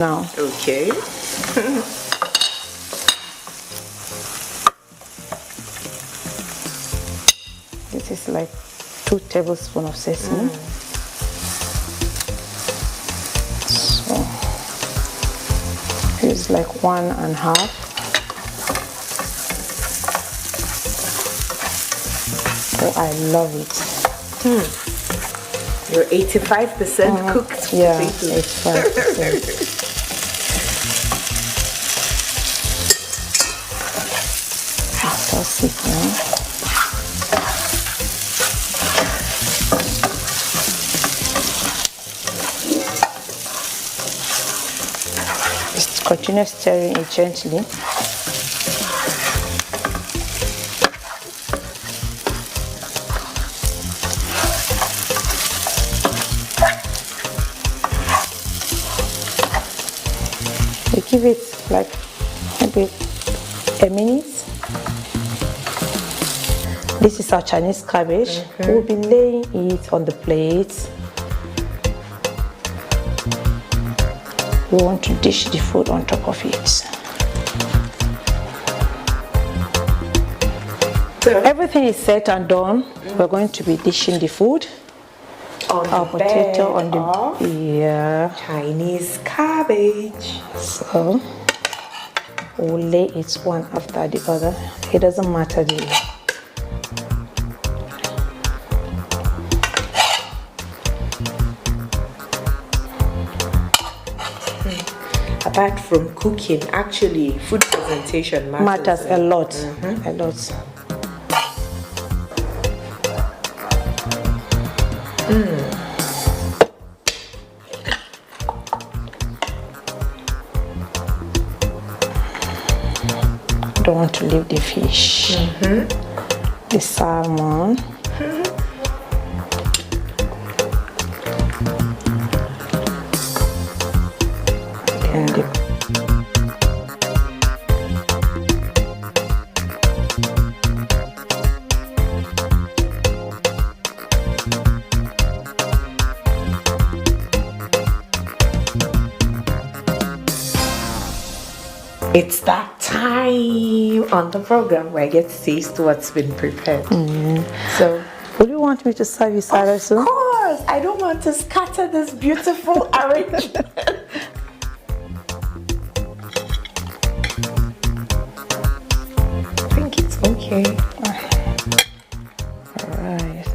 now. Okay. This is like 2 tablespoons of sesame. So it's like 1.5. Oh, I love it. You're 85% cooked. Yeah, 85%. That's it now. Just continue stirring it gently. We give it like maybe a minute. This is our Chinese cabbage. We'll be laying it on the plate. We want to dish the food on top of it. So everything is set and done. We're going to be dishing the food. On our the potato on the Chinese cabbage. So we'll lay it one after the other. It doesn't matter the Apart from cooking, actually food presentation matters a lot. A lot. Don't want to leave the fish. The salmon. And the It's that time on the program where I get to taste what's been prepared. So, would you want me to serve you salad soon? of course, I don't want to scatter this beautiful arrangement. I think it's okay. Alright.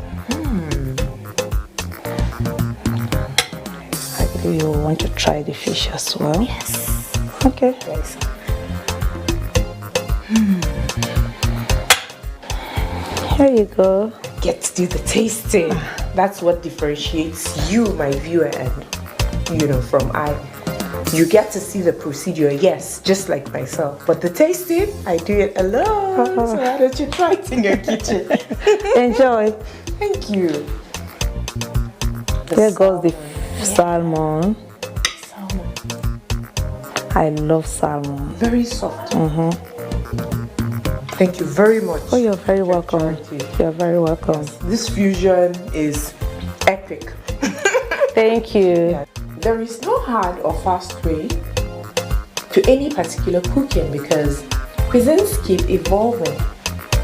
I believe you will want to try the fish as well. Yes. Okay. Yes. Here you go. Get to do the tasting. That's what differentiates you, my viewer, and from I. You get to see the procedure, yes, just like myself. But the tasting, I do it alone. So why don't you try it in your kitchen? Enjoy. Thank you. Here goes the salmon. Salmon. I love salmon. Very soft. Thank you very much. Oh, you're very welcome. You're very welcome. This fusion is epic. Thank you. Yeah. There is no hard or fast way to any particular cooking because cuisines keep evolving.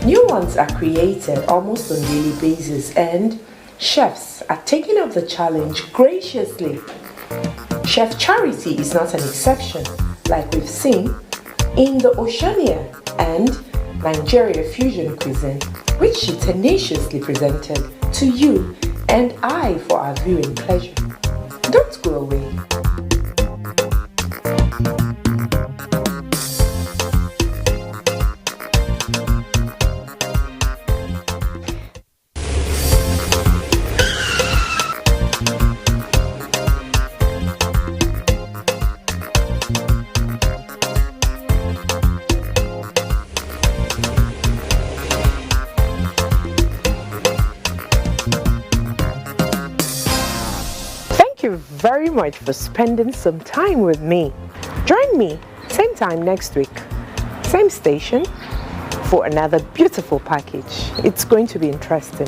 New ones are created almost on a daily basis and chefs are taking up the challenge graciously. Chef Charity is not an exception, like we've seen in the Oceania and Nigeria fusion cuisine, which she tenaciously presented to you and I for our viewing pleasure. Don't go away. Thank you very much for spending some time with me. Join me same time next week, same station, for another beautiful package. It's going to be interesting.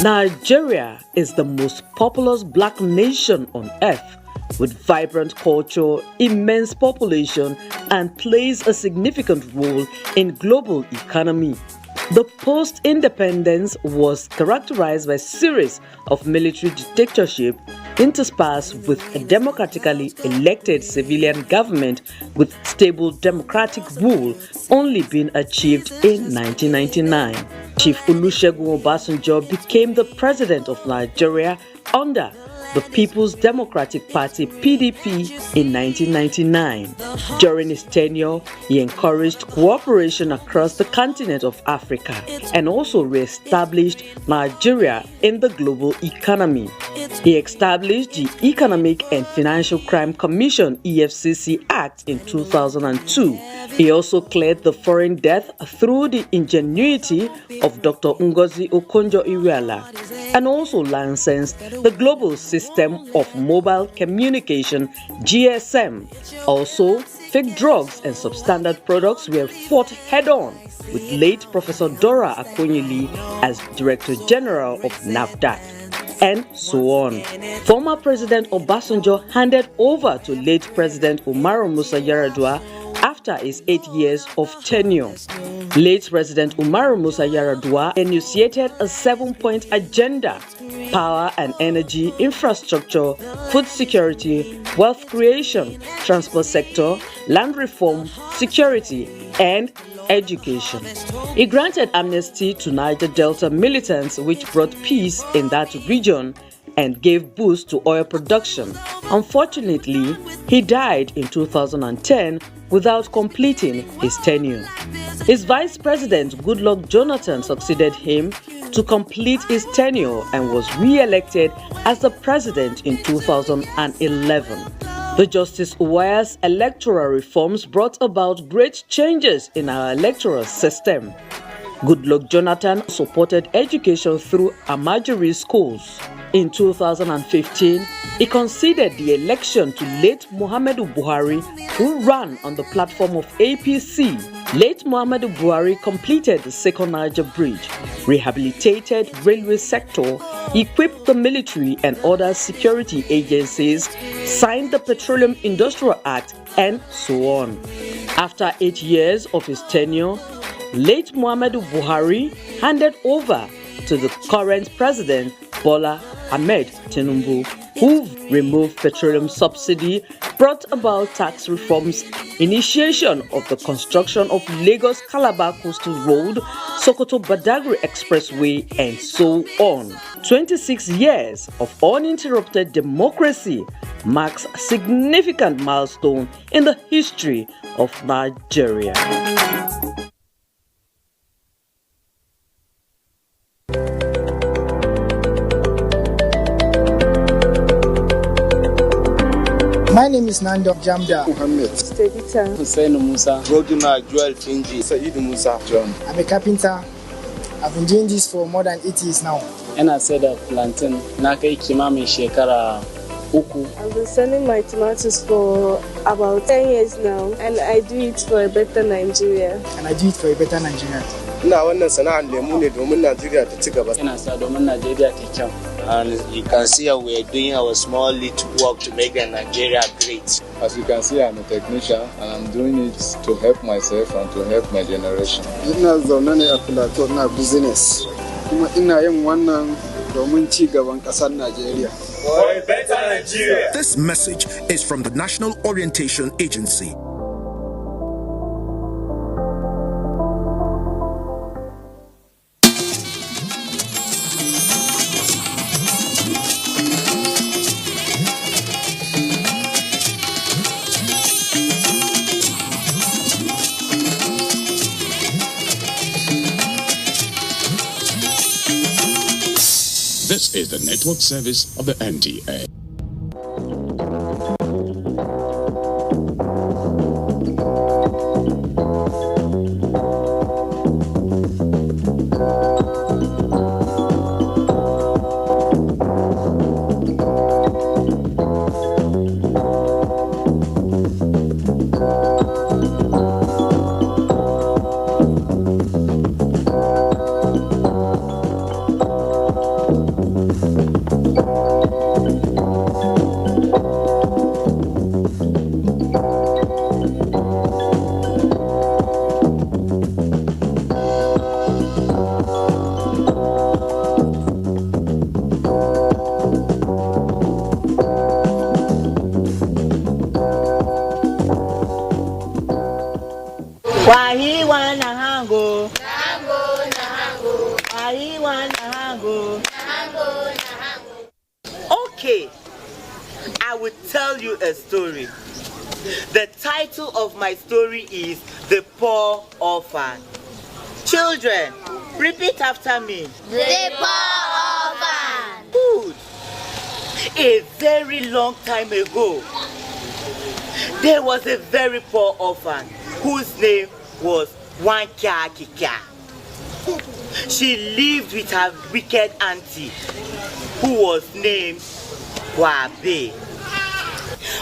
Nigeria is the most populous black nation on earth, with vibrant culture, immense population, and plays a significant role in global economy. The post-independence was characterized by a series of military dictatorship interspersed with a democratically elected civilian government with stable democratic rule only being achieved in 1999. Chief Olusegun Obasanjo became the president of Nigeria under the People's Democratic Party (PDP) in 1999. During his tenure, he encouraged cooperation across the continent of Africa and also re-established Nigeria in the global economy. He established the Economic and Financial Crime Commission (EFCC) Act in 2002. He also cleared the foreign debt through the ingenuity of Dr. Ngozi Okonjo-Iweala and also licensed the global system of mobile communication (GSM). Also, fake drugs and substandard products were fought head-on, with late Professor Dora Akonyili as Director General of NAFDAC, and so on. Former President Obasanjo handed over to late President Umaru Musa Yar'Adua after his 8 years of tenure. Late President Umaru Musa Yar'Adua initiated a 7-point agenda: power and energy, infrastructure, food security, wealth creation, transport sector, land reform, security, and education. He granted amnesty to Niger Delta militants, which brought peace in that region and gave boost to oil production. Unfortunately, he died in 2010 without completing his tenure. His vice president, Goodluck Jonathan, succeeded him to complete his tenure and was re-elected as the president in 2011. The Justice Uwaya's electoral reforms brought about great changes in our electoral system. Goodluck Jonathan supported education through Amajiri schools. In 2015, he conceded the election to late Muhammadu Buhari, who ran on the platform of APC. Late Muhammadu Buhari completed the Second Niger Bridge, rehabilitated railway sector, equipped the military and other security agencies, signed the Petroleum Industrial Act, and so on. After 8 years of his tenure, late Muhammadu Buhari handed over to the current president, Bola Ahmed Tinubu, who removed petroleum subsidy, brought about tax reforms, initiation of the construction of Lagos-Calabar Coastal Road, Sokoto-Badagry Expressway, and so on. 26 years of uninterrupted democracy marks a significant milestone in the history of Nigeria. My name is Nando Jamda Muhammad Stedita Hussein Musa Roduna Joel Tinji Said Musa John. I'm a carpenter. I've been doing this for more than 8 years now. Ina sai da plantain na kai kimamin shekara 3. I've been selling my tomatoes for about 10 years now, and I do it for a better Nigeria. Ina wannan sana'ar lemu ne domin Najeriya ta ci gaba. Ina sa domin Najeriya ta kyau. And you can see how we are doing our small little work to make Nigeria great. As you can see, I'm a technician and I'm doing it to help myself and to help my generation. Ina zaune ne a Plateau na business. Kuma ina yin wannan domin ci gaban ƙasar Najeriya. For a better Nigeria. This message is from the National Orientation Agency. This is the network service of the NTA. Wahi wanna hango. Wahi wanna hango. Okay, I will tell you a story. The title of my story is The Poor Orphan. Children, repeat after me. The Poor Orphan. Good. A very long time ago, there was a very poor orphan whose name was Wankia Kika. She lived with her wicked auntie, who was named Wabe.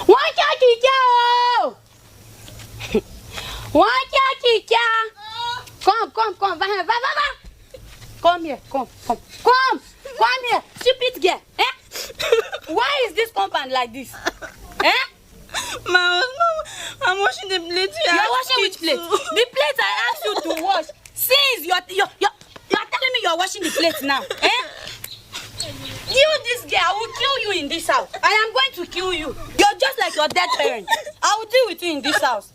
Wankia Kika! Wankia Kika! Come. Come here, come here, stupid girl. Eh? Why is this compound like this? Eh? Mama, I'm washing the plate. You're washing which plate? The plate I asked you to wash. Since you're telling me you're washing the plate now. Eh? You, this girl, I will kill you in this house. I am going to kill you. You're just like your dead parents. I will deal with you in this house.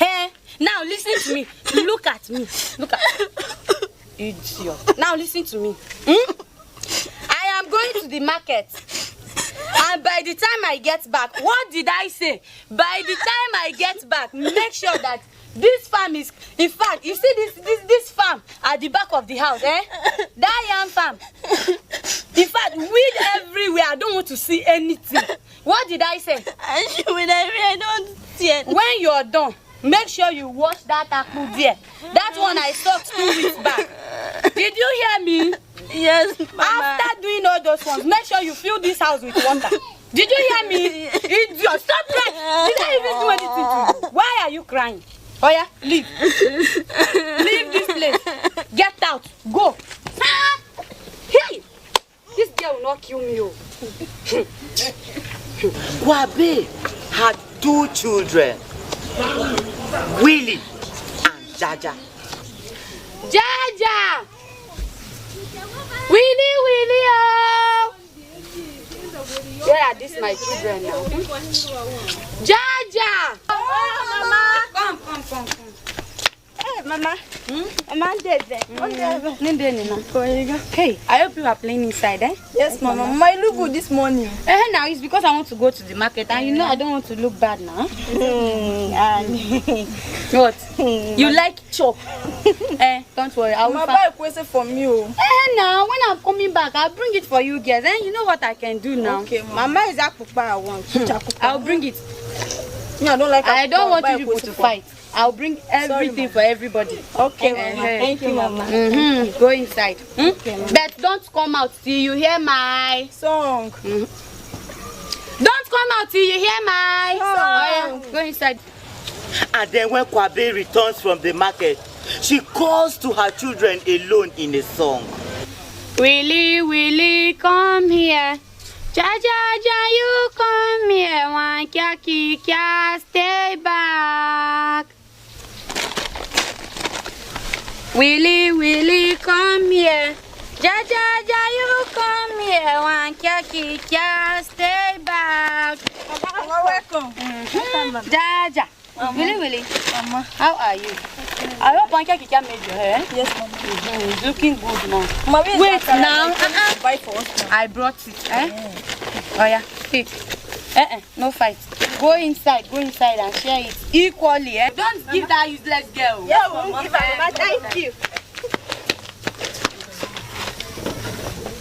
Eh? Now listen to me. Look at me. Look at me. Idiot. Now listen to me. I am going to the market. And by the time I get back, what did I say? By the time I get back, make sure that this farm is, in fact, you see this farm at the back of the house, eh? That yam farm. In fact, weed everywhere. I don't want to see anything. What did I say? I don't see it. When you're done, make sure you wash that apple there. That one I soaked 2 weeks back. Did you hear me? Yes, Mama. After doing all those ones, make sure you fill this house with water. Did you hear me? Idiot, stop crying. Did I even do anything to you? Why are you crying? Oh yeah, leave. Leave this place. Get out. Go. Hey, this girl will not kill me. Wabe had 2 children, Willie and Jaja. Jaja! Willie, oh! Where are these my children now? Jaja! Oh, Mama! Come. Hey, Mama. Mama, Hey, I hope you are playing inside, eh? Yes, Mama. Mama, you look good this morning. Now it's because I want to go to the market, and you know I don't want to look bad now. What? You like chop? Don't worry, I will buy a question from you. Now when I'm coming back, I'll bring it for you guys. You know what I can do now. Okay, Mama is that I want. I'll bring it. No, I don't like. I don't want you people to fight. I'll bring everything for everybody. Okay, Mama. Thank you, Mama. Go inside. Okay, Mama. But don't come out till you hear my song. Don't come out till you hear my song. Go inside. And then when Kwabe returns from the market, she calls to her children alone in a song. Willie, come here. Jaja, you come here. Wankia Kika, stay back. Willie, come here. Jaja, you come here. Wankia Kika, stay back. Mama, welcome. Jaja. Willie, Mama, how are you? I hope Wankia Kika made your hair. Yes, Mama. It's looking good now. Mama, wait now. Buy for us now. I brought it. Oh yeah, take. No fight. Go inside and share it equally. Don't give that useless girl. Yeah, Mama. Give her, Mama. Thank you.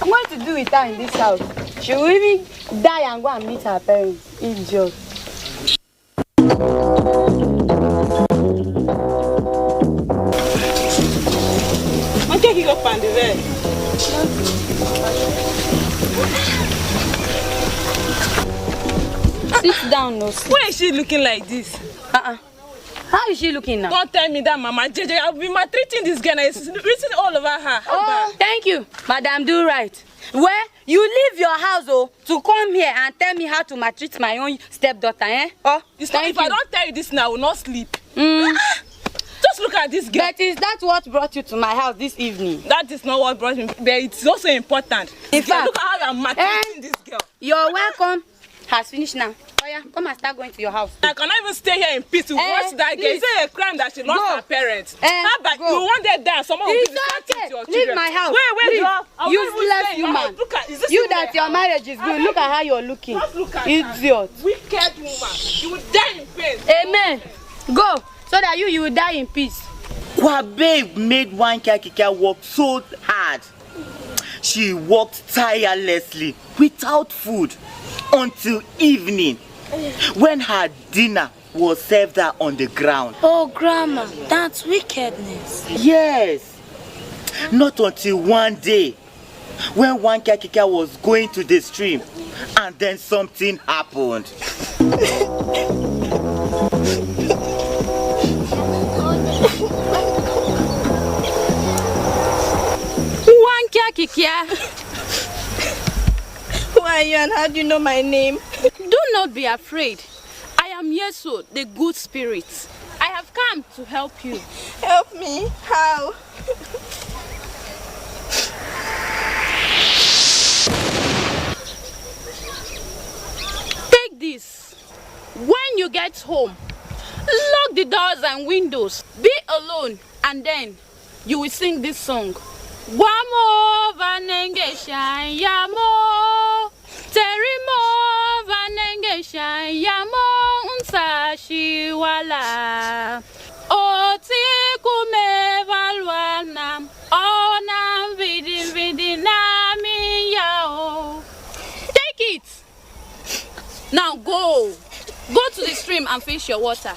I'm going to do with her in this house. She will even die and go and meet her parents. Idiot. I'm taking up on the bed. Sit down, no. Why is she looking like this? How is she looking now? Don't tell me that, Mama. JJ, I've been maltreating this girl. It's written all over her. Oh, thank you, Madam. Do right. Where you leave your house to come here and tell me how to maltreat my own stepdaughter, eh? Oh, if I don't tell you this now, I will not sleep. Just look at this girl. But is that what brought you to my house this evening? That is not what brought me, but it's also important. In fact, look at how I'm maltreating this girl. Your welcome has finished now. Oh yeah, come and start going to your house. I cannot even stay here in peace to watch that girl. Is it a crime that she lost her parents? How about you wanted that? Someone will give you something to your children. Leave my house. Wait, useless human. Look at, is this you that your marriage is good. Look at how you're looking. Just look at idiot. Wicked woman. You will die in pain. Amen. Go so that you will die in peace. Babe made one Kika work so hard. She worked tirelessly without food until evening when her dinner was served her on the ground. Oh, Grandma, that's wickedness. Yes. Not until one day when one Kika was going to the stream and then something happened. Kikia. Who are you and how do you know my name? Do not be afraid. I am Yesu, the good spirit. I have come to help you. Help me? How? Take this. When you get home, lock the doors and windows. Be alone and then you will sing this song. Wamo vanengesha yamo terimo vanengesha yamo unsashi wala oti kumevalwana ona vidi nami yao. Take it. Now go to the stream and fish your water.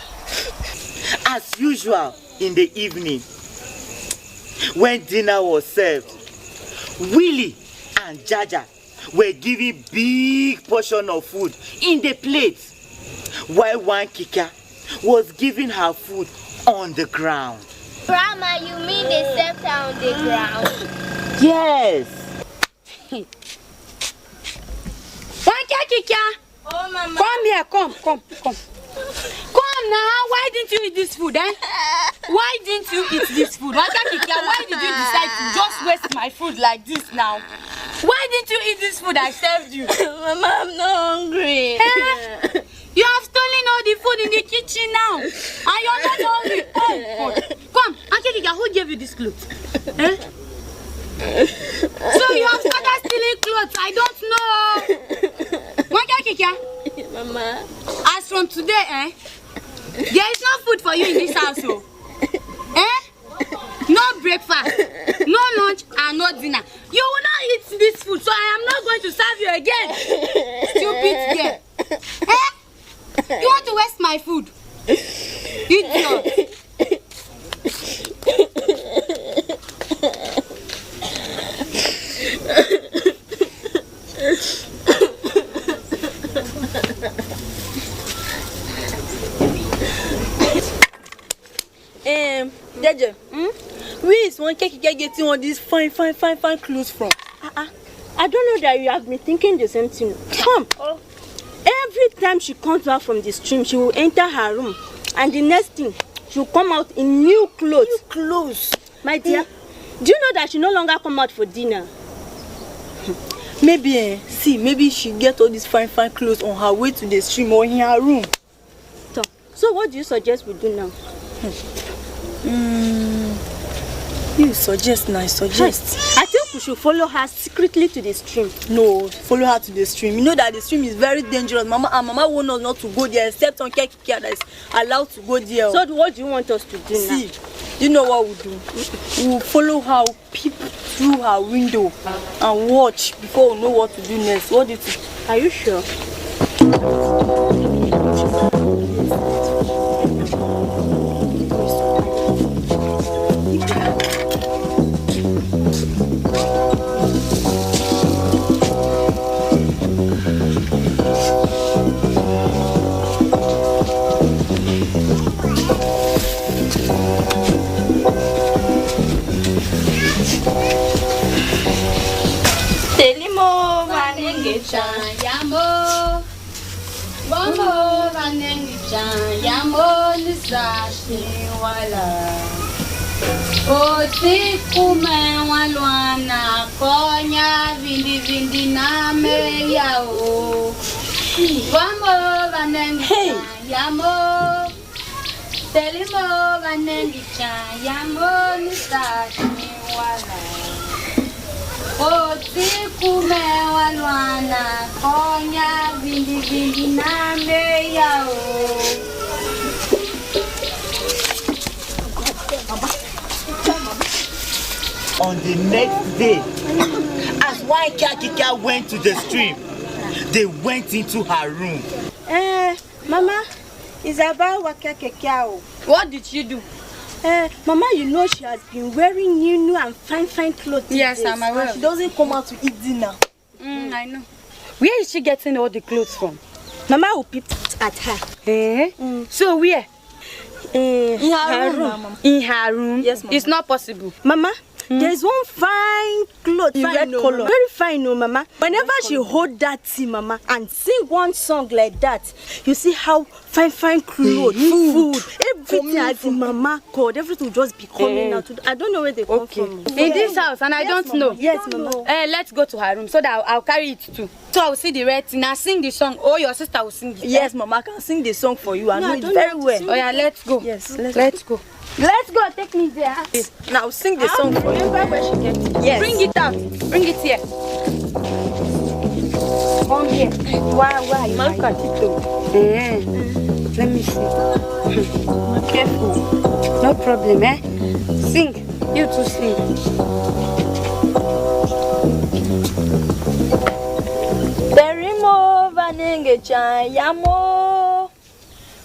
As usual in the evening, when dinner was served, Willie and Jaja were given big portion of food in the plate, while one Kika was giving her food on the ground. Grandma, you mean they served her on the ground? Yes. One Kika. Oh, Mama. Come here, come. Come now, why didn't you eat this food, eh? Why didn't you eat this food? Why did you decide to just waste my food like this now? Why didn't you eat this food I served you? Mama, I'm not hungry. You have stolen all the food in the kitchen now. And you're not hungry. Oh, God. Come, Kika, who gave you this clothes? Eh? So you have started stealing clothes. I don't know. Kika. Mama. As from today, there is no food for you in this house, oh. No breakfast, no lunch, and no dinner. You will not eat this food, so I am not going to serve you again. Stupid girl. You want to waste my food? Idiot. Deje, where is one Kika getting all these fine clothes from? I don't know that you have been thinking the same thing. Come. Oh. Every time she comes back from the stream, she will enter her room, and the next thing, she will come out in new clothes. New clothes. My dear, do you know that she no longer come out for dinner? Maybe, maybe she get all these fine clothes on her way to the stream or in her room. So what do you suggest we do now? You suggest now, suggest. I think we should follow her secretly to the stream. No, follow her to the stream. You know that the stream is very dangerous. Mama warned us not to go there except on Kika that is allowed to go there. So what do you want us to do now? You know what we'll do? We'll follow her, peep through her window and watch before we know what to do next. What do you think? Are you sure? Telimo vanenge yambo, bombo vanenge yambo nisashi wala. Oti kume walwana konya vindi na me yao. Hey! Yamo! Telimo Vanendicha, Yamo Nisashi Wala. Otikume Walwana, Konya Vindi Vindi Name Yao. On the next day, as Kika went to the stream, they went into her room. Mama, it's about Wakakekao. What did she do? Mama, you know she has been wearing new and fine clothes. Yes, I'm aware. She doesn't come out to eat dinner. I know. Where is she getting all the clothes from? Mama will peep at her. So where? In her room. In her room? Yes, Mama. It's not possible. Mama, there's one fine cloth, red color. Very fine, no, Mama. Whenever she hold that tea, Mama, and sing one song like that, you see how fine clothes, food, everything as in Mama called, everything will just be coming out. I don't know where they come from. In this house, and I don't know. Yes, Mama. Let's go to her room so that I'll carry it too. So I'll see the red thing. I'll sing the song. Oh, your sister will sing it. Yes, Mama, I can sing the song for you. I know it very well. Oh yeah, let's go. Yes, let's go. Let's go, take me there. Now sing the song for you. Remember where she gets it. Yes. Bring it out. Bring it here. Come here. Why? Look at it though. Let me see. Careful. No problem, Sing. You too sing. Terimo vanenge chayamo.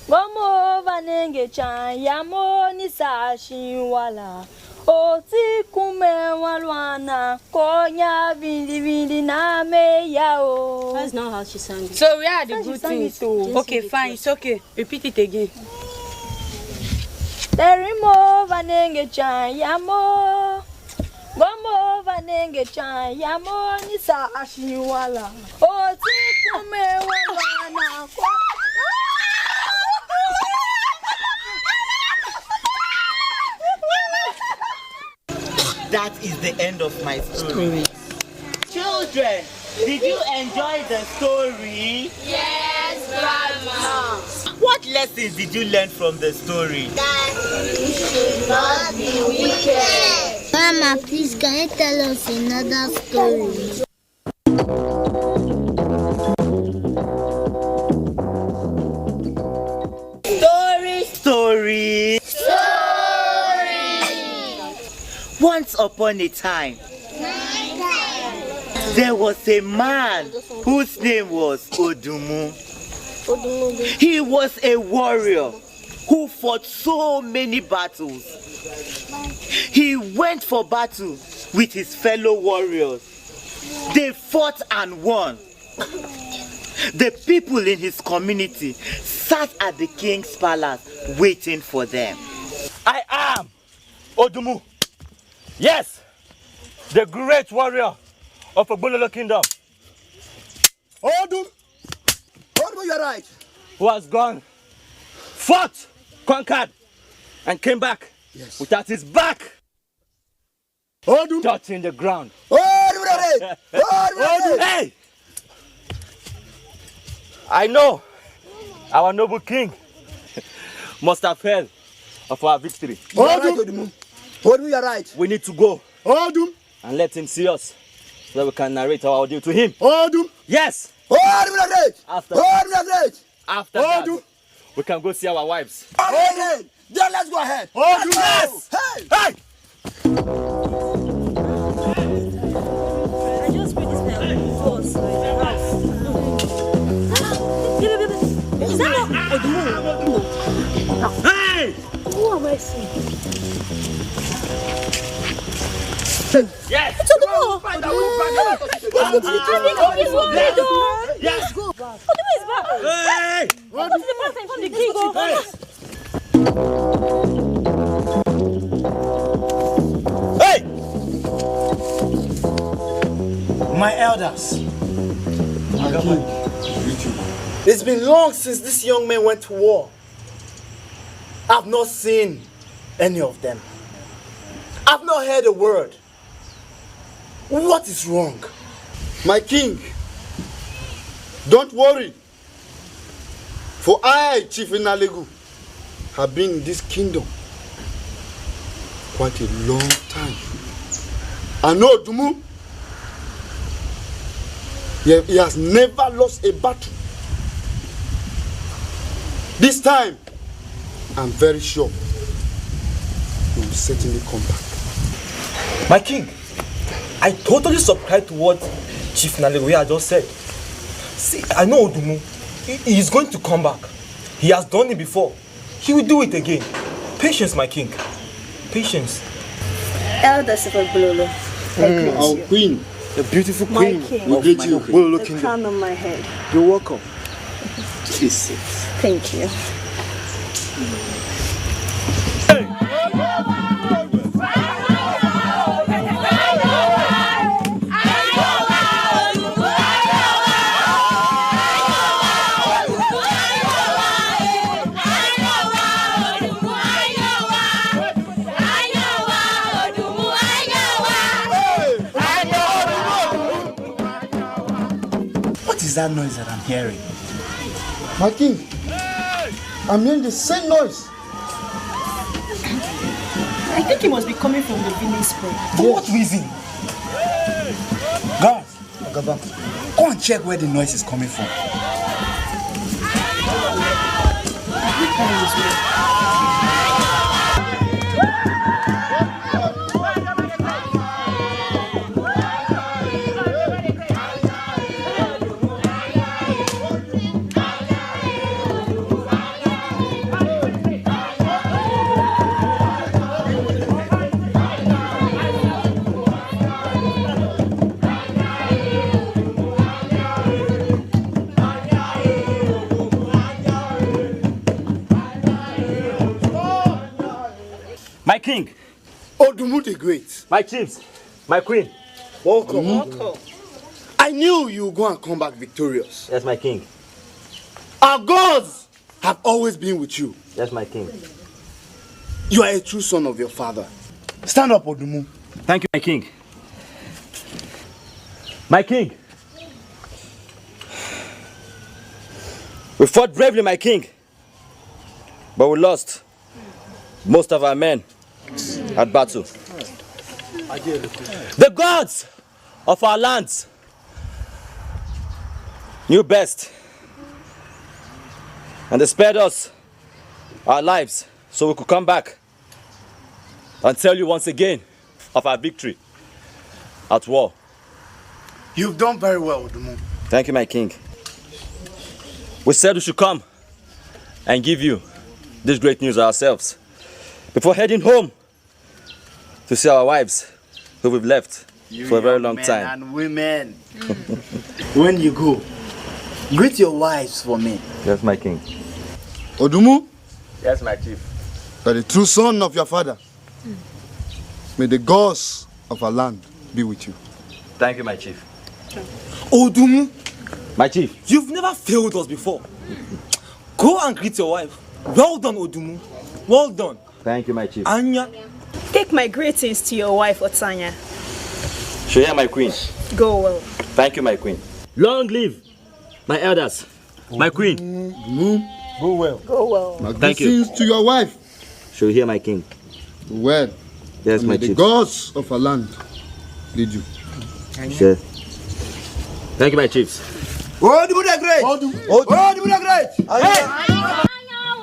Gomo vanenge chayamo nisashi wala. Oti kume walwana konya vindi vindi name yao. That's not how she sang it. So where are the good things? Okay, fine. It's okay. Repeat it again. Terimo vanenge chayamo. Gomo vanenge chayamo nisashi wala. Oti kume walwana konya. That is the end of my story. Children, did you enjoy the story? Yes, Grandma. What lessons did you learn from the story? That we should not be wicked. Mama, please can you tell us another story? Story. Once upon a time, there was a man whose name was Odumu. He was a warrior who fought so many battles. He went for battle with his fellow warriors. They fought and won. The people in his community sat at the king's palace waiting for them. I am Odumu. Yes, the great warrior of Ogbonolo Kingdom. Odum, you're right. Who has gone, fought, conquered, and came back without his back touching the ground. Hey! I know our noble king must have heard of our victory. Odum, you're right. We need to go and let him see us so that we can narrate our ordeal to him. Odum. Yes. After that, we can go see our wives. Then let's go ahead. Yes. Hey. I just put this first. Is that not Odumu? Hey! Who am I seeing? Yes! It's Odumu! I think he's worried though! Yes! Go! Odumu is back! Hey! What is the person from the king? Hey! My elders, it's been long since this young man went to war. I've not seen any of them. I've not heard a word. What is wrong? My king, don't worry. For I, Chief Nalegu, have been in this kingdom quite a long time. I know Odumu, he has never lost a battle. This time, I'm very sure he will certainly come back. My king, I totally subscribe to what Chief Nalegu just said. See, I know Odumu. He is going to come back. He has done it before. He will do it again. Patience, my king. Patience. Elder Bololo, Our queen, the beautiful my queen. king, we greet you. the crown on my head. You're welcome. Please. Thank you. What is that noise that I'm hearing? My king, I'm hearing the same noise. I think it must be coming from the village square. For what reason? Guys, go and check where the noise is coming from. My king. Odumu the Great. My chiefs. My queen. Welcome. Welcome. I knew you would go and come back victorious. Yes, my king. Our gods have always been with you. Yes, my king. You are a true son of your father. Stand up, Odumu. Thank you, my king. My king. We fought bravely, my king. But we lost most of our men at battle. The gods of our lands knew best, and they spared us our lives so we could come back and tell you once again of our victory at war. You've done very well, Odumu. Thank you, my king. We said we should come and give you this great news ourselves before heading home to see our wives who we've left for a very long time. And women. When you go, greet your wives for me. Yes, my king. Odumu, Yes, my chief. you are the true son of your father. May the gods of our land be with you. Thank you, my chief. Odumu, My chief. you've never failed us before. Go and greet your wife. Well done, Odumu. Well done. Thank you, my chief. Anya. Take my greetings to your wife, Otanya. Shoya, my queen. Go well. Thank you, my queen. Long live my elders. My queen. Odumu, go well. Go well. my Thank you. greetings to your wife. Show you hear, my king. Well, Yes, and my may the chief. gods of our land lead you. Sure. Thank you, my chiefs. Odumu the Great. Odumu the Great. Hey.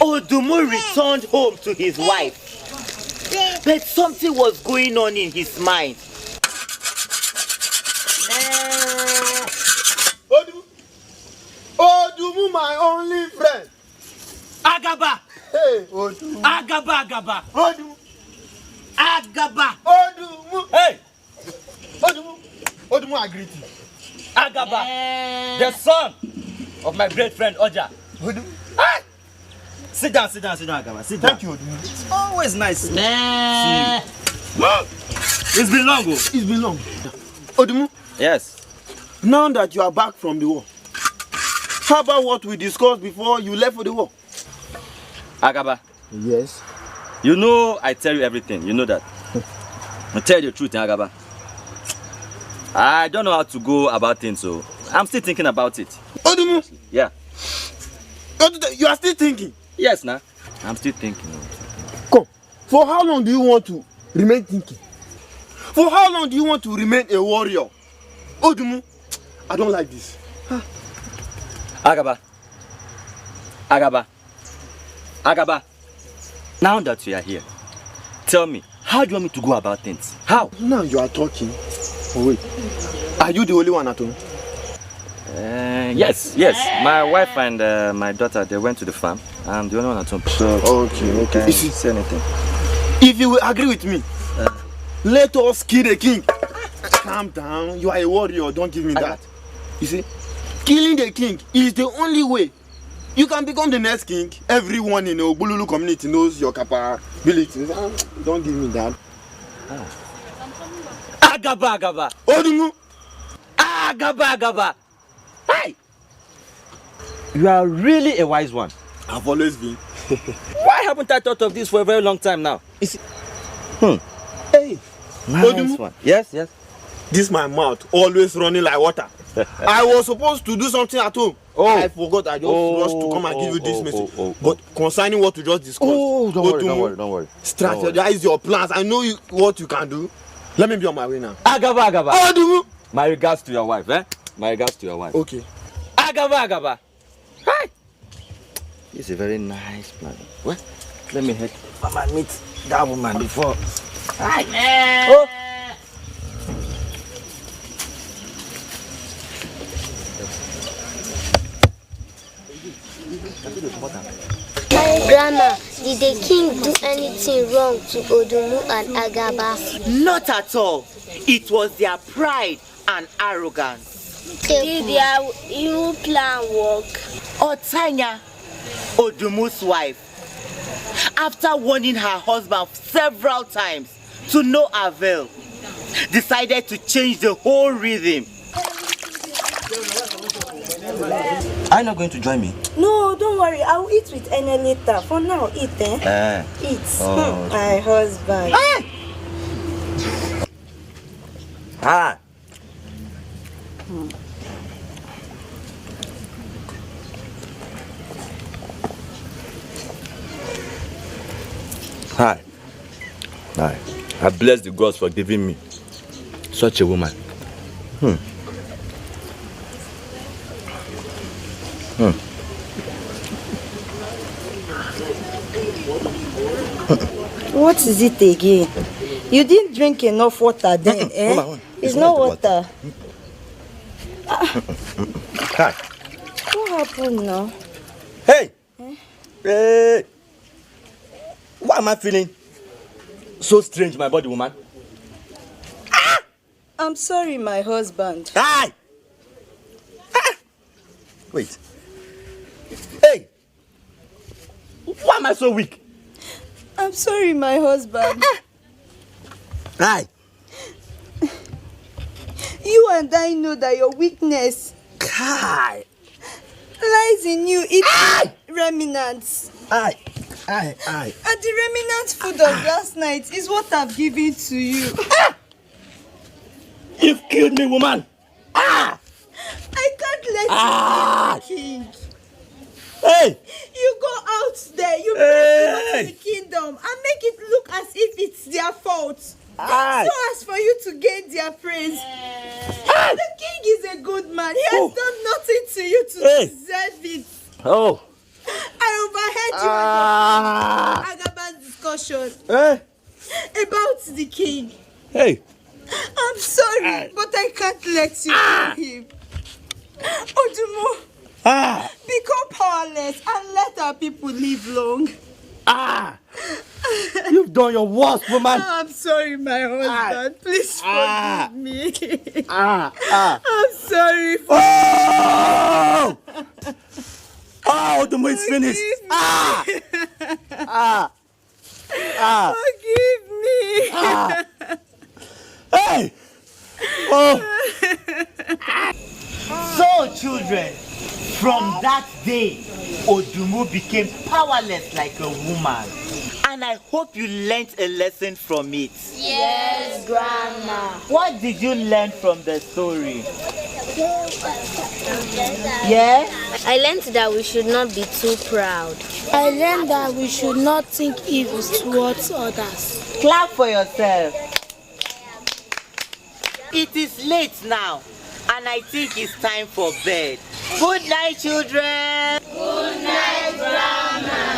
Odumu returned home to his wife, but something was going on in his mind. Odumu, my only friend. Agaba. Hey, Odumu. Agaba. Odumu. Agaba. Odumu. Hey. Odumu, I greet you. Agaba. The son of my great friend Oja. Odumu. Hey. Sit down, Agaba. Sit down. Thank you, Odumu. It's always nice to see you. It's been long, oh. It's been long. Odumu? Yes. Now that you are back from the war, how about what we discussed before you left for the war? Agaba. Yes. You know I tell you everything. You know that. I tell you the truth, Agaba. I don't know how to go about things, so I'm still thinking about it. Odumu? Yeah. You are still thinking? Yes, nah. I'm still thinking. Come. For how long do you want to remain thinking? For how long do you want to remain a warrior? Odumu, I don't like this. Agaba. Now that you are here, tell me, how do you want me to go about things? How? Now you are talking. Oh wait, are you the only one at home? Yes. My wife and my daughter, they went to the farm. I'm the only one at home. So, okay. If you say anything. If you will agree with me, let us kill the king. Calm down. You are a warrior. Don't give me that. You see, killing the king is the only way you can become the next king. Everyone in the Ogbululu community knows your capabilities. Don't give me that. Agaba. Odumu. Agaba. Hey! You are really a wise one. I've always been. Why haven't I thought of this for a very long time now? Hey, nice one. Yes. This my mouth always running like water. I was supposed to do something at home. I forgot. I just rushed to come and give you this message. But concerning what we just discussed, don't worry. Strategize your plans. I know what you can do. Let me be on my way now. Agaba. Odumu. My regards to your wife, My regards to your wife. Okay. Agaba. Hi. It's a very nice plan. Well, let me head and meet that woman before. Hi. Oh. Grandma, did the king do anything wrong to Odumu and Agaba? Not at all. It was their pride and arrogance. Did their evil plan work? Otanya, Odumu's wife, after warning her husband several times to no avail, decided to change the whole rhythm. Are you not going to join me? No, don't worry. I'll eat with Ene later. For now, eat, Eat. Oh. My husband. Ah. Hi. I bless the gods for giving me such a woman. What is it again? You didn't drink enough water then, It's not water. Hi. What happened now? Hey! Hey! Why am I feeling so strange, my body, woman? I'm sorry, my husband. Hi! Wait. Hey! Why am I so weak? I'm sorry, my husband. Hi! You and I know that your weakness lies in you eating remnants. Aye. And the remnant food of last night is what I've given to you. You've killed me, woman! I can't let you kill the king. Hey! You go out there, you bring to the kingdom and make it look as if it's their fault. So as for you to gain their praise. The king is a good man. He has done nothing to you to deserve it. I overheard you and Agaban's discussion about the king. I'm sorry, but I can't let you kill him. Odumo, become powerless and let our people live long. You've done your worst, woman. I'm sorry, my husband. Please forgive me. I'm sorry for the way it's finished. Forgive me. Hey! Oh! So, children, from that day, Odumo became powerless like a woman. And I hope you learnt a lesson from it. Yes, Grandma. What did you learn from the story? Yeah? I learned that we should not be too proud. I learned that we should not think evil towards others. Clap for yourself. It is late now, and I think it's time for bed. Good night, children. Good night, Grandma.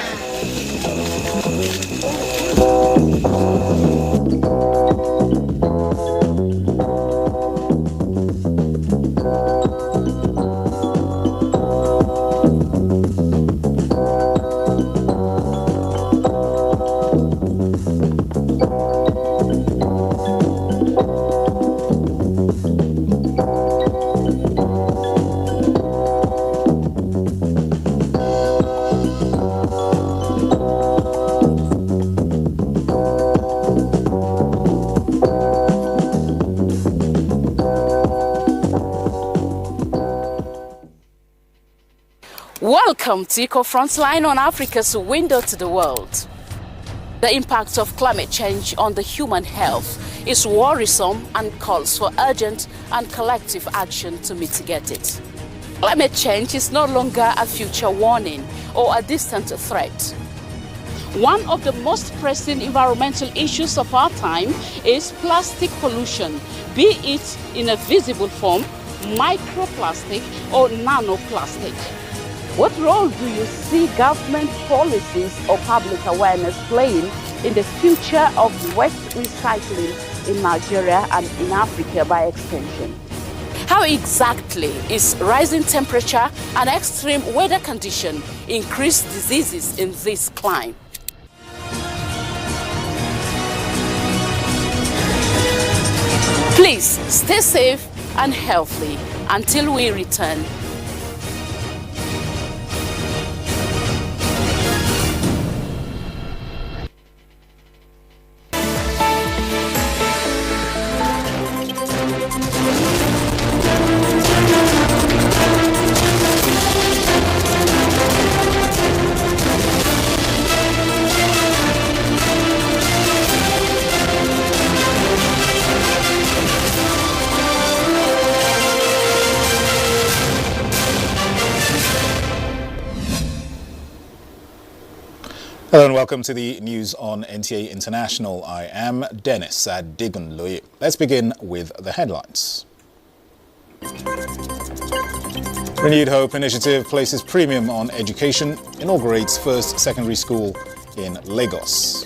Welcome to Eco Frontline on Africa's window to the world. The impact of climate change on the human health is worrisome and calls for urgent and collective action to mitigate it. Climate change is no longer a future warning or a distant threat. One of the most pressing environmental issues of our time is plastic pollution, be it in a visible form, microplastic or nanoplastic. What role do you see government policies or public awareness playing in the future of waste recycling in Nigeria and in Africa by extension? How exactly is rising temperature and extreme weather condition increase diseases in this climate? Please stay safe and healthy until we return. Hello and welcome to the news on NTA International. I am Dennis Adigunloye. Let's begin with the headlines. Renewed Hope Initiative places premium on education, inaugurates first secondary school in Lagos.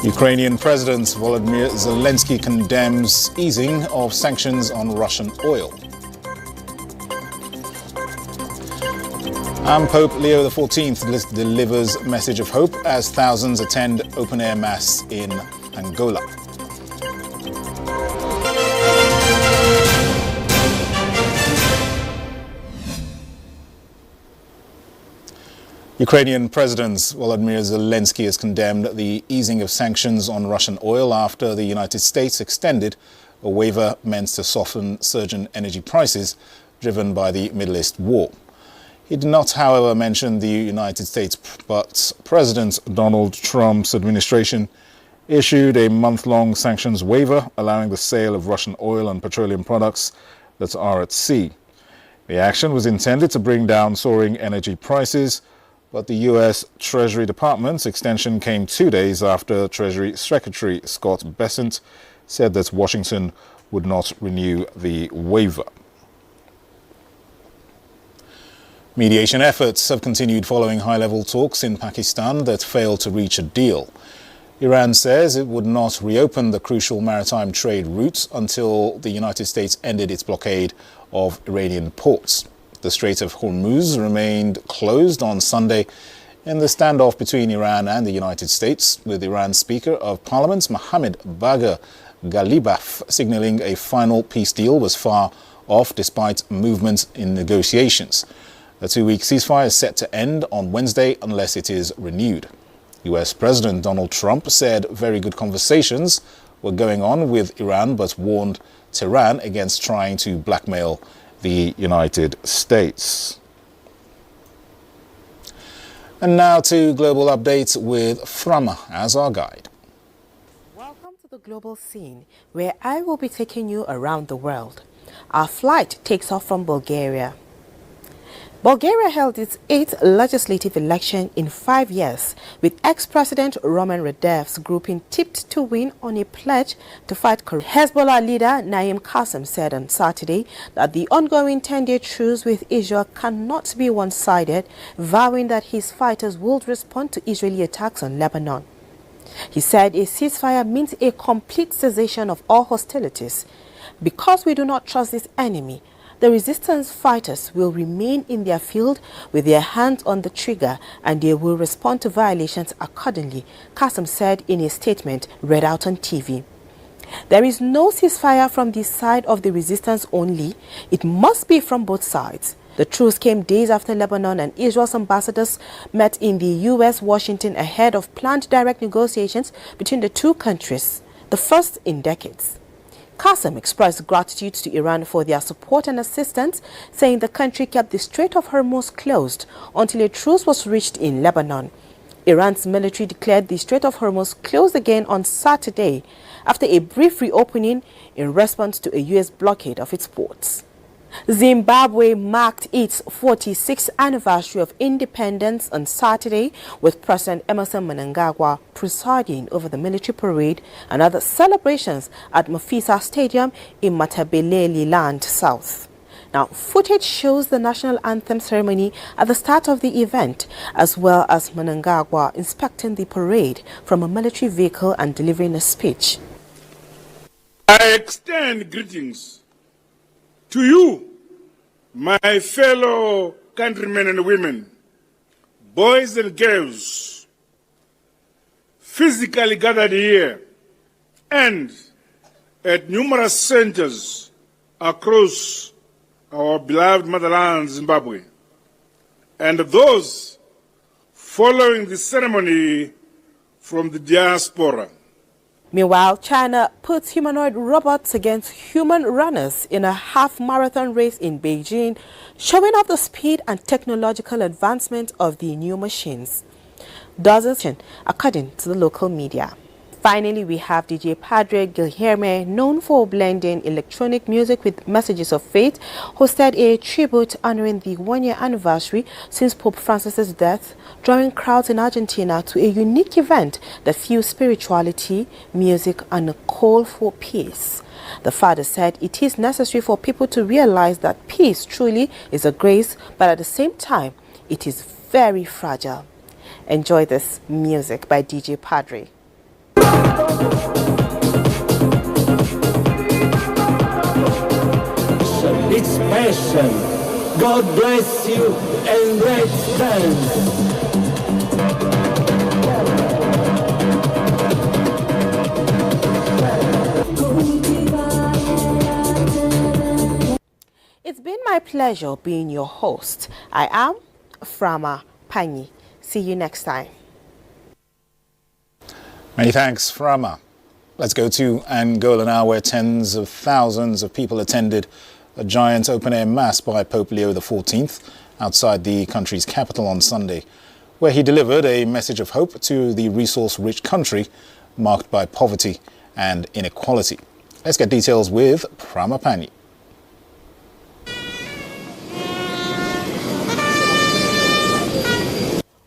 Ukrainian President Volodymyr Zelensky condemns easing of sanctions on Russian oil. And Pope Leo XIV delivers message of hope as thousands attend open-air mass in Angola. Ukrainian President Volodymyr Zelensky has condemned the easing of sanctions on Russian oil after the United States extended a waiver meant to soften surging energy prices driven by the Middle East war. He did not, however, mention the United States, but President Donald Trump's administration issued a month-long sanctions waiver allowing the sale of Russian oil and petroleum products that are at sea. The action was intended to bring down soaring energy prices, but the U.S. Treasury Department's extension came 2 days after Treasury Secretary Scott Bessent said that Washington would not renew the waiver. Mediation efforts have continued following high-level talks in Pakistan that failed to reach a deal. Iran says it would not reopen the crucial maritime trade route until the United States ended its blockade of Iranian ports. The Strait of Hormuz remained closed on Sunday in the standoff between Iran and the United States, with Iran's Speaker of Parliament, Mohammad Bagher Ghalibaf, signaling a final peace deal was far off despite movement in negotiations. A 2-week ceasefire is set to end on Wednesday unless it is renewed. US President Donald Trump said very good conversations were going on with Iran, but warned Tehran against trying to blackmail the United States. And now to global updates with Frama as our guide. Welcome to the global scene, where I will be taking you around the world. Our flight takes off from Bulgaria. Bulgaria held its 8th legislative election in 5 years, with ex-president Roman Radev's grouping tipped to win on a pledge to fight corruption. Hezbollah leader Naim Qassem said on Saturday that the ongoing 10-day truce with Israel cannot be one-sided, vowing that his fighters would respond to Israeli attacks on Lebanon. He said a ceasefire means a complete cessation of all hostilities. Because we do not trust this enemy, the resistance fighters will remain in their field with their hands on the trigger, and they will respond to violations accordingly, Qassem said in a statement read out on TV. There is no ceasefire from the side of the resistance only. It must be from both sides. The truce came days after Lebanon and Israel's ambassadors met in the U.S. Washington ahead of planned direct negotiations between the two countries, the first in decades. Qassem expressed gratitude to Iran for their support and assistance, saying the country kept the Strait of Hormuz closed until a truce was reached in Lebanon. Iran's military declared the Strait of Hormuz closed again on Saturday after a brief reopening in response to a U.S. blockade of its ports. Zimbabwe marked its 46th anniversary of independence on Saturday, with President Emerson Mnangagwa presiding over the military parade and other celebrations at Mufisa Stadium in Matabeleland Land South. Now, footage shows the national anthem ceremony at the start of the event, as well as Mnangagwa inspecting the parade from a military vehicle and delivering a speech. I extend greetings to you, my fellow countrymen and women, boys and girls, physically gathered here and at numerous centers across our beloved motherland, Zimbabwe, and those following the ceremony from the diaspora. Meanwhile, China puts humanoid robots against human runners in a half-marathon race in Beijing, showing off the speed and technological advancement of the new machines. Dozens, according to the local media. Finally, we have DJ Padre Guilherme, known for blending electronic music with messages of faith, hosted a tribute honoring the one-year anniversary since Pope Francis's death, drawing crowds in Argentina to a unique event that fused spirituality, music, and a call for peace. The father said it is necessary for people to realize that peace truly is a grace, but at the same time, it is very fragile. Enjoy this music by DJ Padre. It's passion. God bless you and let's dance. It's been my pleasure being your host. I am Frama Pani. See you next time. Many thanks, Frama. Let's go to Angola now, where tens of thousands of people attended a giant open-air mass by Pope Leo XIV outside the country's capital on Sunday, where he delivered a message of hope to the resource-rich country marked by poverty and inequality. Let's get details with Frama Pani.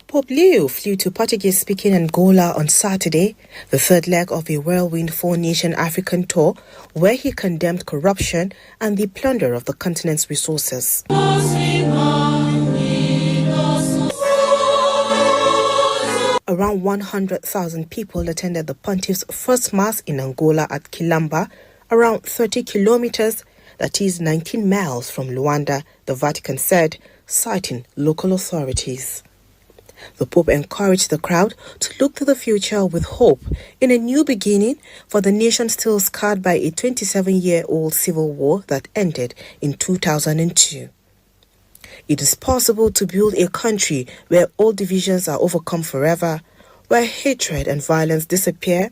Pope Leo flew to Portuguese-speaking Angola on Saturday, the third leg of a whirlwind four-nation African tour, where he condemned corruption and the plunder of the continent's resources. Around 100,000 people attended the pontiff's first mass in Angola at Quilamba, around 30 kilometers, that is 19 miles from Luanda, the Vatican said, citing local authorities. The Pope encouraged the crowd to look to the future with hope in a new beginning for the nation still scarred by a 27-year-old civil war that ended in 2002. It is possible to build a country where all divisions are overcome forever, where hatred and violence disappear,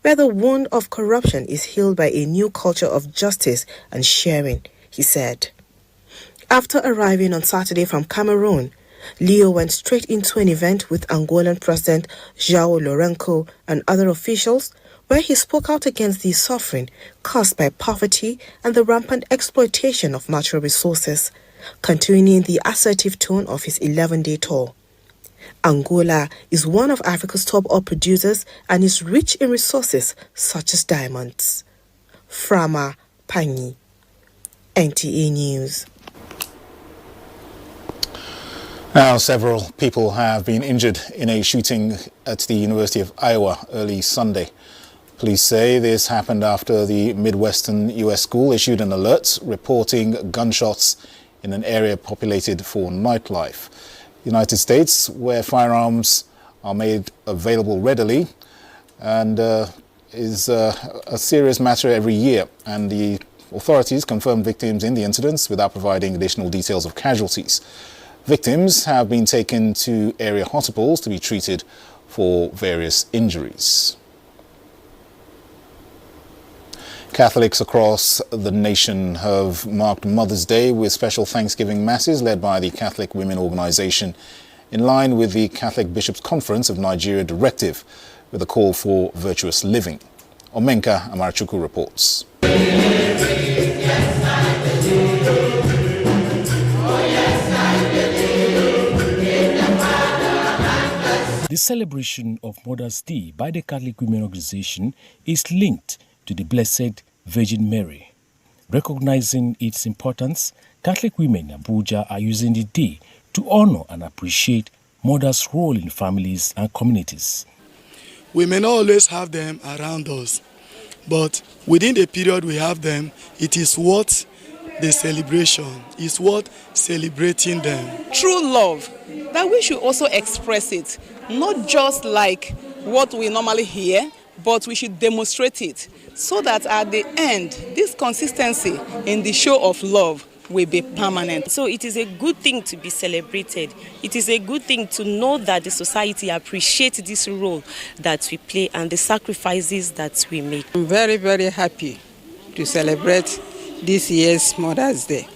where the wound of corruption is healed by a new culture of justice and sharing, he said. After arriving on Saturday from Cameroon, Leo went straight into an event with Angolan President João Lourenço and other officials, where he spoke out against the suffering caused by poverty and the rampant exploitation of natural resources, continuing the assertive tone of his 11-day tour. Angola is one of Africa's top oil producers and is rich in resources such as diamonds. Frama Panyi, NTA News. Now, several people have been injured in a shooting at the University of Iowa early Sunday. Police say this happened after the Midwestern U.S. school issued an alert reporting gunshots in an area populated for nightlife. The United States, where firearms are made available readily, and is a serious matter every year, and the authorities confirmed victims in the incidents without providing additional details of casualties. Victims have been taken to area hospitals to be treated for various injuries. Catholics across the nation have marked Mother's Day with special Thanksgiving masses led by the Catholic Women Organization, in line with the Catholic Bishops' Conference of Nigeria directive, with a call for virtuous living. Omenka Amarachukwu reports. The celebration of Mother's Day by the Catholic Women Organization is linked to the Blessed Virgin Mary. Recognizing its importance, Catholic women in Abuja are using the day to honor and appreciate mothers' role in families and communities. We may not always have them around us, but within the period we have them, it is worth the celebration, it's worth celebrating them. True love, that we should also express it, not just like what we normally hear, but we should demonstrate it so that at the end, this consistency in the show of love will be permanent. So it is a good thing to be celebrated. It is a good thing to know that the society appreciates this role that we play and the sacrifices that we make. I'm very, very happy to celebrate this year's Mother's Day.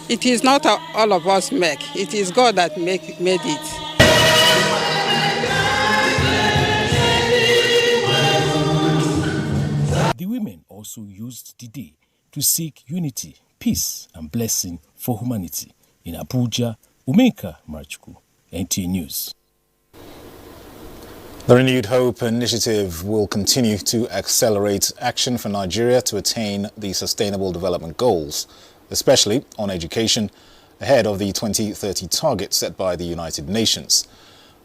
It is not all of us make, it is God that made it. The women also used the day to seek unity, peace and blessing for humanity. In Abuja, Omenka Amarachukwu, NTA News. The Renewed Hope initiative will continue to accelerate action for Nigeria to attain the Sustainable Development Goals, especially on education, ahead of the 2030 target set by the United Nations.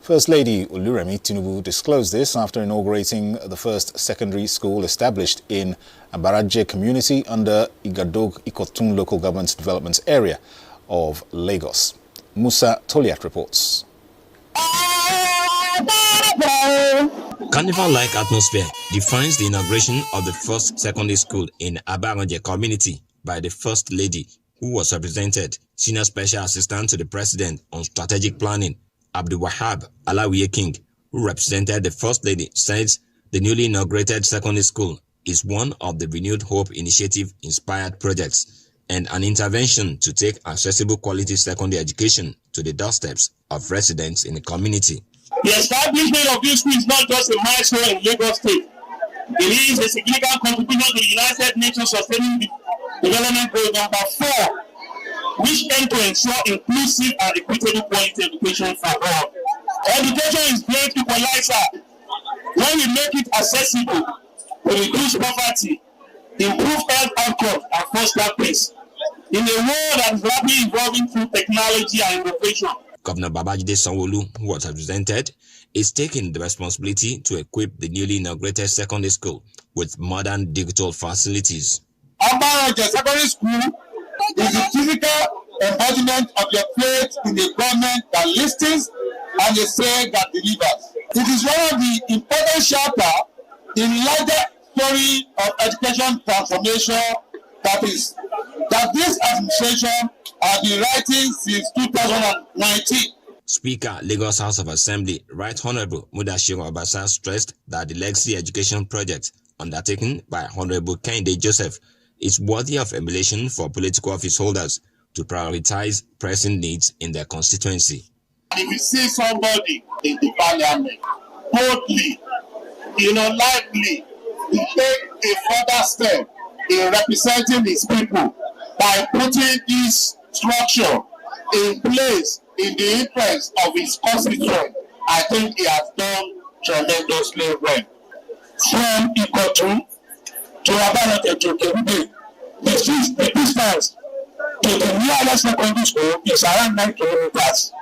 First Lady Oluremi Tinubu disclosed this after inaugurating the first secondary school established in Abaraje community under Igadog Ikotun Local Government Development Area of Lagos. Musa Toliat reports. Carnival-like atmosphere defines the inauguration of the first secondary school in Abaraje community by the First Lady, who was represented Senior Special Assistant to the President on Strategic Planning, Abdul Wahab Alawiye King, who represented the First Lady, says the newly inaugurated secondary school is one of the Renewed Hope Initiative-inspired projects and an intervention to take accessible quality secondary education to the doorsteps of residents in the community. The establishment of this school is not just a milestone in Lagos State. It is a significant contribution to the United Nations Sustainable Development Goal number 4, which aim to ensure inclusive and equitable quality education for all. Education is great equalizer. When we make it accessible, we reduce poverty, improve health outcomes, and foster peace. In a world that is rapidly evolving through technology and innovation, Governor Babajide Sanwo-Olu, who was represented, is taking the responsibility to equip the newly inaugurated secondary school with modern digital facilities. Abaraje Secondary School is the physical embodiment of your faith in a government that listens and a say that delivers. It is one of the important chapters in larger story of education transformation that this administration has been writing since 2019. Speaker, Lagos House of Assembly, Right Honorable Mudashiru Obasa stressed that the legacy education project undertaken by Honorable Kehinde Joseph is worthy of emulation for political office holders to prioritize pressing needs in their constituency. If you see somebody in the parliament boldly, lively, to take a further step in representing his people by putting this structure in place in the interest of his constituent, I think he has done tremendously well. From Ikotu to Abarote to Kebbi, the distance to the nearest secondary school is around 9 kilometers.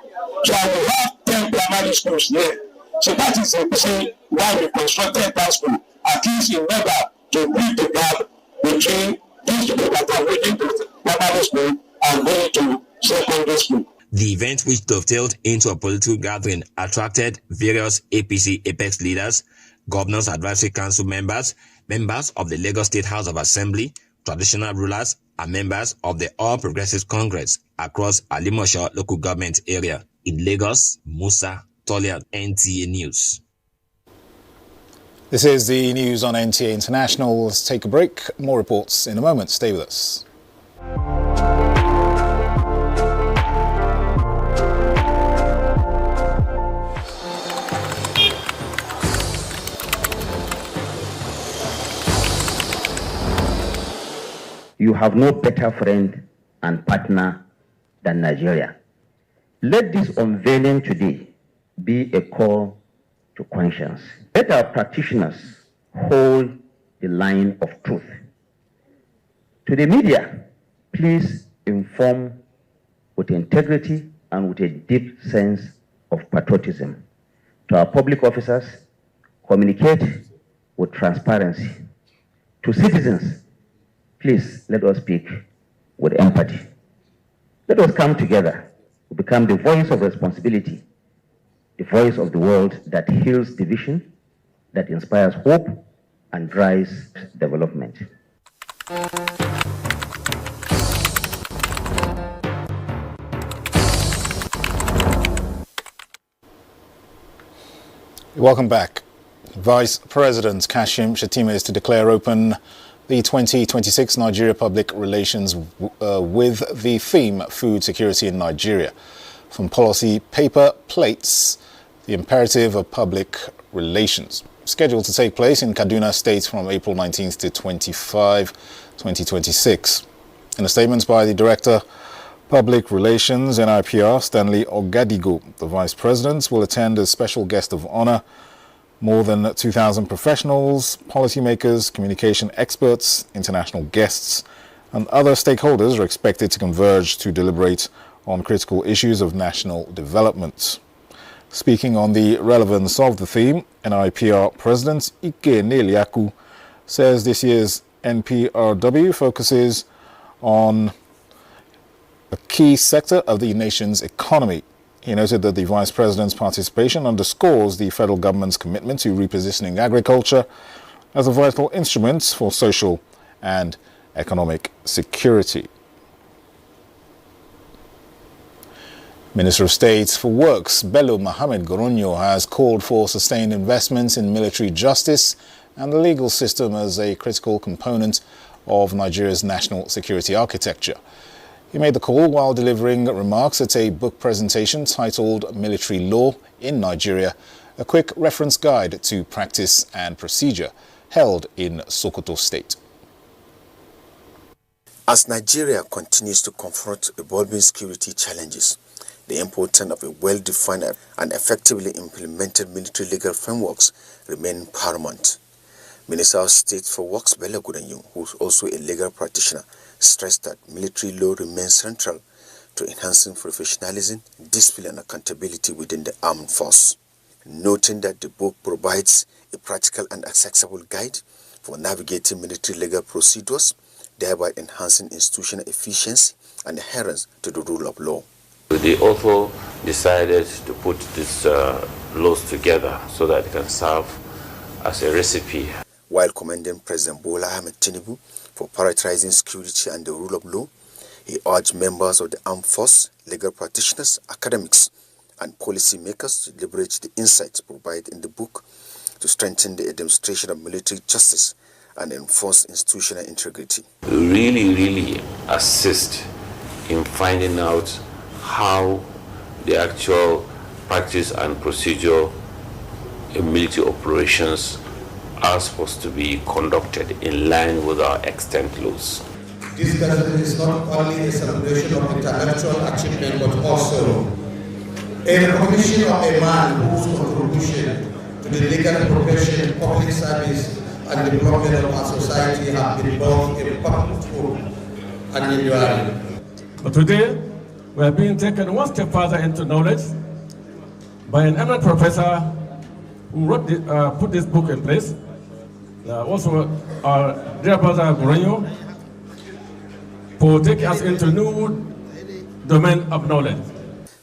So I will have 10 primary schools there. So that is a reason why we constructed that school, at least in order to bridge the gap between these people that are waiting to primary school and going to secondary school. The event, which dovetailed into a political gathering, attracted various APC Apex leaders, Governors Advisory Council members, members of the Lagos State House of Assembly, traditional rulers, and members of the All Progressives Congress across Alimosho local government area. In Lagos, Musa Tolian, NTA News. This is the news on NTA International. Let's take a break. More reports in a moment. Stay with us. You have no better friend and partner than Nigeria. Let this unveiling today be a call to conscience. Let our practitioners hold the line of truth. To the media, please inform with integrity and with a deep sense of patriotism. To our public officers, communicate with transparency. To citizens, please let us speak with empathy. Let us come together to become the voice of responsibility, the voice of the world that heals division, that inspires hope and drives development. Welcome back. Vice President Kashim Shettima is to declare open the 2026 Nigeria Public Relations with the theme Food Security in Nigeria. From policy paper plates, the imperative of public relations. Scheduled to take place in Kaduna State from April 19th to 25, 2026. In a statement by the Director Public Relations NIPR, Stanley Ogadigo, the Vice President will attend as special guest of honor. More than 2,000 professionals, policymakers, communication experts, international guests, and other stakeholders are expected to converge to deliberate on critical issues of national development. Speaking on the relevance of the theme, NIPR President Ike Neliaku says this year's NPRW focuses on a key sector of the nation's economy. He noted that the Vice President's participation underscores the federal government's commitment to repositioning agriculture as a vital instrument for social and economic security. Minister of State for Works, Bello Mohamed Goronyo, has called for sustained investments in military justice and the legal system as a critical component of Nigeria's national security architecture. He made the call while delivering remarks at a book presentation titled Military Law in Nigeria, a quick reference guide to practice and procedure, held in Sokoto State. As Nigeria continues to confront evolving security challenges, the importance of a well-defined and effectively implemented military legal frameworks remain paramount. Minister of State for Works, Bello Goronyo, who is also a legal practitioner, stressed that military law remains central to enhancing professionalism, discipline, and accountability within the armed force, noting that the book provides a practical and accessible guide for navigating military legal procedures, thereby enhancing institutional efficiency and adherence to the rule of law. The author decided to put these laws together so that it can serve as a recipe. While commending President Bola Ahmed Tinubu for prioritizing security and the rule of law, he urged members of the armed force, legal practitioners, academics, and policymakers to leverage the insights provided in the book to strengthen the administration of military justice and enforce institutional integrity. Really assist in finding out how the actual practice and procedure in military operations are supposed to be conducted in line with our extant laws. This gathering is not only a celebration of intellectual achievement, but also a recognition of a man whose contribution to the legal profession, public service, and development of our society have been both impactful and enduring. But today, we are being taken one step further into knowledge by an eminent professor who put this book in place. Also, our dear brother Moreno, for taking us into a new domain of knowledge.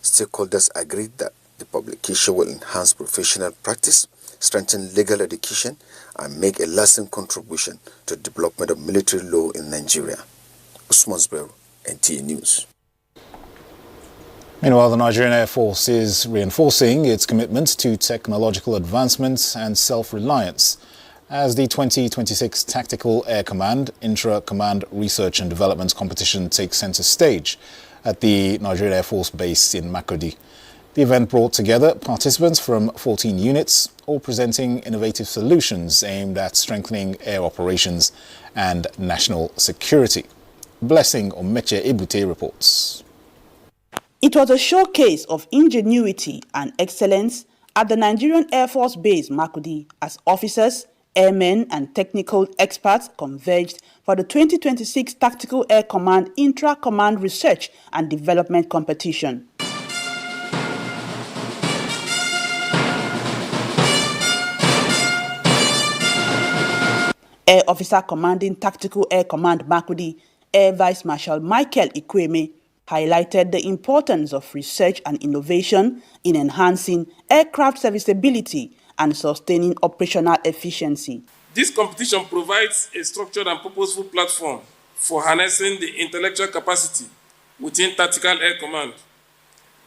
Stakeholders agreed that the publication will enhance professional practice, strengthen legal education, and make a lasting contribution to the development of military law in Nigeria. Usman Zubairu, NTA News. Meanwhile, the Nigerian Air Force is reinforcing its commitment to technological advancements and self-reliance as the 2026 Tactical Air Command Intra-Command Research and Development Competition takes center stage at the Nigerian Air Force Base in Makurdi. The event brought together participants from 14 units, all presenting innovative solutions aimed at strengthening air operations and national security. Blessing Omeche Ebute reports. It was a showcase of ingenuity and excellence at the Nigerian Air Force Base Makurdi as officers, airmen and technical experts converged for the 2026 Tactical Air Command Intra-Command Research and Development Competition. Air Officer Commanding Tactical Air Command Makurdi, Air Vice Marshal Michael Ikweme, highlighted the importance of research and innovation in enhancing aircraft serviceability and sustaining operational efficiency. This competition provides a structured and purposeful platform for harnessing the intellectual capacity within Tactical Air Command.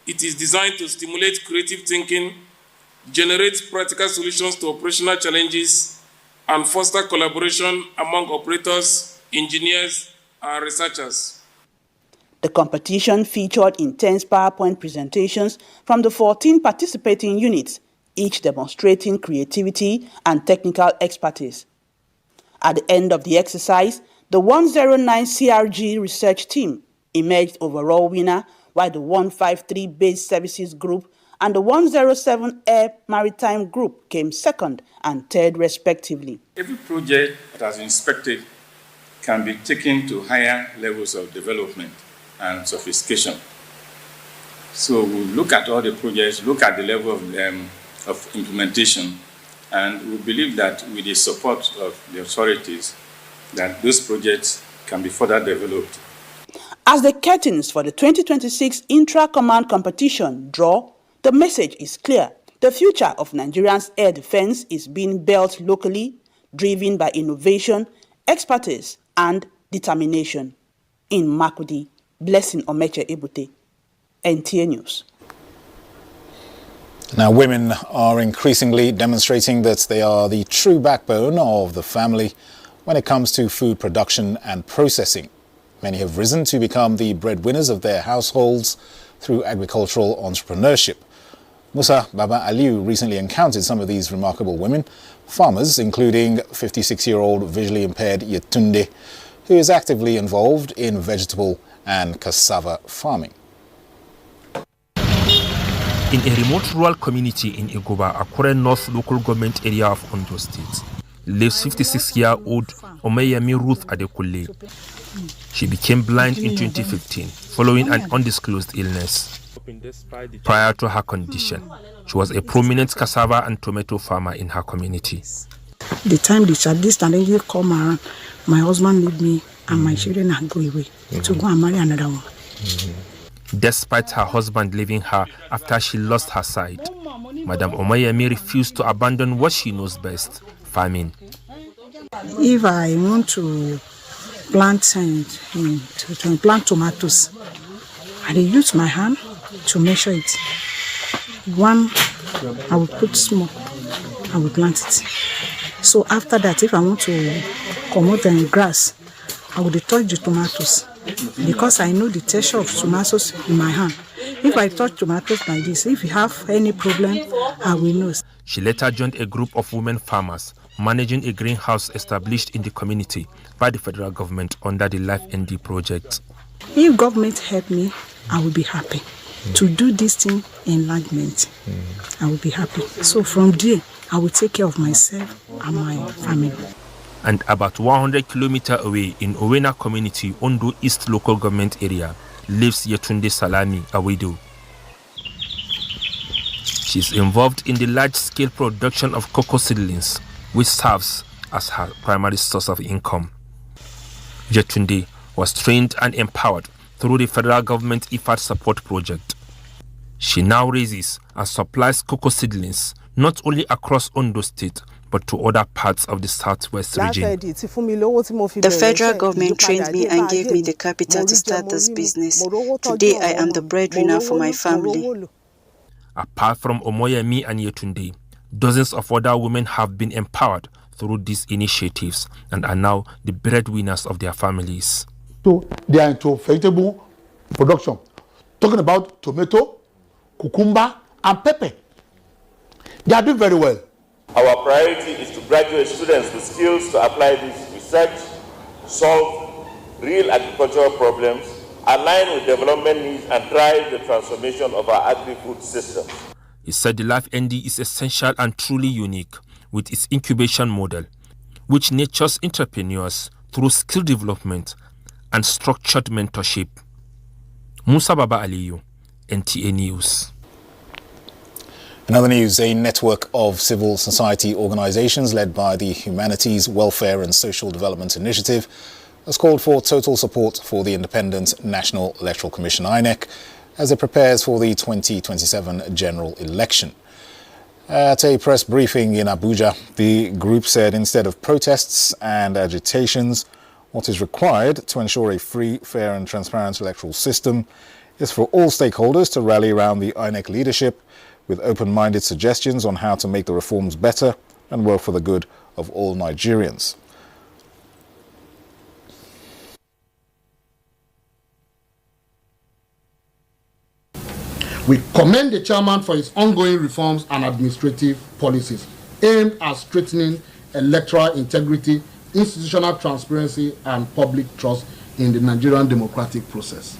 It is designed to stimulate creative thinking, generate practical solutions to operational challenges, and foster collaboration among operators, engineers, and researchers. The competition featured intense PowerPoint presentations from the 14 participating units, each demonstrating creativity and technical expertise. At the end of the exercise, the 109 CRG research team emerged overall winner, while the 153 Base Services Group and the 107 Air Maritime Group came second and third respectively. Every project that has been inspected can be taken to higher levels of development and sophistication. So we look at all the projects, look at the level of implementation, and we believe that with the support of the authorities, that those projects can be further developed. As the curtains for the 2026 Intra-Command competition draw, the message is clear. The future of Nigeria's air defense is being built locally, driven by innovation, expertise, and determination. In Makurdi, Blessing Omeche Ebute, NTA News. Now, women are increasingly demonstrating that they are the true backbone of the family when it comes to food production and processing. Many have risen to become the breadwinners of their households through agricultural entrepreneurship. Musa Baba Aliu recently encountered some of these remarkable women, farmers, including 56-year-old visually impaired Yetunde, who is actively involved in vegetable and cassava farming. In a remote rural community in Igoba, Akure North local government area of Ondo State, lives 56-year-old Omeyemi Ruth Adekunle. She became blind in 2015 following an undisclosed illness. Prior to her condition, she was a prominent cassava and tomato farmer in her community. The time this challenge come around, my husband leave me and my children are go away to go and marry another one. Despite her husband leaving her after she lost her sight, Madam Omeyemi refused to abandon what she knows best, farming. If I want to plant to plant tomatoes, I use my hand to measure it. One, I will put small, I will plant it. So after that, if I want to promote the grass, I will touch the tomatoes because I know the texture of tomatoes in my hand. If I touch tomatoes like this, if you have any problem, I will know. She later joined a group of women farmers managing a greenhouse established in the community by the federal government under the Life ND project. If government help me, I will be happy to do this thing enlargement. I will be happy. So from there, I will take care of myself and my family. And about 100 kilometers away in Owena community, Ondo East local government area, lives Yetunde Salami, a widow. She is involved in the large-scale production of cocoa seedlings, which serves as her primary source of income. Yetunde was trained and empowered through the federal government IFAD support project. She now raises and supplies cocoa seedlings not only across Ondo State, but to other parts of the southwest region. The federal government trained me and gave me the capital to start this business. Today, I am the breadwinner for my family. Apart from Omoyemi and Yetunde, dozens of other women have been empowered through these initiatives and are now the breadwinners of their families. So they are into vegetable production, talking about tomato, cucumber, and pepper. They are doing very well. Our priority is to graduate students with skills to apply this research, solve real agricultural problems, align with development needs, and drive the transformation of our agri-food system. He said the Life ND is essential and truly unique with its incubation model, which nurtures entrepreneurs through skill development and structured mentorship. Musa Baba Aliyu, NTA News. In other news, a network of civil society organizations led by the Humanities, Welfare and Social Development Initiative has called for total support for the Independent National Electoral Commission, INEC, as it prepares for the 2027 general election. At a press briefing in Abuja, the group said instead of protests and agitations, what is required to ensure a free, fair and transparent electoral system is for all stakeholders to rally around the INEC leadership with open-minded suggestions on how to make the reforms better and work for the good of all Nigerians. We commend the chairman for his ongoing reforms and administrative policies aimed at strengthening electoral integrity, institutional transparency, and public trust in the Nigerian democratic process.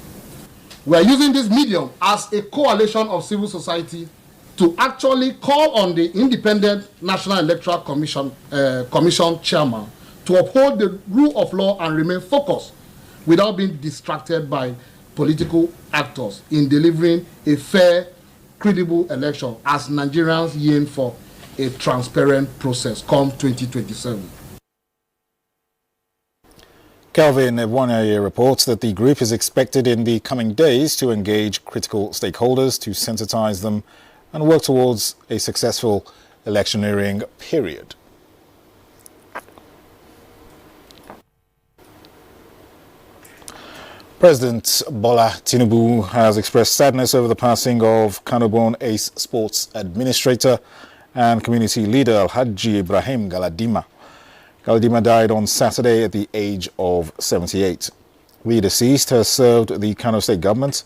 We are using this medium as a coalition of civil society to actually call on the Independent National Electoral Commission chairman to uphold the rule of law and remain focused without being distracted by political actors in delivering a fair, credible election as Nigerians yearn for a transparent process come 2027. Calvin Ebwanyaye reports that the group is expected in the coming days to engage critical stakeholders to sensitize them and work towards a successful electioneering period. President Bola Tinubu has expressed sadness over the passing of Kano-born ace sports administrator and community leader Alhaji Ibrahim Galadima. Galadima died on Saturday at the age of 78. The deceased has served the Kano State government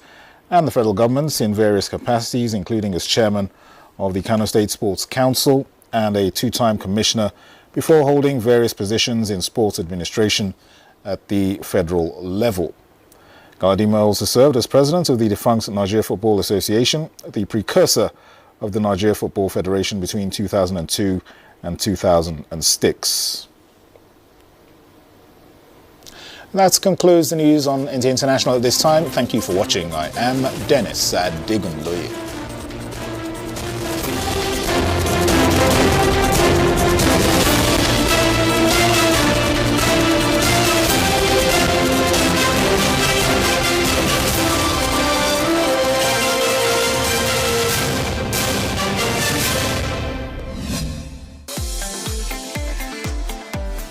and the federal government in various capacities, including as chairman of the Kano State Sports Council and a two-time commissioner before holding various positions in sports administration at the federal level. Galadima also served as president of the defunct Nigeria Football Association, the precursor of the Nigeria Football Federation between 2002 and 2006. That concludes the news on NTA International at this time. Thank you for watching. I am Dennis Adigunloye.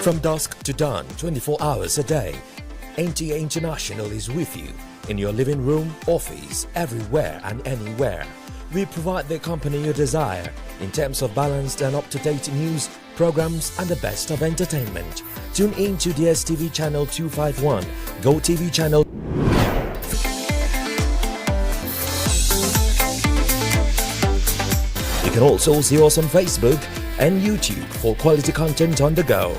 From dusk to dawn, 24 hours a day, NTA International is with you in your living room, office, everywhere and anywhere. we provide the company you desire in terms of balanced and up-to-date news, programs, and the best of entertainment. Tune in to DSTV channel 251, GoTV channel. You can also see us on Facebook and YouTube for quality content on the go.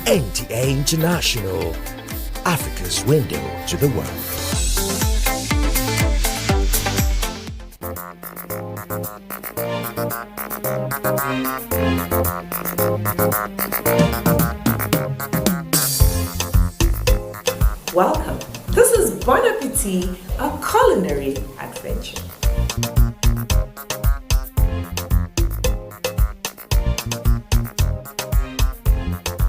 NTA International, Africa's window to the world. Welcome. This is Bon Appetit, a culinary adventure.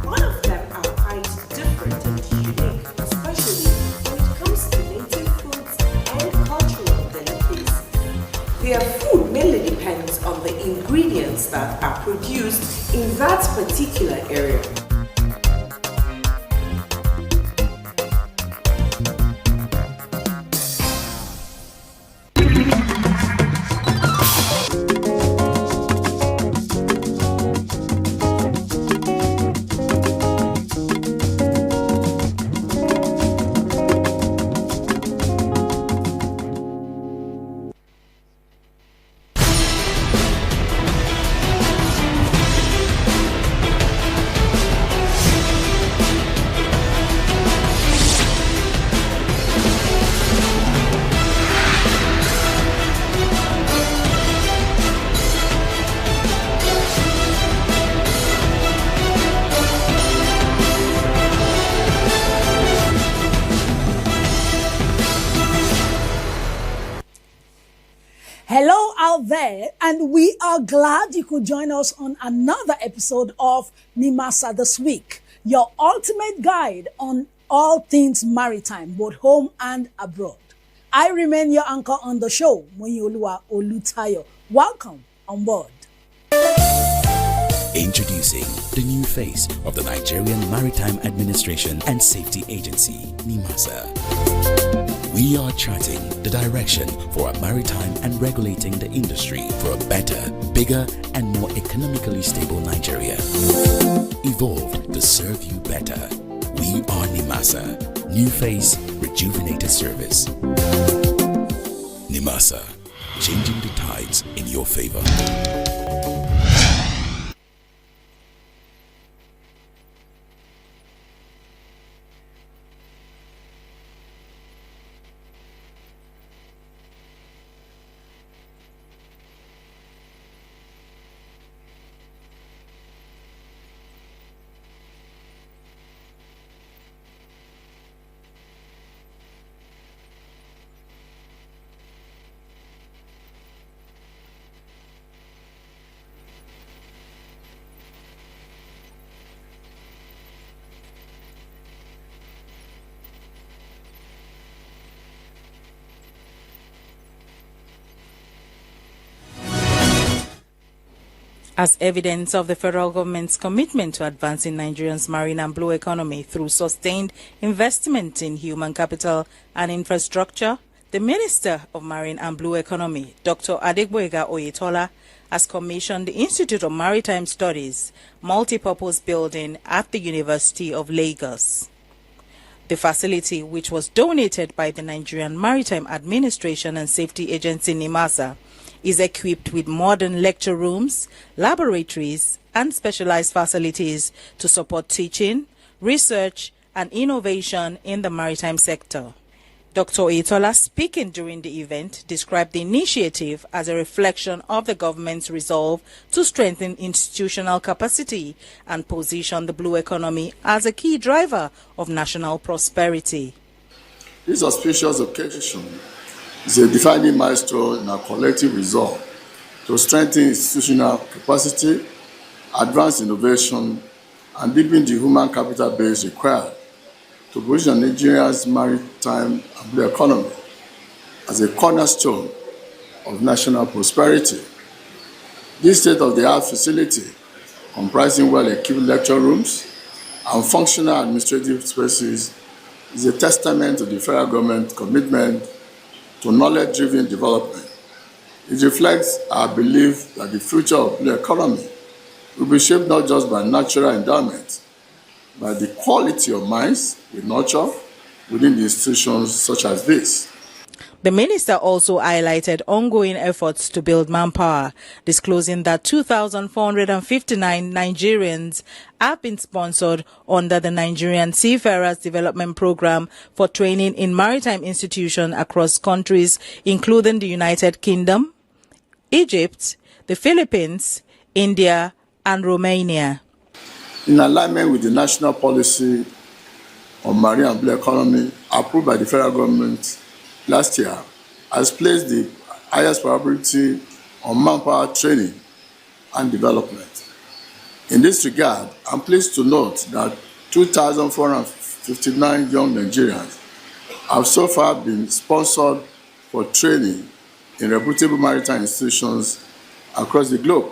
All of them are quite different and unique, especially when it comes to native foods and cultural delicacies. Their food mainly depends on the ingredients that are produced in that particular area. Hello out there, and we are glad you could join us on another episode of NIMASA This Week, your ultimate guide on all things maritime, both home and abroad. I remain your anchor on the show, Moyoluwa Olutayo. Welcome on board. Introducing the new face of the Nigerian Maritime Administration and Safety Agency, NIMASA. We are charting the direction for our maritime and regulating the industry for a better, bigger, and more economically stable Nigeria. Evolved to serve you better. We are NIMASA. New face, rejuvenated service. NIMASA. Changing the tides in your favor. As evidence of the federal government's commitment to advancing Nigeria's marine and blue economy through sustained investment in human capital and infrastructure, the Minister of Marine and Blue Economy, Dr. Adegboyega Oyetola, has commissioned the Institute of Maritime Studies multipurpose building at the University of Lagos. The facility, which was donated by the Nigerian Maritime Administration and Safety Agency NIMASA, is equipped with modern lecture rooms, laboratories, and specialized facilities to support teaching, research, and innovation in the maritime sector. Dr. Oyetola, speaking during the event, described the initiative as a reflection of the government's resolve to strengthen institutional capacity and position the blue economy as a key driver of national prosperity. This auspicious occasion is a defining milestone in our collective resolve to strengthen institutional capacity, advance innovation, and deepen the human capital base required to position Nigeria's maritime and blue economy as a cornerstone of national prosperity. This state-of-the-art facility, comprising well-equipped lecture rooms and functional administrative spaces, is a testament to the federal government's commitment to knowledge-driven development It reflects our belief that the future of the economy will be shaped not just by natural endowment, but the quality of minds we nurture within the institutions such as this. The minister also highlighted ongoing efforts to build manpower, disclosing that 2,459 Nigerians have been sponsored under the Nigerian Seafarers Development Program for training in maritime institutions across countries, including the United Kingdom, Egypt, the Philippines, India, and Romania. In alignment with the national policy on marine and blue economy approved by the federal government last year, has placed the highest priority on manpower training and development. In this regard, I'm pleased to note that 2,459 young Nigerians have so far been sponsored for training in reputable maritime institutions across the globe,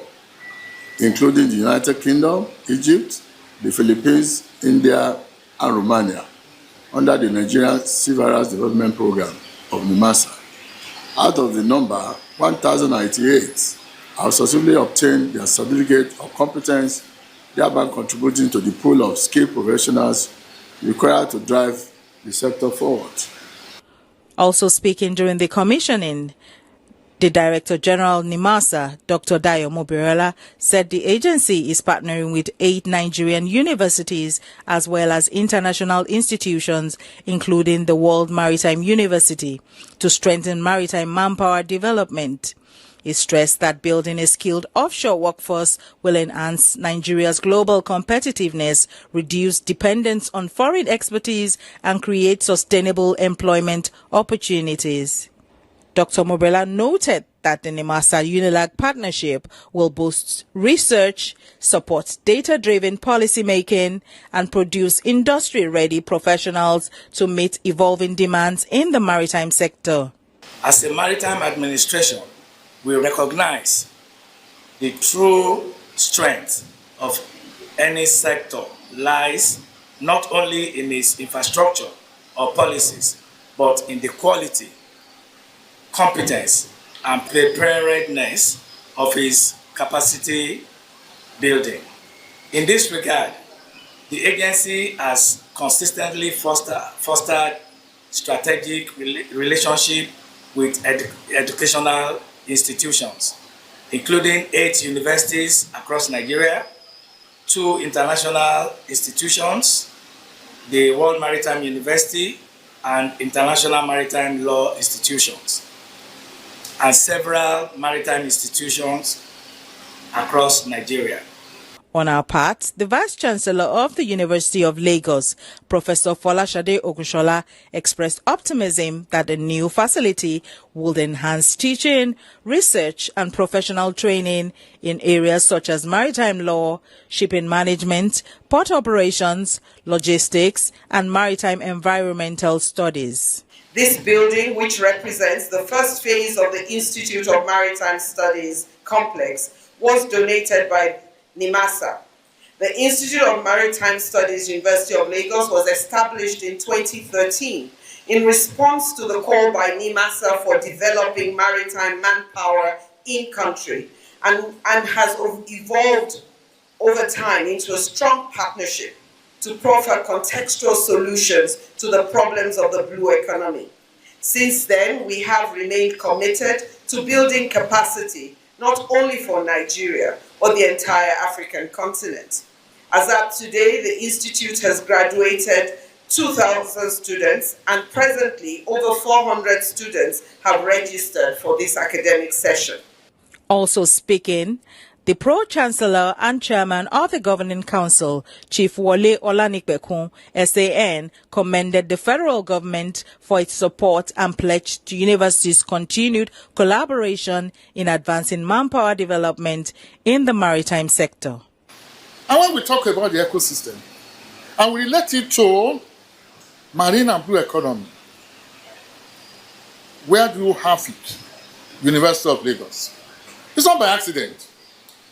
including the United Kingdom, Egypt, the Philippines, India, and Romania, under the Nigerian Seafarers Development Program of NIMASA. Out of the number, 1,098 have successfully obtained their certificate of competence, thereby contributing to the pool of skilled professionals required to drive the sector forward. Also speaking during the commissioning, the Director General NIMASA, Dr. Dayo Mobirela, said the agency is partnering with 8 Nigerian universities as well as international institutions, including the World Maritime University, to strengthen maritime manpower development. He stressed that building a skilled offshore workforce will enhance Nigeria's global competitiveness, reduce dependence on foreign expertise, and create sustainable employment opportunities. Dr. Mobirela noted that the NIMASA-UNILAG partnership will boost research, support data-driven policymaking, and produce industry-ready professionals to meet evolving demands in the maritime sector. As a maritime administration, we recognize the true strength of any sector lies not only in its infrastructure or policies, but in the quality, competence, and preparedness of its capacity building. In this regard, the agency has consistently fostered strategic relationship with educational institutions, including 8 universities across Nigeria, 2 international institutions, the World Maritime University and International Maritime Law Institutions, and several maritime institutions across Nigeria. On our part, the Vice-Chancellor of the University of Lagos, Professor Folashade Ogunshola, expressed optimism that the new facility would enhance teaching, research, and professional training in areas such as maritime law, shipping management, port operations, logistics, and maritime environmental studies. This building, which represents the first phase of the Institute of Maritime Studies complex, was donated by NIMASA. The Institute of Maritime Studies, University of Lagos, was established in 2013 in response to the call by NIMASA for developing maritime manpower in country and has evolved over time into a strong partnership to proffer contextual solutions to the problems of the blue economy. Since then, we have remained committed to building capacity not only for Nigeria, but the entire African continent. As at today, the Institute has graduated 2,000 students, and presently over 400 students have registered for this academic session. Also speaking, the Pro-Chancellor and Chairman of the Governing Council, Chief Wole Olanikbekun, SAN, commended the federal government for its support and pledged to universities' continued collaboration in advancing manpower development in the maritime sector. And when we talk about the ecosystem, and we relate it to marine and blue economy, where do you have it? University of Lagos. It's not by accident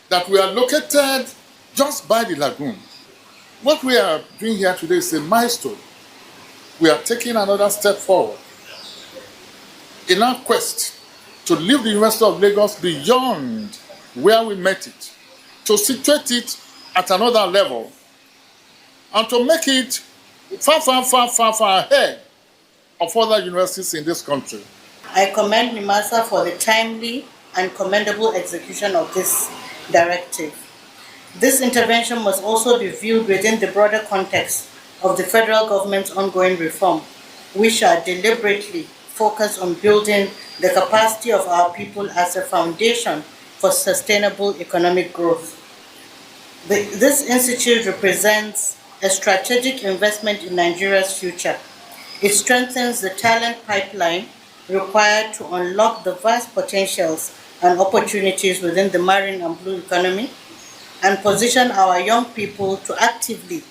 that we are located just by the lagoon. What we are doing here today is a milestone. We are taking another step forward in our quest to lift the University of Lagos beyond where we met it, to situate it at another level, and to make it far ahead of other universities in this country. I commend NIMASA for the timely and commendable execution of this directive. This intervention must also be viewed within the broader context of the federal government's ongoing reform, which are deliberately focused on building the capacity of our people as a foundation for sustainable economic growth. This institute represents a strategic investment in Nigeria's future. It strengthens the talent pipeline required to unlock the vast potentials and opportunities within the marine and blue economy, and position our young people to actively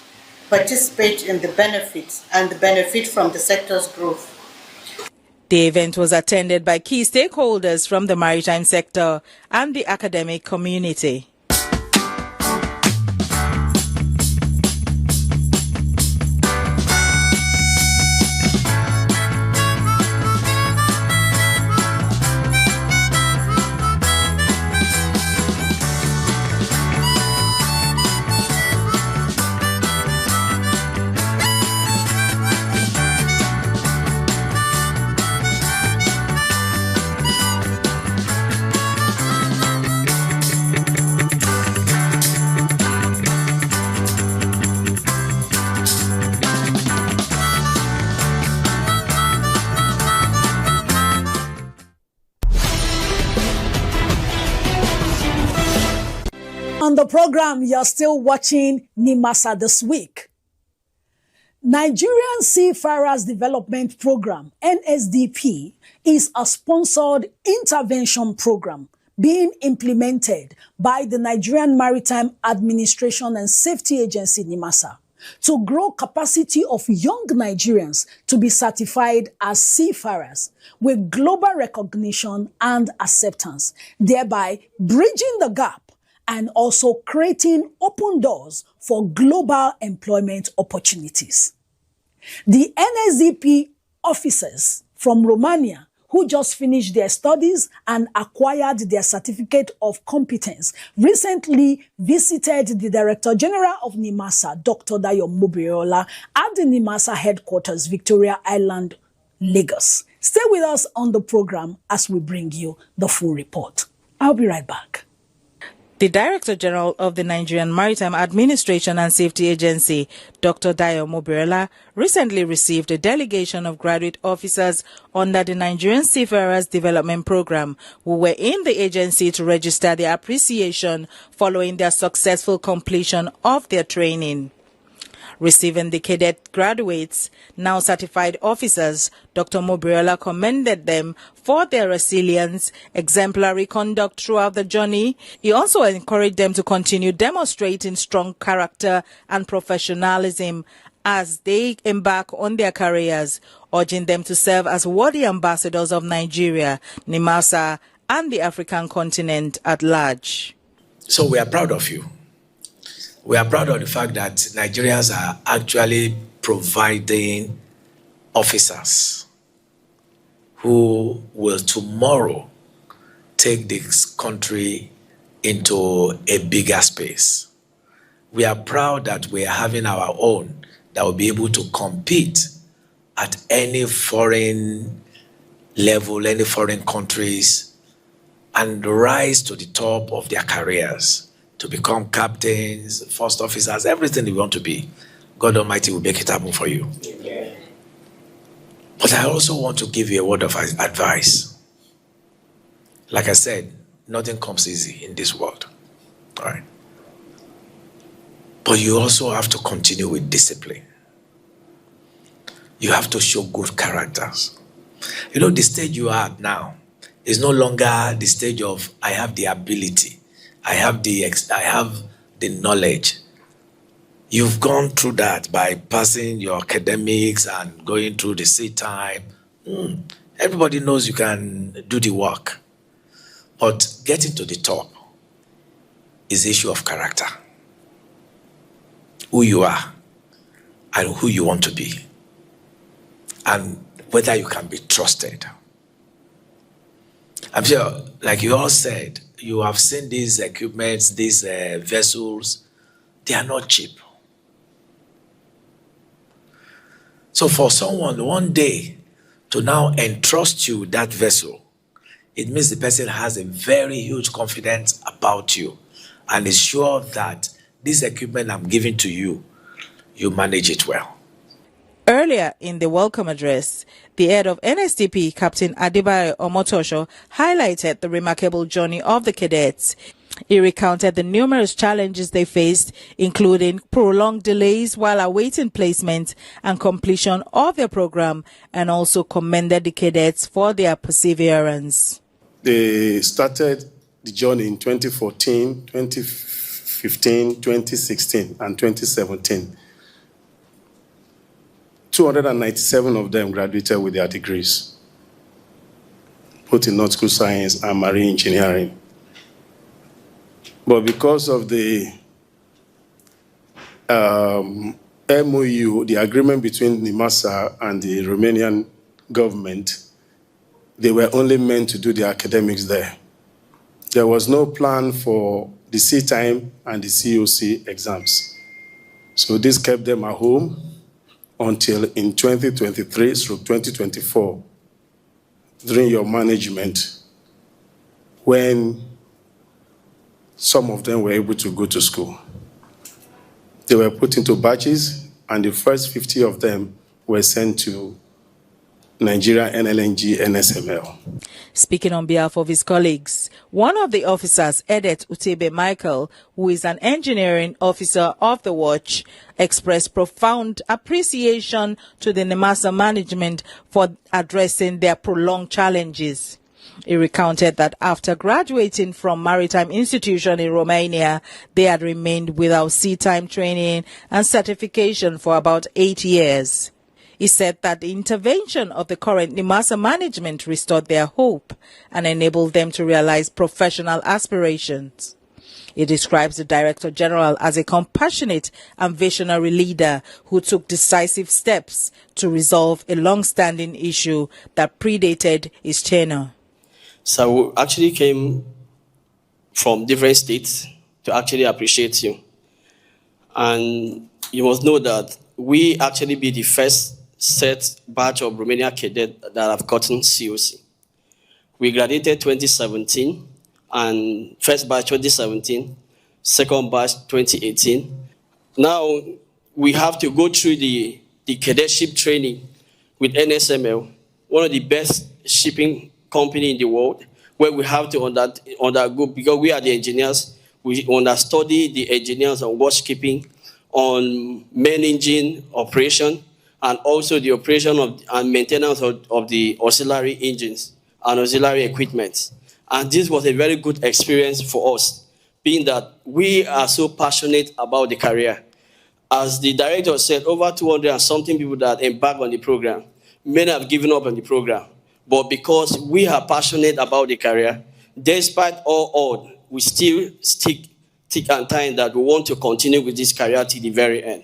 participate in the benefits and the benefit from the sector's growth. The event was attended by key stakeholders from the maritime sector and the academic community. On the program, you're still watching NIMASA This Week. Nigerian Seafarers Development Program, NSDP, is a sponsored intervention program being implemented by the Nigerian Maritime Administration and Safety Agency, NIMASA, to grow capacity of young Nigerians to be certified as seafarers with global recognition and acceptance, thereby bridging the gap and also creating open doors for global employment opportunities. The NSDP officers from Romania who just finished their studies and acquired their certificate of competence recently visited the Director General of NIMASA, Dr. Dayo Mobiriola, at the NIMASA headquarters, Victoria Island, Lagos. Stay with us on the program as we bring you the full report. I'll be right back. The Director General of the Nigerian Maritime Administration and Safety Agency, Dr. Dayo Mobiriola, recently received a delegation of graduate officers under the Nigerian Seafarers Development Program who were in the agency to register their appreciation following their successful completion of their training. Receiving the cadet graduates, now certified officers, Dr. Mobiriola commended them for their resilience, exemplary conduct throughout the journey. He also encouraged them to continue demonstrating strong character and professionalism as they embark on their careers, urging them to serve as worthy ambassadors of Nigeria, NIMASA, and the African continent at large. So we are proud of you. We are proud of the fact that Nigerians are actually providing officers who will tomorrow take this country into a bigger space. We are proud that we are having our own that will be able to compete at any foreign level, any foreign countries, and rise to the top of their careers, to become captains, first officers, everything you want to be. God Almighty will make it happen for you. Yeah. But I also want to give you a word of advice. Like I said, nothing comes easy in this world. All right. But you also have to continue with discipline. You have to show good characters. You know, the stage you are at now is no longer the stage of I have the ability. I have the knowledge. You've gone through that by passing your academics and going through the sea time. Everybody knows you can do the work. But getting to the top is the issue of character. Who you are and who you want to be. And whether you can be trusted. I'm sure, like you all said, you have seen these equipments, these vessels, they are not cheap. So for someone one day to now entrust you that vessel, it means the person has a very huge confidence about you and is sure that this equipment I'm giving to you, you manage it well. Earlier in the welcome address, the head of NSDP, Captain Adebayo Omotosho, highlighted the remarkable journey of the cadets. He recounted the numerous challenges they faced, including prolonged delays while awaiting placement and completion of their program, and also commended the cadets for their perseverance. They started the journey in 2014, 2015, 2016, and 2017. 297 of them graduated with their degrees, both in nautical science and marine engineering. But because of the MOU, the agreement between NIMASA and the Romanian government, they were only meant to do the academics there. There was no plan for the C-time and the COC exams. So this kept them at home until in 2023/2024, during your management, when some of them were able to go to school. They were put into batches, and the first 50 of them were sent to Nigeria NLNG NSML. Speaking on behalf of his colleagues, one of the officers, Edet Utebe Michael, who is an engineering officer of the watch, expressed profound appreciation to the NIMASA management for addressing their prolonged challenges. He recounted that after graduating from Maritime Institution in Romania, they had remained without sea-time training and certification for about 8 years. He said that the intervention of the current NIMASA management restored their hope and enabled them to realize professional aspirations. He describes the Director General as a compassionate and visionary leader who took decisive steps to resolve a long-standing issue that predated his tenure. So we actually came from different states to actually appreciate you. And you must know that we actually be the first set batch of Romanian cadets that have gotten COC. We graduated 2017, and first batch 2017, second batch 2018. Now we have to go through the cadetship training with NSML, one of the best shipping company in the world, where we have to undergo, because we are the engineers, we understudy the engineers on watchkeeping, on main engine operation, and also the operation and maintenance of the auxiliary engines and auxiliary equipment. And this was a very good experience for us, being that we are so passionate about the career. As the director said, over 200 and something people that embarked on the program, many have given up on the program. But because we are passionate about the career, despite all odds, we still stick thick and tight that we want to continue with this career to the very end.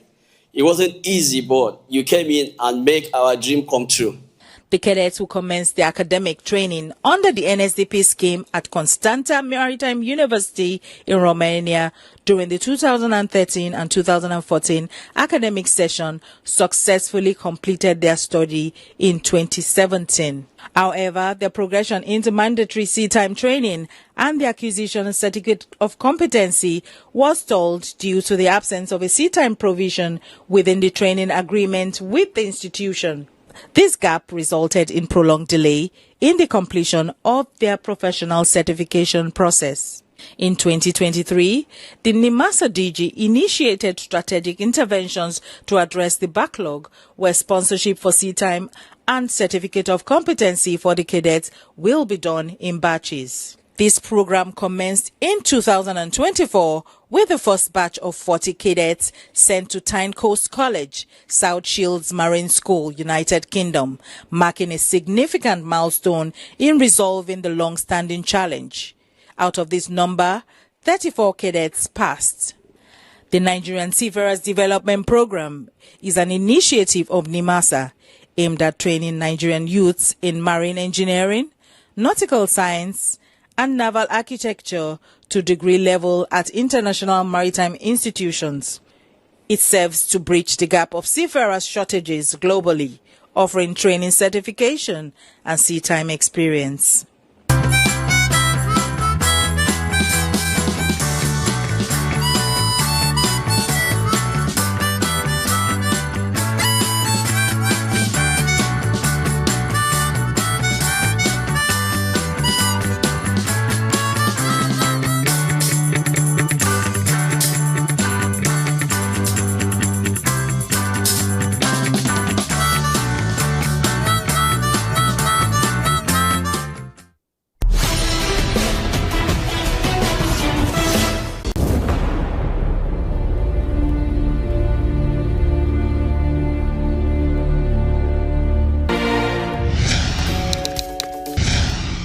It wasn't easy, but you came in and make our dream come true. The cadets who commenced their academic training under the NSDP scheme at Constanta Maritime University in Romania during the 2013 and 2014 academic session successfully completed their study in 2017. However, their progression into mandatory sea-time training and the acquisition and certificate of competency was stalled due to the absence of a sea-time provision within the training agreement with the institution. This gap resulted in prolonged delay in the completion of their professional certification process. In 2023, the NIMASA DG initiated strategic interventions to address the backlog, where sponsorship for sea-time and certificate of competency for the cadets will be done in batches. This program commenced in 2024 with the first batch of 40 cadets sent to Tyne Coast College, South Shields Marine School, United Kingdom, marking a significant milestone in resolving the long-standing challenge. Out of this number, 34 cadets passed. The Nigerian Seafarers Development Program is an initiative of NIMASA aimed at training Nigerian youths in marine engineering, nautical science, and naval architecture to degree level at international maritime institutions. It serves to bridge the gap of seafarers' shortages globally, offering training certification and sea time experience.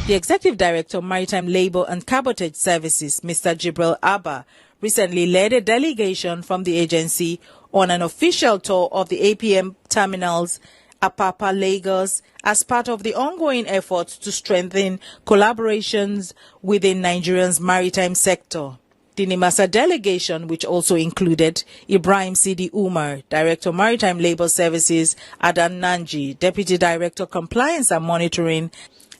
The Executive Director of Maritime Labour and Cabotage Services, Mr. Jibril Abba, recently led a delegation from the agency on an official tour of the APM terminals, Apapa, Lagos, as part of the ongoing efforts to strengthen collaborations within Nigeria's maritime sector. The NIMASA delegation, which also included Ibrahim Sidi Umar, Director of Maritime Labour Services, Adan Nanji, Deputy Director Compliance and Monitoring,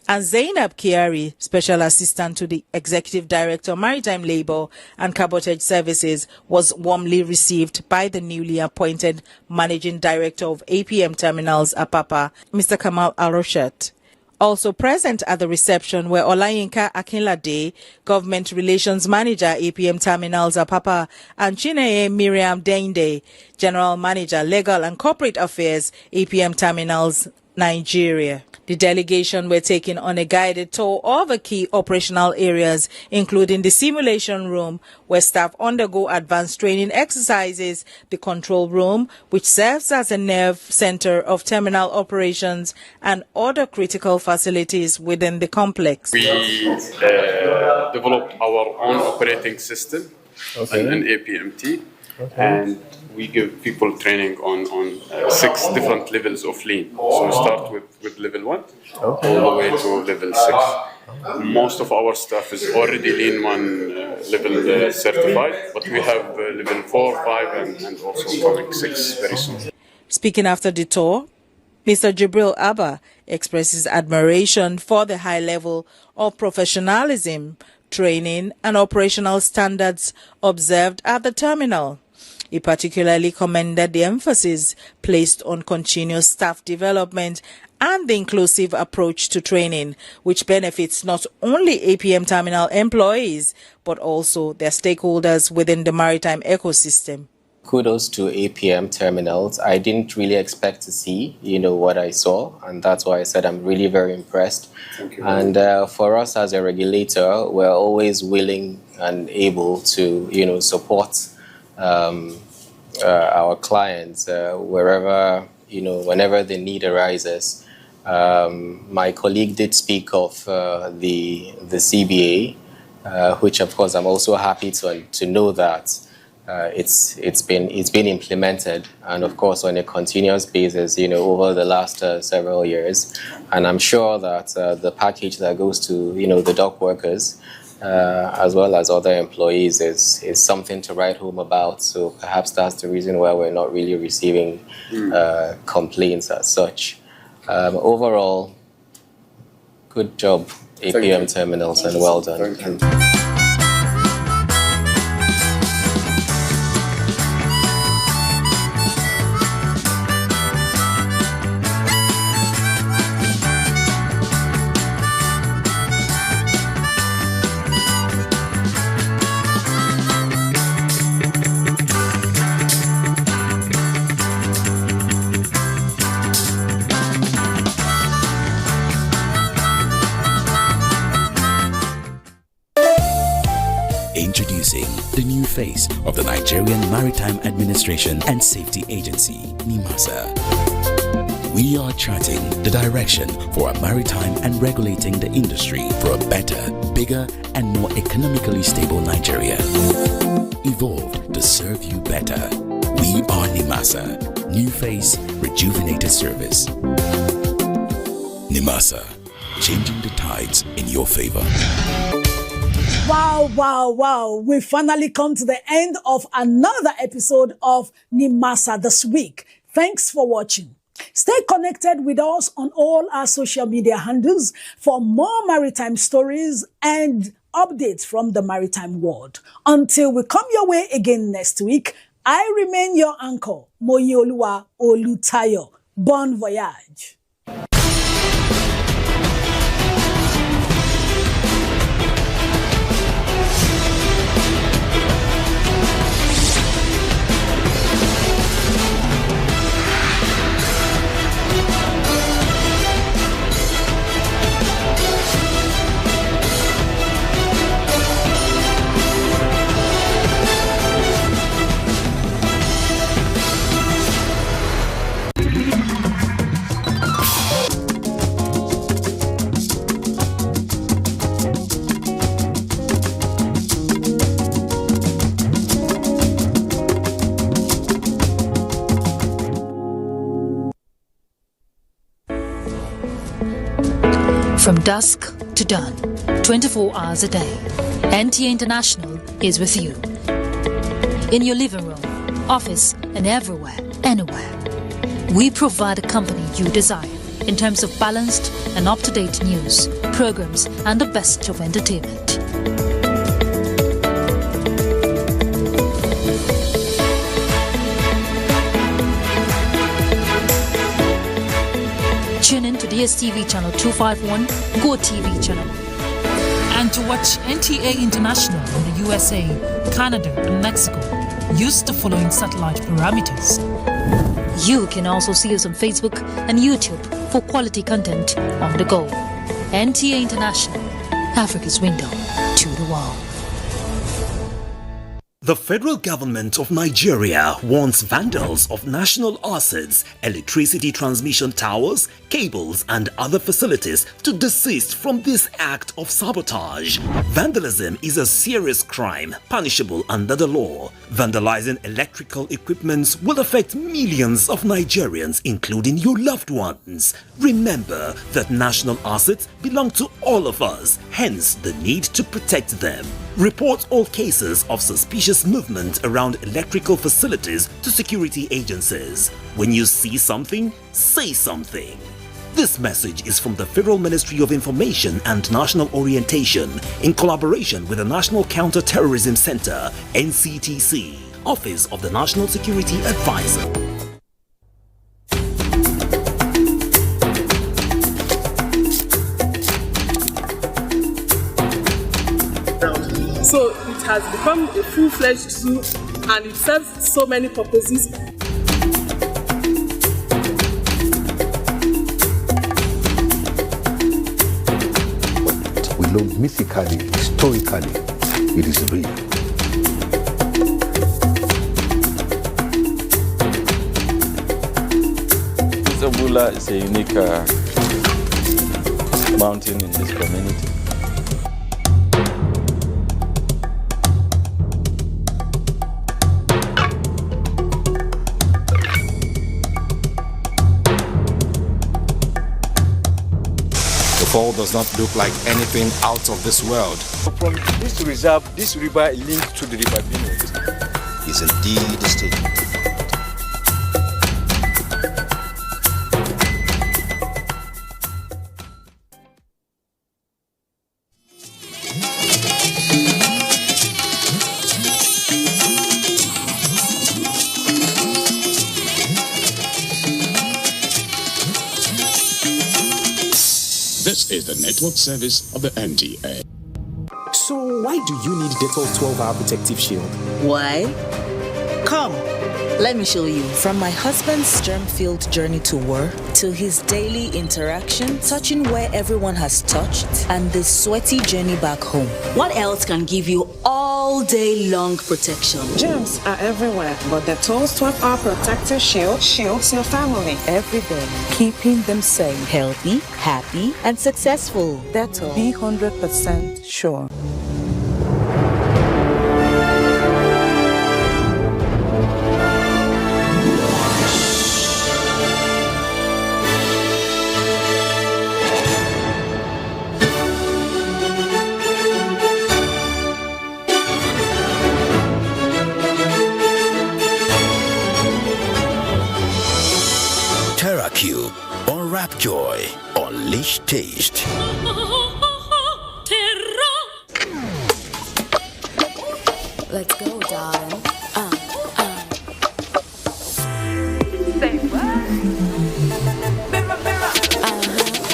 and Zainab Kiari, Special Assistant to the Executive Director of Maritime Labour and Cabotage Services, was warmly received by the newly appointed Managing Director of APM Terminals, Apapa, Mr. Kamal Aroshat. Also present at the reception were Olayinka Akinlade, Government Relations Manager, APM Terminals, Apapa, and Chineye Miriam Dende, General Manager, Legal and Corporate Affairs, APM Terminals, Nigeria. The delegation were taken on a guided tour of the key operational areas, including the simulation room, where staff undergo advanced training exercises, the control room, which serves as a nerve center of terminal operations, and other critical facilities within the complex. We developed our own operating system, an APMT, and we give people training on 6 different levels of lean. So we start with level 1 all the way to level 6. Most of our staff is already lean 1 level certified, but we have level 4, 5, and also coming 6 very soon. Speaking after the tour, Mr. Jibril Abba expresses admiration for the high level of professionalism, training, and operational standards observed at the terminal. He particularly commended the emphasis placed on continuous staff development and the inclusive approach to training, which benefits not only APM terminal employees, but also their stakeholders within the maritime ecosystem. Kudos to APM terminals. I didn't really expect to see, what I saw, and that's why I said I'm really very impressed. Thank you. And for us as a regulator, we're always willing and able to, support our clients wherever, whenever the need arises. My colleague did speak of the CBA, which of course I'm also happy to know that it's been implemented, and of course on a continuous basis, over the last several years. And I'm sure that the package that goes to the dock workers, as well as other employees, is something to write home about. So perhaps that's the reason why we're not really receiving complaints as such. Overall, good job, APM terminals, and well done. Introducing the new face of the Nigerian Maritime Administration and Safety Agency, NIMASA. We are charting the direction for a maritime and regulating the industry for a better, bigger, and more economically stable Nigeria. Evolved to serve you better. We are NIMASA. New face, rejuvenated service. NIMASA. changing the tides in your favor. Wow, wow, wow. We finally come to the end of another episode of Nimasa This Week. Thanks for watching. Stay connected with us on all our social media handles for more maritime stories and updates from the maritime world. Until we come your way again next week, I remain your anchor, Moyioluwa Olutayo. Bon voyage. From dusk to dawn, 24 hours a day, NTA International is with you. In your living room, office, and everywhere, anywhere. We provide a company you desire in terms of balanced and up-to-date news, programs, and the best of entertainment. Tune in to DSTV channel 251, Go TV channel. And to watch NTA International in the USA, Canada, and Mexico, use the following satellite parameters. You can also see us on Facebook and YouTube for quality content on the go. NTA International, Africa's window to the world. The federal government of Nigeria warns vandals of national assets, electricity transmission towers, cables, and other facilities to desist from this act of sabotage. Vandalism is a serious crime punishable under the law. Vandalizing electrical equipment will affect millions of Nigerians, including your loved ones. Remember that national assets belong to all of us, hence the need to protect them. Report all cases of suspicious movement around electrical facilities to security agencies. When you see something, say something. This message is from the Federal Ministry of Information and National Orientation in collaboration with the National Counter-Terrorism Center, NCTC, Office of the National Security Advisor. So it has become a full-fledged zoo and it serves so many purposes. We know mythically, historically, it is real. Abuja is a unique mountain in this community. The fall does not look like anything out of this world. From this reserve, this river is linked to the river Benue. Is indeed a statement. This is the network service of the NTA. So why do you need Dettol 12-hour protective shield? Why? Come, let me show you. From my husband's germ-filled journey to war, to his daily interaction, touching where everyone has touched, and the sweaty journey back home. What else can give you all day long protection? Germs are everywhere, but Dettol's 12-hour protective shield shields your family every day, Keeping them safe, healthy, happy, and successful. Dettol, be 100% sure. taste. Let's go, darling. Say what? Mirror, mirror.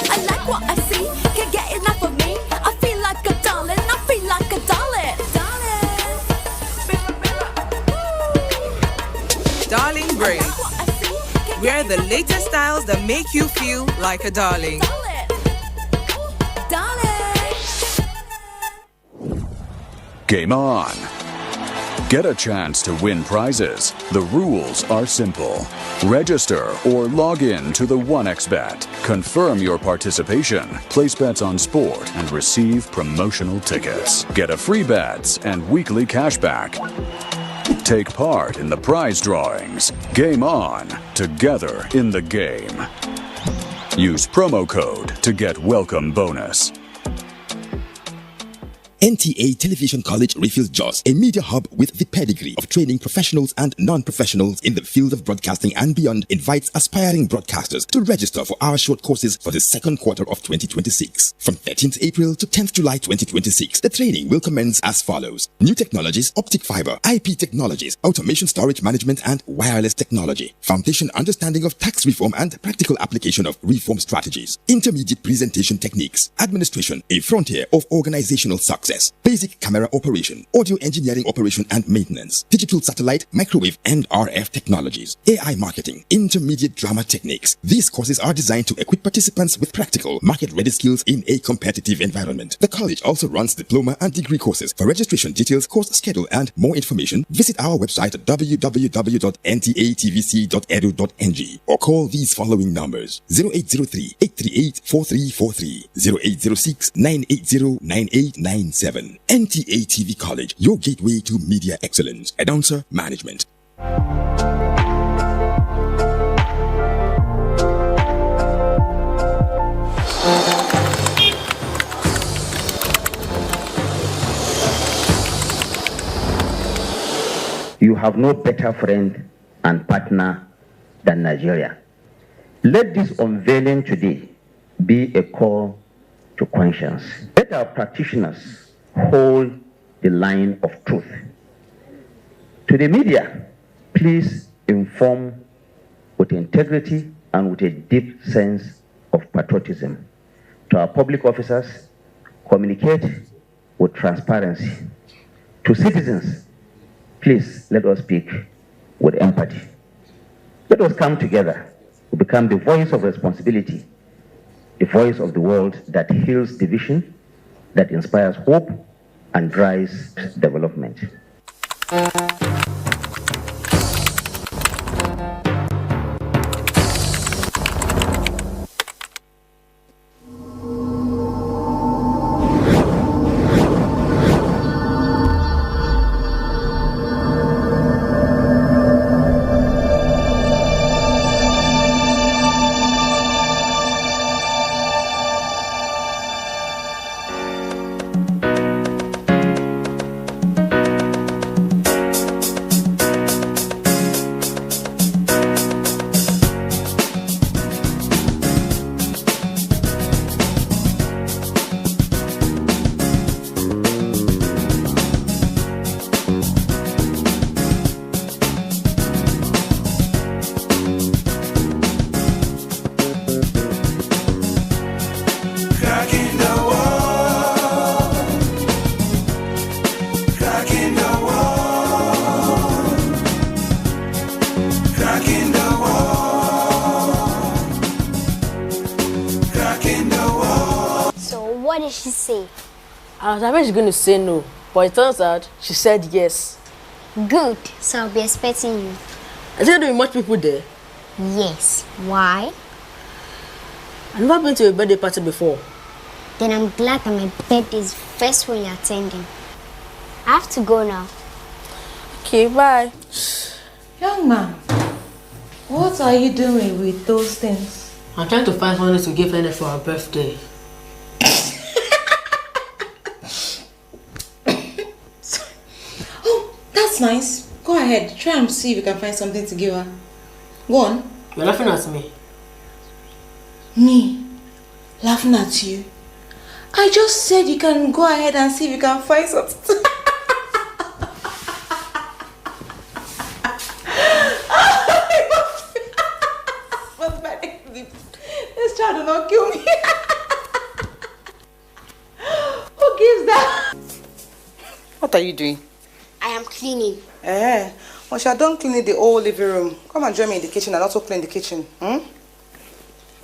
I like what I see. Can't get enough of me. I feel like a darling. I feel like a darling. Darling Braids. Wear the latest styles that make you feel like a darling. Game on. Get a chance to win prizes. The rules are simple. Register or log in to the 1xBet. Confirm your participation, place bets on sport, and receive promotional tickets. Get a free bets and weekly cashback. Take part in the prize drawings. Game on. Together in the game. Use promo code to get welcome bonus. NTA Television College Refills Jos, a media hub with the pedigree of training professionals and non-professionals in the field of broadcasting and beyond, invites aspiring broadcasters to register for our short courses for the second quarter of 2026. From 13th April to 10th July 2026, the training will commence as follows. New technologies, optic fiber, IP technologies, automation storage management and wireless technology. Foundation understanding of tax reform and practical application of reform strategies. Intermediate presentation techniques. Administration, a frontier of organizational success. Basic camera operation, audio engineering operation and maintenance, digital satellite, microwave and RF technologies, AI marketing, intermediate drama techniques. These courses are designed to equip participants with practical, market-ready skills in a competitive environment. The college also runs diploma and degree courses. For registration details, course schedule and more information, visit our website at www.ntatvc.edu.ng or call these following numbers: 0803-838-4343, 0806-980-9897. NTA TV College, your gateway to media excellence. Announcer Management. You have no better friend and partner than Nigeria. Let this unveiling today be a call to conscience. Let our practitioners hold the line of truth. To the media, please inform with integrity and with a deep sense of patriotism. To our public officers, communicate with transparency. To citizens, please let us speak with empathy. Let us come together to become the voice of responsibility, the voice of the world that heals division, that inspires hope and drives development. What did she say? I was afraid she's going to say no, but it turns out she said yes. Good. So I'll be expecting you. Is there going to be much people there? Yes. Why? I've never been to a birthday party before. Then I'm glad that my birthday is first one you're attending. I have to go now. Okay, bye. Young man, what are you doing with those things? I'm trying to find something to give her for her birthday. Oh, that's nice. Go ahead. Try and see if you can find something to give her. Go on. You're laughing at me. Me? Laughing at you. I just said you can go ahead and see if you can find something. This child will not kill me. Who gives that? What are you doing? I am cleaning. Once you are done cleaning the whole living room, come and join me in the kitchen and also clean the kitchen.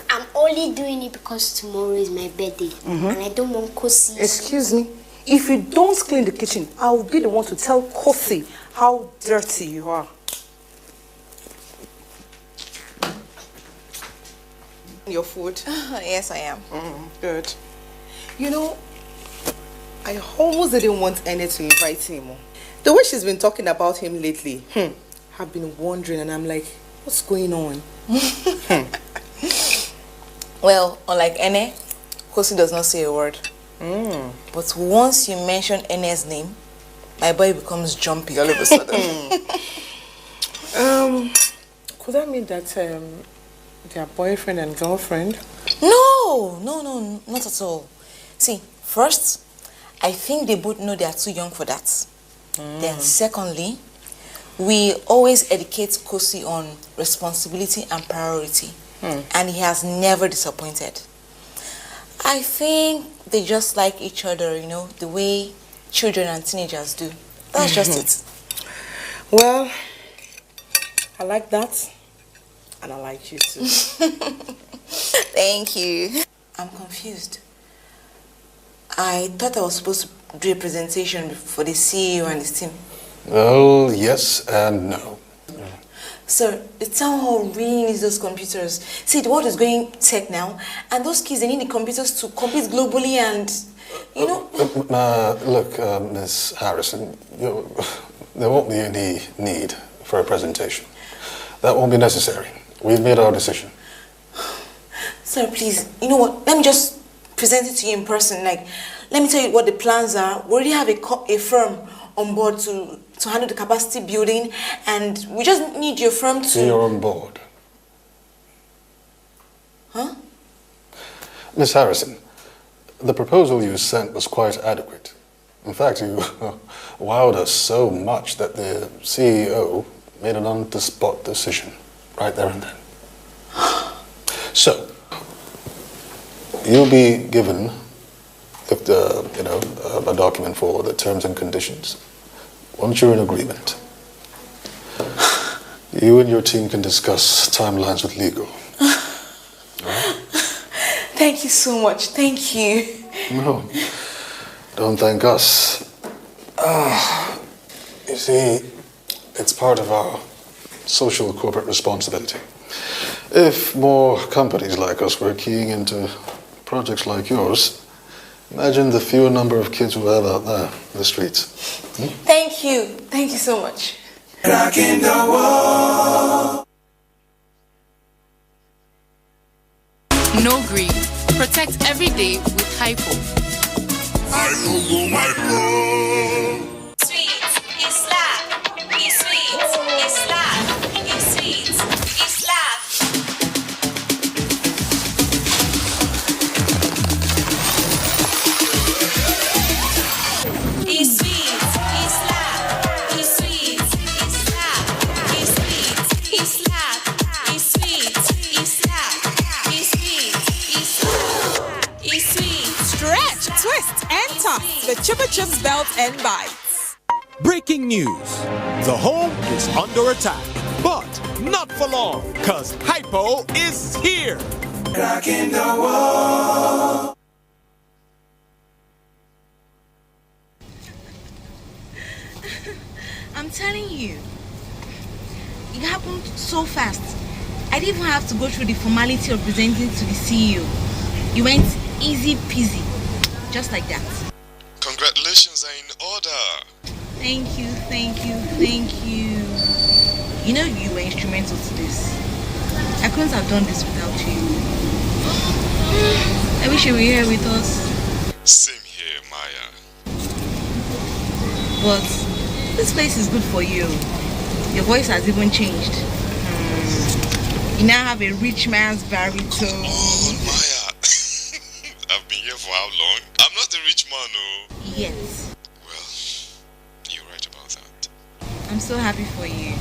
I'm only doing it because tomorrow is my birthday. And I don't want Kosi. Excuse me. If you don't clean the kitchen, I'll be the one to tell Kosi how dirty you are. Your food? Yes, I am. Good. You know, I almost didn't want Ene to invite him. The way she's been talking about him lately, I've been wondering, and I'm like, what's going on? Well, unlike Ene, Kosi does not say a word. But once you mention Ene's name, my boy becomes jumpy all of a sudden. Could that mean that their boyfriend and girlfriend? No, not at all. See, first, I think they both know they are too young for that. Then secondly, we always educate Kosi on responsibility and priority. And he has never disappointed. I think they just like each other, you know, the way children and teenagers do. That's just it. Well, I like that. And I like you too. Thank you. I'm confused. I thought I was supposed to do a presentation for the CEO and his team. Well, yes and no. Sir, the town hall really needs those computers. See, the world is going tech now, and those kids, they need the computers to compete globally and, you know... Look, Miss Harrison, there won't be any need for a presentation. That won't be necessary. We've made our decision. Sir, please, you know what? Let me just present it to you in person. Like, let me tell you what the plans are. We already have a firm on board to handle the capacity building, and we just need your firm to... You're on board. Huh? Miss Harrison, the proposal you sent was quite adequate. In fact, you wowed us so much that the CEO made an on-the-spot decision right there and then. So, you'll be given a document for the terms and conditions. Once you're in agreement, you and your team can discuss timelines with legal. Right? Thank you so much. Thank you. No, don't thank us. You see, it's part of our social corporate responsibility. If more companies like us were keying into projects like yours, imagine the fewer number of kids we have out there in the streets. Thank you. Thank you so much. Rocking the world. No greed. Protect every day with Hypo. Hypo. Sweet, it's slap. It's sweet, it's slap. It's sweet, it's slap. It's sweet, it's slap. It's sweet, it's slap. It's sweet, it's slap. It's sweet, it's slap. It's sweet, it's slap. It's sweet. Stretch, twist, and toss with Chupa Chups Belt and Bites. Breaking news. The home is under attack, but not for long, cause Hypo is here. Rocking the world. I'm telling you, it happened so fast. I didn't even have to go through the formality of presenting to the CEO. It went easy peasy, just like that. Congratulations are in order. Thank you, thank you, thank you. You know you were instrumental to this. I couldn't have done this without you. I wish you were here with us. Same here, Maya. But this place is good for you. Your voice has even changed. You now have a rich man's baritone. Oh, Maya. for how long? I'm not a rich man, oh. Yes. Well, you're right about that. I'm so happy for you.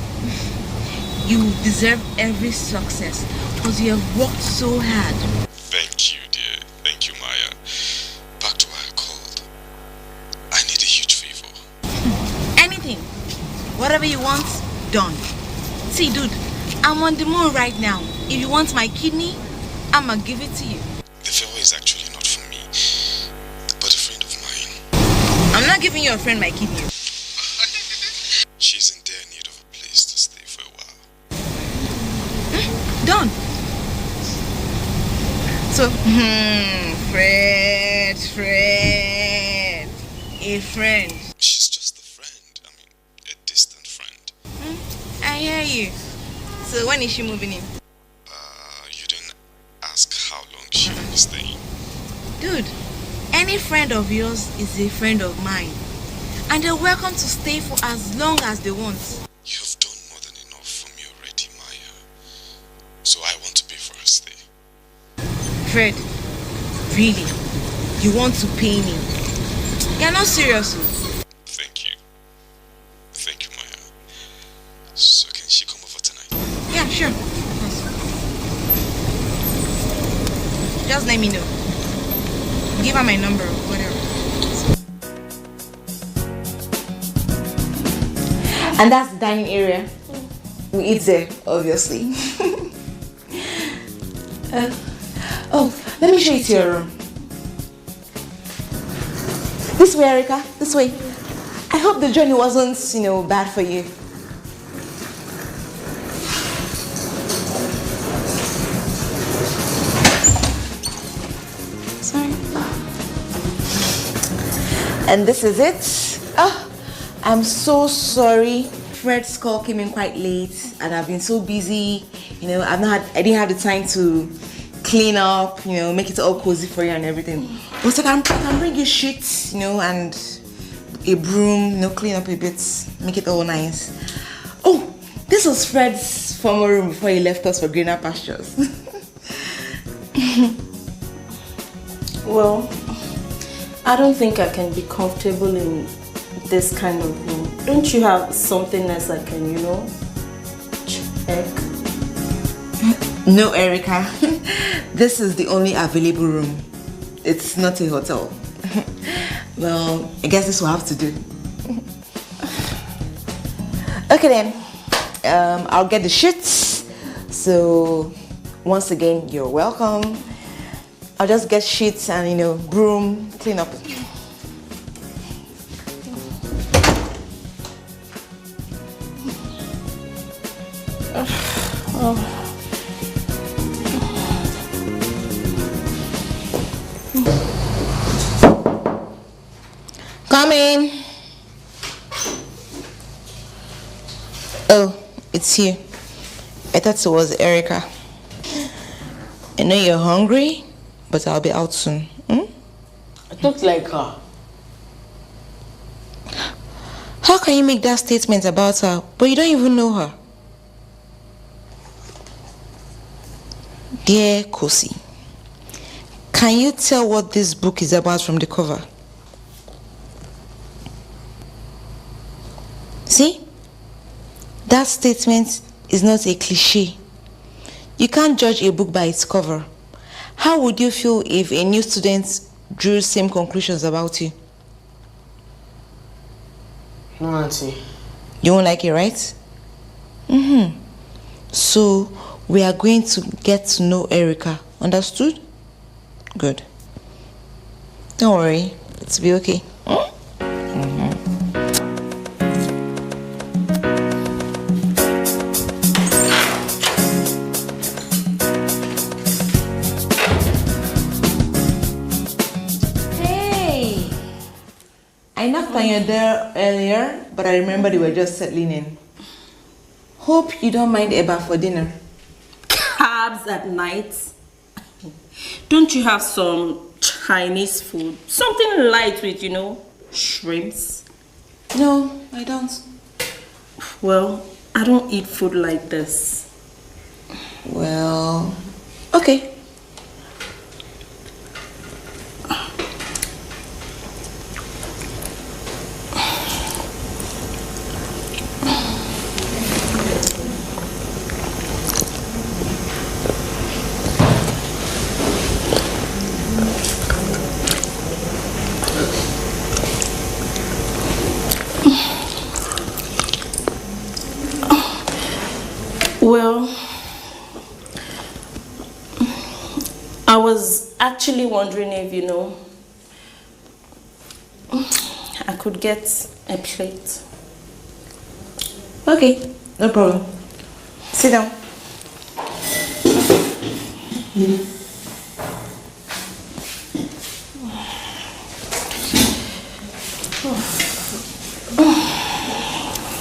You deserve every success because you have worked so hard. Thank you, dear. Thank you, Maya. Back to why I called. I need a huge favor. Anything. Whatever you want, done. See, dude, I'm on the moon right now. If you want my kidney, I'ma give it to you. The favor is actually not for me, but a friend of mine. I'm not giving your friend my kidney. She's in dire need of a place to stay for a while. Done. So, a friend. She's just a friend. I mean, a distant friend. I hear you. So when is she moving in? You didn't ask how long she will be staying. Dude, any friend of yours is a friend of mine. And they're welcome to stay for as long as they want. You've done more than enough for me already, Maya. So I want to pay for her stay. Fred, really? You want to pay me? You're not serious. Thank you. Thank you, Maya. So can she come over tonight? Yeah, sure. Just let me know. Give her my number or whatever. And that's the dining area. We eat there, obviously. Let me show you to your room. This way, Erica. This way. I hope the journey wasn't, bad for you. Sorry. And this is it. Oh, I'm so sorry. Fred's call came in quite late, and I've been so busy. I didn't have the time to clean up, make it all cozy for you and everything. But I can bring you sheets, and a broom, clean up a bit, make it all nice. Oh, this was Fred's former room before he left us for greener pastures. Well, I don't think I can be comfortable in this kind of room. Don't you have something else I can, check? No, Erica. This is the only available room. It's not a hotel. Well, I guess this will have to do. Okay then. I'll get the sheets. So, once again, you're welcome. I'll just get sheets and, broom, clean up. Come in. Oh, it's you. I thought it was Erica. I know you're hungry, but I'll be out soon. It looks like her. How can you make that statement about her, but you don't even know her? Dear Kosi, can you tell what this book is about from the cover? See? That statement is not a cliche. You can't judge a book by its cover. How would you feel if a new student drew same conclusions about you? No, Auntie. You won't like it, right? So, we are going to get to know Erica. Understood? Good. Don't worry. It'll be okay. Hey! I knocked on your door earlier, but I remembered you were just settling in. Hope you don't mind Eba for dinner. Carbs at night? Don't you have some Chinese food? Something light with, shrimps? No, I don't. Well, I don't eat food like this. Well, okay. I was actually wondering if, I could get a plate. Okay, no problem. Sit down.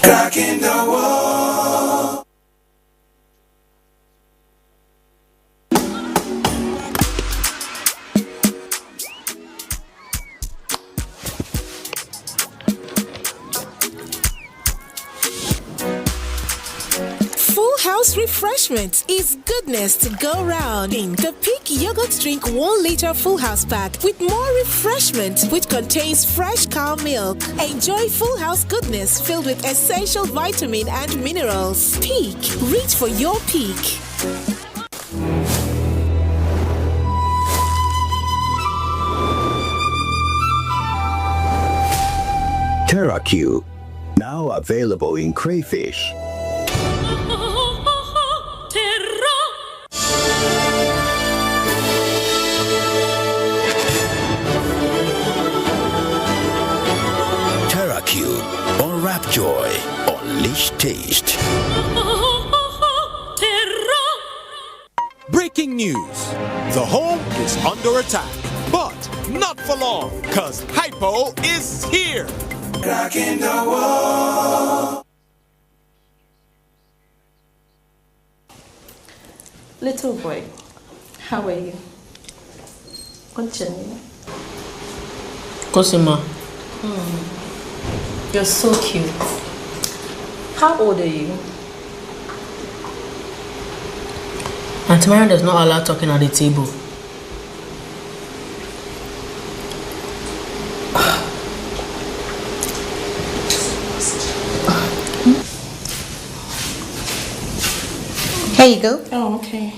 Crack in the wall. Full House Refreshment is goodness to go round in the Peak Yogurt Drink 1 liter Full House pack with more refreshment, which contains fresh cow milk. Enjoy Full House goodness filled with essential vitamin and minerals. Peak, reach for your peak. TerraQ, now available in crayfish. TerraQ, unwrap joy, unleash taste. Breaking news. The home is under attack, but not for long, cause Hypo is here. Crack in the wall. Little boy, how are you? What's your name? Cosima. You're so cute. How old are you? Auntie Mariam does not allow talking at the table. Here you go. Oh, okay.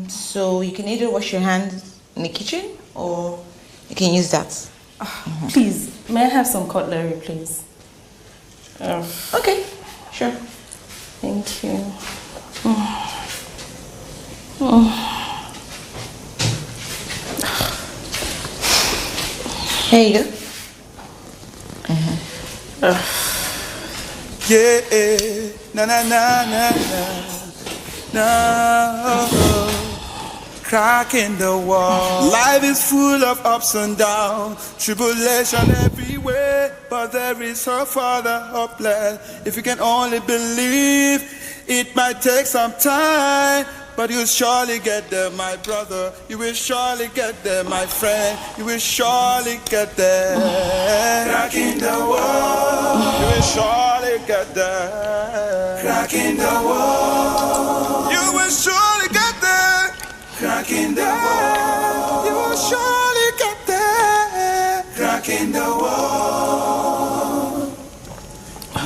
So you can either wash your hands in the kitchen or you can use that. Please, may I have some cutlery, please? Okay, sure. Thank you. Here you go. Yeah, na na na na na na. Crack in the wall. Life is full of ups and downs, tribulation everywhere, but there is her Father hopeless. If you can only believe, it might take some time, but you'll surely get there, my brother. You will surely get there, my friend. You will surely get there. Crack in the wall. You will surely get there. Crack in the wall. You will surely get there. Crack in the wall. You will surely get there. Crack in the wall.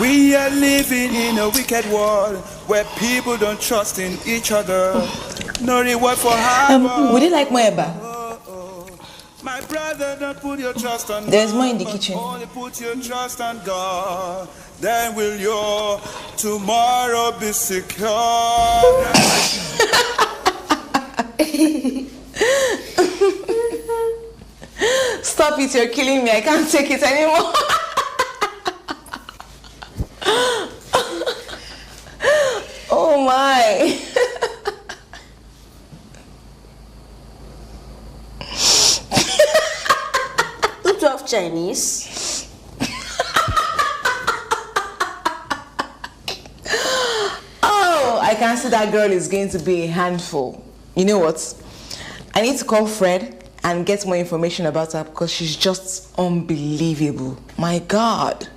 We are living in a wicked world where people don't trust in each other. No reward for hard work. Would you like more eba? My brother, don't put your trust on There's man. more in the kitchen. Only put your trust on God. Then will your tomorrow be secure. Stop it, you're killing me. I can't take it anymore. Oh my. Don't you have Chinese? Oh, I can see that girl is going to be a handful. You know what? I need to call Fred and get more information about her because she's just unbelievable. My God.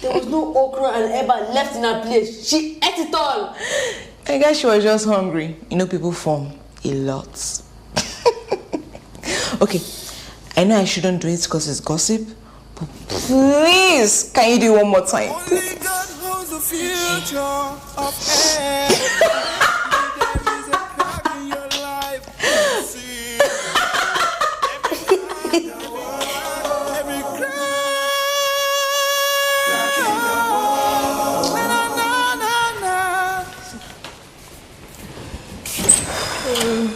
There was no okra and eba left in her plate. She ate it all. I guess she was just hungry. You know, people form a lot. Okay, I know I shouldn't do it because it's gossip, but please, can you do it one more time? Only God holds the future of air. There is a crack in your life. See, every crack in the wall. Na, na, na, na. Good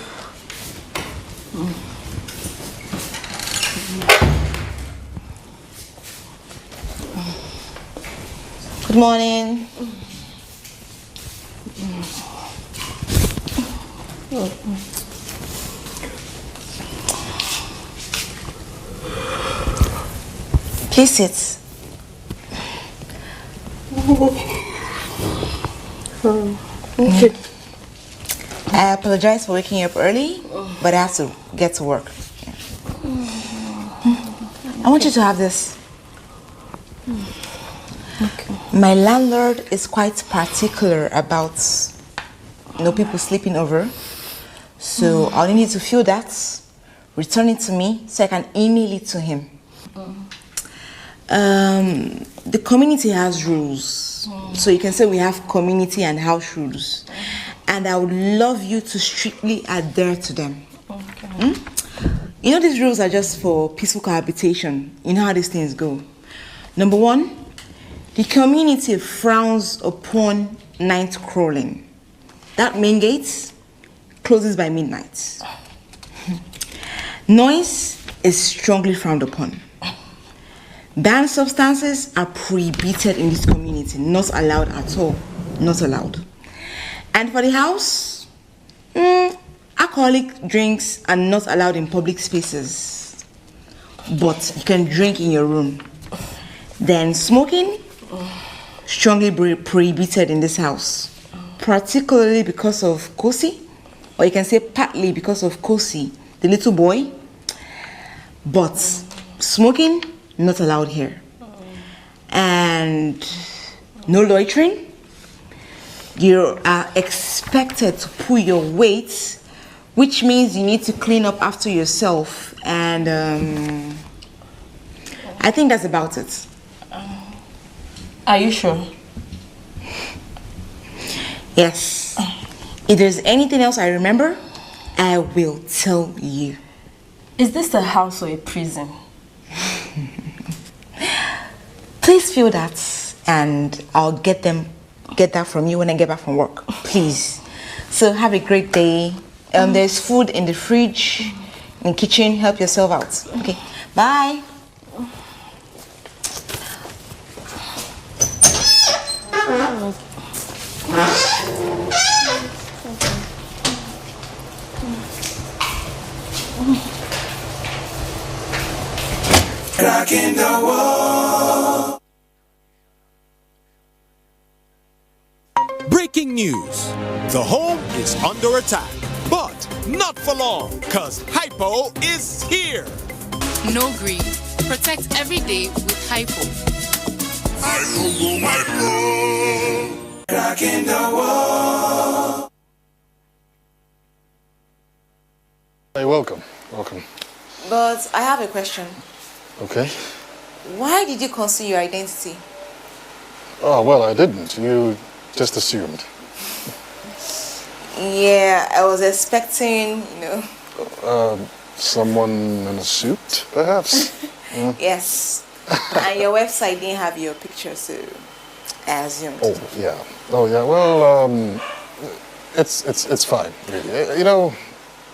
morning. Please sit. Okay. I apologize for waking you up early, but I have to get to work. I want you to have this. Okay. My landlord is quite particular about people sleeping over. So I'll need you to fill that, return it to me so I can email it to him. The community has rules. So you can say we have community and house rules. And I would love you to strictly adhere to them. Okay. You know, these rules are just for peaceful cohabitation. You know how these things go. Number one, the community frowns upon night crawling. That main gate closes by midnight. Noise is strongly frowned upon. Banned substances are prohibited in this community, not allowed at all, not allowed. And for the house, alcoholic drinks are not allowed in public spaces, but you can drink in your room. Then smoking, strongly prohibited in this house, particularly because of Kosi, or you can say partly because of Kosi, the little boy. But smoking, not allowed here. And no loitering. You are expected to pull your weight, which means you need to clean up after yourself. And I think that's about it. Are you sure? Yes. If there's anything else I remember, I will tell you. Is this a house or a prison? Please fill that, and I'll get that from you when I get back from work. Please. So have a great day. There's food in the fridge, in the kitchen. Help yourself out. Okay. Bye. Rocking the wall. Breaking news. The home is under attack, but not for long, cause Hypo is here. No greed. Protect every day with Hypo. Rocking the wall. Hey, welcome. Welcome. But I have a question. Okay. Why did you conceal your identity? Oh, well, I didn't. You just assumed. Yeah, I was expecting, Someone in a suit, perhaps? Yes. And your website didn't have your picture, so I assumed. Oh, yeah. Well, it's fine, really.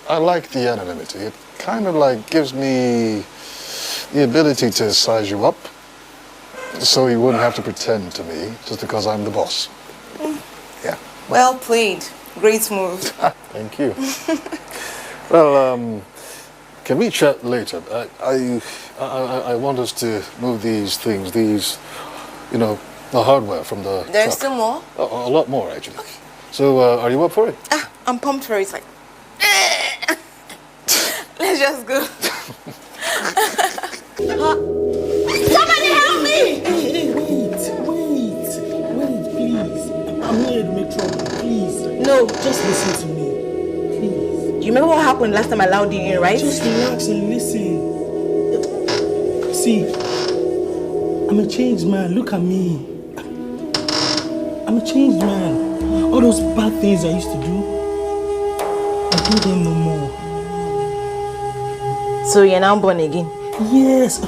I like the anonymity. It kind of like gives me the ability to size you up, so you wouldn't have to pretend to me just because I'm the boss. Yeah. Well played. Great move. Thank you. Well, can we chat later? I want us to move these things, the hardware from the There's truck. still more? A lot more, actually. So, are you up for it? I'm pumped for it. Like, let's just go. Somebody help me! Hey, wait, please. I'm not here to make trouble, please. No. Just listen to me, please. Do you remember what happened last time I allowed you in, right? Just relax and listen. See, I'm a changed man. Look at me. I'm a changed man. All those bad things I used to do, I do them no more. So you're now born again? Yes.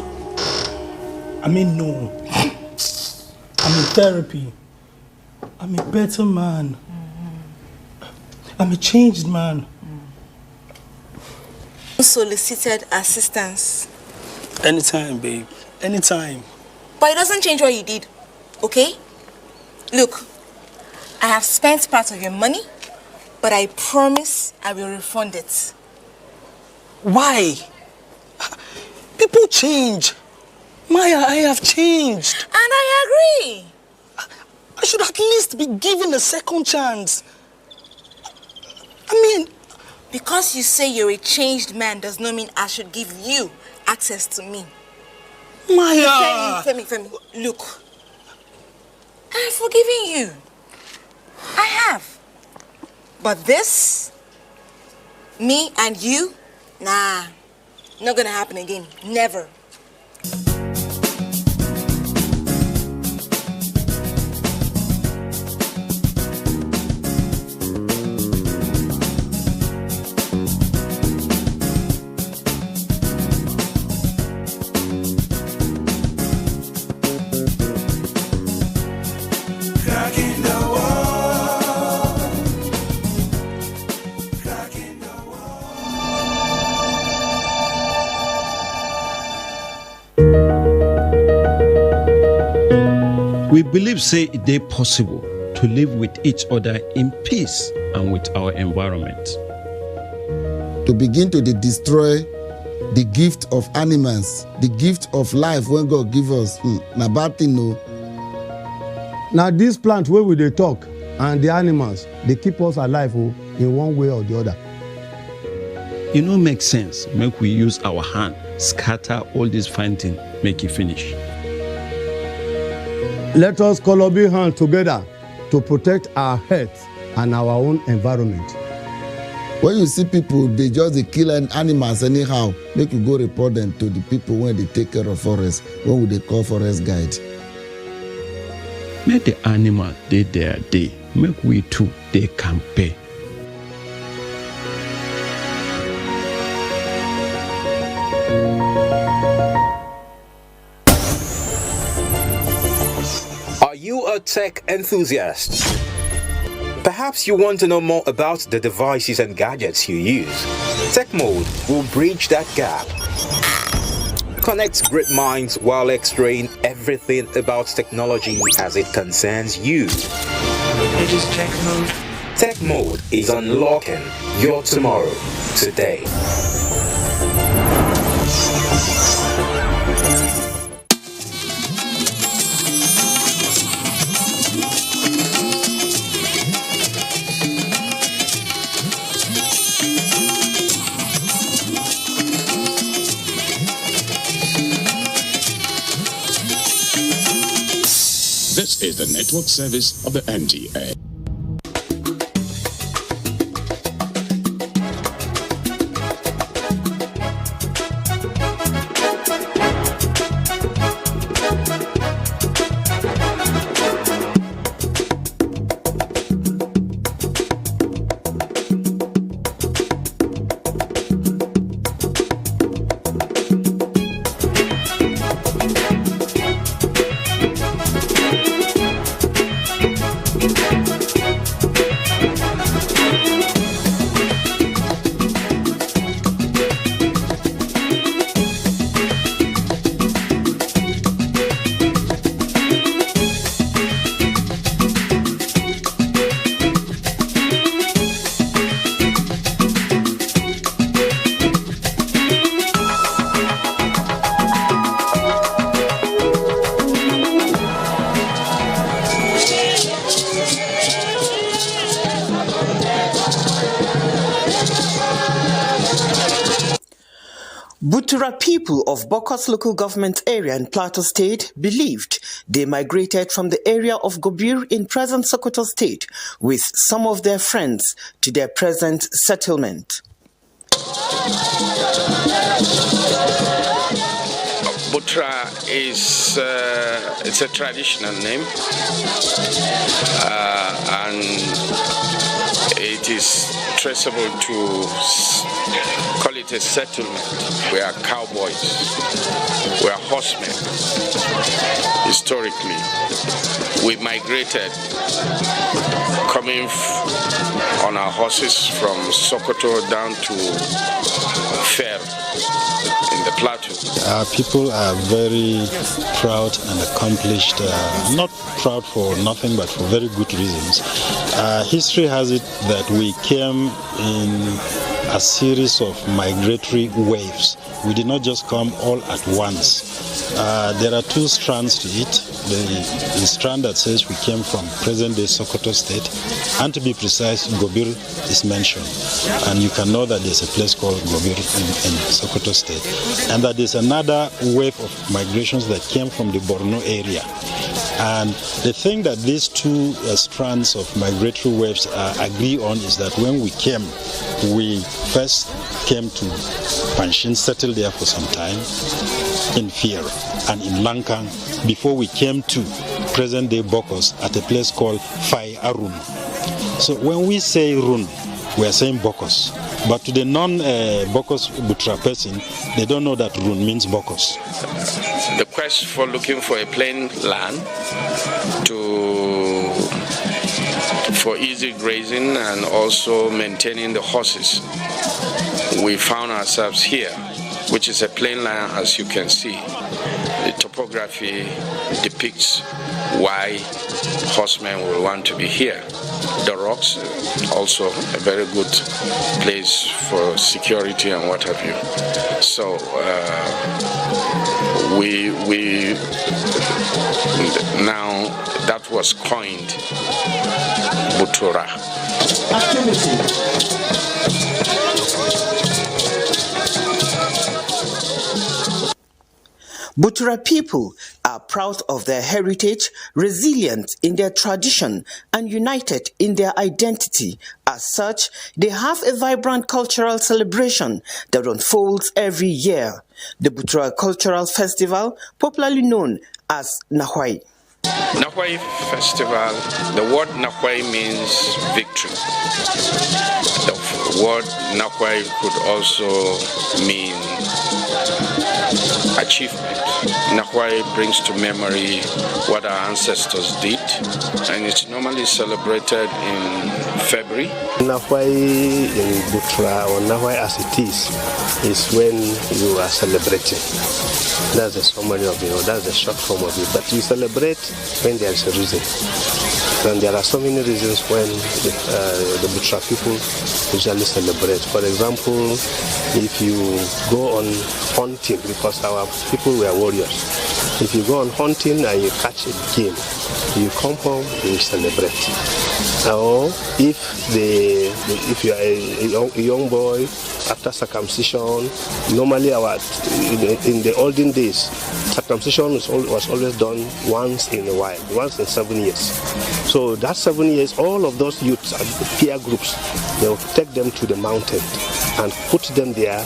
I mean, no. I'm in therapy. I'm a better man. I'm a changed man. Solicited assistance. Anytime, babe. Anytime. But it doesn't change what you did, okay? Look, I have spent part of your money, but I promise I will refund it. Why? People change. Maya, I have changed. And I agree. I should at least be given a second chance. I mean... Because you say you're a changed man does not mean I should give you access to me. Maya! Femi, look. I have forgiven you. I have. But this, me and you, nah, not gonna happen again. Never. We believe say it is possible to live with each other in peace and with our environment. To begin to destroy the gift of animals, the gift of life when God give us, na bad thing, no. Now this plant where we dey talk and the animals, they keep us alive in one way or the other. It no make sense make we use our hand scatter all this fine thing make it finish. Let us collaborate hands together to protect our health and our own environment. When you see people, they just kill animals anyhow, make you go report them to the people when they take care of forest, when would they call forest guide. Make the animal dey their day, make we too they can pay. Are you a tech enthusiast? Perhaps you want to know more about the devices and gadgets you use. Tech Mode will bridge that gap. Connect great minds while extraying everything about technology as it concerns you. It is Tech Mode. Tech Mode is unlocking your tomorrow today. This is the network service of the NTA. Butura people of Bokos local government area in Plateau State believed they migrated from the area of Gobir in present Sokoto State with some of their friends to their present settlement. Butra is it's a traditional name, and It is traceable to, call it a settlement. We are cowboys. We are horsemen. Historically, we migrated, coming on our horses from Sokoto down to Fair in the plateau. Our people are very proud and accomplished, not proud for nothing but for very good reasons. History has it that we came in a series of migratory waves. We did not just come all at once. There are two strands to it. The strand that says we came from present-day Sokoto State, and to be precise, Gobir is mentioned. And you can know that there's a place called Gobir in Sokoto State. And that there's another wave of migrations that came from the Borno area. And the thing that these two strands of migratory waves agree on is that when we came, we first came to Panshin, settled there for some time, in Fier and in Lankang, before we came to present-day Bokos at a place called Fai Arun. So when we say Run, we are saying Bokos. But to the non-Bokos Butra person, they don't know that Run means Bokos. The quest for looking for a plain land for easy grazing and also maintaining the horses. We found ourselves here, which is a plain land, as you can see. The topography depicts why horsemen will want to be here. The rocks, also a very good place for security and what have you. So now that was coined Butura. Butura people are proud of their heritage, resilient in their tradition, and united in their identity. As such, they have a vibrant cultural celebration that unfolds every year. The Butura Cultural Festival, popularly known as Nahwai. Nahwai Festival, the word Nahwai means victory. The word Nahwai could also mean achievement. Nahwai brings to memory what our ancestors did, and it's normally celebrated in February. Nahwai in Butra, or Nahwai as it is when you are celebrating. That's the summary of it, or that's the short form of it. But you celebrate when there is a reason. And there are so many reasons when the Butra people usually celebrate. For example, if you go on hunting, because our people were warriors, if you go on hunting and you catch a game, you come home, you celebrate. Or if you are a young boy after circumcision, normally in the olden days, circumcision was always done once in a while, once in 7 years. So that 7 years, all of those youths and peer groups, they will take them to the mountain and put them there.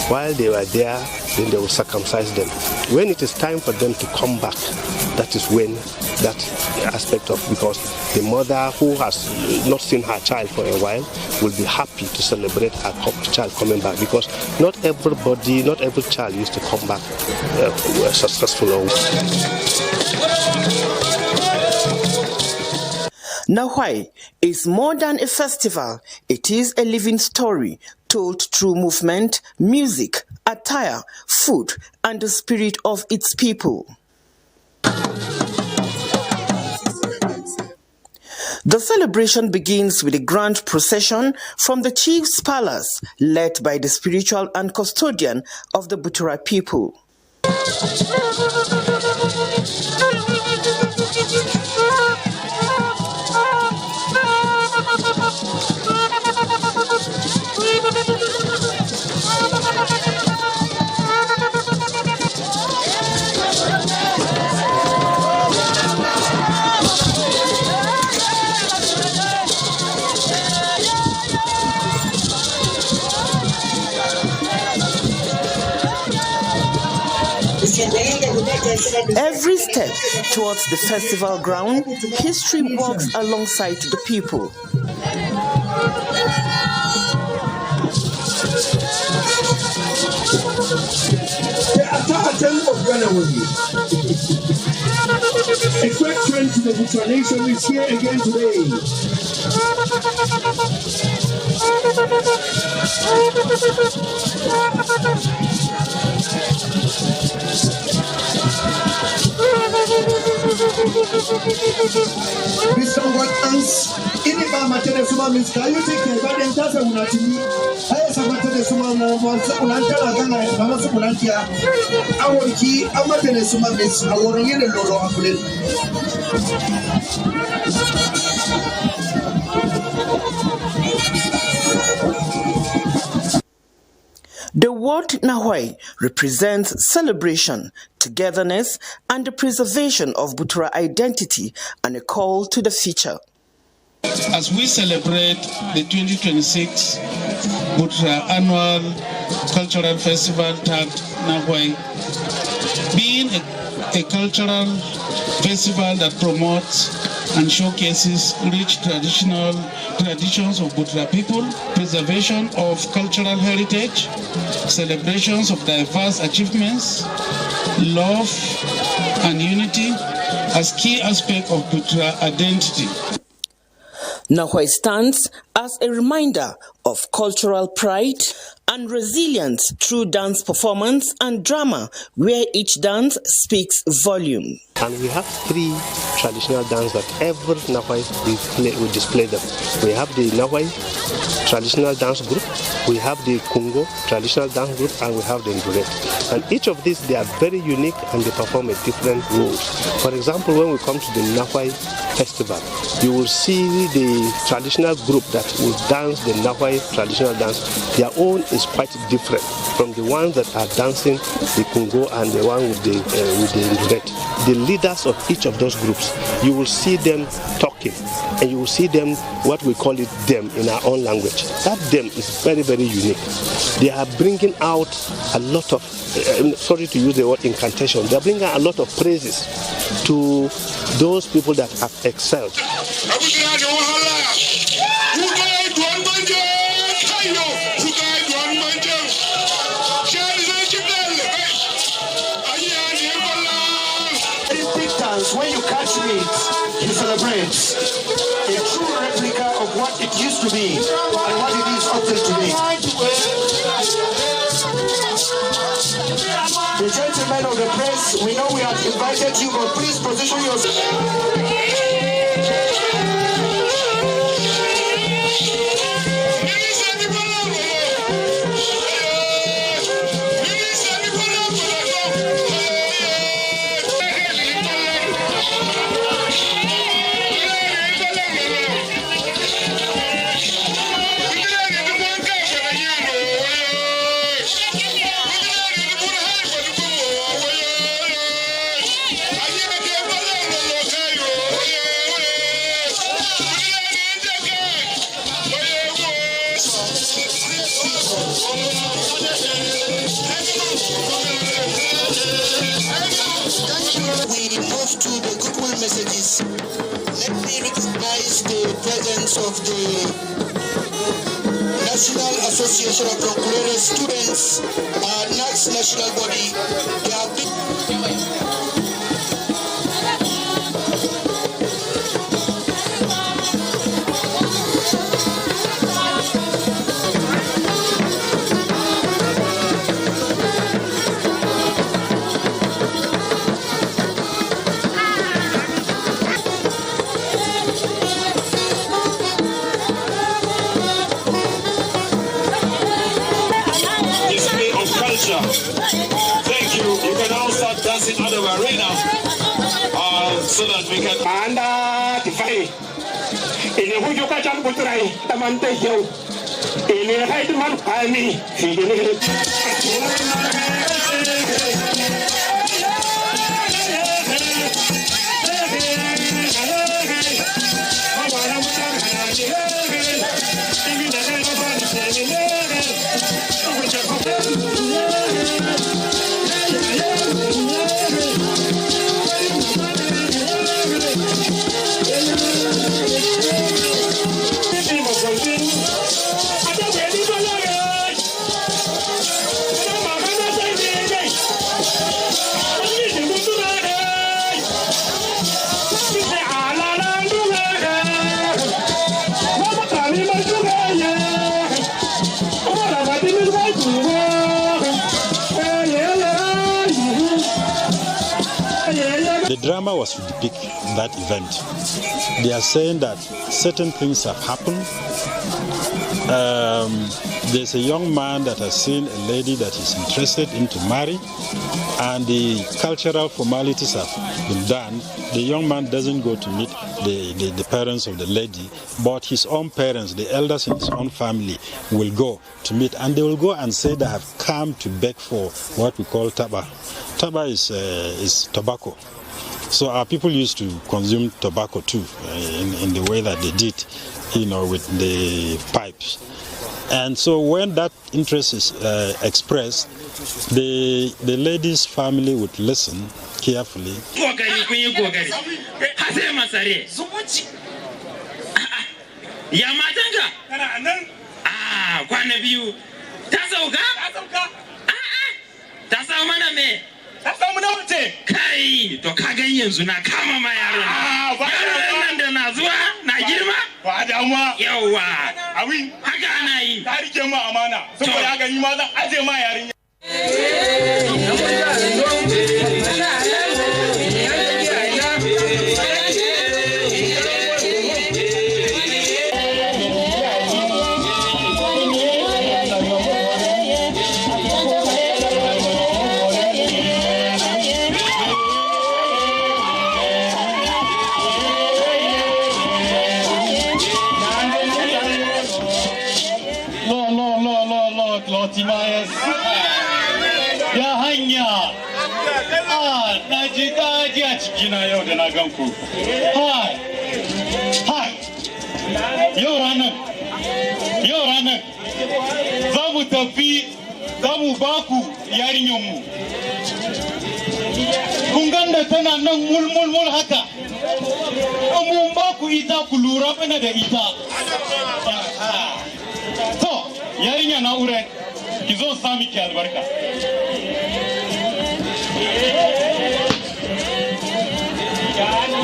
While they were there, then they will circumcise them. When it is time for them to come back, that is when that aspect of, because the mother who has not seen her child for a while will be happy to celebrate her child coming back, because not every child used to come back successful. Nahwai is more than a festival. It is a living story told through movement, music, attire, food, and the spirit of its people. The celebration begins with a grand procession from the chief's palace, led by the spiritual and custodian of the Butura people. Every step towards the festival ground, history walks alongside the people. A great trend to the Bucha nation is here again today. This song got dance. In the Bamatene Suma means can you take care? But then that's a Unatini. I have Samatene Suma once Unantala Ganga, Mama Sumantia. I want key, Amatene Suma means I want to get a Lolo Apple. The word Nahwai represents celebration, togetherness, and the preservation of Butura identity and a call to the future. As we celebrate the 2026 Butura Annual Cultural Festival tagged Nahwai, being a cultural festival that promotes and showcases rich traditions of Butura people, preservation of cultural heritage, celebrations of diverse achievements, love and unity as key aspects of Butura identity. Nahwai stands as a reminder of cultural pride and resilience through dance performance and drama, where each dance speaks volume. And we have 3 traditional dances that every Nahwai will display them. We have the Nahwai traditional dance group, we have the Congo traditional dance group, and we have the Ndure. And each of these, they are very unique and they perform a different roles. For example, when we come to the Nahwai festival, you will see the traditional group that will dance the Nahwai traditional dance. Their own is quite different from the ones that are dancing the Congo and the one with the Ndure. The leaders of each of those groups, you will see them talking, and you will see them, what we call it, them in our own language. That them is very, very unique. They are bringing out a lot of, sorry to use the word incantation, they are bringing out a lot of praises to those people that have excelled. When you catch meat, you celebrate. A true replica of what it used to be and what it is up till today. The gentlemen of the press, we know we have invited you, but please position yourself. We move to the goodwill messages. Let me recognize the presence of the National Association of Procurator Students, NACS national body. They have been Thank you. You can all start dancing out of the arena so that we can. Anda, Tifai. Ini hujuk kacang putrai, teman teh. Ini hai teman kami. drama was to depict that event. They are saying that certain things have happened. There's a young man that has seen a lady that he's interested in to marry, and the cultural formalities have been done. The young man doesn't go to meet the parents of the lady, but his own parents, the elders in his own family, will go to meet, and they will go and say they have come to beg for what we call taba. Taba is tobacco. So our people used to consume tobacco too, in the way that they did, with the pipes. And so when that interest is expressed, the lady's family would listen carefully. Ta samu na wace kai to ka ga yanzu na kama ma yaron nan da na zuwa na girma ba damuwa yawa awi haka ana yi ta rike mu amana saboda haka ni ma zan aje ma yarinya ya hanya na ji daji a cikina yau da na ganku yau ranar za mu tafi za mu baku yarinyanmu kun ganda tana nan mulmulmul haka mun baku ita ku lura mana da ita to yarinya na ure ki zo sami ki albarka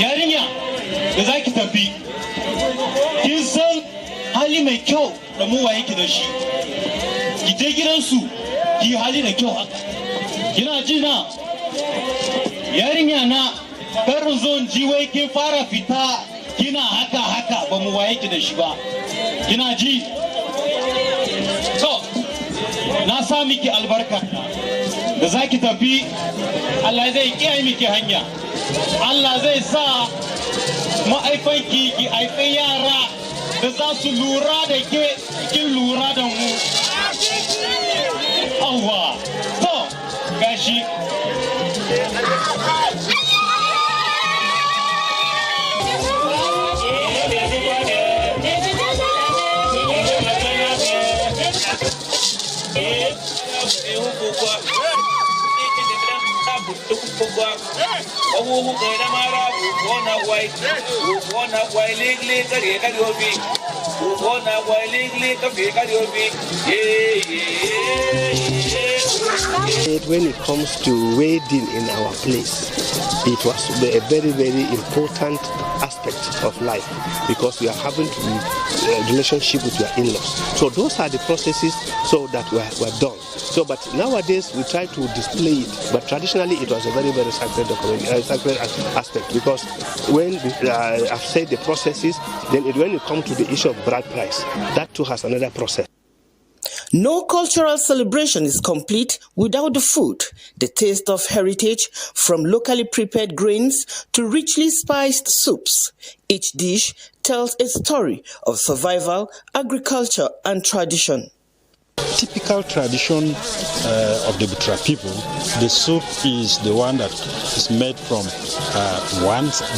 yarinya da za ki tafi kin san hali mai kyau da mu waye ki da shi ki je gidansu ki hali da kyau haka kina ji na yarinya na karin zon ji wai kin fara fita kina haka ba mu waye ki da shi ba kina ji to na sa miki albarka da za ki tafi Allah zai kiyaye miki hanya Allah zai sa ma'aifanki ki haifi yara da za su lura da ke kin lura da mu awwa to gashi When it comes to wedding in our place, it was a very, very important aspect of life because we are having a relationship with your in-laws. So those are the processes so that were done. So, but nowadays we try to display it, but traditionally it was a very, very sacred aspect because when I've said the processes, then when you come to the issue of bride price, that too has another process. No cultural celebration is complete without the food, the taste of heritage, from locally prepared grains to richly spiced soups. Each dish tells a story of survival, agriculture, and tradition. Typical tradition of the Butra people, the soup is the one that is made from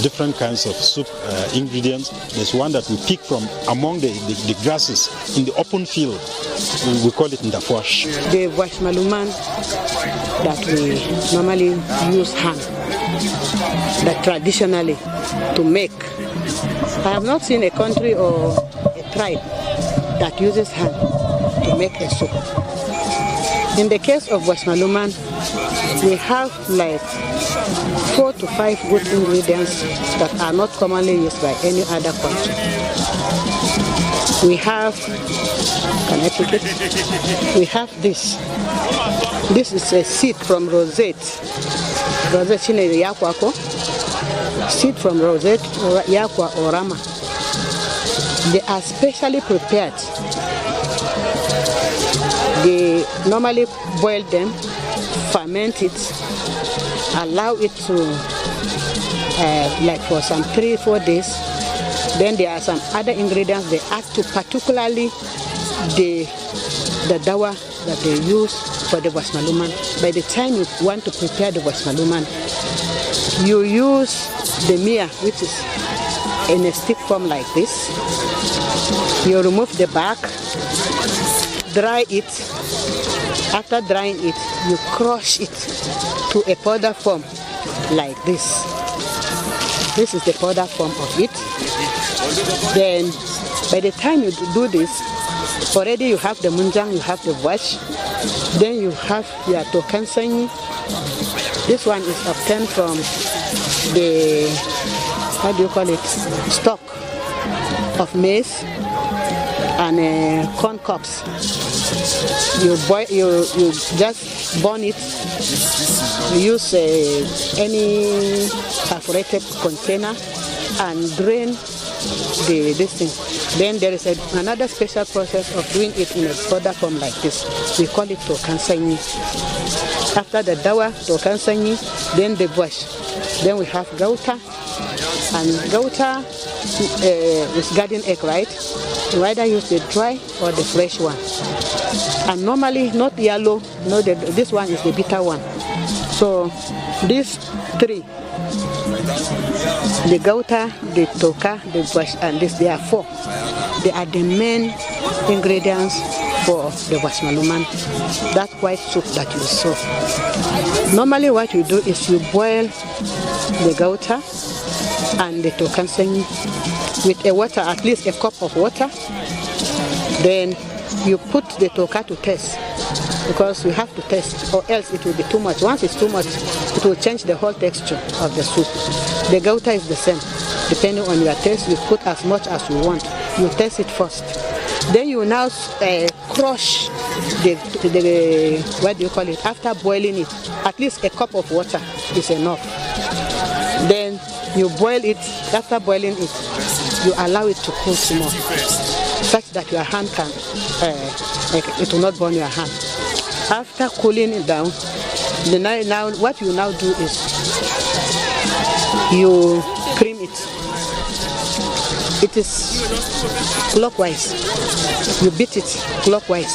different kinds of soup ingredients. There's one that we pick from among the grasses in the open field. We call it ndafuash. The Washmaluman that we normally use hand, that traditionally to make. I have not seen a country or a tribe that uses hand to make a soup. In the case of Washmaluman, we have like 4 to 5 good ingredients that are not commonly used by any other country. We have, can I pick it? We have this. This is a seed from rosette. Rosette in yakwako. seed from rosette, or yakwa, or rama. They are specially prepared. They normally boil them, ferment it, allow it to like for some 3-4 days. Then there are some other ingredients they add to, particularly the dawa that they use for the wasmaluman. By the time you want to prepare the wasmaluman, you use the mia, which is in a stick form like this. You remove the bark, dry it. After drying it, you crush it to a powder form like this. This is the powder form of it. Then, by the time you do this, already you have the munjang, you have the wash. Then you have your tokansanyi. This one is obtained from the, how do you call it, stalk of maize and corn cobs. You just burn it. You use any perforated container and drain this thing. Then there is another special process of doing it in a powder form like this. We call it tokansanyi. After the dawa, tokansanyi, then the wash. Then we have gauta, and gauta is garden egg, right? You either use the dry or the fresh one. And normally not yellow, no, this one is the bitter one. So these three, the gauta, the toka, the wash, and this, they are 4. They are the main ingredients for the wasmaluman, that white soup that you saw. Normally what you do is you boil the gauta and the tokansanyi with a water, at least a cup of water. Then you put the toka to taste, because you have to taste, or else it will be too much. Once it's too much, it will change the whole texture of the soup. The gauta is the same. Depending on your taste, you put as much as you want. You taste it first. Then you now crush the what do you call it? After boiling it, at least a cup of water is enough. Then you boil it. After boiling it, you allow it to cool small, such that your hand can, it will not burn your hand. After cooling it down, now what you now do is you cream it. It is clockwise. You beat it clockwise.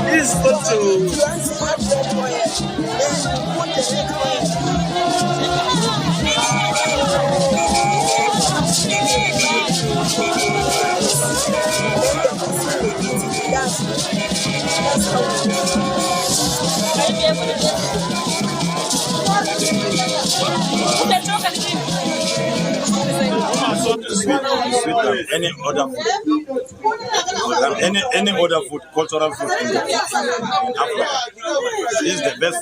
This photo. Any other food, any other food, cultural food in Africa. This is the best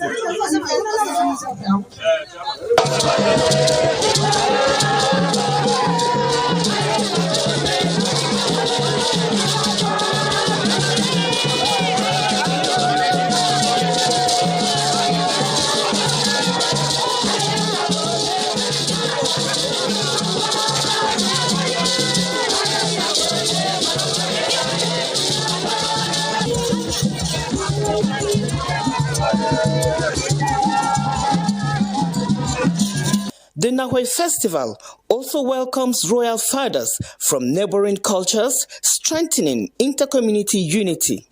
The Nahwai Festival also welcomes royal fathers from neighboring cultures, strengthening inter-community unity.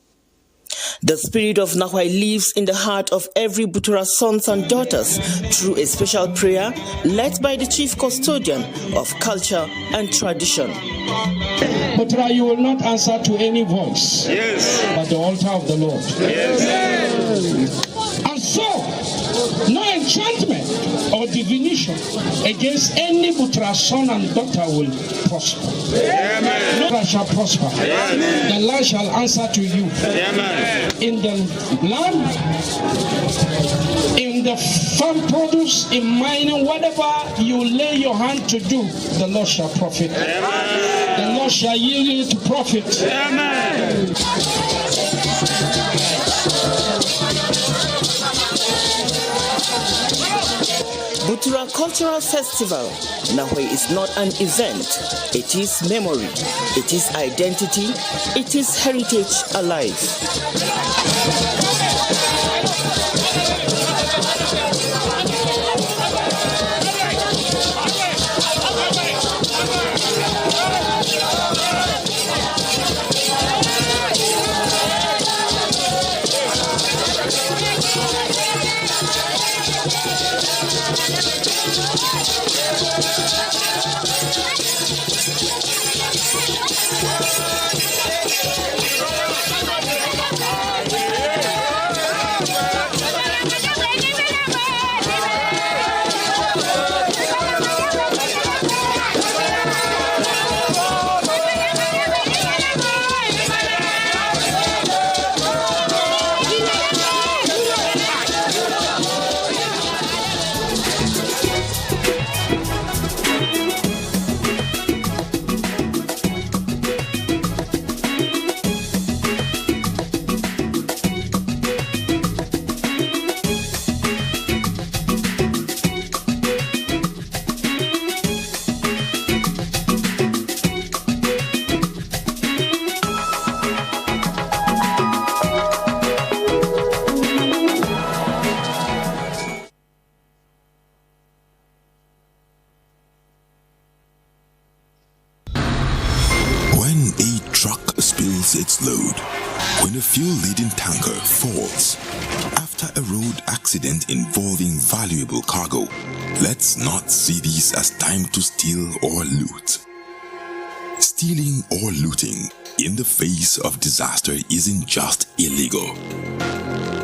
The spirit of Nahwai lives in the heart of every Butura sons and daughters through a special prayer led by the chief custodian of culture and tradition. Butura, you will not answer to any voice, but the altar of the Lord. And so, no enchantment or divination against any Butura son and daughter will prosper. No one shall prosper. The land shall answer to you. In the land, in the farm produce, in mining, whatever you lay your hand to do, the Lord shall profit. The Lord shall yield you to profit. Butura Cultural Festival, Nahwai is not an event. It is memory, it is identity, it is heritage alive. Its load when a fuel-laden tanker falls after a road accident involving valuable cargo. Let's not see this as time to steal or loot. Stealing or looting in the face of disaster isn't just illegal.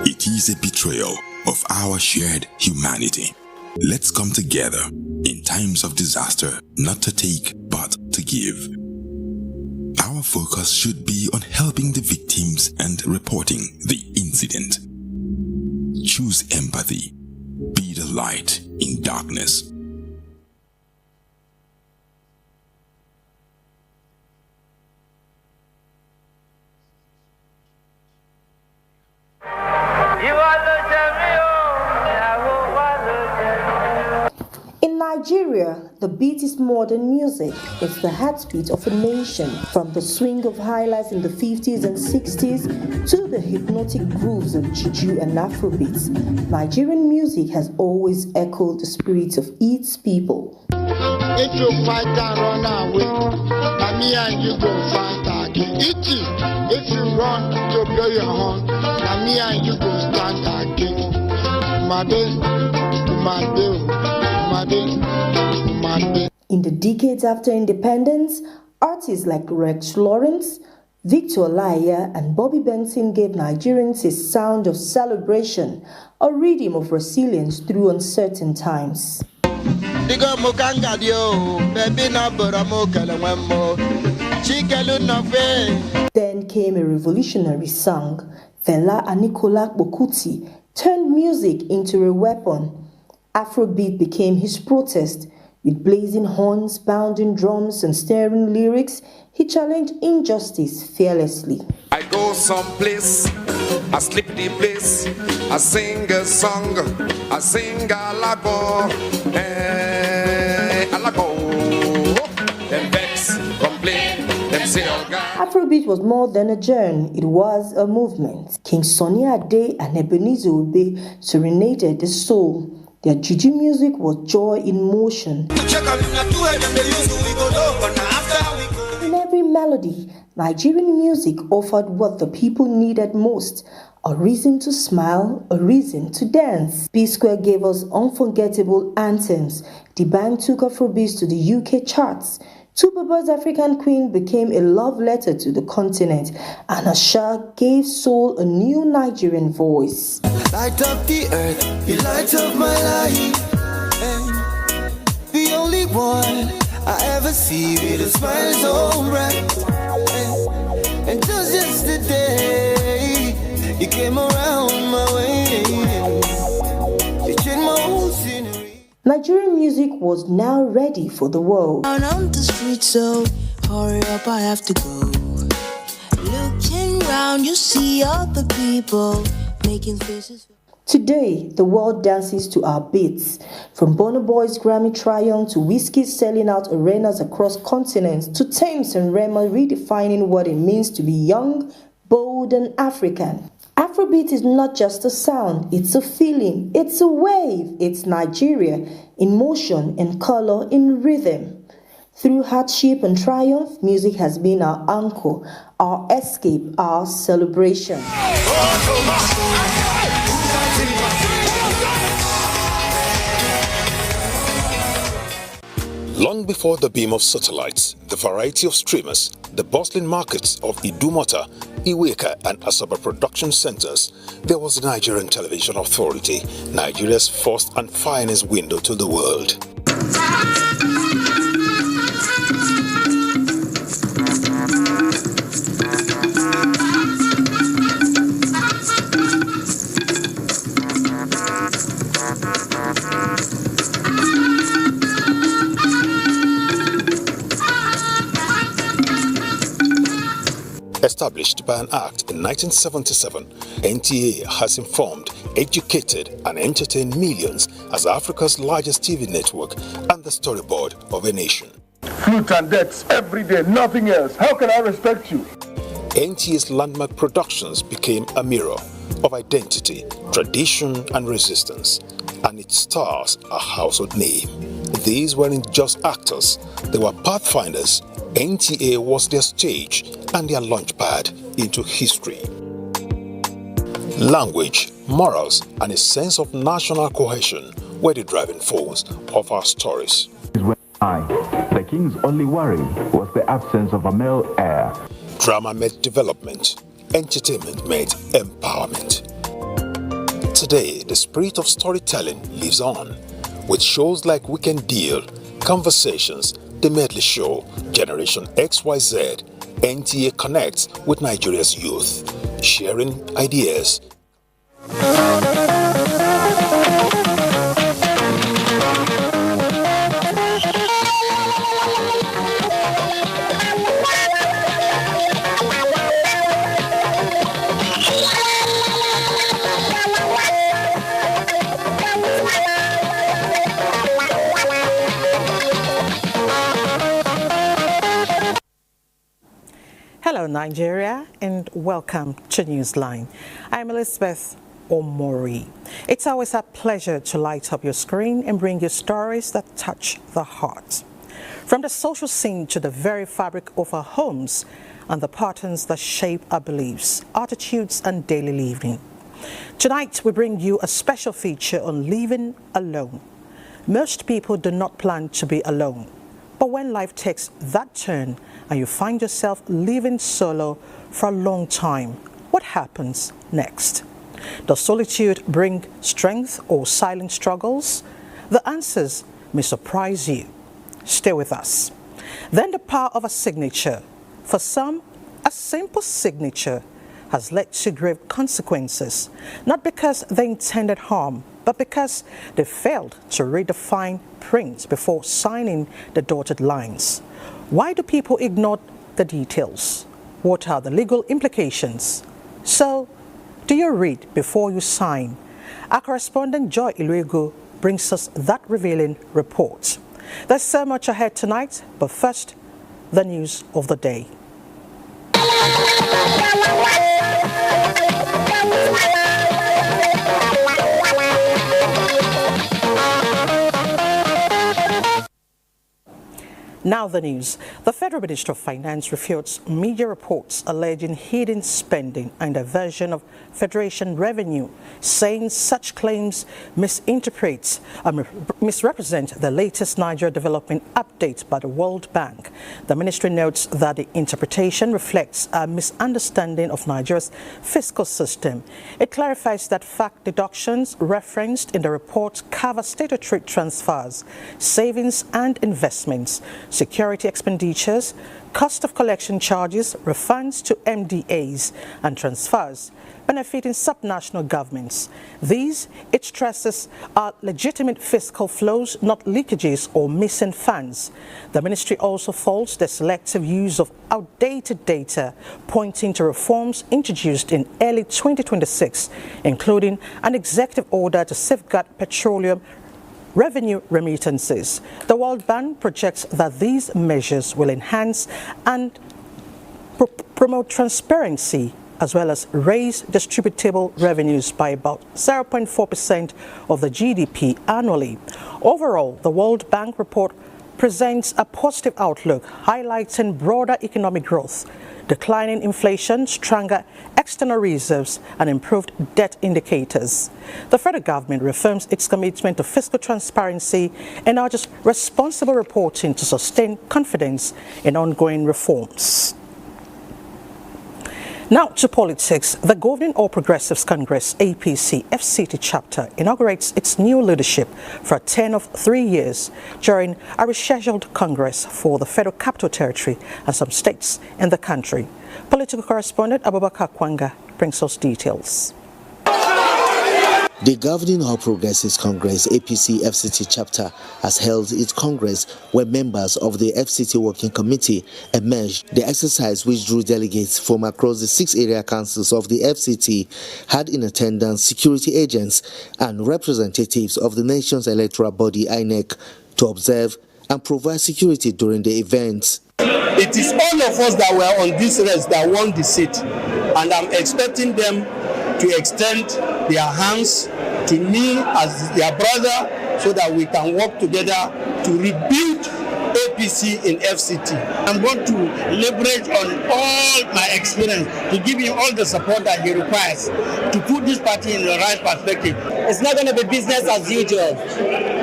It is a betrayal of our shared humanity. Let's come together in times of disaster, not to take but to give. Our focus should be on helping the victims and reporting the incident. Choose empathy. Be the light in darkness. In Nigeria, the beat is modern music. It's the heartbeat of a nation. From the swing of highlights in the 50s and 60s to the hypnotic grooves of Juju and Afrobeats, Nigerian music has always echoed the spirit of its people. If you fight and run away, me and you go fight again. If you run to blow your horn, me and you go stand again. In the decades after independence, artists like Rex Lawrence, Victor Olaiya, and Bobby Benson gave Nigerians a sound of celebration, a rhythm of resilience through uncertain times. Then came a revolutionary song. Fela Aníkúlá Kuti turned music into a weapon. Afrobeat became his protest. With blazing horns, pounding drums, and stirring lyrics, he challenged injustice fearlessly. I go someplace, I sleep the place, I sing a song, I sing a lago, a lago. Them vex, complain, them say oh God. Afrobeat was more than a genre, it was a movement. King Sunny Ade and Ebenezer Obey serenaded the soul. Their juju music was joy in motion. In every melody, Nigerian music offered what the people needed most: a reason to smile, a reason to dance. P-Square gave us unforgettable anthems. The band took Afrobeats to the UK charts. Tupa's African Queen became a love letter to the continent, and Asha gave soul a new Nigerian voice. Light up the earth, you light up my life. The only one I ever see with a smile so bright. And just yesterday, you came around my way. You changed my whole scenery. Nigerian music was now ready for the world. Out on the street, so hurry up, I have to go. Looking round, you see all the people making faces. Today, the world dances to our beats. From Burna Boy's Grammy triumph to Whiskey selling out arenas across continents to Thames and Rema redefining what it means to be young, bold and African. Afrobeat is not just a sound, it's a feeling, it's a wave, it's Nigeria in motion, in color, in rhythm. Through hardship and triumph, music has been our anchor, our escape, our celebration. Long before the beam of satellites, the variety of streamers, the bustling markets of Idumota, Iweka and Asaba production centers, there was the Nigerian Television Authority, Nigeria's first and finest window to the world. Established by an act in 1977, NTA has informed, educated and entertained millions as Africa's largest TV network and the storyboard of a nation. Flute and decks every day, nothing else. How can I respect you? NTA's landmark productions became a mirror of identity, tradition and resistance, and its stars a household name. These weren't just actors, they were pathfinders. NTA was their stage and their launchpad into history. Language, morals, and a sense of national cohesion were the driving force of our stories. The king's only worry was the absence of a male heir. Drama met development, entertainment met empowerment. Today, the spirit of storytelling lives on, with shows like Weekend Deal, Conversations, The Medley Show, Generation XYZ. NTA connects with Nigeria's youth, sharing ideas. Hello Nigeria and welcome to Newsline. I'm Elizabeth Omori. It's always a pleasure to light up your screen and bring you stories that touch the heart. From the social scene to the very fabric of our homes and the patterns that shape our beliefs, attitudes and daily living. Tonight we bring you a special feature on living alone. Most people do not plan to be alone, but when life takes that turn and you find yourself living solo for a long time, what happens next? Does solitude bring strength or silent struggles? The answers may surprise you. Stay with us. Then the power of a signature. For some, a simple signature has led to grave consequences, not because they intended harm, but because they failed to read the fine print before signing the dotted lines. Why do people ignore the details? What are the legal implications? So, do you read before you sign? Our correspondent Joy Iluego brings us that revealing report. There's so much ahead tonight, but first, the news of the day. Now the news. The Federal Minister of Finance refutes media reports alleging hidden spending and diversion of Federation revenue, saying such claims misrepresent the latest Nigeria development update by the World Bank. The ministry notes that the interpretation reflects a misunderstanding of Nigeria's fiscal system. It clarifies that fact deductions referenced in the report cover statutory transfers, savings and investments, security expenditures, cost of collection charges, refunds to MDAs, and transfers benefiting subnational governments. These, it stresses, are legitimate fiscal flows, not leakages or missing funds. The ministry also faults the selective use of outdated data, pointing to reforms introduced in early 2026, including an executive order to safeguard petroleum revenue remittances. The World Bank projects that these measures will enhance and promote transparency as well as raise distributable revenues by about 0.4% of the GDP annually. Overall, the World Bank report presents a positive outlook, highlighting broader economic growth, declining inflation, stronger external reserves, and improved debt indicators. The federal government reaffirms its commitment to fiscal transparency and urges responsible reporting to sustain confidence in ongoing reforms. Now to politics. The Governing All Progressives Congress APC FCT chapter inaugurates its new leadership for a term of 3 years during a rescheduled Congress for the Federal Capital Territory and some states in the country. Political correspondent Abubakar Kwanga brings us details. The Governing All Progressives Congress APC FCT chapter has held its Congress where members of the FCT Working Committee emerged. The exercise, which drew delegates from across the 6 area councils of the FCT, had in attendance security agents and representatives of the nation's electoral body INEC to observe and provide security during the event. It is all of us that were on this race that won the seat, and I'm expecting them to extend their hands to me as their brother so that we can work together to rebuild APC in FCT. I'm going to leverage on all my experience to give him all the support that he requires to put this party in the right perspective. It's not going to be business as usual.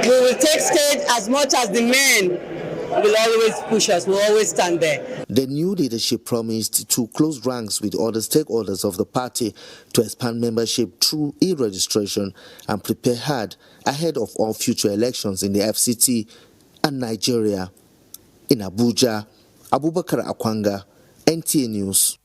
We will take stage as much as the men will always push us, we'll always stand there. The new leadership promised to close ranks with other stakeholders of the party to expand membership through e-registration and prepare hard ahead of all future elections in the FCT and Nigeria. In Abuja, Abubakar Akwanga, NTA News.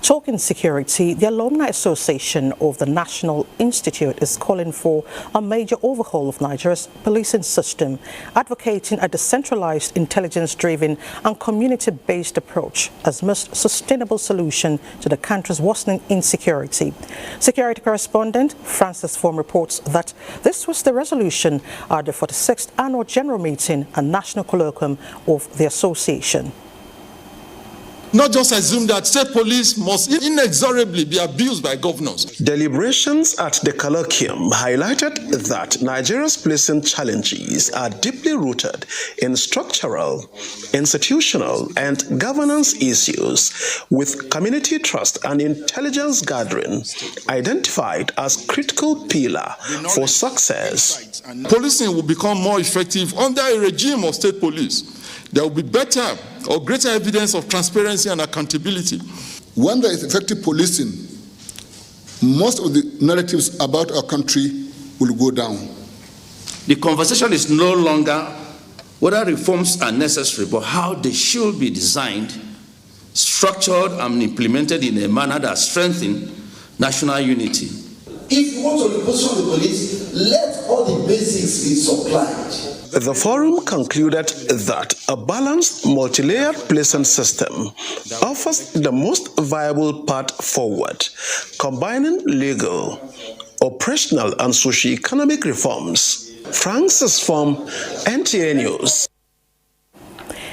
Talking security, the Alumni Association of the National Institute is calling for a major overhaul of Nigeria's policing system, advocating a decentralized, intelligence-driven and community-based approach as most sustainable solution to the country's worsening insecurity. Security correspondent Francis Form reports that this was the resolution at the 46th Annual General Meeting and National Colloquium of the association. Not just assume that state police must inexorably be abused by governors. Deliberations at the colloquium highlighted that Nigeria's policing challenges are deeply rooted in structural, institutional, and governance issues, with community trust and intelligence gathering identified as critical pillar for success. Policing will become more effective under a regime of state police. There will be better or greater evidence of transparency and accountability. When there is effective policing, most of the narratives about our country will go down. The conversation is no longer whether reforms are necessary, but how they should be designed, structured, and implemented in a manner that strengthens national unity. If you want to reposition the police, let all the basics be supplied. The forum concluded that a balanced, multi-layered policing system offers the most viable path forward, combining legal, operational, and socio-economic reforms. Francis from NTA News.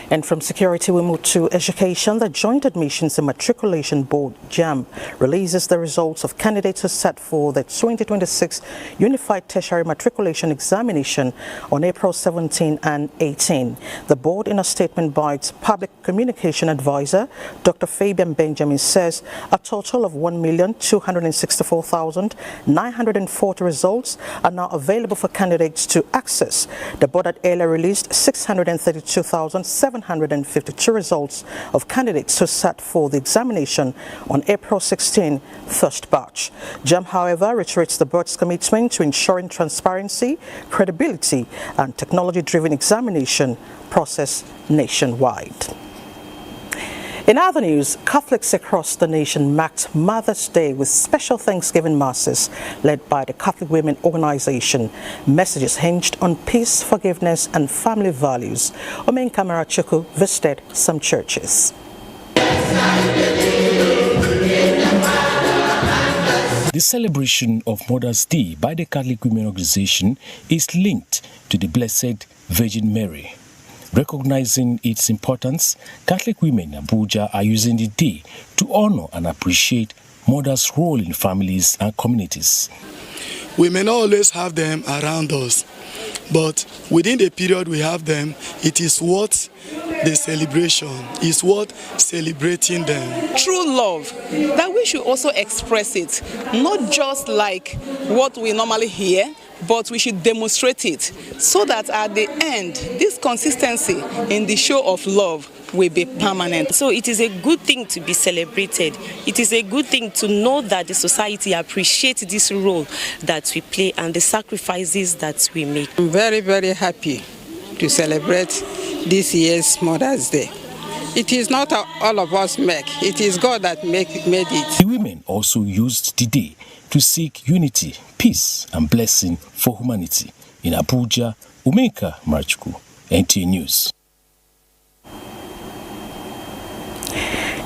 And from security, we move to education. The Joint Admissions and Matriculation Board, JAMB, releases the results of candidates who sat for the 2026 Unified Tertiary Matriculation Examination on April 17 and 18. The board, in a statement by its public communication advisor, Dr. Fabian Benjamin, says a total of 1,264,940 results are now available for candidates to access. The board had earlier released 632,752 results of candidates who sat for the examination on April 16, first batch. JAMB, however, reiterates the board's commitment to ensuring transparency, credibility, and technology-driven examination process nationwide. In other news, Catholics across the nation marked Mother's Day with special Thanksgiving masses led by the Catholic Women Organization. Messages hinged on peace, forgiveness, and family values. Omen Kamara Chuku visited some churches. The celebration of Mother's Day by the Catholic Women Organization is linked to the Blessed Virgin Mary. Recognizing its importance, Catholic women in Abuja are using the day to honor and appreciate mothers' role in families and communities. We may not always have them around us, but within the period we have them, it is what the celebration is, what celebrating them. True love, that we should also express it, not just like what we normally hear, but we should demonstrate it so that at the end, this consistency in the show of love will be permanent. So it is a good thing to be celebrated. It is a good thing to know that the society appreciates this role that we play and the sacrifices that we make. I'm very, very happy to celebrate this year's Mother's Day. It is not all of us make, it is God that made it. The women also used the day to seek unity, peace and blessing for humanity. In Abuja, Umeka Marchuku, NTA News.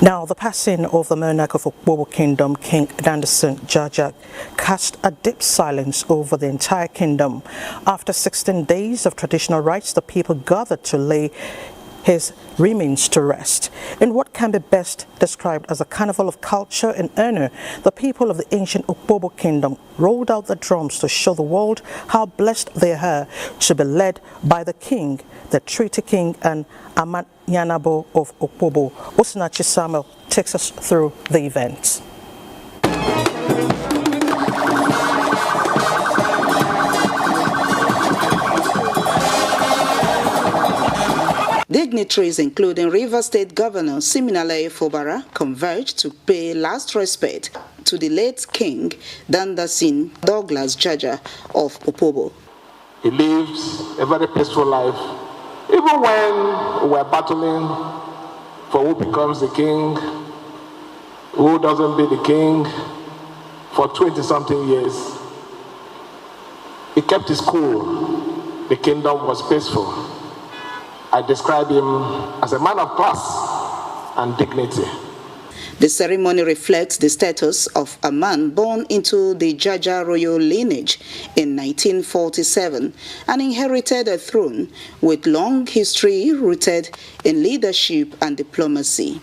Now, the passing of the monarch of Okpobo Kingdom, King Dandison Jajak, cast a deep silence over the entire kingdom. After 16 days of traditional rites, the people gathered to lay his remains to rest. In what can be best described as a carnival of culture and honor, the people of the ancient Okpobo Kingdom rolled out the drums to show the world how blessed they are to be led by the king, the treaty king and Amanyanabo of Okpobo. Osinachi Samuel takes us through the event. Dignitaries, including Rivers State Governor Siminalayi Fubara, converged to pay last respect to the late King Dandasin Douglas Jaja of Okpobo. He lives a very peaceful life, even when we're battling for who becomes the king, who doesn't be the king. For 20-something years, he kept his cool. The kingdom was peaceful. I describe him as a man of class and dignity. The ceremony reflects the status of a man born into the Jaja royal lineage in 1947 and inherited a throne with long history rooted in leadership and diplomacy.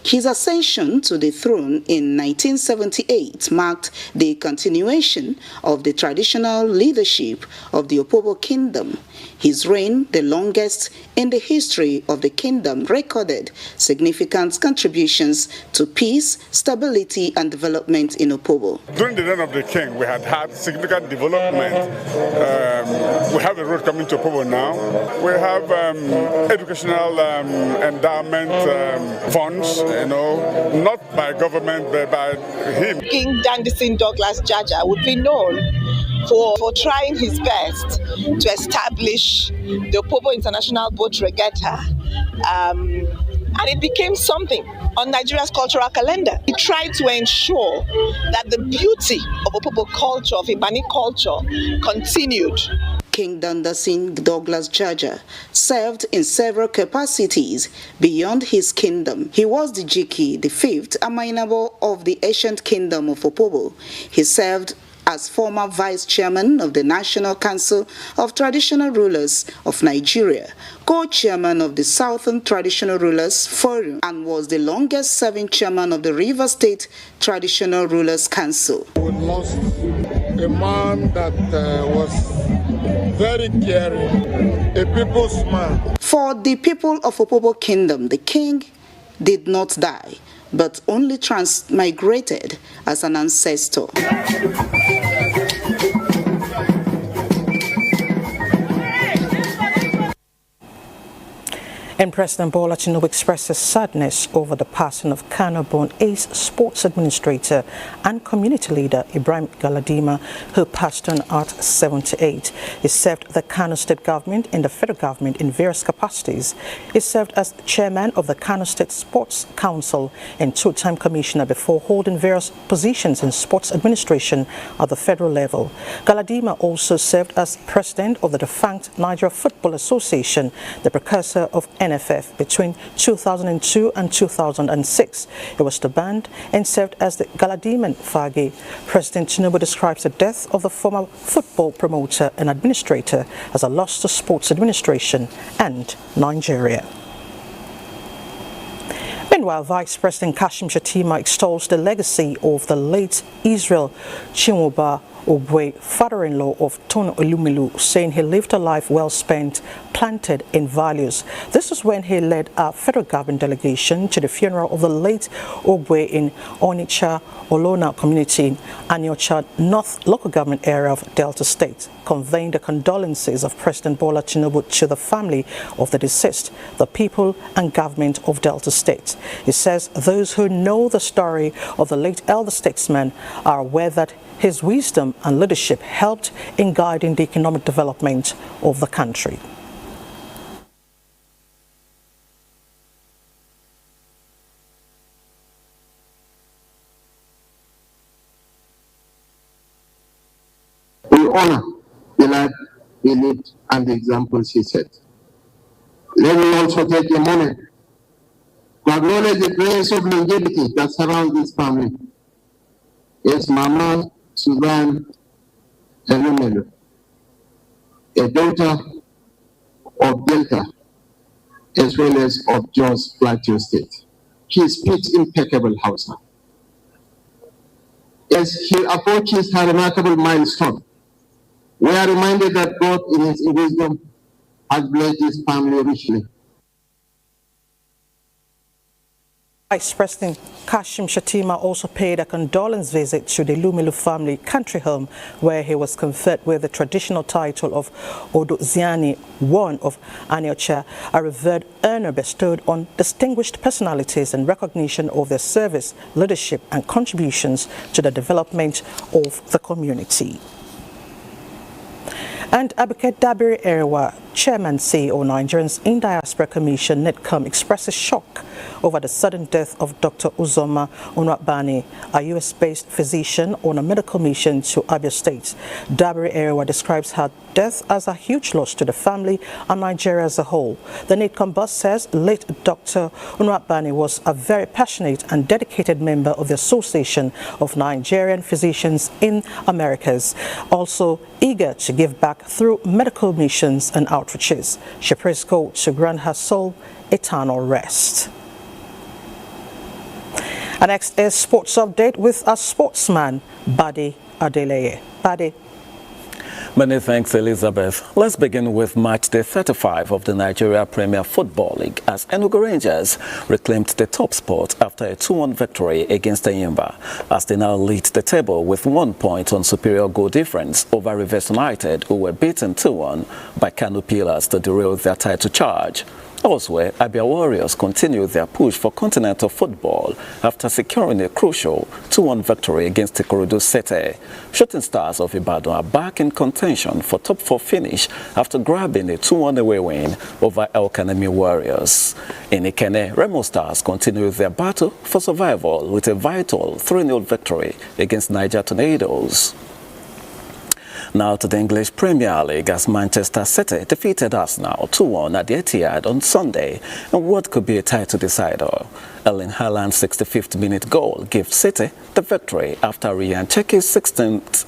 His ascension to the throne in 1978 marked the continuation of the traditional leadership of the Okpobo Kingdom. His reign, the longest in the history of the kingdom, recorded significant contributions to peace, stability, and development in Okpobo. During the reign of the king, we had significant development. We have a road coming to Okpobo now. We have educational endowment funds, not by government, but by him. King Dandasin Douglas Jaja would be known for trying his best to establish the Okpobo International Boat Regatta. And it became something on Nigeria's cultural calendar. He tried to ensure that the beauty of Okpobo culture, of Ibani culture, continued. King Dandasin Douglas Jaja served in several capacities beyond his kingdom. He was the Jiki, the fifth Amainabo of the ancient kingdom of Opobo. He served as former vice chairman of the National Council of Traditional Rulers of Nigeria, co-chairman of the Southern Traditional Rulers Forum, and was the longest serving chairman of the River State Traditional Rulers Council. We lost a man that was very caring, a people's man. For the people of Opobo Kingdom, the king did not die, but only transmigrated as an ancestor. And President Bola Tinubu expresses sadness over the passing of Kano-born ace sports administrator and community leader Ibrahim Galadima, who passed on at 78. He served the Kano State government and the federal government in various capacities. He served as chairman of the Kano State Sports Council and two-time commissioner before holding various positions in sports administration at the federal level. Galadima also served as president of the defunct Nigeria Football Association, the precursor of NFF, between 2002 and 2006. He was disbanded and served as the Galadiman Fagi. President Tinubu describes the death of the former football promoter and administrator as a loss to sports administration and Nigeria. Meanwhile, Vice President Kashim Shettima extols the legacy of the late Israel Chinwoba Ogwe, father-in-law of Tono Olumelu, saying he lived a life well spent, planted in values. This is when he led a federal government delegation to the funeral of the late Ogwe in Onitsha Olona community in Aniocha North local government area of Delta State, conveying the condolences of President Bola Tinubu to the family of the deceased, the people and government of Delta State. He says those who know the story of the late elder statesman are aware that his wisdom and leadership helped in guiding the economic development of the country. We honor the life he lived and the examples he set. Let me also take a moment to acknowledge the grace of longevity that surrounds this family. Yes, Mama Susan Elumelu, a daughter of Delta, as well as of Jos Plateau State. He speaks impeccable Hausa. As he approaches her remarkable milestone, we are reminded that God, in his wisdom, has blessed his family richly. Vice President Kashim Shettima also paid a condolence visit to the Lumelu family country home, where he was conferred with the traditional title of Odoziani I of Aniocha, a revered honor bestowed on distinguished personalities in recognition of their service, leadership and contributions to the development of the community. And Abuja Dabiri Erewa, Chairman CEO Nigerians in Diaspora Commission NETCOM, expresses shock over the sudden death of Dr. Uzoma Onwabani, a US-based physician on a medical mission to Abia State. Dabiri Erewa describes her death as a huge loss to the family and Nigeria as a whole. The NETCOM boss says late Dr. Onwabani was a very passionate and dedicated member of the Association of Nigerian Physicians in Americas, also eager to give back through medical missions and outreaches. She prays God to grant her soul eternal rest. And next is sports update with a sportsman, Badi Adeleye. Badi. Many thanks, Elizabeth. Let's begin with match day 35 of the Nigeria Premier Football League, as Enugu Rangers reclaimed the top spot after a 2-1 victory against Enyimba, as they now lead the table with 1 point on superior goal difference over Rivers United, who were beaten 2-1 by Kano Pillars to derail their title charge. Elsewhere, Abia Warriors continue their push for continental football after securing a crucial 2-1 victory against Ikorodu Sete. Shooting Stars of Ibadan are back in contention for top 4 finish after grabbing a 2-1 away win over El Kanemi Warriors. In Ikene, Remo Stars continue their battle for survival with a vital 3-0 victory against Niger Tornadoes. Now to the English Premier League, as Manchester City defeated Arsenal 2-1 at the Etihad on Sunday, and what could be a title decider. Erling Haaland's 65th minute goal gave City the victory after Ryan Cherki's 16th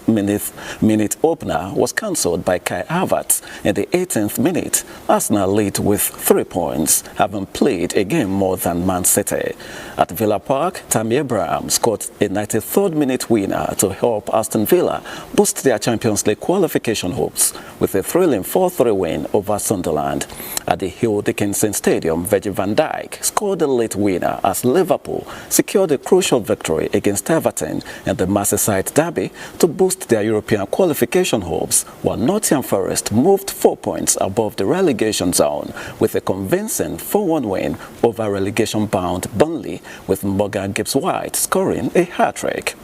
minute opener was cancelled by Kai Havertz in the 18th minute. Arsenal lead with 3 points, having played a game more than Man City. At Villa Park, Tammy Abraham scored a 93rd minute winner to help Aston Villa boost their Champions League qualification hopes with a thrilling 4-3 win over Sunderland. At the Hill Dickinson Stadium, Virgil van Dijk scored a late winner as Liverpool secured a crucial victory against Everton in the Merseyside derby to boost their European qualification hopes, while Nottingham Forest moved 4 points above the relegation zone with a convincing 4-1 win over relegation-bound Burnley, with Morgan Gibbs-White scoring a hat-trick.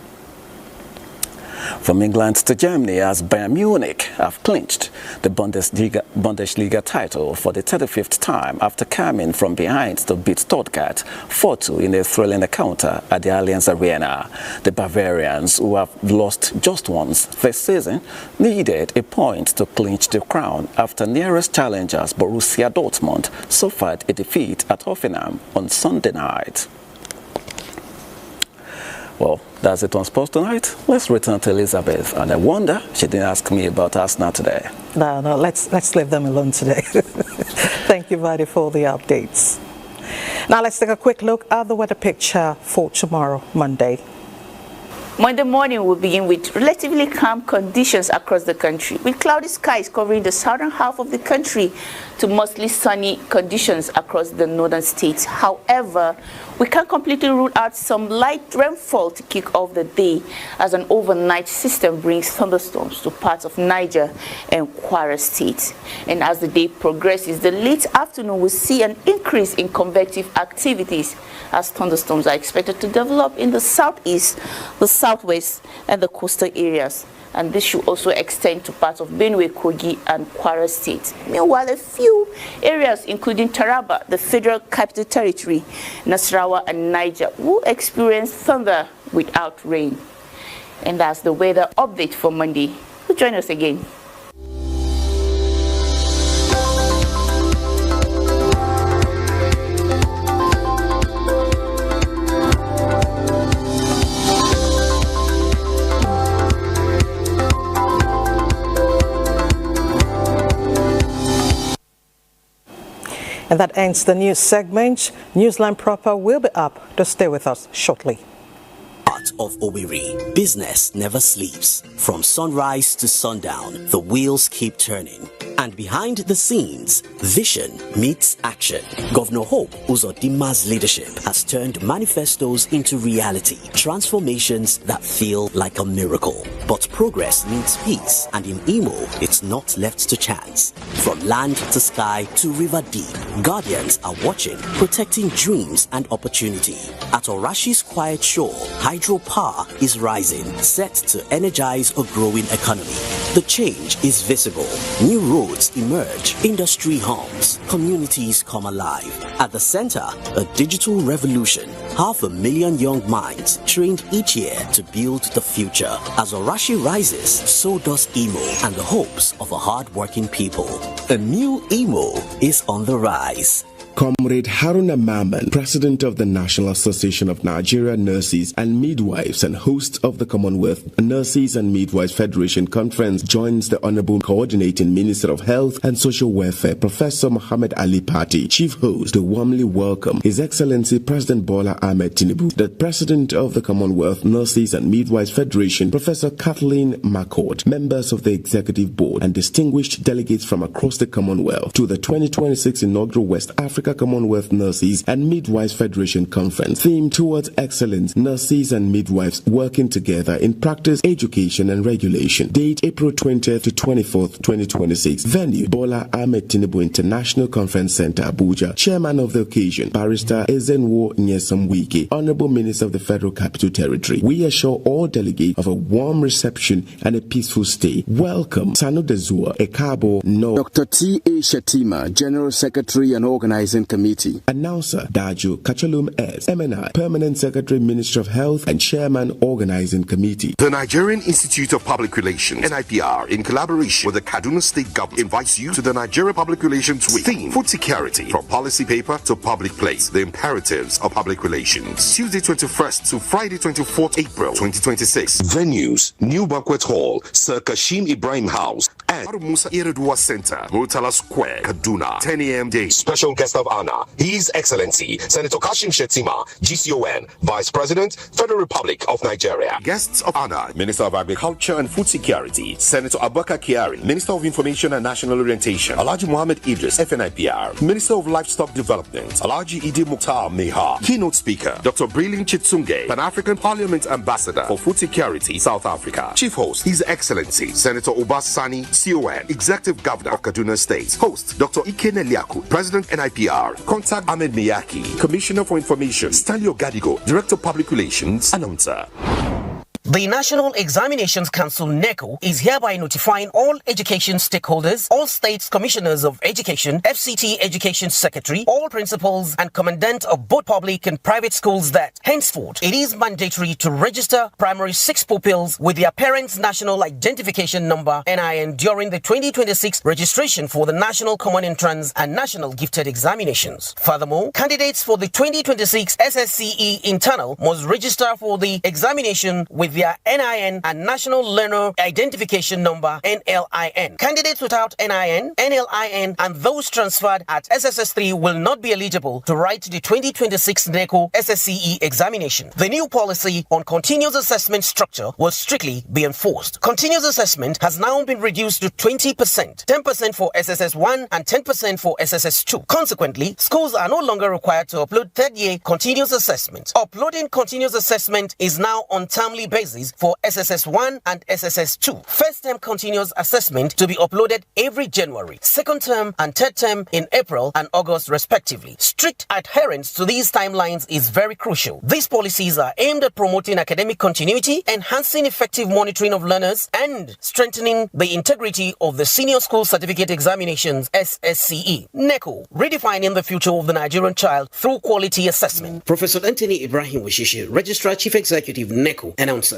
From England to Germany, as Bayern Munich have clinched the Bundesliga title for the 35th time after coming from behind to beat Stuttgart 4-2 in a thrilling encounter at the Allianz Arena. The Bavarians, who have lost just once this season, needed a point to clinch the crown after nearest challengers Borussia Dortmund suffered a defeat at Hoffenheim on Sunday night. Well, that's it on sports tonight. Let's return to Elizabeth, and I wonder she didn't ask me about Arsenal today. No, let's leave them alone today. Thank you, Vadi, for the updates. Now let's take a quick look at the weather picture for tomorrow, Monday. Monday morning will begin with relatively calm conditions across the country, with cloudy skies covering the southern half of the country to mostly sunny conditions across the northern states. However, we can't completely rule out some light rainfall to kick off the day, as an overnight system brings thunderstorms to parts of Niger and Kwara states. And as the day progresses, the late afternoon will see an increase in convective activities, as thunderstorms are expected to develop in the southeast, the southwest, and the coastal areas. And this should also extend to parts of Benue, Kogi, and Kwara states. Meanwhile, a few areas, including Taraba, the Federal Capital Territory, Nasarawa, and Niger, will experience thunder without rain. And that's the weather update for Monday. We'll join us again. And that ends the news segment. Newsline Proper will be up to stay with us shortly. Part of Owerri, business never sleeps. From sunrise to sundown, the wheels keep turning. And behind the scenes, vision meets action. Governor Hope Uzodima's leadership has turned manifestos into reality, transformations that feel like a miracle. But progress needs peace, and in Imo, it's not left to chance. From land to sky to river deep, guardians are watching, protecting dreams and opportunity. At Orashi's quiet shore, hydropower is rising, set to energize a growing economy. The change is visible. New roads emerge, industry hums, communities come alive. At the center, a digital revolution. 500,000 young minds trained each year to build the future. As Orashi rises, so does Imo and the hopes of a hard-working people. A new Imo is on the rise. Comrade Haruna Maman, President of the National Association of Nigerian Nurses and Midwives and host of the Commonwealth Nurses and Midwives Federation Conference, joins the Honorable Coordinating Minister of Health and Social Welfare, Professor Muhammad Ali Pati. Chief host to warmly welcome His Excellency President Bola Ahmed Tinubu, the President of the Commonwealth Nurses and Midwives Federation, Professor Kathleen McCord, members of the Executive Board, and distinguished delegates from across the Commonwealth to the 2026 inaugural West Africa Commonwealth Nurses and Midwives Federation Conference, themed towards excellence, nurses and midwives working together in practice, education and regulation. Date April 20th to 24th, 2026. Venue Bola Ahmed Tinubu International Conference Center, Abuja. Chairman of the occasion, Barrister Ezenwo Nyesom-Wike, Honorable Minister of the Federal Capital Territory. We assure all delegates of a warm reception and a peaceful stay. Welcome. Sanu Dezua, Ekabo, No. Dr. T.A. Shetima, General Secretary and Organizer Organizing Committee. Announcer Dajo Kachalum S. MNI, Permanent Secretary, Ministry of Health and Chairman, Organizing Committee. The Nigerian Institute of Public Relations, NIPR, in collaboration with the Kaduna State Government, invites you to the Nigeria Public Relations Week. Theme: Food Security, from policy paper to public place, the imperatives of public relations. Tuesday 21st to Friday 24th April 2026. Venues: New Banquet Hall, Sir Kashim Ibrahim House, and Musa Iridua Center, Murtala Square, Kaduna, 10 a.m. day. Special guest of honor, His Excellency Senator Kashim Shettima, GCON, Vice President, Federal Republic of Nigeria. Guests of honor: Minister of Agriculture and Food Security, Senator Abubakar Kyari, Minister of Information and National Orientation, Alhaji Muhammad Idris, FNIPR, Minister of Livestock Development, Alhaji Idi Mukhtar Meha. Keynote speaker, Dr. Brilin Chitsunge, Pan-African Parliament Ambassador for Food Security, South Africa. Chief host, His Excellency Senator Obas Sani, CON, Executive Governor of Kaduna State. Host, Dr. Ikene Liaku, President NIPR. Contact Ahmed Miyaki, Commissioner for Information, Stanley Ogadigo, Director of Public Relations, Announcer. The National Examinations Council, NECO, is hereby notifying all education stakeholders, all states commissioners of education, FCT Education Secretary, all principals and commandant of both public and private schools that, henceforth, it is mandatory to register primary 6 pupils with their parents' national identification number, NIN, during the 2026 registration for the National Common Entrance and National Gifted Examinations. Furthermore, candidates for the 2026 SSCE internal must register for the examination with their NIN and National Learner Identification Number, NLIN. Candidates without NIN, NLIN, and those transferred at SSS3 will not be eligible to write the 2026 NECO SSCE examination. The new policy on continuous assessment structure will strictly be enforced. Continuous assessment has now been reduced to 20%, 10% for SSS1 and 10% for SSS2. Consequently, schools are no longer required to upload third-year continuous assessment. Uploading continuous assessment is now on termly basis for SSS1 and SSS2. First term continuous assessment to be uploaded every January, second term and third term in April and August respectively. Strict adherence to these timelines is very crucial. These policies are aimed at promoting academic continuity, enhancing effective monitoring of learners, and strengthening the integrity of the Senior School Certificate Examinations, SSCE. NECO, redefining the future of the Nigerian child through quality assessment. Professor Anthony Ibrahim Wishishi, Registrar Chief Executive, NECO, announcer.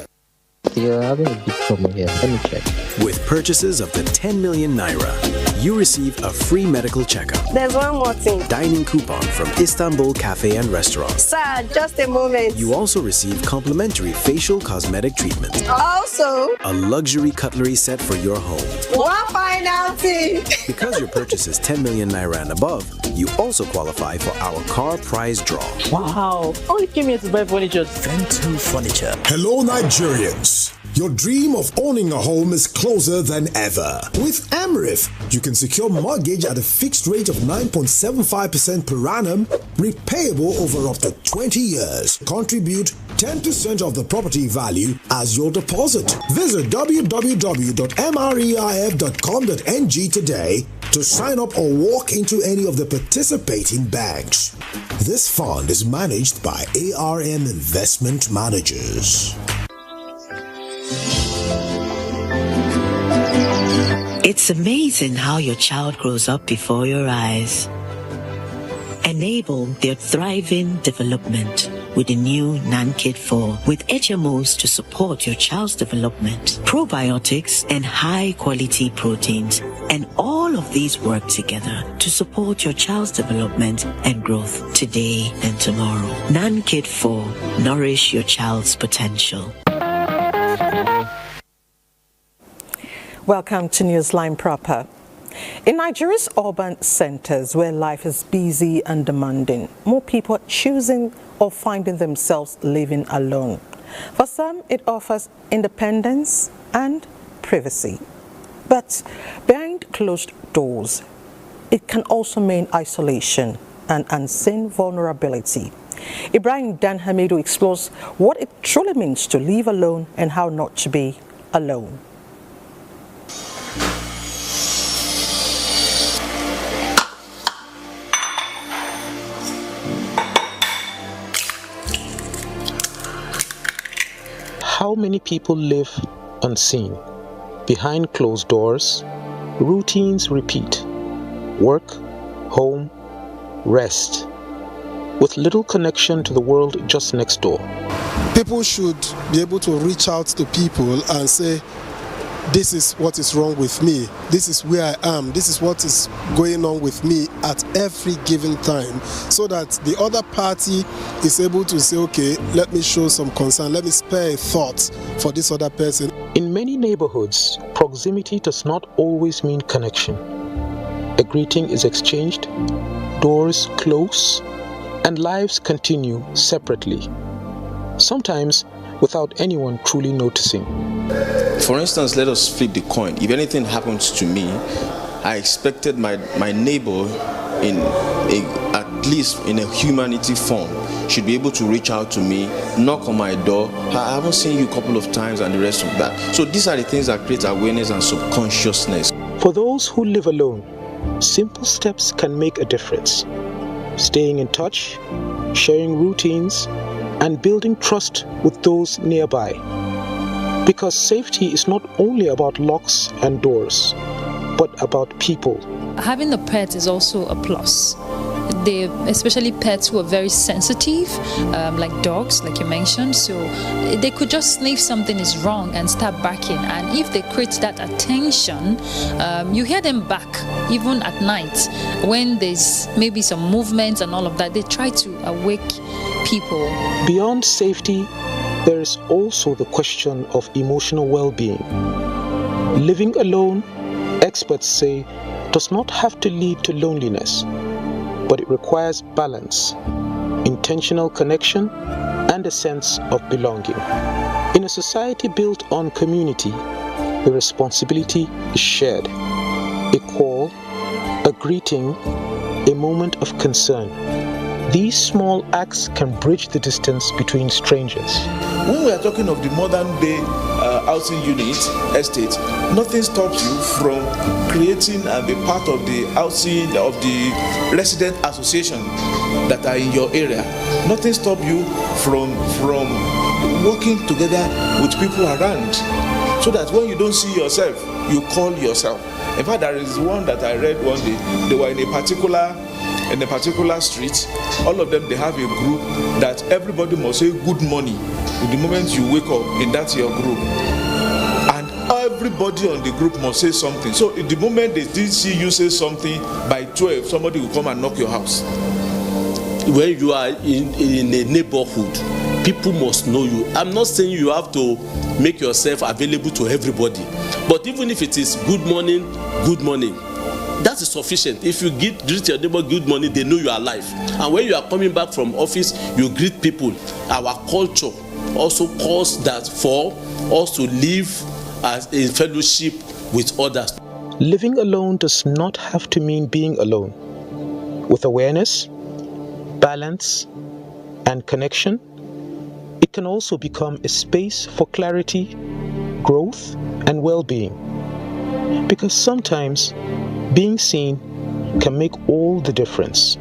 You're having a big problem here. Let me check. With purchases of the 10 million naira, you receive a free medical checkup. There's one more thing. Dining coupon from Istanbul Cafe and Restaurant. Sir, just a moment. You also receive complimentary facial cosmetic treatment. Also, a luxury cutlery set for your home. One final thing. Because your purchase is 10 million naira and above, you also qualify for our car prize draw. Wow. Only came here to buy furniture. Vento Furniture. Hello, Nigerians. Your dream of owning a home is closer than ever. With Amrif, you can secure mortgage at a fixed rate of 9.75% per annum, repayable over up to 20 years. Contribute 10% of the property value as your deposit. Visit www.mreif.com.ng today to sign up or walk into any of the participating banks. This fund is managed by ARM Investment Managers. It's amazing how your child grows up before your eyes. Enable their thriving development with the new NanKid 4 with HMOs to support your child's development, probiotics and high-quality proteins, and all of these work together to support your child's development and growth today and tomorrow. NanKid 4, nourish your child's potential. Welcome to Newsline Proper. In Nigeria's urban centers where life is busy and demanding, more people are choosing or finding themselves living alone. For some, it offers independence and privacy. But behind closed doors, it can also mean isolation and unseen vulnerability. Ibrahim Dan Hamidu explores what it truly means to live alone and how not to be alone. How many people live unseen? Behind closed doors, routines repeat. Work, home, rest, with little connection to the world just next door. People should be able to reach out to people and say, this is what is wrong with me, this is where I am, this is what is going on with me at every given time, so that the other party is able to say, okay, let me show some concern, let me spare a thought for this other person. In many neighborhoods, proximity does not always mean connection. A greeting is exchanged, doors close, and lives continue separately, sometimes without anyone truly noticing. For instance, let us flip the coin. If anything happens to me, I expected my neighbor, at least in a humanity form, should be able to reach out to me, knock on my door. I haven't seen you a couple of times and the rest of that. So these are the things that create awareness and subconsciousness. For those who live alone, simple steps can make a difference. Staying in touch, sharing routines, and building trust with those nearby. Because safety is not only about locks and doors, but about people. Having a pet is also a plus. Especially pets who are very sensitive, like dogs, like you mentioned, so they could just sniff something is wrong and start barking, and if they create that attention, you hear them bark even at night when there's maybe some movements and all of that. They try to awake people. Beyond safety, there is also the question of emotional well-being. Living alone, experts say, does not have to lead to loneliness, but it requires balance, intentional connection, and a sense of belonging. In a society built on community, the responsibility is shared. A call, a greeting, a moment of concern. These small acts can bridge the distance between strangers. When we are talking of the modern day housing unit estate, nothing stops you from creating and be part of the housing of the resident association that are in your area. Nothing stops you from working together with people around, so that when you don't see yourself, you call yourself. In fact, there is one that I read one day. They were in a particular street. All of them, they have a group that everybody must say good morning the moment you wake up in that your group, and everybody on the group must say something. So in the moment they did see you say something, by 12 somebody will come and knock your house. When you are in a neighborhood, people must know you. I'm not saying you have to make yourself available to everybody, but even if it is good morning, that is sufficient. If you greet your neighbor good morning, they know you are alive. And when you are coming back from office, you greet people. Our culture also calls that for us to live as in fellowship with others. Living alone does not have to mean being alone. With awareness, balance, and connection, it can also become a space for clarity, growth, and well-being. Because sometimes being seen can make all the difference.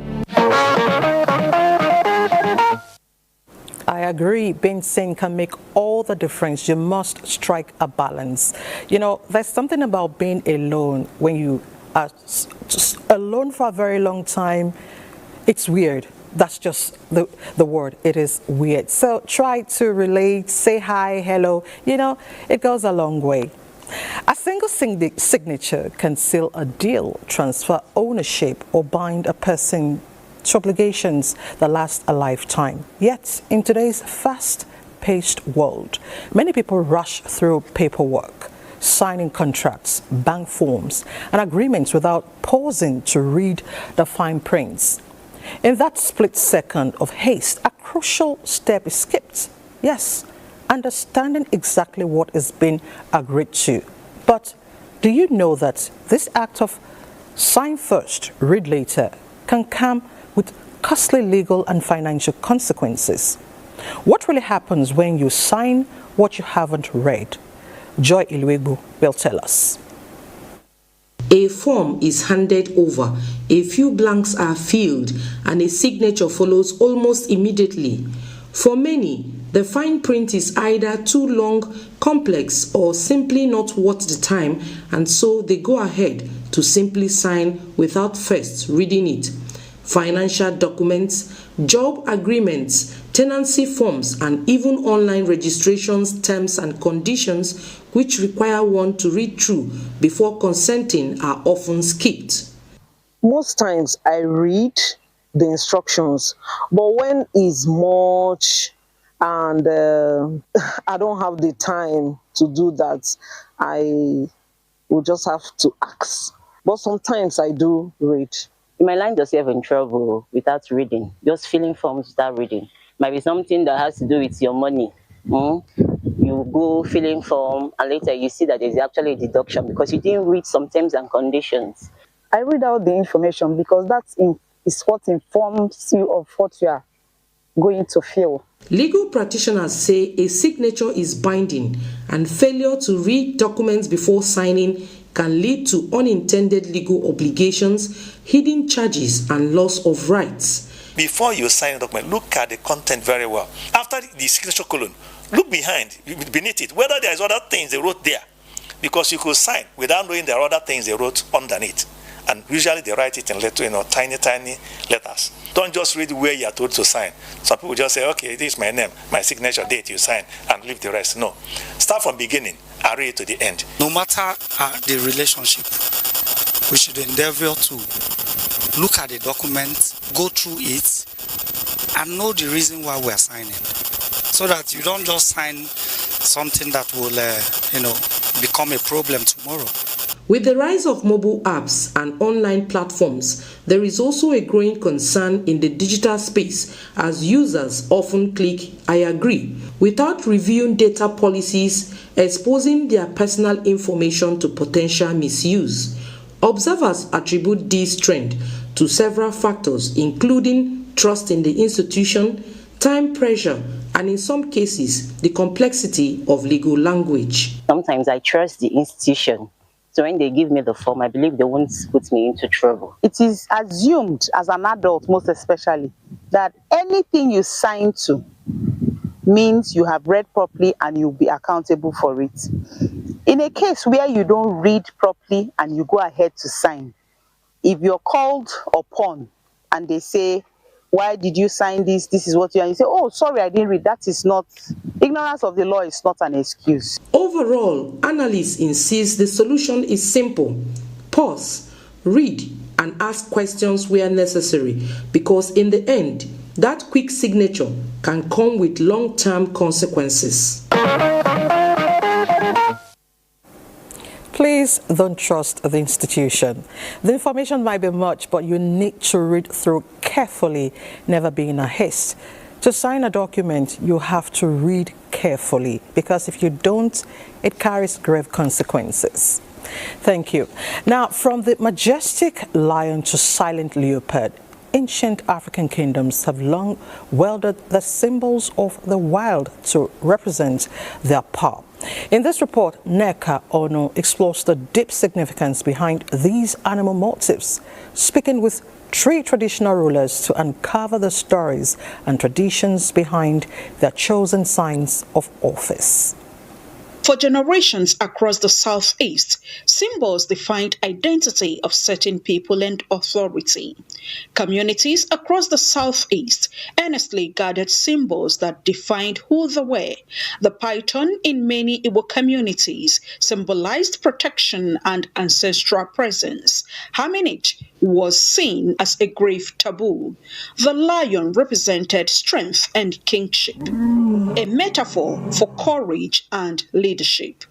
I agree, being seen can make all the difference. You must strike a balance. You know, there's something about being alone when you are just alone for a very long time. It's weird. That's just the word. It is weird. So try to relate, say hi, hello. You know, it goes a long way. A single signature can seal a deal, transfer ownership, or bind a person to obligations that last a lifetime. Yet, in today's fast-paced world, many people rush through paperwork, signing contracts, bank forms, and agreements without pausing to read the fine prints. In that split second of haste, a crucial step is skipped. Yes, understanding exactly what is being agreed to. But do you know that this act of sign first, read later can come with costly legal and financial consequences? What really happens when you sign what you haven't read? Joy Iluegbu will tell us. A form is handed over, a few blanks are filled, and a signature follows almost immediately. For many, the fine print is either too long, complex, or simply not worth the time, and so they go ahead to simply sign without first reading it. financial documents, job agreements, tenancy forms, and even online registrations, terms and conditions which require one to read through before consenting are often skipped. Most times I read the instructions, but when it's much and I don't have the time to do that, I will just have to ask. But sometimes I do read. You might land yourself in trouble without reading, just filling forms without reading. Might be something that has to do with your money. You go filling form and later you see that there's actually a deduction because you didn't read some terms and conditions. I read out the information because that is what informs you of what you are going to fill. Legal practitioners say a signature is binding and failure to read documents before signing can lead to unintended legal obligations, hidden charges, and loss of rights. Before you sign a document, look at the content very well. After the signature colon, look beneath it, whether there is other things they wrote there. Because you could sign without knowing there are other things they wrote underneath. And usually they write it in tiny letters. Don't just read where you are told to sign. Some people just say, okay, this is my name, my signature date, you sign, and leave the rest. No. Start from beginning and read it to the end. No matter the relationship, we should endeavor to look at the document, go through it, and know the reason why we are signing. So that you don't just sign something that will, become a problem tomorrow. With the rise of mobile apps and online platforms, there is also a growing concern in the digital space as users often click "I agree" without reviewing data policies, exposing their personal information to potential misuse. Observers attribute this trend to several factors, including trust in the institution, time pressure, and in some cases, the complexity of legal language. Sometimes I trust the institution. So when they give me the form, I believe they won't put me into trouble. It is assumed as an adult, most especially, that anything you sign to means you have read properly and you'll be accountable for it. In a case where you don't read properly and you go ahead to sign, if you're called upon and they say, why did you sign this? This is what you are. You say, oh, sorry, I didn't read. That is not, ignorance of the law is not an excuse. Overall, analysts insist the solution is simple. Pause, read, and ask questions where necessary, because in the end, that quick signature can come with long-term consequences. Please don't trust the institution. The information might be much, but you need to read through carefully, never be in a haste. To sign a document, you have to read carefully, because if you don't, it carries grave consequences. Thank you. Now, from the majestic lion to silent leopard, ancient African kingdoms have long wielded the symbols of the wild to represent their power. In this report, Nneka Ono explores the deep significance behind these animal motifs, speaking with 3 traditional rulers to uncover the stories and traditions behind their chosen signs of office. For generations across the Southeast, symbols defined identity of certain people and authority. Communities across the Southeast earnestly guarded symbols that defined who they were. The python in many Igbo communities symbolized protection and ancestral presence. Harming it was seen as a grave taboo. The lion represented strength and kingship, a metaphor for courage and leadership.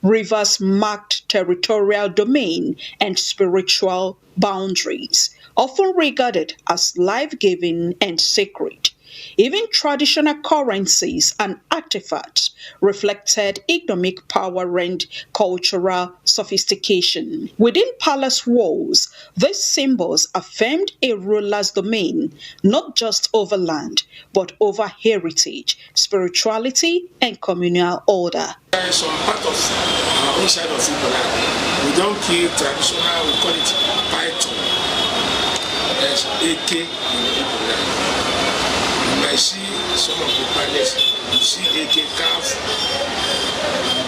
Rivers marked territorial domain and spiritual boundaries, often regarded as life-giving and sacred. Even traditional currencies and artifacts reflected economic power and cultural sophistication. Within palace walls, these symbols affirmed a ruler's domain, not just over land, but over heritage, spirituality, and communal order. Some part of our own side of Igbo, we don't kill traditional, we call it python. There's AK in Igbo land. You might see some of the palace, you see AK calf,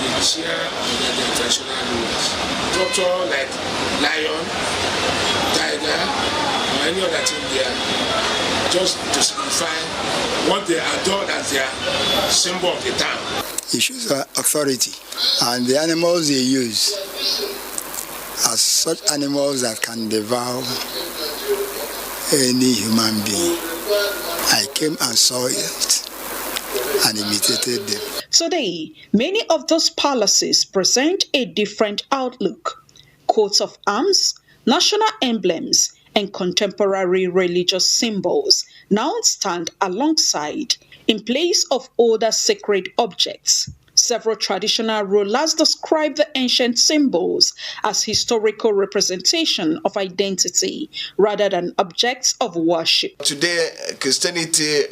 the chair, and the traditional rulers. Structure like lion, tiger, any other thing there, just to signify what they adore as their symbol of the town. It shows authority, and the animals they use are such animals that can devour any human being. I came and saw it and imitated them. Today, many of those palaces present a different outlook. Coats of arms, national emblems, and contemporary religious symbols now stand alongside in place of older sacred objects. Several traditional rulers describe the ancient symbols as historical representation of identity rather than objects of worship. Today, Christianity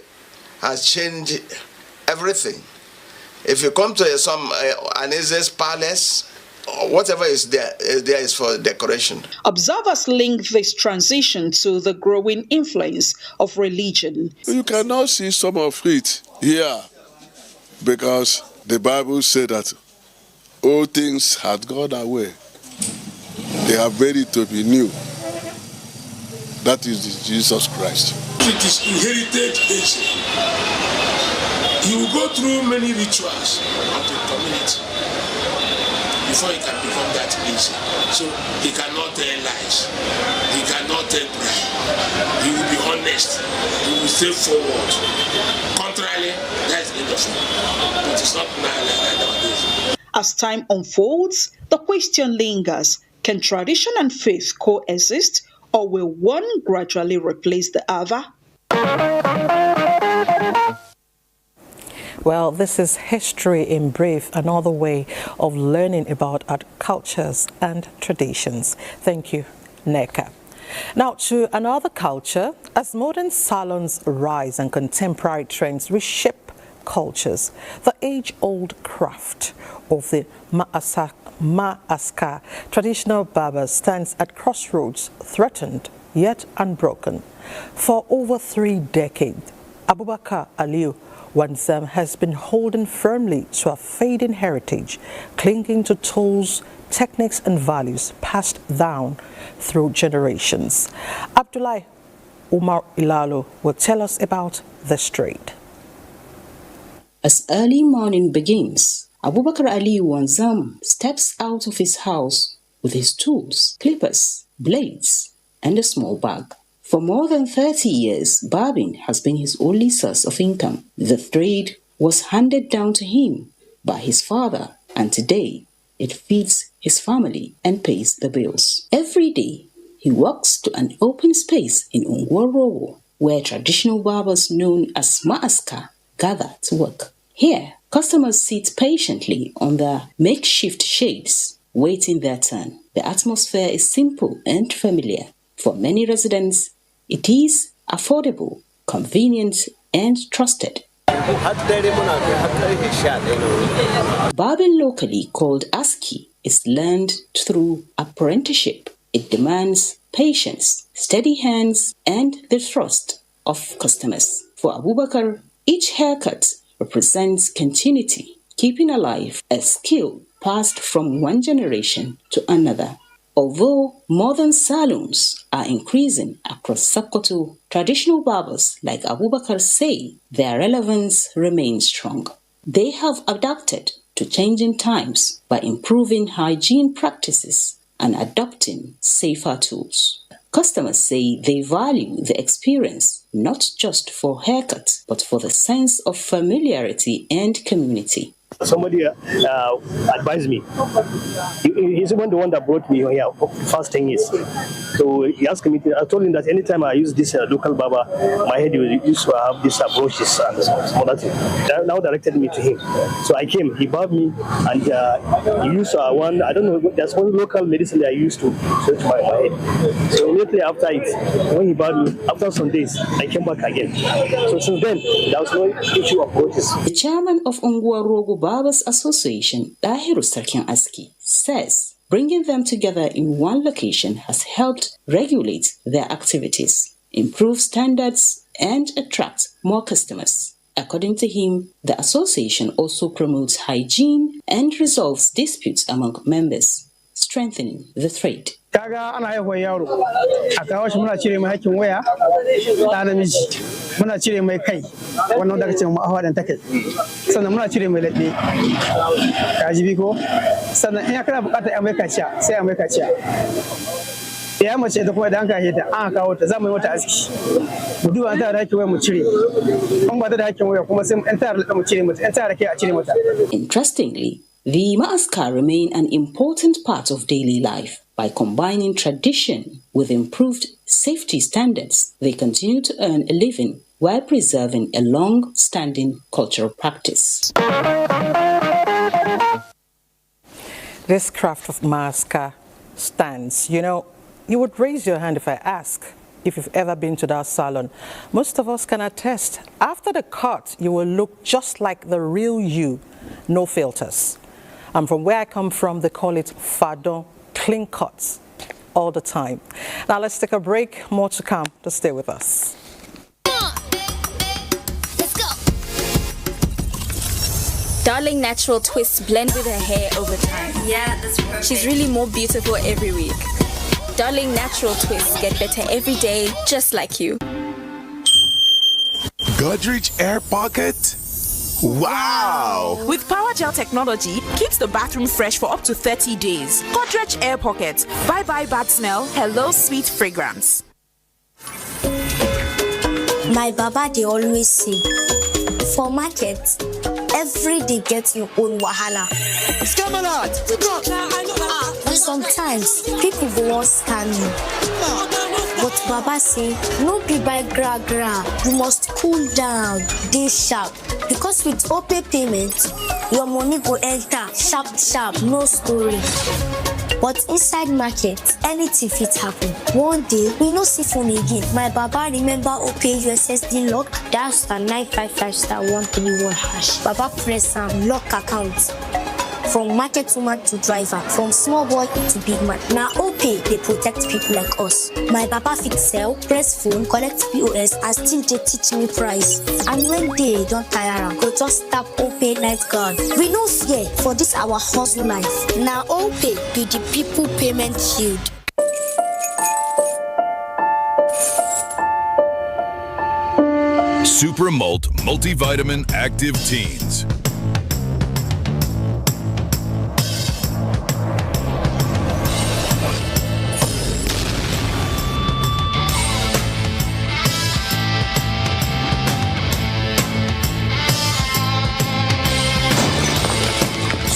has changed everything. If you come to an Israel's palace, whatever is there is for decoration. Observers link this transition to the growing influence of religion. You cannot see some of it here because the Bible said that all things had gone away. They have made it to be new. That is Jesus Christ. It is inherited ancient. You will go through many rituals of the community before he can become that ancient. So he cannot tell lies. He cannot take bribe. He will be honest. He will stay forward. Contrarily, that's the end of it. But it's not now like nowadays. As time unfolds, the question lingers: can tradition and faith coexist, or will one gradually replace the other? Well, this is history in brief, another way of learning about our cultures and traditions. Thank you, Neka. Now to another culture. As modern salons rise and contemporary trends reshape cultures, the age-old craft of the Ma'aska traditional barber stands at crossroads, threatened yet unbroken. For over 3 decades, Abubakar Aliyu Wanzam has been holding firmly to a fading heritage, clinging to tools, techniques and values passed down through generations. Abdullahi Umar Ilalo will tell us about this trade. As early morning begins, Abubakar Aliyu Wanzam steps out of his house with his tools, clippers, blades, and a small bag. For more than 30 years, barbing has been his only source of income. The trade was handed down to him by his father, and today it feeds his family and pays the bills. Every day, he walks to an open space in Ungworowo, where traditional barbers known as Ma'aska gather to work. Here, customers sit patiently on their makeshift shades, waiting their turn. The atmosphere is simple and familiar. For many residents, it is affordable, convenient, and trusted. Barbing, locally called aski, is learned through apprenticeship. It demands patience, steady hands, and the trust of customers. For Abubakar, each haircut represents continuity, keeping alive a skill passed from one generation to another. Although modern salons are increasing across Sokoto, traditional barbers like Abubakar say their relevance remains strong. They have adapted to changing times by improving hygiene practices and adopting safer tools. Customers say they value the experience not just for haircuts, but for the sense of familiarity and community. Somebody advised me. He's even the one that brought me here for the first 10 years. So he asked me, I told him that anytime I use this local barber, my head used to have these brushes and some other thing. That now directed me to him. So I came, he barbed me, and he used one, I don't know, there's one local medicine that I used to stretch my head. So immediately after it, when he barbed me, after some days, I came back again. So since then, there was no issue of brushes. The chairman of Ungworogo Barbers Association, Dahiru Sarkin Aski, says bringing them together in one location has helped regulate their activities, improve standards, and attract more customers. According to him, the association also promotes hygiene and resolves disputes among members, strengthening the trade. kaga ana haihuwar yaro a kawo shi muna cire mai hakkin waya da namiji muna cire mai kai wannan da kace mu ahwadan ta kai sannan muna cire mai laɗe kaji bi ko sannan in kana buƙatar ya mai kaciya sai ya mai kaciya ya mace ita kuma idan ka hita an kawo ta za mu yi mata aski mu duba an ta da hakkin waya mu cire an ba ta da hakkin waya kuma sai an ta da mu cire mata an ta da kai a cire mata. Interestingly, the maaska remain an important part of daily life. By combining tradition with improved safety standards, they continue to earn a living while preserving a long-standing cultural practice. This craft of maaska stands. You know, you would raise your hand if I ask if you've ever been to that salon. Most of us can attest. After the cut, you will look just like the real you, no filters. And from where I come from, they call it fadon, clean cuts, all the time. Now let's take a break. More to come. Just stay with us. Let's go. Darling natural twists blend with her hair over time. Yeah, that's perfect. She's really more beautiful every week. Darling natural twists get better every day, just like you. Godrich Air Pocket? Wow! With Power Gel technology, keeps the bathroom fresh for up to 30 days. Godrich Air Pocket. Bye-bye bad smell. Hello sweet fragrance. My baba, they always say, for market, every day gets your own wahala. Sometimes people go on scam you. But Baba say, no be by gra. You must cool down, dey sharp. Because with OPay payment, your money go enter sharp, no story. But inside market, anything fit happen. One day, we no see phone again. My Baba remember OPay USSD lock, dial *955*131#. Baba press am, lock account. From market woman to driver, from small boy to big man. Now OPay, they protect people like us. My Baba fit sell, press phone, collect POS, and still they teach me price. And when they don't tire, go just tap OPay night guard. We no fear for this our hustle life. Now OPay be the people payment shield. Super Malt Multivitamin Active Teens.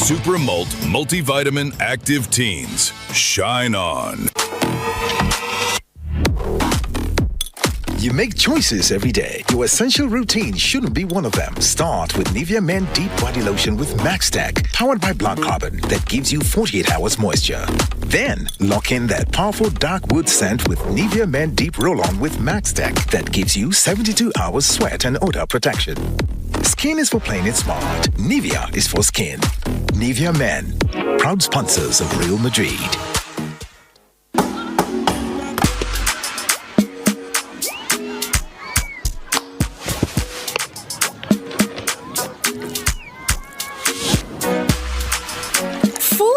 Super Malt Multivitamin Active Teens. Shine on. You make choices every day. Your essential routine shouldn't be one of them. Start with Nivea Men Deep Body Lotion with Max Tech, powered by Black Carbon, that gives you 48 hours moisture. Then, lock in that powerful dark wood scent with Nivea Men Deep Roll-On with Max Tech, that gives you 72 hours sweat and odor protection. Skin is for playing it smart. Nivea is for skin. Nivea Men, proud sponsors of Real Madrid.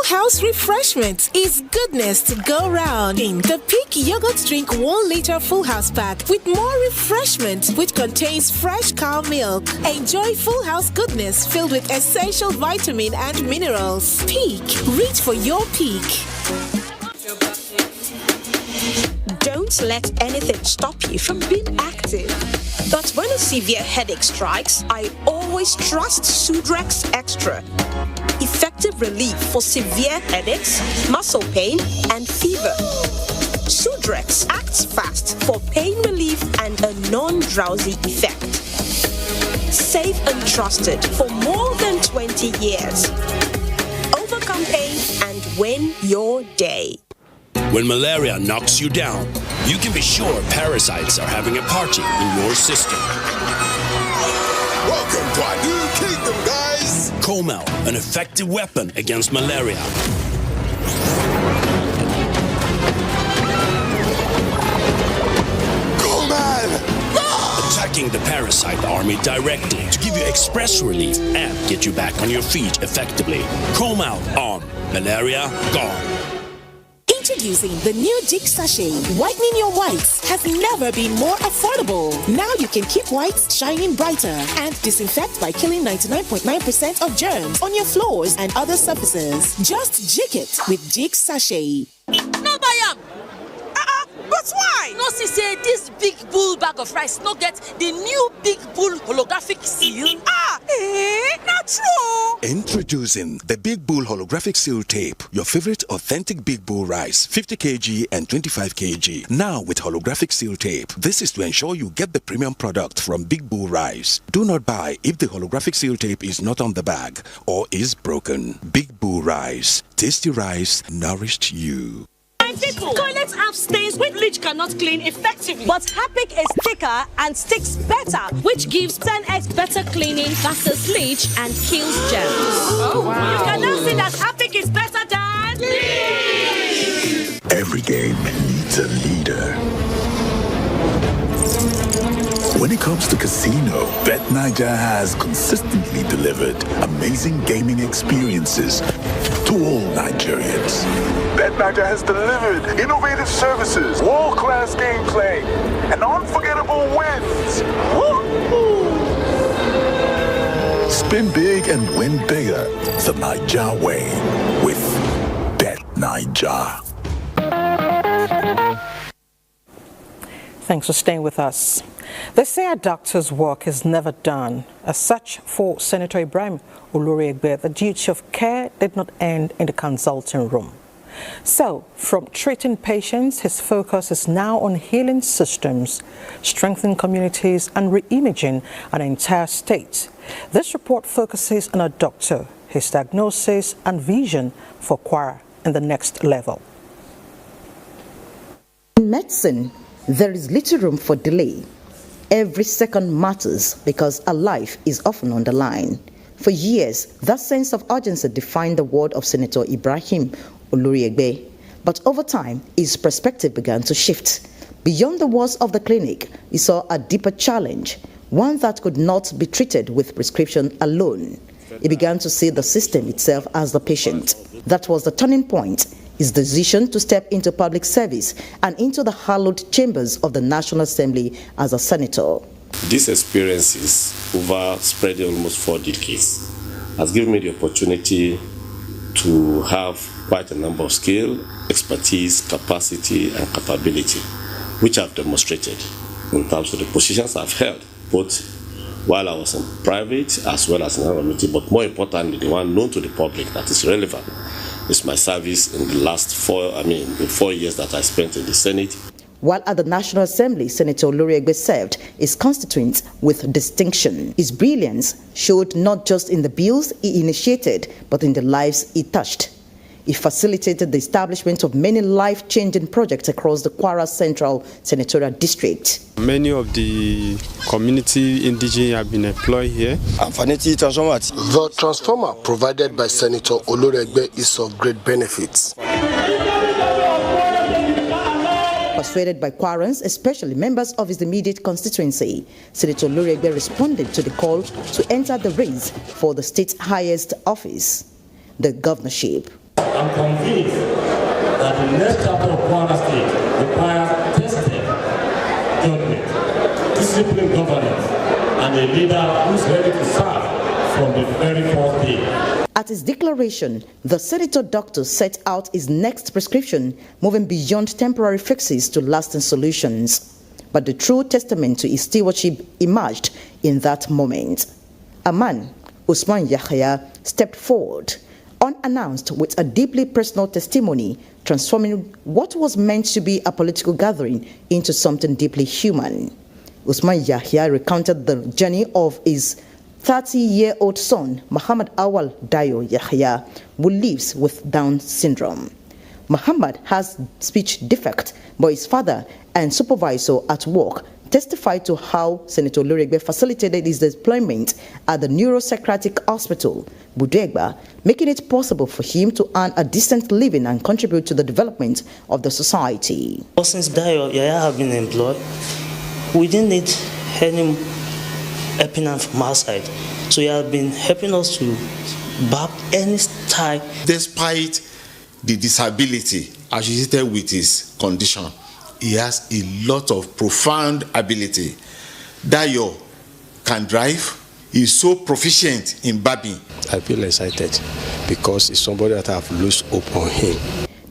House refreshment is goodness to go round. In the Peak Yogurt Drink 1 liter Full House pack with more refreshment, which contains fresh cow milk. Enjoy Full House goodness filled with essential vitamin and minerals. Peak, reach for your peak. Don't let anything stop you from being active. But when a severe headache strikes, I always trust Sudrex Extra. Effective relief for severe headaches, muscle pain, and fever. Sudrex acts fast for pain relief and a non-drowsy effect. Safe and trusted for more than 20 years. Overcome pain and win your day. When malaria knocks you down, you can be sure parasites are having a party in your system. Welcome to our new kingdom, guys! Comel, an effective weapon against malaria. Comel! Attacking the parasite army directly to give you express relief and get you back on your feet effectively. Comel on. Malaria gone. Introducing the new Jig Sachet. Whitening your whites has never been more affordable. Now you can keep whites shining brighter and disinfect by killing 99.9% of germs on your floors and other surfaces. Just jig it with Jig Sachet. No buy am. But why? No see say this big bull bag of rice no get the new big bull holographic seal. Not true. Introducing the Big Bull Holographic Seal Tape, your favorite authentic Big Bull rice, 50 kg and 25 kg. Now with holographic seal tape. This is to ensure you get the premium product from Big Bull Rice. Do not buy if the holographic seal tape is not on the bag or is broken. Big Bull Rice. Tasty rice nourished you. Toilets have stains which bleach cannot clean effectively. But Harpic is thicker and sticks better, which gives 10x better cleaning versus bleach and kills germs. Oh, wow. You can now see that Harpic is better than bleach. Every game needs a leader. When it comes to casino, BetNiger has consistently delivered amazing gaming experiences to all Nigerians. BetNiger has delivered innovative services, world-class gameplay, and unforgettable wins. Woo-hoo! Spin big and win bigger the Niger way with BetNiger. Thanks for staying with us. They say a doctor's work is never done. As such, for Senator Ibrahim Oloriegbe, the duty of care did not end in the consulting room. So, from treating patients, his focus is now on healing systems, strengthening communities, and re-imaging an entire state. This report focuses on a doctor, his diagnosis, and vision for Kwara in the next level. In medicine, there is little room for delay. Every second matters because a life is often on the line. For years, that sense of urgency defined the word of Senator Ibrahim Oloriegbe. But over time, his perspective began to shift. Beyond the walls of the clinic, he saw a deeper challenge, one that could not be treated with prescription alone. He began to see the system itself as the patient. That was the turning point. His decision to step into public service and into the hallowed chambers of the National Assembly as a senator. This experience is over spreading almost 4 decades. Has given me the opportunity to have quite a number of skill, expertise, capacity, and capability, which I've demonstrated in terms of the positions I've held, both while I was in private as well as in our community, but more importantly, the one known to the public that is relevant is my service in the last 4 years that I spent in the Senate. While at the National Assembly, Senator Oloriegbe served his constituents with distinction. His brilliance showed not just in the bills he initiated, but in the lives he touched. He facilitated the establishment of many life-changing projects across the Kwara Central Senatorial District. Many of the community indigenous have been employed here. The transformer provided by Senator Oloriegbe is of great benefits. Persuaded by Kwarans, especially members of his immediate constituency, Senator Oloriegbe responded to the call to enter the race for the state's highest office, the governorship. I'm convinced that the next chapter of Kwara State requires tested judgment, disciplined governance, and a leader who's ready to serve from the very first day. At his declaration, the senator doctor set out his next prescription, moving beyond temporary fixes to lasting solutions. But the true testament to his stewardship emerged in that moment. A man, Usman Yahya, stepped forward, unannounced, with a deeply personal testimony, transforming what was meant to be a political gathering into something deeply human. Usman Yahya recounted the journey of his 30-year-old son, Muhammad Awal Dayo Yahya, who lives with Down syndrome. Muhammad has speech defect, but his father and supervisor at work testified to how Senator Oloriegbe facilitated his deployment at the Neuropsychiatric Hospital, Budegba, making it possible for him to earn a decent living and contribute to the development of the society. Since Dayo Yahya have been employed, we didn't need any helping hand from our side. So he has been helping us to back any style. Despite the disability associated with his condition. He has a lot of profound ability. Dayo can drive. He's so proficient in barbing. I feel excited because it's somebody that I have lost hope on him.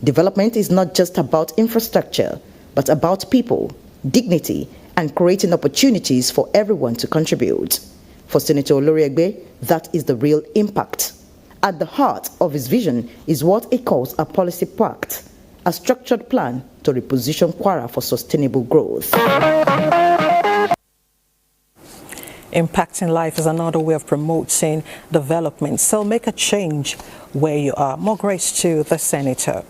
Development is not just about infrastructure, but about people, dignity, and creating opportunities for everyone to contribute. For Senator Oloriegbe, that is the real impact. At the heart of his vision is what he calls a policy pact, a structured plan to reposition Kwara for sustainable growth. Impacting life is another way of promoting development. So make a change where you are. More grace to the Senator.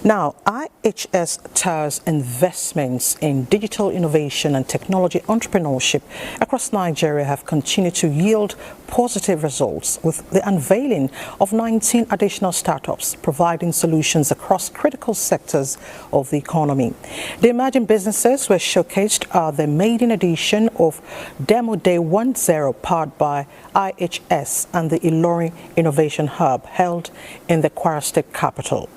Now, IHS TAR's investments in digital innovation and technology entrepreneurship across Nigeria have continued to yield positive results, with the unveiling of 19 additional startups providing solutions across critical sectors of the economy. The emerging businesses were showcased at the maiden edition of Demo Day 10 powered by IHS and the Ilorin Innovation Hub held in the Kwara State capital.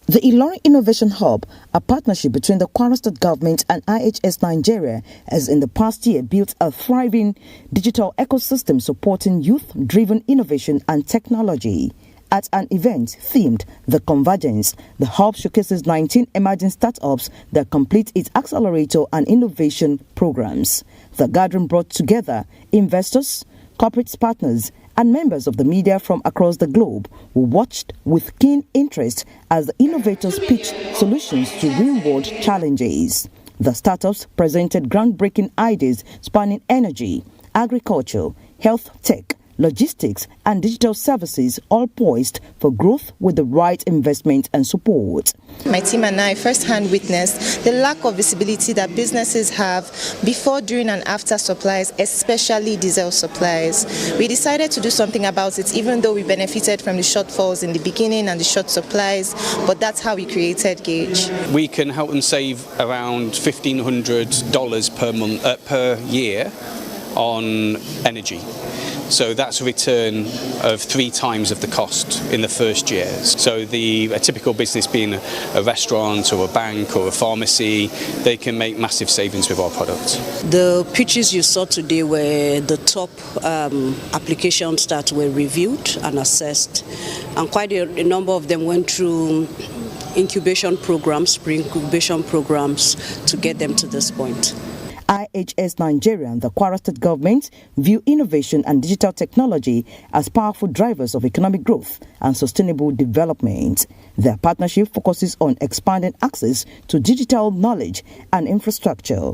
The Ilorin Innovation Hub, a partnership between the Kwara State government and IHS Nigeria, has in the past year built a thriving digital ecosystem supporting youth-driven innovation and technology. At an event themed The Convergence, the hub showcases 19 emerging startups that complete its accelerator and innovation programs. The gathering brought together investors, corporate partners, and members of the media from across the globe who watched with keen interest as the innovators pitched solutions to real-world challenges. The startups presented groundbreaking ideas spanning energy, agriculture, health tech, logistics, and digital services, all poised for growth with the right investment and support. My team and I firsthand witnessed the lack of visibility that businesses have before, during, and after supplies, especially diesel supplies. We decided to do something about it, even though we benefited from the shortfalls in the beginning and the short supplies, but that's how we created Gauge. We can help them save around $1,500 per month, per year on energy. So that's a return of 3 times of the cost in the first year. So a typical business being a restaurant or a bank or a pharmacy, they can make massive savings with our product. The pitches you saw today were the top applications that were reviewed and assessed, and quite a number of them went through incubation programs, pre-incubation programs to get them to this point. IHS Nigeria and the Kwara State government view innovation and digital technology as powerful drivers of economic growth and sustainable development. Their partnership focuses on expanding access to digital knowledge and infrastructure.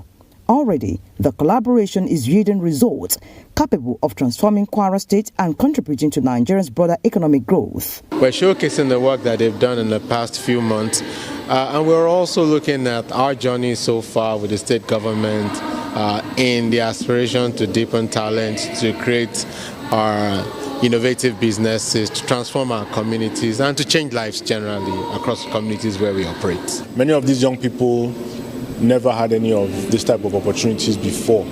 Already, the collaboration is yielding results capable of transforming Kwara State and contributing to Nigeria's broader economic growth. We're showcasing the work that they've done in the past few months, and we're also looking at our journey so far with the state government in the aspiration to deepen talent, to create our innovative businesses, to transform our communities, and to change lives generally across the communities where we operate. Many of these young people never had any of this type of opportunities before.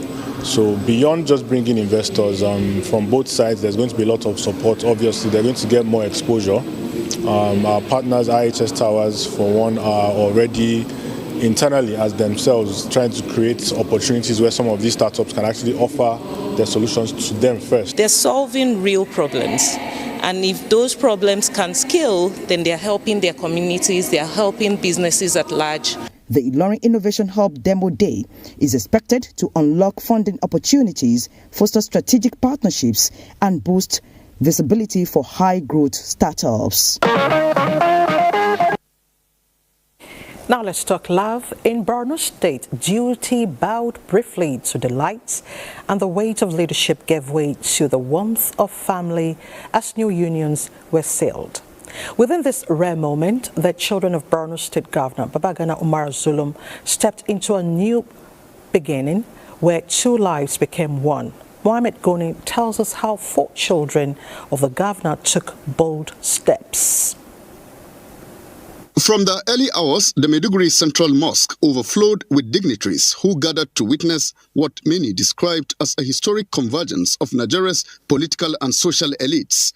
So beyond just bringing investors from both sides, there's going to be a lot of support. Obviously, they're going to get more exposure. Our partners, IHS Towers, for one, are already internally as themselves trying to create opportunities where some of these startups can actually offer their solutions to them first. They're solving real problems. And if those problems can scale, then they're helping their communities, they're helping businesses at large. The Ilorin Innovation Hub Demo Day is expected to unlock funding opportunities, foster strategic partnerships, and boost visibility for high-growth startups. Now let's talk love. In Borno State, duty bowed briefly to the lights, and the weight of leadership gave way to the warmth of family as new unions were sealed. Within this rare moment, the children of Borno State Governor Babagana Umar Zulum stepped into a new beginning where 2 lives became one. Mohamed Goni tells us how 4 children of the governor took bold steps. From the early hours, the Maiduguri Central Mosque overflowed with dignitaries who gathered to witness what many described as a historic convergence of Nigeria's political and social elites.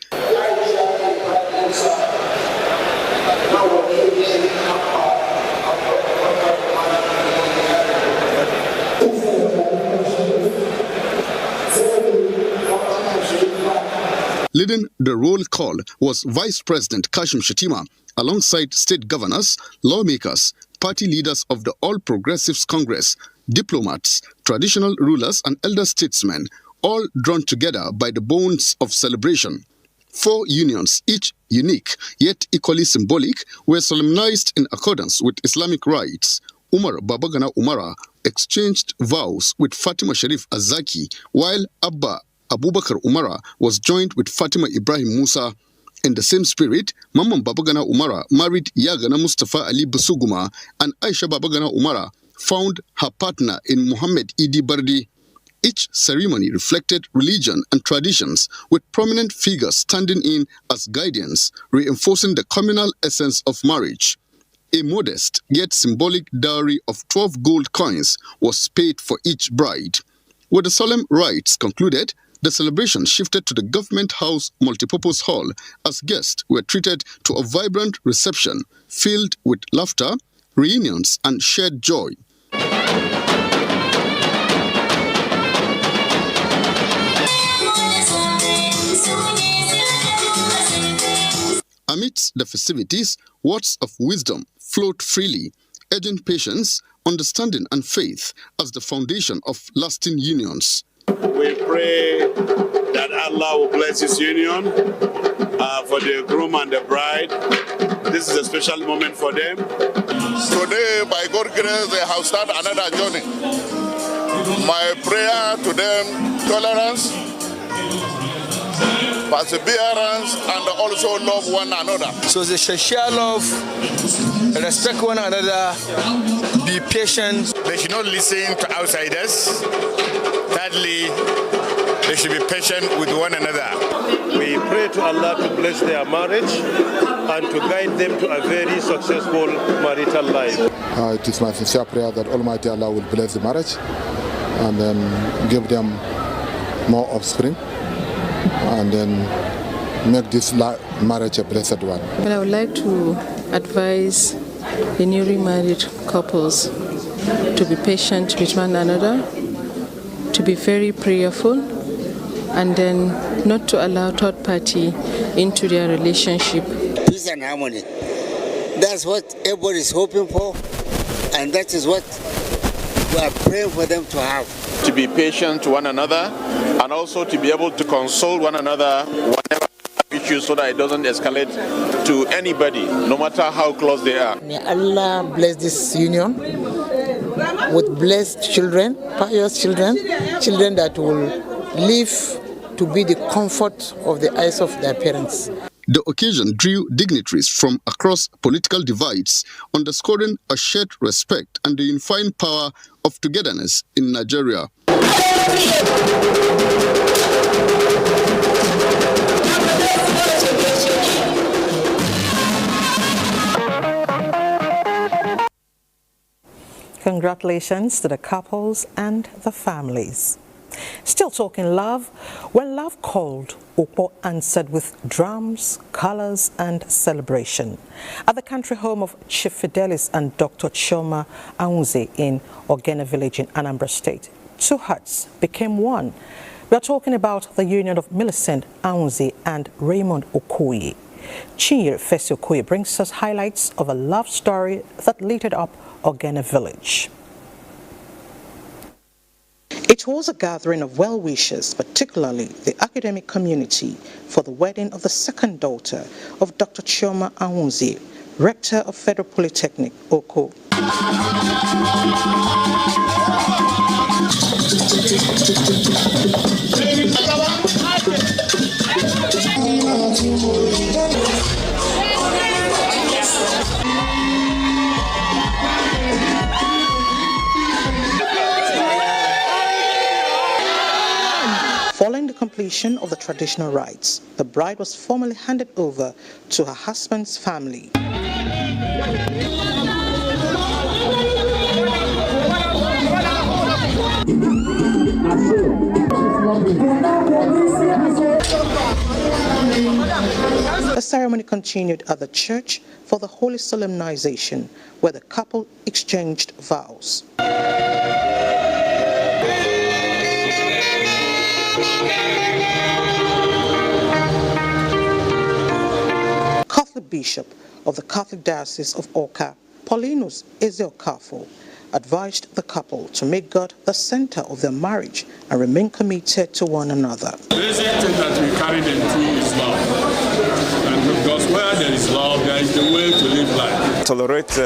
Leading the roll call was Vice President Kashim Shettima, alongside state governors, lawmakers, party leaders of the All Progressives Congress, diplomats, traditional rulers and elder statesmen, all drawn together by the bonds of celebration. 4 unions, each unique yet equally symbolic, were solemnized in accordance with Islamic rites. Umar Babagana Umara exchanged vows with Fatima Sharif Azaki, while Abba Abubakar Umara was joined with Fatima Ibrahim Musa. In the same spirit, Mamman Babagana Umara married Yagana Mustafa Ali Busuguma, and Aisha Babagana Umara found her partner in Muhammad Idi Bardi. Each ceremony reflected religion and traditions, with prominent figures standing in as guardians, reinforcing the communal essence of marriage. A modest yet symbolic dowry of 12 gold coins was paid for each bride. With the solemn rites concluded, the celebration shifted to the Government House Multipurpose Hall as guests were treated to a vibrant reception filled with laughter, reunions, and shared joy. Amidst the festivities, words of wisdom flowed freely, urging patience, understanding, and faith as the foundation of lasting unions. We pray that Allah will bless this union for the groom and the bride. This is a special moment for them. Today, by God's grace, they have started another journey. My prayer to them, tolerance, perseverance, and also love one another. So they should share love, respect one another, be patient. They should not listen to outsiders. Thirdly, they should be patient with one another. We pray to Allah to bless their marriage and to guide them to a very successful marital life. It is my sincere prayer that Almighty Allah will bless the marriage and then give them more offspring and then make this marriage a blessed one. But I would like to advise the newly married couples to be patient with one another, to be very prayerful, and then not to allow third party into their relationship. Peace and harmony. That's what everybody is hoping for, and that is what we are praying for them to have. To be patient to one another, and also to be able to console one another whenever issues, so that it doesn't escalate to anybody, no matter how close they are. May Allah bless this union with blessed children, pious children, children that will live to be the comfort of the eyes of their parents. The occasion drew dignitaries from across political divides, underscoring a shared respect and the unifying power of togetherness in Nigeria. Congratulations to the couples and the families. Still talking love, when love called, Opo answered with drums, colors, and celebration. At the country home of Chief Fidelis and Dr. Chioma Aunze in Ogene Village in Anambra State, 2 hearts became one. We are talking about the union of Millicent Aunze and Raymond Okoye. Chinyere Fesi Okoye brings us highlights of a love story that lit up Ogene Village. It was a gathering of well-wishers, particularly the academic community, for the wedding of the second daughter of Dr. Chioma Aunze, rector of Federal Polytechnic, Oko. Following the completion of the traditional rites, the bride was formally handed over to her husband's family. A The ceremony continued at the church for the holy solemnization, where the couple exchanged vows. Catholic Bishop of the Catholic Diocese of Awka, Paulinus Ezeokafo, advised the couple to make God the center of their marriage and remain committed to one another. The basic thing that we carry them through is love. And because where there is love, there is the way to live life. Tolerate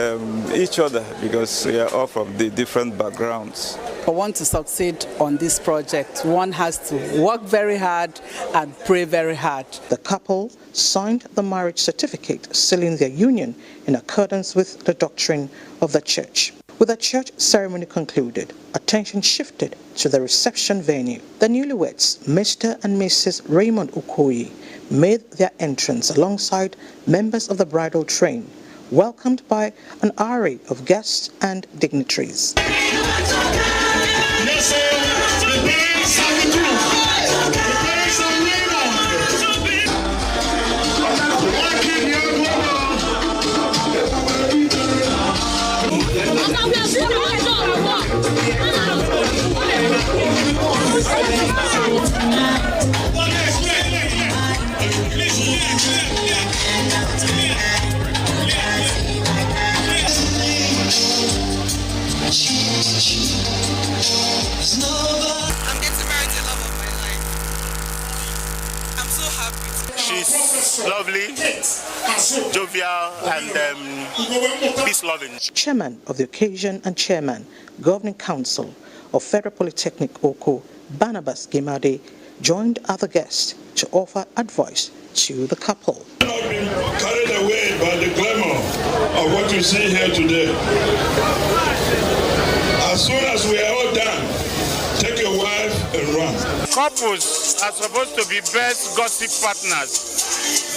each other because we are all from the different backgrounds. For one to succeed on this project, one has to work very hard and pray very hard. The couple signed the marriage certificate, sealing their union in accordance with the doctrine of the church. With the church ceremony concluded, attention shifted to the reception venue. The newlyweds, Mr. and Mrs. Raymond Okoye, made their entrance alongside members of the bridal train, welcomed by an array of guests and dignitaries. She's lovely, jovial, and peace-loving. Chairman of the occasion and Chairman, Governing Council of Federal Polytechnic Oko, Barnabas Gimade, joined other guests to offer advice to the couple. Do not be carried away by the glamour of what you see here today. As soon as we are all done, take your wife and run. Couples are supposed to be best gossip partners.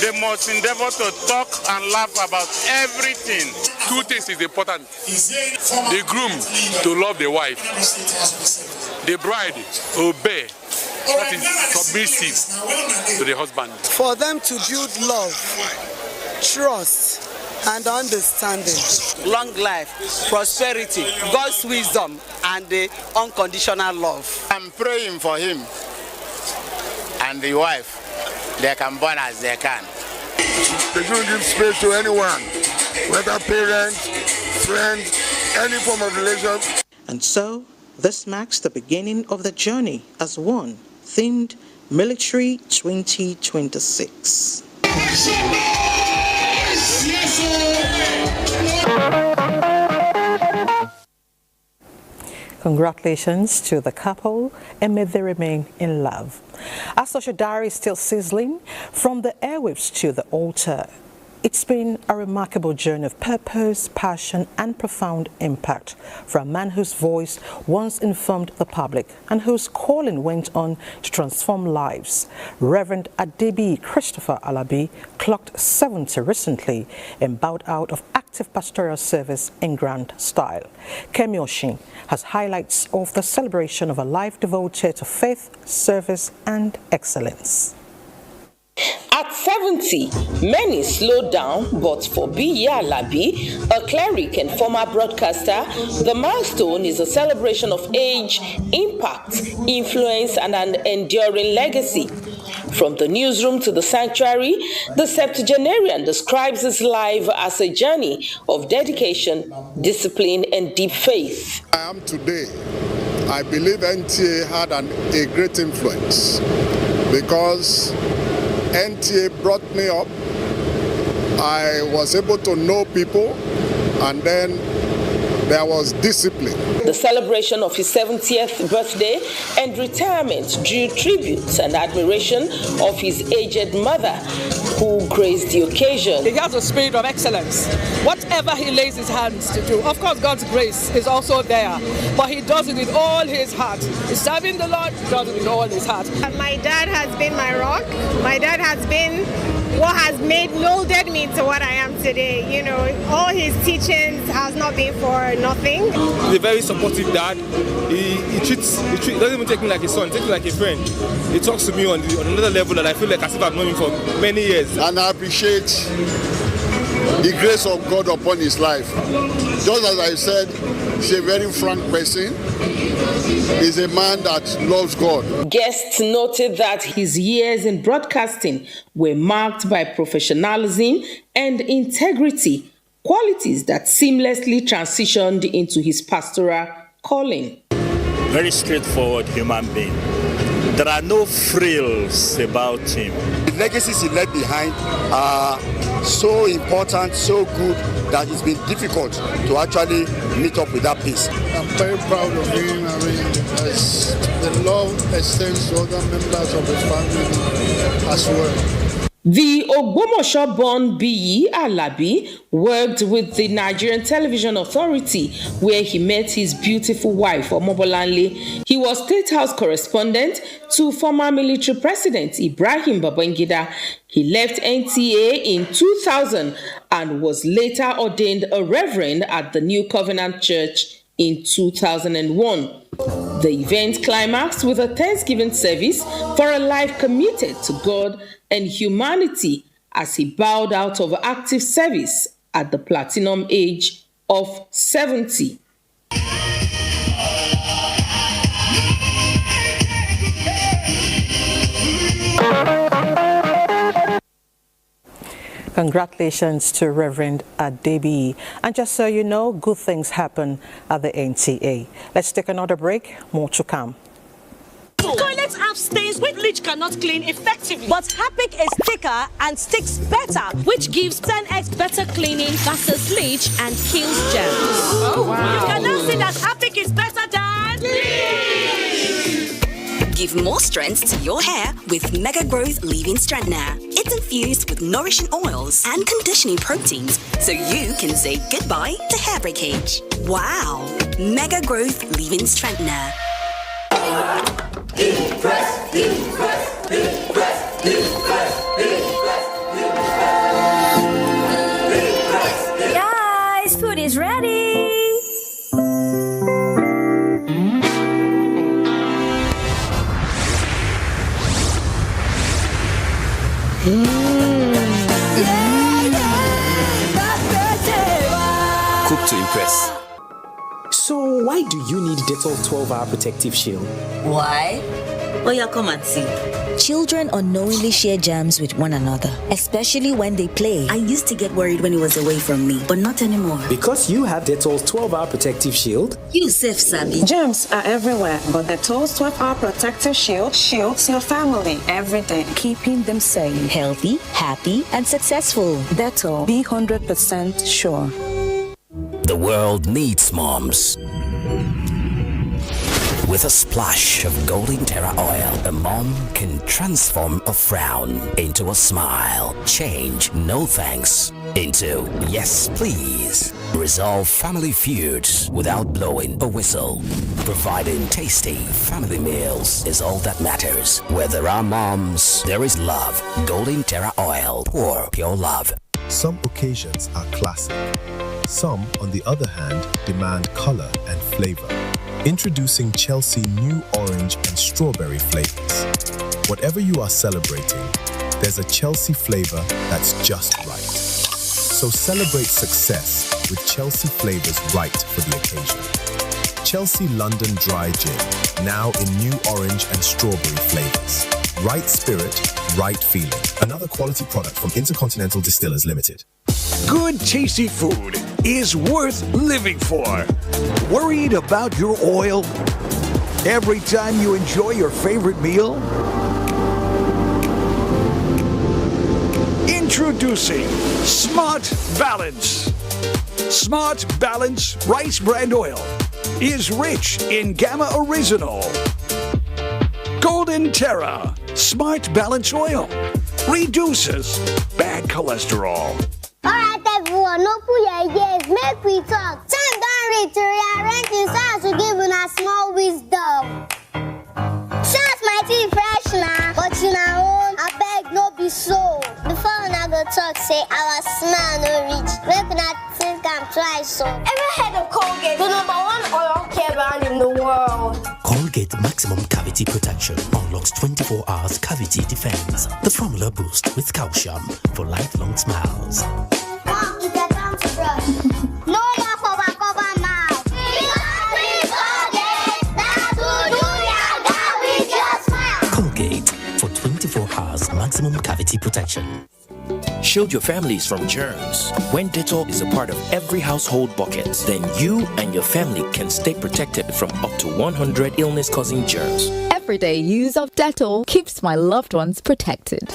They must endeavor to talk and laugh about everything. Two things is important. The groom to love the wife. The bride obey. That is submissive to the husband. For them to build love, trust, and understanding. Long life, prosperity, God's wisdom, and the unconditional love. I'm praying for him and the wife. They can born as they can. They don't give space to anyone, whether parent, friend, any form of relation. And so, this marks the beginning of the journey as one, themed Military 2026. Congratulations to the couple, and may they remain in love. Our social diary is still sizzling from the airwaves to the altar. It's been a remarkable journey of purpose, passion, and profound impact for a man whose voice once informed the public and whose calling went on to transform lives. Reverend Adebi Christopher Alabi clocked 70 recently and bowed out of active pastoral service in grand style. Kemi Oshin has highlights of the celebration of a life devoted to faith, service, and excellence. At 70, many slowed down, but for B. Alabi, a cleric and former broadcaster, the milestone is a celebration of age, impact, influence, and an enduring legacy. From the newsroom to the sanctuary, the septuagenarian describes his life as a journey of dedication, discipline, and deep faith. I am today. I believe NTA had a great influence because NTA brought me up. I was able to know people, and then there was discipline. The celebration of his 70th birthday and retirement drew tribute and admiration of his aged mother, who graced the occasion. He has a spirit of excellence. Whatever he lays his hands to do, of course God's grace is also there, but he does it with all his heart. He's serving the Lord, he does it with all his heart. My dad has been my rock. My dad has been what has molded me to what I am today. You know, all his teachings has not been for nothing. He's a very supportive dad. He doesn't even take me like a son, he takes me like a friend. He talks to me on another level that I feel like as if I've known him for many years. And I appreciate the grace of God upon his life. Just as I said, he's a very frank person. He's a man that loves God. Guests noted that his years in broadcasting were marked by professionalism and integrity, qualities that seamlessly transitioned into his pastoral calling. Very straightforward human being. There are no frills about him. The legacies he left behind are so important, so good, that it's been difficult to actually meet up with that peace. I'm very proud of him. I mean, as the love extends to other members of the family as well. The Ogbomoso-born Biyi Alabi worked with the Nigerian Television Authority, where he met his beautiful wife, Omobolanle. He was State House correspondent to former military president Ibrahim Babangida. He left NTA in 2000 and was later ordained a reverend at the New Covenant Church in 2001. The event climaxed with a Thanksgiving service for a life committed to God and humanity as he bowed out of active service at the platinum age of 70. Congratulations to Reverend Adebi. And just so you know, good things happen at the NTA. Let's take another break. More to come. Toilets have stains which bleach cannot clean effectively. But Harpic is thicker and sticks better, which gives 10x better cleaning versus bleach and kills germs. Oh, wow. You can now see that Harpic is better than bleach. Give more strength to your hair with Mega Growth Leave-In Strengthener. It's infused with nourishing oils and conditioning proteins, so you can say goodbye to hair breakage. Wow! Mega Growth Leave-In Strengthener. Deep press, deep press, deep press, deep press, deep press, deep press, deep press. Guys, food is ready. Cook to impress. So why do you need Dettol 12-hour protective shield? Why? Well, yeah, come and see. Children unknowingly share germs with one another, especially when they play. I used to get worried when he was away from me, but not anymore. Because you have Dettol's 12-hour protective shield? You safe, Sabi. Germs are everywhere, but Dettol's 12-hour protective shield shields your family every day, keeping them safe, healthy, happy, and successful. Dettol, be 100% sure. The world needs moms. With a splash of Golden Terra Oil, a mom can transform a frown into a smile. Change no thanks into yes please. Resolve family feuds without blowing a whistle. Providing tasty family meals is all that matters. Where there are moms, there is love. Golden Terra Oil, pour pure love. Some occasions are classic. Some, on the other hand, demand color and flavor. Introducing Chelsea new orange and strawberry flavors. Whatever you are celebrating, there's a Chelsea flavor that's just right. So celebrate success with Chelsea flavors right for the occasion. Chelsea London Dry Gin, now in new orange and strawberry flavors. Right spirit, right feeling. Another quality product from Intercontinental Distillers Limited. Good, tasty food is worth living for. Worried about your oil? Every time you enjoy your favorite meal? Introducing Smart Balance. Smart Balance Rice Bran Oil is rich in Gamma Original. Golden Terra Smart Balance Oil reduces bad cholesterol. Alright everyone, no put your ears, make we talk. Time don't reach to rearrange the sounds to give us small wisdom. Sounds might be fresh now, but you know, I beg no be so. Before twice so. Ever heard of Colgate, the #1 oral care brand in the world? Colgate Maximum Cavity Protection unlocks 24 hours cavity defense. The formula boosts with calcium for lifelong smiles. Mom, it's your time to brush. No more cover mouth. Because with Colgate, that's who do ya got with your smile. Colgate for 24 hours maximum cavity protection. Shield your families from germs. When Dettol is a part of every household bucket, then you and your family can stay protected from up to 100 illness-causing germs. Everyday use of Dettol keeps my loved ones protected.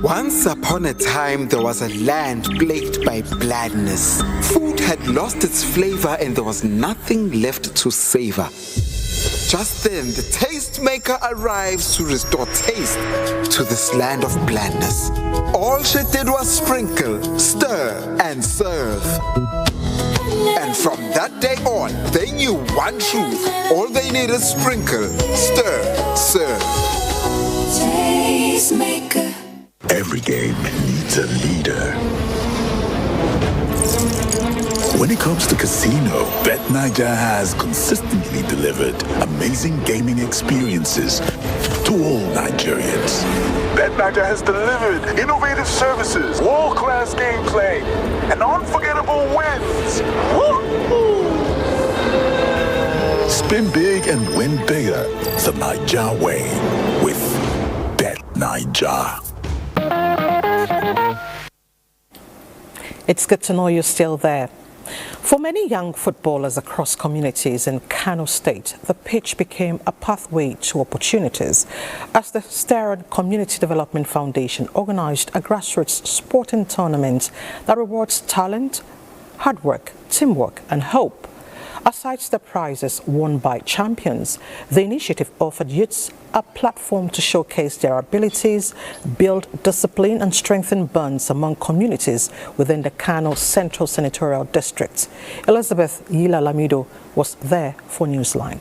Once upon a time, there was a land plagued by blandness. Food had lost its flavor and there was nothing left to savor. Just then, the tastemaker arrives to restore taste to this land of blandness. All she did was sprinkle, stir, and serve. And from that day on, they knew one truth. All they need is sprinkle, stir, serve. Tastemaker. Every game needs a leader. When it comes to casino, BetNiger has consistently delivered amazing gaming experiences to all Nigerians. BetNiger has delivered innovative services, world-class gameplay, and unforgettable wins. Woo-hoo! Spin big and win bigger the Niger way with BetNiger. It's good to know you're still there. For many young footballers across communities in Kano State, the pitch became a pathway to opportunities as the Staron Community Development Foundation organized a grassroots sporting tournament that rewards talent, hard work, teamwork, and hope. Aside the prizes won by champions, the initiative offered youths a platform to showcase their abilities, build discipline, and strengthen bonds among communities within the Kano Central Senatorial District. Elizabeth Yila Lamido was there for Newsline.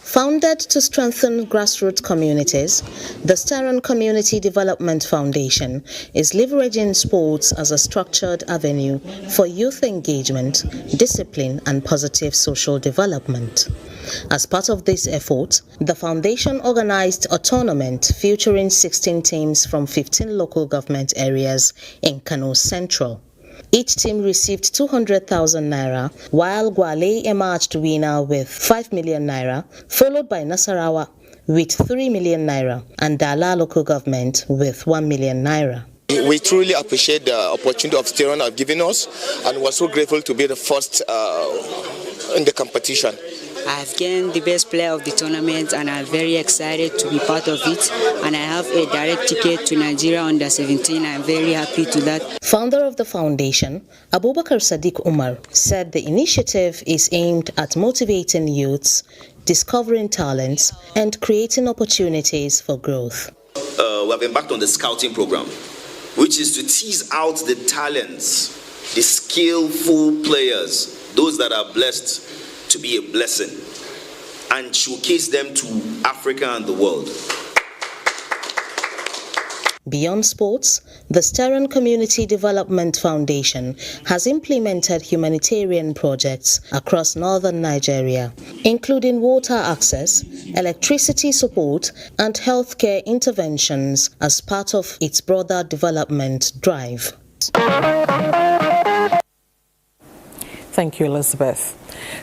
Founded to strengthen grassroots communities, the Staron Community Development Foundation is leveraging sports as a structured avenue for youth engagement, discipline, and positive social development. As part of this effort, the foundation organized a tournament featuring 16 teams from 15 local government areas in Kano Central. Each team received 200,000 naira, while Gwale emerged winner with 5 million naira, followed by Nasarawa with 3 million naira, and Dala local government with 1 million naira. We truly appreciate the opportunity of Staron have given us, and we're so grateful to be the first in the competition. I've gained the best player of the tournament and I'm very excited to be part of it, and I have a direct ticket to Nigeria under 17. I'm very happy to that. Founder of the foundation, Abubakar Sadiq Umar, said the initiative is aimed at motivating youths, discovering talents, and creating opportunities for growth. We have embarked on the scouting program, which is to tease out the talents, the skillful players, those that are blessed to be a blessing, and showcase them to Africa and the world. Beyond sports, the Staron Community Development Foundation has implemented humanitarian projects across northern Nigeria, including water access, electricity support, and healthcare interventions as part of its broader development drive. Thank you, Elizabeth.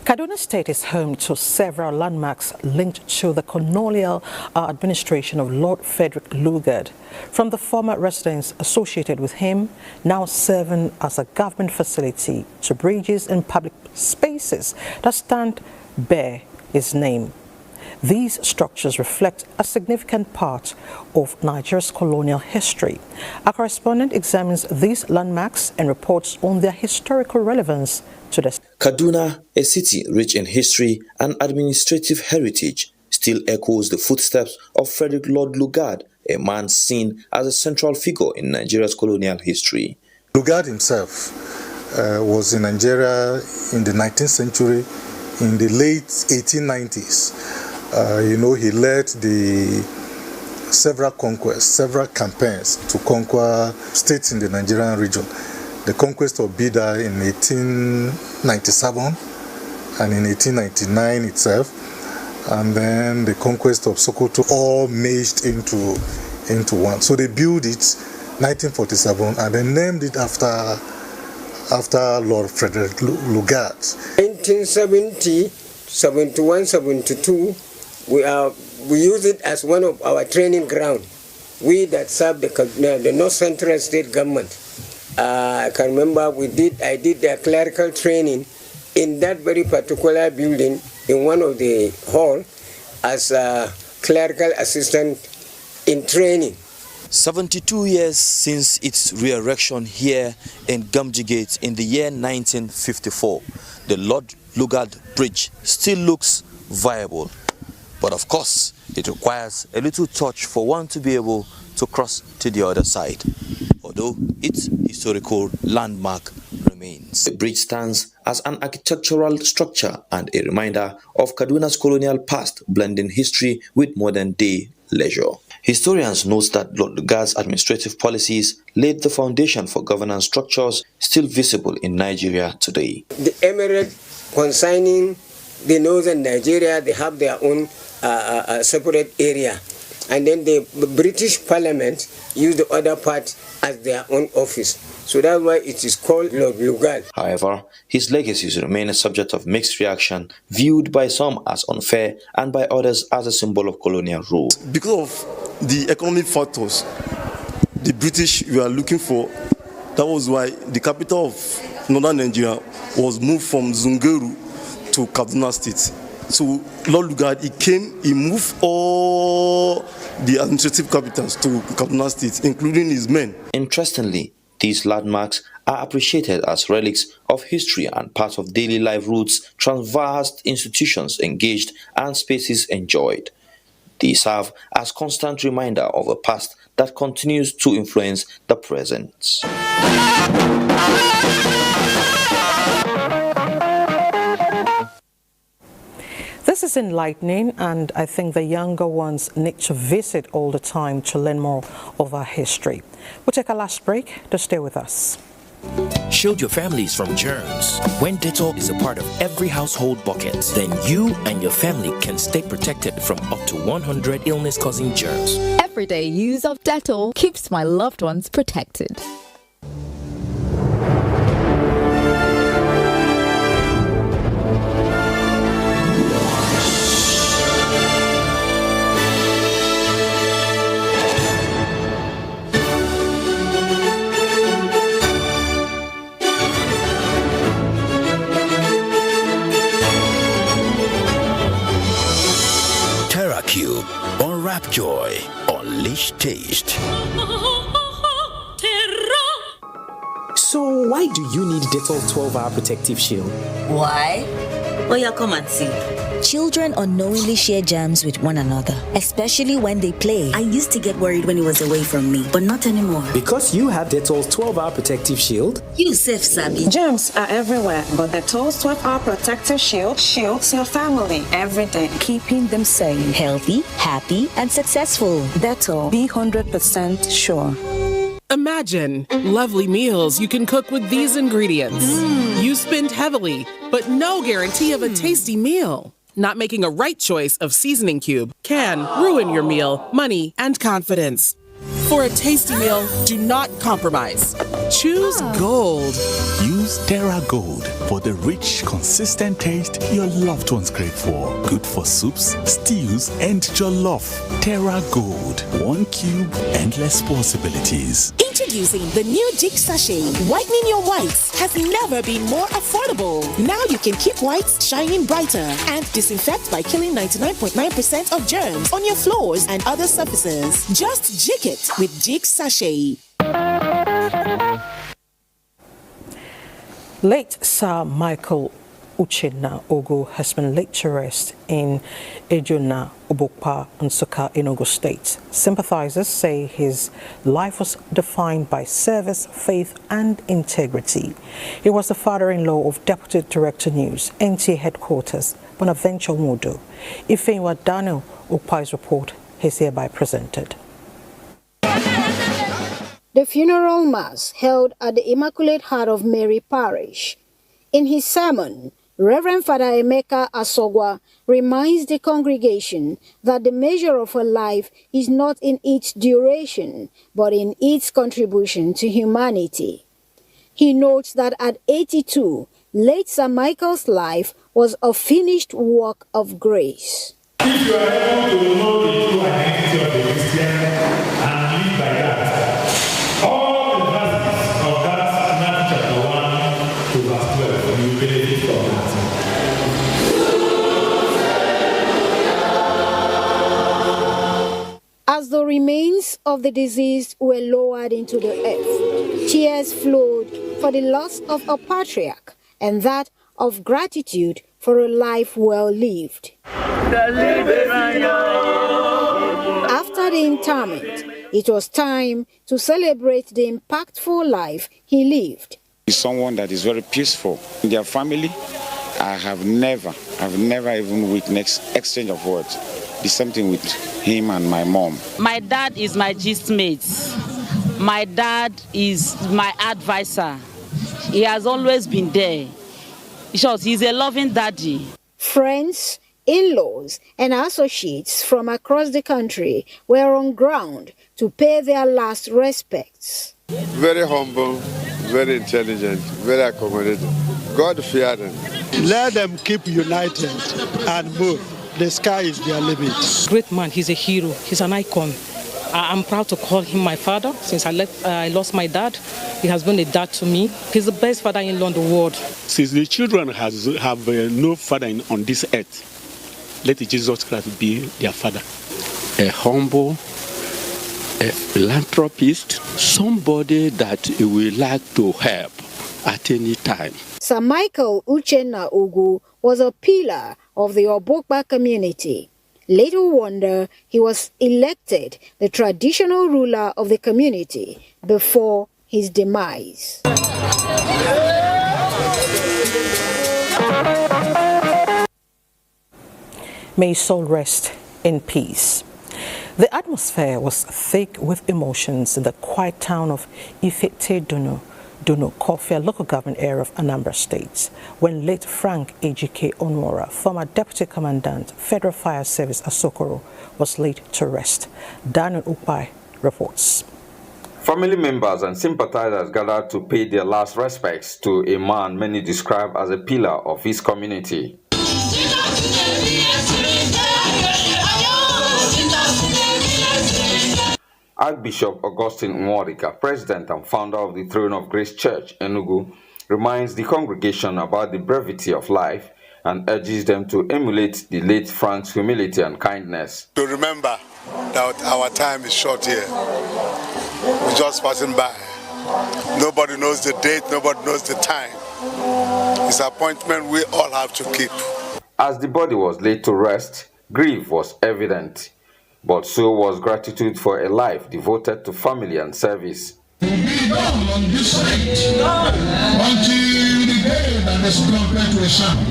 Kaduna State is home to several landmarks linked to the colonial administration of Lord Frederick Lugard, from the former residence associated with him, now serving as a government facility, to bridges and public spaces that stand bear his name. These structures reflect a significant part of Nigeria's colonial history. Our correspondent examines these landmarks and reports on their historical relevance to the Kaduna, a city rich in history and administrative heritage, still echoes the footsteps of Frederick Lord Lugard, a man seen as a central figure in Nigeria's colonial history. Lugard himself was in Nigeria in the 19th century, in the late 1890s. He led the several conquests, several campaigns to conquer states in the Nigerian region. the conquest of Bida in 1897 and in 1899 itself, and then the conquest of Sokoto, all merged into one. So they built it 1947 and they named it after Lord Frederick Lugard. 1970, 71, 72, we use it as one of our training ground. We that serve the North Central State Government. I can remember I did the clerical training in that very particular building in one of the hall as a clerical assistant in training. 72 years since its re-erection here in Gamji Gate in the year 1954, the Lord Lugard Bridge still looks viable. But of course, it requires a little touch for one to be able to cross to the other side, although its historical landmark remains. The bridge stands as an architectural structure and a reminder of Kaduna's colonial past, blending history with modern-day leisure. Historians note that Lord Lugard's administrative policies laid the foundation for governance structures still visible in Nigeria today. The emirate concerning the northern Nigeria, they have their own separate area. And then the British Parliament use the other part as their own office. So that's why it is called Lord Lugard. However, his legacies remain a subject of mixed reaction, viewed by some as unfair and by others as a symbol of colonial rule. Because of the economic factors the British were looking for, that was why the capital of northern Nigeria was moved from Zungeru to Kaduna State. So Lord Lugard, he moved all the administrative capitals to Kaduna State, including his men. Interestingly, these landmarks are appreciated as relics of history and part of daily life routes, traversed institutions engaged and spaces enjoyed. They serve as constant reminder of a past that continues to influence the present. This is enlightening, and I think the younger ones need to visit all the time to learn more of our history. We'll take a last break to stay with us. Shield your families from germs. When Dettol is a part of every household bucket, then you and your family can stay protected from up to 100 illness-causing germs. Everyday use of Dettol keeps my loved ones protected. Cube, unwrap joy, unleash taste. So why do you need Dettol 12-hour protective shield? Why? Oh yeah, come and see. Children unknowingly share germs with one another, especially when they play. I used to get worried when he was away from me, but not anymore. Because you have Dettol's 12-hour protective shield? You safe, Sabi. Germs are everywhere, but Dettol's 12-hour protective shield shields your family every day, keeping them safe, healthy, happy, and successful. Dettol, be 100% sure. Imagine lovely meals you can cook with these ingredients. You spend heavily, but no guarantee of a tasty meal. Not making a right choice of seasoning cube can ruin your meal, money, and confidence. For a tasty meal, do not compromise. Choose Gold. Use Terra Gold for the rich, consistent taste your loved ones crave for. Good for soups, stews, and jollof. Terra Gold. 1 cube, endless possibilities. Introducing the new Jig Sachet. Whitening your whites has never been more affordable. Now you can keep whites shining brighter and disinfect by killing 99.9% of germs on your floors and other surfaces. Just jig it with Jig Sachet. Late Sir Michael Uchenna Ogo has been laid to rest in Ejuna, Obokpa, Nsukka, Enugu State. Sympathizers say his life was defined by service, faith, and integrity. He was the father-in-law of Deputy Director News, NTA Headquarters, Bonaventure Wodo. Ifeanyi Daniel Okpai's report is hereby presented. the funeral mass held at the Immaculate Heart of Mary Parish. In his sermon, Reverend Father Emeka Asogwa reminds the congregation that the measure of a life is not in its duration, but in its contribution to humanity. He notes that at 82, late Sir Michael's life was a finished work of grace. If you are able to know the true identity of the Christian and live by that, all the verses of that Matthew chapter 1 to verse 12, you will benefit from that. As the remains of the deceased were lowered into the earth, tears flowed for the loss of a patriarch and that of gratitude for a life well lived. After the interment, it was time to celebrate the impactful life he lived. He's someone that is very peaceful. In their family, I have never even witnessed exchange of words. The same thing with him and my mom. My dad is my gist mate. My dad is my advisor. He has always been there. He's a loving daddy. Friends, in-laws, and associates from across the country were on ground to pay their last respects. Very humble, very intelligent, very accommodating, God-fearing. Let them keep united and move. The sky is their limit. Great man, he's a hero, he's an icon. I'm proud to call him my father. Since I lost my dad, he has been a dad to me. He's the best father-in-law in the world. Since the children have no father on this earth, let Jesus Christ be their father. A humble, a philanthropist, somebody that will like to help at any time. Sir Michael Uchenna Ugu was a pillar of the Obokba community. Little wonder he was elected the traditional ruler of the community before his demise. May his soul rest in peace. The atmosphere was thick with emotions in the quiet town of Ifete-Dunu, Kofia local government area of Anambra State, when late Frank Ejike Onwora, former Deputy Commandant, Federal Fire Service Asokoro, was laid to rest. Daniel Ukpai reports. Family members and sympathizers gathered to pay their last respects to a man many describe as a pillar of his community. Archbishop Augustine Nworika, president and founder of the Throne of Grace Church, Enugu, reminds the congregation about the brevity of life and urges them to emulate the late Frank's humility and kindness. To remember that our time is short here. We're just passing by. Nobody knows the date, nobody knows the time. It's an appointment we all have to keep. As the body was laid to rest, grief was evident. But so was gratitude for a life devoted to family and service. To be done on this side until the day that the trumpet will sound.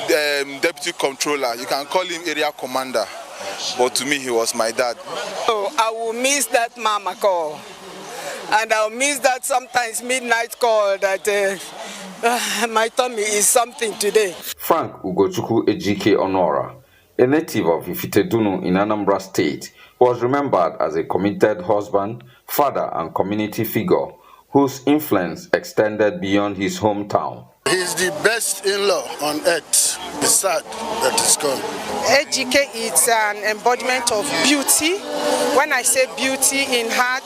The deputy controller, you can call him area commander, but to me he was my dad. Oh, I will miss that mama call. And I'll miss that sometimes midnight call that my tummy is something today. Frank Ugochukwu Ejike Onwora, a native of Ifite-Dunu in Anambra State, was remembered as a committed husband, father, and community figure whose influence extended beyond his hometown. He's the best in-law on earth. It's sad that it's gone. Ejike is an embodiment of beauty. When I say beauty, in heart,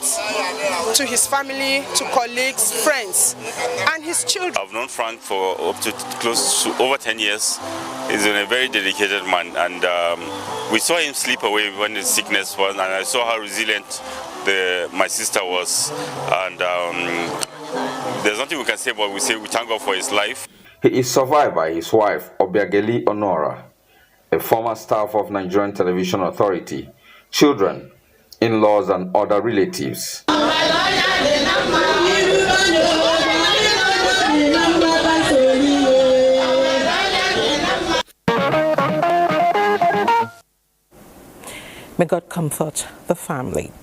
to his family, to colleagues, friends, and his children. I've known Frank for up to close to over 10 years. He's a very dedicated man, and we saw him slip away when the sickness was, and I saw how resilient my sister was, and there's nothing we can say, but we thank God for his life. He is survived by his wife, Obiageli Onora, a former staff of Nigerian Television Authority, children, in-laws, and other relatives. May God comfort the family.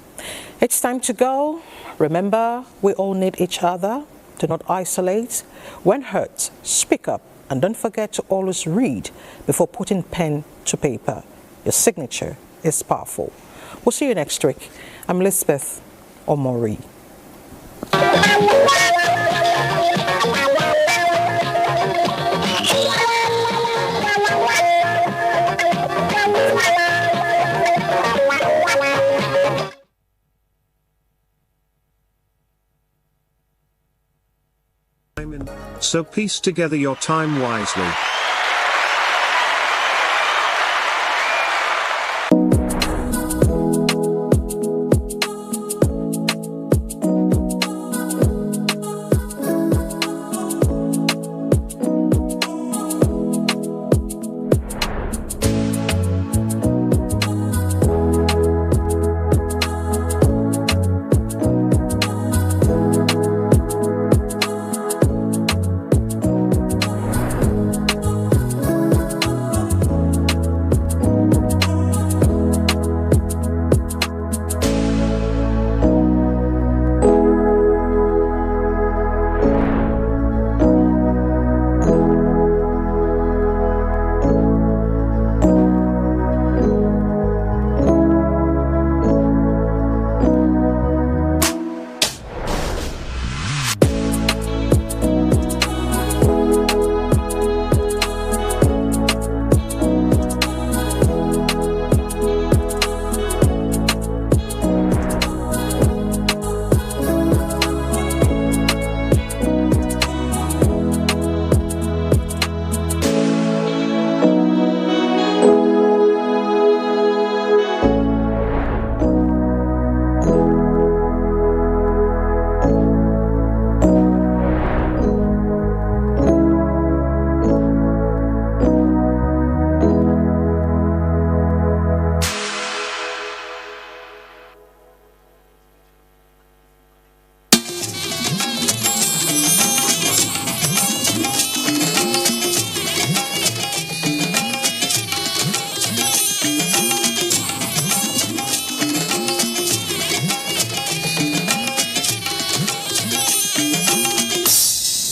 It's time to go. Remember, we all need each other. Do not isolate. When hurt, speak up. And don't forget to always read before putting pen to paper. Your signature is powerful. We'll see you next week. I'm Elizabeth Omori. So piece together your time wisely.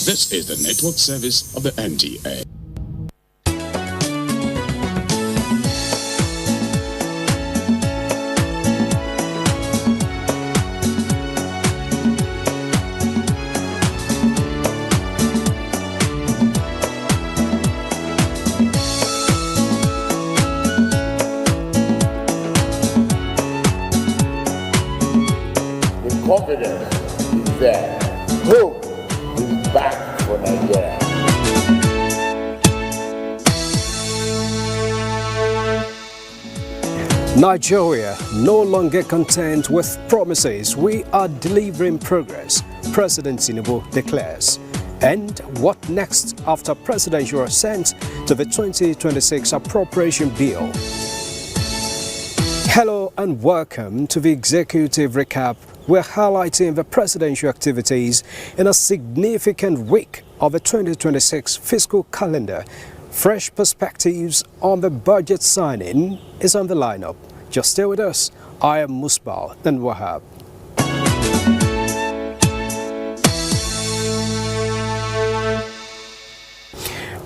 This is the network service of the NTA. The confidence is there. Hope is back for Nigeria. Nigeria, no longer content with promises, we are delivering progress, President Tinubu declares. And what next after presidential assent to the 2026 appropriation bill? Hello and welcome to the executive recap. We're highlighting the presidential activities in a significant week of the 2026 fiscal calendar. Fresh perspectives on the budget signing is on the lineup. Just stay with us. I am Musbal and Wahab.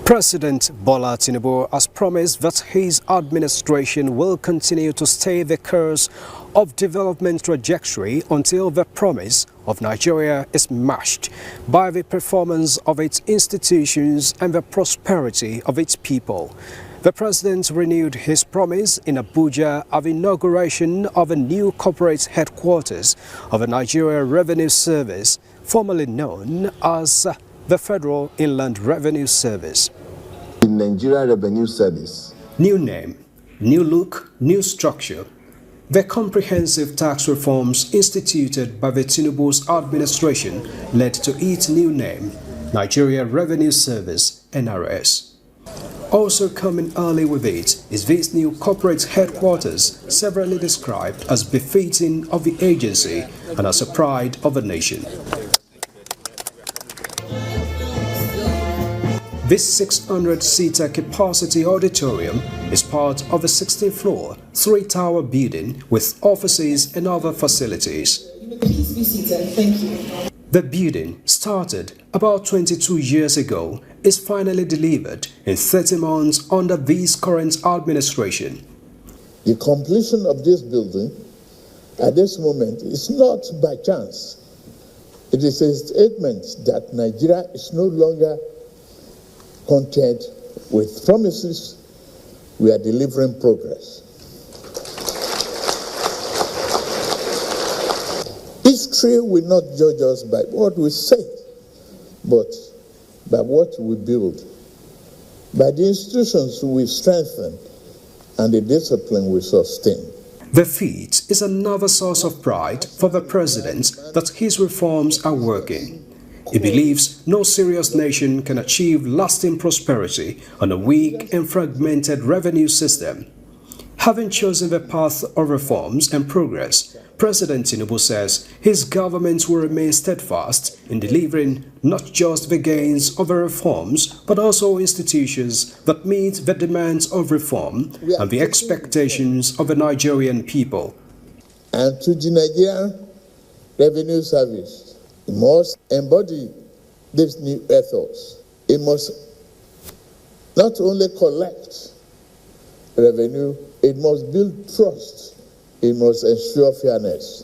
President Bola Tinubu has promised that his administration will continue to stay the course of development trajectory until the promise of Nigeria is matched by the performance of its institutions and the prosperity of its people. The president renewed his promise in Abuja at the inauguration of a new corporate headquarters of the Nigerian Revenue Service, formerly known as the Federal Inland Revenue Service. The Nigerian Revenue Service. New name, new look, new structure. The comprehensive tax reforms instituted by the Tinubu's administration led to its new name, Nigeria Revenue Service, NRS. Also coming early with it is this new corporate headquarters, severally described as befitting of the agency and as a pride of the nation. This 600-seater capacity auditorium is part of a 16-floor, 3-tower building with offices and other facilities. Please be seated. Thank you. The building, started about 22 years ago, is finally delivered in 30 months under this current administration. The completion of this building at this moment is not by chance. It is a statement that Nigeria is no longer content with promises. We are delivering progress. History will not judge us by what we say, but by what we build, by the institutions we strengthen, and the discipline we sustain. The feat is another source of pride for the president that his reforms are working. He believes no serious nation can achieve lasting prosperity on a weak and fragmented revenue system. Having chosen the path of reforms and progress, President Tinubu says his government will remain steadfast in delivering not just the gains of the reforms, but also institutions that meet the demands of reform and the expectations of the Nigerian people. And to the Nigerian Revenue Service, it must embody this new ethos. It must not only collect revenue, it must build trust. It must ensure fairness.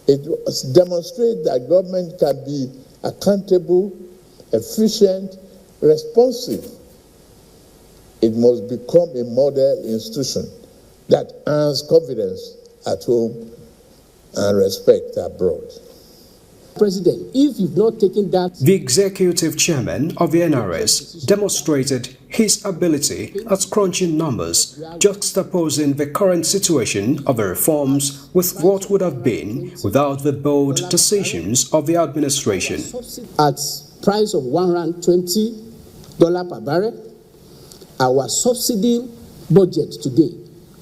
It must demonstrate that government can be accountable, efficient, responsive. It must become a model institution that earns confidence at home and respect abroad. President, if you've not taken that... The executive chairman of the NRS demonstrated his ability at crunching numbers, juxtaposing the current situation of the reforms with what would have been without the bold decisions of the administration. At price of $120 per barrel, our subsidy budget today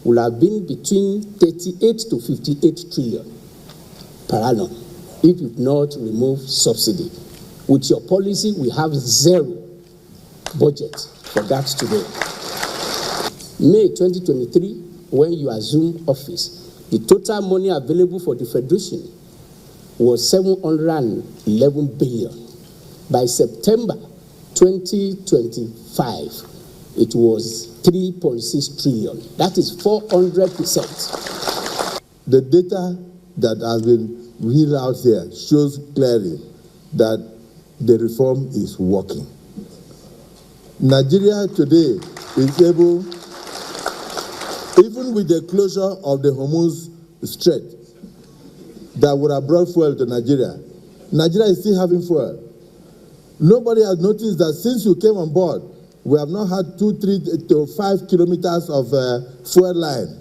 will have been between 38 to 58 trillion per annum. If you not remove subsidy. With your policy, we have zero budget for that today. May 2023, when you assume office, the total money available for the Federation was 711 billion. By September 2025, it was 3.6 trillion. That is 400%. The data that has been real out there shows clearly that the reform is working. Nigeria today is able, even with the closure of the Hormuz Strait that would have brought fuel to Nigeria, Nigeria is still having fuel. Nobody has noticed that since you came on board, we have not had 2, 3 to 5 kilometers of fuel line,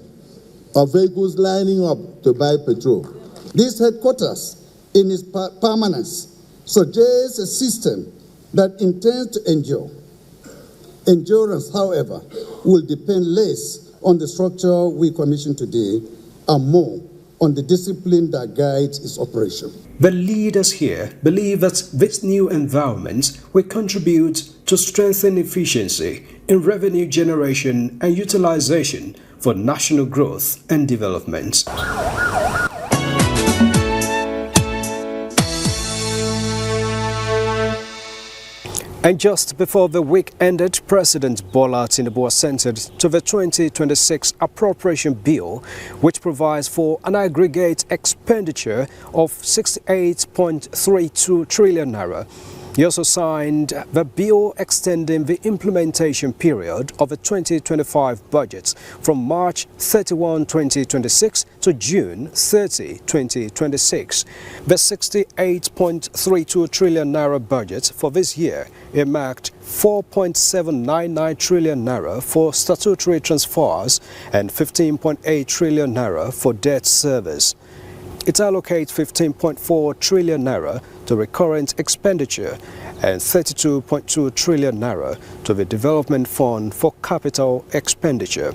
of vehicles lining up to buy petrol. This headquarters, in its permanence, suggests a system that intends to endure. Endurance, however, will depend less on the structure we commission today and more on the discipline that guides its operation. The leaders here believe that this new environment will contribute to strengthen efficiency in revenue generation and utilization for national growth and development. And just before the week ended, President Bola Tinubu assented to the 2026 appropriation bill, which provides for an aggregate expenditure of 68.32 trillion naira. He also signed the bill extending the implementation period of the 2025 budget from March 31, 2026 to June 30, 2026. The 68.32 trillion naira budget for this year earmarked 4.799 trillion naira for statutory transfers and 15.8 trillion naira for debt service. It allocates 15.4 trillion naira to recurrent expenditure and 32.2 trillion naira to the Development Fund for Capital Expenditure.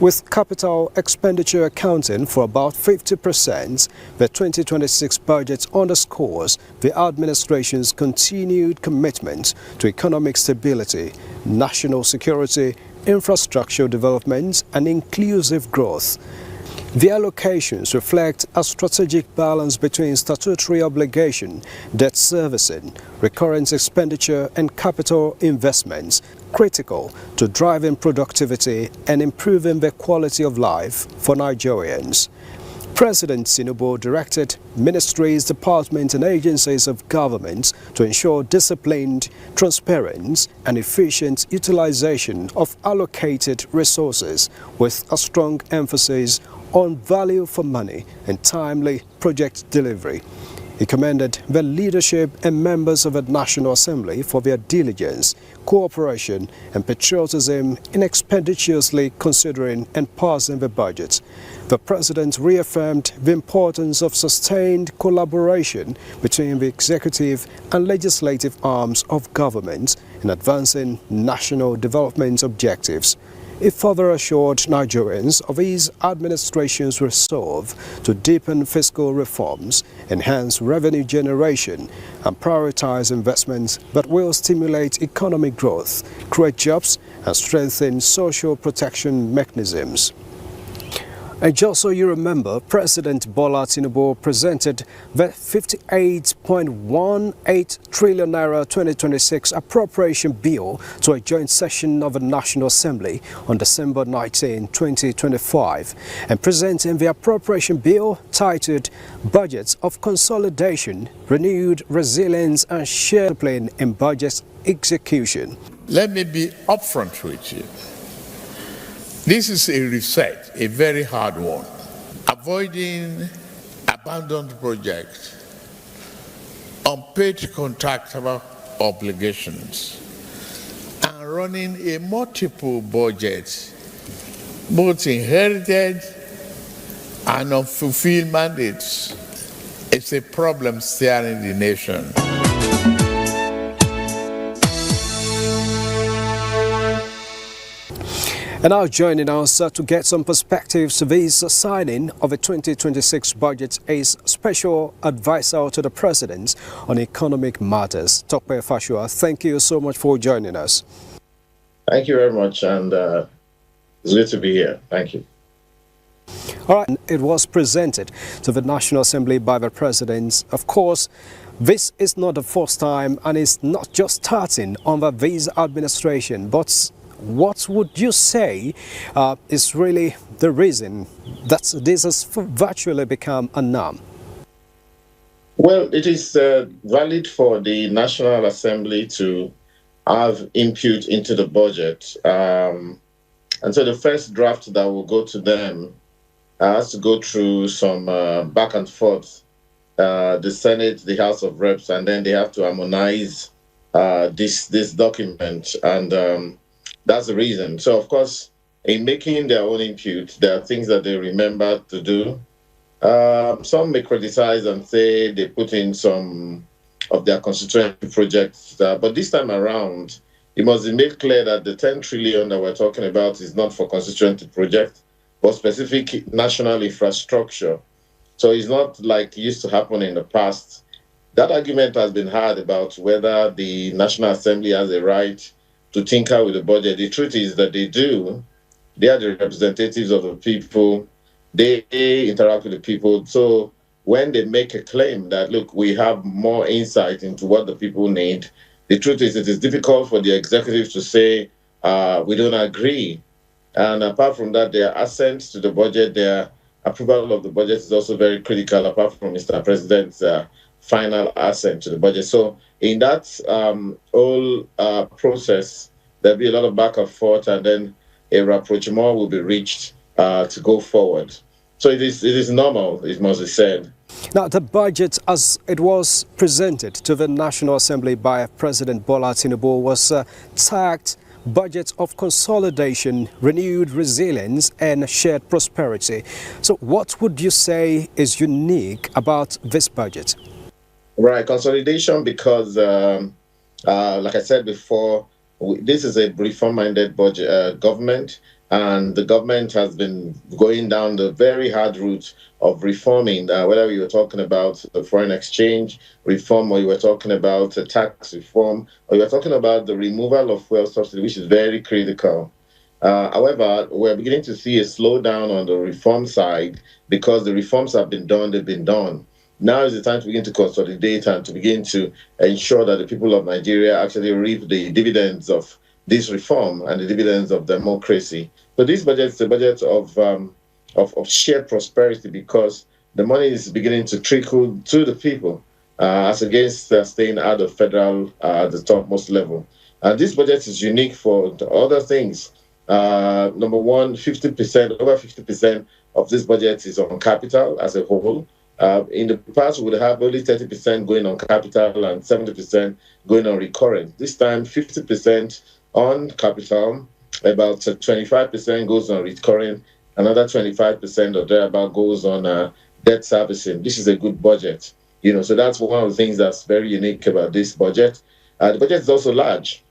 With capital expenditure accounting for about 50%, the 2026 budget underscores the administration's continued commitment to economic stability, national security, infrastructure development, and inclusive growth. The allocations reflect a strategic balance between statutory obligation, debt servicing, recurrent expenditure, and capital investments, critical to driving productivity and improving the quality of life for Nigerians. President Tinubu directed ministries, departments, and agencies of government to ensure disciplined, transparent, and efficient utilization of allocated resources, with a strong emphasis on value for money and timely project delivery. He commended the leadership and members of the National Assembly for their diligence, cooperation, and patriotism in expeditiously considering and passing the budget. The President reaffirmed the importance of sustained collaboration between the executive and legislative arms of government in advancing national development objectives. He further assured Nigerians of his administration's resolve to deepen fiscal reforms, enhance revenue generation, and prioritize investments that will stimulate economic growth, create jobs, and strengthen social protection mechanisms. And just so you remember, President Bola Tinubu presented the 58.18 trillion naira 2026 appropriation bill to a joint session of the National Assembly on December 19, 2025, and presenting the appropriation bill titled Budgets of Consolidation, Renewed Resilience and Shared Discipline in Budget Execution. Let me be upfront with you. This is a reset, a very hard one. Avoiding abandoned projects, unpaid contractual obligations, and running a multiple budget, both inherited and unfulfilled mandates, is a problem staring the nation. And now joining us to get some perspectives to this signing of the 2026 budget is Special Advisor to the President on Economic Matters, Tope Fashua. Thank you so much for joining us. Thank you very much, and it's good to be here. Thank you. All right, it was presented to the National Assembly by the President. Of course, this is not the first time, and it's not just starting under this administration, but what would you say is really the reason that this has virtually become a norm? Well, it is valid for the National Assembly to have input into the budget. And so the first draft that will go to them has to go through some back and forth, the Senate, the House of Reps, and then they have to harmonize this document. And that's the reason. So, of course, in making their own input, there are things that they remember to do. Some may criticize and say they put in some of their constituency projects. But this time around, it must be made clear that the 10 trillion that we're talking about is not for constituency projects, but specific national infrastructure. So it's not like it used to happen in the past. That argument has been had about whether the National Assembly has a right to tinker with the budget. The truth is that they do. They are the representatives of the people. They interact with the people. So when they make a claim that, look, we have more insight into what the people need, the truth is it is difficult for the executive to say, we don't agree. And apart from that, their assent to the budget, their approval of the budget is also very critical, apart from Mr. President's final assent to the budget. So in that whole process, there'll be a lot of back and forth, and then a rapprochement will be reached to go forward. So it is normal, it must be said. Now, the budget, as it was presented to the National Assembly by President Bola Tinubu, was tagged Budget of Consolidation, Renewed Resilience, and Shared Prosperity. So what would you say is unique about this budget? Right, consolidation, because like I said before, this is a reform-minded budget government. and the government has been going down the very hard route of reforming, whether you were talking about the foreign exchange reform, or you were talking about a tax reform, or you were talking about the removal of fuel subsidy, which is very critical. However, we're beginning to see a slowdown on the reform side because the reforms have been done, they've been done. Now is the time to begin to consolidate and to begin to ensure that the people of Nigeria actually reap the dividends of this reform and the dividends of democracy. So this budget is a budget of shared prosperity because the money is beginning to trickle to the people as against staying at the federal, the topmost level. And this budget is unique for the other things. Number one, 50%, over 50% of this budget is on capital as a whole. In the past, we would have only 30% going on capital and 70% going on recurrent. This time, 50% on capital, about 25% goes on recurring, another 25% or thereabout goes on debt servicing. This is a good budget, so that's one of the things that's very unique about this budget. The budget is also large,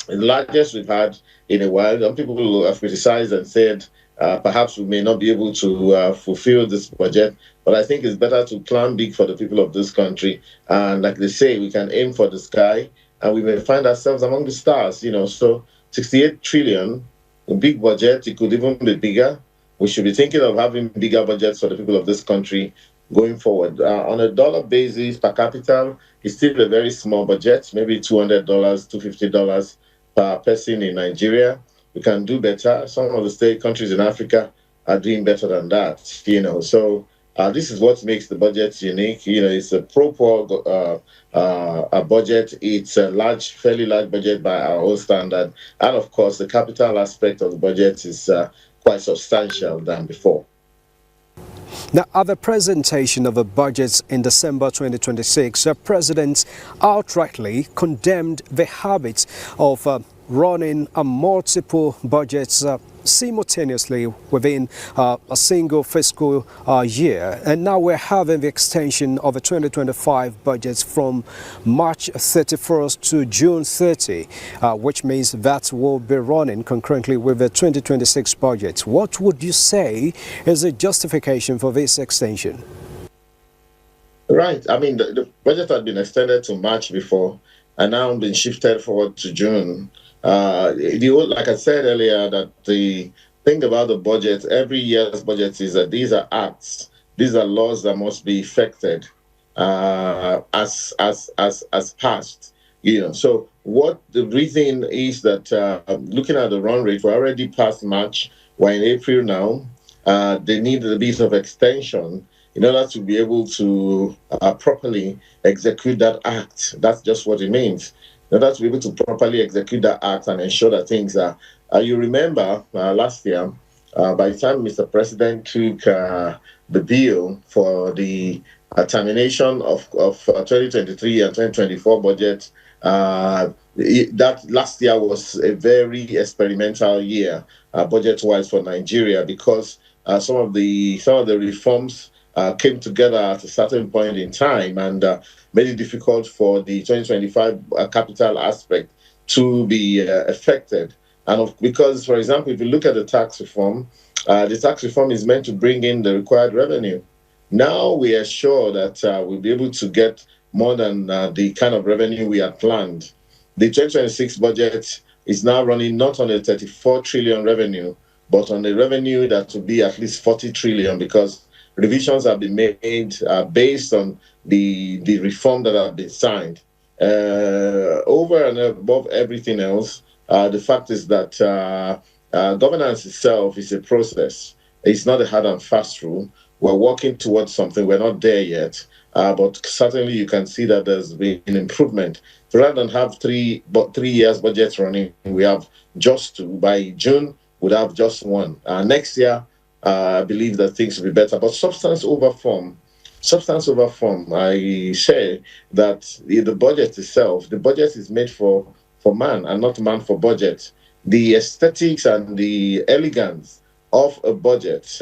the largest we've had in a while. Some people have criticized and said perhaps we may not be able to fulfill this budget, but I think it's better to plan big for the people of this country. And like they say, we can aim for the sky, and we may find ourselves among the stars. So 68 trillion, a big budget. It could even be bigger. We should be thinking of having bigger budgets for the people of this country going forward. On a dollar basis, per capita, it's still a very small budget, maybe $200, $250 per person in Nigeria. We can do better. Some of the state countries in Africa are doing better than that, So this is what makes the budget unique. It's a proper a budget. It's a fairly large budget by our own standard. And of course, the capital aspect of the budget is quite substantial than before. Now, at the presentation of the budget in December 2026, the President outrightly condemned the habit of running multiple budgets simultaneously within a single fiscal year. And now we're having the extension of the 2025 budget from March 31st to June 30, which means that will be running concurrently with the 2026 budget. What would you say is the justification for this extension? Right. I mean, the budget had been extended to March before and now been shifted forward to June. Like I said earlier, that the thing about the budget, every year's budget, is that these are acts, these are laws that must be effected as passed. So what the reason is that looking at the run rate, we're already past March, we're in April now. They need a bit of extension in order to be able to properly execute that act. That's just what it means. In order to be able to properly execute that act and ensure that things are... you remember last year, by the time Mr. President took the bill for the termination of 2023 and 2024 budget, that last year was a very experimental year budget-wise for Nigeria, because some of the reforms came together at a certain point in time and made it difficult for the 2025 capital aspect to be affected. And because, for example, if you look at the tax reform is meant to bring in the required revenue. Now we are sure that we'll be able to get more than the kind of revenue we had planned. The 2026 budget is now running not on a 34 trillion revenue, but on a revenue that will be at least 40 trillion, because revisions have been made based on the reform that have been signed. Over and above everything else, the fact is that governance itself is a process. It's not a hard and fast rule. We're working towards something. We're not there yet, but certainly you can see that there's been an improvement. So rather than have 3 years budgets running, we have just 2. By June, we'd have just 1. Next year, I believe that things will be better. But substance over form. I say that the budget itself, the budget is made for man and not man for budget. The aesthetics and the elegance of a budget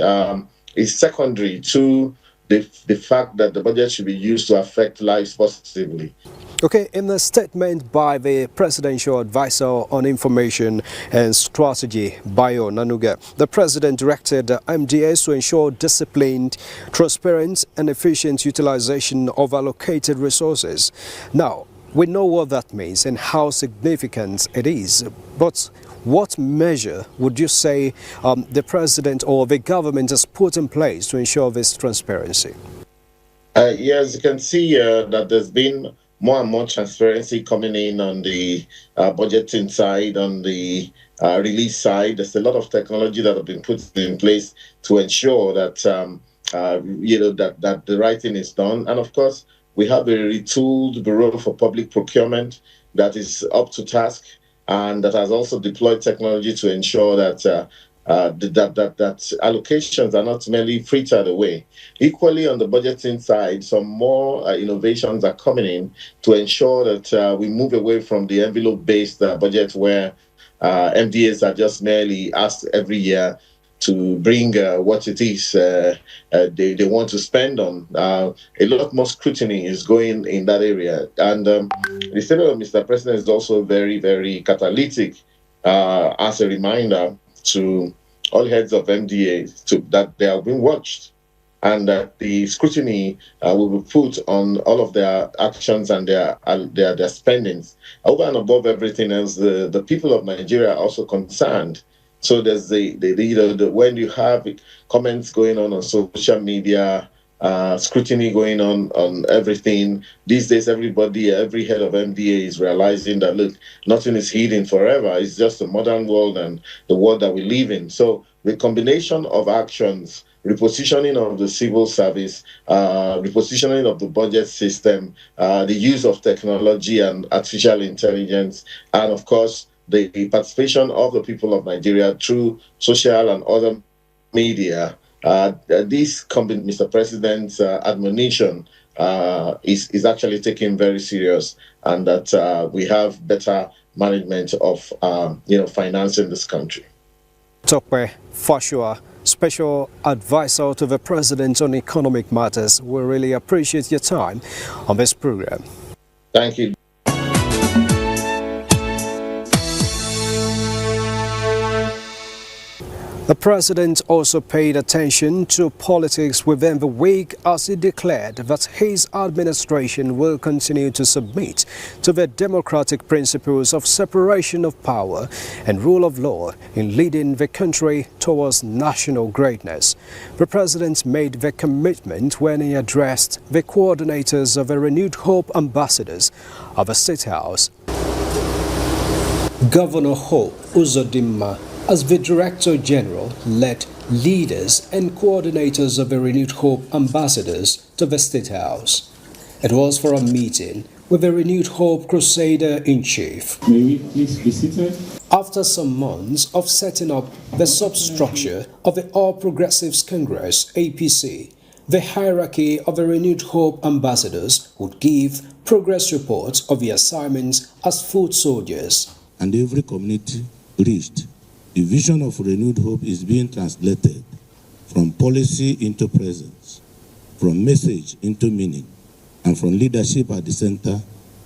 is secondary to the fact that the budget should be used to affect lives positively. Okay, in a statement by the Presidential Advisor on Information and Strategy, Bayo Nanuga, the President directed MDAs to ensure disciplined, transparent and efficient utilization of allocated resources. Now, we know what that means and how significant it is, but what measure would you say the President or the government has put in place to ensure this transparency? Yes, you can see that there's been more and more transparency coming in on the budgeting side, on the release side. There's a lot of technology that have been put in place to ensure that that the right thing is done. And of course, we have a retooled Bureau for Public Procurement that is up to task and that has also deployed technology to ensure that that allocations are not merely frittered away. Equally, on the budgeting side, some more innovations are coming in to ensure that we move away from the envelope-based budget where MDAs are just merely asked every year to bring what it is they want to spend on. A lot more scrutiny is going in that area. And the statement of Mr. President is also very, very catalytic as a reminder to all heads of MDAs that they are being watched and that the scrutiny will be put on all of their actions and their spendings. Over and above everything else, the people of Nigeria are also concerned. So there's when you have comments going on social media, scrutiny going on everything. These days, every head of MDA is realizing that, look, nothing is hidden forever. It's just the modern world and the world that we live in. So the combination of actions, repositioning of the civil service, repositioning of the budget system, the use of technology and artificial intelligence, and of course, the participation of the people of Nigeria through social and other media. This Mr. President's admonition is actually taken very serious, and that we have better management of finance in this country. Tope Fashua, Special Advisor to the President on Economic Matters. We really appreciate your time on this program. Thank you. The President also paid attention to politics within the week as he declared that his administration will continue to submit to the democratic principles of separation of power and rule of law in leading the country towards national greatness. The President made the commitment when he addressed the coordinators of the Renewed Hope ambassadors of the State House. Governor Hope Uzodimma, as the Director General, led leaders and coordinators of the Renewed Hope ambassadors to the State House. It was for a meeting with the Renewed Hope Crusader-in-Chief. May we please be seated? After some months of setting up the substructure of the All Progressives Congress, APC, the hierarchy of the Renewed Hope ambassadors would give progress reports of the assignments as foot soldiers. And every community reached, the vision of Renewed Hope is being translated from policy into presence, from message into meaning, and from leadership at the center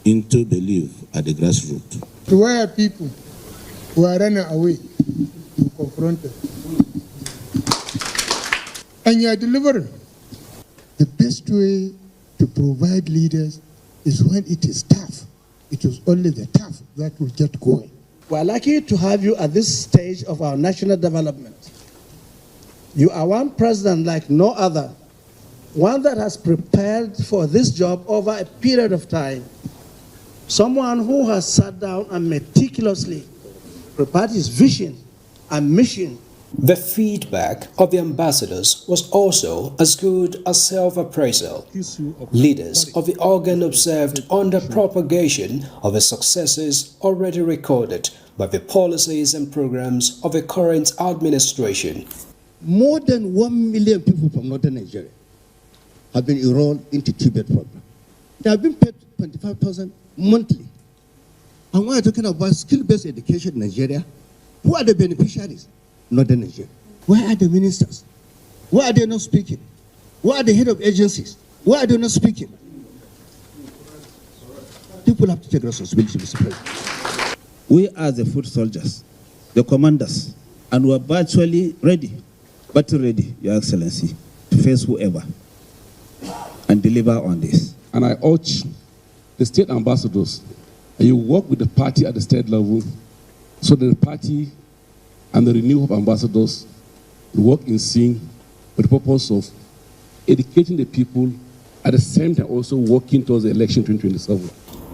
into belief at the grassroots. To where people who are running away, you confront them. And you are delivering. The best way to provide leaders is when it is tough. It is only the tough that will get going. We are lucky to have you at this stage of our national development. You are one president like no other, one that has prepared for this job over a period of time, someone who has sat down and meticulously prepared his vision and mission. The feedback of the ambassadors was also as good as self-appraisal. Leaders of the organ observed on the propagation of the successes already recorded by the policies and programs of the current administration. More than 1 million people from northern Nigeria have been enrolled into Tibet program. They have been paid 25,000 monthly. And when we're talking about skill-based education in Nigeria, who are the beneficiaries? Northern Nigeria. Where are the ministers? Why are they not speaking? Why are the head of agencies? Why are they not speaking? People have to take responsibility, Mr. President. We are the foot soldiers, the commanders, and we are virtually ready, battle ready, Your Excellency, to face whoever and deliver on this. And I urge the state ambassadors that you work with the party at the state level so that the party and the Renew Hope ambassadors will work in sync with the purpose of educating the people, at the same time also working towards the election 2027.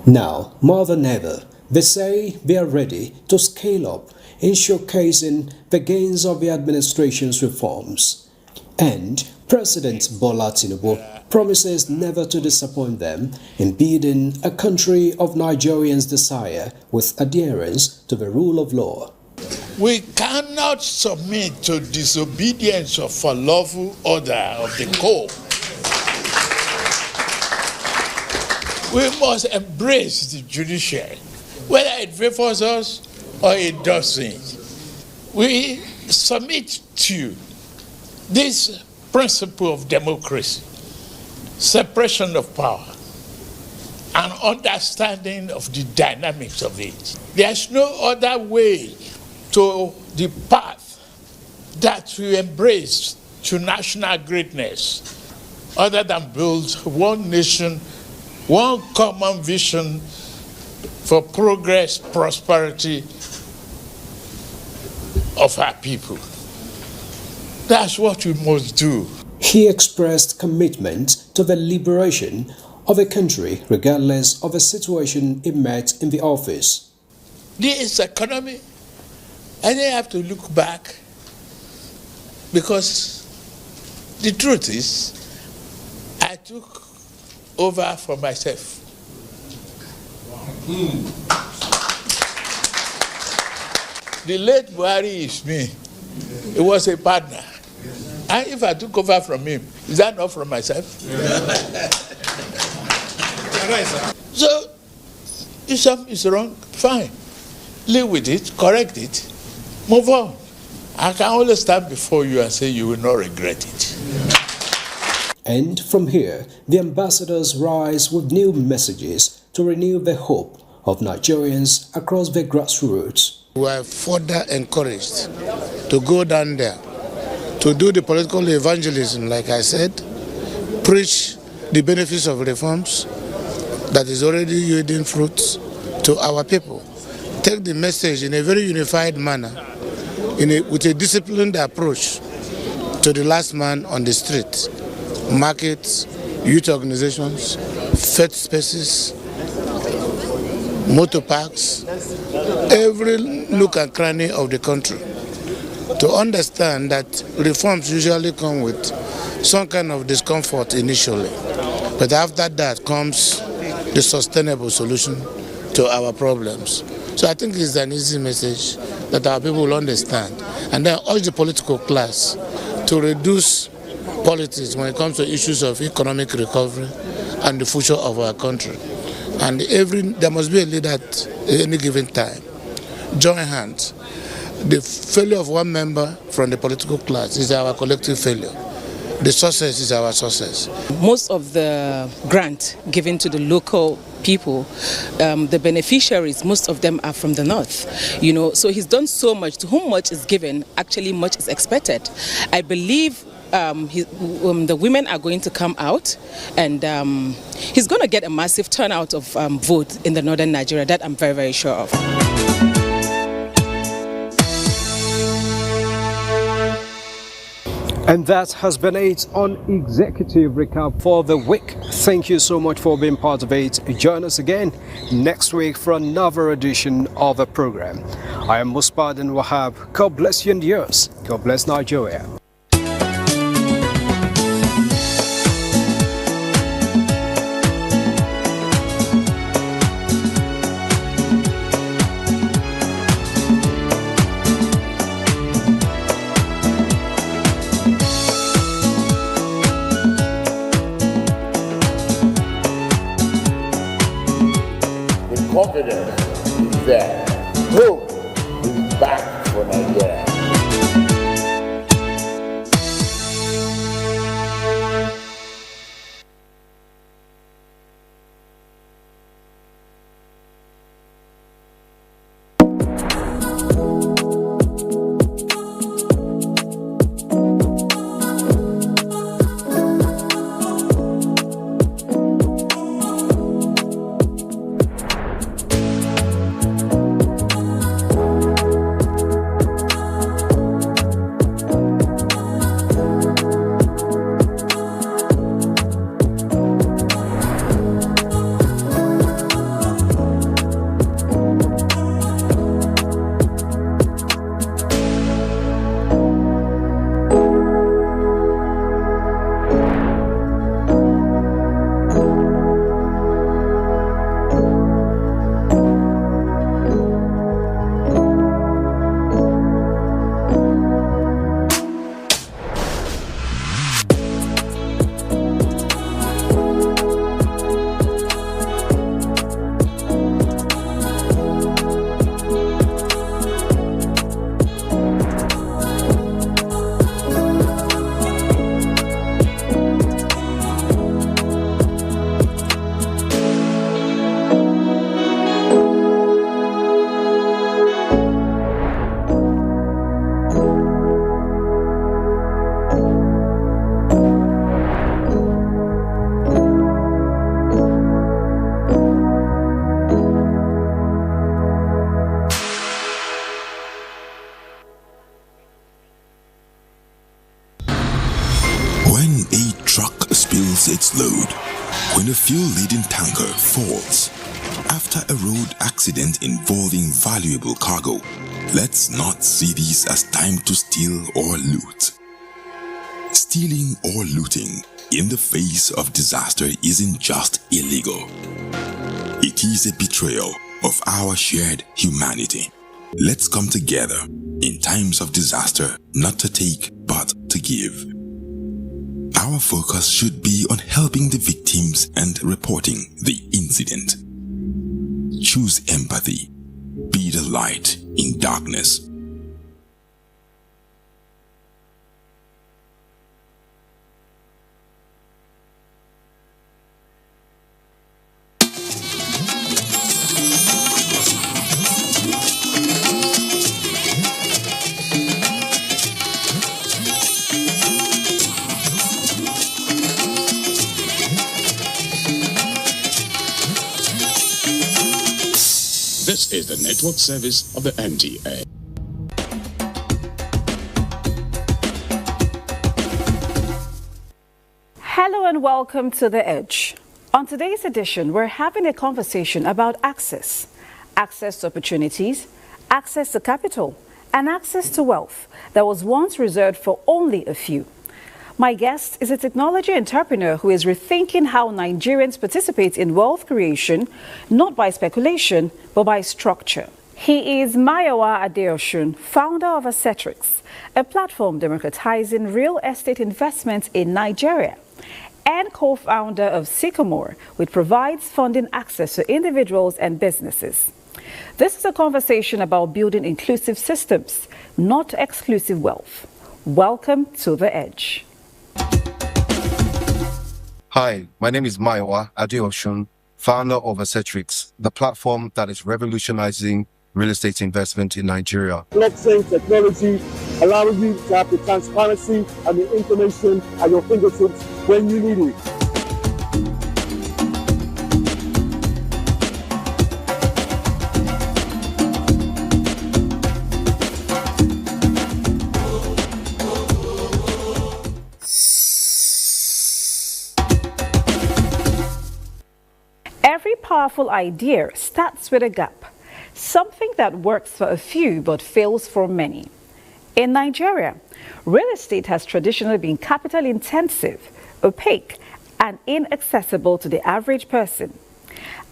Now, more than ever, they say they are ready to scale up in showcasing the gains of the administration's reforms. And President Bola Tinubu promises never to disappoint them in building a country of Nigerians' desire with adherence to the rule of law. We cannot submit to disobedience of a lawful order of the court. We must embrace the judiciary, whether it favors us or it doesn't. We submit to this principle of democracy, separation of power, and understanding of the dynamics of it. There's no other way to the path that we embrace to national greatness other than build one nation, one common vision for progress, prosperity of our people. That's what we must do. He expressed commitment to the liberation of a country regardless of the situation he met in the office. This economy, I didn't have to look back, because the truth is, I took over for myself. The late Buhari is me. He was a partner. And if I took over from him, is that not from myself? So, if something is wrong, fine. Live with it, correct it, move on. I can always stand before you and say you will not regret it. And from here, the ambassadors rise with new messages to renew the hope of Nigerians across the grassroots. We are further encouraged to go down there, to do the political evangelism, like I said, preach the benefits of reforms that is already yielding fruits to our people. Take the message in a very unified manner, with a disciplined approach to the last man on the street. Markets, youth organizations, faith spaces, motor parks, every nook and cranny of the country, to understand that reforms usually come with some kind of discomfort initially, but after that comes the sustainable solution to our problems. So I think it's an easy message that our people will understand, and then urge the political class to reduce politics when it comes to issues of economic recovery and the future of our country. And there must be a leader at any given time. Join hands. The failure of one member from the political class is our collective failure. The success is our success. Most of the grant given to the local people, the beneficiaries, most of them are from the north. So he's done so much. To whom much is given, actually much is expected. I believe the women are going to come out, and he's going to get a massive turnout of vote in the northern Nigeria. That I'm very, very sure of. And that has been it on Executive Recap for the week. Thank you so much for being part of it. Join us again next week for another edition of the program. I am Muspadin Wahab. God bless you and yours. God bless Nigeria. Confidence is there. Hope is back for Nigeria. loses its load, when a fuel-laden tanker falls after a road accident involving valuable cargo, let's not see this as time to steal or loot. Stealing or looting in the face of disaster isn't just illegal. It is a betrayal of our shared humanity. Let's come together in times of disaster, not to take, but to give. Our focus should be on helping the victims and reporting the incident. Choose empathy. Be the light in darkness. This is the network service of the NTA. Hello and welcome to The Edge. On today's edition, we're having a conversation about access. Access to opportunities, access to capital, and access to wealth that was once reserved for only a few. My guest is a technology entrepreneur who is rethinking how Nigerians participate in wealth creation, not by speculation, but by structure. He is Mayowa Adeosun, founder of Acetrix, a platform democratizing real estate investments in Nigeria, and co-founder of Sycamore, which provides funding access to individuals and businesses. This is a conversation about building inclusive systems, not exclusive wealth. Welcome to The Edge. Hi, my name is Mayowa Adeosun, founder of Acetrix, the platform that is revolutionizing real estate investment in Nigeria. Blockchain technology allows you to have the transparency and the information at your fingertips when you need it. Every powerful idea starts with a gap, something that works for a few but fails for many. In Nigeria, real estate has traditionally been capital intensive, opaque, and inaccessible to the average person.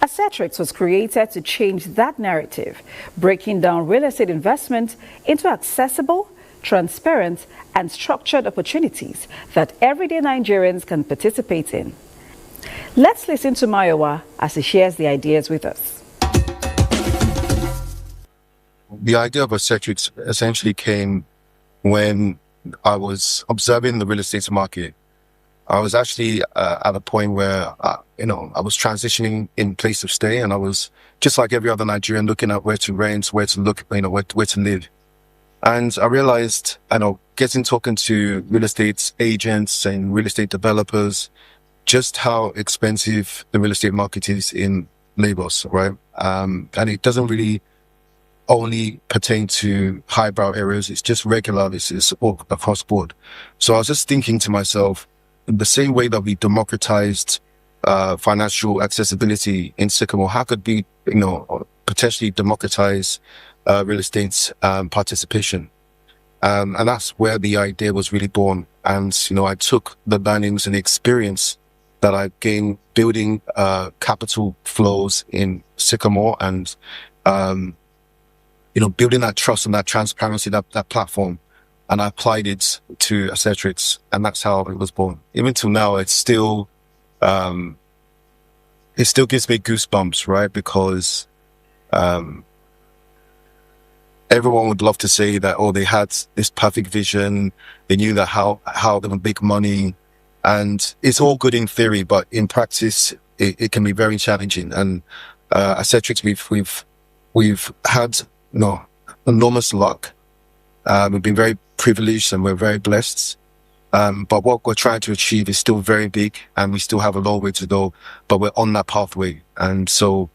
Acetrix was created to change that narrative, breaking down real estate investment into accessible, transparent, and structured opportunities that everyday Nigerians can participate in. Let's listen to Mayowa as he shares the ideas with us. The idea of Acetrix essentially came when I was observing the real estate market. I was actually at a point where, I was transitioning in place of stay, and I was just like every other Nigerian looking at where to rent, where to look, where to live. And I realized, talking to real estate agents and real estate developers, just how expensive the real estate market is in Lagos, right? And it doesn't really only pertain to highbrow areas. It's just regular. It's all across board. So I was just thinking to myself, in the same way that we democratized financial accessibility in Sycamore, how could we, potentially democratize real estate participation? And that's where the idea was really born. And, I took the learnings and the experience that I gained building capital flows in Sycamore and, building that trust and that transparency, that platform. And I applied it to Acetrix, and that's how it was born. Even till now, it still gives me goosebumps, right? Because everyone would love to say that, they had this perfect vision. They knew that how they would make money. And it's all good in theory, but in practice, it can be very challenging. And Acetrix, we've had enormous luck. We've been very privileged and we're very blessed. But what we're trying to achieve is still very big, and we still have a long way to go, but we're on that pathway. And so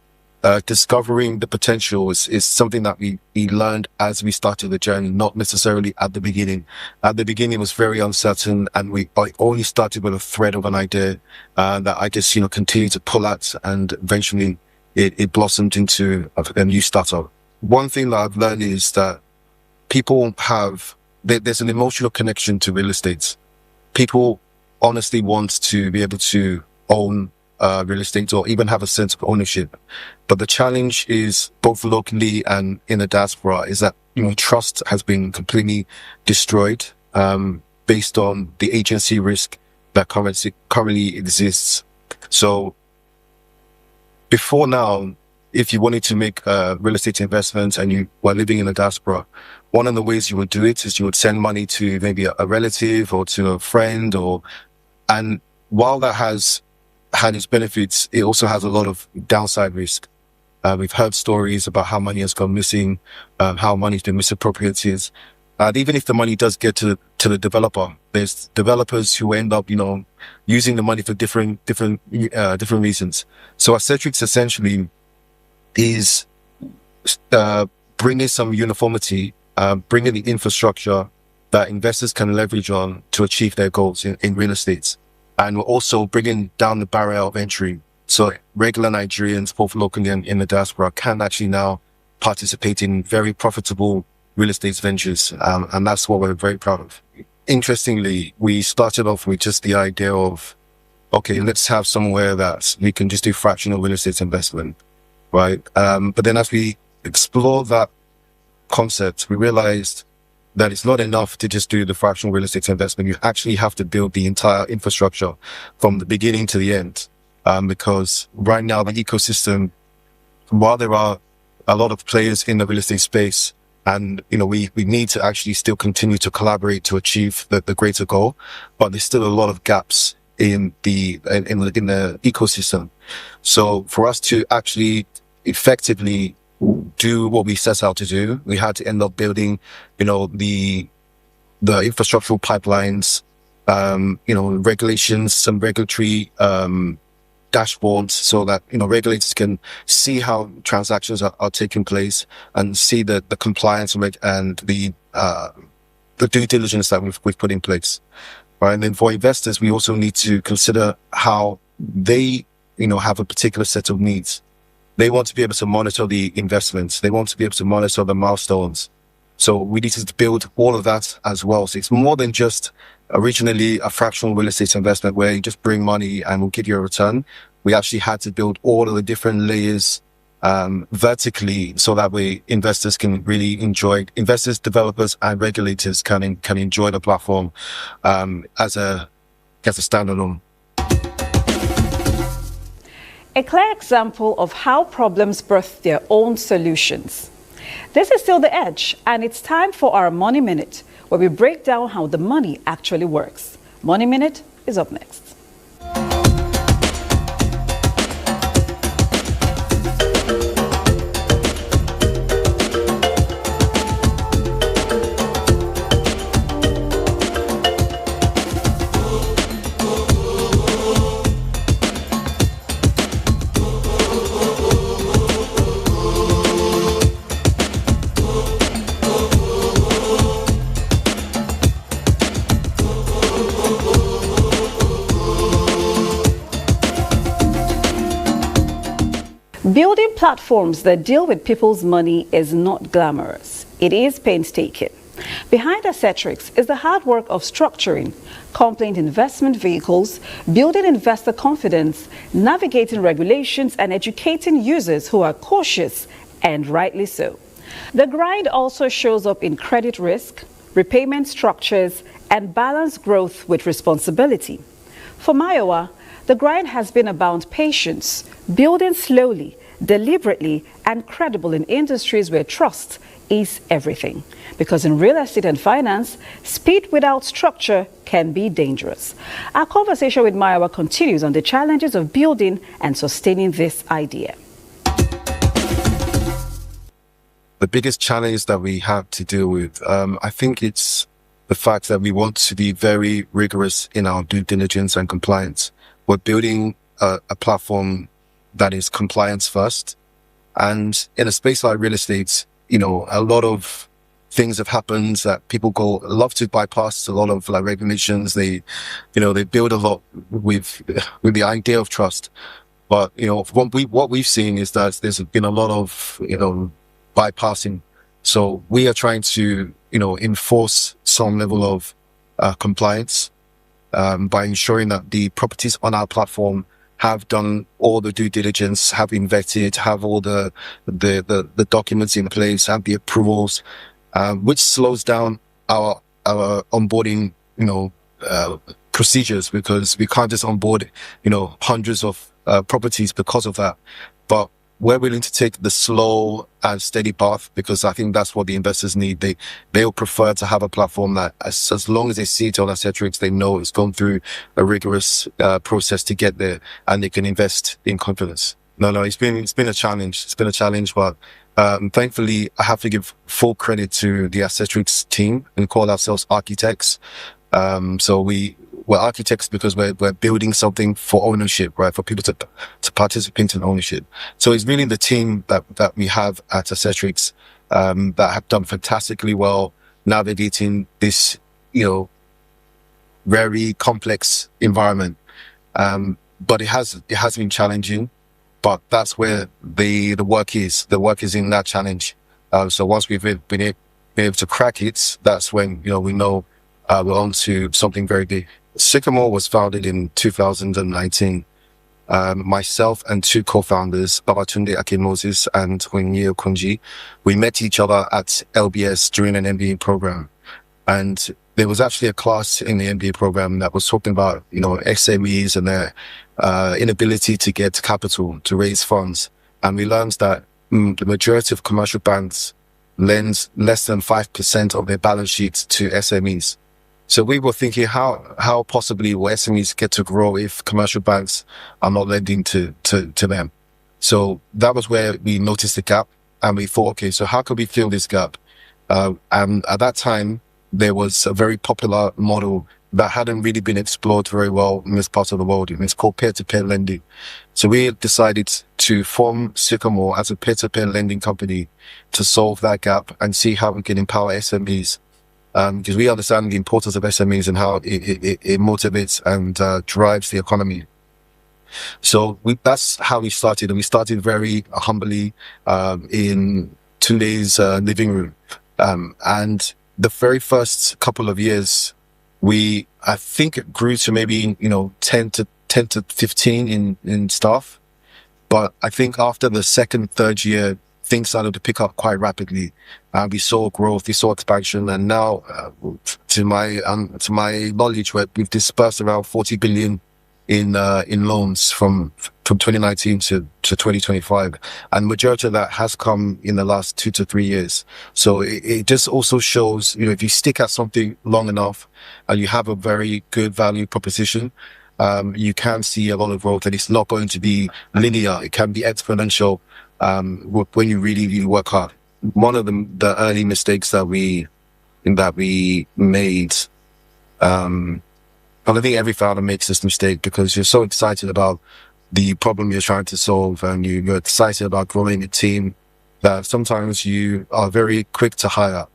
discovering the potential is something that we learned as we started the journey, not necessarily at the beginning. At the beginning, it was very uncertain, and I only started with a thread of an idea that I just, continued to pull at, and eventually it blossomed into a new startup. One thing that I've learned is that people there's an emotional connection to real estate. People honestly want to be able to own real estate, or even have a sense of ownership. But the challenge is, both locally and in the diaspora, is that trust has been completely destroyed based on the agency risk that currently exists. So before now, if you wanted to make real estate investments and you were living in the diaspora, one of the ways you would do it is you would send money to maybe a relative or to a friend, and while that has had its benefits, it also has a lot of downside risk. We've heard stories about how money has gone missing, how money's been misappropriated. Even if the money does get to the developer, there's developers who end up, using the money for different reasons. So Assetrix essentially is bringing some uniformity, bringing the infrastructure that investors can leverage on to achieve their goals in real estate. And we're also bringing down the barrier of entry. So regular Nigerians, both locally and in the diaspora, can actually now participate in very profitable real estate ventures. And that's what we're very proud of. Interestingly, we started off with just the idea of, okay, let's have somewhere that we can just do fractional real estate investment, right? But then as we explore that concept, we realized that it's not enough to just do the fractional real estate investment. You actually have to build the entire infrastructure from the beginning to the end. Because right now, the ecosystem, while there are a lot of players in the real estate space, and we need to actually still continue to collaborate to achieve the greater goal, but there's still a lot of gaps in the ecosystem. So for us to actually effectively do what we set out to do, we had to end up building, the infrastructural pipelines, regulations, some regulatory dashboards, so that regulators can see how transactions are taking place and see the compliance and the due diligence that we've put in place. Right, and then for investors, we also need to consider how they, have a particular set of needs. They want to be able to monitor the investments. They want to be able to monitor the milestones. So we need to build all of that as well. So it's more than just originally a fractional real estate investment where you just bring money and we'll give you a return. We actually had to build all of the different layers vertically, so that way investors can really enjoy, investors, developers, and regulators can enjoy the platform as a standalone. A clear example of how problems birth their own solutions. This is still The Edge, and it's time for our Money Minute, where we break down how the money actually works. Money Minute is up next. Building platforms that deal with people's money is not glamorous. It is painstaking. Behind Assetrix is the hard work of structuring compliant investment vehicles, building investor confidence, navigating regulations, and educating users who are cautious, and rightly so. The grind also shows up in credit risk, repayment structures, and balanced growth with responsibility. For Mayowa, the grind has been about patience, building slowly, deliberately, and credible in industries where trust is everything. Because in real estate and finance, speed without structure can be dangerous. Our conversation with Mayowa continues on the challenges of building and sustaining this idea. The biggest challenge that we have to deal with, I think it's the fact that we want to be very rigorous in our due diligence and compliance. We're building a platform that is compliance first, And in a space like real estate, you know, a lot of things have happened that people love to bypass a lot of like regulations. They, you know, they build a lot with the idea of trust. But, you know, what we've seen is that there's been a lot of, you know, bypassing. So we are trying to, you know, enforce some level of compliance by ensuring that the properties on our platform have done all the due diligence, have been vetted, have all the documents in place, have the approvals, which slows down our onboarding, you know, procedures, because we can't just onboard, you know, hundreds of properties because of that. But we're willing to take the slow and steady path, because I think that's what the investors need. They'll prefer to have a platform that as long as they see it on Assetrix, they know it's gone through a rigorous process to get there, and they can invest in confidence. No, it's been a challenge. It's been a challenge, but thankfully I have to give full credit to the Assetrix team and call ourselves architects. So we're architects because we're building something for ownership, right? For people to participate in ownership. So it's really the team that we have at Assetrix, that have done fantastically well navigating this, you know, very complex environment. But it has been challenging, but that's where the work is. The work is in that challenge. So once we've been able to crack it, that's when, you know, we know we're on to something very big. Sycamore was founded in 2019. Myself and two co-founders, Babatunde Akimoses and Hunyeo Kunji, we met each other at LBS during an MBA program. And there was actually a class in the MBA program that was talking about, you know, SMEs and their inability to get capital, to raise funds. And we learned that the majority of commercial banks lend less than 5% of their balance sheets to SMEs. So we were thinking, how possibly will SMEs get to grow if commercial banks are not lending to them? So that was where we noticed the gap, and we thought, okay, so how could we fill this gap? And at that time, there was a very popular model that hadn't really been explored very well in this part of the world, and it's called peer-to-peer lending. So we decided to form Sycamore as a peer-to-peer lending company to solve that gap and see how we can empower SMEs. Because we understand the importance of SMEs and how it motivates and drives the economy. So that's how we started. And we started very humbly in Tunde's living room. And the very first couple of years, I think it grew to maybe, you know, 10 to 15 in staff. But I think after the second, third year, things started to pick up quite rapidly. We saw growth, we saw expansion, and now, to my knowledge, we've dispersed around 40 billion in loans from 2019 to 2025, and majority of that has come in the last 2 to 3 years. So it just also shows, you know, if you stick at something long enough and you have a very good value proposition, you can see a lot of growth, and it's not going to be linear. It can be exponential. When you really work hard. One of the early mistakes that we made, I think every founder makes this mistake, because you're so excited about the problem you're trying to solve, and you're excited about growing a team, that sometimes you are very quick to hire.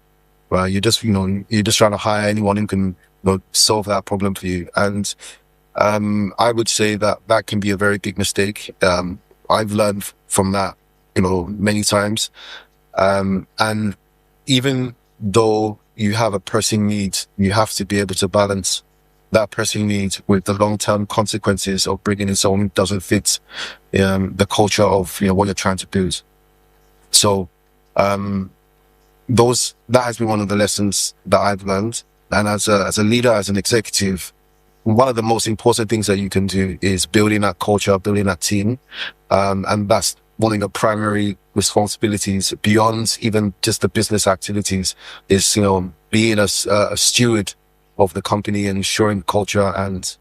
Right? You're just trying to hire anyone who can, you know, solve that problem for you. And I would say that can be a very big mistake. I've learned from that, you know, many times. And even though you have a pressing need, you have to be able to balance that pressing need with the long-term consequences of bringing in someone who doesn't fit the culture of, you know, what you're trying to build. So that has been one of the lessons that I've learned. And as a leader, as an executive, one of the most important things that you can do is building that culture, building that team. And that's one of the primary responsibilities beyond even just the business activities, is, you know, being a steward of the company and ensuring culture and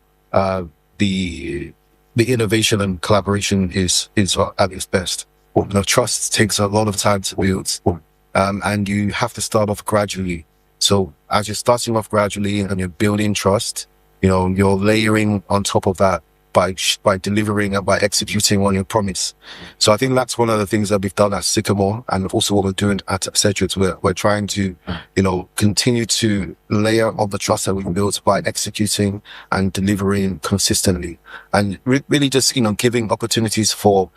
the innovation and collaboration is at its best. You know, trust takes a lot of time to build, and you have to start off gradually. So as you're starting off gradually and you're building trust, you know, you're layering on top of that by delivering and by executing on your promise. So I think that's one of the things that we've done at Sycamore, and also what we're doing at Cedric. We're trying to, continue to layer on the trust that we've built by executing and delivering consistently, and really just, giving opportunities for,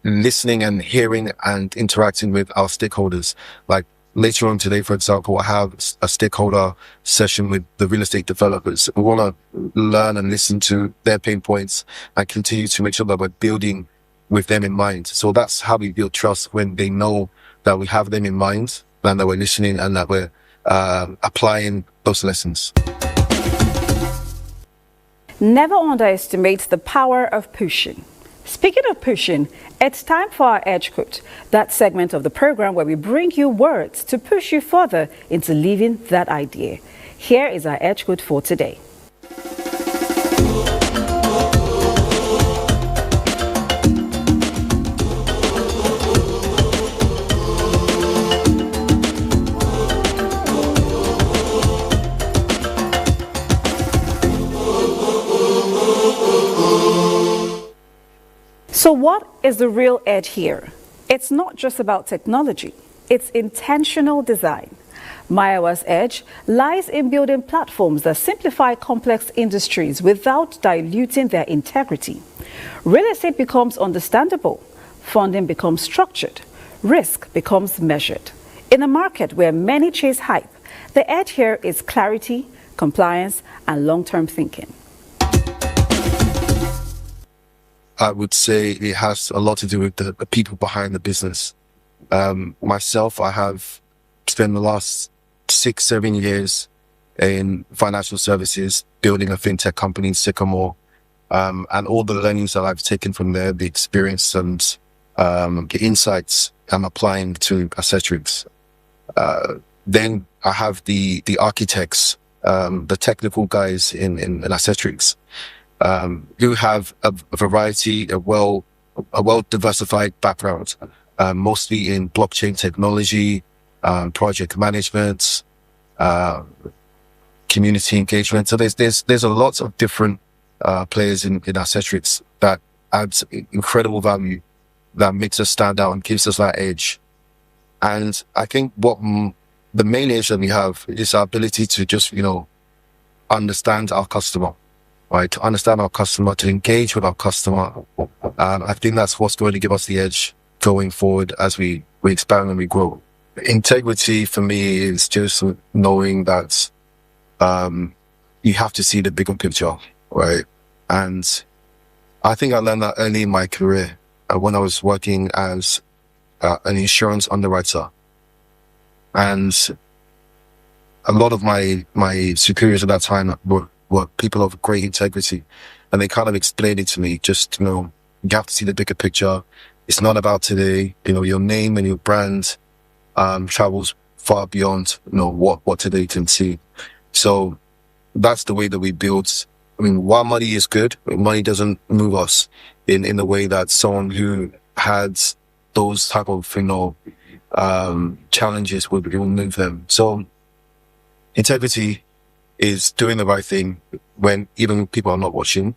listening and hearing and interacting with our stakeholders. Like later on today, for example, I have a stakeholder session with the real estate developers. We want to learn and listen to their pain points and continue to make sure that we're building with them in mind. So that's how we build trust, when they know that we have them in mind and that we're listening and that we're applying those lessons. Never underestimate the power of pushing. Speaking of pushing, it's time for our Edge Quote, that segment of the program where we bring you words to push you further into living that idea. Here is our Edge Quote for today. So what is the real edge here? It's not just about technology, it's intentional design. Mayowa's edge lies in building platforms that simplify complex industries without diluting their integrity. Real estate becomes understandable, funding becomes structured, risk becomes measured. In a market where many chase hype, the edge here is clarity, compliance, and long-term thinking. I would say it has a lot to do with the people behind the business. Myself, I have spent the last 6-7 years in financial services, building a fintech company in Sycamore, and all the learnings that I've taken from there, the experience and the insights I'm applying to Cedric's. Then I have the architects, the technical guys in Cedric's, who have a variety, a well diversified background, mostly in blockchain technology, project management, community engagement. So there's a lot of different players in our Cedric's that adds incredible value, that makes us stand out and gives us that edge. And I think what the main edge that we have is our ability to just, understand our customer. Right, to understand our customer, to engage with our customer. I think that's what's going to give us the edge going forward as we expand and we grow. Integrity for me is just knowing that you have to see the bigger picture, right? And I think I learned that early in my career when I was working as an insurance underwriter. And a lot of my superiors at that time were people of great integrity, and they kind of explained it to me, just, you have to see the bigger picture. It's not about today, your name and your brand travels far beyond, what today can see. So that's the way that we build. I mean, while money is good, money doesn't move us in the way that someone who had those type of, challenges will move them. So integrity is doing the right thing when even people are not watching,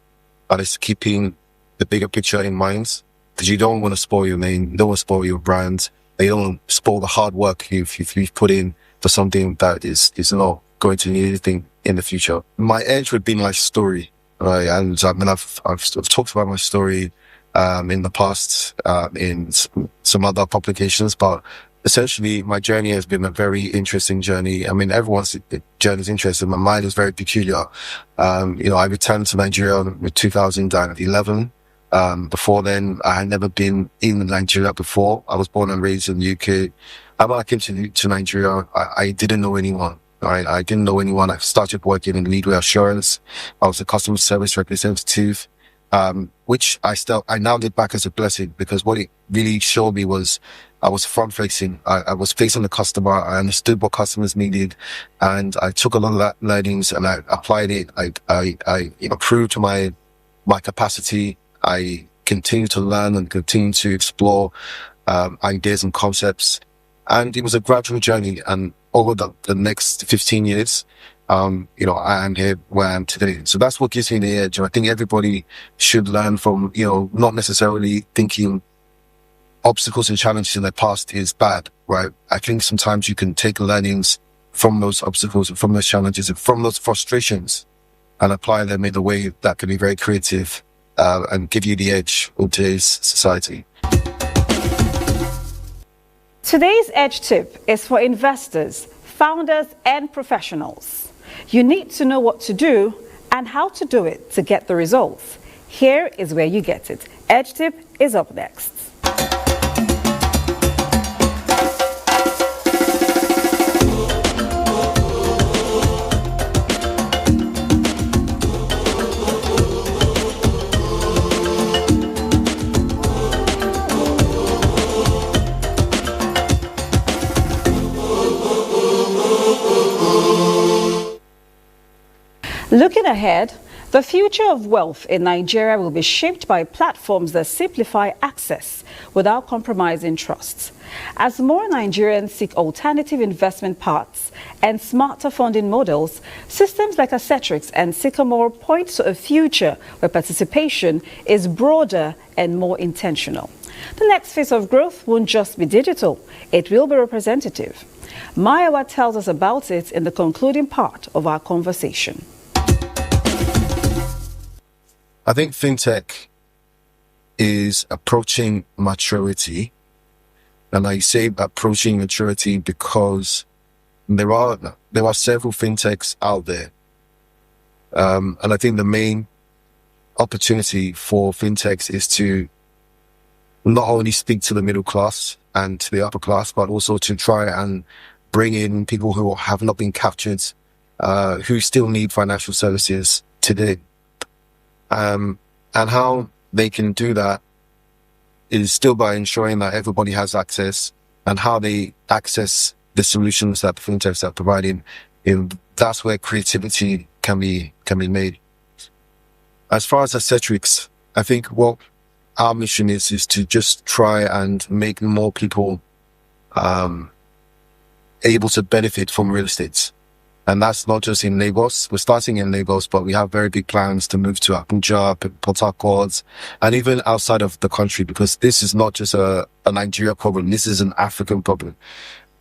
and it's keeping the bigger picture in mind, because you don't want to spoil your name, you don't want to spoil your brand, and you don't want to spoil the hard work you've put in for something that is not going to need anything in the future. My edge would be my story, right? And I mean, I've talked about my story in the past in some other publications, but essentially, my journey has been a very interesting journey. I mean, everyone's journey is interesting. My mind is very peculiar. I returned to Nigeria in 2011. Before then, I had never been in Nigeria before. I was born and raised in the UK. When I came to Nigeria, I didn't know anyone. Right? I didn't know anyone. I started working in lead assurance. I was a customer service representative. Which I now look back as a blessing, because what it really showed me was I was front facing. I was facing the customer. I understood what customers needed, and I took a lot of that learnings and I applied it. I improved my capacity. I continued to learn and continue to explore ideas and concepts, and it was a gradual journey. And over the next 15 years, I am here where I am today. So that's what gives me the edge. I think everybody should learn from, not necessarily thinking obstacles and challenges in the past is bad, right? I think sometimes you can take learnings from those obstacles and from those challenges and from those frustrations and apply them in a way that can be very creative and give you the edge in today's society. Today's Edge tip is for investors, founders, and professionals. You need to know what to do and how to do it to get the results. Here is where you get it. Edge tip is up next. Looking ahead, the future of wealth in Nigeria will be shaped by platforms that simplify access without compromising trust. As more Nigerians seek alternative investment paths and smarter funding models, systems like Assetrix and Sycamore point to a future where participation is broader and more intentional. The next phase of growth won't just be digital, it will be representative. Mayawa tells us about it in the concluding part of our conversation. I think fintech is approaching maturity. And I say approaching maturity because there are several fintechs out there. And I think the main opportunity for fintechs is to not only speak to the middle class and to the upper class, but also to try and bring in people who have not been captured, who still need financial services today. And how they can do that is still by ensuring that everybody has access, and how they access the solutions that the fintechs are providing. That's where creativity can be made. As far as Assetrix, I think what our mission is to just try and make more people able to benefit from real estate. And that's not just in Lagos. We're starting in Lagos, but we have very big plans to move to Abuja, Port Harcourt, and even outside of the country, because this is not just a Nigeria problem. This is an African problem.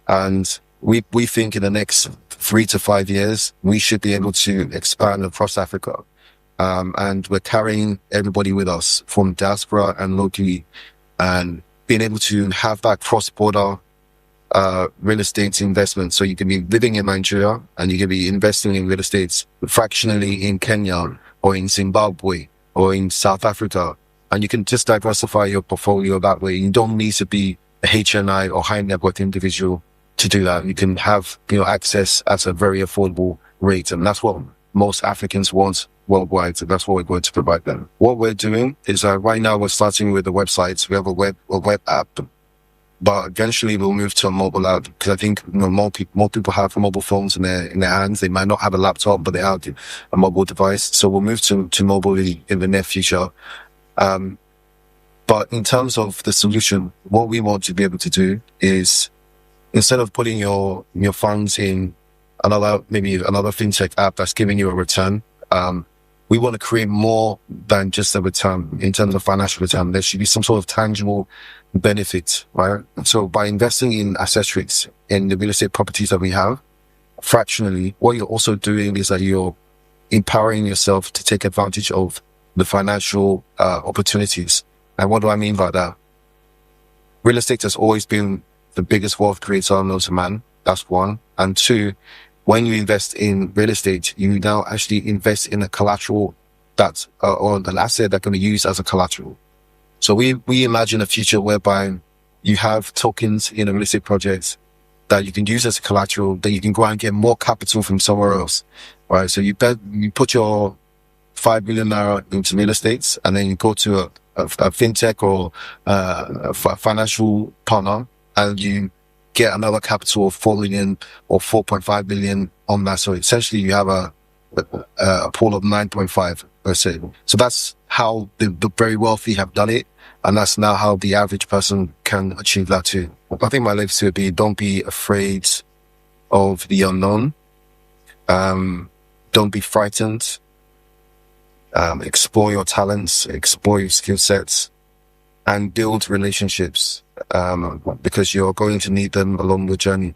And we think in the next 3 to 5 years, we should be able to expand across Africa. And we're carrying everybody with us from diaspora and locally, and being able to have that cross-border real estate investment. So you can be living in Nigeria and you can be investing in real estate fractionally in Kenya or in Zimbabwe or in South Africa. And you can just diversify your portfolio that way. You don't need to be a HNI or high net worth individual to do that. You can have, access at a very affordable rate. And that's what most Africans want worldwide. So that's what we're going to provide them. What we're doing is right now we're starting with the websites. We have a web app. But eventually we'll move to a mobile app, because I think more people have mobile phones in their hands. They might not have a laptop, but they have a mobile device. So we'll move to mobile in the near future. But in terms of the solution, what we want to be able to do is, instead of putting your funds in another fintech app that's giving you a return, we want to create more than just a return in terms of financial return. There should be some sort of tangible benefit, right? So by investing in Assetrix, in the real estate properties that we have, fractionally, what you're also doing is that you're empowering yourself to take advantage of the financial opportunities. And what do I mean by that? Real estate has always been the biggest wealth creator known to man. That's one. And two, when you invest in real estate, you now actually invest in a collateral that's or an asset that can be used as a collateral. So we imagine a future whereby you have tokens in a real estate project that you can use as a collateral, that you can go and get more capital from somewhere else, right? So you put your 5 million naira into real estate, and then you go to a fintech or a financial partner, and you get another capital of 4 million or 4.5 million on that. So essentially you have a pool of 9.5 per se. So that's how the very wealthy have done it. And that's now how the average person can achieve that too. I think my legacy would be, don't be afraid of the unknown. Don't be frightened. Explore your talents, explore your skill sets, and build relationships, because you're going to need them along the journey.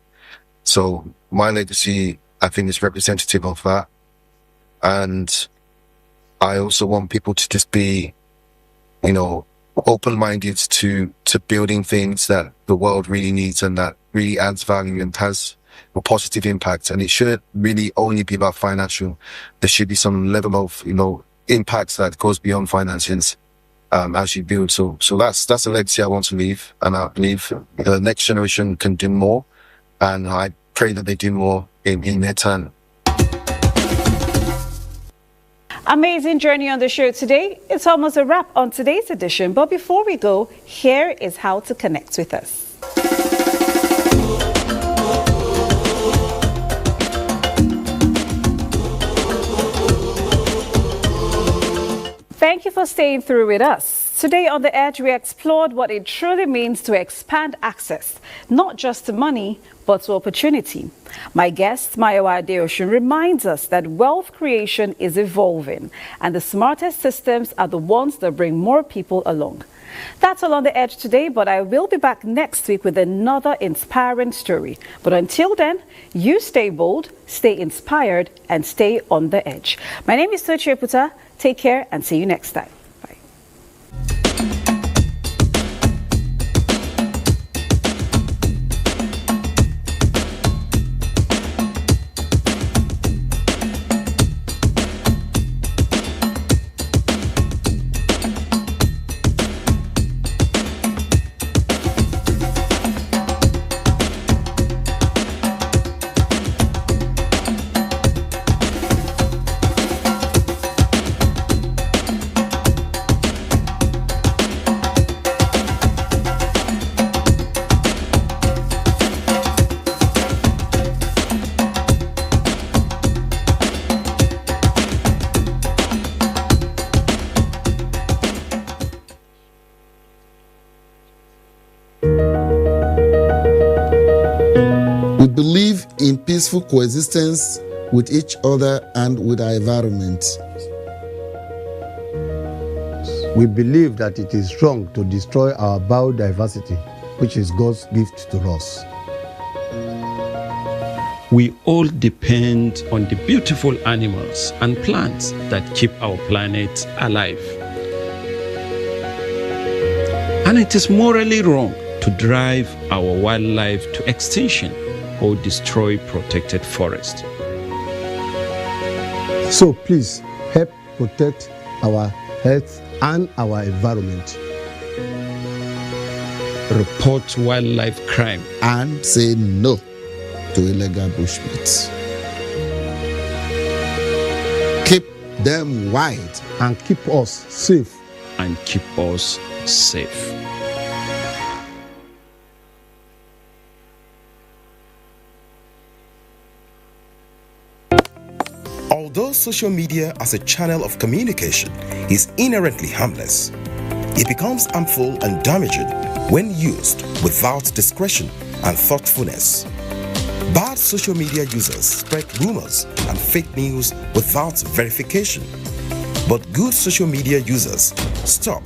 So my legacy, I think, is representative of that. And I also want people to just be, open-minded to building things that the world really needs and that really adds value and has a positive impact. And it shouldn't really only be about financial. There should be some level of, impacts that goes beyond finances, as you build. So that's the legacy I want to leave. And I believe the next generation can do more. And I pray that they do more in their turn. Amazing journey on the show today. It's almost a wrap on today's edition. But before we go, here is how to connect with us. Thank you for staying through with us. Today on The Edge, we explored what it truly means to expand access, not just to money, but to opportunity. My guest, Mayowa Adeosun, reminds us that wealth creation is evolving, and the smartest systems are the ones that bring more people along. That's all on The Edge today, but I will be back next week with another inspiring story. But until then, you stay bold, stay inspired, and stay on the edge. My name is Tochi Eputa. Take care and see you next time. We believe in peaceful coexistence with each other and with our environment. We believe that it is wrong to destroy our biodiversity, which is God's gift to us. We all depend on the beautiful animals and plants that keep our planet alive. And it is morally wrong to drive our wildlife to extinction or destroy protected forest. So please help protect our health and our environment. Report wildlife crime and say no to illegal bushmeat. Keep them wide and keep us safe. And keep us safe. Although social media as a channel of communication is inherently harmless, it becomes harmful and damaging when used without discretion and thoughtfulness. Bad social media users spread rumors and fake news without verification. But good social media users stop,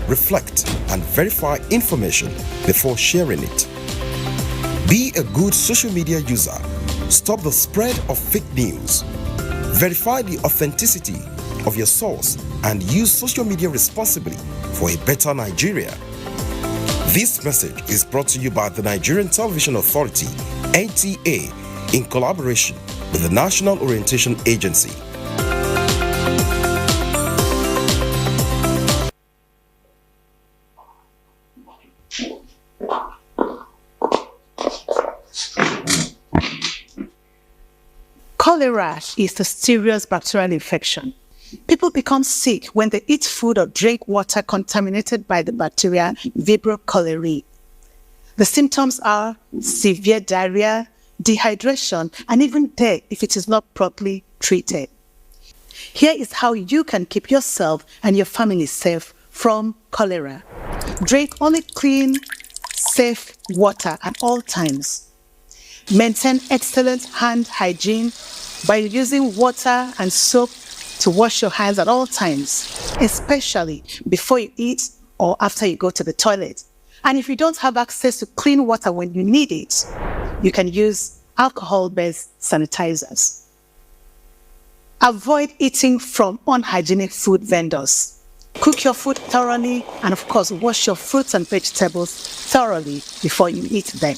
reflect, and verify information before sharing it. Be a good social media user. Stop the spread of fake news. Verify the authenticity of your source and use social media responsibly for a better Nigeria. This message is brought to you by the Nigerian Television Authority, NTA, in collaboration with the National Orientation Agency. Cholera is a serious bacterial infection. People become sick when they eat food or drink water contaminated by the bacteria Vibrio cholerae. The symptoms are severe diarrhea, dehydration, and even death if it is not properly treated. Here is how you can keep yourself and your family safe from cholera. Drink only clean, safe water at all times. Maintain excellent hand hygiene by using water and soap to wash your hands at all times, especially before you eat or after you go to the toilet. And if you don't have access to clean water when you need it, you can use alcohol-based sanitizers. Avoid eating from unhygienic food vendors. Cook your food thoroughly and, of course, wash your fruits and vegetables thoroughly before you eat them.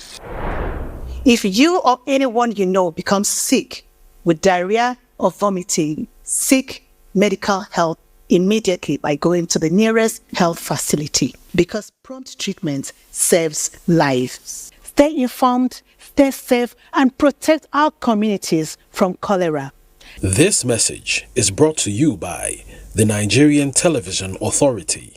If you or anyone you know becomes sick with diarrhea or vomiting, seek medical help immediately by going to the nearest health facility, because prompt treatment saves lives. Stay informed, stay safe, and protect our communities from cholera. This message is brought to you by the Nigerian Television Authority.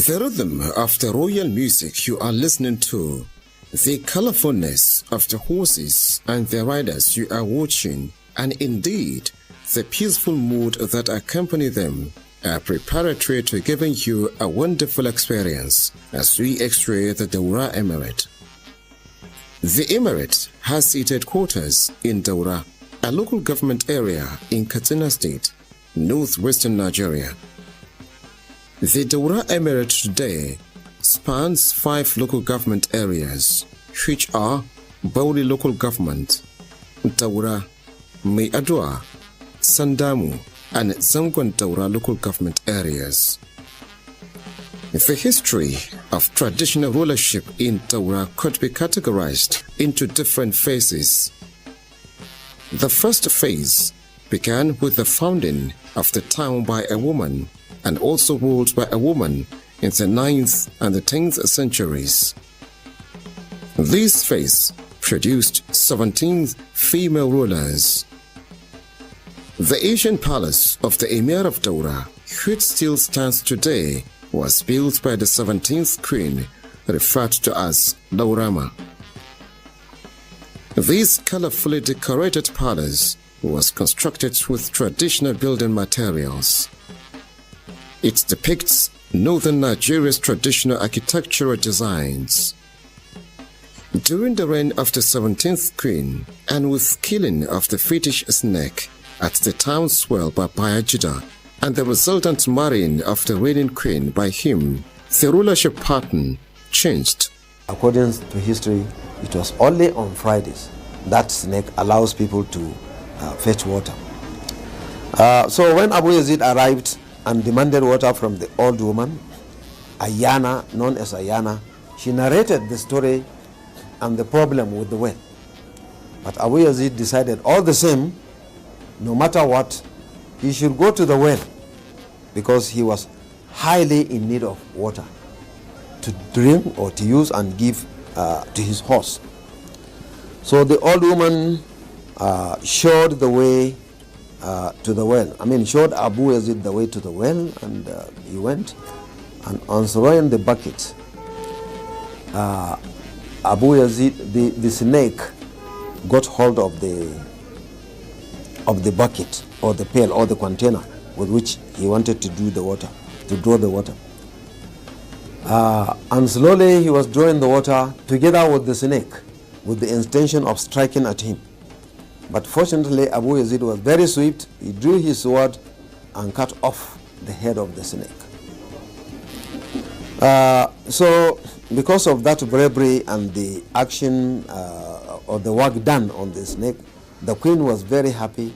The rhythm of the royal music you are listening to, the colorfulness of the horses and their riders you are watching, and indeed the peaceful mood that accompany them are preparatory to giving you a wonderful experience as we x-ray the Daura Emirate. The Emirate has its headquarters in Daura, a local government area in Katsina State, northwestern Nigeria. The Daura Emirate today spans 5 local government areas, which are Bauli Local Government, Daura, Mai Adua, Sandamu, and Zangon Daura Local Government areas. The history of traditional rulership in Daura could be categorized into different phases. The first phase began with the founding of the town by a woman, and also ruled by a woman in the 9th and the 10th centuries. This phase produced 17 female rulers. The ancient palace of the Emir of Daura, which still stands today, was built by the 17th queen, referred to as Daurama. This colorfully decorated palace was constructed with traditional building materials. It depicts northern Nigeria's traditional architectural designs. During the reign of the 17th queen, and with killing of the fetish snake at the town's well by Bayajida, and the resultant marrying of the reigning queen by him, the rulership pattern changed. According to history, it was only on Fridays that snake allows people to fetch water. So when Abu Yazid arrived and demanded water from the old woman, Ayana, known as Ayana, she narrated the story and the problem with the well. But Abu Yazid decided all the same, no matter what, he should go to the well because he was highly in need of water to to drink or to use and give to his horse. So the old woman showed the way to the well. Showed Abu Yazid the way to the well, and he went and unthrowing the bucket. Abu Yazid, the snake, got hold of the bucket or the pail or the container with which he wanted to do the water, to draw the water. And slowly he was drawing the water together with the snake, with the intention of striking at him. But fortunately, Abu Yazid was very swift. He drew his sword and cut off the head of the snake. So, because of that bravery and the action or the work done on the snake, the queen was very happy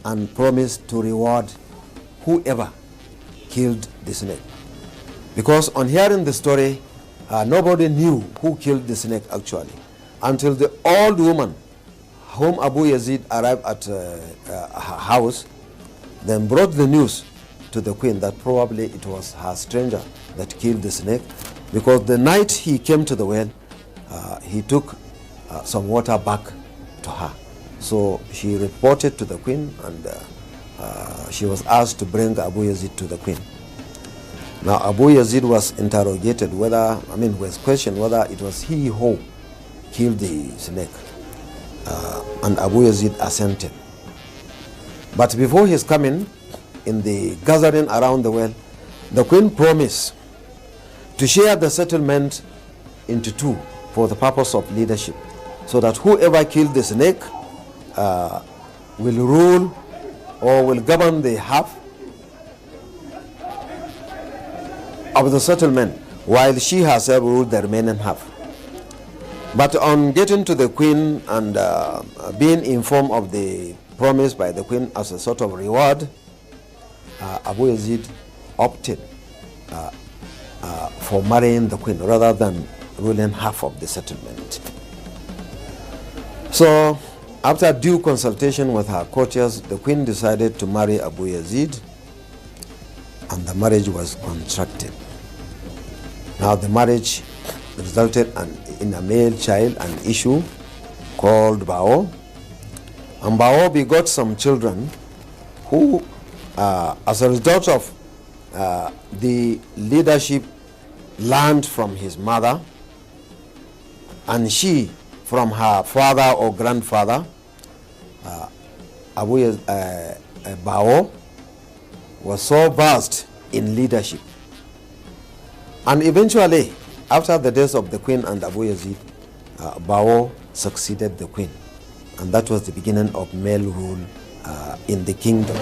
and promised to reward whoever killed the snake. Because on hearing the story, nobody knew who killed the snake actually, until the old woman whom Abu Yazid arrived at her house, then brought the news to the queen that probably it was her stranger that killed the snake, because the night he came to the well, he took some water back to her. So she reported to the queen, and she was asked to bring Abu Yazid to the queen. Now Abu Yazid was interrogated was questioned whether it was he who killed the snake. And Abu Yazid assented. But before his coming, in the gathering around the well, the queen promised to share the settlement into two for the purpose of leadership, so that whoever killed the snake will rule or will govern the half of the settlement, while she herself ruled the remaining half. But on getting to the queen and being informed of the promise by the queen as a sort of reward, Abu Yazid opted for marrying the queen rather than ruling half of the settlement. So, after due consultation with her courtiers, the queen decided to marry Abu Yazid, and the marriage was contracted. Now the marriage resulted in a male child, an issue called Bao. And Bao begot some children who, as a result of the leadership, learned from his mother, and she from her father or grandfather. Bao was so vast in leadership. And eventually, after the death of the queen and Abu Yazid, Bao succeeded the queen. And that was the beginning of male rule in the kingdom.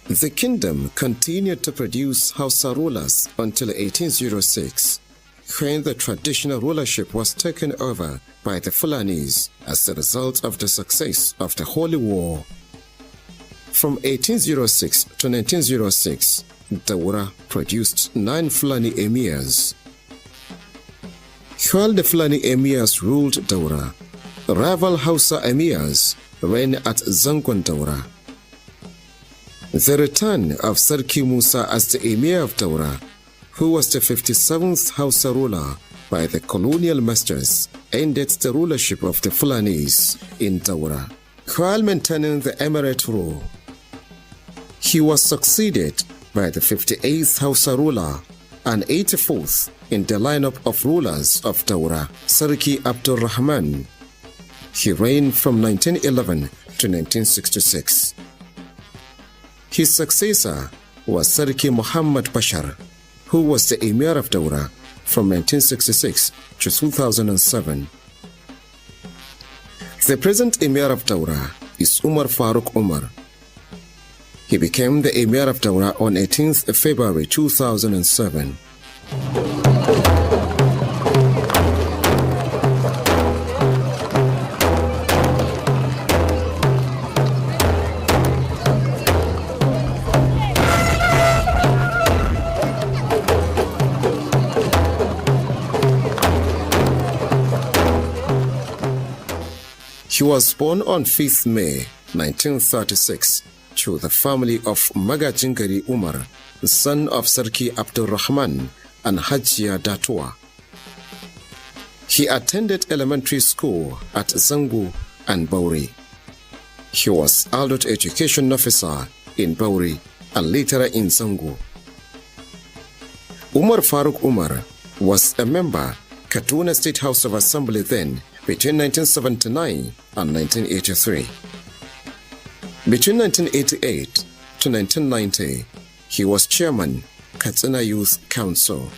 The kingdom continued to produce Hausa rulers until 1806, when the traditional rulership was taken over by the Fulanis as a result of the success of the Holy War. From 1806 to 1906, Daura produced 9 Fulani emirs. While the Fulani emirs ruled Daura, rival Hausa emirs reigned at Zangon Daura. The return of Sarki Musa as the emir of Daura, who was the 57th Hausa ruler by the colonial masters, ended the rulership of the Fulanis in Daura. While maintaining the emirate rule, he was succeeded by the 58th Hausa ruler and 84th in the lineup of rulers of Daura, Sarki Abdul Rahman. He reigned from 1911 to 1966. His successor was Sarki Muhammad Bashar, who was the emir of Daura from 1966 to 2007. The present emir of Daura is Umar Farooq Umar. He became the emir of Daura on 18th February 2007. He was born on 5th May 1936 to the family of Magajingari Umar, the son of Sarki Abdul Rahman and Hajia Datua. He attended elementary school at Zangu and Bauri. He was adult education officer in Bauri and later in Zangu. Umar Faruk Umar was a member Kaduna State House of Assembly then between 1979 and 1983. Between 1988 to 1990, he was chairman, Katsina Youth Council.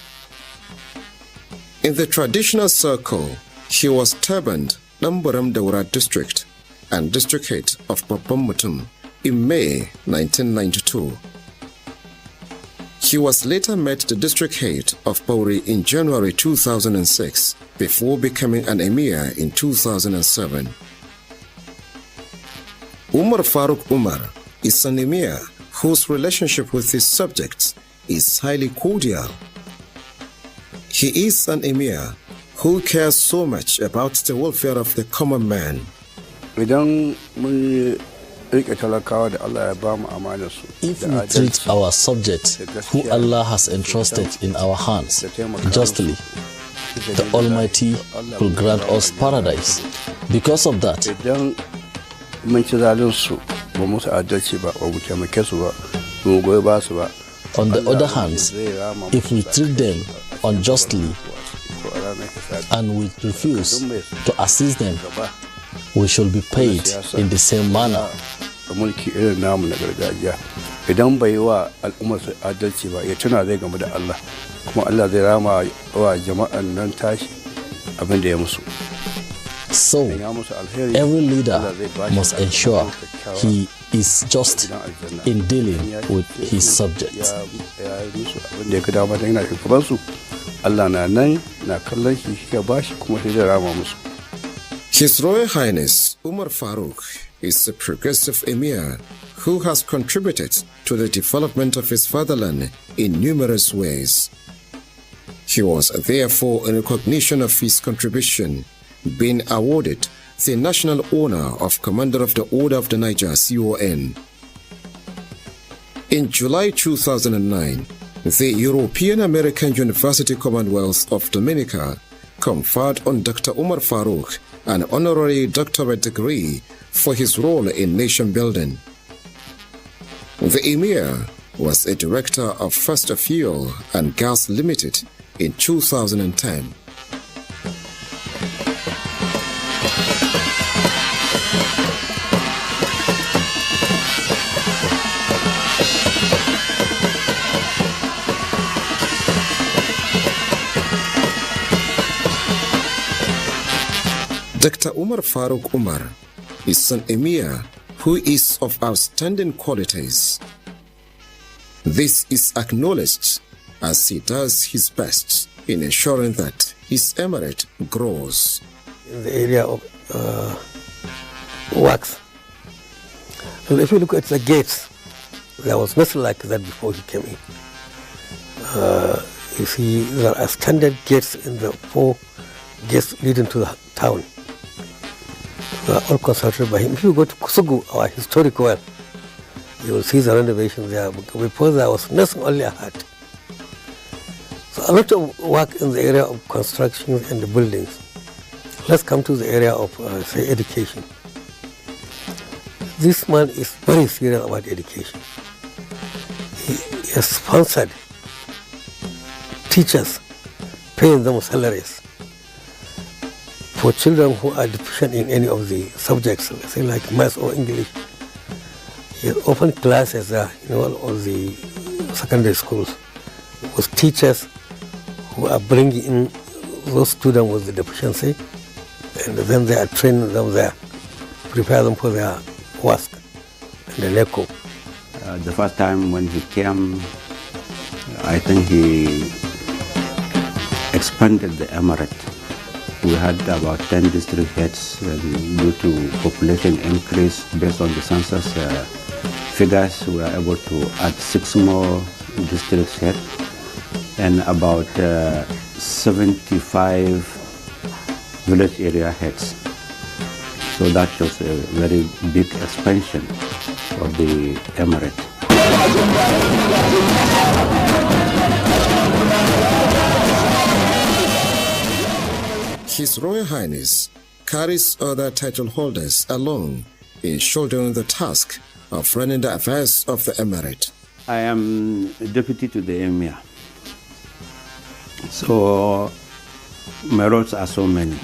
In the traditional circle, he was turbaned Namburam Daura district and district head of Babban Mutum in May 1992. He was later made the district head of Bauri in January 2006 before becoming an emir in 2007. Umar Faruk Umar is an emir whose relationship with his subjects is highly cordial. He is an emir who cares so much about the welfare of the common man. If we treat our subjects who Allah has entrusted in our hands justly, the Almighty will grant us paradise. Because of that, on the other hand, if we treat them unjustly and we refuse to assist them, we shall be paid in the same manner. So, every leader must ensure he is just in dealing with his subjects. His Royal Highness Umar Faruk is a progressive emir who has contributed to the development of his fatherland in numerous ways. He was therefore, in recognition of his contribution, being awarded the national honor of Commander of the Order of the Niger, CON. In July 2009, the European American University Commonwealth of Dominica conferred on Dr. Umar Faruk an honorary doctorate degree for his role in nation building. The emir was a director of First Fuel and Gas Limited in 2010. Dr. Umar Faruk Umar is an emir who is of outstanding qualities. This is acknowledged as he does his best in ensuring that his emirate grows. In the area of works, and if you look at the gates, there was nothing like that before he came in. You see, there are standard gates in the 4 gates leading to the town. They are all constructed by him. If you go to Kusugu, our historic well, you will see the renovation there. Before there was nothing, only a hut. So a lot of work in the area of construction and the buildings. Let's come to the area of, say, education. This man is very serious about education. He has sponsored teachers, paying them salaries for children who are deficient in any of the subjects, say like math or English. He has opened classes in all of the secondary schools with teachers who are bringing in those students with the deficiency, and then they are training them there, prepare them for their work and the NECO. The first time when he came, I think he expanded the emirate. We had about 10 district heads, and due to population increase based on the census figures, we were able to add 6 more district heads and about 75 village area heads. So that shows a very big expansion of the emirate. His Royal Highness carries other title holders along in shouldering the task of running the affairs of the emirate. I am deputy to the emir. So my roles are so many.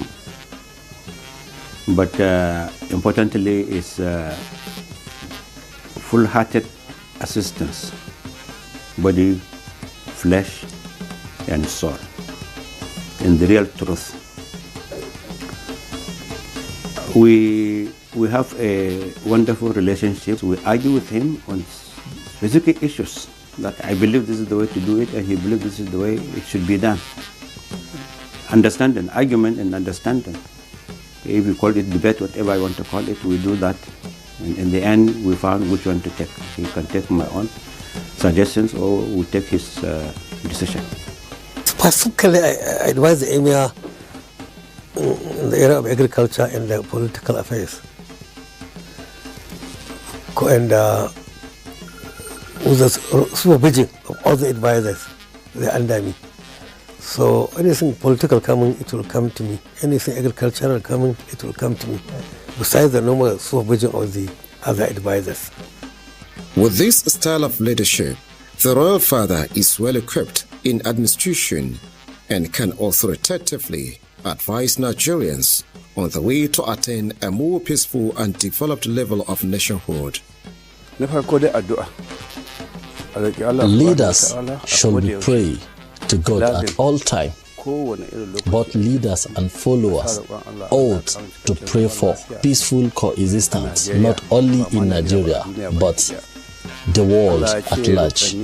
But importantly is full-hearted assistance, body, flesh, and soul, in the real truth. We have a wonderful relationship. We argue with him on specific issues that I believe this is the way to do it, and he believes this is the way it should be done. Understanding, argument and understanding. If you call it debate, whatever I want to call it, we do that. And in the end, we found which one to take. He can take my own suggestions or we take his decision. Specifically, I advise the emir in the area of agriculture and the political affairs. And with the supervision of all the advisors, they are under me. So anything political coming, it will come to me. Anything agricultural coming, it will come to me. Besides the normal supervision of the other advisors. With this style of leadership, the royal father is well equipped in administration and can authoritatively advise Nigerians on the way to attain a more peaceful and developed level of nationhood. Leaders should be praying to God at all times. Both leaders and followers ought to pray for peaceful coexistence, not only in Nigeria, but the world at large.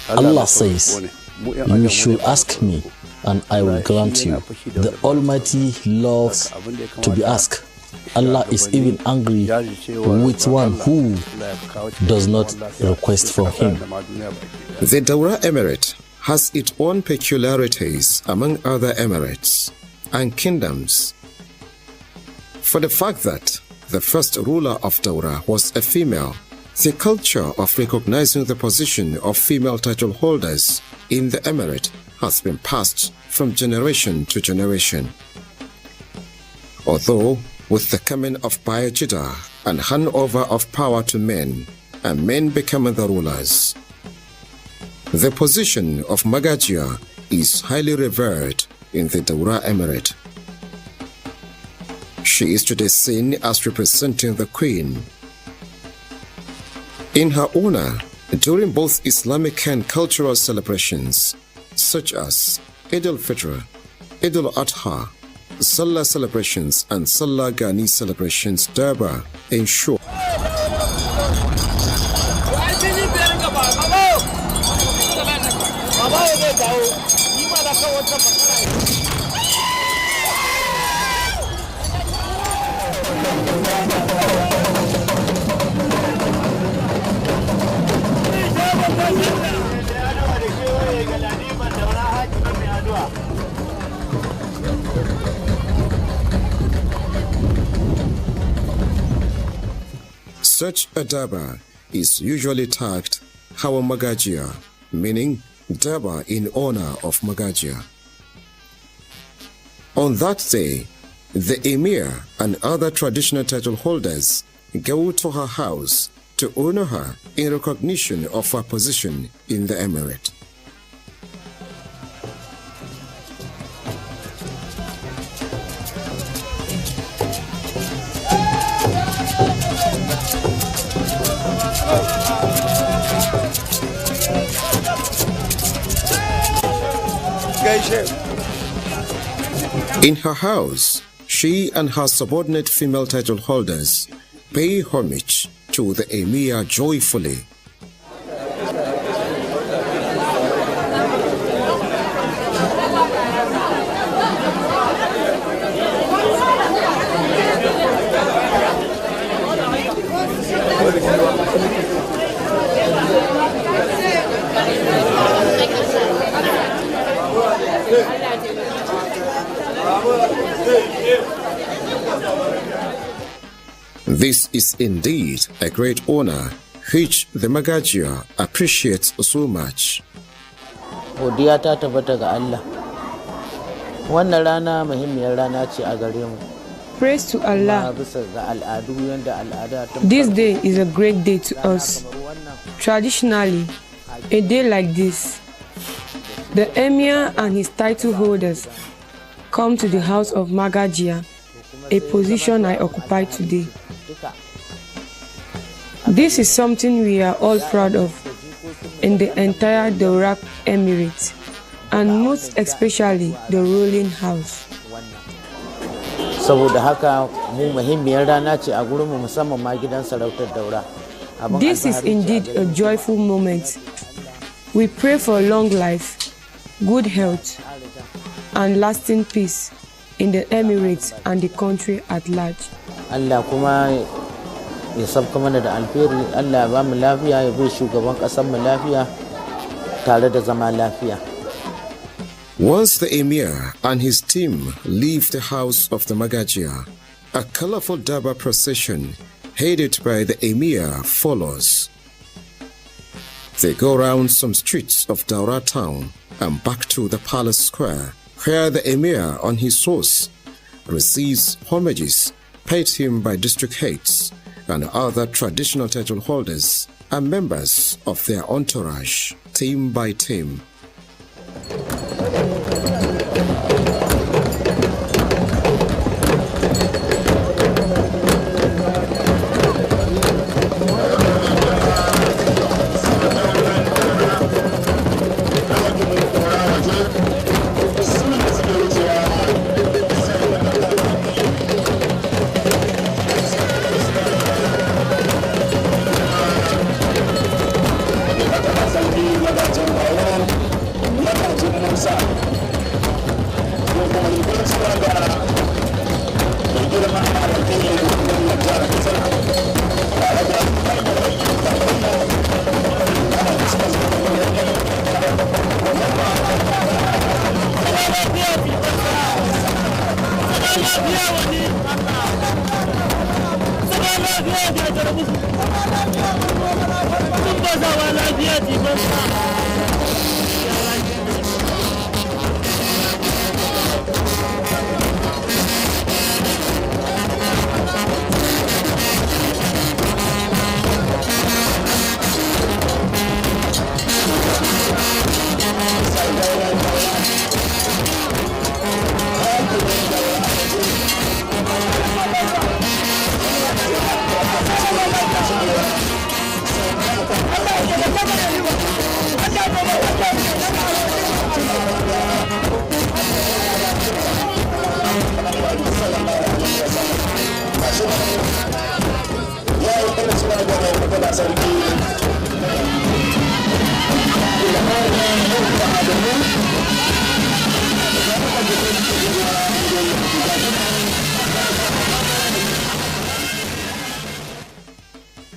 Allah says, "You should ask me, and I will grant you." The Almighty loves to be asked. Allah is even angry with one who does not request from him. The Daura Emirate has its own peculiarities among other emirates and kingdoms. For the fact that the first ruler of Daura was a female, the culture of recognizing the position of female title holders in the emirate has been passed from generation to generation. Although, with the coming of Bayajida and handover of power to men, and men becoming the rulers, the position of Magajia is highly revered in the Daura Emirate. She is today seen as representing the Queen. In her honor, during both Islamic and cultural celebrations, such as Eid al-Fitr, Eid al-Adha, Salah celebrations and Salah Ghani celebrations, Durbar ensure such a Durbar is usually tagged Hawa Magajia, meaning Durbar in honor of Magajia. On that day, the Emir and other traditional title holders go to her house to honor her in recognition of her position in the emirate. In her house, she and her subordinate female title holders pay homage to the Emir joyfully. This is indeed a great honor which the Magagia appreciates so much. Godiya ta tabbata ga Allah. Wannan rana muhimmiyar rana ce a gare mu. Praise to Allah. This day is a great day to us. Traditionally, a day like this, the Emir and his title holders come to the house of Magagia, a position I occupy today. This is something we are all proud of in the entire Daura Emirate, and most especially the ruling house. Saboda haka mu muhimmiyar rana ce a gurin mu musamman ma gidan sarautar Daura. This is indeed a joyful moment. We pray for long life, good health, and lasting peace in the Emirates and the country at large. Allah kuma ya sabka mana da alheri, Allah ya ba mu lafiya, ya bai shugaban kasar mu lafiya tare da zama lafiya. Once the Emir and his team leave the house of the Magagia, a colorful Daba procession headed by the Emir follows. They go round some streets of Daura town and back to the palace square, where the Emir on his horse receives homages paid him by district heads and other traditional title holders and members of their entourage, team by team.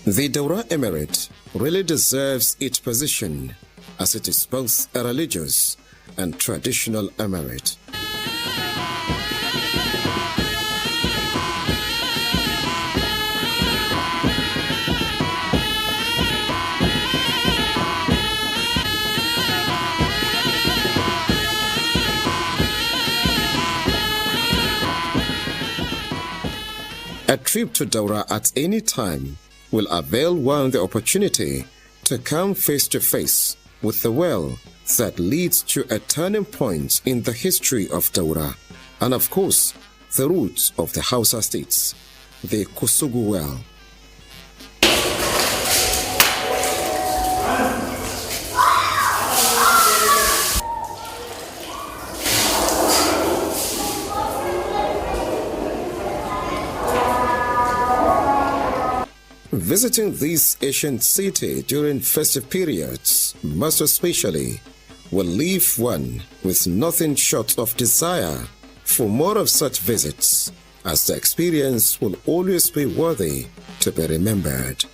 The Daura Emirate really deserves its position as it is both a religious and traditional emirate. A trip to Daura at any time will avail one the opportunity to come face to face with the well that leads to a turning point in the history of Daura, and of course, the roots of the Hausa states, the Kusugu well. Visiting this ancient city during festive periods, most especially, will leave one with nothing short of desire for more of such visits, as the experience will always be worthy to be remembered.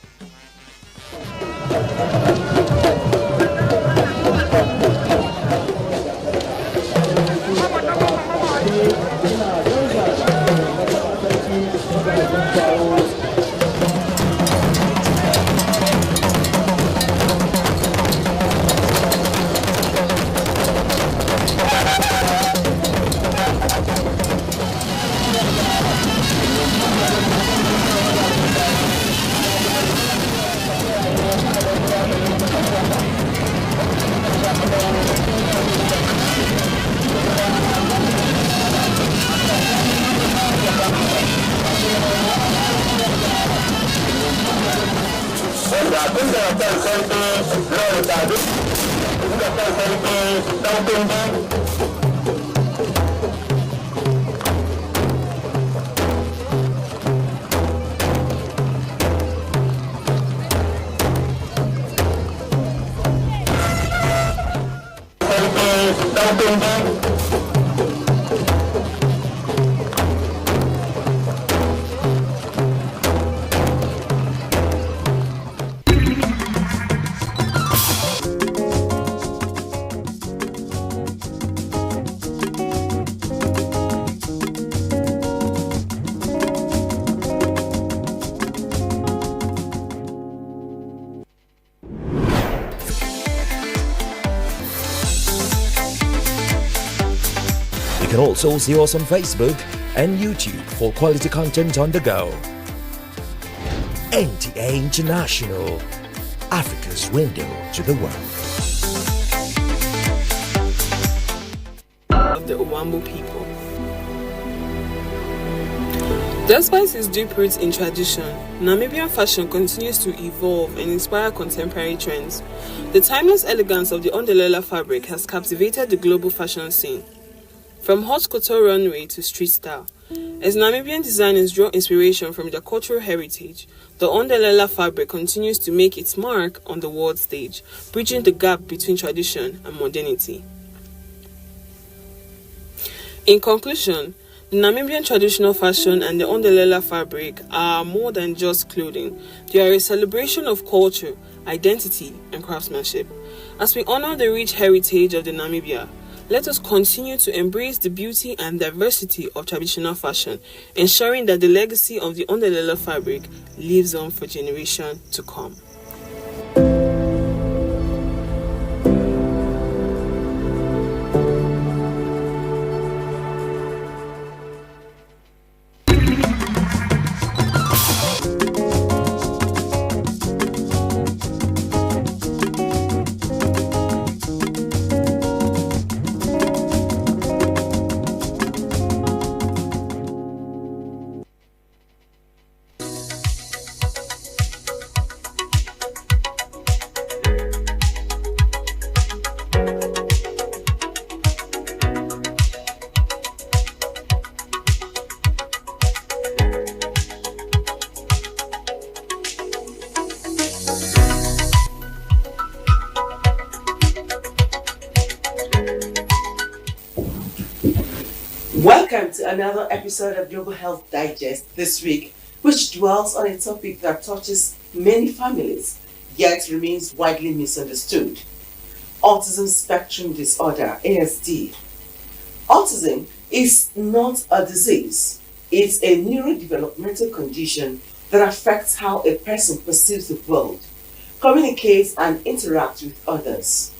You can also see us on Facebook and YouTube for quality content on the go. NTA International, Africa's window to the world. Of the Owambo people. Despite its deep roots in tradition, Namibian fashion continues to evolve and inspire contemporary trends. The timeless elegance of the Ondelela fabric has captivated the global fashion scene. From haute couture runway to street style, as Namibian designers draw inspiration from their cultural heritage, the Ondelela fabric continues to make its mark on the world stage, bridging the gap between tradition and modernity. In conclusion, the Namibian traditional fashion and the Ondelela fabric are more than just clothing. They are a celebration of culture, identity, and craftsmanship. As we honor the rich heritage of the Namibia, let us continue to embrace the beauty and diversity of traditional fashion, ensuring that the legacy of the Ondelela fabric lives on for generations to come. Welcome to another episode of Global Health Digest this week, which dwells on a topic that touches many families, yet remains widely misunderstood. Autism Spectrum Disorder, ASD. Autism is not a disease. It's a neurodevelopmental condition that affects how a person perceives the world, communicates and interacts with others.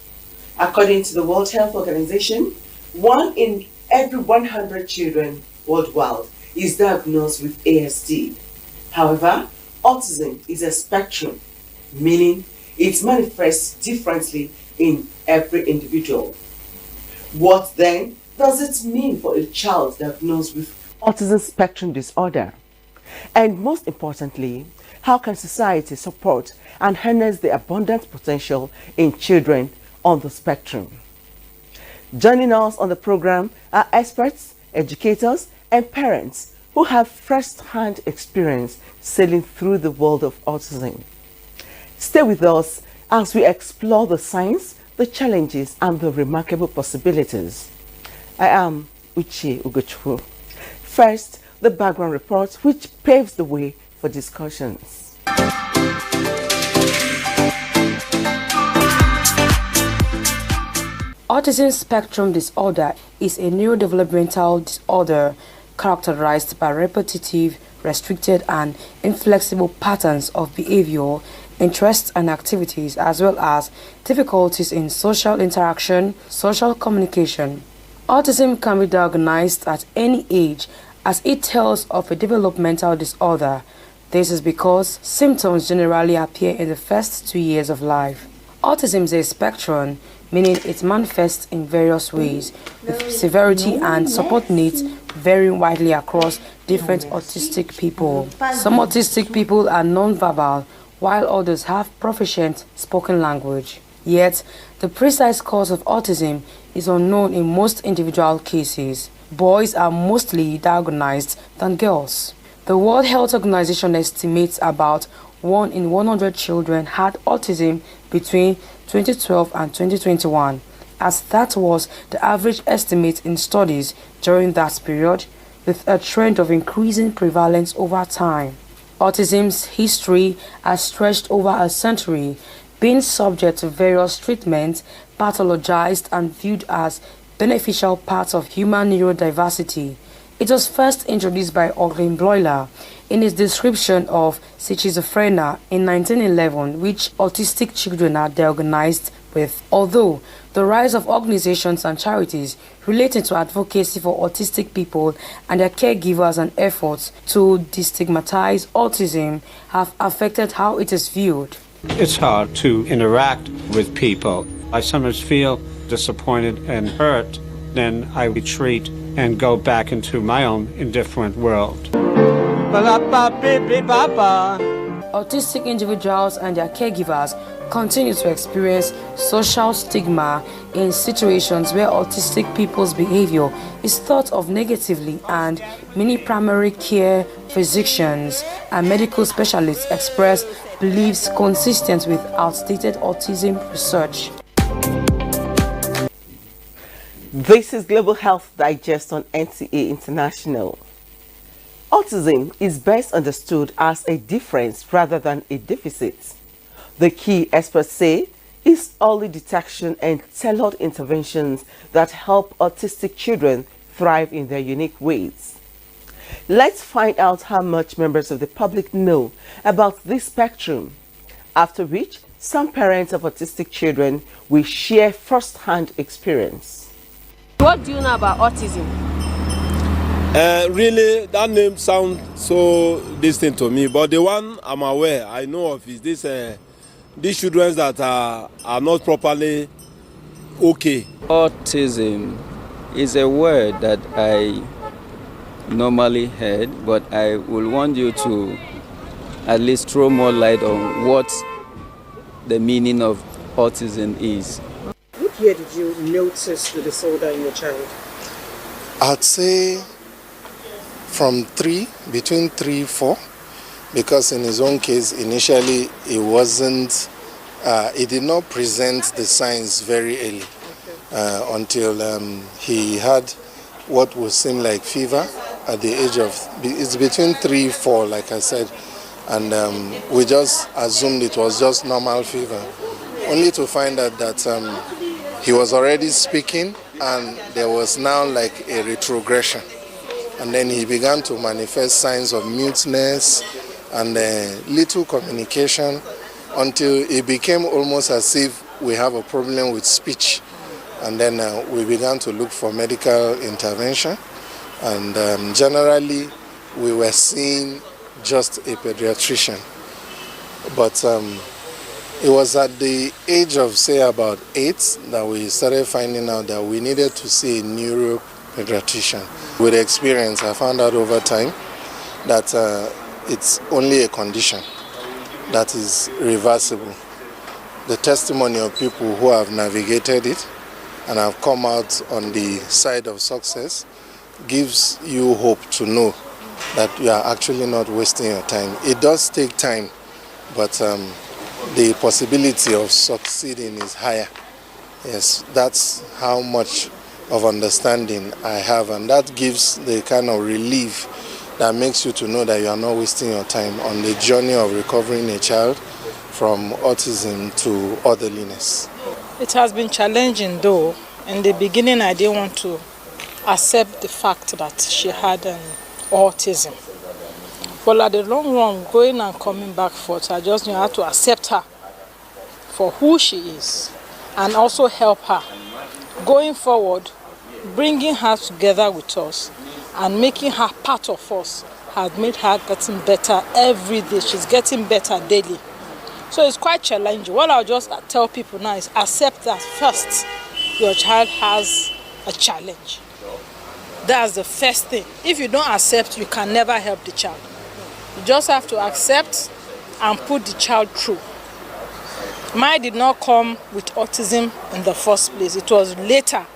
According to the World Health Organization, 1 in every 100 children worldwide is diagnosed with ASD. However, autism is a spectrum, meaning it manifests differently in every individual. What then does it mean for a child diagnosed with autism spectrum disorder? And most importantly, how can society support and harness the abundant potential in children on the spectrum? Joining us on the program are experts, educators, and parents who have first-hand experience sailing through the world of autism. Stay with us as we explore the science, the challenges, and the remarkable possibilities. I am Uche Ugochukwu. First, the background report, which paves the way for discussions. Autism spectrum disorder is a neurodevelopmental disorder characterized by repetitive, restricted, and inflexible patterns of behavior, interests, and activities, as well as difficulties in social interaction, social communication. Autism can be diagnosed at any age as it tells of a developmental disorder. This is because symptoms generally appear in the first 2 years of life. Autism is a spectrum, meaning it manifests in various ways, with severity and support needs varying widely across different autistic people. Some autistic people are non-verbal, while others have proficient spoken language. Yet, the precise cause of autism is unknown in most individual cases. Boys are mostly diagnosed than girls. The World Health Organization estimates about 1 in 100 children had autism between 2012 and 2021, as that was the average estimate in studies during that period, with a trend of increasing prevalence over time. Autism's history has stretched over a century, being subject to various treatments, pathologized and viewed as beneficial parts of human neurodiversity. It was first introduced by Ogrin Bloiler in his description of schizophrenia in 1911, which autistic children are diagnosed with. Although the rise of organizations and charities relating to advocacy for autistic people and their caregivers and efforts to destigmatize autism have affected how it is viewed. It's hard to interact with people. I sometimes feel disappointed and hurt. Then I retreat and go back into my own indifferent world. Autistic individuals and their caregivers continue to experience social stigma in situations where autistic people's behavior is thought of negatively, and many primary care physicians and medical specialists express beliefs consistent with outdated autism research. This is Global Health Digest on NTA International. Autism is best understood as a difference rather than a deficit. The key, experts say, is early detection and tailored interventions that help autistic children thrive in their unique ways. Let's find out how much members of the public know about this spectrum, after which some parents of autistic children will share first-hand experience. What do you know about autism? Really, that name sounds so distinct to me, but the one I'm aware, I know of, is these children that are not properly okay. Autism is a word that I normally heard, but I will want you to at least throw more light on what the meaning of autism is. What year did you notice the disorder in your child? I'd say between 3-4, because in his own case, initially he did not present the signs very early, until he had what would seem like fever at the age of, it's between 3-4, like I said, and we just assumed it was just normal fever, only to find out that he was already speaking and there was now like a retrogression. And then he began to manifest signs of muteness and little communication until it became almost as if we have a problem with speech. And then we began to look for medical intervention. And generally, we were seeing just a pediatrician. But it was at the age of, say, about 8 that we started finding out that we needed to see a neuropediatrician. With experience, I found out over time that it's only a condition that is reversible. The testimony of people who have navigated it and have come out on the side of success gives you hope to know that you are actually not wasting your time. It does take time, but the possibility of succeeding is higher. Yes, that's how much of understanding I have, and that gives the kind of relief that makes you to know that you are not wasting your time on the journey of recovering a child from autism to orderliness. It has been challenging though. In the beginning, I didn't want to accept the fact that she had autism. But at the long run, going and coming back forth, I just knew how to accept her for who she is and also help her. Going forward, bringing her together with us and making her part of us has made her getting better every day. She's getting better daily. So it's quite challenging. What I'll just tell people now is accept that first your child has a challenge. That's the first thing. If you don't accept, you can never help the child. You just have to accept and put the child through. Mine did not come with autism in the first place. It was later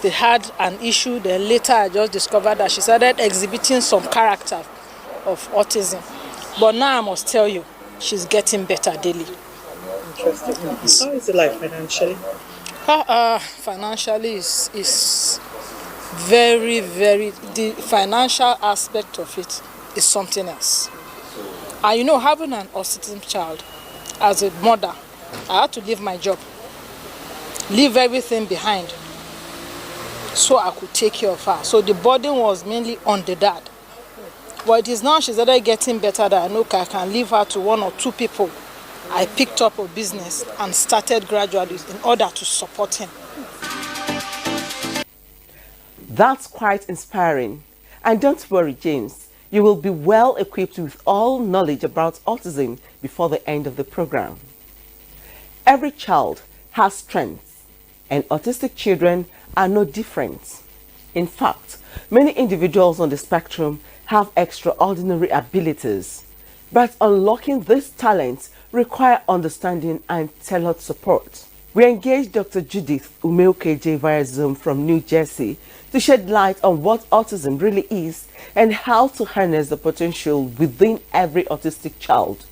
they had an issue. Then later I just discovered that she started exhibiting some character of autism. But now I must tell you, she's getting better daily. Interesting. How is it like financially? Financially is very, very, the financial aspect of it is something else. And you know, having an autistic child, as a mother, I had to leave my job, leave everything behind, so I could take care of her. So the burden was mainly on the dad. But it is now she's already getting better that I know I can leave her to one or two people. I picked up a business and started gradually in order to support him. That's quite inspiring. And don't worry, James, you will be well equipped with all knowledge about autism before the end of the program. Every child has strengths, and autistic children are no different. In fact, many individuals on the spectrum have extraordinary abilities, but unlocking these talents require understanding and tailored support. We engaged Dr. Judith Umeokeje via Zoom from New Jersey to shed light on what autism really is and how to harness the potential within every autistic child.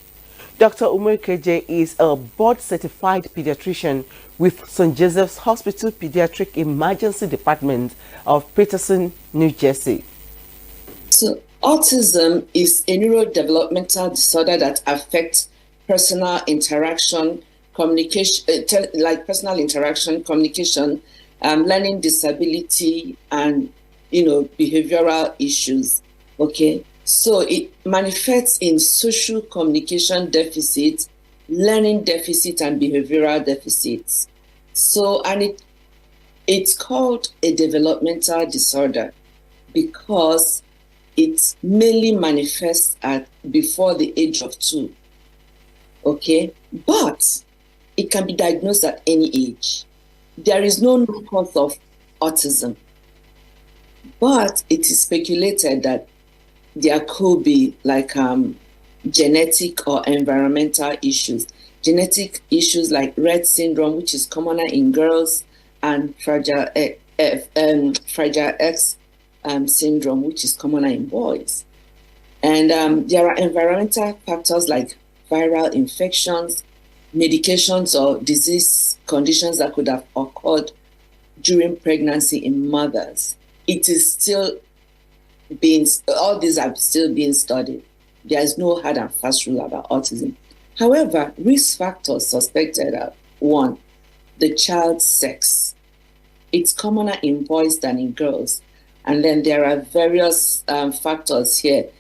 Dr. Umeokeje is a board-certified pediatrician with St. Joseph's Hospital Pediatric Emergency Department of Peterson, New Jersey. So, autism is a neurodevelopmental disorder that affects personal interaction, communication, learning disability, and behavioral issues. Okay. So it manifests in social communication deficits, learning deficits, and behavioral deficits. So, and it's called a developmental disorder because it mainly manifests before the age of 2. Okay, but it can be diagnosed at any age. There is no known cause of autism, but it is speculated that there could be genetic or environmental issues. Genetic issues like Rett syndrome, which is commoner in girls, and Fragile X syndrome, which is commoner in boys. And there are environmental factors like viral infections, medications, or disease conditions that could have occurred during pregnancy in mothers. It is still all these are still being studied. There is no hard and fast rule about autism. However, risk factors suspected are 1, the child's sex. It's commoner in boys than in girls. And then there are various factors here.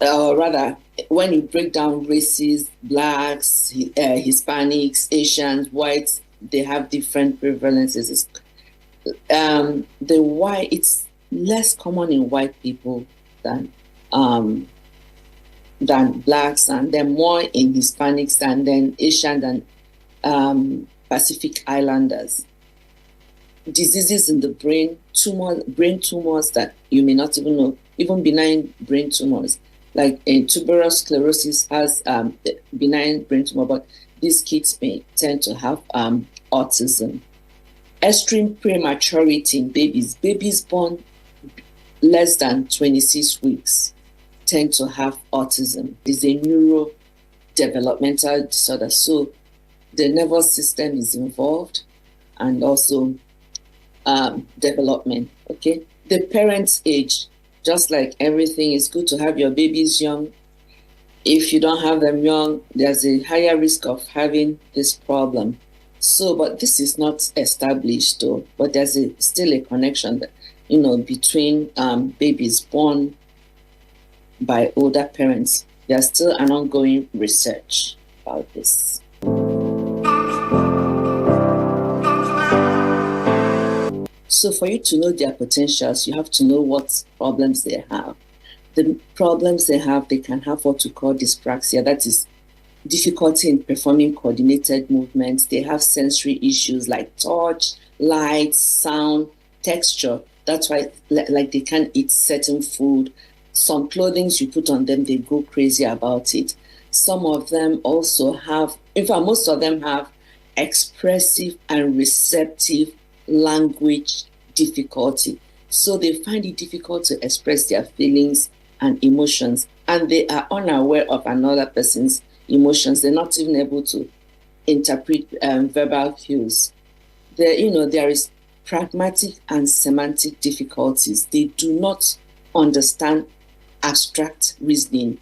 Or rather, when you break down races, blacks, Hispanics, Asians, whites, they have different prevalences. It's less common in white people than blacks, and then more in Hispanics, and then Asian than Pacific Islanders. Diseases in the brain, brain tumors that you may not even know, even benign brain tumors, like tuberous sclerosis has benign brain tumor, but these kids may tend to have autism. Extreme prematurity in babies born less than 26 weeks tend to have autism. It's a neurodevelopmental disorder, so the nervous system is involved, and also development. Okay, the parent's age, just like everything, it's good to have your babies young. If you don't have them young, there's a higher risk of having this problem. So, but this is not established though, but there's still a connection that, between babies born by older parents. There's still an ongoing research about this. So for you to know their potentials, you have to know what problems they have. The problems they can have what we call dyspraxia, that is difficulty in performing coordinated movements. They have sensory issues like touch, light, sound, texture. That's why they can't eat certain food. Some clothing you put on them, they go crazy about it. Some of them also have, in fact, most of them have expressive and receptive language difficulty. So they find it difficult to express their feelings and emotions, and they are unaware of another person's emotions. They're not even able to interpret verbal cues. There is pragmatic and semantic difficulties. They do not understand abstract reasoning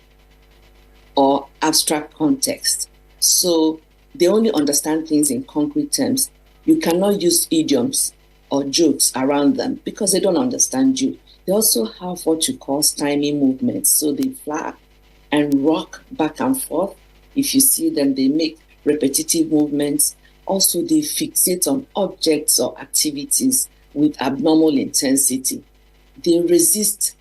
or abstract context. So they only understand things in concrete terms. You cannot use idioms or jokes around them because they don't understand you. They also have what you call stymie movements. So they flap and rock back and forth. If you see them, they make repetitive movements. Also, they fixate on objects or activities with abnormal intensity. They resist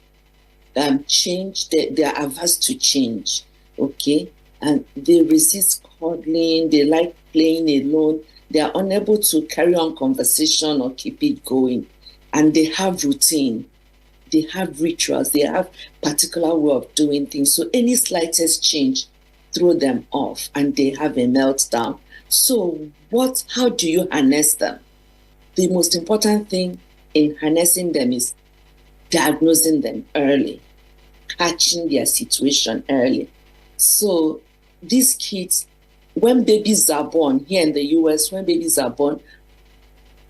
change. They are averse to change, okay? And they resist cuddling. They like playing alone. They are unable to carry on conversation or keep it going. And they have routine. They have rituals. They have particular way of doing things. So any slightest change throw them off and they have a meltdown. So how do you harness them? The most important thing in harnessing them is diagnosing them early, catching their situation early. So these kids, when babies are born, here in the US, when babies are born,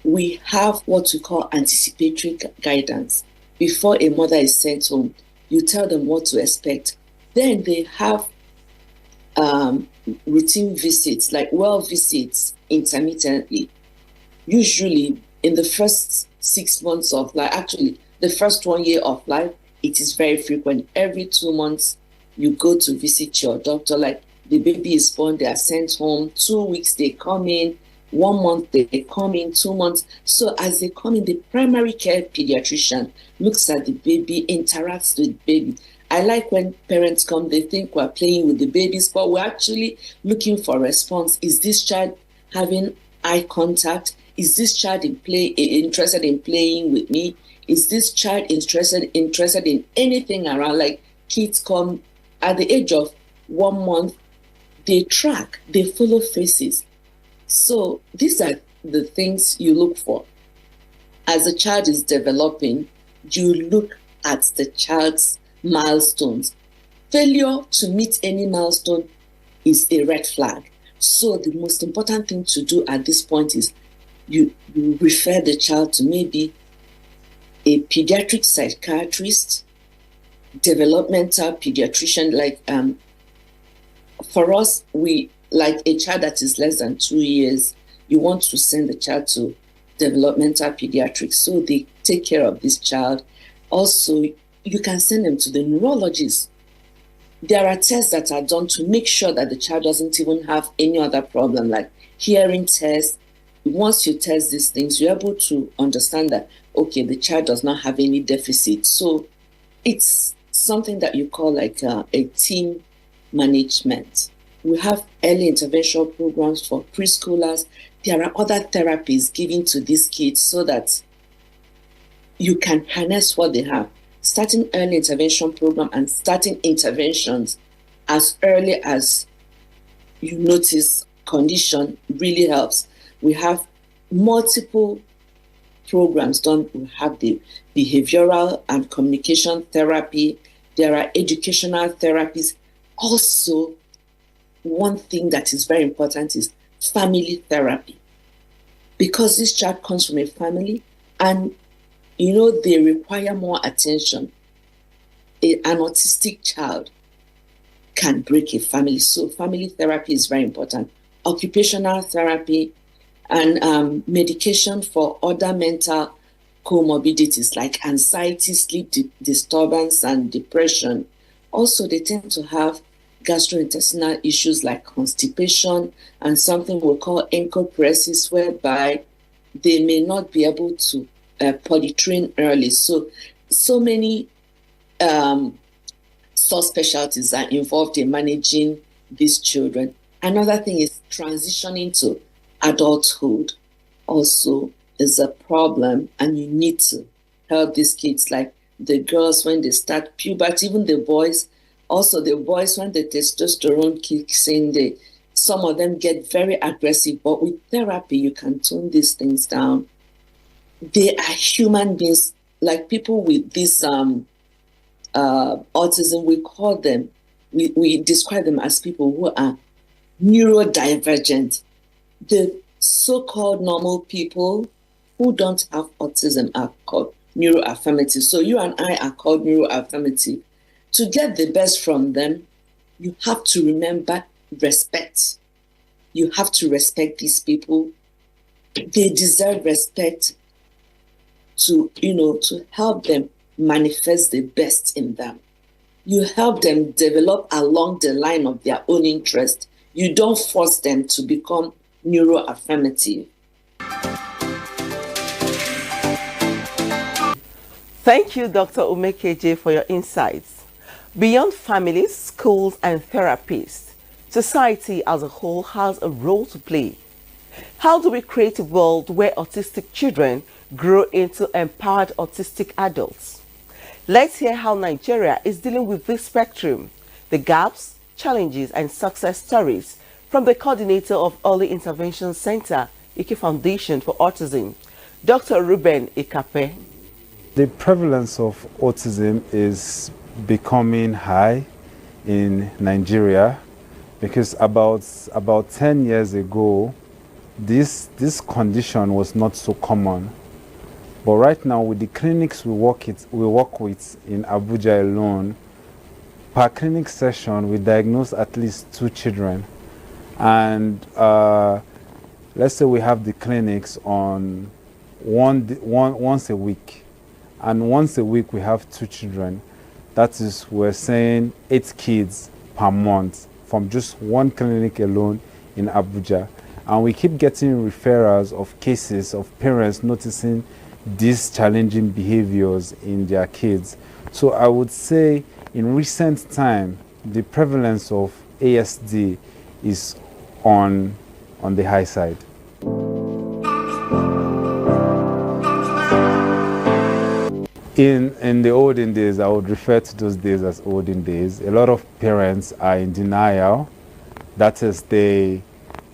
we have what we call anticipatory guidance. Before a mother is sent home, you tell them what to expect. Then they have routine visits, like well visits intermittently. Usually in the first 6 months of life, actually the first 1 year of life, it is very frequent. Every 2 months, you go to visit your doctor. Like the baby is born, they are sent home. 2 weeks, they come in. 1 month, they come in. 2 months. So as they come in, the primary care pediatrician looks at the baby, interacts with the baby. I like when parents come, they think we're playing with the babies, but we're actually looking for response. Is this child having eye contact? Is this child interested in playing with me? Is this child interested in anything around? Like kids come at the age of 1 month, they track, they follow faces. So these are the things you look for. As a child is developing, you look at the child's milestones. Failure to meet any milestone is a red flag. So the most important thing to do at this point is you refer the child to maybe a pediatric psychiatrist, developmental pediatrician. Like for us, we like a child that is less than 2 years, you want to send the child to developmental pediatrics so they take care of this child. Also, you can send them to the neurologist. There are tests that are done to make sure that the child doesn't even have any other problem, like hearing tests. Once you test these things, you're able to understand that, okay, the child does not have any deficit. So it's something that you call like a team management. We have early intervention programs for preschoolers. There are other therapies given to these kids so that you can harness what they have. Starting early intervention program and starting interventions as early as you notice condition really helps. We have multiple programs done. We have the behavioral and communication therapy. There are educational therapies. Also, one thing that is very important is family therapy. Because this child comes from a family and they require more attention. An autistic child can break a family. So family therapy is very important. Occupational therapy and medication for other mental comorbidities like anxiety, sleep disturbance, and depression. Also, they tend to have gastrointestinal issues like constipation and something we call encopresis, whereby they may not be able to polytrain early. So many subspecialties are involved in managing these children. Another thing is transitioning to adulthood also is a problem, and you need to help these kids, like the girls when they start puberty, even the boys Also, the boys, when the testosterone kicks in, some of them get very aggressive. But with therapy, you can tone these things down. They are human beings, like people with this autism. We call them, we describe them as people who are neurodivergent. The so-called normal people who don't have autism are called neuroaffirmative. So you and I are called neuroaffirmative. To get the best from them, you have to remember respect. You have to respect these people. They deserve respect to help them manifest the best in them. You help them develop along the line of their own interest. You don't force them to become neuroaffirmative. Thank you, Dr. Umekeje, for your insights. Beyond families, schools, and therapists, society as a whole has a role to play. How do we create a world where autistic children grow into empowered autistic adults? Let's hear how Nigeria is dealing with this spectrum, the gaps, challenges, and success stories from the coordinator of Early Intervention Center, Ike Foundation for Autism, Dr. Ruben Ikape. The prevalence of autism is becoming high in Nigeria because about 10 years ago, this condition was not so common. But right now, with the clinics we work with in Abuja alone, per clinic session, we diagnose at least 2 children. And let's say we have the clinics on once a week. And once a week, we have 2 children. That is, we're saying 8 kids per month from just one clinic alone in Abuja. And we keep getting referrals of cases of parents noticing these challenging behaviors in their kids. So I would say in recent time, the prevalence of ASD is on the high side. In the olden days, I would refer to those days as olden days. A lot of parents are in denial. That is, they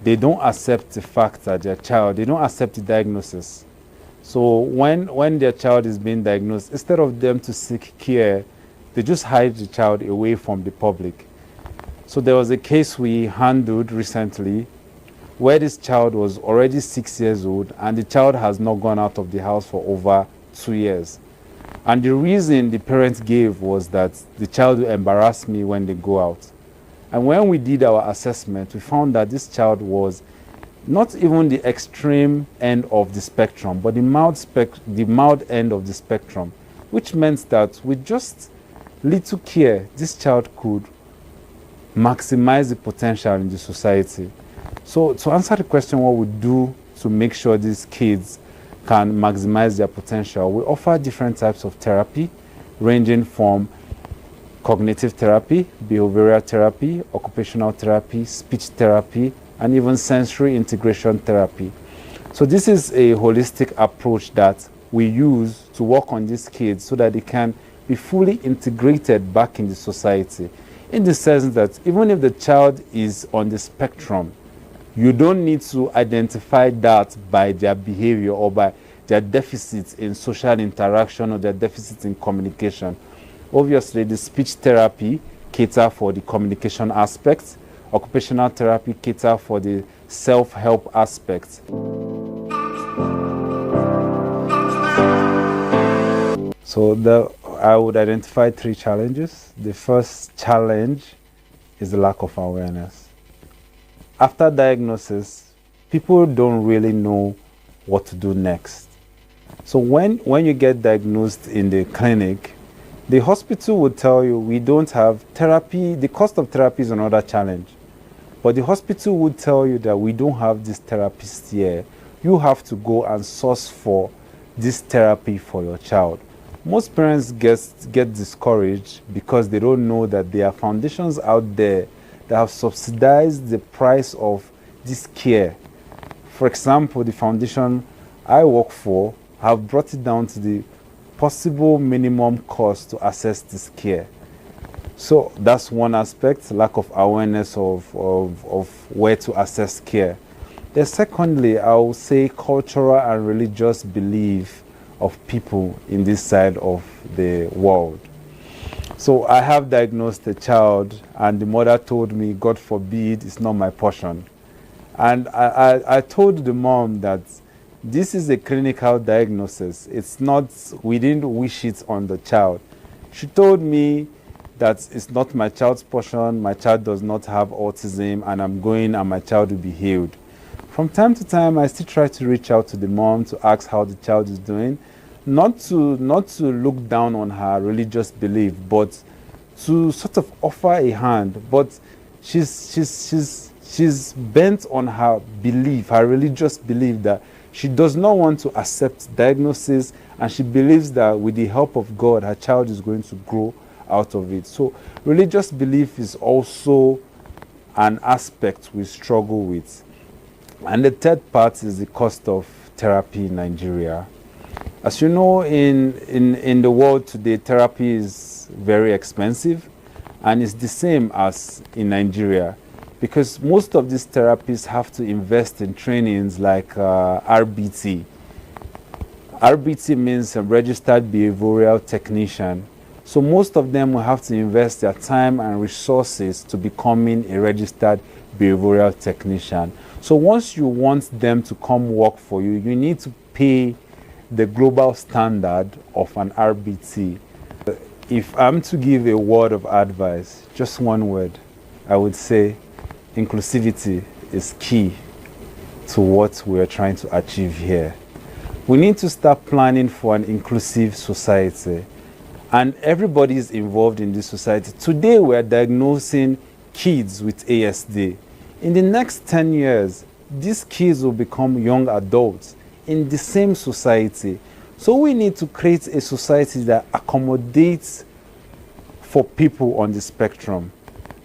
don't accept the fact that their child, they don't accept the diagnosis. So when their child is being diagnosed, instead of them to seek care, they just hide the child away from the public. So there was a case we handled recently where this child was already 6 years old and the child has not gone out of the house for over 2 years. And the reason the parents gave was that the child will embarrass me when they go out. And when we did our assessment, we found that this child was not even the extreme end of the spectrum, but the mild end of the spectrum, which meant that with just little care, this child could maximize the potential in the society. So to answer the question, what we do to make sure these kids can maximize their potential, we offer different types of therapy, ranging from cognitive therapy, behavioral therapy, occupational therapy, speech therapy, and even sensory integration therapy. So this is a holistic approach that we use to work on these kids so that they can be fully integrated back in the society, in the sense that even if the child is on the spectrum, you don't need to identify that by their behavior or by their deficits in social interaction or their deficits in communication. Obviously, the speech therapy cater for the communication aspects, occupational therapy cater for the self-help aspects. So I would identify 3 challenges. The first challenge is the lack of awareness. After diagnosis, people don't really know what to do next. So when you get diagnosed in the clinic, the hospital would tell you we don't have therapy. The cost of therapy is another challenge. But the hospital would tell you that we don't have this therapist here. You have to go and source for this therapy for your child. Most parents get discouraged because they don't know that there are foundations out there that have subsidized the price of this care. For example, the foundation I work for have brought it down to the possible minimum cost to access this care. So that's one aspect, lack of awareness of where to access care. Then secondly, I would say cultural and religious belief of people in this side of the world. So I have diagnosed a child and the mother told me, God forbid, it's not my portion. And I told the mom that this is a clinical diagnosis. It's not, we didn't wish it on the child. She told me that it's not my child's portion, my child does not have autism, and I'm going and my child will be healed. From time to time, I still try to reach out to the mom to ask how the child is doing, not to look down on her religious belief, but to sort of offer a hand. But she's bent on her belief, her religious belief, that she does not want to accept diagnosis, and she believes that with the help of God, her child is going to grow out of it. So religious belief is also an aspect we struggle with. And the third part is the cost of therapy in Nigeria. As you know, in the world today, therapy is very expensive, and it's the same as in Nigeria, because most of these therapists have to invest in trainings like RBT. RBT means a registered behavioral technician. So most of them will have to invest their time and resources to becoming a registered behavioral technician. So once you want them to come work for you, you need to pay the global standard of an RBT. If I'm to give a word of advice, just one word, I would say inclusivity is key to what we're trying to achieve here. We need to start planning for an inclusive society, and everybody is involved in this society. Today we're diagnosing kids with ASD. In the next 10 years, these kids will become young adults in the same society. So we need to create a society that accommodates for people on the spectrum.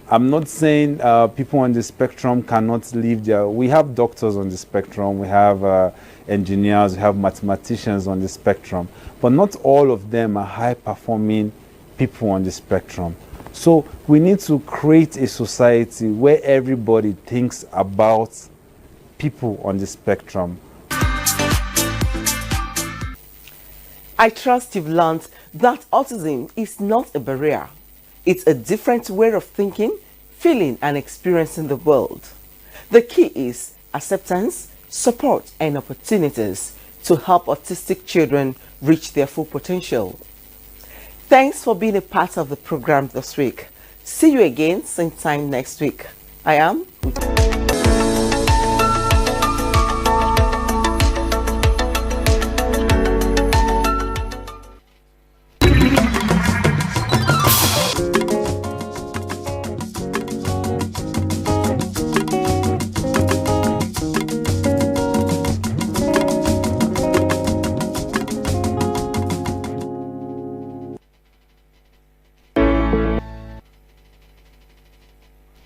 I'm not saying people on the spectrum cannot live there. We have doctors on the spectrum, we have engineers, we have mathematicians on the spectrum, but not all of them are high-performing people on the spectrum. So we need to create a society where everybody thinks about people on the spectrum. I trust you've learned that autism is not a barrier. It's a different way of thinking, feeling, and experiencing the world. The key is acceptance, support, and opportunities to help autistic children reach their full potential. Thanks for being a part of the program this week. See you again same time next week. I am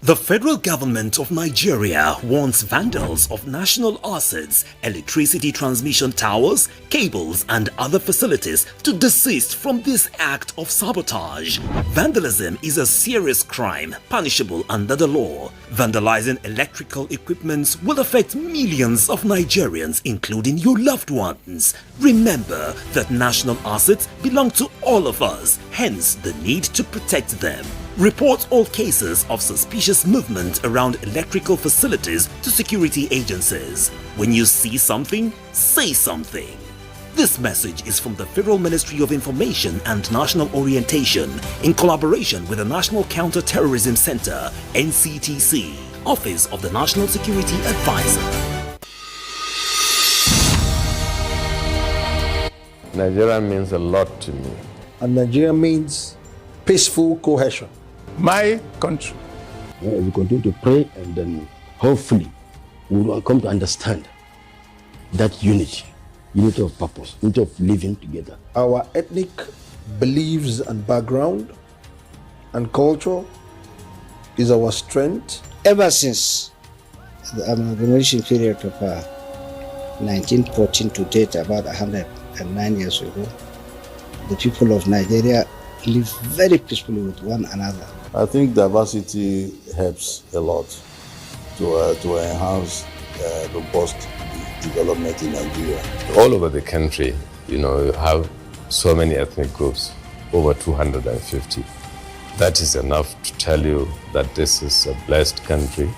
The federal government of Nigeria warns vandals of national assets, electricity transmission towers, cables, and other facilities to desist from this act of sabotage. Vandalism is a serious crime punishable under the law. Vandalizing electrical equipment will affect millions of Nigerians, including your loved ones. Remember that national assets belong to all of us, hence the need to protect them. Report all cases of suspicious movement around electrical facilities to security agencies. When you see something, say something. This message is from the Federal Ministry of Information and National Orientation in collaboration with the National Counter-Terrorism Center, NCTC, Office of the National Security Advisor. Nigeria means a lot to me. And Nigeria means peaceful cohesion. My country. We continue to pray, and then hopefully we will come to understand that unity of purpose, unity of living together. Our ethnic beliefs and background and culture is our strength. Ever since the amalgamation period of 1914 to date, about 109 years ago, the people of Nigeria live very peacefully with one another. I think diversity helps a lot to enhance robust development in Nigeria. All over the country, you have so many ethnic groups, over 250. That is enough to tell you that this is a blessed country,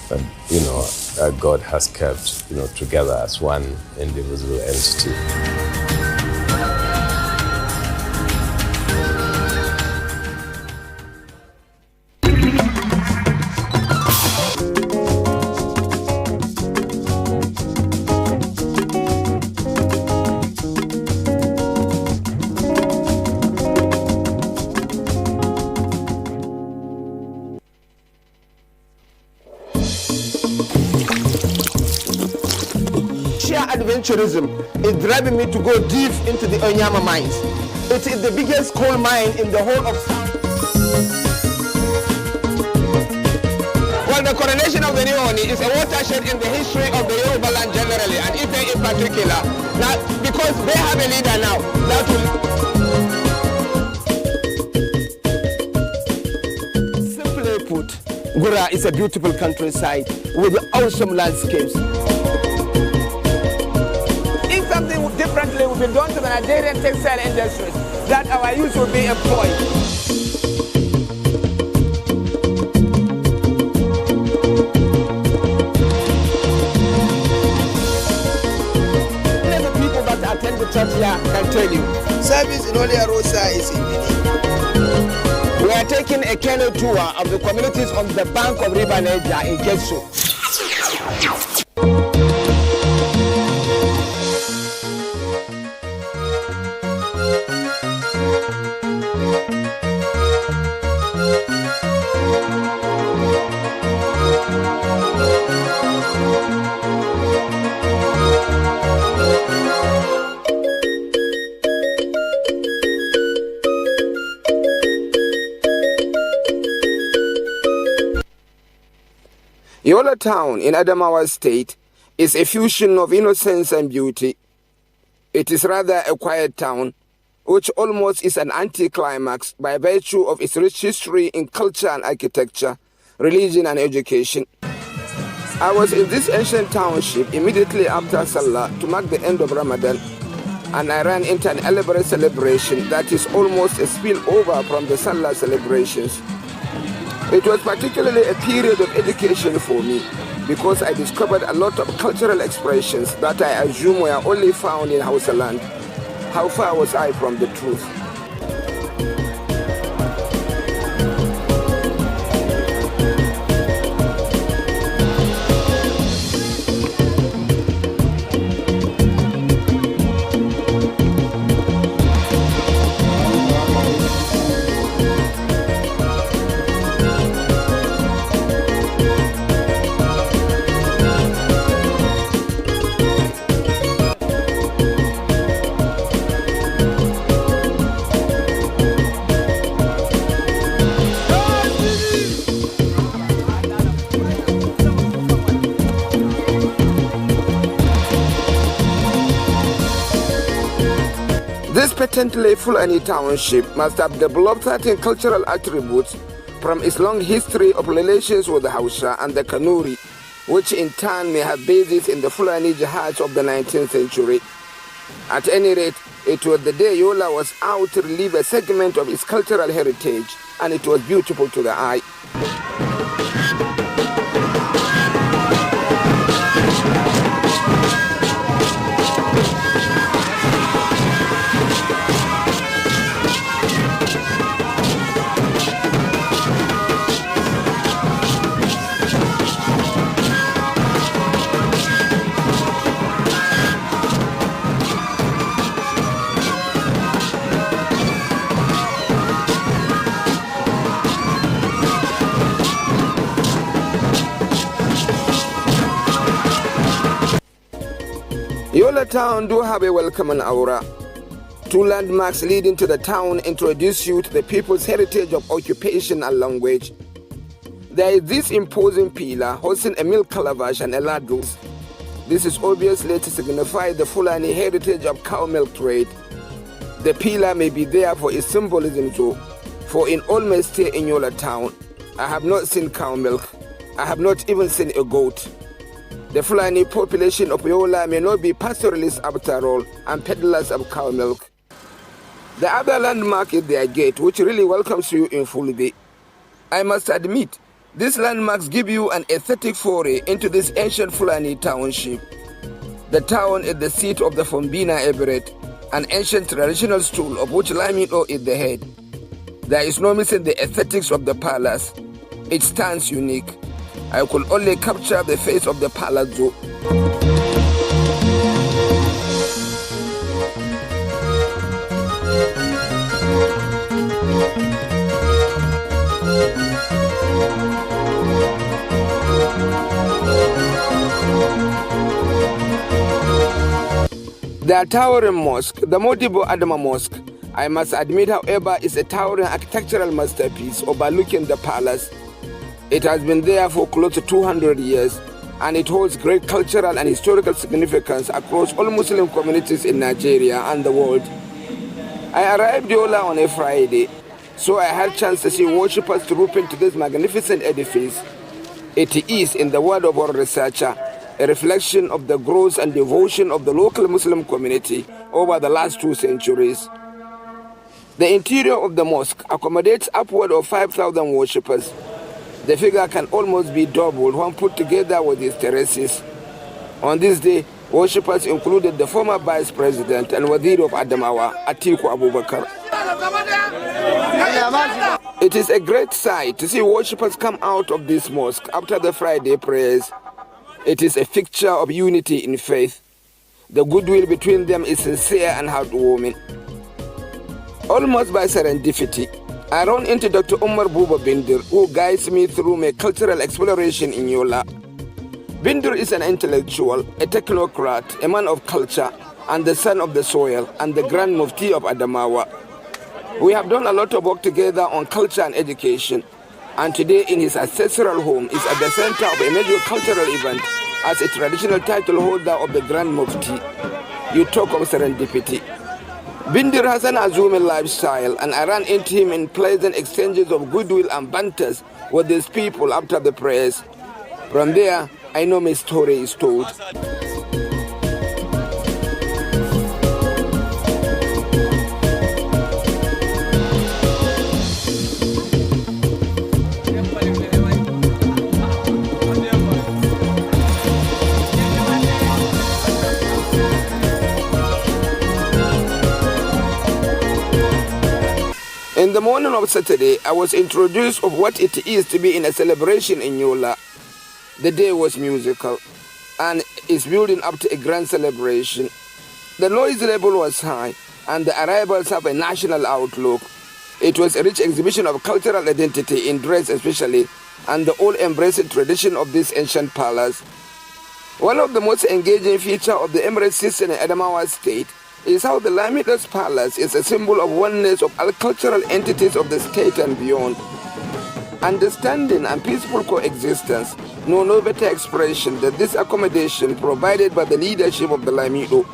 and that God has kept together as one indivisible entity. Adventurism is driving me to go deep into the Onyama mines. It is the biggest coal mine in the whole of South. Well, the coronation of the new Oni is a watershed in the history of the Yoruba land generally, and Ife in particular. Now, because they have a leader now, that will... Simply put, Gura is a beautiful countryside with awesome landscapes. Something differently will be done to the Nigerian textile industries, that our youth will be employed. Many people that attend the church here can tell you. Service in Holy Arosa is evening. We are taking a canoe tour of the communities on the bank of River Niger in Kesu. Yola town in Adamawa State is a fusion of innocence and beauty. It is rather a quiet town, which almost is an anticlimax by virtue of its rich history in culture and architecture, religion and education. I was in this ancient township immediately after Salah to mark the end of Ramadan, and I ran into an elaborate celebration that is almost a spillover from the Salah celebrations. It was particularly a period of education for me, because I discovered a lot of cultural expressions that I assume were only found in Hausa land. How far was I from the truth? This patently Fulani township must have developed certain cultural attributes from its long history of relations with the Hausa and the Kanuri, which in turn may have basis in the Fulani jihads of the 19th century. At any rate, it was the day Yola was out to relive a segment of its cultural heritage, and it was beautiful to the eye. Yola town do have a welcoming aura. Two landmarks leading to the town introduce you to the people's heritage of occupation and language. There is this imposing pillar hosting a milk calabash and a ladles. This is obviously to signify the Fulani heritage of cow milk trade. The pillar may be there for its symbolism too, For in all my stay in Yola town, I have not seen cow milk. I have not even seen a goat. The Fulani population of Yola may not be pastoralists after all and peddlers of cow milk. The other landmark is their gate, which really welcomes you in full bay. I must admit, these landmarks give you an aesthetic foray into this ancient Fulani township. The town is the seat of the Fombina Emirate, an ancient traditional stool of which Lamido is the head. There is no missing the aesthetics of the palace. It stands unique. I could only capture the face of the palazzo. The towering mosque, the Modibo Adama Mosque, I must admit, however, is a towering architectural masterpiece overlooking the palace. It has been there for close to 200 years, and it holds great cultural and historical significance across all Muslim communities in Nigeria and the world. I arrived Yola on a Friday, so I had a chance to see worshippers troop into this magnificent edifice. It is, in the word of our researcher, a reflection of the growth and devotion of the local Muslim community over the last 2 centuries. The interior of the mosque accommodates upward of 5,000 worshippers. The figure can almost be doubled when put together with its terraces. On this day, worshippers included the former Vice President and Wazir of Adamawa, Atiku Abubakar. It is a great sight to see worshippers come out of this mosque after the Friday prayers. It is a picture of unity in faith. The goodwill between them is sincere and heartwarming. Almost by serendipity, I run into Dr. Umar Buba Bindir, who guides me through my cultural exploration in Yola. Bindir is an intellectual, a technocrat, a man of culture, and the son of the soil, and the Grand Mufti of Adamawa. We have done a lot of work together on culture and education, and today in his ancestral home is at the center of a major cultural event as a traditional title holder of the Grand Mufti. You talk of serendipity. Bindir has an assuming lifestyle, and I ran into him in pleasant exchanges of goodwill and banters with these people after the prayers. From there, I know my story is told. In the morning of Saturday, I was introduced of what it is to be in a celebration in Yola. The day was musical and is building up to a grand celebration. The noise level was high and the arrivals have a national outlook. It was a rich exhibition of cultural identity in dress especially, and the all-embracing tradition of this ancient palace. One of the most engaging features of the Emirate system in Adamawa State is how the Lamido's palace is a symbol of oneness of all cultural entities of the state and beyond. Understanding and peaceful coexistence know no better expression than this accommodation provided by the leadership of the Lamido.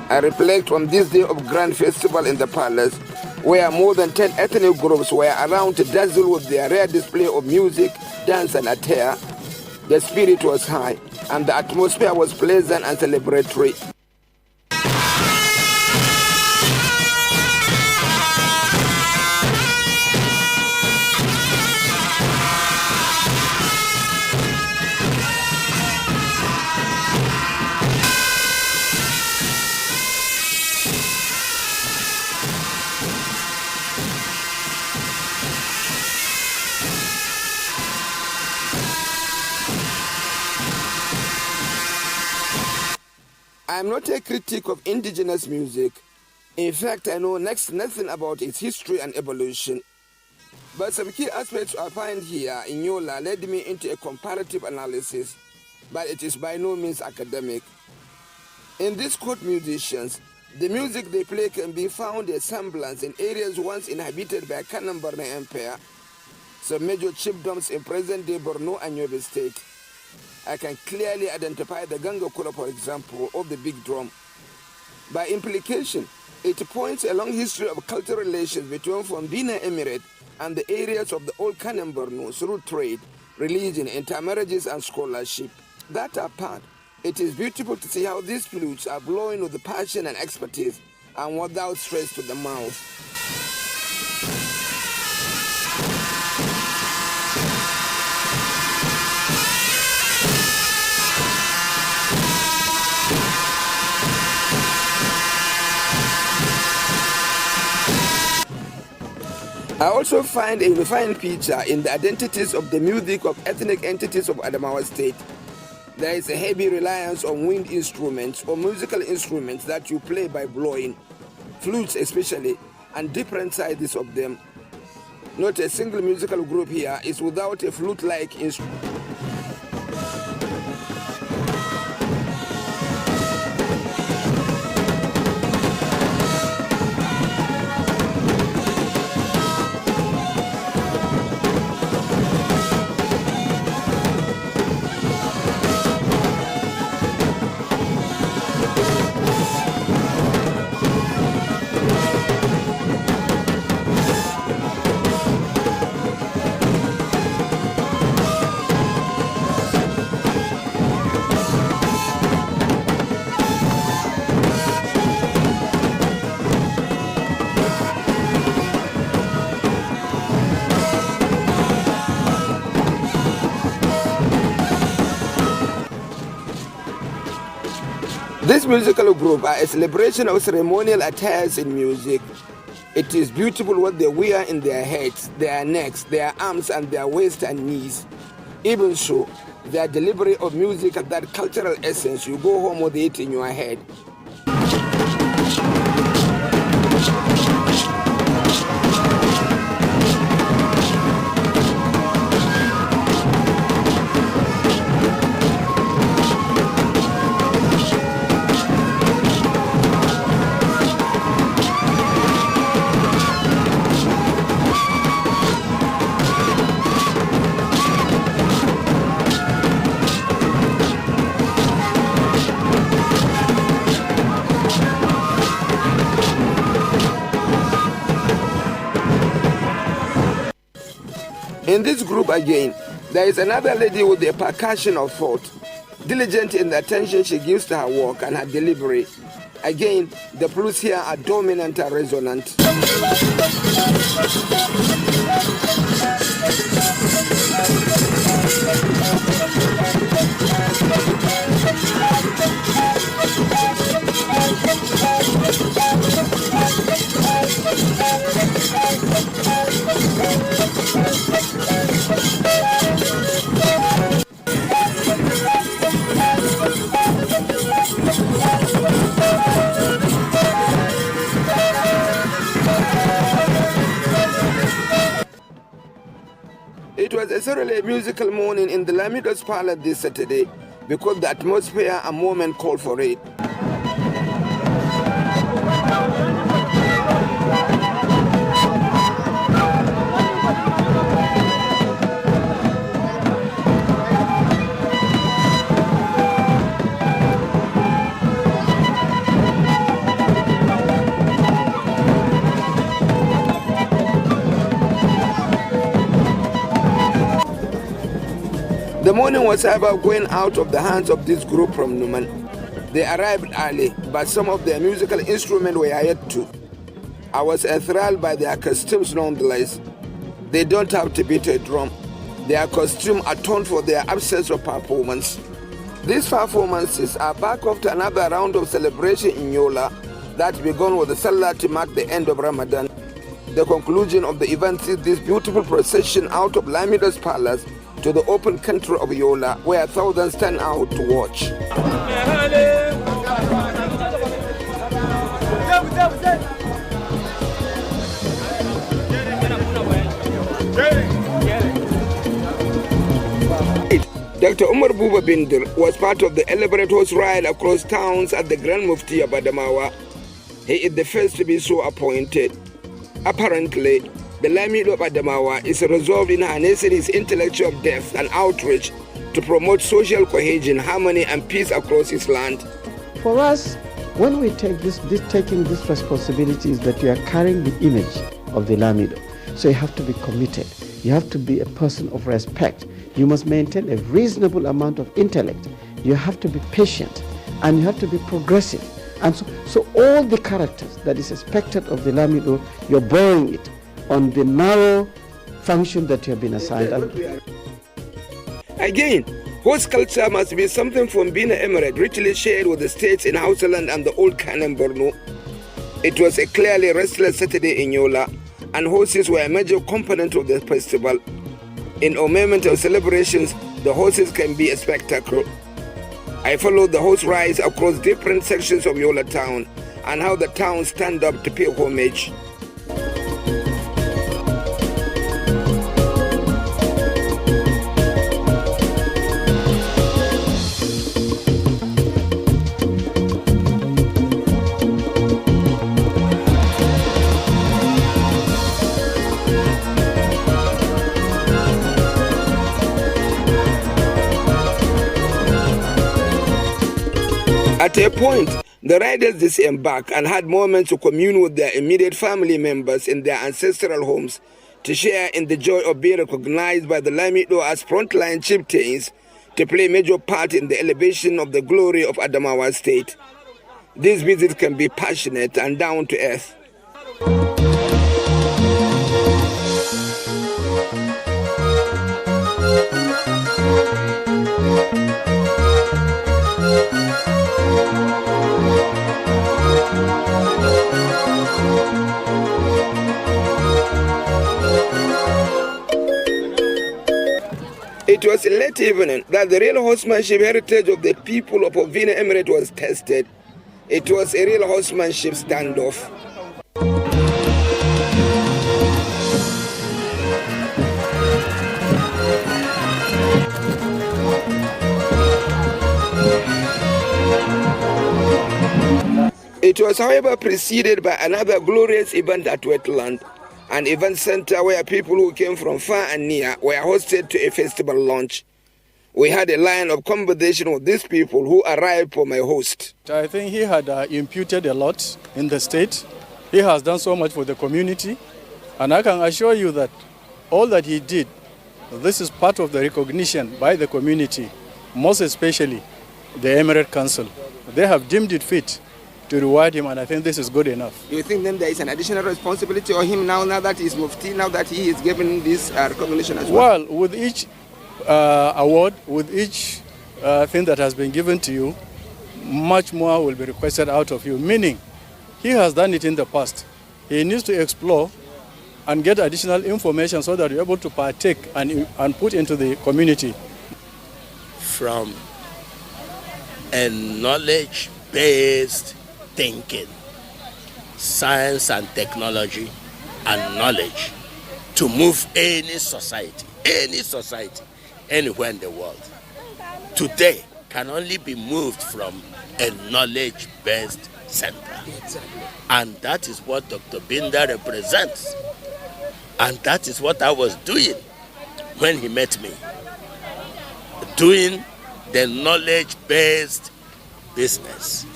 I reflect on this day of grand festival in the palace, where more than 10 ethnic groups were around to dazzle with their rare display of music, dance and attire. The spirit was high, and the atmosphere was pleasant and celebratory. I am not a critic of indigenous music. In fact, I know next to nothing about its history and evolution. But some key aspects I find here in Yola led me into a comparative analysis, but it is by no means academic. In these court musicians, the music they play can be found a semblance in areas once inhabited by Kanambarna Empire, some major chiefdoms in present-day Borno and Yobe State. I can clearly identify the Ganga Kula, for example, of the big drum. By implication, It points a long history of cultural relations between Fombina Emirate and the areas of the old Kanem Borno through trade, religion, intermarriages, and scholarship. That apart, it is beautiful to see how these flutes are blowing with passion and expertise and without stress to the mouth. I also find a refined picture in the identities of the music of ethnic entities of Adamawa State. There is a heavy reliance on wind instruments or musical instruments that you play by blowing, flutes especially, and different sizes of them. Not a single musical group here is without a flute-like instrument. This musical group are a celebration of ceremonial attires in music. It is beautiful what they wear in their heads, their necks, their arms, and their waist and knees. Even so, their delivery of music and that cultural essence, you go home with it in your head. In this group again, there is another lady with a percussion of thought, diligent in the attention she gives to her work and her delivery. Again, the flutes here are dominant and resonant. It was a thoroughly musical morning in the Lamidos Palace this Saturday because the atmosphere and moment called for it. The morning was about going out of the hands of this group from Numan. They arrived early, but some of their musical instruments were yet to. I was enthralled by their costumes nonetheless. They don't have to beat a drum. Their costume atoned for their absence of performance. These performances are back after another round of celebration in Yola that began with the Salah to mark the end of Ramadan. The conclusion of the event sees this beautiful procession out of Lamidos Palace to the open country of Yola, where thousands stand out to watch. Dr. Umar Buba Bindir was part of the elaborate horse ride across towns at the Grand Mufti of Adamawa. He is the first to be so appointed. Apparently, the Lamido of Adamawa is resolved in harnessing his intellectual depth and outreach to promote social cohesion, harmony, and peace across his land. For us, when we take taking this responsibility is that you are carrying the image of the Lamido. So you have to be committed. You have to be a person of respect. You must maintain a reasonable amount of intellect. You have to be patient, and you have to be progressive. And so all the characters that is expected of the Lamido, you're borrowing it on the narrow function that you have been assigned. Again, host culture must be something from being an emirate richly shared with the states in Hausaland and the old Kanem Borno. It was a clearly restless Saturday in Yola, and horses were a major component of the festival. In ornamental celebrations, the horses can be a spectacle. I followed the horse rides across different sections of Yola town and how the town stand up to pay homage. At a point, the riders disembarked and had moments to commune with their immediate family members in their ancestral homes to share in the joy of being recognized by the Lamido as frontline chieftains to play a major part in the elevation of the glory of Adamawa State. These visits can be passionate and down to earth. It was in late evening that the real horsemanship heritage of the people of Ovina Emirate was tested. It was a real horsemanship standoff. It was, however, preceded by another glorious event at Wetland, an event center where people who came from far and near were hosted to a festival launch. We had a line of conversation with these people who arrived for my host. I think he had imputed a lot in the state. He has done so much for the community. And I can assure you that all that he did, this is part of the recognition by the community, most especially the Emirate Council. They have deemed it fit to reward him, and I think this is good enough. Do you think then there is an additional responsibility on him now that he is Mufti, now that he is given this recognition as well? Well, with each award, with each thing that has been given to you, much more will be requested out of you, meaning he has done it in the past. He needs to explore and get additional information so that you're able to partake and put into the community. From a knowledge-based thinking, science and technology and knowledge to move any society, anywhere in the world, today can only be moved from a knowledge-based center. And that is what Dr. Binda represents. And that is what I was doing when he met me. Doing the knowledge-based business.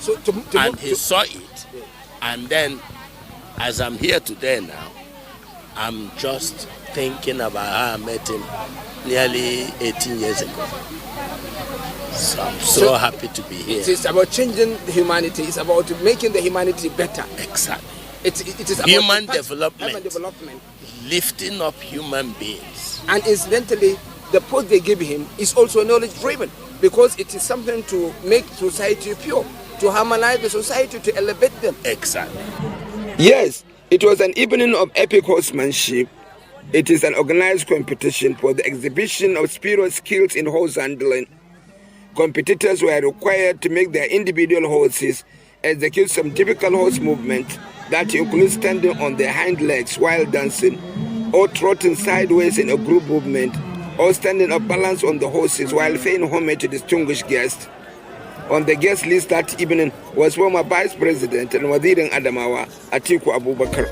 And he saw it. And then, as I'm here today now, I'm just thinking about how I met him nearly 18 years ago. So I'm so happy to be here. It is about changing humanity. It's about making the humanity better. Exactly. It is about human development, lifting up human beings. And incidentally, the post they give him is also knowledge-driven, because it is something to make society pure, to harmonize the society, to elevate them. Exactly. Yes, it was an evening of epic horsemanship. It is an organized competition for the exhibition of spiritual skills in horse handling. Competitors were required to make their individual horses execute some typical horse movements that include standing on their hind legs while dancing, or trotting sideways in a group movement, or standing up balanced on the horses while paying homage to distinguished guests. On the guest list that evening was former Vice President and Wazir Adamawa, Atiku Abubakar.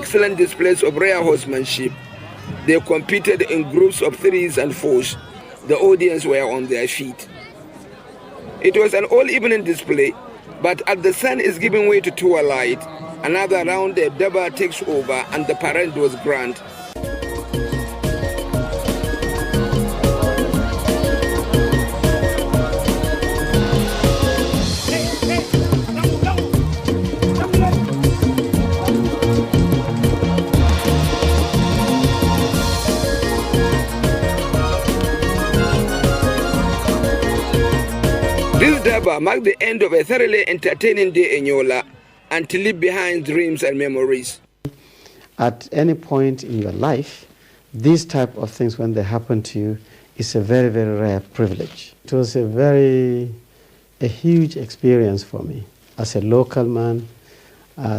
excellent displays of rare horsemanship. They competed in groups of 3s and 4s. The audience were on their feet. It was an all-evening display, but as the sun is giving way to twilight, another round the Daba takes over and the parade was grand. This Daba marked the end of a thoroughly entertaining day in Yola and to leave behind dreams and memories. At any point in your life, these type of things, when they happen to you, is a very, very rare privilege. It was a huge experience for me as a local man,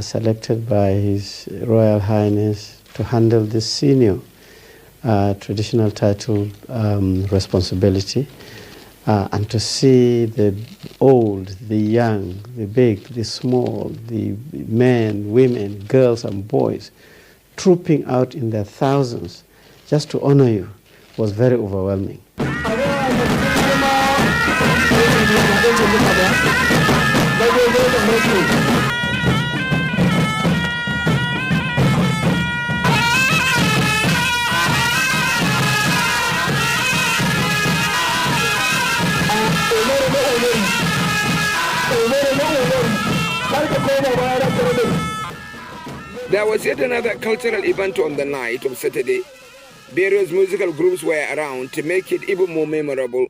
selected by His Royal Highness to handle this senior traditional title responsibility. And to see the old, the young, the big, the small, the men, women, girls and boys trooping out in their thousands just to honor you was very overwhelming. There was yet another cultural event on the night of Saturday. Various musical groups were around to make it even more memorable.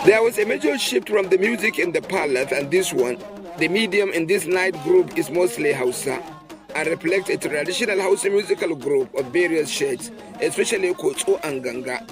There was a major shift from the music in the palace, and this one, the medium in this night group, is mostly Hausa and reflects a traditional Hausa musical group of various shades, especially Kotso and Ganga.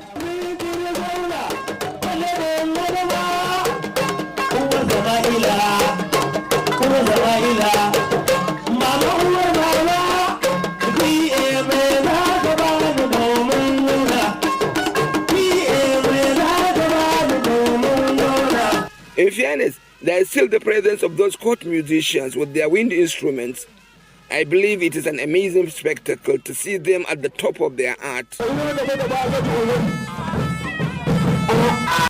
In fairness, there is still the presence of those court musicians with their wind instruments. I believe it is an amazing spectacle to see them at the top of their art.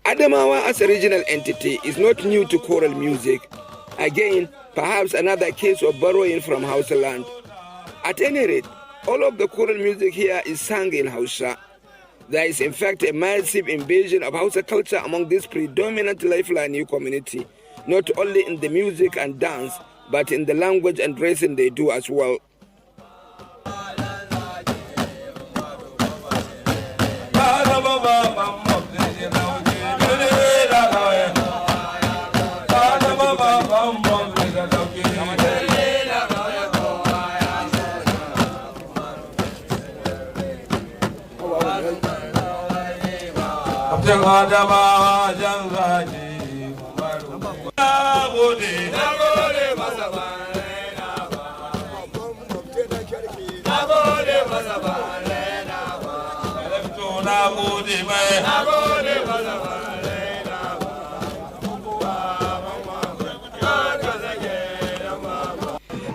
Adamawa as a regional entity is not new to choral music. Again, perhaps another case of borrowing from Hausa land. At any rate, all of the choral music here is sung in Hausa. There is in fact a massive invasion of Hausa culture among this predominantly Fulani community, not only in the music and dance, but in the language and dressing they do as well.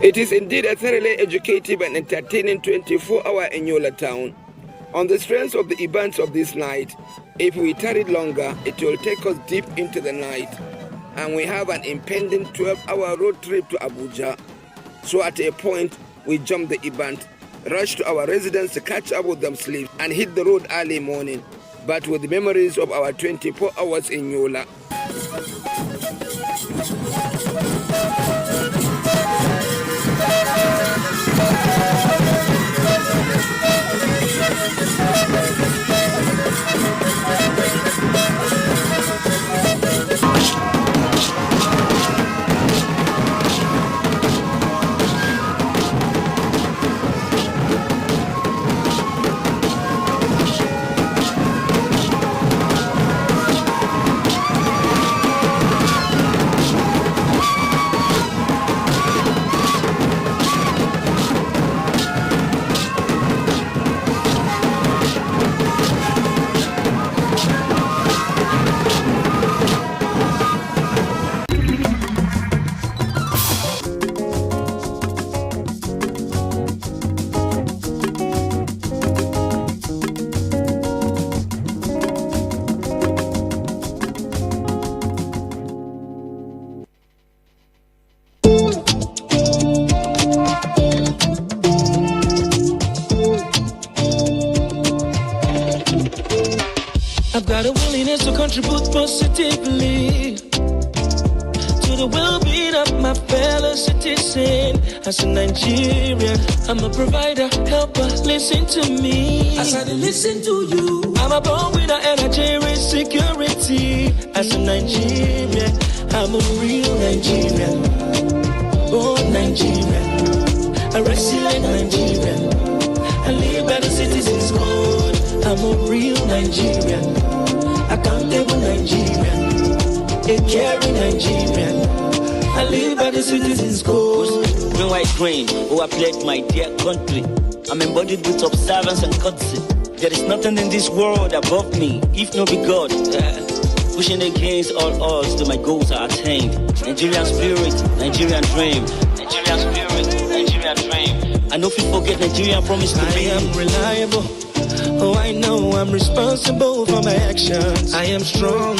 It is indeed a thoroughly educative and entertaining 24-hour in Yola town. On the strength of the events of this night, if we tarry longer, it will take us deep into the night, and we have an impending 12-hour road trip to Abuja. So at a point, we jump the event, rush to our residence to catch up with them sleep, and hit the road early morning, but with the memories of our 24 hours in Yola. positively to the well-being of my fellow citizen. As a Nigerian, I'm a provider, helper, listen to me. As I listen to you, I'm a born with an energy and security. As a Nigerian, I'm a real Nigerian, born Nigerian, a resilient Nigerian. I live by the citizens' code. I'm a real Nigerian, accountable Nigerian, a caring Nigerian. I live by the citizens' code. Green, white, green, oh I pledge my dear country. I'm embodied with observance and courtesy. There is nothing in this world above me, if no be God. Pushing against all odds till my goals are attained. Nigerian spirit, Nigerian dream. Nigerian spirit, Nigerian dream. I know if you forget Nigerian promise to be. I am reliable. Oh, I know I'm responsible for my actions. I am strong,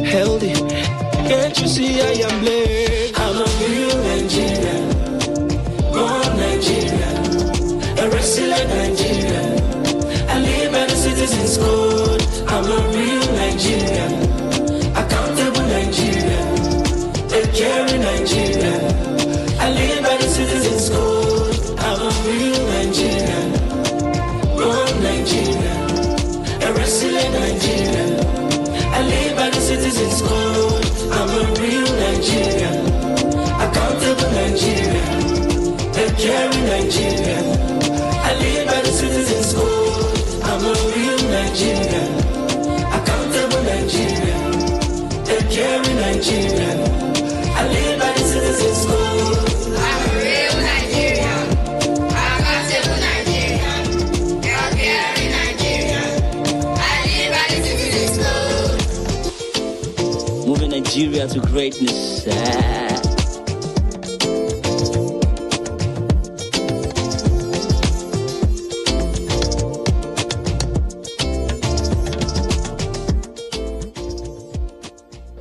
healthy. Can't you see I am blessed? I'm a real Nigerian, born Nigerian, a resilient Nigerian. I live by the citizens' code. I'm a real Nigerian, accountable Nigerian, a caring Nigerian. I live by the citizens' code. I'm a real Nigerian, born Nigerian, a resilient Nigerian. I live by the citizens' code. I'm a real Nigerian, accountable Nigerian, a caring Nigerian. I live by the citizens' code. I'm a real Nigerian, accountable Nigerian, a caring Nigerian. I live by the citizens' code. I'm a real Nigerian, accountable Nigerian, a caring Nigerian. I live by the citizens' code. Moving Nigeria to greatness.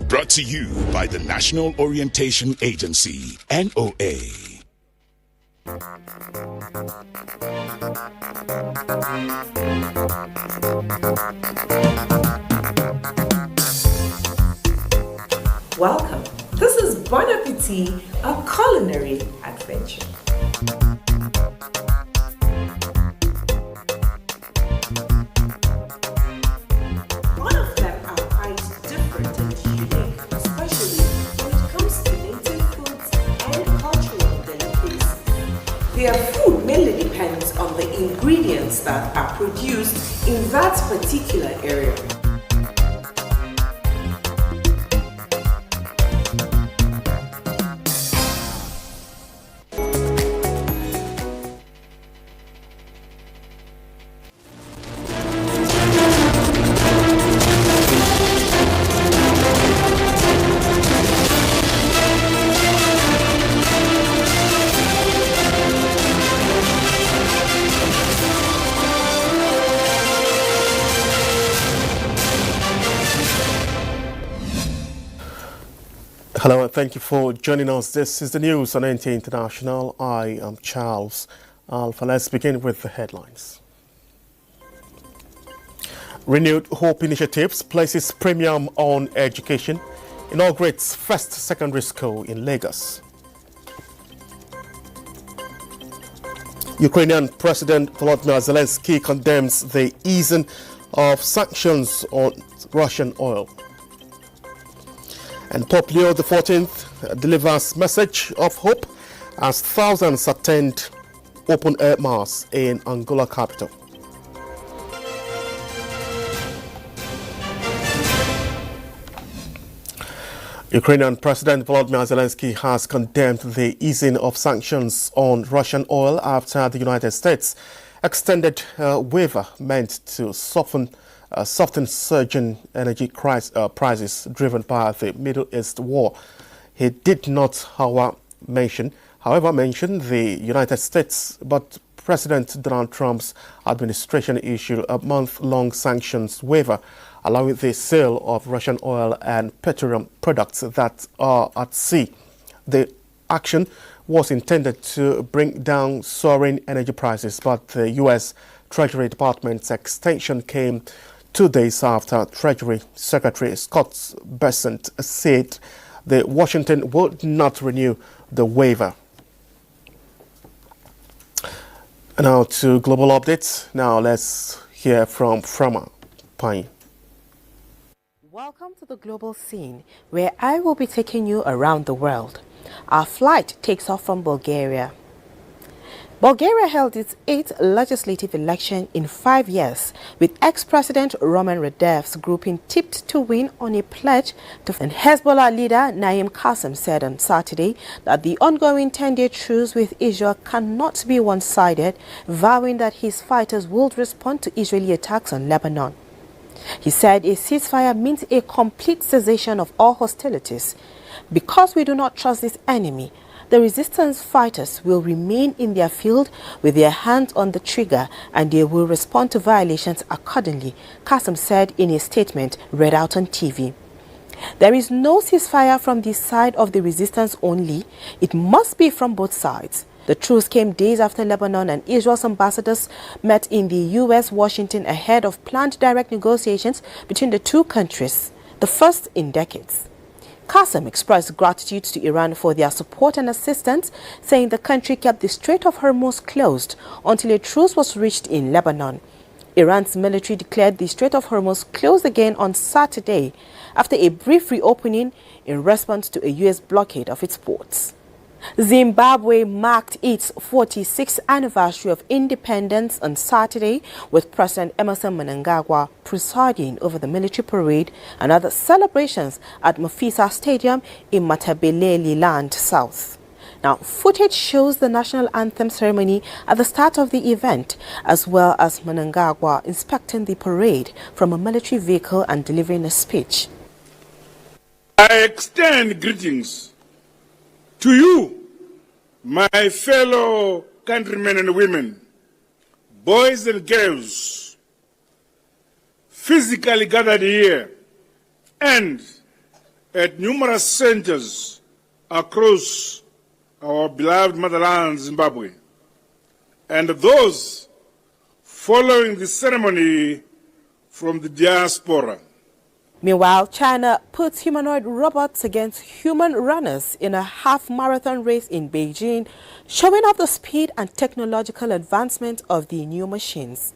Brought to you by the National Orientation Agency, NOA. Welcome. This is Bon Appetit, a culinary adventure. All of them are quite different and unique, especially when it comes to native foods and cultural delicacies. Their food mainly depends on the ingredients that are produced in that particular area. Hello and thank you for joining us. This is the news on NTA International. I am Charles Alpha. Let's begin with the headlines. Renewed Hope Initiatives places premium on education, inaugurates first secondary school in Lagos. Ukrainian President Volodymyr Zelensky condemns the easing of sanctions on Russian oil. And Pope Leo XIV delivers message of hope as thousands attend open-air mass in Angola capital. Ukrainian President Volodymyr Zelensky has condemned the easing of sanctions on Russian oil after the United States extended a waiver meant to soften surging energy prices driven by the Middle East war. He did not, however, mention the United States, but President Donald Trump's administration issued a month-long sanctions waiver allowing the sale of Russian oil and petroleum products that are at sea. The action was intended to bring down soaring energy prices, but the U.S. Treasury Department's extension came 2 days after Treasury Secretary Scott Bessent said that Washington would not renew the waiver. Now to global updates. Now let's hear from Frama Pine. Welcome to the global scene, where I will be taking you around the world. Our flight takes off from Bulgaria. Bulgaria held its 8th legislative election in 5 years, with ex-president Roman Radev's grouping tipped to win on a pledge to... And Hezbollah leader Naim Qassem said on Saturday that the ongoing 10-day truce with Israel cannot be one-sided, vowing that his fighters would respond to Israeli attacks on Lebanon. He said a ceasefire means a complete cessation of all hostilities. Because we do not trust this enemy, the resistance fighters will remain in their field with their hands on the trigger, and they will respond to violations accordingly, Qassem said in a statement read out on TV. There is no ceasefire from the side of the resistance only. It must be from both sides. The truce came days after Lebanon and Israel's ambassadors met in the U.S. Washington ahead of planned direct negotiations between the two countries, the first in decades. Qassem expressed gratitude to Iran for their support and assistance, saying the country kept the Strait of Hormuz closed until a truce was reached in Lebanon. Iran's military declared the Strait of Hormuz closed again on Saturday after a brief reopening in response to a U.S. blockade of its ports. Zimbabwe marked its 46th anniversary of independence on Saturday, with President Emerson Mnangagwa presiding over the military parade and other celebrations at Mufisa Stadium in Matabeleland South. Now, footage shows the national anthem ceremony at the start of the event, as well as Mnangagwa inspecting the parade from a military vehicle and delivering a speech. I extend greetings to you, my fellow countrymen and women, boys and girls, physically gathered here and at numerous centers across our beloved motherland, Zimbabwe, and those following the ceremony from the diaspora. Meanwhile, China puts humanoid robots against human runners in a half-marathon race in Beijing, showing off the speed and technological advancement of the new machines.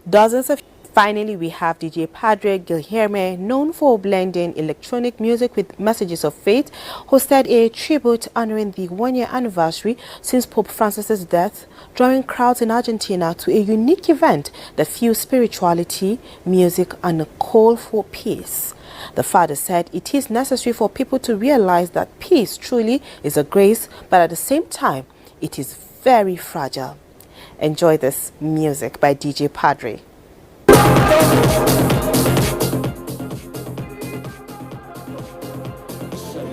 Dozens of... Finally, we have DJ Padre Guilherme, known for blending electronic music with messages of faith, hosted a tribute honoring the one-year anniversary since Pope Francis's death, drawing crowds in Argentina to a unique event that fused spirituality, music, and a call for peace. The father said it is necessary for people to realize that peace truly is a grace, but at the same time, it is very fragile. Enjoy this music by DJ Padre.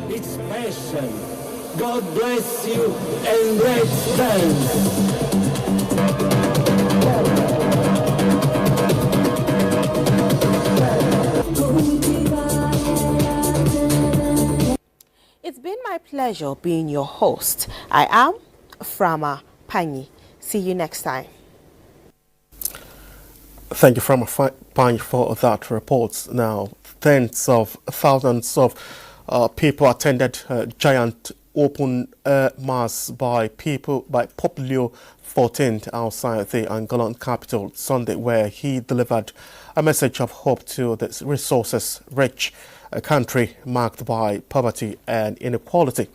It's passion. God bless you and great strength. It's been my pleasure being your host. I am Frama Pani. See you next time. Thank you, Frama Pani, for that report. Now, tens of thousands of people attended a giant open air mass by Pope Leo XIV outside the Angolan capital Sunday, where he delivered a message of hope to this resources-rich country marked by poverty and inequality.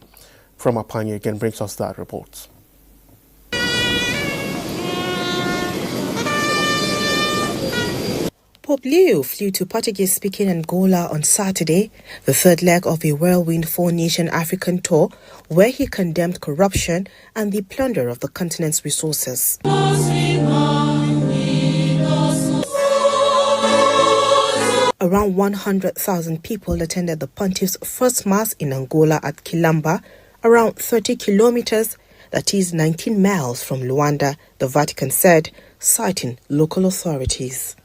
Frama Pani again brings us that report. Pope Leo flew to Portuguese-speaking Angola on Saturday, the third leg of a whirlwind four-nation African tour, where he condemned corruption and the plunder of the continent's resources. Around 100,000 people attended the pontiff's first mass in Angola at Quilamba, around 30 kilometers, that is 19 miles from Luanda, the Vatican said, citing local authorities.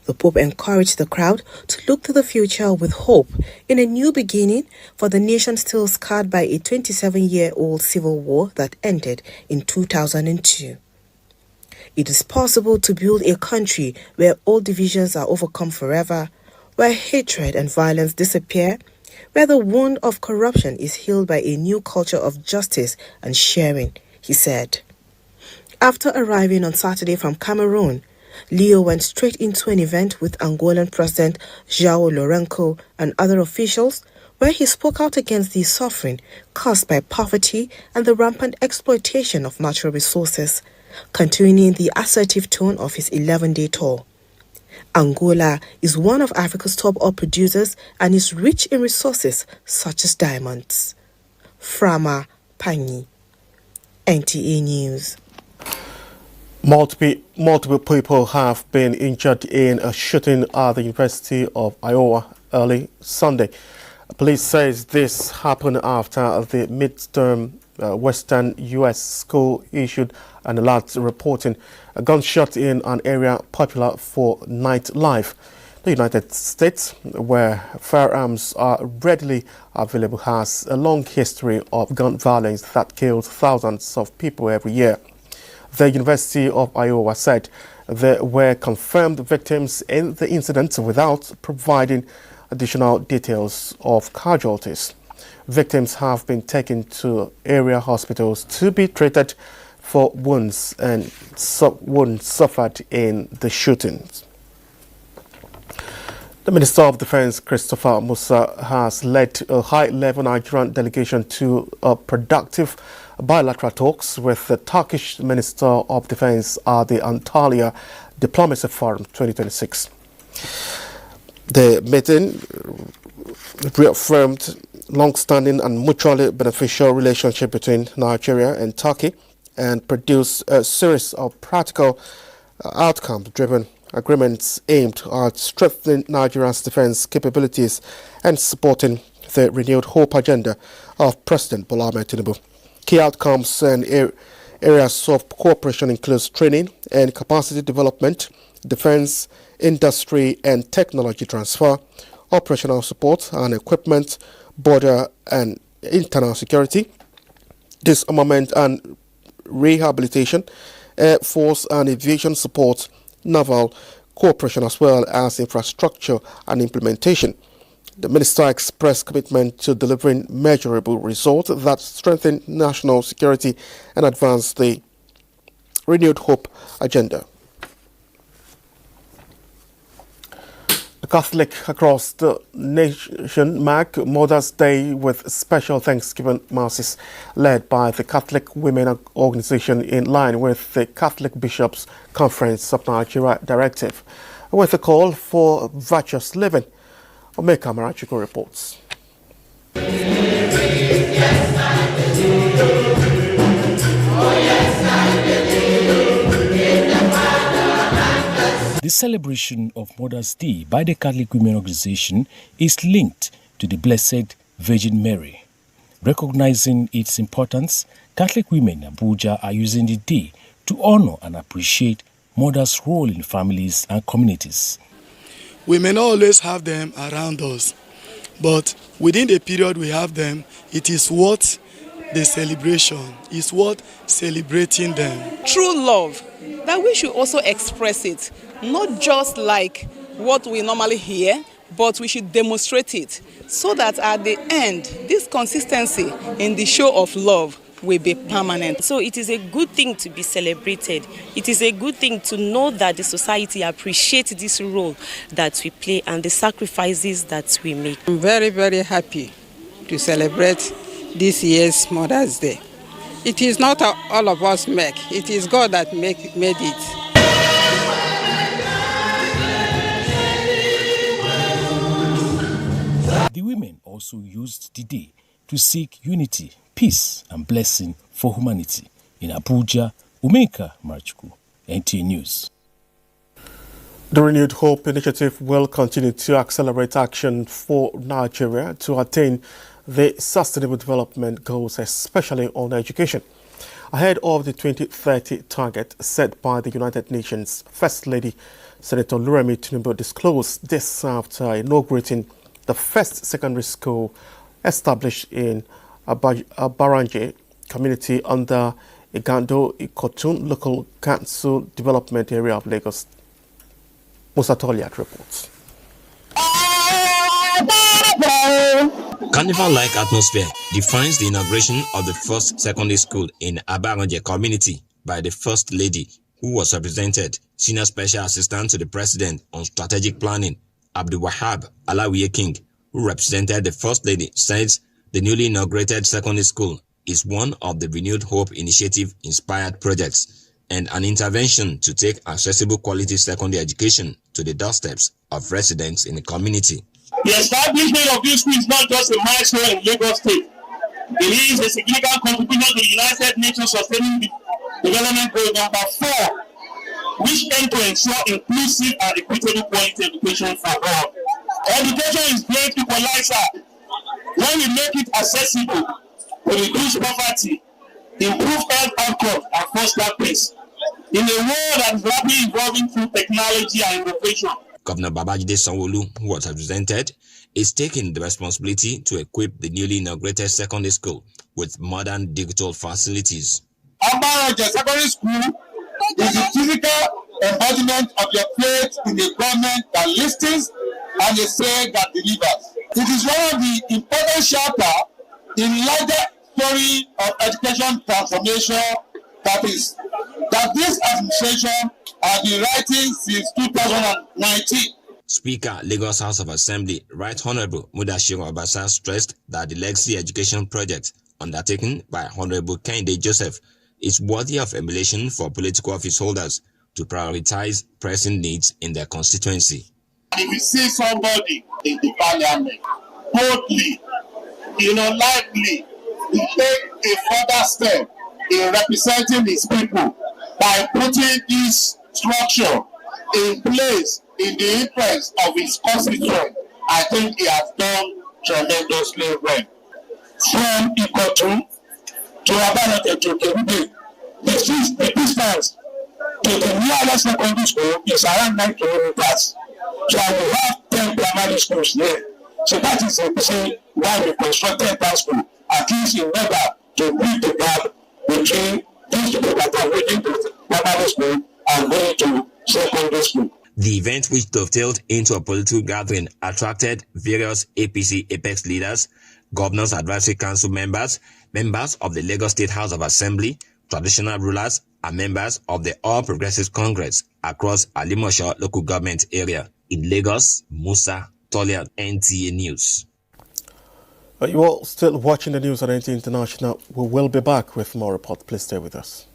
The Pope encouraged the crowd to look to the future with hope in a new beginning for the nation still scarred by a 27-year-old civil war that ended in 2002. it is possible to build a country where all divisions are overcome forever, where hatred and violence disappear, where the wound of corruption is healed by a new culture of justice and sharing, he said. After arriving on Saturday from Cameroon, Leo went straight into an event with Angolan President João Lourenço and other officials, where he spoke out against the suffering caused by poverty and the rampant exploitation of natural resources, continuing the assertive tone of his 11-day tour. Angola is one of Africa's top oil producers and is rich in resources such as diamonds. Frama Panyi, NTA News. Multiple people have been injured in a shooting at the University of Iowa early Sunday. Police says this happened after the midterm Western U.S. school issued an alert reporting a gunshot in an area popular for nightlife. The United States, where firearms are readily available, has a long history of gun violence that kills thousands of people every year. The University of Iowa said there were confirmed victims in the incident without providing additional details of casualties. Victims have been taken to area hospitals to be treated for wounds suffered in the shootings. The Minister of Defense, Christopher Musa, has led a high-level Nigerian delegation to productive bilateral talks with the Turkish Minister of Defense at the Antalya Diplomacy Forum 2026. The meeting reaffirmed long-standing and mutually beneficial relationship between Nigeria and Turkey and produced a series of practical outcome-driven agreements aimed at strengthening Nigeria's defense capabilities and supporting the renewed hope agenda of President Bola Ahmed Tinubu. Key outcomes and areas of cooperation include training and capacity development, defense, industry and technology transfer, operational support and equipment, border and internal security, disarmament and rehabilitation, air force and aviation support, naval cooperation as well as infrastructure and implementation. The minister expressed commitment to delivering measurable results that strengthen national security and advance the renewed hope agenda. The Catholic across the nation mark Mother's Day with special Thanksgiving masses led by the Catholic Women Organization in line with the Catholic Bishops' Conference of Nigeria Directive, with a call for virtuous living. Omeka Marachiko reports. The celebration of Mother's Day by the Catholic Women Organization is linked to the Blessed Virgin Mary. Recognizing its importance, Catholic women in Abuja are using the day to honor and appreciate mothers' role in families and communities. We may not always have them around us, but within the period we have them, it is worth the celebration, it's worth celebrating them. True love, that we should also express it, not just like what we normally hear, but we should demonstrate it so that at the end, this consistency in the show of love will be permanent. So it is a good thing to be celebrated. It is a good thing to know that the society appreciates this role that we play and the sacrifices that we make. I'm very, very happy to celebrate this year's Mother's Day. It is not all of us make, it is God that made it. The women also used the day to seek unity, peace and blessing for humanity. In Abuja, Omeka Marachiko, NTA News. The Renewed Hope Initiative will continue to accelerate action for Nigeria to attain the Sustainable Development Goals, especially on education. Ahead of the 2030 target set by the United Nations, First Lady Senator Oluremi Tinubu disclosed this after inaugurating the first secondary school established in Abaranje community under Igando Ikotun Local Council Development Area of Lagos. Musa Toliat reports. Carnival-like atmosphere defines the inauguration of the first secondary school in Abuja community by the First Lady, who was represented Senior Special Assistant to the President on Strategic Planning, Abdul Wahab Alawiye King, who represented the First Lady, says the newly inaugurated secondary school is one of the Renewed Hope Initiative inspired projects and an intervention to take accessible quality secondary education to the doorsteps of residents in the community. The establishment of this school is not just a milestone in Lagos State. It is a significant contribution to the United Nations Sustainable Development Goal number 4, which aim to ensure inclusive and equitable quality education for all. Education is great equalizer. When we make it accessible, we reduce poverty, improve health outcomes, and foster peace. In a world that is rapidly evolving through technology and innovation, Governor Babajide Sanwo-Olu, who was represented, is taking the responsibility to equip the newly inaugurated secondary school with modern digital facilities. Abuja Secondary School is the physical embodiment of your faith in a government that listens and a say that delivers. It is one of the important chapters in larger story of education transformation that this administration has been writing since 2019. Speaker, Lagos House of Assembly, Right Honorable Mudashiru Obasa stressed that the legacy education project undertaken by Honorable Kehinde Joseph is worthy of emulation for political office holders to prioritize pressing needs in their constituency. If you see somebody in the parliament boldly, lively, to take a further step in representing his people by putting this structure in place in the interest of his constituent, I think he has done tremendously well. From Ikotun to Abalete to Kerubi, the distance to the nearest secondary school is around 9 kilometers. So I will have 10 primary schools there. So that is a reason why we constructed that school, at least in order to bridge the gap between those people that are waiting to primary school and going to secondary school. The event, which dovetailed into a political gathering, attracted various APC Apex leaders, Governors Advisory Council members, members of the Lagos State House of Assembly, traditional rulers, and members of the All Progressives Congress across Alimosho local government area. In Lagos, Musa Toliat, NTA News. You are still watching the news on NTA International. We will be back with more reports. Please stay with us.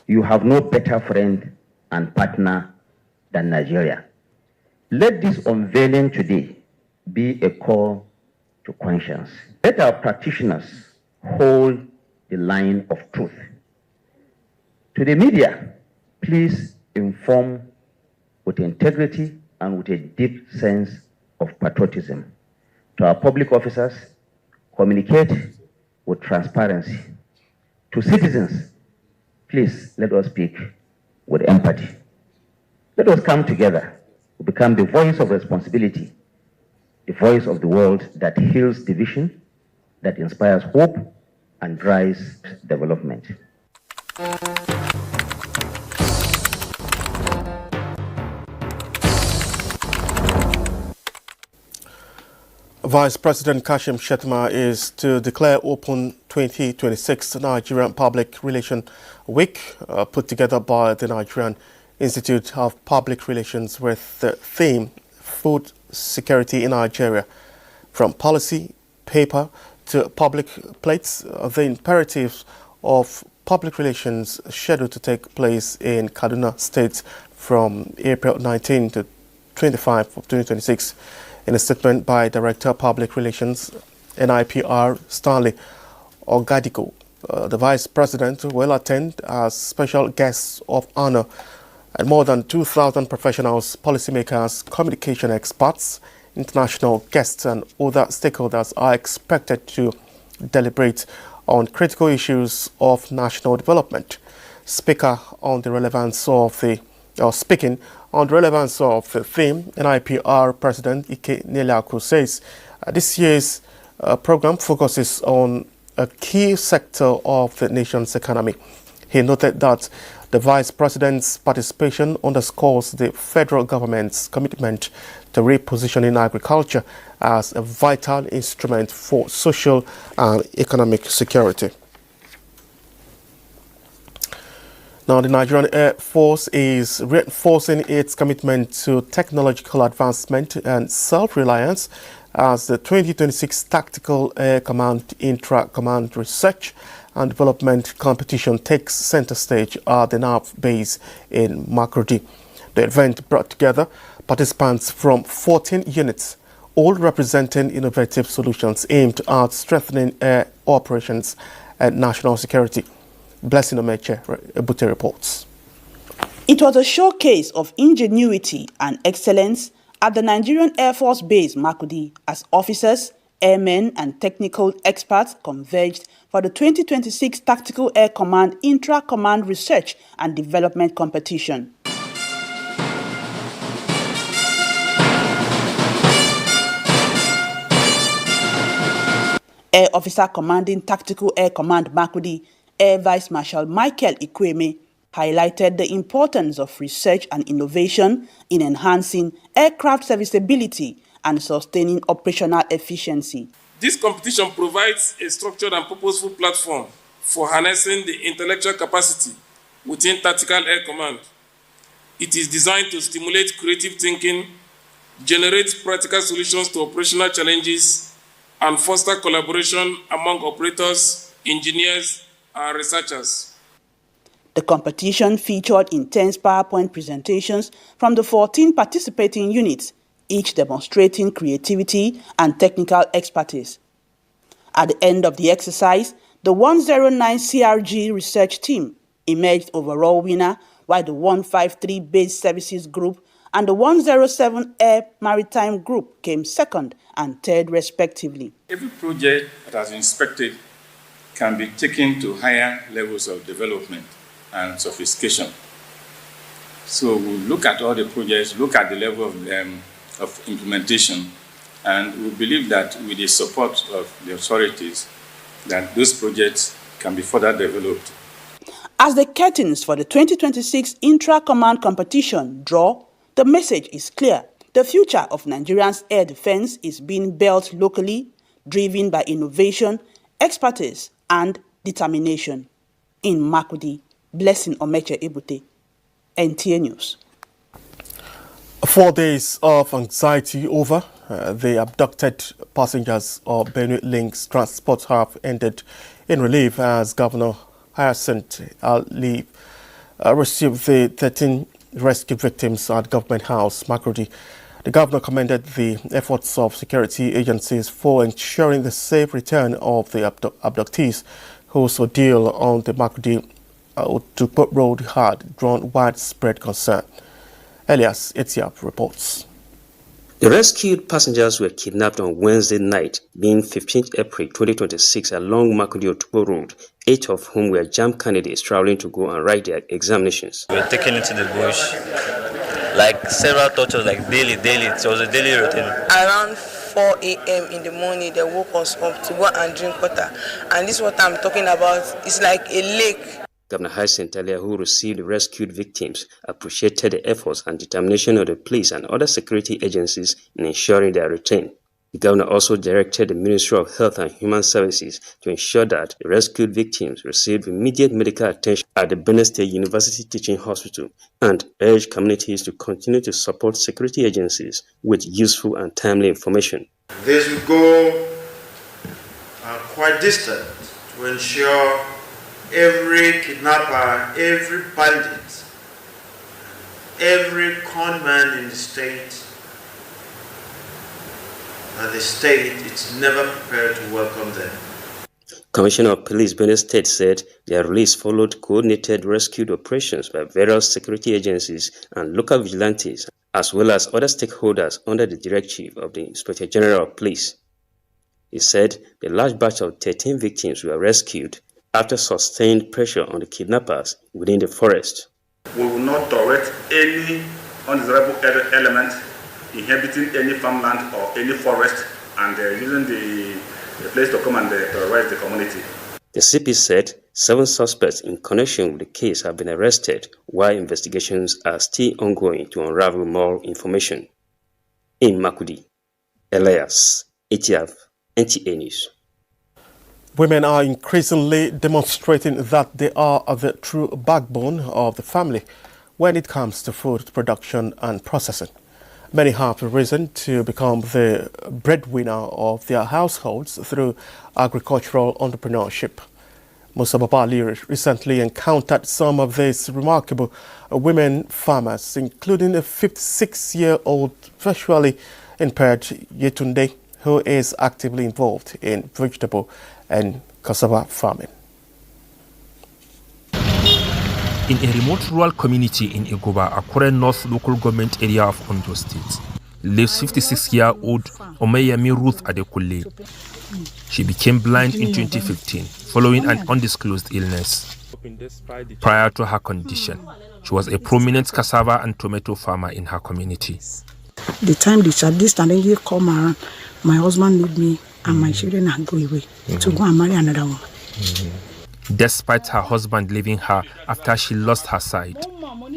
You have no better friend and partner than Nigeria. Let this unveiling today be a call to conscience. Let our practitioners hold the line of truth. To the media, please inform with integrity and with a deep sense of patriotism. To our public officers, communicate with transparency. To citizens, please let us speak with empathy. Let us come together to become the voice of responsibility, the voice of the world that heals division, that inspires hope and drives development. Vice President Kashim Shettima is to declare open 2026 Nigerian Public Relations Week, put together by the Nigerian Institute of Public Relations with the theme Food Security in Nigeria. From policy, paper to public plates, the imperatives of public relations scheduled to take place in Kaduna State from April 19 to 25 of 2026. In a statement by Director of Public Relations, NIPR Stanley Ogadigo, the Vice President will attend as special guests of honor, and more than 2,000 professionals, policymakers, communication experts, international guests and other stakeholders are expected to deliberate on critical issues of national development. Speaking on the relevance of the theme, NIPR President Ike Nelaku says this year's program focuses on a key sector of the nation's economy. He noted that the Vice President's participation underscores the federal government's commitment to repositioning agriculture as a vital instrument for social and economic security. Now, the Nigerian Air Force is reinforcing its commitment to technological advancement and self-reliance as the 2026 Tactical Air Command Intra-Command Research and Development Competition takes center stage at the NAV base in Makurdi. The event brought together participants from 14 units, all representing innovative solutions aimed at strengthening air operations and national security. Blessing Omeche, Ebute reports. It was a showcase of ingenuity and excellence at the Nigerian Air Force Base Makurdi as officers, airmen and technical experts converged for the 2026 Tactical Air Command Intra-Command Research and Development Competition. Air Officer Commanding Tactical Air Command Makurdi, Air Vice Marshal Michael Ikweme, highlighted the importance of research and innovation in enhancing aircraft serviceability and sustaining operational efficiency. This competition provides a structured and purposeful platform for harnessing the intellectual capacity within Tactical Air Command. It is designed to stimulate creative thinking, generate practical solutions to operational challenges, and foster collaboration among operators, engineers, and researchers. The competition featured intense PowerPoint presentations from the 14 participating units, each demonstrating creativity and technical expertise. At the end of the exercise, the 109 CRG research team emerged overall winner, while the 153 Base Services Group and the 107 Air Maritime Group came second and third respectively. Every project that has been inspected can be taken to higher levels of development and sophistication. So we look at all the projects, look at the level of implementation, and we believe that with the support of the authorities, that those projects can be further developed. As the curtains for the 2026 Intra-Command competition draw, the message is clear. The future of Nigeria's air defense is being built locally, driven by innovation, expertise, and determination. In Makurdi, Blessing Omeche Ebute, NTA News. 4 days of anxiety over the abducted passengers of Benue Link's transport have ended in relief as Governor Hyacinth Ali received the 13 rescue victims at Government House, Makurdi. The governor commended the efforts of security agencies for ensuring the safe return of the abductees, whose ordeal on the Makurdi to road had drawn widespread concern. Elias Etiap reports. The rescued passengers were kidnapped on Wednesday night, being 15th April 2026 along Makurdi-Otukpo Road, 8 of whom were JAMB candidates traveling to go and write their examinations. We were taken into the bush, like several tortures, like daily. It was a daily routine. Around 4 a.m. in the morning, they woke us up to go and drink water. And this water I'm talking about is like a lake. Governor Hyacinth Ali, who received the rescued victims, appreciated the efforts and determination of the police and other security agencies in ensuring their return. The governor also directed the Ministry of Health and Human Services to ensure that the rescued victims received immediate medical attention at the Benue State University Teaching Hospital and urged communities to continue to support security agencies with useful and timely information. This will go quite distant to ensure every kidnapper, every bandit, every con man in the state is never prepared to welcome them. Commissioner of Police Benue State said their release followed coordinated rescue operations by various security agencies and local vigilantes, as well as other stakeholders under the directive of the Inspector General of Police. He said the large batch of 13 victims were rescued after sustained pressure on the kidnappers within the forest. We will not tolerate any undesirable element inhabiting any farmland or any forest and using the place to come and terrorize the community. The CP said 7 suspects in connection with the case have been arrested, while investigations are still ongoing to unravel more information. In Makudi, Elias, ATF, NTA News. Women are increasingly demonstrating that they are the true backbone of the family when it comes to food production and processing. Many have risen to become the breadwinner of their households through agricultural entrepreneurship. Musa Babali recently encountered some of these remarkable women farmers, including a 56-year-old visually impaired Yetunde, who is actively involved in vegetable and cassava farming. In a remote rural community in Igoba, Akure North local government area of Ondo State, lives 56-year-old Omeyemi Ruth Adekunle. She became blind in 2015 following an undisclosed illness. Prior to her condition, she was a prominent cassava and tomato farmer in her community. The time this challenge come around, my husband leave me and my children are go away to go and marry another one. Despite her husband leaving her after she lost her sight,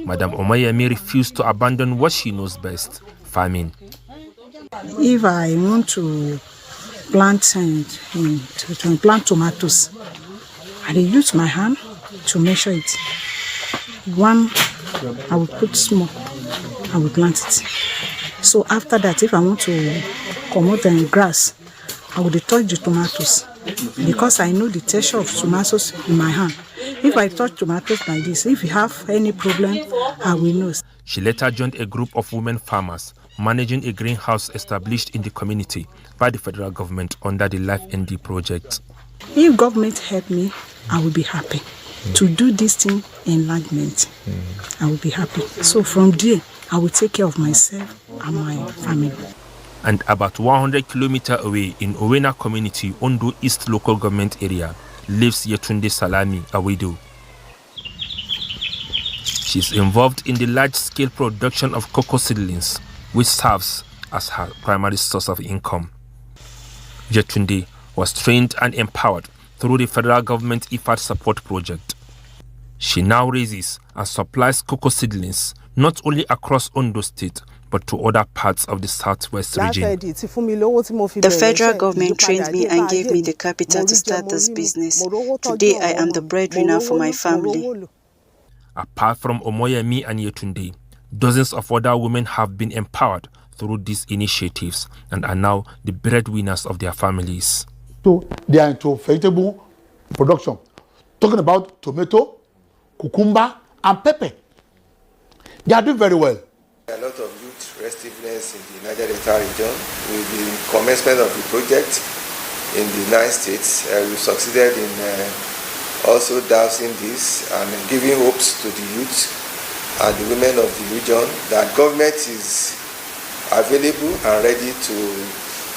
Madam Omayemi refused to abandon what she knows best, farming. If I want to plant to plant tomatoes, I use my hand to measure it. One, I will put small, I will plant it. So after that, if I want to come out in grass, I will touch the tomatoes because I know the texture of tomatoes in my hand. If I touch tomatoes like this, if you have any problem, I will know. She later joined a group of women farmers managing a greenhouse established in the community by the federal government under the Life ND project. If government help me, I will be happy to do this thing enlargement. I will be happy. So from there, I will take care of myself and my family. And about 100 kilometers away in Owena community, Ondo East local government area, lives Yetunde Salami, a widow. She is involved in the large-scale production of cocoa seedlings, which serves as her primary source of income. Yetunde was trained and empowered through the federal government IFAD support project. She now raises and supplies cocoa seedlings not only across Ondo State, but to other parts of the southwest region. The federal government trained me and gave me the capital to start this business. Today, I am the breadwinner for my family. Apart from Omoyemi and Yetunde, dozens of other women have been empowered through these initiatives and are now the breadwinners of their families. So they are into vegetable production, talking about tomato, cucumber, and pepper. They are doing very well. A lot of youth restiveness in the Niger Delta region. With the commencement of the project in the 9 states, we succeeded in also dousing this and giving hopes to the youth and the women of the region that government is available and ready to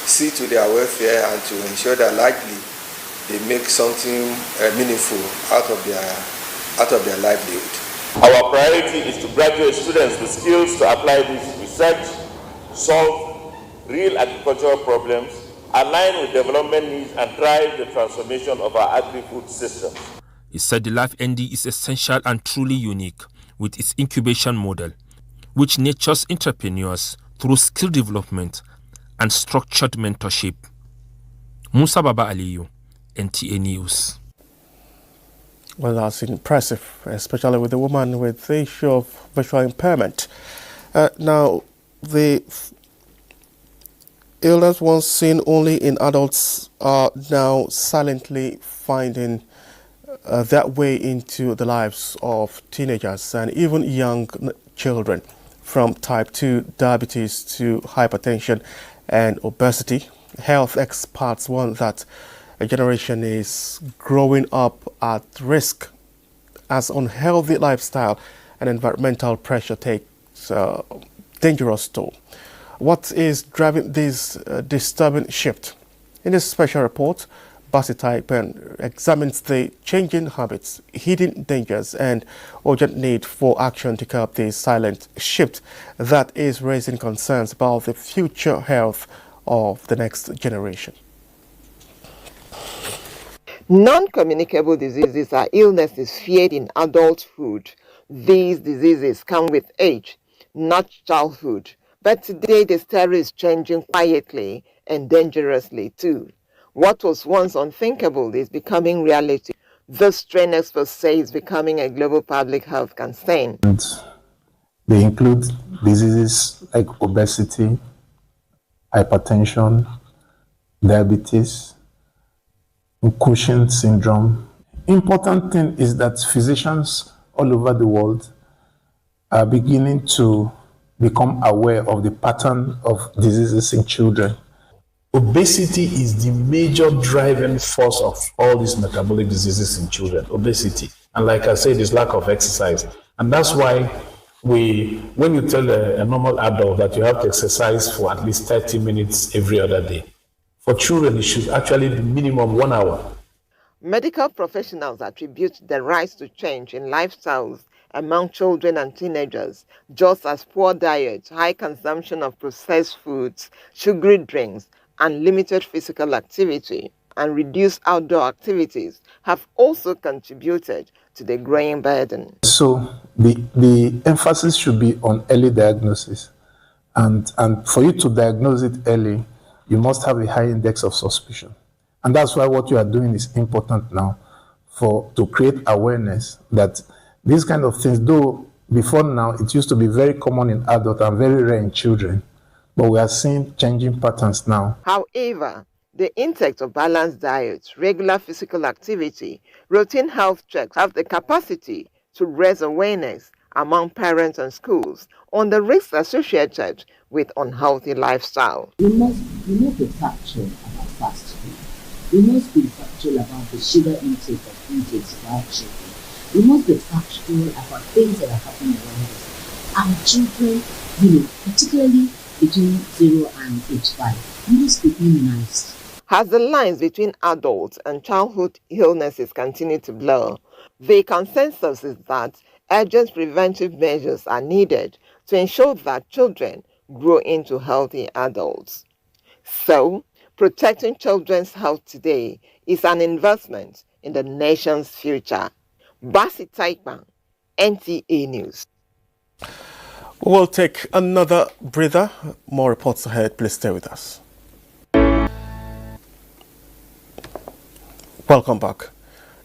see to their welfare and to ensure that likely they make something meaningful out of their livelihood. Our priority is to graduate students the skills to apply this research, solve real agricultural problems, align with development needs, and drive the transformation of our agri-food system. He said the Life ND is essential and truly unique with its incubation model, which nurtures entrepreneurs through skill development and structured mentorship. Musa Baba Aliyu, NTA News. Well, that's impressive, especially with the woman with the issue of visual impairment. Now, the illness once seen only in adults are now silently finding their way into the lives of teenagers and even young children, from type 2 diabetes to hypertension and obesity. Health experts warn that a generation is growing up at risk as unhealthy lifestyle and environmental pressure takes a dangerous toll. What is driving this disturbing shift? In this special report Basitaipan examines the changing habits, hidden dangers, and urgent need for action to curb the silent shift that is raising concerns about the future health of the next generation. Non-communicable diseases are illnesses feared in adulthood. These diseases come with age, not childhood. But today the story is changing quietly and dangerously too. What was once unthinkable is becoming reality. This strain experts say is becoming a global public health concern. They include diseases like obesity, hypertension, diabetes, Cushing's syndrome. Important thing is that physicians all over the world are beginning to become aware of the pattern of diseases in children. Obesity is the major driving force of all these metabolic diseases in children, obesity. And like I said, it's lack of exercise. And that's why when you tell a normal adult that you have to exercise for at least 30 minutes every other day, for children, it should actually be minimum 1 hour. Medical professionals attribute the rise to change in lifestyles among children and teenagers, just as poor diet, high consumption of processed foods, sugary drinks, and limited physical activity and reduced outdoor activities have also contributed to the growing burden. So the emphasis should be on early diagnosis. And for you to diagnose it early, you must have a high index of suspicion. And that's why what you are doing is important now to create awareness that these kind of things, though before now it used to be very common in adults and very rare in children, but we are seeing changing patterns now. However, the intake of balanced diet, regular physical activity, routine health checks have the capacity to raise awareness among parents and schools on the risks associated with unhealthy lifestyle. We must be factual about fast food. We must be factual about the sugar intake of intakes of our children. We must be factual about things that are happening around us. Our children, particularly between 0 and age 5, must be immunized. As the lines between adult and childhood illnesses continue to blur, the consensus is that urgent preventive measures are needed to ensure that children grow into healthy adults. So, protecting children's health today is an investment in the nation's future. Basi Taikman, NTA News. We'll take another breather. More reports ahead. Please stay with us. Welcome back.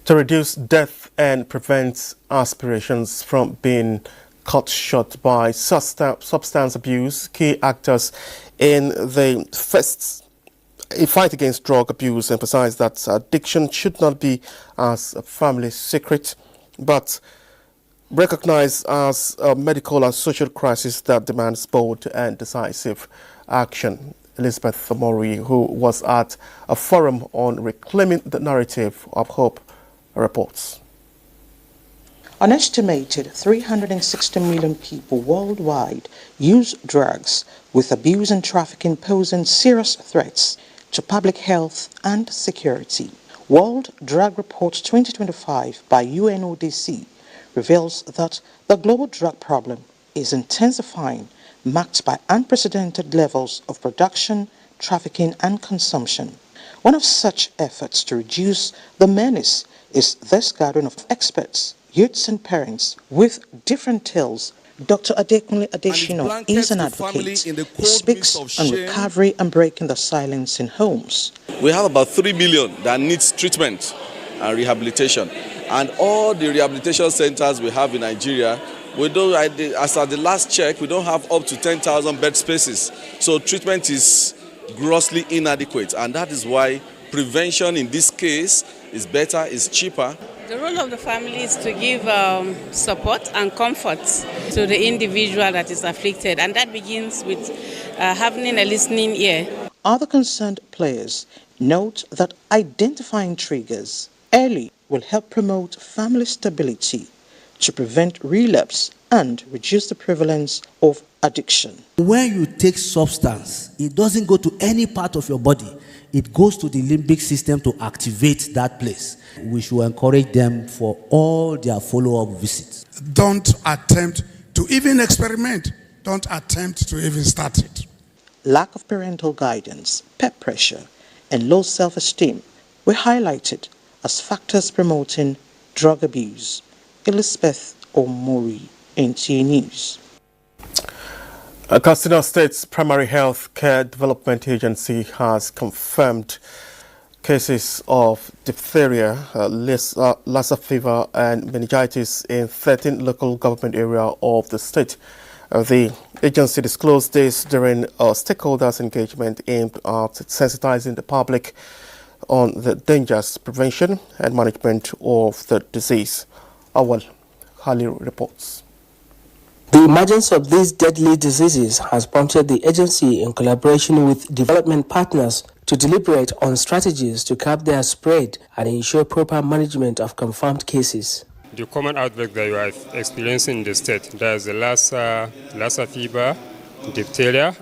To reduce death and prevent aspirations from being cut short by substance abuse, key actors in the fight against drug abuse emphasize that addiction should not be as a family secret, but recognized as a medical and social crisis that demands bold and decisive action. Elizabeth Mori, who was at a forum on reclaiming the narrative of hope, reports. An estimated 360 million people worldwide use drugs, with abuse and trafficking posing serious threats to public health and security. World Drug Report 2025 by UNODC reveals that the global drug problem is intensifying, marked by unprecedented levels of production, trafficking, and consumption. One of such efforts to reduce the menace is this gathering of experts, youths, and parents with different tales. Dr. Adekunle Adeshino is an advocate. He speaks on recovery and breaking the silence in homes. We have about 3 million that needs treatment and rehabilitation. And all the rehabilitation centers we have in Nigeria, as at the last check, we don't have up to 10,000 bed spaces. So treatment is grossly inadequate. And that is why prevention in this case is better, is cheaper. The role of the family is to give support and comfort to the individual that is afflicted, and that begins with having a listening ear. Other concerned players note that identifying triggers early will help promote family stability to prevent relapse and reduce the prevalence of addiction. When you take substance, it doesn't go to any part of your body. it goes to the limbic system to activate that place. We should encourage them for all their follow-up visits. Don't attempt to even experiment. Don't attempt to even start it. Lack of parental guidance, peer pressure, and low self-esteem were highlighted as factors promoting drug abuse. Elizabeth Omori, NTA News. Katsina State's Primary Health Care Development Agency has confirmed cases of diphtheria, Lassa fever, and meningitis in 13 local government areas of the state. The agency disclosed this during a stakeholders' engagement aimed at sensitizing the public on the dangers, prevention, and management of the disease. Awal Hali reports. The emergence of these deadly diseases has prompted the agency, in collaboration with development partners, to deliberate on strategies to curb their spread and ensure proper management of confirmed cases. The common outbreak that you are experiencing in the state, there's the Lassa fever, diphtheria,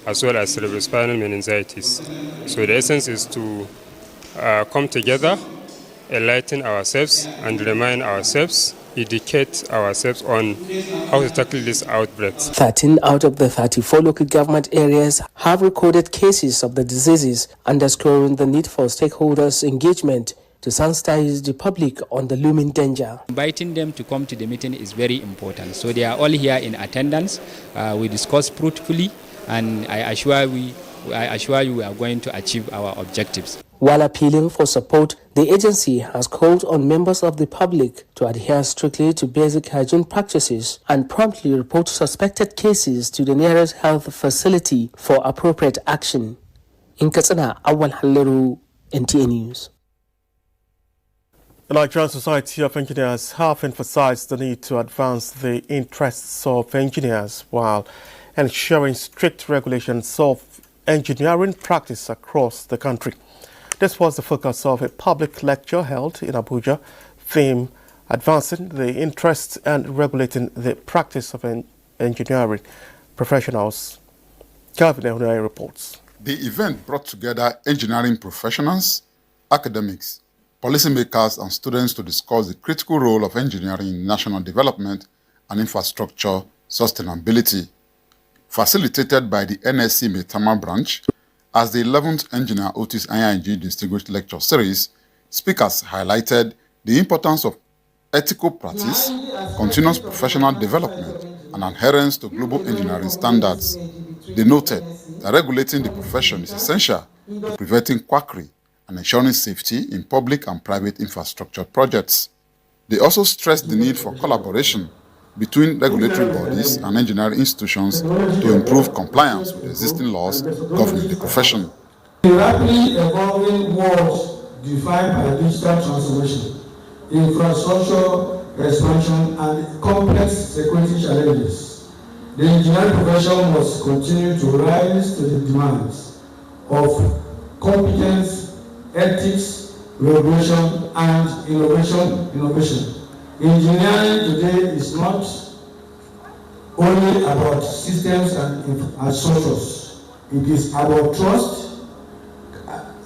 as well as cerebrospinal meningitis. So the essence is to come together, enlighten ourselves, and remind ourselves, educate ourselves on how to tackle these outbreaks. 13 out of the 34 local government areas have recorded cases of the diseases, underscoring the need for stakeholders' engagement to sensitize the public on the looming danger. Inviting them to come to the meeting is very important. So they are all here in attendance. We discuss fruitfully, and I assure you we are going to achieve our objectives. While appealing for support, the agency has called on members of the public to adhere strictly to basic hygiene practices and promptly report suspected cases to the nearest health facility for appropriate action. In Katsina, Awal Halliru, NTA News. The Nigerian Society of Engineers have emphasized the need to advance the interests of engineers while ensuring strict regulations of engineering practice across the country. This was the focus of a public lecture held in Abuja, theme advancing the interests and regulating the practice of engineering professionals. Calvin Ehunai reports. The event brought together engineering professionals, academics, policymakers and students to discuss the critical role of engineering in national development and infrastructure sustainability. Facilitated by the NSC Maitama branch, as the 11th Engineer Otis Anyanji Distinguished Lecture Series, speakers highlighted the importance of ethical practice, continuous professional development, and adherence to global engineering standards. They noted that regulating the profession is essential to preventing quackery and ensuring safety in public and private infrastructure projects. They also stressed the need for collaboration between regulatory bodies and engineering institutions to improve compliance with existing laws governing the profession. The rapidly evolving world defined by digital transformation, infrastructure expansion, and complex security challenges, the engineering profession must continue to rise to the demands of competence, ethics, regulation, and innovation. Engineering today is not only about systems and structures. It is about trust,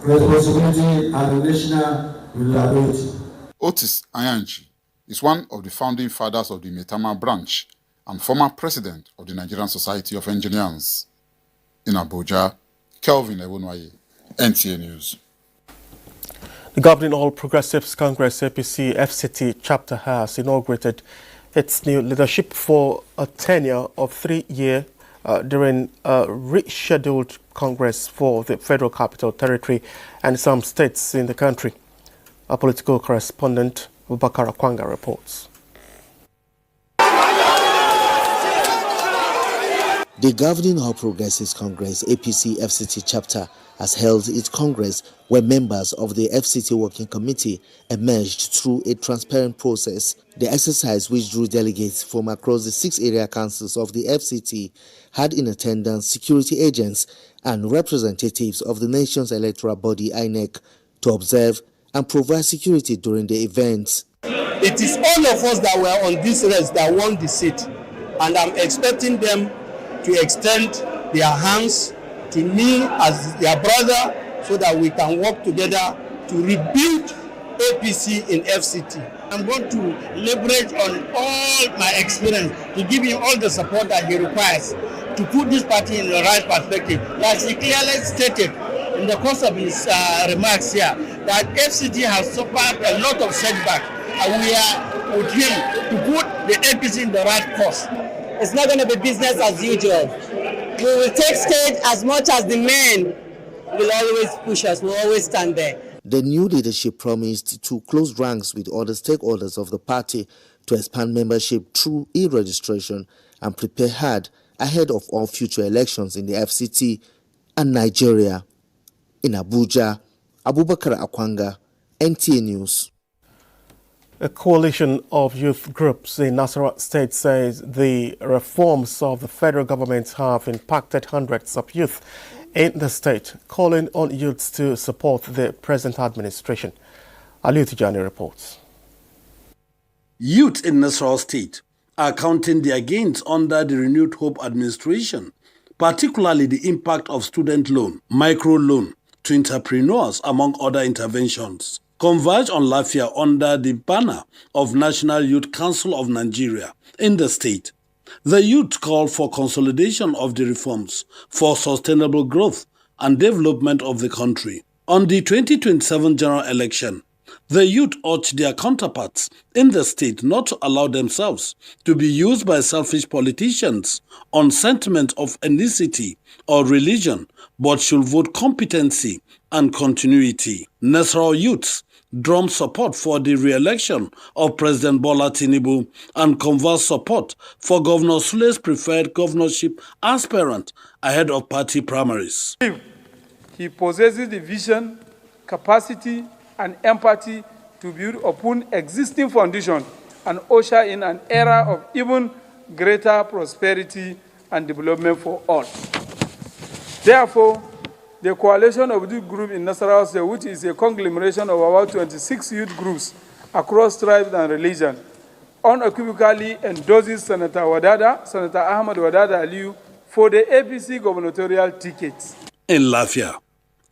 responsibility, and national reliability. Otis Anyanji is one of the founding fathers of the Maitama branch and former president of the Nigerian Society of Engineers. In Abuja, Kelvin Ewonwaye, NTA News. The Governing All Progressives Congress APC FCT chapter has inaugurated its new leadership for a tenure of 3 years during a rescheduled Congress for the Federal Capital Territory and some states in the country. Our political correspondent Abubakar Akwanga reports. The Governing All Progressives Congress APC FCT chapter has held its Congress where members of the FCT Working Committee emerged through a transparent process. The exercise, which drew delegates from across the 6 area councils of the FCT, had in attendance security agents and representatives of the nation's electoral body INEC to observe and provide security during the events. It is all of us that were on this race that won the seat, and I'm expecting them to extend their hands to me as their brother, so that we can work together to rebuild APC in FCT. I'm going to leverage on all my experience to give him all the support that he requires to put this party in the right perspective. As he clearly stated in the course of his remarks here, that FCT has suffered a lot of setback, and we are with him to put the APC in the right course. It's not going to be business as usual. We will take stage as much as the men will always push us, will always stand there. The new leadership promised to close ranks with other stakeholders of the party to expand membership through e-registration and prepare hard ahead of all future elections in the FCT and Nigeria. In Abuja, Abubakar Akwanga, NTA News. A coalition of youth groups in Nasarawa State says the reforms of the federal government have impacted hundreds of youth in the state, calling on youths to support the present administration. Aliu Tijani reports. Youth in Nasarawa State are counting their gains under the Renewed Hope administration, particularly the impact of student loan, micro loan to entrepreneurs, among other interventions. Converge on Lafia under the banner of National Youth Council of Nigeria in the state. The youth call for consolidation of the reforms for sustainable growth and development of the country. On the 2027 general election, the youth urged their counterparts in the state not to allow themselves to be used by selfish politicians on sentiment of ethnicity or religion, but should vote competency and continuity. Nasarawa youths drum support for the re-election of President Bola Tinubu and converse support for Governor Sule's preferred governorship aspirant ahead of party primaries. He possesses the vision, capacity, and empathy to build upon existing foundations and usher in an era of even greater prosperity and development for all. Therefore, the coalition of youth groups in Nasarawa State, which is a conglomeration of about 26 youth groups across tribes and religions, unequivocally endorses Senator Ahmad Wadada Aliyu for the APC gubernatorial tickets. In Lafia,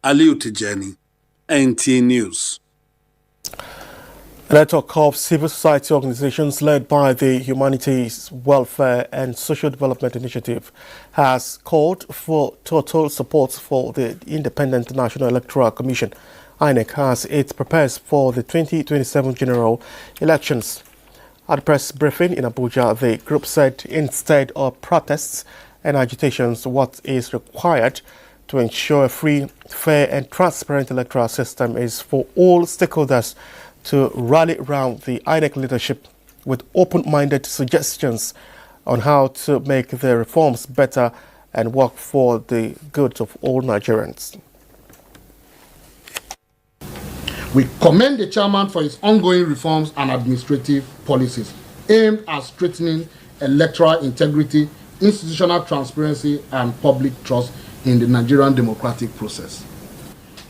Aliu Tijani, NTA News. A network of civil society organizations led by the Humanities, Welfare and Social Development Initiative has called for total support for the Independent National Electoral Commission, INEC, as it prepares for the 2027 general elections. At a press briefing in Abuja, the group said instead of protests and agitations, what is required to ensure a free, fair and transparent electoral system is for all stakeholders to rally around the INEC leadership with open-minded suggestions on how to make the reforms better and work for the good of all Nigerians. We commend the chairman for his ongoing reforms and administrative policies aimed at strengthening electoral integrity, institutional transparency, and public trust in the Nigerian democratic process.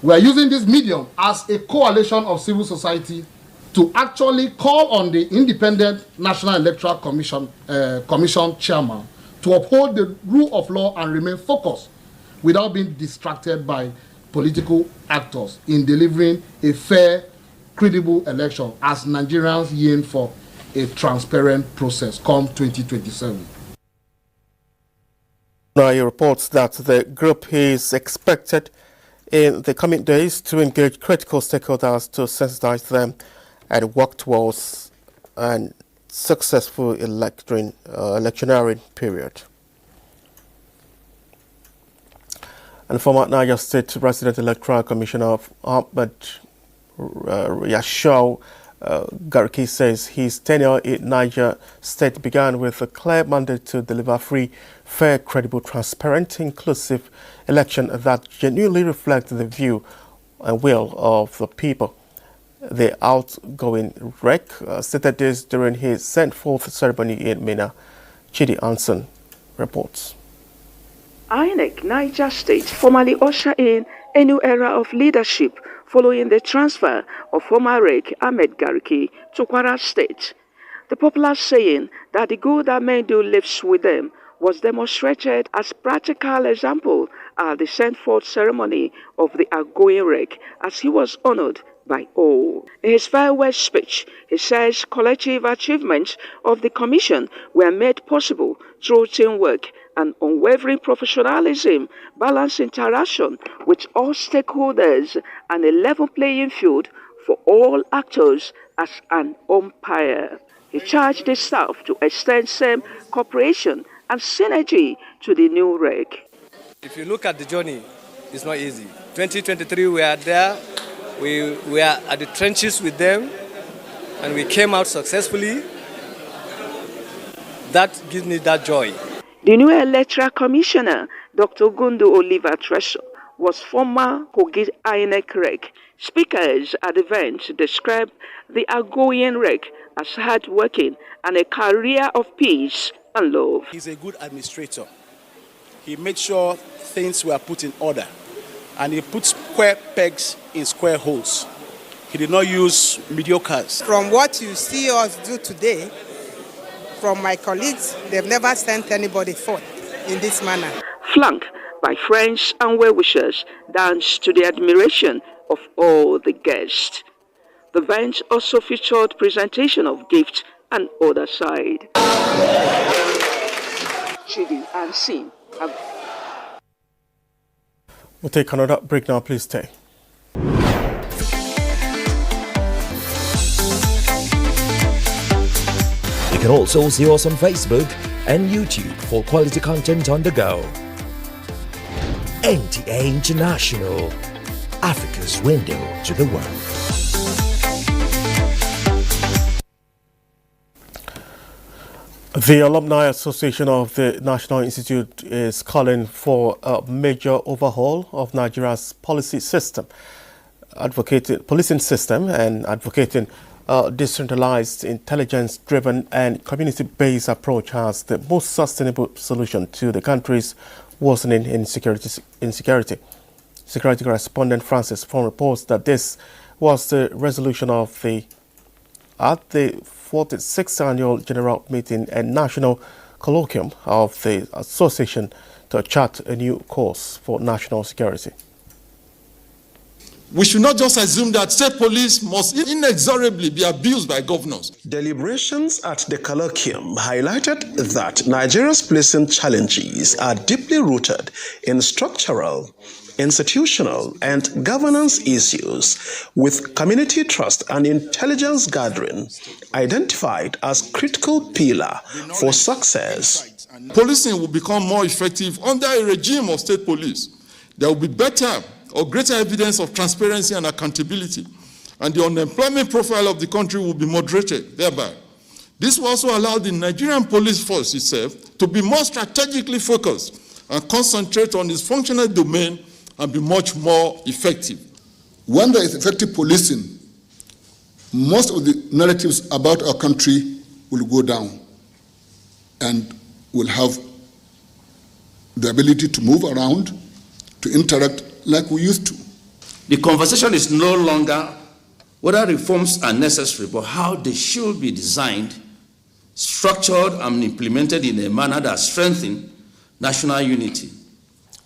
We are using this medium as a coalition of civil society to actually call on the Independent National Electoral Commission chairman to uphold the rule of law and remain focused without being distracted by political actors in delivering a fair, credible election as Nigerians yearn for a transparent process come 2027. Now, he reports that the group is expected in the coming days to engage critical stakeholders to sensitize them and work towards a successful electioneering period. And former Niger State Resident Electoral Commissioner Ahmed Yashau Garki says his tenure in Niger State began with a clear mandate to deliver free, fair, credible, transparent, inclusive election that genuinely reflect the view and will of the people. The outgoing rec stated this during his sent-forth ceremony in Mina. Chidi Anson reports. INEC Niger State formally ushered in a new era of leadership following the transfer of former rec Ahmed Garki to Kwara State. The popular saying that the good that men do lives with them was demonstrated as practical example at the sent-forth ceremony of the outgoing rec as he was honored by all. In his farewell speech, he says collective achievements of the Commission were made possible through teamwork and unwavering professionalism, balanced interaction with all stakeholders, and a level playing field for all actors as an umpire. He charged the staff to extend same cooperation and synergy to the new rec. If you look at the journey, it's not easy. 2023, we are there. We are at the trenches with them, and we came out successfully. That gives me that joy. The new electoral commissioner, Dr. Gundu Oliver Treso, was former Kogi INEC rec. Speakers at the event described the outgoing rec as hard-working and a career of peace and love. He's a good administrator. He made sure things were put in order, and he put square pegs in square holes. He did not use mediocres. From what you see us do today, from my colleagues, they've never sent anybody forth in this manner. Flanked by friends and well-wishers, danced to the admiration of all the guests. The event also featured presentation of gifts and other side. Chidi and Sim. We'll take another break now, please stay. You can also see us on Facebook and YouTube for quality content on the go. NTA International, Africa's window to the world. The Alumni Association of the National Institute is calling for a major overhaul of Nigeria's policing system and advocating a decentralized, intelligence-driven and community-based approach as the most sustainable solution to the country's worsening insecurity. Security correspondent Francis Fong reports that this was the resolution of the 46th Annual General Meeting and National Colloquium of the Association to chart a new course for national security. We should not just assume that state police must inexorably be abused by governors. Deliberations at the colloquium highlighted that Nigeria's policing challenges are deeply rooted in structural, institutional, and governance issues, with community trust and intelligence gathering identified as critical pillar for success. Policing will become more effective under a regime of state police. There will be better or greater evidence of transparency and accountability, and the unemployment profile of the country will be moderated thereby. This will also allow the Nigerian police force itself to be more strategically focused and concentrate on its functional domain and be much more effective. When there is effective policing, most of the narratives about our country will go down and will have the ability to move around, to interact like we used to. The conversation is no longer whether reforms are necessary, but how they should be designed, structured, and implemented in a manner that strengthens national unity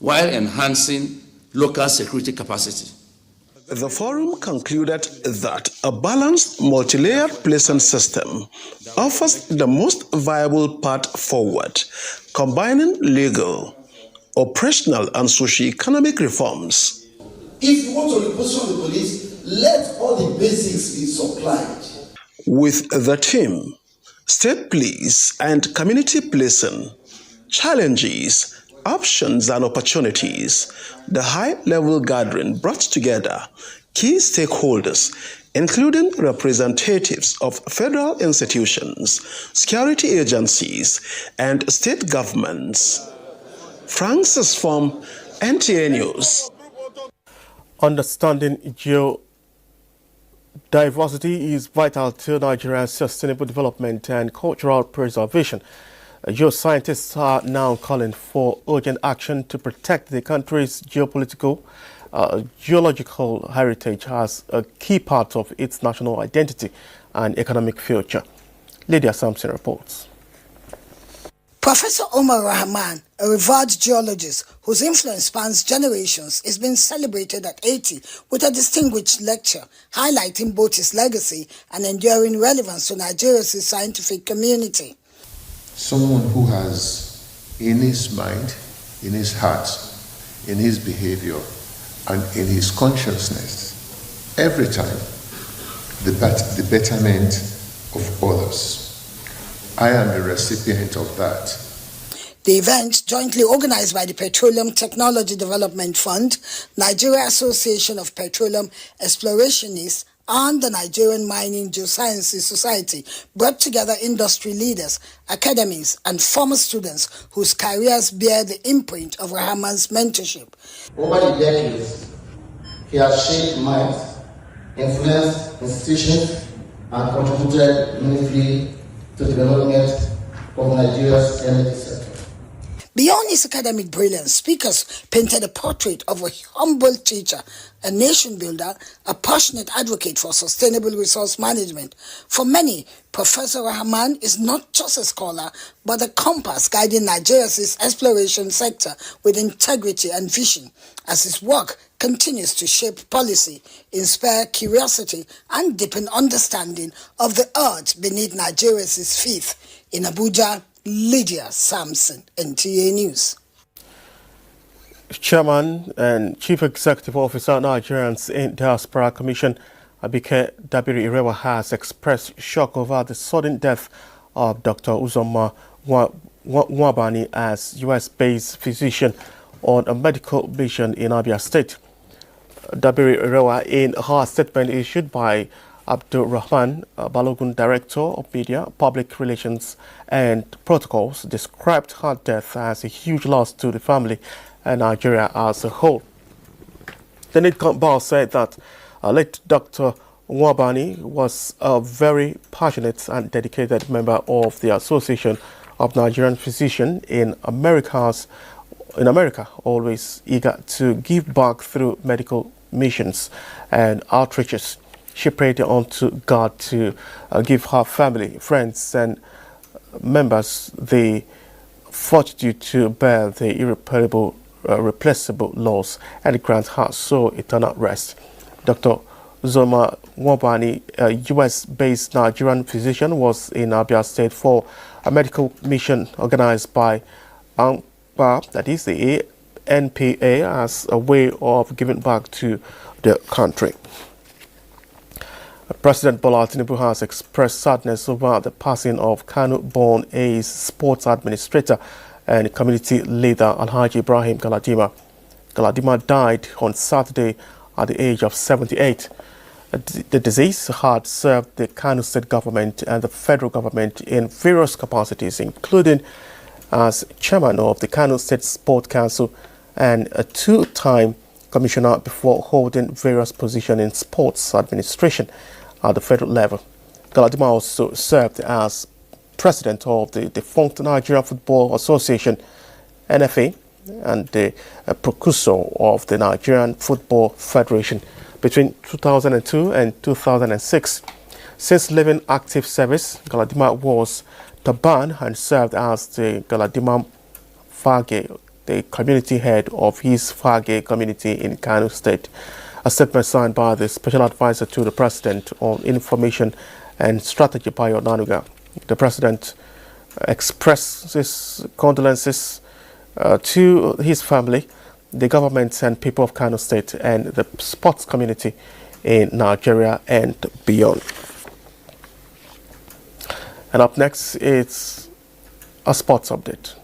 while enhancing local security capacity. The forum concluded that a balanced, multi-layered policing system offers the most viable path forward, combining legal, operational, and socio-economic reforms. If you want to reposition the police, let all the basics be supplied. With the theme, State Police and Community Policing, Challenges, Options and Opportunities, the high-level gathering brought together key stakeholders, including representatives of federal institutions, security agencies, and state governments. Francis from NTA News. Understanding geodiversity is vital to Nigeria's sustainable development and cultural preservation. Geoscientists are now calling for urgent action to protect the country's geopolitical, geological heritage as a key part of its national identity and economic future. Lydia Sampson reports. Professor Omar Rahman, a revered geologist whose influence spans generations, is being celebrated at 80 with a distinguished lecture highlighting both his legacy and enduring relevance to Nigeria's scientific community. Someone who has in his mind, in his heart, in his behavior, and in his consciousness, every time, the betterment of others. I am a recipient of that. The event, jointly organized by the Petroleum Technology Development Fund, Nigeria Association of Petroleum Explorationists, and the Nigerian Mining Geosciences Society, brought together industry leaders, academies, and former students whose careers bear the imprint of Rahman's mentorship. Over the decades, he has shaped minds, influenced institutions, and contributed meaningfully to the development of Nigeria's energy sector. Beyond his academic brilliance, speakers painted a portrait of a humble teacher, a nation builder, a passionate advocate for sustainable resource management. For many, Professor Rahman is not just a scholar, but a compass guiding Nigeria's exploration sector with integrity and vision, as his work continues to shape policy, inspire curiosity, and deepen understanding of the earth beneath Nigeria's feet. In Abuja, Lydia Sampson, NTA News. Chairman and Chief Executive Officer Nigerians in Diaspora Commission, Abike Dabiri Irewa, has expressed shock over the sudden death of Dr. Uzoma Nwabani as US-based physician on a medical mission in Abia State. Dabiri Irewa, in her statement issued by Abdul Rahman Balogun, Director of Media, Public Relations and Protocols, described her death as a huge loss to the family and Nigeria as a whole. The Nidcom said that late Dr. Nwabani was a very passionate and dedicated member of the Association of Nigerian Physicians in America, always eager to give back through medical missions and outreaches. She prayed unto God to give her family, friends, and members the fortitude to bear the irreplaceable loss and grant her soul eternal rest. Dr. Uzoma Nwabani, a US-based Nigerian physician, was in Abia State for a medical mission organized by ANPA, that is the NPA, as a way of giving back to the country. President Bola Tinubu has expressed sadness over the passing of Kano-born A's sports administrator and community leader Alhaji Ibrahim Galadima. Galadima died on Saturday at the age of 78. The deceased had served the Kano state government and the federal government in various capacities, including as chairman of the Kano State Sport Council and a two-time commissioner before holding various positions in sports administration at the federal level. Galadima also served as president of the defunct Nigerian Football Association, NFA, and the precursor of the Nigerian Football Federation between 2002 and 2006. Since leaving active service, Galadima was Taban and served as the Galadima Fage, the community head of his Fage community in Kano State. A statement signed by the Special Advisor to the President on Information and Strategy, Bayo Nanuga. The President expressed his condolences to his family, the government and people of Kano State, and the sports community in Nigeria and beyond. And up next, it's a sports update.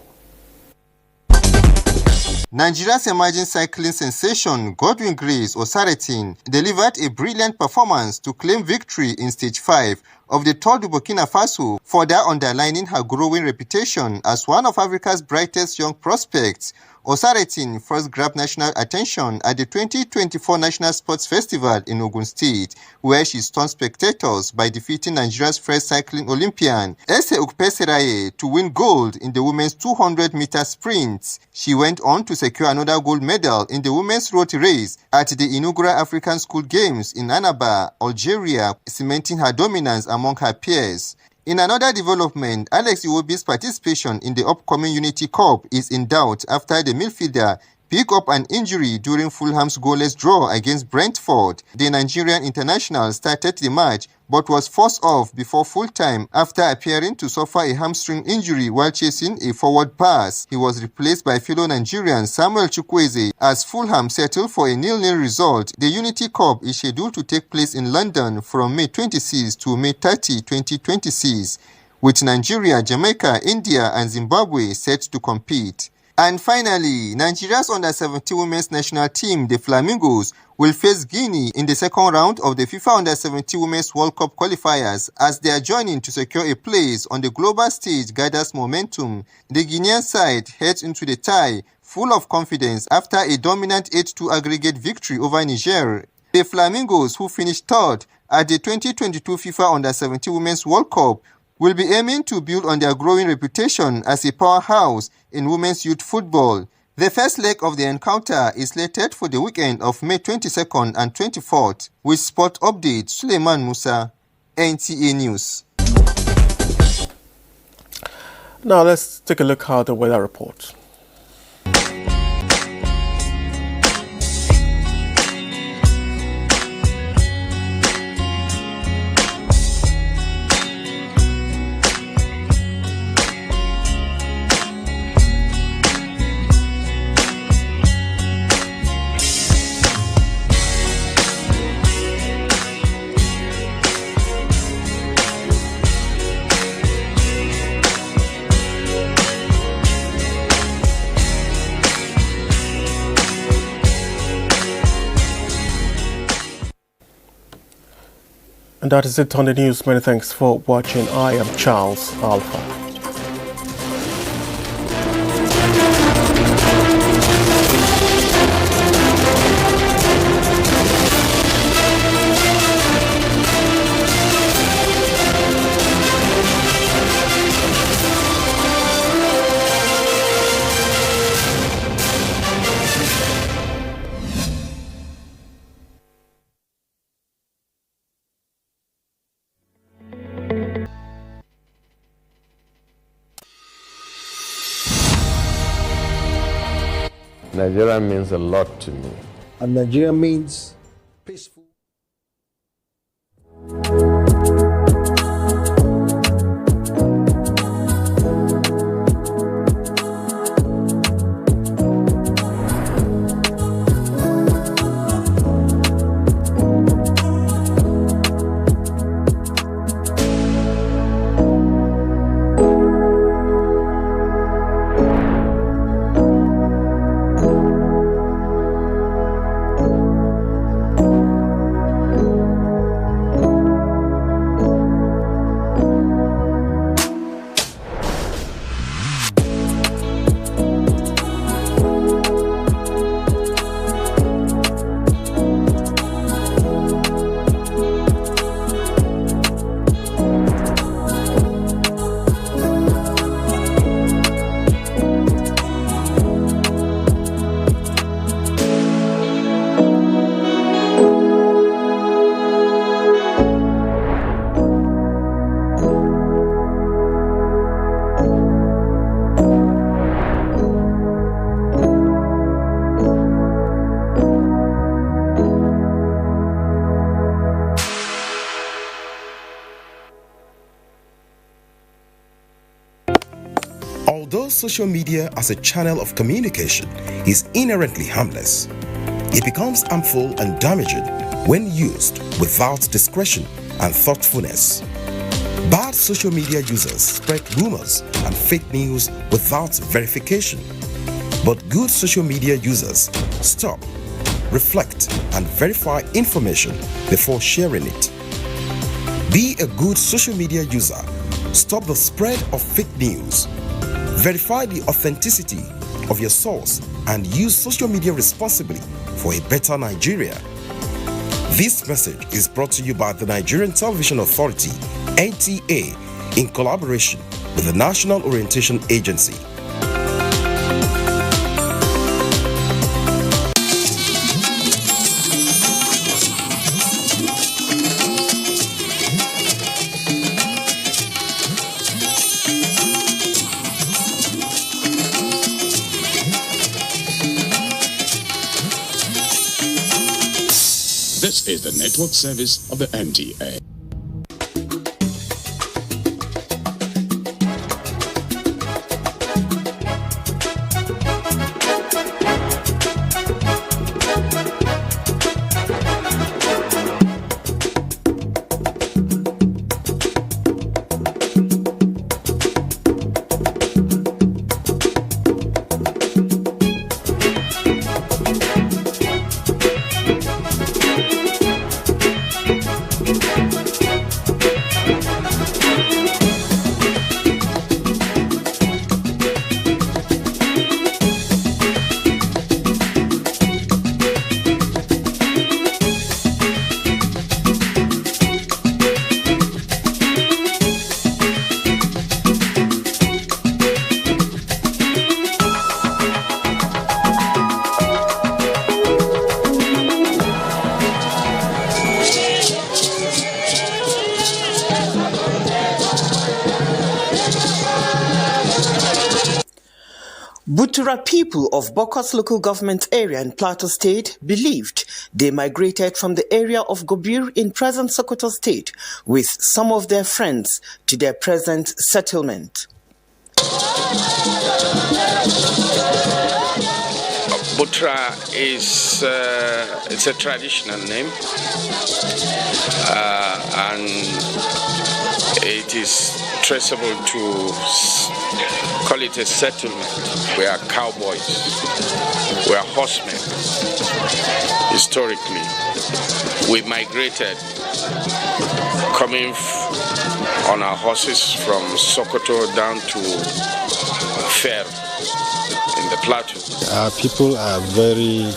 Nigeria's emerging cycling sensation Godwin Grace Osaretin delivered a brilliant performance to claim victory in Stage 5 of the Tour du Burkina Faso, further underlining her growing reputation as one of Africa's brightest young prospects. Osaretin first grabbed national attention at the 2024 National Sports Festival in Ogun State, where she stunned spectators by defeating Nigeria's first cycling Olympian, Ese Ukpeseraye, to win gold in the women's 200-meter sprint. She went on to secure another gold medal in the women's road race at the inaugural African School Games in Annaba, Algeria, cementing her dominance among her peers. In another development, Alex Iwobi's participation in the upcoming Unity Cup is in doubt after the midfielder picked up an injury during Fulham's goalless draw against Brentford. The Nigerian international started the match but was forced off before full-time after appearing to suffer a hamstring injury while chasing a forward pass. He was replaced by fellow Nigerian Samuel Chukwueze as Fulham settled for a 0-0 result. The Unity Cup is scheduled to take place in London from May 26 to May 30, 2026, with Nigeria, Jamaica, India and Zimbabwe set to compete. And finally, Nigeria's under-17 women's national team, the Flamingos, will face Guinea in the second round of the FIFA Under-17 Women's World Cup qualifiers as they are joining to secure a place on the global stage gathers momentum. The Guinean side heads into the tie full of confidence after a dominant 8-2 aggregate victory over Niger. The Flamingos, who finished third at the 2022 FIFA Under-17 Women's World Cup, will be aiming to build on their growing reputation as a powerhouse in women's youth football. The first leg of the encounter is slated for the weekend of May 22nd and 24th. With sport update, Suleiman Musa, NTA News. Now let's take a look at the weather report. And that is it on the news. Many thanks for watching. I am Charles Alpha. Nigeria means a lot to me. And Nigeria means peaceful. Although social media as a channel of communication is inherently harmless, it becomes harmful and damaging when used without discretion and thoughtfulness. Bad social media users spread rumors and fake news without verification. But good social media users stop, reflect, and verify information before sharing it. Be a good social media user. Stop the spread of fake news. Verify the authenticity of your source and use social media responsibly for a better Nigeria. This message is brought to you by the Nigerian Television Authority, NTA, in collaboration with the National Orientation Agency. This is the network service of the NTA. Butura people of Bokos local government area in Plateau State believed they migrated from the area of Gobir in present Sokoto State with some of their friends to their present settlement. Butra is it's a traditional name and it is traceable to call it a settlement. We are cowboys, we are horsemen. Historically, we migrated coming on our horses from Sokoto down to Fair in the plateau. People are very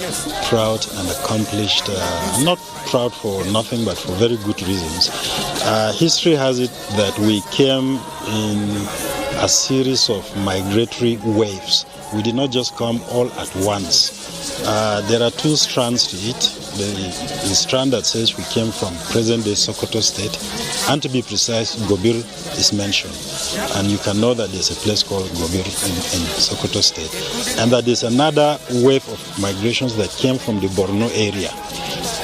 proud and accomplished, not proud for nothing but for very good reasons. History has it that we came in a series of migratory waves. We did not just come all at once. There are two strands to it. The strand that says we came from present-day Sokoto State, and to be precise, Gobir is mentioned. And you can know that there's a place called Gobir in Sokoto State. And that there's another wave of migrations that came from the Borno area.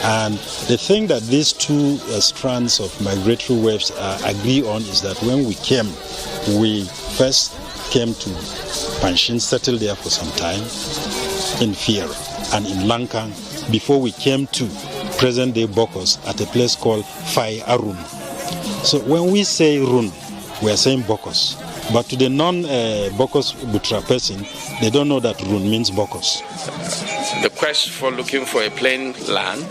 And the thing that these two strands of migratory waves agree on is that when we came, we first came to Panshin, settled there for some time, in Fier and in Lankang, before we came to present-day Bokos at a place called Fai Arun. So when we say Run, we are saying Bokos. But to the non-Bokos Butra person, they don't know that Run means Bokos. The quest for looking for a plain land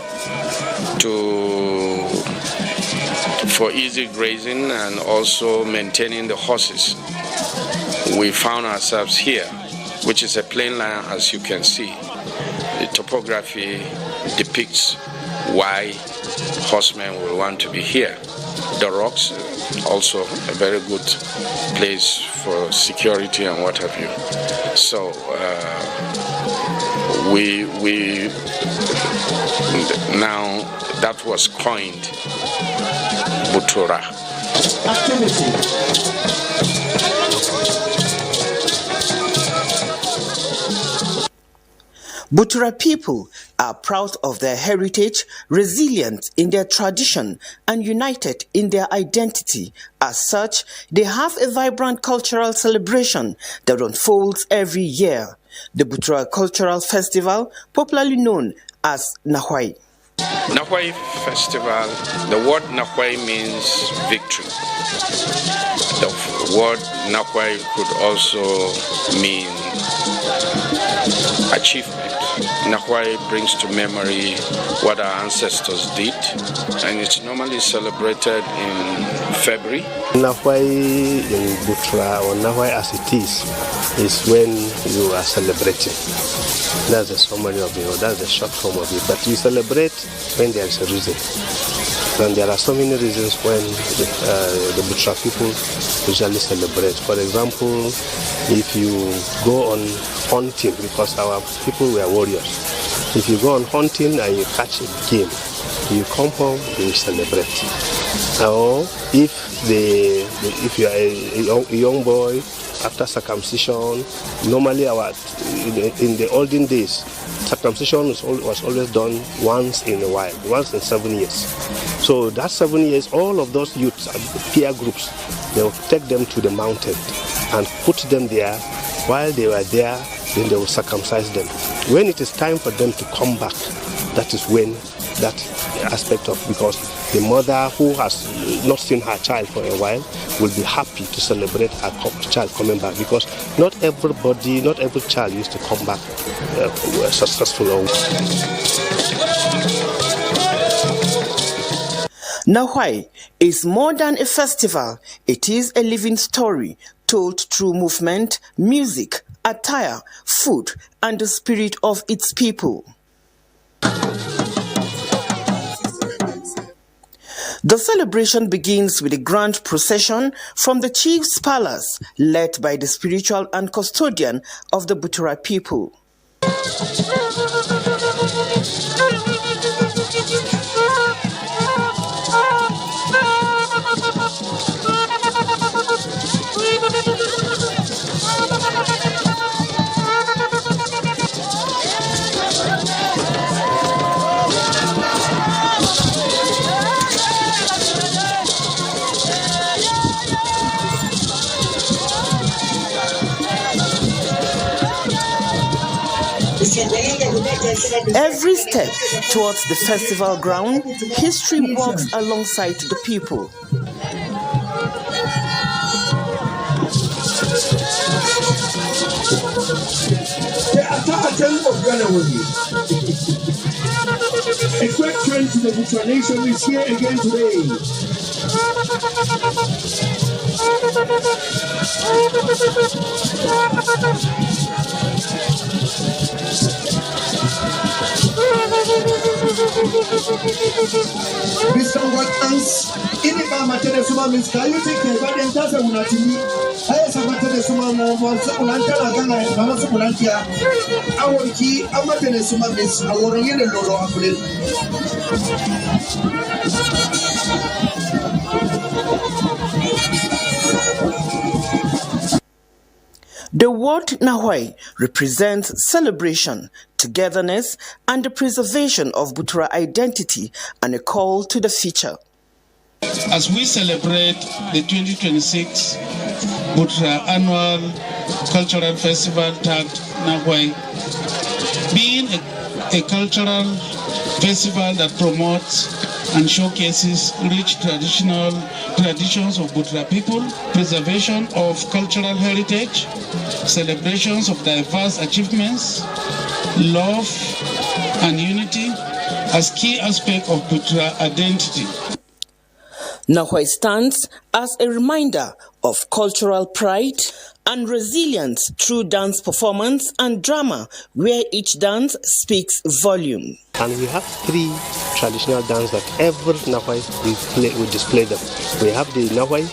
for easy grazing and also maintaining the horses. We found ourselves here, which is a plain land, as you can see. The topography depicts why horsemen will want to be here. The rocks, also a very good place for security and what have you. So we now that was coined Butura. Butura people are proud of their heritage, resilient in their tradition, and united in their identity. As such, they have a vibrant cultural celebration that unfolds every year. The Butura Cultural Festival, popularly known as Nahwai. Nahwai Festival, the word Nahwai means victory. The word Nahwai could also mean achievement. Nahwai brings to memory what our ancestors did, and it's normally celebrated in February. Nahwai in Butra, or Nahwai as it is when you are celebrating. That's the summary of it, or that's the short form of it. But you celebrate when there is a reason. And there are so many reasons when the Butra people usually celebrate. For example, if you go on hunting, because our people were warriors. If you go on hunting and you catch a game, you come home, you celebrate. Or if you are a young boy after circumcision, normally in the olden days, circumcision was always done once in a while, once in 7 years. So that 7 years, all of those youths and peer groups, they will take them to the mountain and put them there. While they were there, then they will circumcise them. When it is time for them to come back, that is when that aspect of, because the mother who has not seen her child for a while will be happy to celebrate her child coming back, because not every child used to come back successful. Nawai is more than a festival. It is a living story told through movement, music, attire, food, and the spirit of its people. The celebration begins with a grand procession from the chief's palace, led by the spiritual and custodian of the Butura people. Every step towards the festival ground, history walks alongside the people. A great trend to the Butra nation is here again today. Mr. Watkins, ini ba matene suma means can you take care of them? That's a unatimi. I have matene suma once unantana ganga mama sukulantia. Awonki amatene suma means aworonye le lolo akule. The word Nawai represents celebration, togetherness, and the preservation of Butura identity and a call to the future. As we celebrate the 2026 Butura Annual Cultural Festival tagged Nawai, being a cultural festival that promotes and showcases rich traditions of Butura people, preservation of cultural heritage, celebrations of diverse achievements, love and unity as key aspects of Butura identity. Nawai stands as a reminder of cultural pride and resilience through dance performance and drama, where each dance speaks volume. And we have 3 traditional dances that every Nawai we display them. We have the Nawai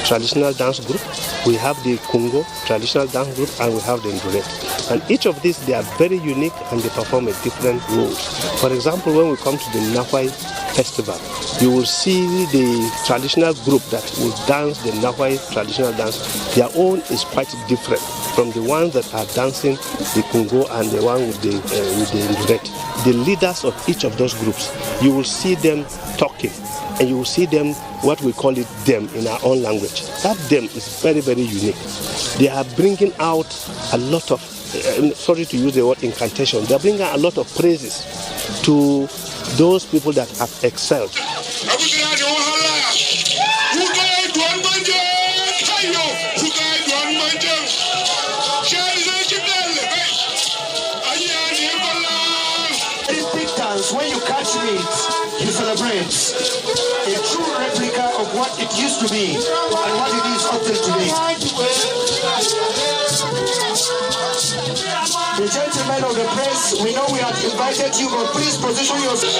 traditional dance group, we have the Congo traditional dance group, and we have the Nduret. And each of these, they are very unique and they perform a different roles. For example, when we come to the Nawai festival, you will see the traditional group that will dance the Nawai traditional dance. Their own is quite different from the ones that are dancing the Congo and the one with the Nduret. The leaders of each of those groups, you will see them talking, and you will see them, what we call it, them in our own language. That them is very, very unique. They are bringing out a lot of, sorry to use the word incantation, they are bringing out a lot of praises to those people that have excelled. When you catch meat, you celebrate. A true replica of what it used to be and what it is up till today. The gentlemen of the press, we know we have invited you, but please position yourself.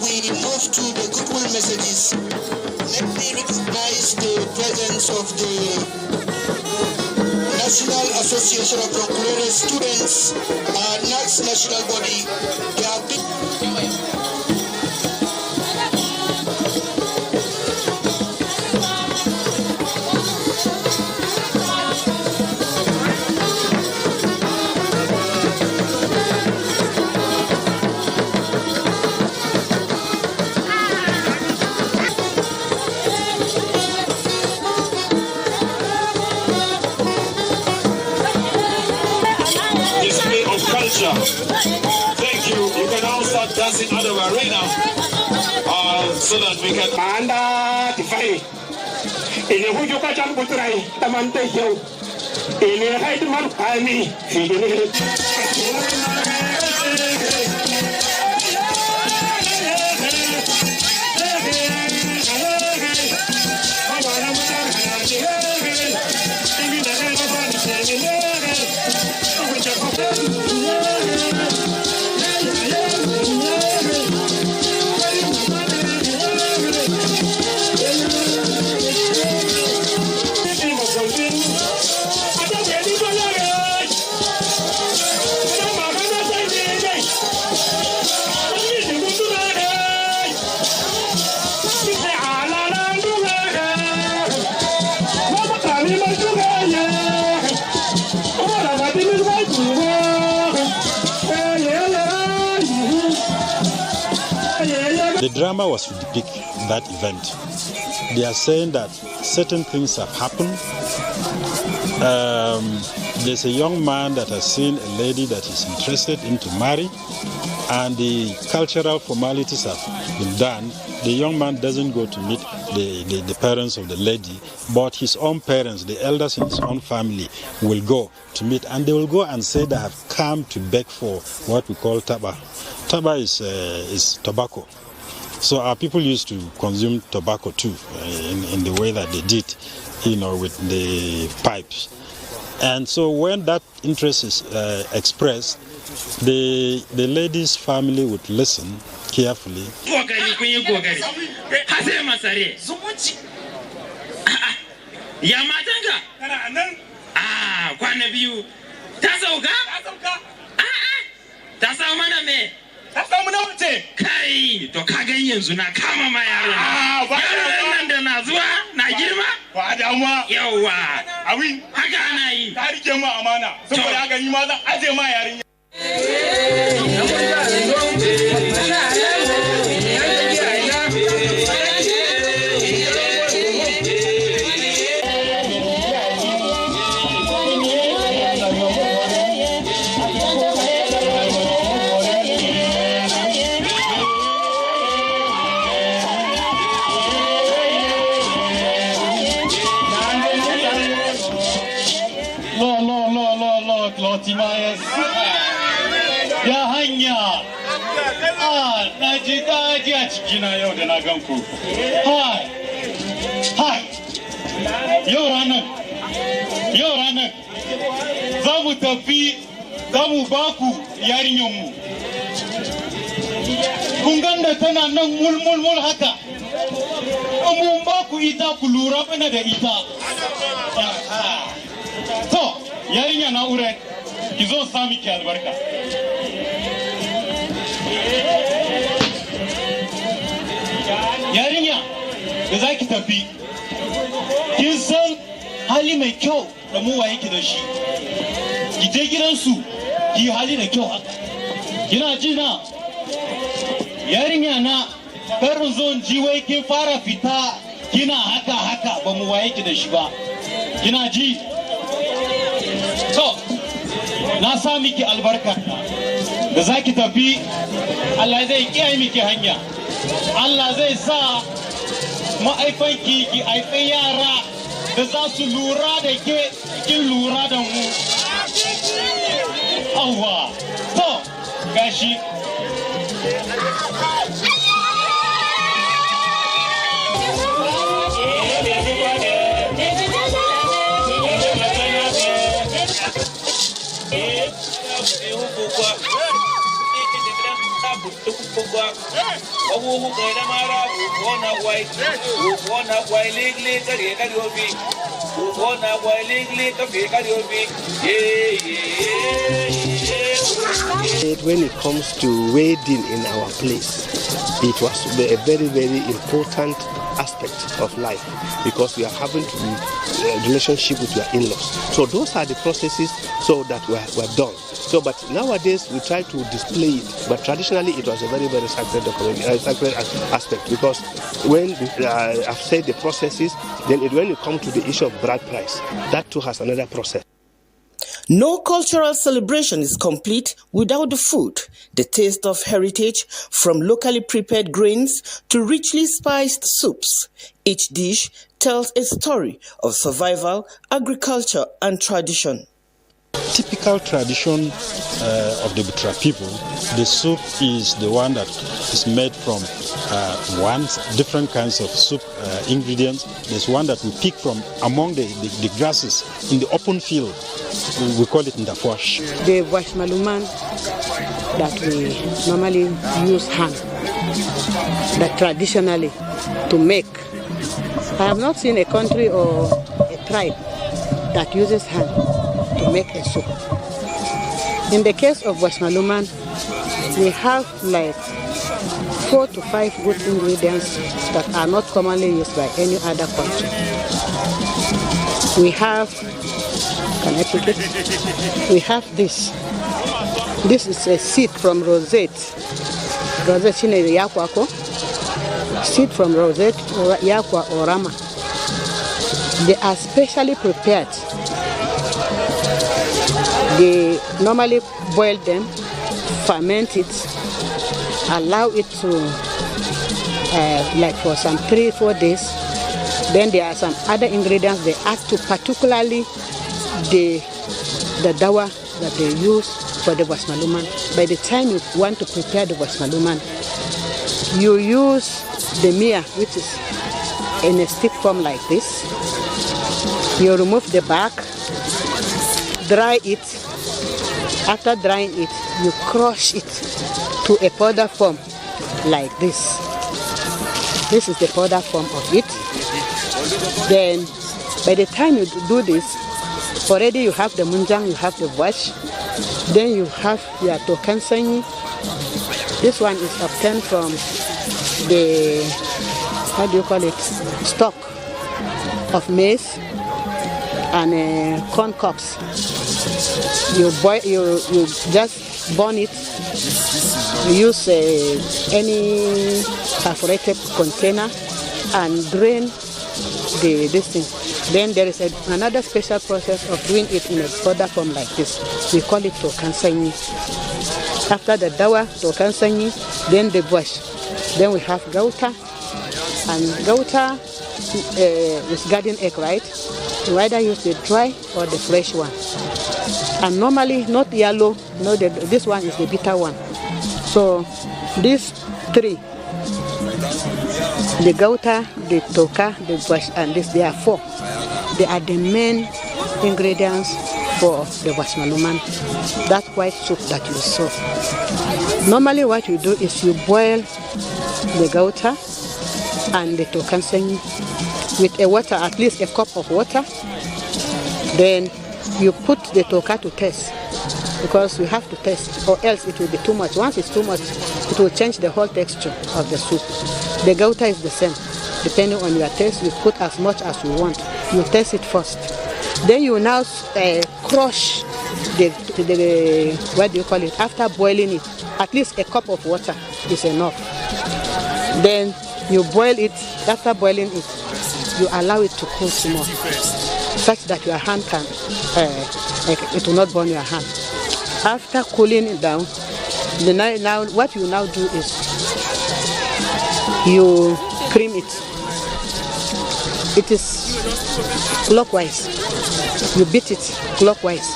We move to the goodwill messages. Let me recognize the presence of the National Association of Procurator Students, NACS national body. They have been Thank you. You can all start dancing out of arena so that we can. Manda tifai. Ini huju kacang putrai taman tehyo. Ini hai teman kami. The drama was to depict that event. They are saying that certain things have happened. There's a young man that has seen a lady that he's interested in to marry, and the cultural formalities have been done. The young man doesn't go to meet the parents of the lady, but his own parents, the elders in his own family, will go to meet, and they will go and say they have come to beg for what we call taba. Taba is tobacco. So our people used to consume tobacco too, in the way that they did, with the pipes. And so when that interest is expressed, the lady's family would listen carefully. Kai to ka gan yanzu na kama ma yaron nan da na zuwa na girma ba damuwa yawa abin haka ana yi ta rike mu amana saboda haka ni ma zan aje ma yarin ya hanya na ji daji a cikina yau da na gan ku yau ranar za mu tafi za mu ba ku yarinyanmu kun ganda tana nan mulmulmul haka mun ba ku ita ku lura bana da ita to yarinya na ure ki zo sami ki albarka yarinya da za ki tafi kin san hali mai kyau da mu waye ki da shi ki je gidansu ki yi hali da kyau haka kina ji na yarinya na karin zon ji wai kin fara fita kina haka ba mu waye ki da shi ba kina ji to na sa miki albarka da za ki tafi Allah zai kiyaye miki hanya Allah zai sa ma'aifanki ki haifi yara da za su lura da ke kin lura da mu awwa to gashi When it comes to wedding in our place, it was a very, very important aspect of life because we are having to be a relationship with your in-laws. So those are the processes so that were done. So, but nowadays we try to display it, but traditionally it was a very, very sacred aspect because when I've said the processes, then when you come to the issue of bride price, that too has another process. No cultural celebration is complete without the food, the taste of heritage, from locally prepared grains to richly spiced soups. Each dish tells a story of survival, agriculture, and tradition. Typical tradition of the Butra people, the soup is the one that is made from different kinds of soup ingredients. There's one that we pick from among the grasses in the open field. We call it ndafuash. The washmaluman that we normally use hand, that traditionally to make. I have not seen a country or a tribe that uses hand to make a soup. In the case of washmaluman, we have like 4 to 5 good ingredients that are not commonly used by any other country. We have, can I pick it? We have this. This is a seed from rosette. Rosette chine yakwako. Seed from rosette, yakwa or rama. They are specially prepared. They normally boil them, ferment it, allow it to like for some 3-4 days. Then there are some other ingredients they add to, particularly the dawa that they use for the washmaluman. By the time you want to prepare the washmaluman, you use the mia, which is in a stick form like this. You remove the bark, dry it. After drying it, you crush it to a powder form like this. This is the powder form of it. Then, by the time you do this, already you have the munjang, you have the wash. Then you have your tokansanyi. This one is obtained from the, how do you call it, stalk of maize and corn cobs. You boil, you just burn it. You use any perforated container and drain this thing. Then there is another special process of doing it in a powder form like this. We call it tokansanyi. After the dawa, tokansanyi, then the wash. Then we have gauta, and gauta is garden egg, right? You either use the dry or the fresh one. And normally not yellow, no, this one is the bitter one. So these three, the gauta, the toka, the wash, and this, they are 4. They are the main ingredients for the washmaluman, that white soup that you saw. Normally what you do is you boil the gauta and the tokansanyi with a water, at least a cup of water. Then you put the toka to taste, because you have to taste, or else it will be too much. Once it's too much, it will change the whole texture of the soup. The gauta is the same. Depending on your taste, you put as much as you want. You taste it first. Then you now crush the what do you call it? After boiling it, at least a cup of water is enough. Then you boil it. After boiling it, you allow it to cool small, such that your hand can, it will not burn your hand. After cooling it down, now what you now do is you cream it. It is clockwise. You beat it clockwise.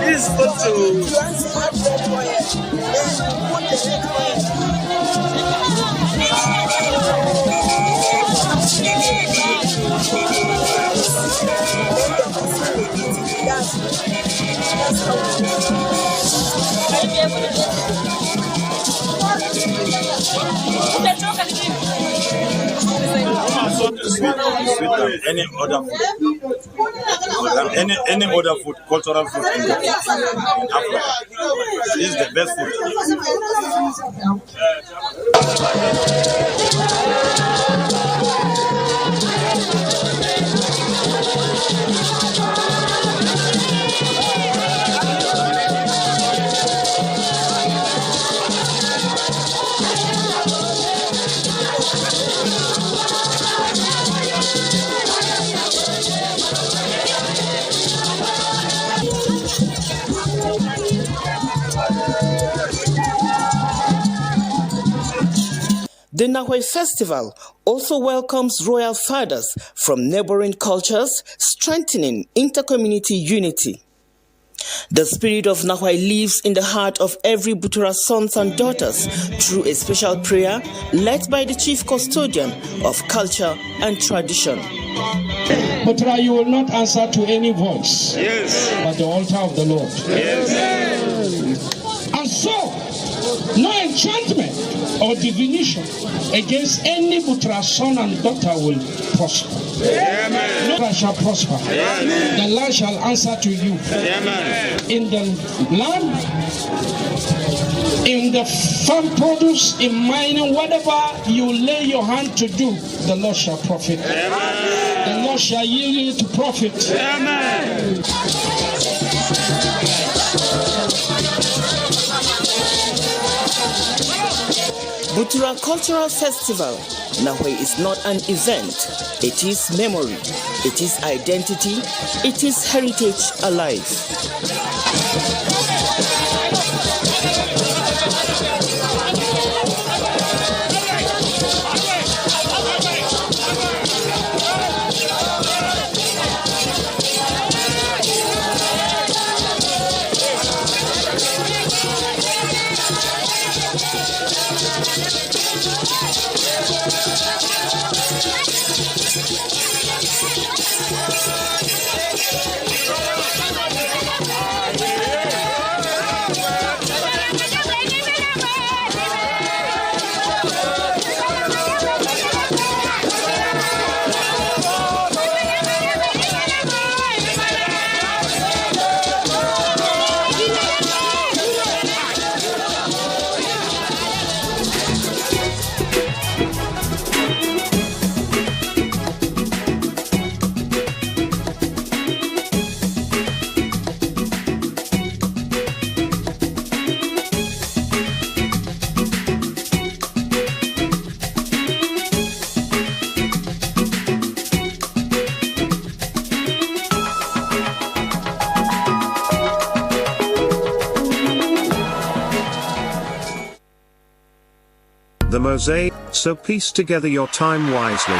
This photo. Any other food, any other food, cultural food in Africa. This is the best food. The Nahwe Festival also welcomes royal fathers from neighboring cultures, strengthening inter-community unity. The spirit of Nahwe lives in the heart of every Butura sons and daughters through a special prayer led by the chief custodian of culture and tradition. Butura, you will not answer to any voice, but the altar of the Lord. And so, no enchantment or divination against any Butra son and daughter will prosper. No one shall prosper. The land shall answer to you. In the land, in the farm produce, in mining, whatever you lay your hand to do, the Lord shall profit. The Lord shall yield you to profit. Butura Cultural Festival, Nahwe is not an event. It is memory, it is identity, it is heritage alive. The mosaic, so piece together your time wisely.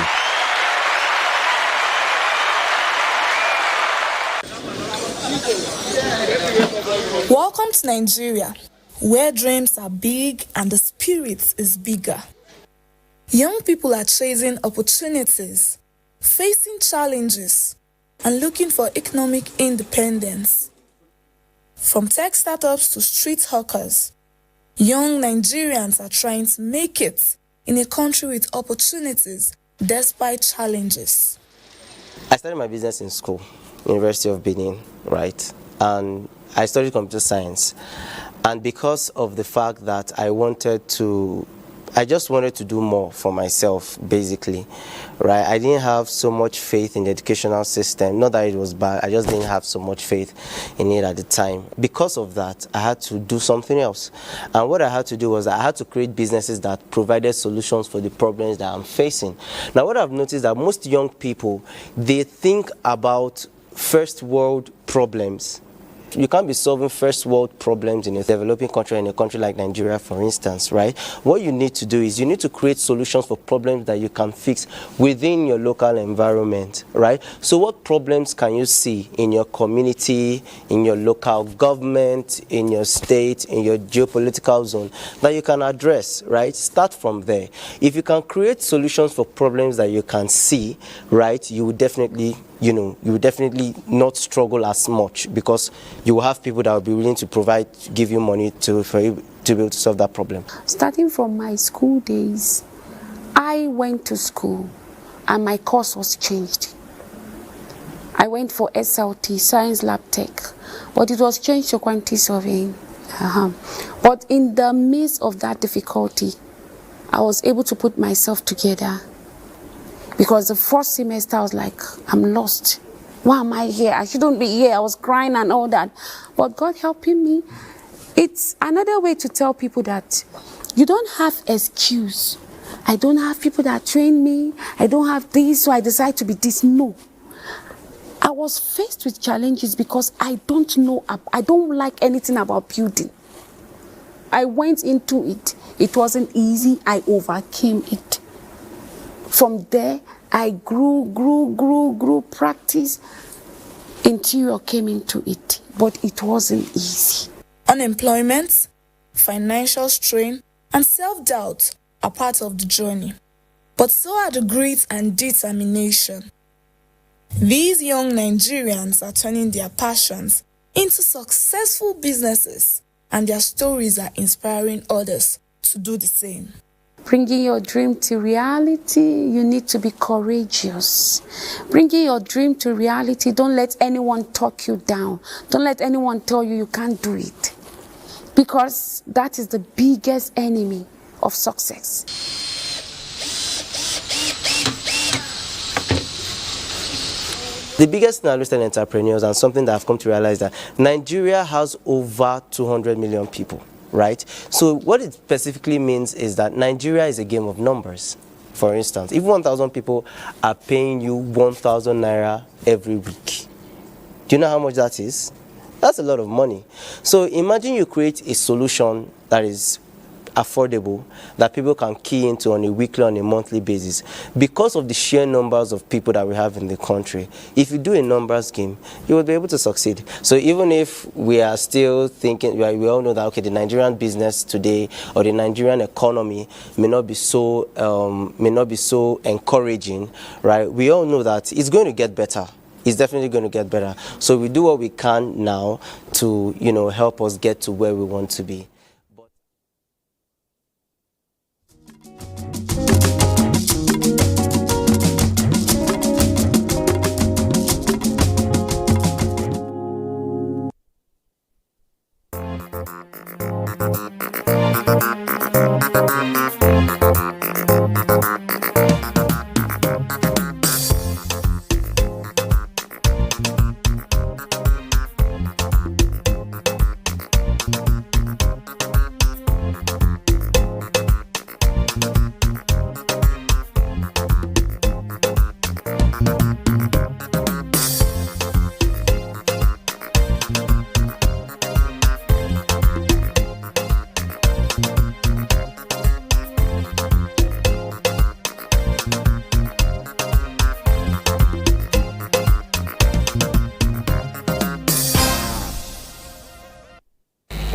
Welcome to Nigeria, where dreams are big and the spirit is bigger. Young people are chasing opportunities, facing challenges, and looking for economic independence. From tech startups to street hawkers, young Nigerians are trying to make it in a country with opportunities despite challenges. I started my business in school, University of Benin, right? And I studied computer science. And because of the fact that I wanted to I just wanted to do more for myself, basically, right? I didn't have so much faith in the educational system. Not that it was bad, I just didn't have so much faith in it at the time. Because of that, I had to do something else. And what I had to do was I had to create businesses that provided solutions for the problems that I'm facing. Now, what I've noticed is that most young people, they think about first world problems. You can't be solving first world problems in a developing country, in a country like Nigeria, for instance, right? What you need to do is you need to create solutions for problems that you can fix within your local environment, right? So what problems can you see in your community, in your local government, in your state, in your geopolitical zone that you can address, right? Start from there. If you can create solutions for problems that you can see, right, you will definitely not struggle as much, because you will have people that will be willing to give you money for you to be able to solve that problem. Starting from my school days, I went to school and my course was changed. I went for SLT, Science Lab Tech, but it was changed to quantity surveying. But in the midst of that difficulty, I was able to put myself together. Because the first semester I was like, I'm lost. Why am I here? I shouldn't be here. I was crying and all that. But God helping me. It's another way to tell people that you don't have excuse. I don't have people that train me. I don't have this, so I decide to be this. No. I was faced with challenges because I don't like anything about building. I went into it. It wasn't easy. I overcame it. From there, I grew, practice. Interior came into it, but it wasn't easy. Unemployment, financial strain, and self-doubt are part of the journey. But so are the grit and determination. These young Nigerians are turning their passions into successful businesses, and their stories are inspiring others to do the same. Bringing your dream to reality, you need to be courageous. Bringing your dream to reality, don't let anyone talk you down. Don't let anyone tell you you can't do it. Because that is the biggest enemy of success. The biggest thing I understand entrepreneurs, and something that I've come to realize, that Nigeria has over 200 million people. Right? So what it specifically means is that Nigeria is a game of numbers. For instance, if 1,000 people are paying you 1,000 naira every week, do you know how much that is? That's a lot of money. So imagine you create a solution that is affordable, that people can key into on a weekly, on a monthly basis. Because of the sheer numbers of people that we have in the country, if you do a numbers game, you will be able to succeed. So even if we are still thinking, we all know that, okay, the Nigerian business today or the Nigerian economy may not be so encouraging, right? We all know that it's going to get better. It's definitely going to get better. So we do what we can now to, help us get to where we want to be.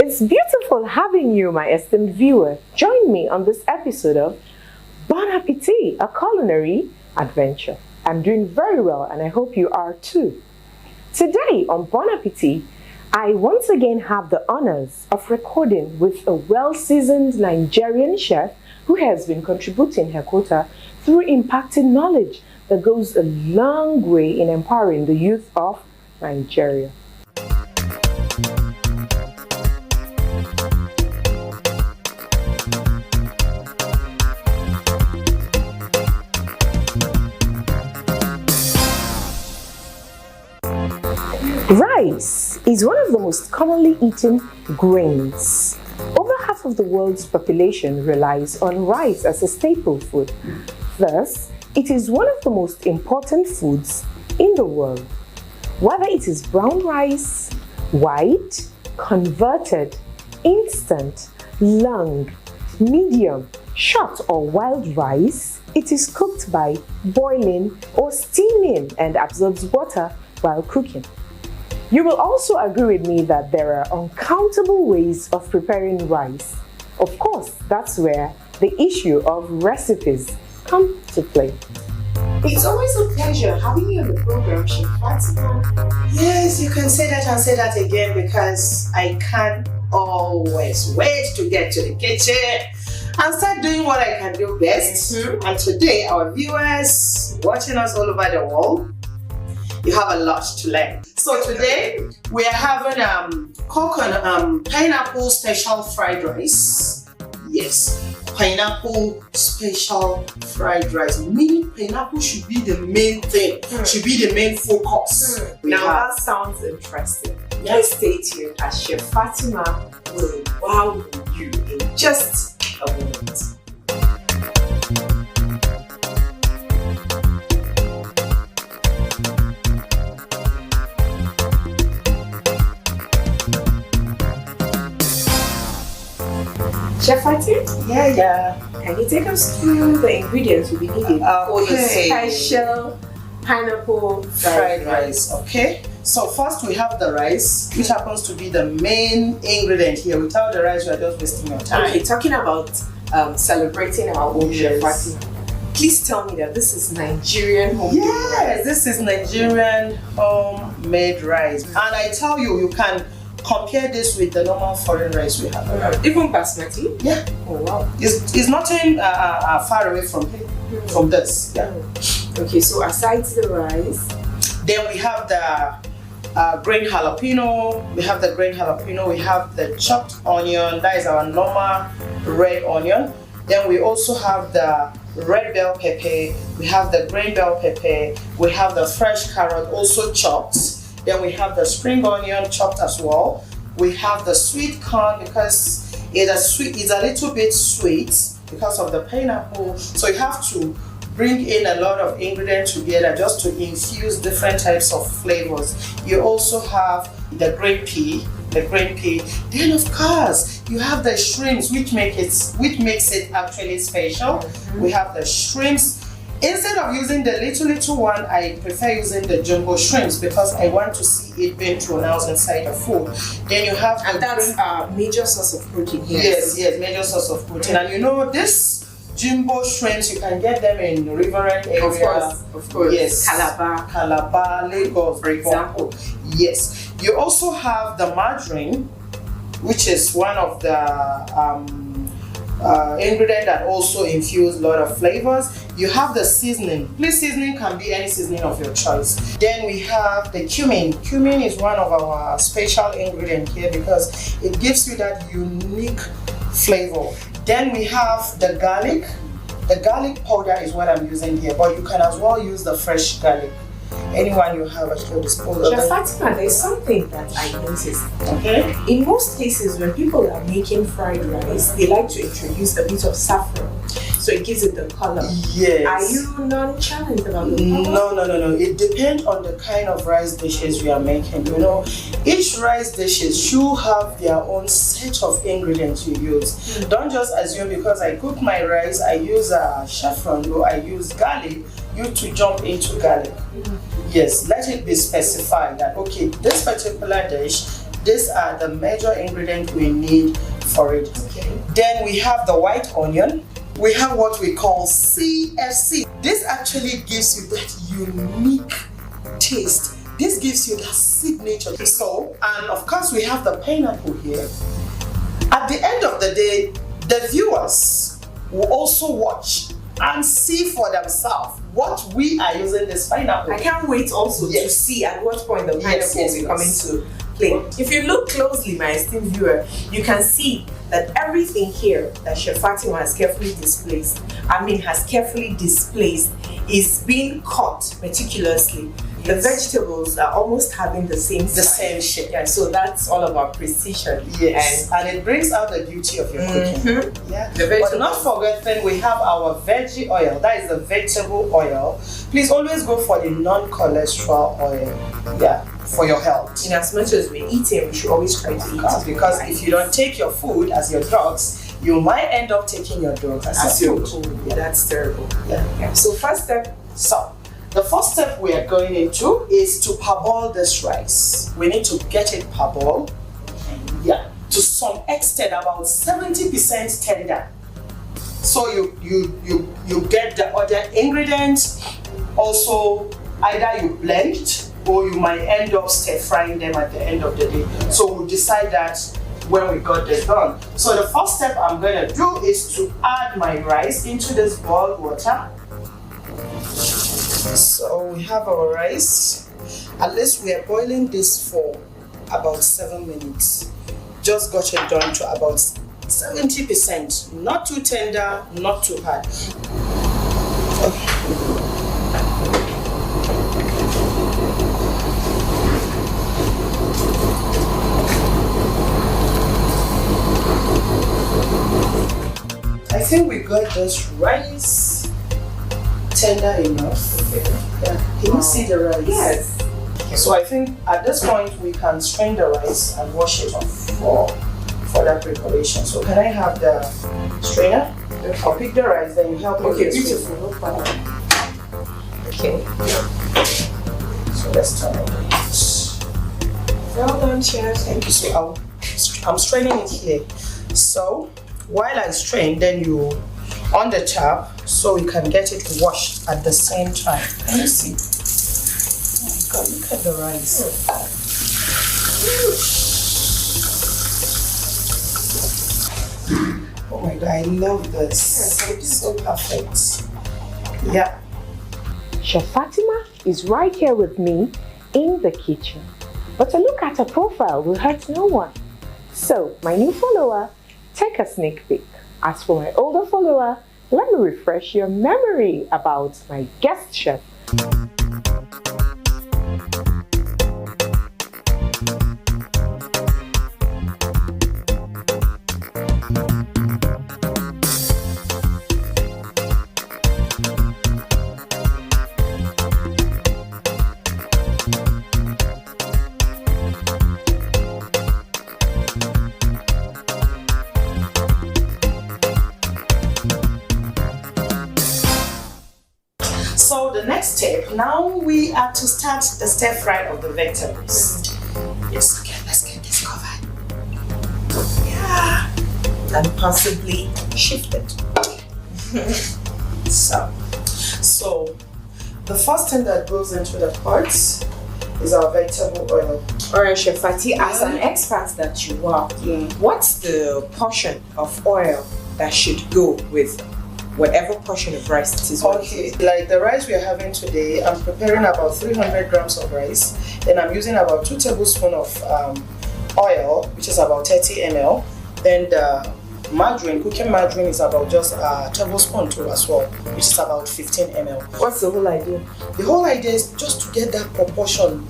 It's beautiful having you, my esteemed viewer. Join me on this episode of Bon Appetit, a culinary adventure. I'm doing very well and I hope you are too. Today on Bon Appetit, I once again have the honors of recording with a well-seasoned Nigerian chef who has been contributing her quota through impacting knowledge that goes a long way in empowering the youth of Nigeria. Rice is one of the most commonly eaten grains. Over half of the world's population relies on rice as a staple food. Thus, it is one of the most important foods in the world. Whether it is brown rice, white, converted, instant, long, medium, short or wild rice, it is cooked by boiling or steaming and absorbs water while cooking. You will also agree with me that there are uncountable ways of preparing rice. Of course, that's where the issue of recipes come to play. It's always a pleasure having you on the program, Chef Fatima. Yes, you can say that and say that again because I can't always wait to get to the kitchen and start doing what I can do best. And today, our viewers watching us all over the world, you have a lot to learn. So today we are having pineapple special fried rice. Yes, pineapple special fried rice. Meaning pineapple should be the main thing, should be the main focus. Now that sounds interesting. Let's stay tuned as Chef Fatima will wow you in just a moment. Chef Fatima? Yeah. Can you take us through the ingredients we'll be needing for the special pineapple fried rice? Okay. So first we have the rice, which happens to be the main ingredient here. Without the rice, you are just wasting your time. Okay, talking about celebrating our own Chef Fatima. Please tell me that this is Nigerian homemade rice. Yes, this is Nigerian homemade rice. And I tell you, you can compare this with the normal foreign rice we have around. Even basmati? Yeah. Oh wow. It's nothing far away from this. Yeah. Okay, so aside the rice, then we have the green jalapeno. We have the chopped onion. That is our normal red onion. Then we also have the red bell pepper. We have the green bell pepper. We have the fresh carrot also chopped. Then we have the spring onion chopped as well. We have the sweet corn because it's a little bit sweet because of the pineapple. So you have to bring in a lot of ingredients together just to infuse different types of flavors. You also have the green pea. Then of course you have the shrimps, which makes it actually special. We have the shrimps. Instead of using the little one, I prefer using the jumbo shrimps because I want to see it being pronounced inside the food. Then you have that's a major source of protein here. Yes, major source of protein. And you know this jumbo shrimps, you can get them in riverine area. Of course. Yes. Calabar, Lagos, for example. Yes. You also have the margarine, which is one of the ingredient that also infuse a lot of flavors. You have the seasoning. This seasoning can be any seasoning of your choice. Then we have the cumin. Cumin is one of our special ingredients here because it gives you that unique flavor. Then we have the garlic. The garlic powder is what I'm using here, but you can as well use the fresh garlic. Anyone you have at your disposal. Chef Fatima, there's something that I noticed. Okay. In most cases, when people are making fried rice, they like to introduce a bit of saffron, so it gives it the color. Yes. Are you nonchalant about the color? No. It depends on the kind of rice dishes we are making. You know, each rice dishes should have their own set of ingredients you use. Don't just assume because I cook my rice, I use saffron or I use garlic, you to jump into garlic. Yes, let it be specified that okay, this particular dish, these are the major ingredients we need for it. Okay. Then we have the white onion. We have what we call CFC. This actually gives you that unique taste. This gives you that signature. So, and of course we have the pineapple here. At the end of the day, the viewers will also watch and see for themselves what we are using this pineapple. I can't wait also to see at what point the pineapple will come into play. If you look closely, my esteemed viewer, you can see that everything here that Chef Fatima has carefully displaced is being cut meticulously. the vegetables are almost having the same shape. Yeah, so that's all about precision. Yes, and it brings out the beauty of your cooking. Yeah, but not forgetting, we have our veggie oil. That is the vegetable oil. Please always go for the non-cholesterol oil. Yeah, for your health. In as much as we're eating, we should always try to eat. Because if you don't take your food as your drugs, you might end up taking your drugs as your food. Yeah. That's terrible. Yeah. So first step. So the first step we are going into is to parboil this rice. We need to get it parboiled. Yeah. To some extent, about 70% tender. So you get the other ingredients. Also, either you blend or you might end up stir frying them at the end of the day. So we'll decide that when we got this done. So the first step I'm going to do is to add my rice into this boiled water. So we have our rice. At least we are boiling this for about 7 minutes. Just got it done to about 70%. Not too tender, not too hard. Okay. I think we got this rice tender enough. Yeah. Can you see the rice? Yes. So I think at this point we can strain the rice and wash it off for that preparation. So can I have the strainer? I'll pick the rice, then you help me. Okay, beautiful. No problem. Okay. So let's turn it. Well done, Chef. Thank you. So I'm straining it here. So while I strain, then you on the tap so we can get it washed at the same time. Can you see? Oh God, look at the rice. Oh my God, I love this. It's so perfect. Yeah. Chef Fatima is right here with me in the kitchen. But to look at her profile will hurt no one. So, my new follower, take a sneak peek. As for my older follower, let me refresh your memory about my guest chef. So the next step, now we are to start the stir fry of the vegetables. Yes, okay, let's get this covered. Yeah, and possibly shift it. So the first thing that goes into the pot is our vegetable oil. Alright, Chef Fati, as an expert that you are, what's the portion of oil that should go with whatever portion of rice it is? Okay, like the rice we are having today, I'm preparing about 300 grams of rice. Then I'm using about 2 tablespoons of oil, which is about 30 ml. Then the margarine, cooking margarine, is about just a tablespoon too as well, which is about 15 ml. What's the whole idea? The whole idea is just to get that proportion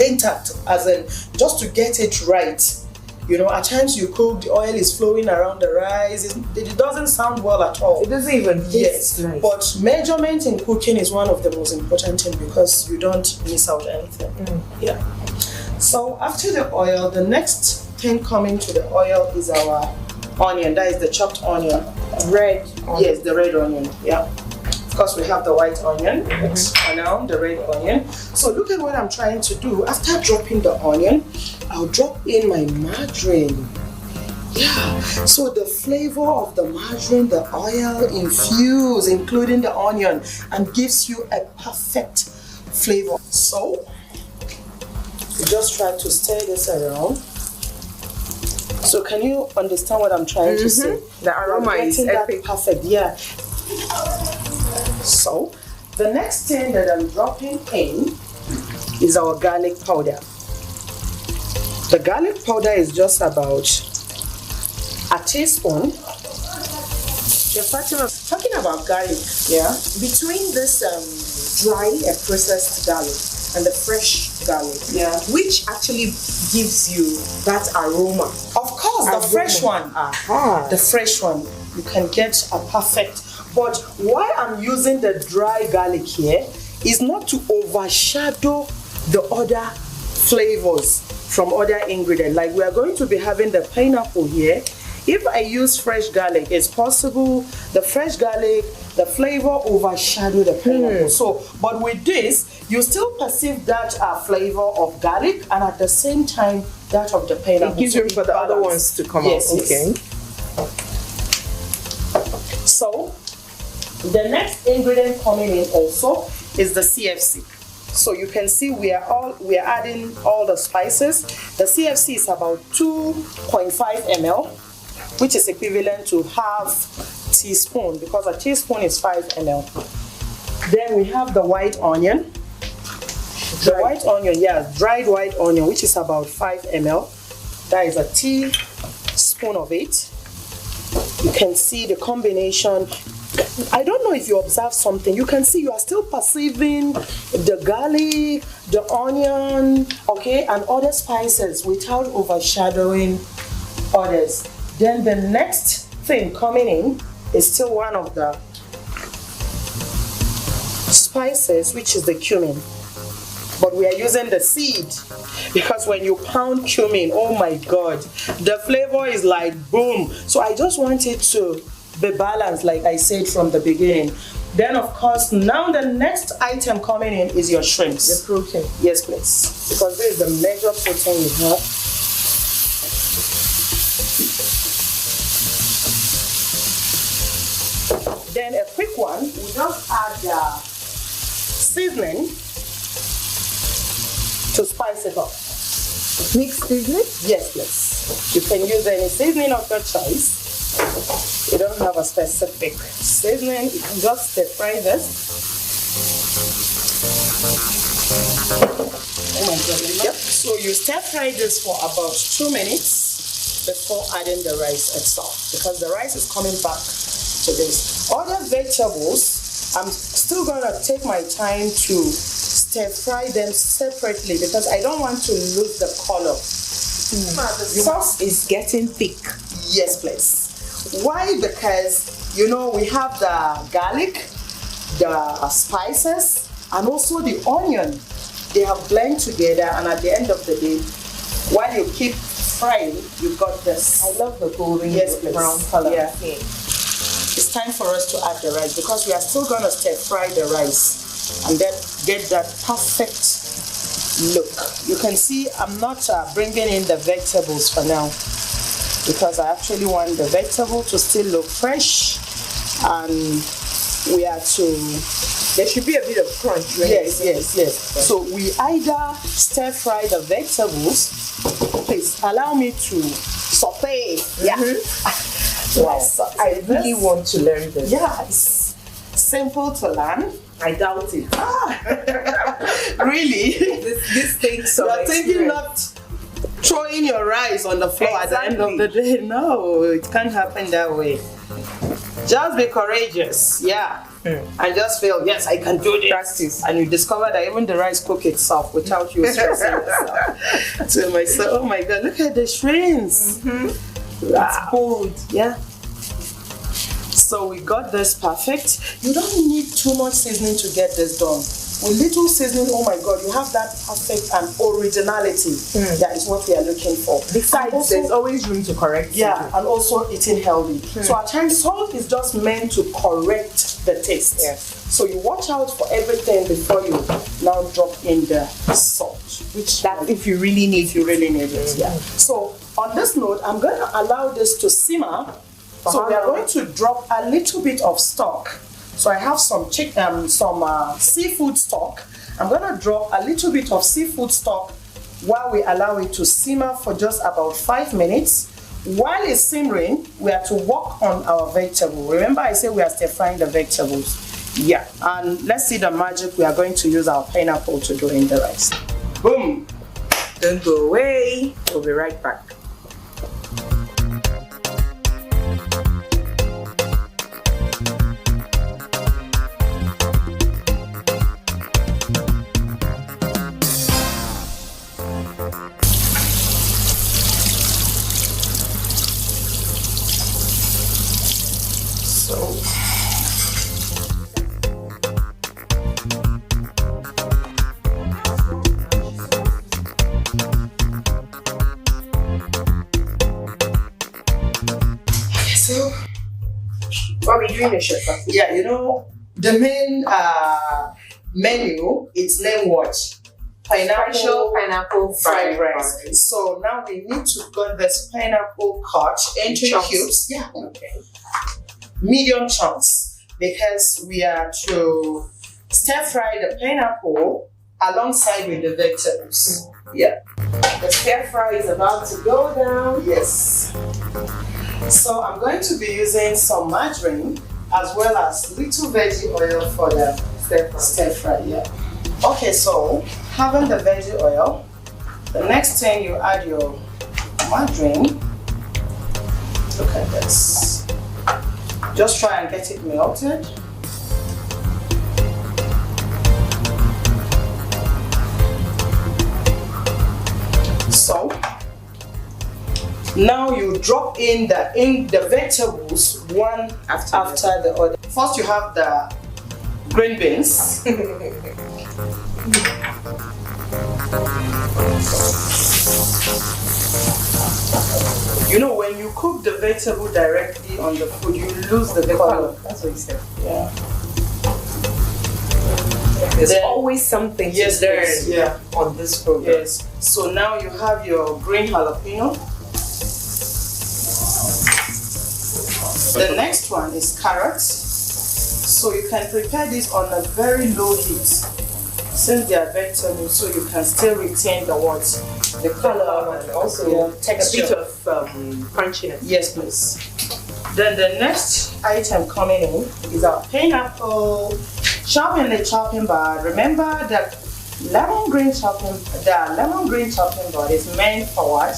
intact, as in just to get it right. You know, at times you cook, the oil is flowing around the rice. It doesn't sound well at all. It doesn't even taste nice. But measurement in cooking is one of the most important things because you don't miss out anything. Yeah. So after the oil, the next thing coming to the oil is our onion. That is the chopped onion. Red onion. Yes, the red onion. Yeah. Of course, we have the white onion, and now the red onion. So look at what I'm trying to do. After dropping the onion, I'll drop in my margarine. Yeah, so the flavor of the margarine, the oil infuse, including the onion, and gives you a perfect flavor. So you just try to stir this around. So can you understand what I'm trying to say? The aroma is epic. Perfect, yeah. So the next thing that I'm dropping in is our garlic powder. The garlic powder is just about a teaspoon. Chef Fatima, talking about garlic, yeah, between this dry and processed garlic, and the fresh garlic. Yeah. Which actually gives you that aroma. Of course, the fresh one. Aha. The fresh one. You can get a perfect. But why I'm using the dry garlic here is not to overshadow the other flavors from other ingredients. Like we are going to be having the pineapple here. If I use fresh garlic, it's possible the fresh garlic, the flavor overshadow the pineapple. So, but with this, you still perceive that flavor of garlic, and at the same time that of the pineapple. It gives room for the other ones to come out. Okay. So, the next ingredient coming in also is the CFC. So you can see we are adding all the spices. The CFC is about 2.5 ml, which is equivalent to half teaspoon, because a teaspoon is 5 ml. Then we have the white onion. The white onion, dried white onion, which is about 5 ml. That is a teaspoon of it. You can see the combination. I don't know if you observe something. You can see you are still perceiving the garlic, the onion, okay, and other spices without overshadowing others. Then the next thing coming in is still one of the spices, which is the cumin. But we are using the seed, because when you pound cumin, oh my God, the flavor is like boom. So I just want it to be balanced, like I said from the beginning. Then of course, now the next item coming in is your shrimps. The protein. Yes, please. Because this is the major protein you have. Then a quick one, we just add seasoning to spice it up. Mixed seasoning? Yes, please. You can use any seasoning of your choice. You don't have a specific seasoning. You can just stir fry this. Oh my God. Yep. So you stir fry this for about 2 minutes before adding the rice itself, because the rice is coming back to this. Other vegetables, I'm still going to take my time to stir fry them separately, because I don't want to lose the color. The sauce is getting thick. Yes, please. Why? Because, you know, we have the garlic, the spices, and also the onion. They have blended together, and at the end of the day, while you keep frying, you got this. I love the golden brown color. Yeah. It's time for us to add the rice, because we are still going to stir fry the rice and then get that perfect look. You can see I'm not bringing in the vegetables for now, because I actually want the vegetable to still look fresh, and we are to... There should be a bit of crunch. Right? Yes. So we either stir fry the vegetables. Please allow me to saute. Yeah. Wow. I really want to learn this. Yeah, it's simple to learn. I doubt it. Really? This takes some You're thinking not throwing your rice on the floor at the end of the day. No, it can't happen that way. Just be courageous. Yeah. I just feel, yes, I can do this. Practice. And you discover that even the rice cooks itself without you stressing yourself. So myself, oh my God, look at the shrimps. Wow. It's bold. Yeah. So we got this perfect. You don't need too much seasoning to get this done. With little seasoning, oh my God, you have that perfect and originality. That is what we are looking for. Besides, also, there's always room to correct. Yeah, and also eating healthy. So at times, salt is just meant to correct the taste. Yes. So you watch out for everything before you now drop in the salt. Which that's if you really need it. Yeah. So on this note, I'm going to allow this to simmer. So we are going to drop a little bit of stock. So I have some seafood stock. I'm going to drop a little bit of seafood stock while we allow it to simmer for just about 5 minutes. While it's simmering, we are to work on our vegetable. Remember I said we are stir frying the vegetables. Yeah, and let's see the magic we are going to use our pineapple to do in the rice. Boom! Don't go away. We'll be right back. doing a chef? Yeah, you know, the main menu, it's named what? Pineapple fried rice. So now we need to cut this pineapple cut into cubes. Yeah. Okay. Medium chunks, because we are to stir fry the pineapple alongside with the vegetables. Yeah. The stir fry is about to go down. Yes. So I'm going to be using some margarine as well as little veggie oil for the stir fry. Yeah. Okay, so having the veggie oil, the next thing you add your margarine. Look at this. Just try and get it melted. So now you drop in the vegetables one after the other. First you have the green beans. You know, when you cook the vegetable directly on the food, you lose the color. That's what you said. Yeah. There's always something to learn on this program. Yes. So now you have your green jalapeno. The next one is carrots. So you can prepare this on a very low heat, since they are vegetables, so you can still retain the color and also texture. A bit of crunchiness. Yes, please. Then the next item coming in is our pineapple. Chopping the chopping board. Remember that lemon green chopping board is meant for what?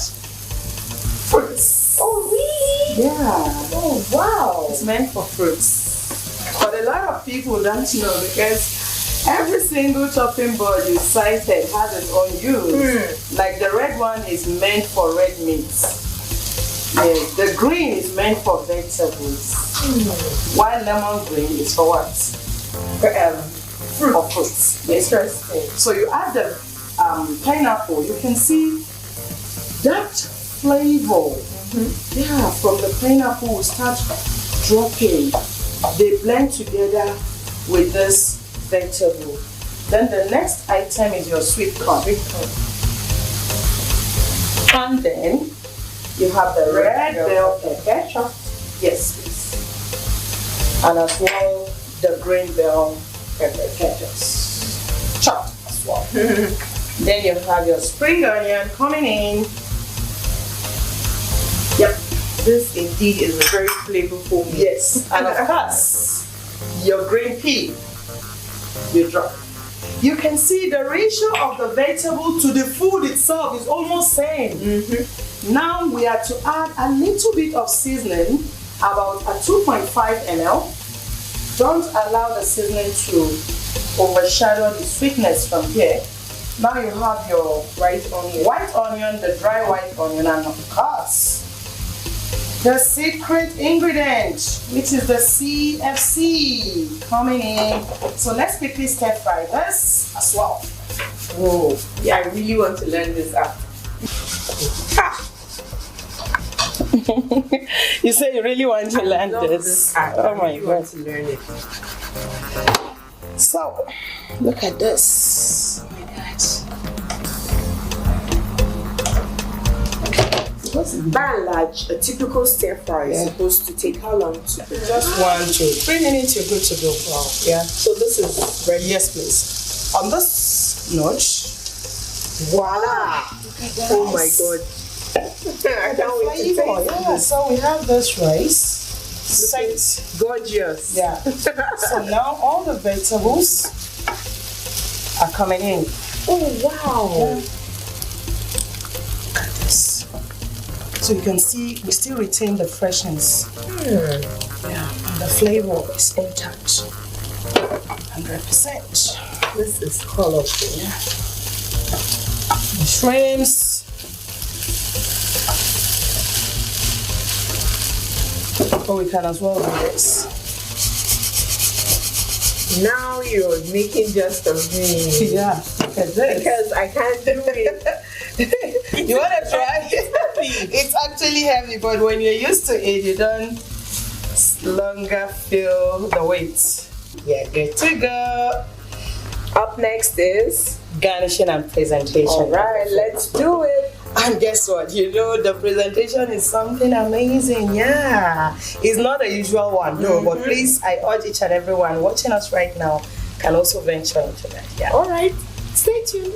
Fruits. Oh really? Yeah. Oh wow. It's meant for fruits. But a lot of people don't know, because every single chopping board you cited has its own use. Like the red one is meant for red meats. Yes, the green is meant for vegetables. While lemon green is for what? For fruits. Interesting. So you add the pineapple, you can see that flavor. Yeah, from the pineapple will start dropping. They blend together with this vegetable. Then the next item is your sweet corn. And then you have the red bell pepper. Yes, please. And as well the green bell peppers. Chopped as well. Then you have your spring onion coming in. Yep. This indeed is a very flavorful meal. Yes. And of course, your green pea. You drop. You can see the ratio of the vegetable to the food itself is almost same. Now we are to add a little bit of seasoning, about a 2.5 ml. Don't allow the seasoning to overshadow the sweetness from here. Now you have your white onion, the dry white onion, and of course, the secret ingredient, which is the CFC coming in. So let's quickly stir fry this as well. Oh, yeah, I really want to learn this app. You say you really want to learn this? Oh my God. To learn it. So, look at this. Oh my God. By and large, a typical stir fry is supposed to take how long to prepare? Just 1 to 3 minutes, you're good to go. Wow. Yeah. So this is ready. Yes, please. On this note, voila! Oh my God. I can't wait to taste this. So we have this rice. Set. Gorgeous. Yeah. So now all the vegetables are coming in. Oh wow. Yeah. Look at this. So you can see we still retain the freshness. Yeah. And the flavor is intact. 100%. This is colorful. Yeah. The shrimps. Oh, we can as well do this. Now you're making just of me. Yeah, look at this. Because I can't do it. You want to try it? It's actually heavy, but when you're used to it, you don't longer feel the wait. Yeah, good to go. Up next is garnishing and presentation. All right, let's do it. And guess what? You know, the presentation is something amazing. Yeah, it's not a usual one, no. But please, I urge each and everyone watching us right now can also venture into that. Yeah. All right, stay tuned.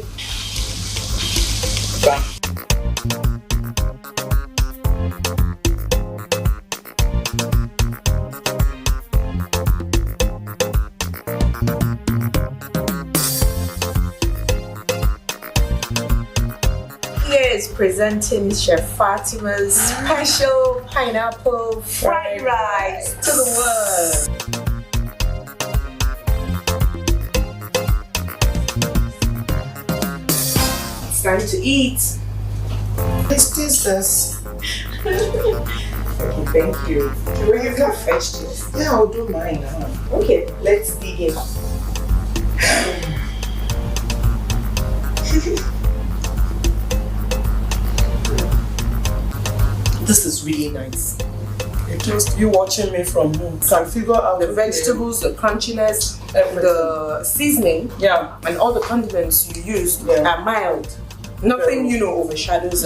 Bye. Is presenting Chef Fatima's special pineapple fried rice to the world. It's time to eat. Let's taste this. Okay, thank you. Well, you've got fresh juice. Yeah, I'll do mine now. Okay, let's dig in. This is really nice. Just you watching me from home can figure out the vegetables, the crunchiness, the seasoning, yeah, and all the condiments you use are mild. Nothing, you know, overshadows.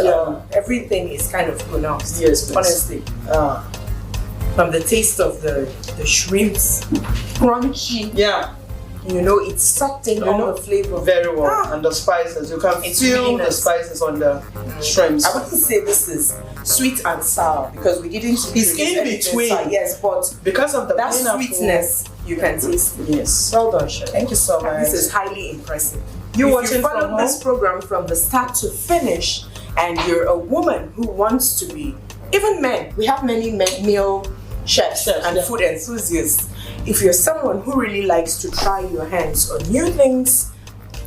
Everything is kind of pronounced. Yes, honestly. From the taste of the shrimps, crunchy. Yeah. You know, it's sucked in all the flavor. Very well. And the spices. You can feel really the spices on the shrimps. I wouldn't say this is sweet and sour because we didn't. It's in between. Yes, but because of the that pineapple, sweetness, you can taste it. Yes. Well done, Chef. Thank you so much. This is highly impressive. If you follow this program from the start to finish, and you're a woman who wants to be, even men, we have many male chefs and food enthusiasts. If you're someone who really likes to try your hands on new things,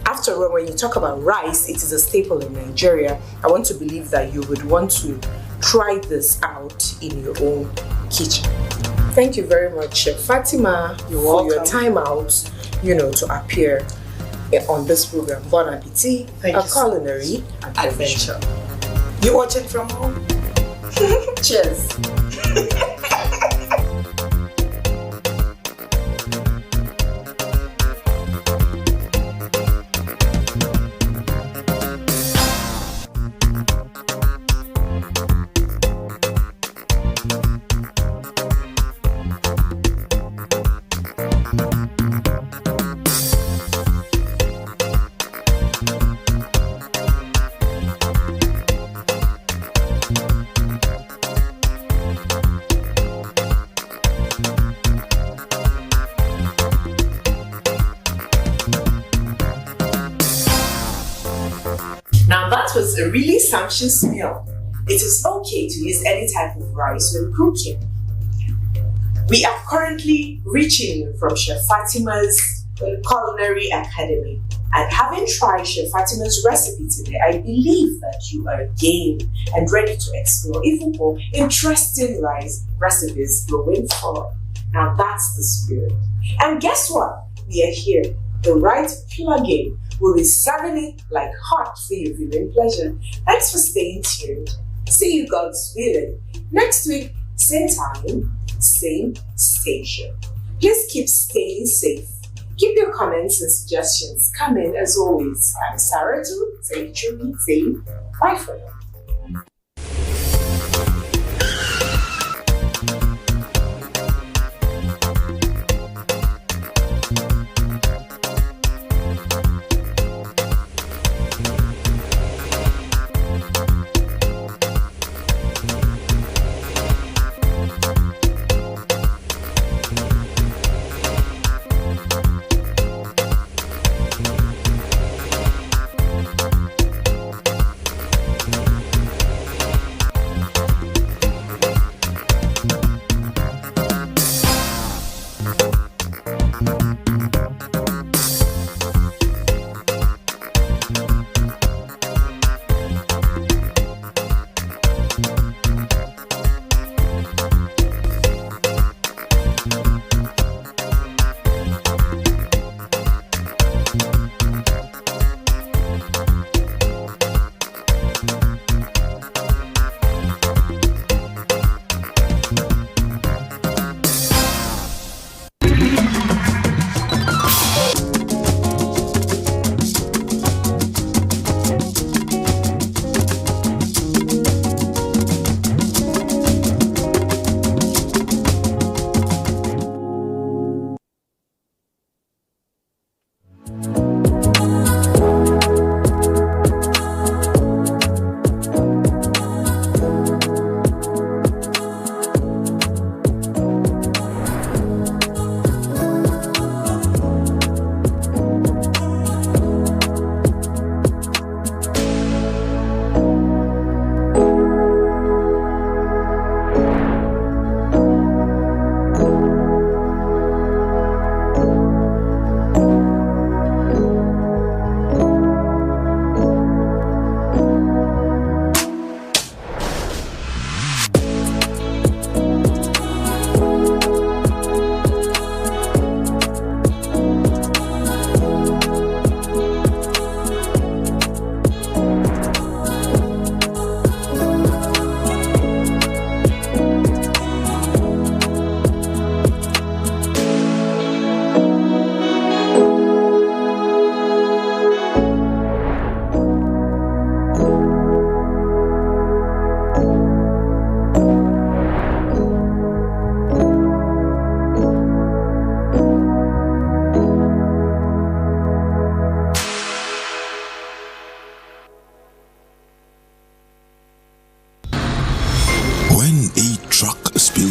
after all, when you talk about rice, it is a staple in Nigeria. I want to believe that you would want to try this out in your own kitchen. Thank you very much, Chef Fatima, for your time out, you know, to appear on this program. Bon appetit, a culinary adventure. You watch it from home? Cheers. Now that was a really sumptuous meal. It is okay to use any type of rice when cooking. We are currently reaching you from Chef Fatima's Culinary Academy. And having tried Chef Fatima's recipe today, I believe that you are game and ready to explore even more interesting rice recipes going forward. Now that's the spirit. And guess what? We are here. The right plug-in will be serving it like hot for your viewing pleasure. Thanks for staying tuned. See you God's willing next week, same time, same station. Please keep staying safe. Keep your comments and suggestions coming as always. I'm Saratu, say truly, say bye for now.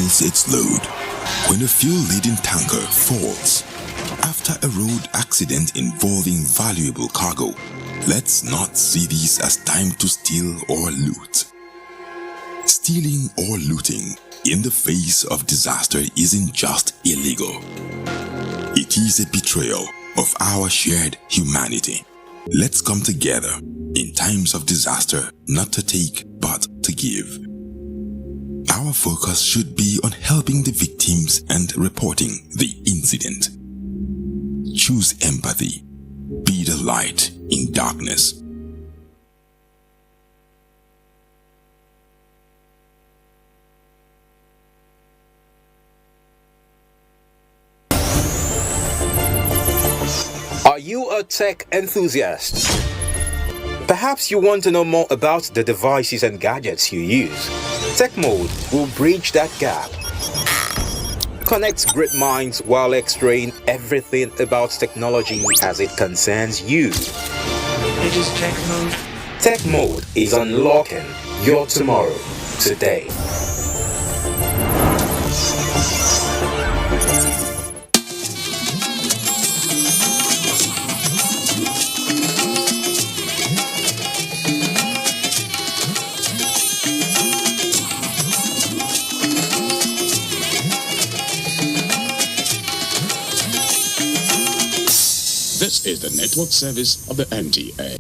fails its load, when a fuel-laden tanker falls after a road accident involving valuable cargo, let's not see this as time to steal or loot. Stealing or looting in the face of disaster isn't just illegal. It is a betrayal of our shared humanity. Let's come together in times of disaster, not to take, but to give. Our focus should be on helping the victims and reporting the incident. Choose empathy. Be the light in darkness. Are you a tech enthusiast? Perhaps you want to know more about the devices and gadgets you use. Tech Mode will bridge that gap. Connect great minds while extraying everything about technology as it concerns you. It is Tech Mode. Tech Mode is unlocking your tomorrow today. This is the network service of the NTA.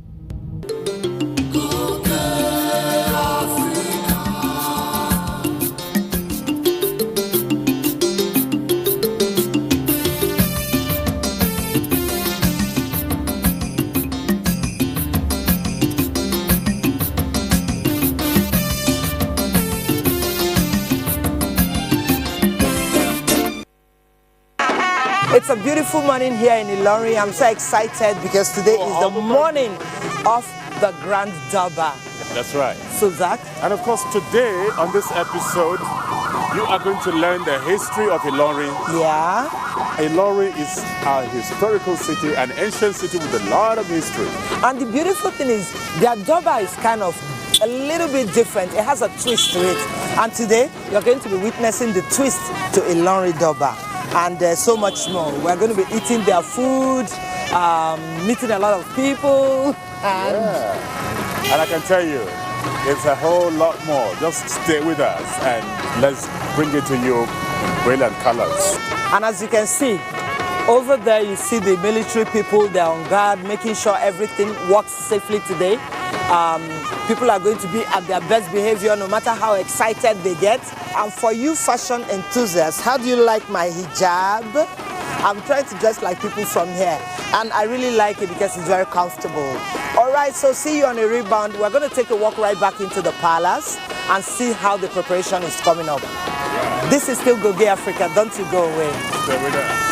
It's a beautiful morning here in Ilorin. I'm so excited because today is the morning of the Grand Durbar. That's right. So Zach? And of course today on this episode, you are going to learn the history of Ilorin. Yeah. Ilorin is a historical city, an ancient city with a lot of history. And the beautiful thing is their Durbar is kind of a little bit different. It has a twist to it. And today, you're going to be witnessing the twist to Ilorin Durbar. And so much more. We're going to be eating their food, meeting a lot of people. And I can tell you, it's a whole lot more. Just stay with us and let's bring it to you in brilliant colors. And as you can see, over there you see the military people, they're on guard, making sure everything works safely today. People are going to be at their best behavior no matter how excited they get. And for you fashion enthusiasts, how do you like my hijab? I'm trying to dress like people from here. And I really like it because it's very comfortable. All right, so see you on a rebound. We're going to take a walk right back into the palace and see how the preparation is coming up. This is still Goge Africa. Don't you go away. Stay with us.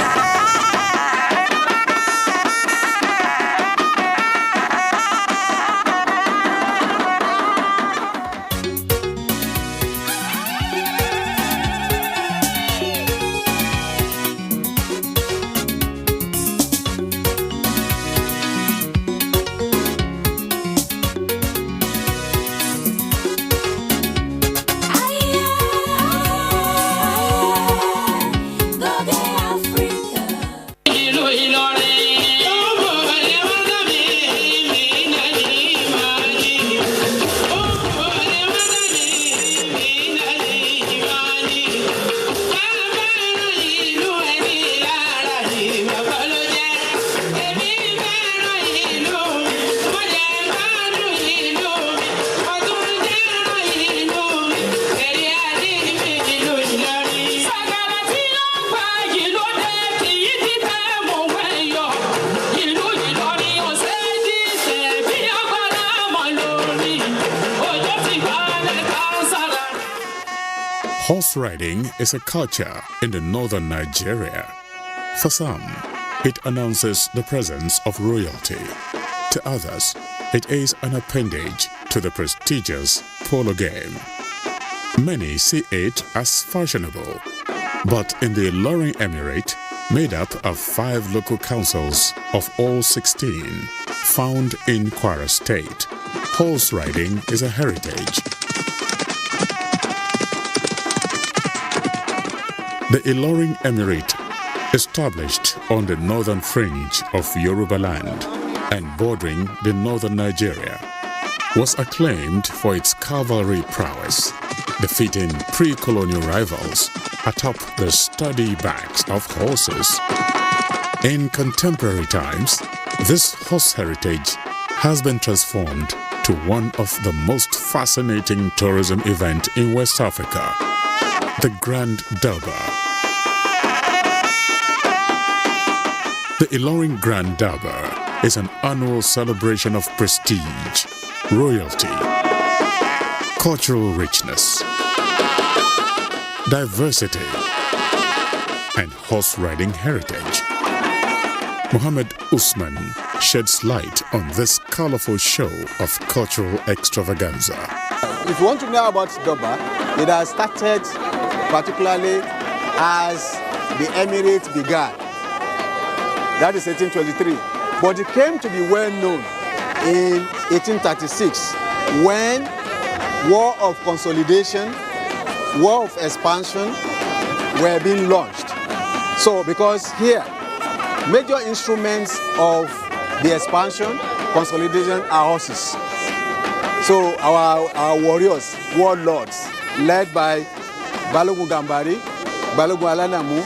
Horse riding is a culture in the northern Nigeria. For some, it announces the presence of royalty. To others, it is an appendage to the prestigious polo game. Many see it as fashionable, but in the Ilorin Emirate, made up of 5 local councils of all 16, found in Kwara State, horse riding is a heritage. The Ilorin Emirate, established on the northern fringe of Yoruba land and bordering the northern Nigeria, was acclaimed for its cavalry prowess, defeating pre-colonial rivals atop the sturdy backs of horses. In contemporary times, this horse heritage has been transformed to one of the most fascinating tourism events in West Africa, the Grand Durbar. The Ilorin Grand Durbar is an annual celebration of prestige, royalty, cultural richness, diversity, and horse riding heritage. Muhammad Usman sheds light on this colorful show of cultural extravaganza. If you want to know about Durbar, it has started particularly as the Emirate began. That is 1823. But it came to be well known in 1836 when War of Consolidation, War of Expansion were being launched. So because here, major instruments of the expansion, consolidation are horses. So our warriors, warlords, led by Balogun Gambari, Balogun Alanamu,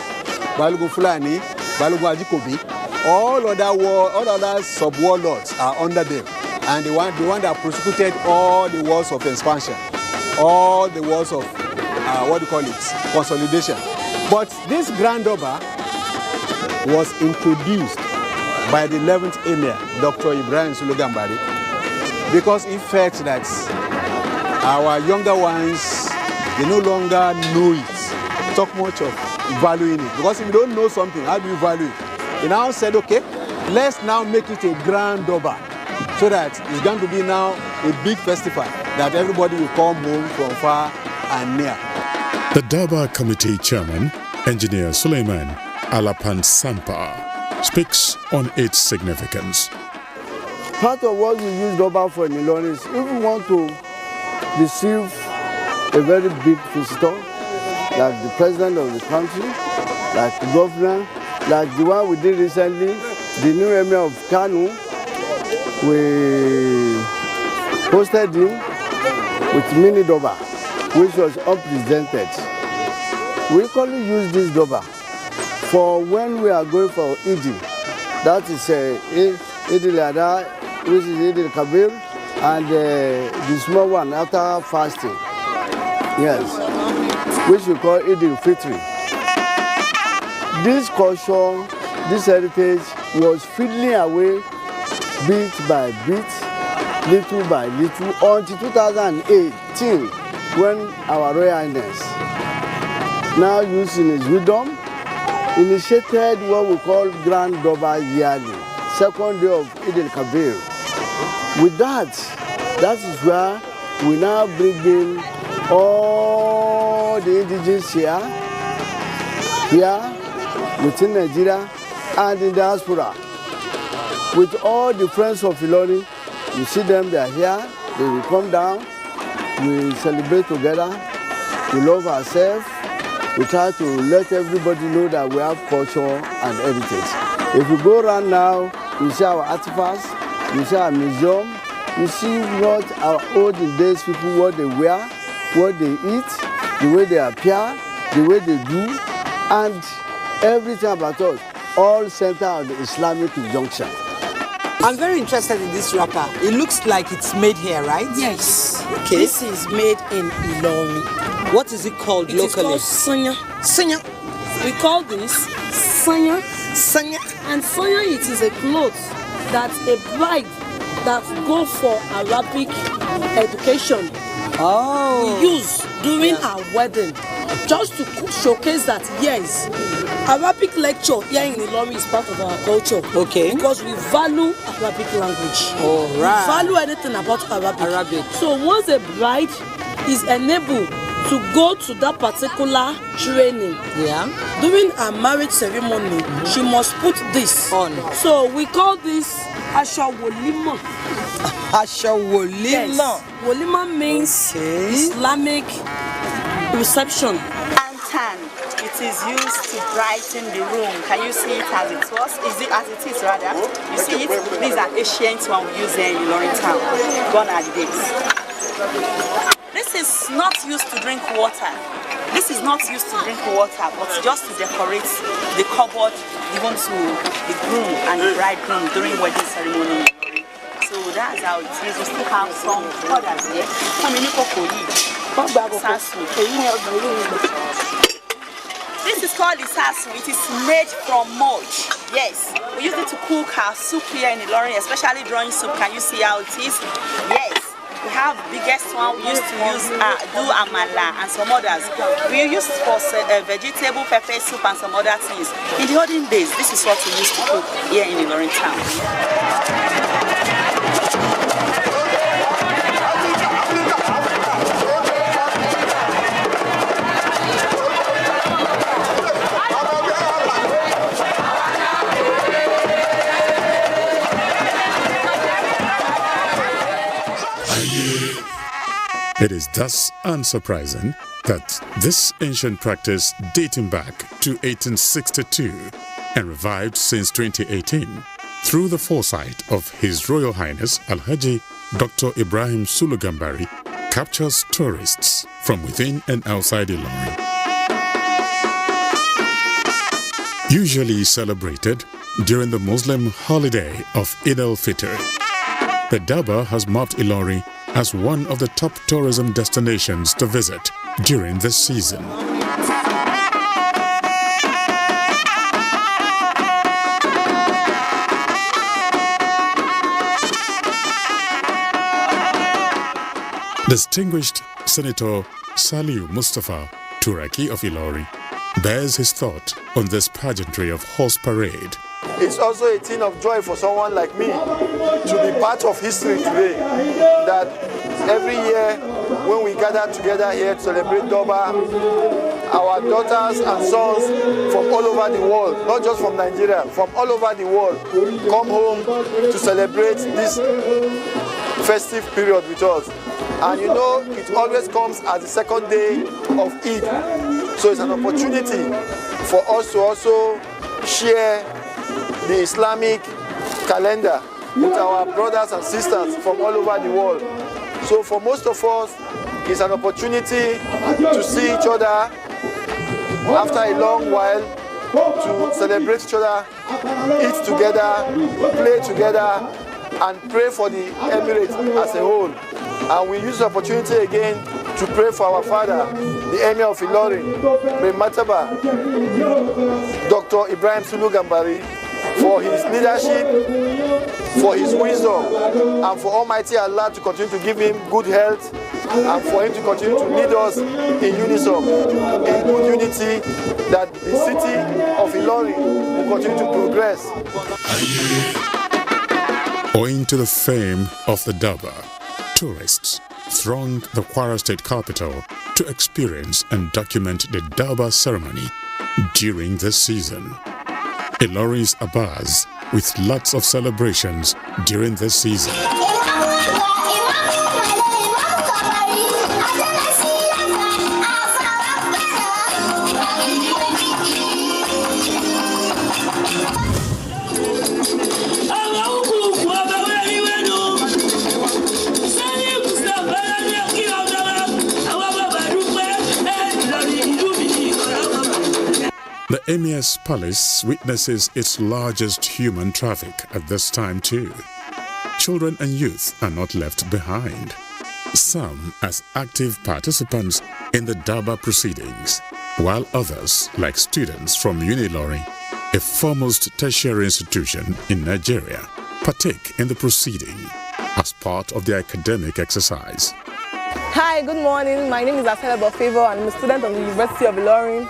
Balogun Fulani, Balogun Ajikobi, all other sub-warlords are under them. And the one that prosecuted all the wars of expansion, all the wars of, consolidation. But this Grand Durbar was introduced by the 11th Emir, Dr. Ibrahim Sulu Gambari, because he felt that our younger ones, they no longer know it, talk much of valuing it. Because if you don't know something, how do you value it? He now said, okay, let's now make it a Grand Durbar, so that it's going to be now a big festival that everybody will come home from far and near. The Durbar Committee Chairman, Engineer Suleiman Alapan Sampa, speaks on its significance. Part of what we use Durbar for in Ilorin is if we want to receive a very big visitor, like the president of the country, like the governor, like the one we did recently, the new emir of Kanu, we hosted him with mini Durbar, which was unprecedented. We equally use this Durbar for when we are going for Eid. That is Eid al-Adha, which is Eid al-Kabir, and the small one after fasting. Yes, which we call Eid al-Fitri. This culture, this heritage was fiddling away bit by bit, little by little, until 2018, when our Royal Highness, now using his wisdom, initiated what we call Grand Durbar yearly, second day of Eid al-Kabir. With that is where we now bring in all the indigenous here within Nigeria and in diaspora. With all the friends of Ilorin, you see them, they are here, they will come down, we celebrate together, we love ourselves, we try to let everybody know that we have culture and heritage. If we go around now, you see our artifacts, you see our museum, you see what our olden days people, what they wear, what they eat, the way they appear, the way they do, and everything about us, all centered on the Islamic injunction. I'm very interested in this wrapper. It looks like it's made here, right? Yes. Okay. This is made in Ilorin. What is it called locally? It is called Sanya. Sanya. We call this Sanya. Sanya. And Sanya, it is a cloth that a bride that go for Arabic education we use during our wedding, just to showcase that yes, Arabic lecture here in Ilorin is part of our culture. Okay. Because we value Arabic language. All right. We value anything about Arabic. So once a bride is enabled to go to that particular training, during her marriage ceremony, she must put this on. So we call this Asha Wolima. Asha Wolima. Yes. Wolima means Islamic reception. lantern. It is used to brighten the room. Can you see it as it was? Is it as it is rather? You see it? These are ancient one we use here in Ilorin town. Gone are the days. This is not used to drink water. This is not used to drink water, but just to decorate the cupboard given to the groom and the bridegroom during wedding ceremony. So that's how it is. We still have some others here. This is called isasu. It is made from mulch. Yes, we use it to cook our soup here in Ilorin, especially drawing soup. Can you see how it is? Yes. We have the biggest one we used to use do amala and some others. We used for vegetable pepper soup and some other things. In the olden days, this is what we used to cook here in Ilorin town. It is thus unsurprising that this ancient practice dating back to 1862 and revived since 2018 through the foresight of His Royal Highness Alhaji Dr. Ibrahim Sulu Gambari captures tourists from within and outside Ilorin. Usually celebrated during the Muslim holiday of Eid al-Fitr, the Daba has marked Ilorin as one of the top tourism destinations to visit during this season. Distinguished Senator Saliu Mustafa Turaki of Ilorin bears his thought on this pageantry of horse parade. It's also a thing of joy for someone like me to be part of history today. That every year when we gather together here to celebrate Durbar, our daughters and sons from all over the world, not just from Nigeria, from all over the world, come home to celebrate this festive period with us. And you know, it always comes as the second day of Eid. So it's an opportunity for us to also share the Islamic calendar with our brothers and sisters from all over the world. So for most of us, it's an opportunity to see each other after a long while, to celebrate each other, eat together, play together, and pray for the Emirates as a whole. And we use the opportunity again to pray for our father, the Emir of Ilorin, May Mataba, Dr. Ibrahim Sulu Gambari, for his leadership, for his wisdom, and for Almighty Allah to continue to give him good health, and for him to continue to lead us in unison, in good unity, that the city of Ilorin will continue to progress. Owing to the fame of the Daba, tourists thronged the Kwara State capital to experience and document the Daba ceremony during this season. Ilorin's abuzz with lots of celebrations during this season. The Emir's palace witnesses its largest human traffic at this time too. Children and youth are not left behind. Some as active participants in the Daba proceedings, while others, like students from Unilorin, a foremost tertiary institution in Nigeria, partake in the proceeding as part of the academic exercise. Hi, good morning. My name is Asela Bofevo and I'm a student of the University of Ilorin.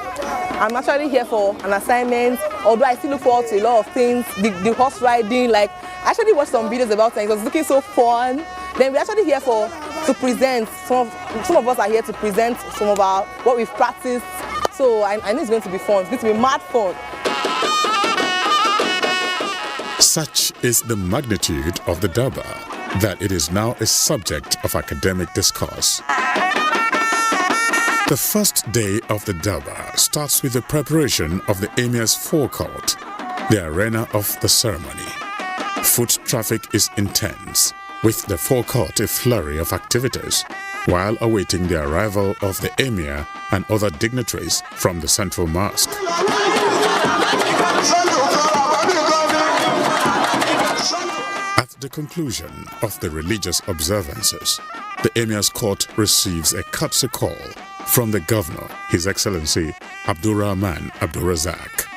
I'm actually here for an assignment, although I still look forward to a lot of things, the horse riding, like I actually watched some videos about it. It was looking so fun. Then we're actually here to present, some of us are here to present some of our, what we've practiced. So I know it's going to be fun, it's going to be mad fun. Such is the magnitude of the Daba that it is now a subject of academic discourse. The first day of the Durbar starts with the preparation of the Emir's forecourt, the arena of the ceremony. Foot traffic is intense, with the forecourt a flurry of activities, while awaiting the arrival of the Emir and other dignitaries from the central mosque. At the conclusion of the religious observances, the Emir's court receives a courtesy call from the governor, His Excellency Abdurrahman Abdurrazak,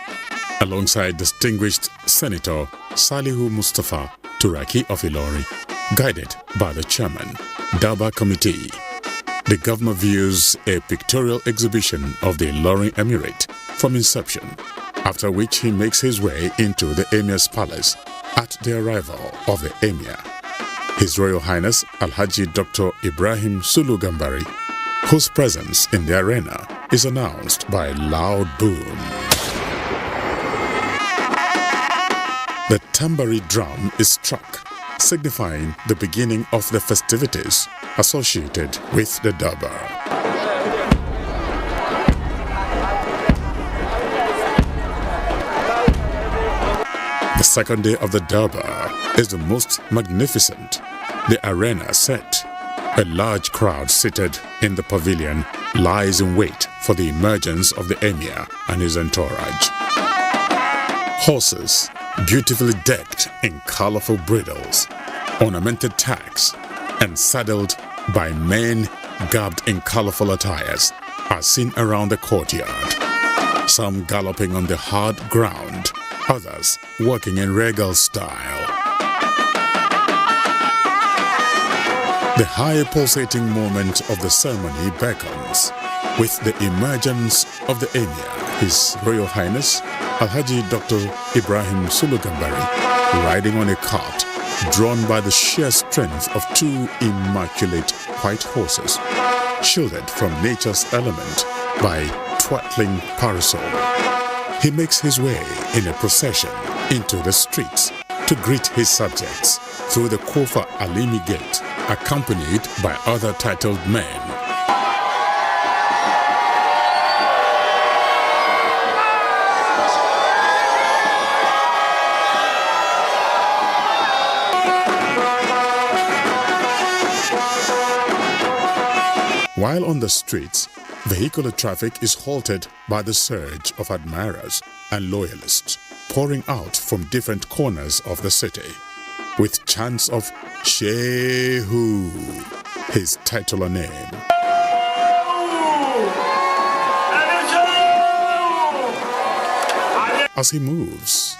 alongside distinguished Senator Salihu Mustafa Turaki of Ilori, guided by the chairman, Durbar Committee. The governor views a pictorial exhibition of the Ilori Emirate from inception, after which he makes his way into the Emir's palace at the arrival of the Emir, His Royal Highness Alhaji Dr. Ibrahim Sulu Gambari, whose presence in the arena is announced by a loud boom. The tambari drum is struck, signifying the beginning of the festivities associated with the Durbar. The second day of the Durbar is the most magnificent. The arena set. A large crowd seated in the pavilion lies in wait for the emergence of the Emir and his entourage. Horses, beautifully decked in colorful bridles, ornamented tags, and saddled by men garbed in colorful attires, are seen around the courtyard. Some galloping on the hard ground, others walking in regal style. The high pulsating moment of the ceremony beckons with the emergence of the Emir, His Royal Highness Alhaji Dr. Ibrahim Sulu Gambari, riding on a cart drawn by the sheer strength of two immaculate white horses, shielded from nature's element by twinkling parasol. He makes his way in a procession into the streets to greet his subjects through the Kofa Alimi Gate, accompanied by other titled men. While on the streets, vehicular traffic is halted by the surge of admirers and loyalists pouring out from different corners of the city, with chants of Shehu, his titular name. As he moves,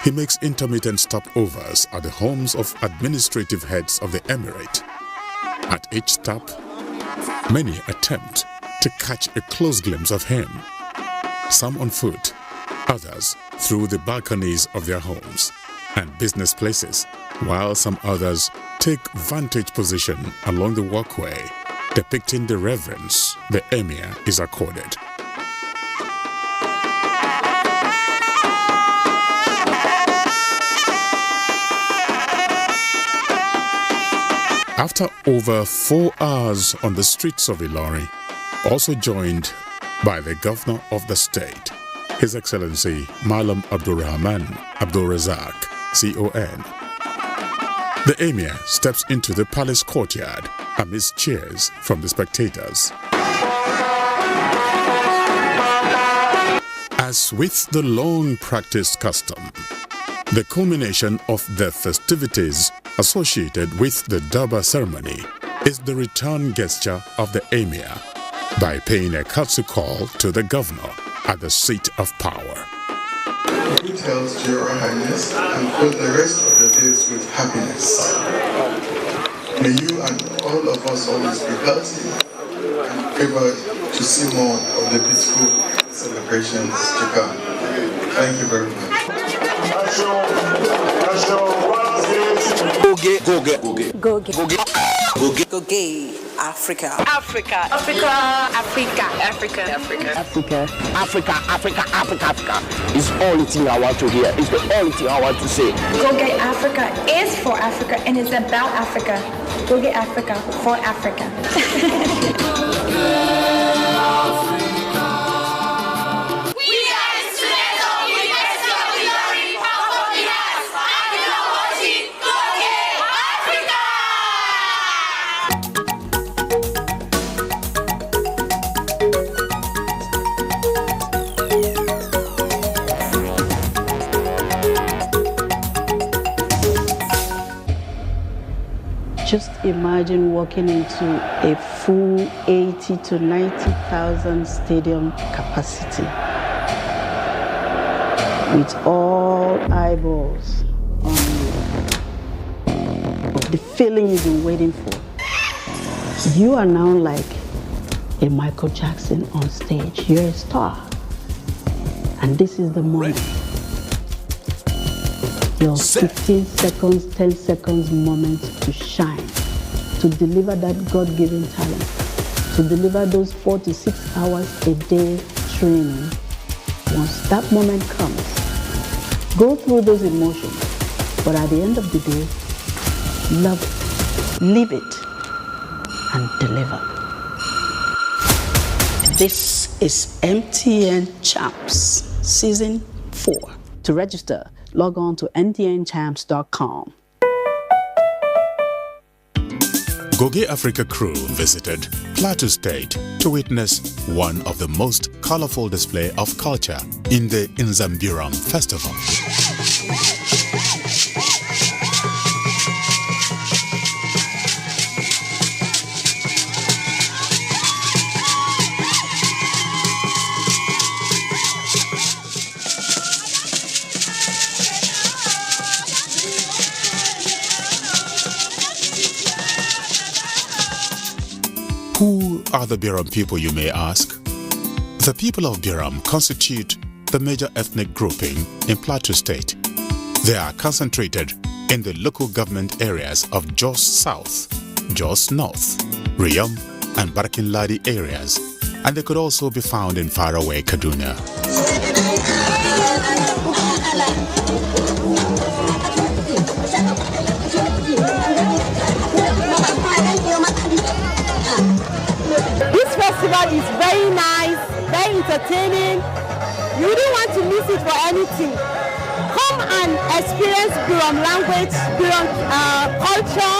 he makes intermittent stopovers at the homes of administrative heads of the emirate. At each stop, many attempt to catch a close glimpse of him, some on foot, others through the balconies of their homes and business places, while some others take vantage position along the walkway, depicting the reverence the Emir is accorded. After over 4 hours on the streets of Ilori, also joined by the governor of the state, His Excellency Malam Abdurrahman Abdurrazak, CON, the Emir steps into the palace courtyard amidst cheers from the spectators. As with the long-practiced custom, the culmination of the festivities associated with the Durbar ceremony is the return gesture of the Emir by paying a courtesy call to the governor at the seat of power. Good health to your Highness and fill the rest of the days with happiness. May you and all of us always be healthy and favored to see more of the peaceful celebrations to come. Thank you very much. Go Africa. Africa. Africa. Africa. Africa. Africa. Africa. Africa. Africa. Africa. Africa. It's the only thing I want to hear. It's the only thing I want to say. Go Get Africa is for Africa and it's about Africa. Go Get Africa for Africa. imagine walking into a full 80 to 90,000 stadium capacity with all eyeballs on you? The feeling you've been waiting for. You are now like a Michael Jackson on stage. You're a star. And this is the moment. Your 15 seconds, 10 seconds moment to shine, to deliver that God-given talent, to deliver those 4 to 6 hours a day training. Once that moment comes, go through those emotions, but at the end of the day, love it, live it, and deliver. This is MTN Champs Season 4. To register, log on to ntnchamps.com. Goge Africa crew visited Plateau State to witness one of the most colorful display of culture in the Nzambiram Festival. Who are the Biram people, you may ask? The people of Biram constitute the major ethnic grouping in Plateau State. They are concentrated in the local government areas of Jos South, Jos North, Riyam, and Barkinladi areas, and they could also be found in faraway Kaduna. This festival is very nice, very entertaining. You don't want to miss it for anything. Come and experience Biram language, Biram culture.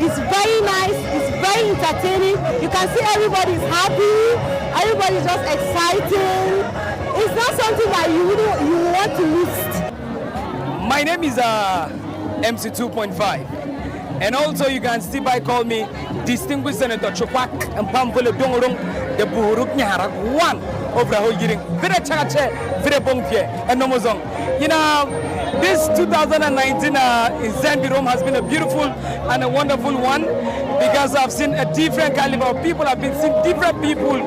It's very nice, it's very entertaining. You can see everybody's happy, everybody's just excited. It's not something that you want to miss. My name is MC 2.5. And also you can still by call me Distinguished Senator Chukwak and Pamphole Dongorong, the Buhuruk Nyarak, one of the whole year. Very chakache, very bongpie, and nomozong. You know, this 2019 Nzambiram has been a beautiful and a wonderful one because I've seen a different caliber of people. I've been seeing different people,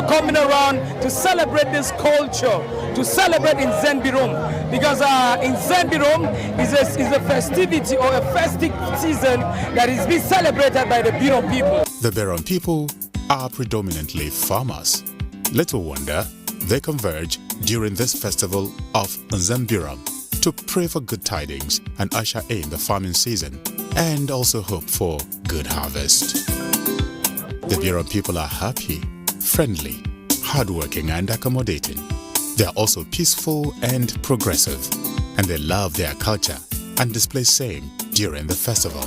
coming around to celebrate this culture, to celebrate Nzambiram. Because Nzambiram is a festivity or a festive season that is being celebrated by the Biram people. The Biram people are predominantly farmers. Little wonder they converge during this festival of Nzambiram to pray for good tidings and usher in the farming season and also hope for good harvest. The Biram people are happy, friendly, hardworking and accommodating. They are also peaceful and progressive, and they love their culture and display same during the festival.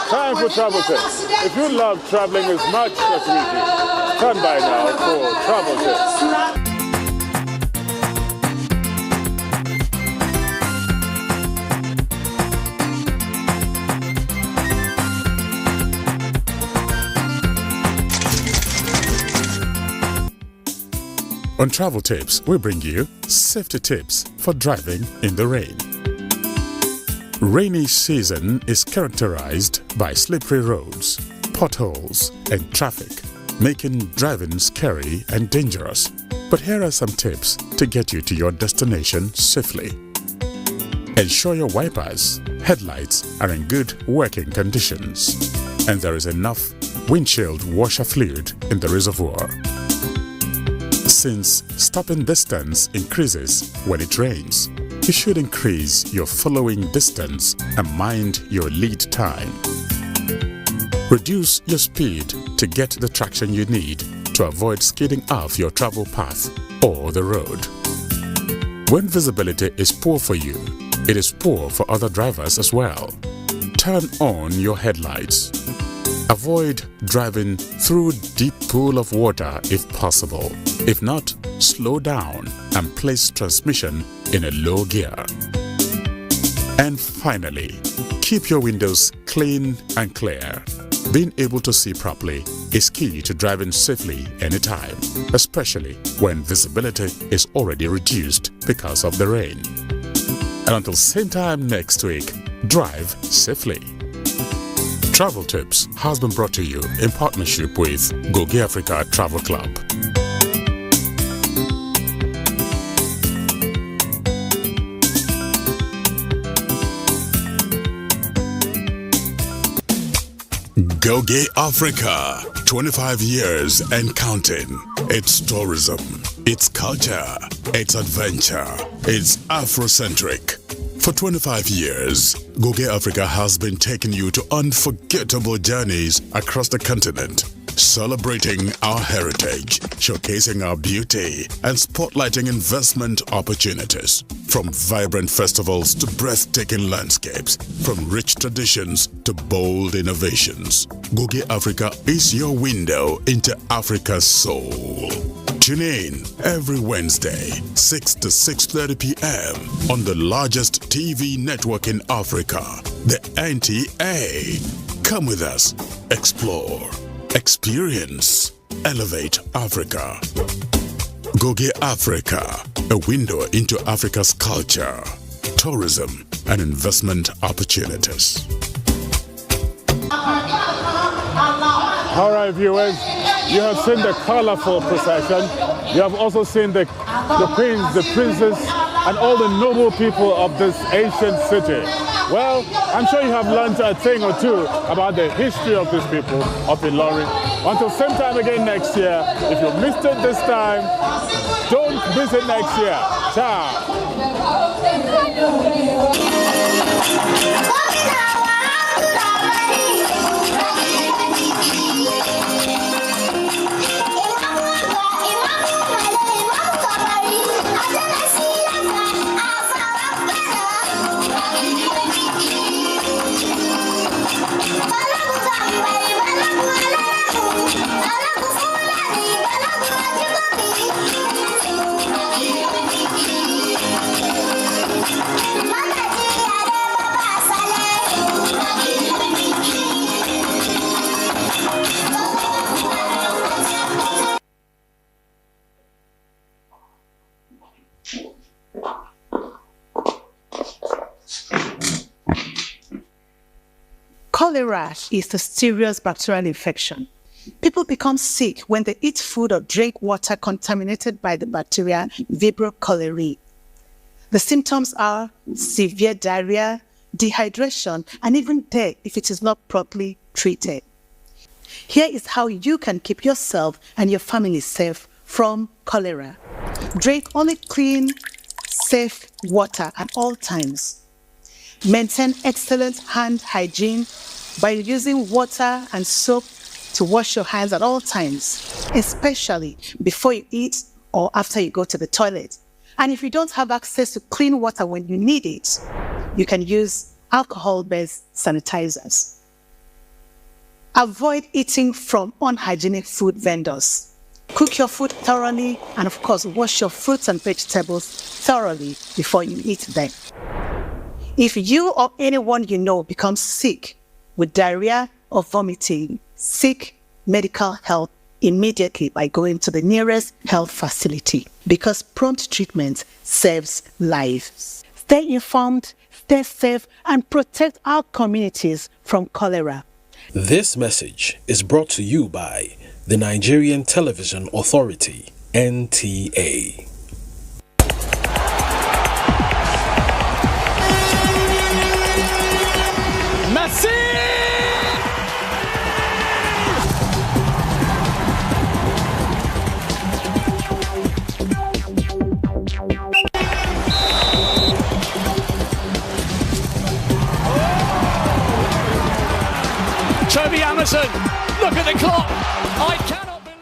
Time for Travel Tips. If you love traveling as much as we do, stand by now for Travel Tips. On Travel Tips, we bring you safety tips for driving in the rain. Rainy season is characterized by slippery roads, potholes, and traffic, making driving scary and dangerous. But here are some tips to get you to your destination safely. Ensure your wipers, headlights are in good working conditions, and there is enough windshield washer fluid in the reservoir. Since stopping distance increases when it rains, you should increase your following distance and mind your lead time. Reduce your speed to get the traction you need to avoid skidding off your travel path or the road. When visibility is poor for you, it is poor for other drivers as well. Turn on your headlights. Avoid driving through deep pool of water if possible. If not, slow down and place transmission in a low gear. And finally, keep your windows clean and clear. Being able to see properly is key to driving safely anytime, especially when visibility is already reduced because of the rain. And until same time next week, drive safely. Travel Tips has been brought to you in partnership with Goge Africa Travel Club. Goge Africa, 25 years and counting. It's tourism, it's culture, it's adventure, it's Afrocentric. For 25 years, Goge Africa has been taking you to unforgettable journeys across the continent, celebrating our heritage, showcasing our beauty, and spotlighting investment opportunities. From vibrant festivals to breathtaking landscapes, from rich traditions to bold innovations, Goge Africa is your window into Africa's soul. Tune in every Wednesday, 6 to 6:30 p.m. on the largest TV network in Africa, the NTA. Come with us, explore, experience, elevate Africa. Goge Africa, a window into Africa's culture, tourism, and investment opportunities. All right, viewers, you have seen the colorful procession. You have also seen the queens, the princes, and all the noble people of this ancient city. Well, I'm sure you have learned a thing or two about the history of these people of Ilorin. Until same time again next year, if you missed it this time, don't miss it next year. Ciao. Cholera is a serious bacterial infection. People become sick when they eat food or drink water contaminated by the bacteria Vibrio cholerae. The symptoms are severe diarrhea, dehydration, and even death if it is not properly treated. Here is how you can keep yourself and your family safe from cholera. Drink only clean, safe water at all times. Maintain excellent hand hygiene by using water and soap to wash your hands at all times, especially before you eat or after you go to the toilet. And if you don't have access to clean water when you need it, you can use alcohol-based sanitizers. Avoid eating from unhygienic food vendors. Cook your food thoroughly and, of course, wash your fruits and vegetables thoroughly before you eat them. If you or anyone you know becomes sick with diarrhea or vomiting, seek medical help immediately by going to the nearest health facility, because prompt treatment saves lives. Stay informed, stay safe, and protect our communities from cholera. This message is brought to you by the Nigerian Television Authority, NTA. Merci! Toby Amazon, look at the clock. I cannot believe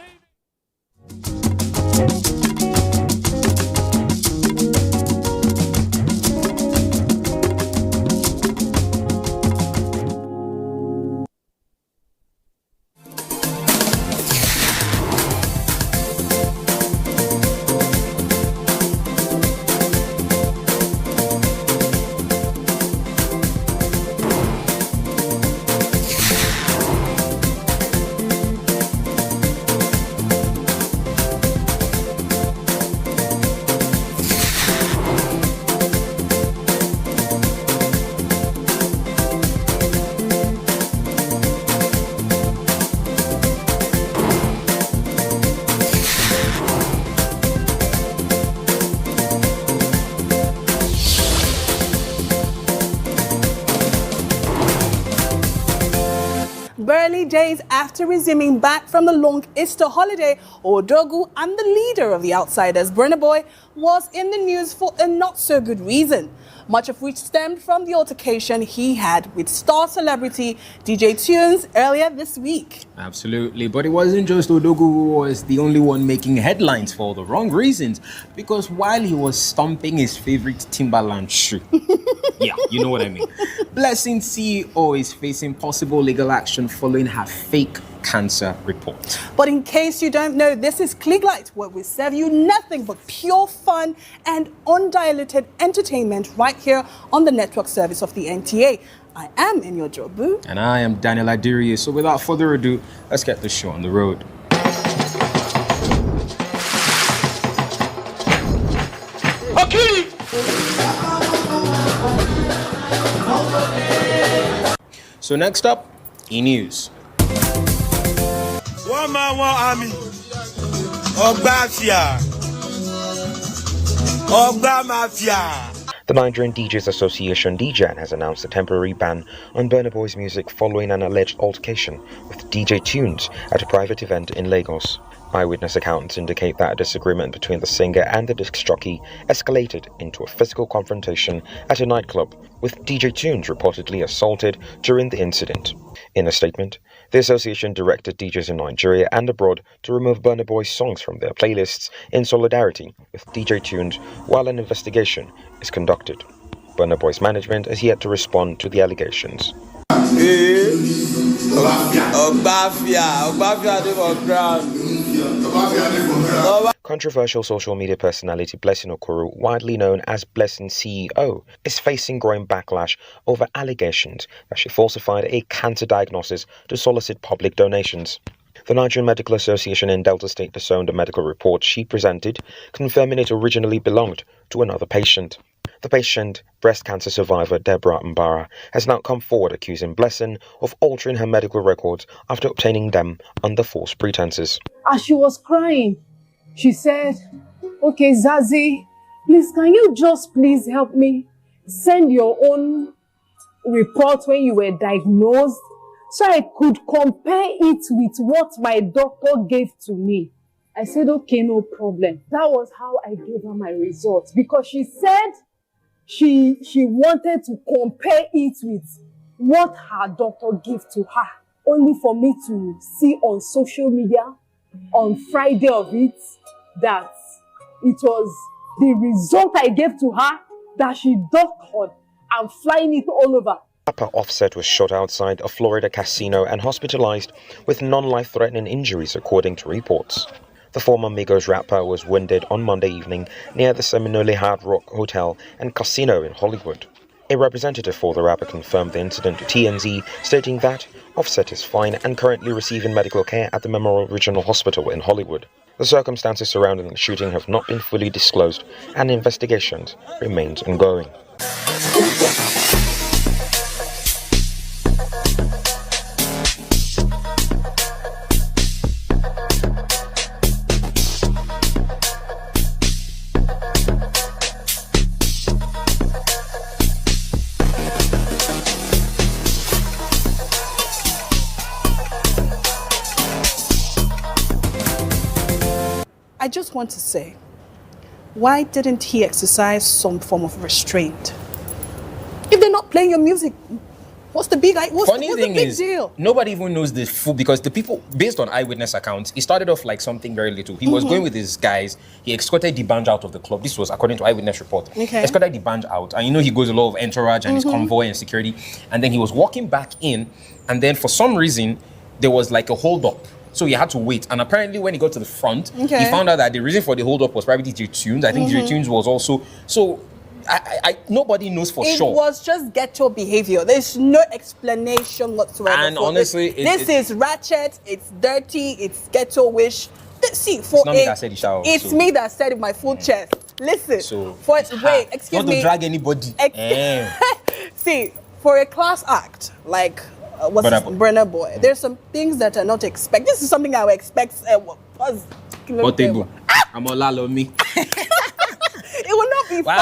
Barely days after resuming back from the long Easter holiday, Odogu and the leader of the Outsiders, Burna Boy, was in the news for a not-so-good reason, much of which stemmed from the altercation he had with star celebrity DJ Tunes earlier this week. Absolutely, but it wasn't just Odogu who was the only one making headlines for the wrong reasons, because while he was stomping his favorite Timberland shoe, yeah, you know what I mean, Blessing CEO is facing possible legal action following her fake cancer report. But in case you don't know, this is Kliglight, where we serve you nothing but pure fun and undiluted entertainment right here on the network service of the NTA. I am Enyo Jobu. And I am Daniel Adiri. So without further ado, let's get the show on the road. Okay. So next up, E-News. One man, one army. Ogbafia. Ogba Mafia. The Nigerian DJs Association, DJAN, has announced a temporary ban on Burna Boy's music following an alleged altercation with DJ Tunes at a private event in Lagos. Eyewitness accounts indicate that a disagreement between the singer and the disc jockey escalated into a physical confrontation at a nightclub, with DJ Tunes reportedly assaulted during the incident. In a statement, the association directed DJs in Nigeria and abroad to remove Burna Boy's songs from their playlists in solidarity with DJ Tunes while an investigation is conducted. Burna Boy's management has yet to respond to the allegations. Controversial social media personality Blessing Okoro, widely known as Blessing CEO, is facing growing backlash over allegations that she falsified a cancer diagnosis to solicit public donations. The Nigerian Medical Association in Delta State disowned a medical report she presented, confirming it originally belonged to another patient. The patient, breast cancer survivor Deborah Mbara, has now come forward accusing Blessing of altering her medical records after obtaining them under false pretenses. As she was crying, she said, "Okay, Zazie, please, can you just please help me send your own report when you were diagnosed so I could compare it with what my doctor gave to me?" I said, "Okay, no problem." That was how I gave her my results, because she said she wanted to compare it with what her doctor gave to her, only for me to see on social media on Friday of it that it was the result I gave to her that she doctored and flying it all over. Rapper Offset was shot outside a Florida casino and hospitalized with non-life-threatening injuries, according to reports. The former Migos rapper was wounded on Monday evening near the Seminole Hard Rock Hotel and Casino in Hollywood. A representative for the rapper confirmed the incident to TMZ, stating that Offset is fine and currently receiving medical care at the Memorial Regional Hospital in Hollywood. The circumstances surrounding the shooting have not been fully disclosed, and investigations remains ongoing. I just want to say, why didn't he exercise some form of restraint? If they're not playing your music, what's the big deal? Nobody even knows the full, because the people, based on eyewitness accounts, it started off like something very little. He was going with his guys. He escorted the band out of the club. This was according to eyewitness report. Okay. Escorted the band out, and he goes a lot of entourage and his convoy and security. And then he was walking back in, and then for some reason there was like a hold up. So he had to wait. And apparently when he got to the front, he found out that the reason for the hold up was probably DJ Tunes. I think DJ Tunes was also so. Nobody knows for sure. It was just ghetto behavior. There's no explanation whatsoever. And honestly, this is ratchet. It's dirty. It's ghetto-ish. See, it's not me that said it, Shao. It's me that said it with my full chest. Listen. Excuse not me. to drag anybody. See, for a class act like Burna Boy, there's some things that are not expected. This is something I would expect. What table? I'm all alone me. It will not be fun.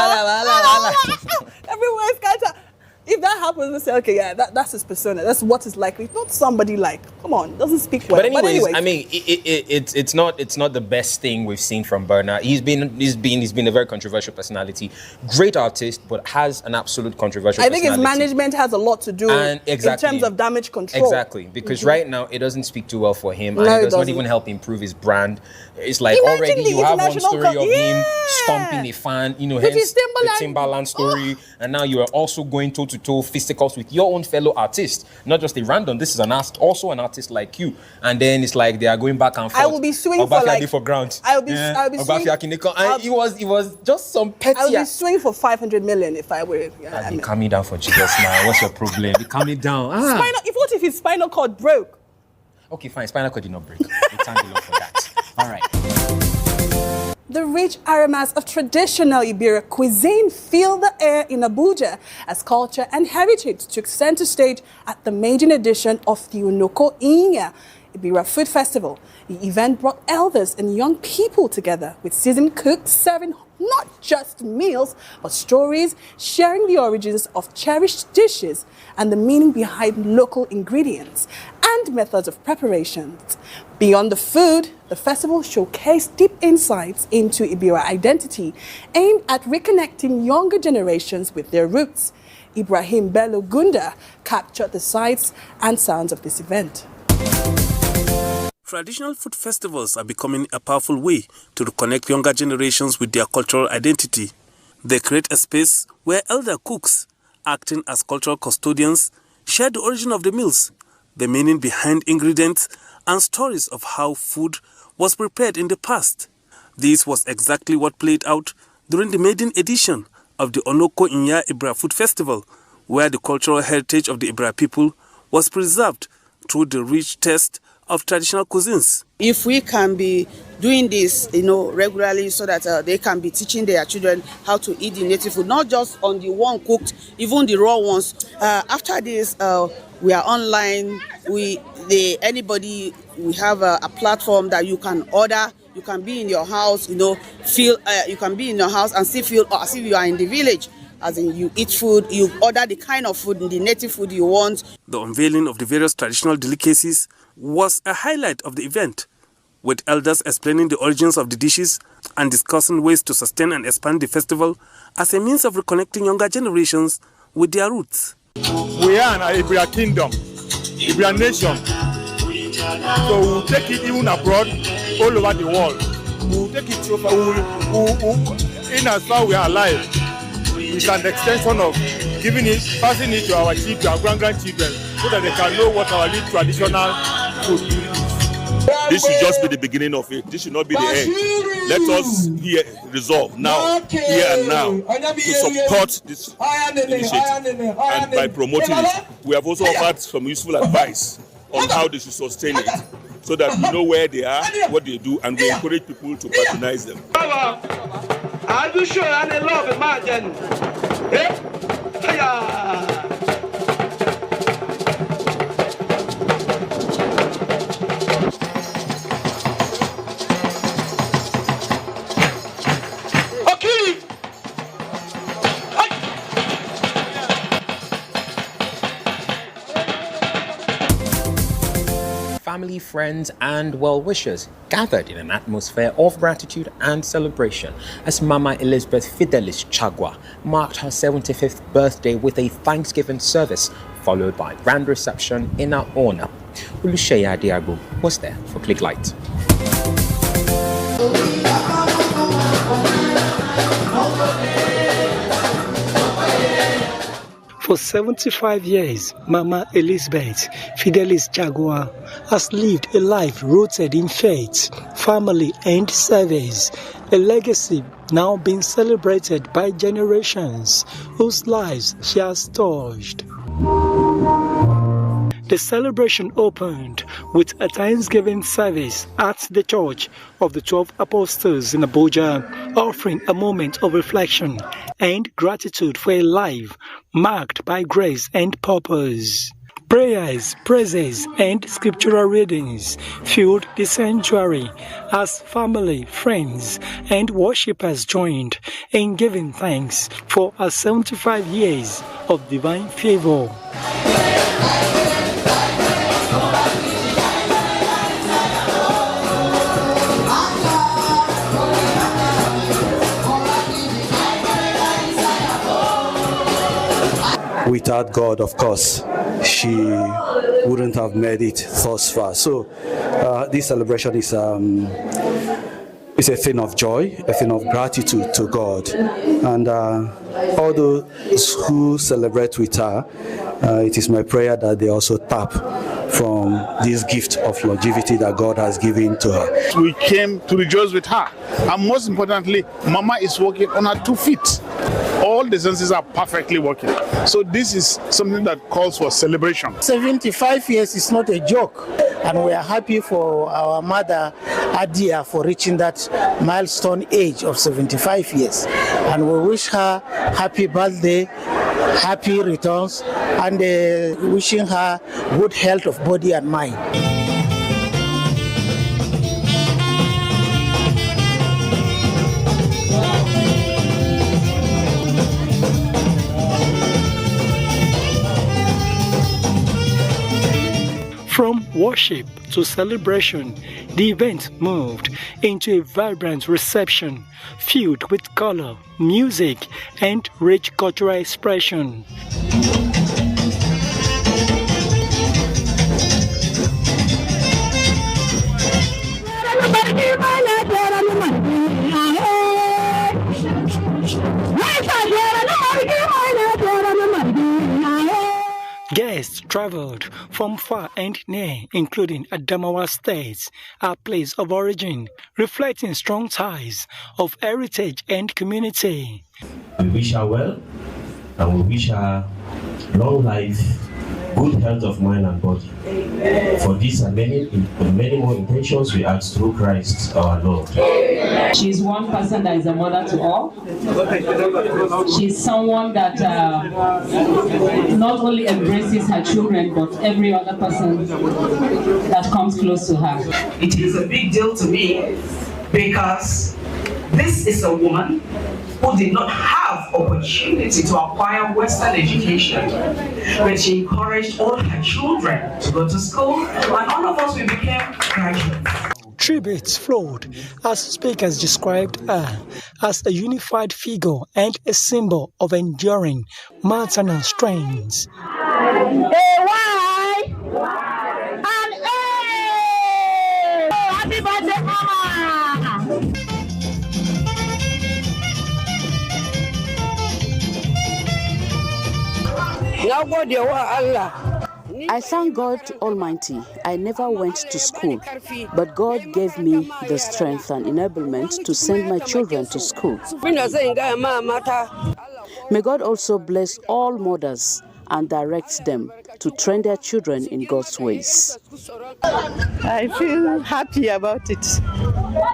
Everywhere is scattered. If that happens, we say, okay, yeah, that's his persona. That's what is likely. Not somebody like, come on, doesn't speak well. But anyways, I mean, it's not the best thing we've seen from Burna. He's been a very controversial personality, great artist, but has an absolute controversial personality. I think his management has a lot to do in terms of damage control. Exactly, because right now it doesn't speak too well for him, and it does not even help improve his brand. It's like already you have one story of him stomping a fan, hence the Timbaland story, and now you are also going toe-to-toe fisticuffs with your own fellow artist, not just a random. This is also an artist like you, and then it's like they are going back and forth. I will be suing for ground. I'll be suing. It was just some petty. I will be suing for 500 million if I were. Calm me down for Jesus now. What's your problem? Calm me down. What if his spinal cord broke? Okay, fine. Spinal cord did not break. We thank the Lord for that. All right. The rich aromas of traditional Ibira cuisine fill the air in Abuja as culture and heritage took center stage at the maiden edition of the Onoko Inya Ibira Food Festival. The event brought elders and young people together, with seasoned cooks serving not just meals, but stories, sharing the origins of cherished dishes and the meaning behind local ingredients and methods of preparation. Beyond the food, the festival showcased deep insights into Ibira identity, aimed at reconnecting younger generations with their roots. Ibrahim Bello Gunda captured the sights and sounds of this event. Traditional food festivals are becoming a powerful way to reconnect younger generations with their cultural identity. They create a space where elder cooks, acting as cultural custodians, share the origin of the meals, the meaning behind ingredients, and stories of how food was prepared in the past. This was exactly what played out during the maiden edition of the Onoko Inya Ibra Food Festival, where the cultural heritage of the Ibra people was preserved through the rich taste of traditional cuisines. If we can be doing this, regularly, so that they can be teaching their children how to eat the native food, not just on the one cooked, even the raw ones. After this, we are online. We have a platform that you can order. You can be in your house, you can be in your house and still feel as if you are in the village. As in, you eat food, you order the kind of food, the native food you want. The unveiling of the various traditional delicacies was a highlight of the event, with elders explaining the origins of the dishes and discussing ways to sustain and expand the festival as a means of reconnecting younger generations with their roots. We are an Ibira kingdom, Ibira nation. So we'll take it even abroad, all over the world. We'll take it in as far as we are alive. It's an extension of passing it to our children, our grandchildren, so that they can know what our traditional food is. This should just be the beginning of it. This should not be the end. Let us resolve now, here and now, to support this initiative. And by promoting it, we have also offered some useful advice on how they should sustain it, so that we know where they are, what they do, and we encourage people to patronize them. I do show you love, imagine. Family, friends, and well-wishers gathered in an atmosphere of gratitude and celebration as Mama Elizabeth Fidelis Chagwa marked her 75th birthday with a Thanksgiving service, followed by a grand reception in her honor. Oluseyi Adiago was there for Clicklight. For 75 years, Mama Elizabeth Fidelis Chagwa has lived a life rooted in faith, family, and service, a legacy now being celebrated by generations whose lives she has touched. The celebration opened with a Thanksgiving service at the Church of the 12 Apostles in Abuja, offering a moment of reflection and gratitude for a life marked by grace and purpose. Prayers, praises, and scriptural readings filled the sanctuary as family, friends, and worshippers joined in giving thanks for her 75 years of divine favor. Without God, of course, she wouldn't have made it thus far. So this celebration is a thing of joy, a thing of gratitude to God. And all those who celebrate with her, it is my prayer that they also tap from this gift of longevity that God has given to her. We came to rejoice with her. And most importantly, Mama is walking on her 2 feet. All the senses are perfectly working. So this is something that calls for celebration. 75 years is not a joke. And we are happy for our mother, Adia, for reaching that milestone age of 75 years. And we wish her happy birthday, happy returns, and wishing her good health of body and mind. From worship to celebration, the event moved into a vibrant reception filled with color, music, and rich cultural expression. Guests traveled from far and near, including Adamawa State, our place of origin, reflecting strong ties of heritage and community. We wish her well, and we wish her long life, good health of mind and body. For this and many more intentions, we ask through Christ our Lord. She's one person that is a mother to all. She's someone that not only embraces her children, but every other person that comes close to her. It is a big deal to me because this is a woman who did not have opportunity to acquire Western education, but she encouraged all her children to go to school, and all of us, we became graduates. Tributes flowed as speakers described her as a unified figure and a symbol of enduring maternal strength. Happy birthday, Mama! Na gode wa Allah, I thank God Almighty. I never went to school, but God gave me the strength and enablement to send my children to school. May God also bless all mothers and direct them to train their children in God's ways. I feel happy about it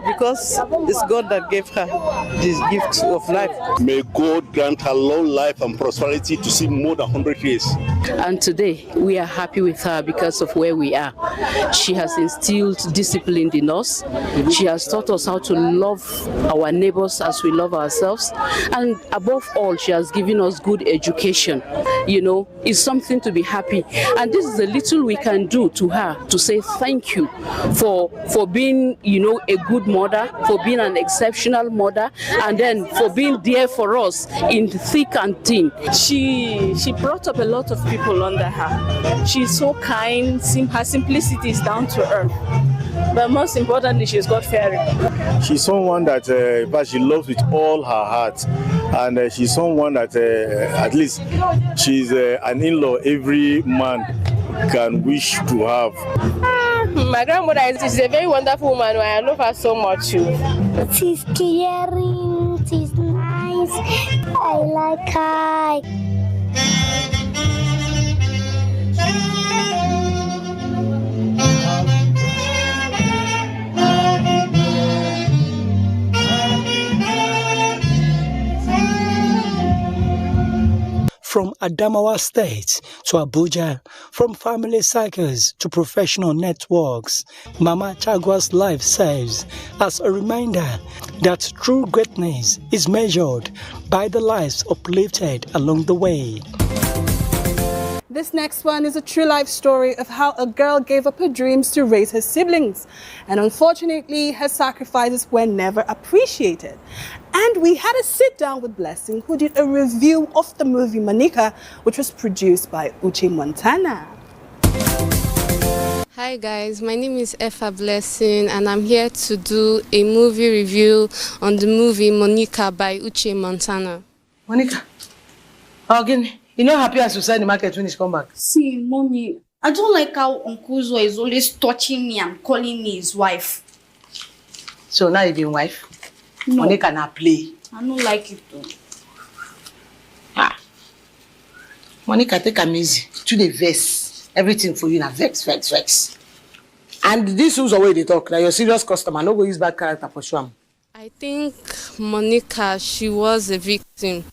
because it's God that gave her this gift of life. May God grant her long life and prosperity to see more than 100 years. And today we are happy with her because of where we are. She has instilled discipline in us. She has taught us how to love our neighbors as we love ourselves. And above all, she has given us good education. You know, it's something to be happy. And this is the little we can do to her to say thank you for being, you know, a good mother, for being an exceptional mother, and then for being there for us in thick and thin. She brought up a lot of people under her. She's so kind. Her simplicity is down to earth. But most importantly, she's God-fearing. She's someone that she loves with all her heart. And she's someone that at least she's an in-law every man can wish to have. My grandmother is a very wonderful woman. I love her so much. She's caring, she's nice. I like her. From Adamawa State to Abuja, from family cycles to professional networks, Mama Chagwa's life serves as a reminder that true greatness is measured by the lives uplifted along the way. This next one is a true life story of how a girl gave up her dreams to raise her siblings. And unfortunately, her sacrifices were never appreciated. And we had a sit down with Blessing, who did a review of the movie Monica, which was produced by Uche Montana. Hi guys, my name is Effa Blessing and I'm here to do a movie review on the movie Monica by Uche Montana. Monica, again, you're not happy as you said in the market when he's come back? See, Mommy, I don't like how Uncle Zoe is always touching me and calling me his wife. So now you're being wife? No. Monica now play. I don't like it though. Monica, take am easy. To the verse. Everything for you now. Vex. And this who's away they talk. Now you're serious customer. No go use bad character for sure. I think Monica, she was a victim.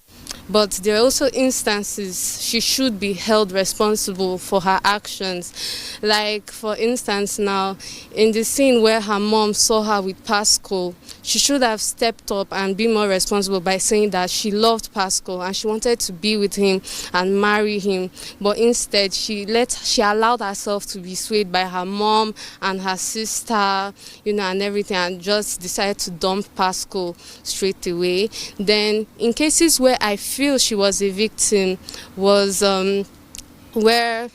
But there are also instances she should be held responsible for her actions. Like, for instance, now, in the scene where her mom saw her with Pascal, she should have stepped up and been more responsible by saying that she loved Pascal and she wanted to be with him and marry him. But instead, she allowed herself to be swayed by her mom and her sister, you know, and everything, and just decided to dump Pascal straight away. Then, in cases where I feel she was a victim was where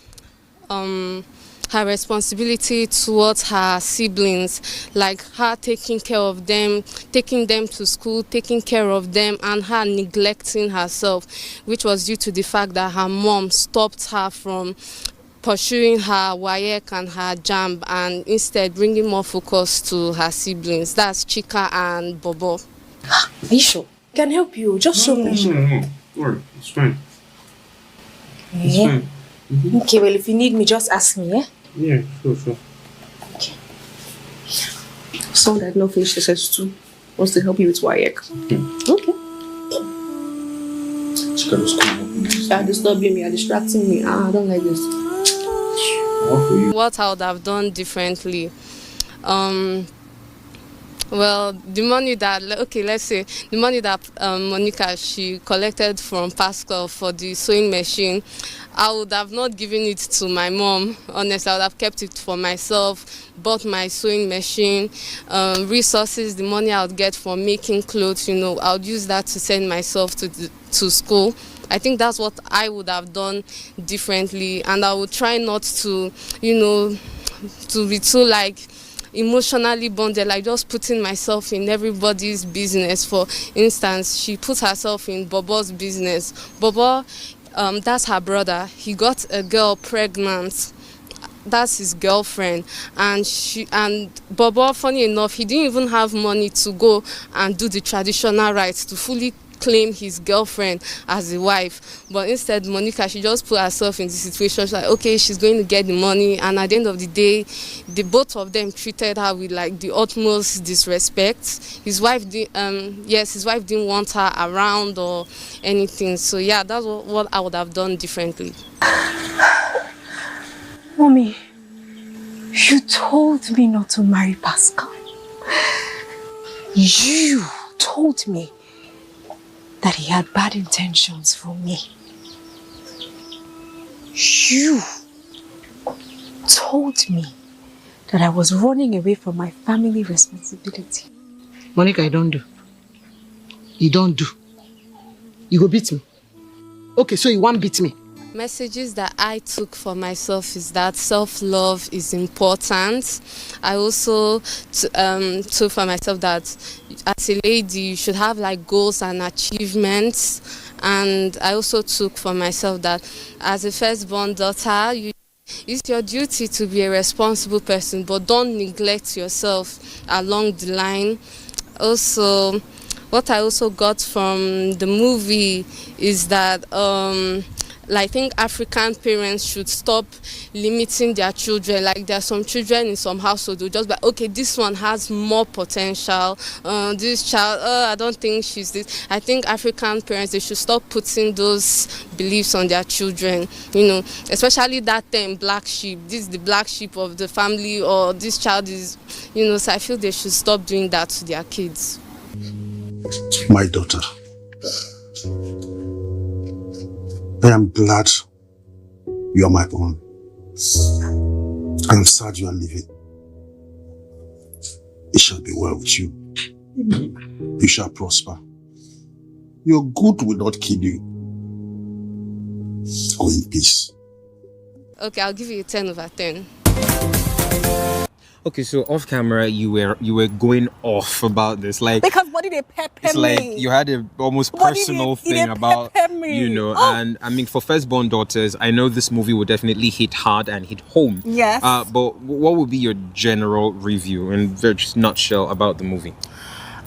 her responsibility towards her siblings, like her taking care of them, taking them to school, taking care of them, and her neglecting herself, which was due to the fact that her mom stopped her from pursuing her WAEC and her JAMB and instead bringing more focus to her siblings. That's Chika and Bobo. Are you sure? I can help you. Just show me. No. Or it's fine. It's fine. Okay, well, if you need me, just ask me, yeah? Yeah, sure. Okay. Someone that no finished SS2 wants to help you with WAEC. Okay. You're disturbing me, you're distracting me. I don't like this. What I would have done differently. Well, the money that, let's say, the money that Monica, she collected from Pascal for the sewing machine, I would have not given it to my mom, honestly. I would have kept it for myself, bought my sewing machine, resources, the money I would get for making clothes, you know, I would use that to send myself to school. I think that's what I would have done differently, and I would try not to, you know, to be too, like, emotionally bonded, like just putting myself in everybody's business. For instance, she put herself in Bobo's business. Bobo That's her brother. He got a girl pregnant. That's his girlfriend, and Bobo, funny enough, he didn't even have money to go and do the traditional rites to fully claim his girlfriend as a wife. But instead, Monica, she just put herself in the situation. She's like, okay, she's going to get the money, and at the end of the day, the both of them treated her with like the utmost disrespect. His wife didn't want her around or anything. So yeah, that's what I would have done differently. Mommy, you told me not to marry Pascal. You told me that he had bad intentions for me. You told me that I was running away from my family responsibility. Monica, you don't do. You don't do. You go beat me. Okay, so you won't beat me. Messages that I took for myself is that self-love is important. I also took for myself that as a lady you should have like goals and achievements. And I also took for myself that as a firstborn daughter, it's your duty to be a responsible person, but don't neglect yourself along the line. Also, what I also got from the movie is that I think African parents should stop limiting their children. Like there are some children in some households who just be like, okay, this one has more potential. This child, I don't think she's this. I think African parents, they should stop putting those beliefs on their children. You know, especially that term, black sheep. This is the black sheep of the family, or this child is, you know. So I feel they should stop doing that to their kids. My daughter, I am glad you are my own. I am sad you are leaving. It shall be well with you. You shall prosper. Your good will not kill you. Go in peace. Okay, I'll give you a 10 over 10. Okay, so off camera, you were going off about this, like because what did they pepper it's me? like you had a almost personal thing about and I mean for firstborn daughters, I know this movie will definitely hit hard and hit home. Yes. But what would be your general review in very just nutshell about the movie?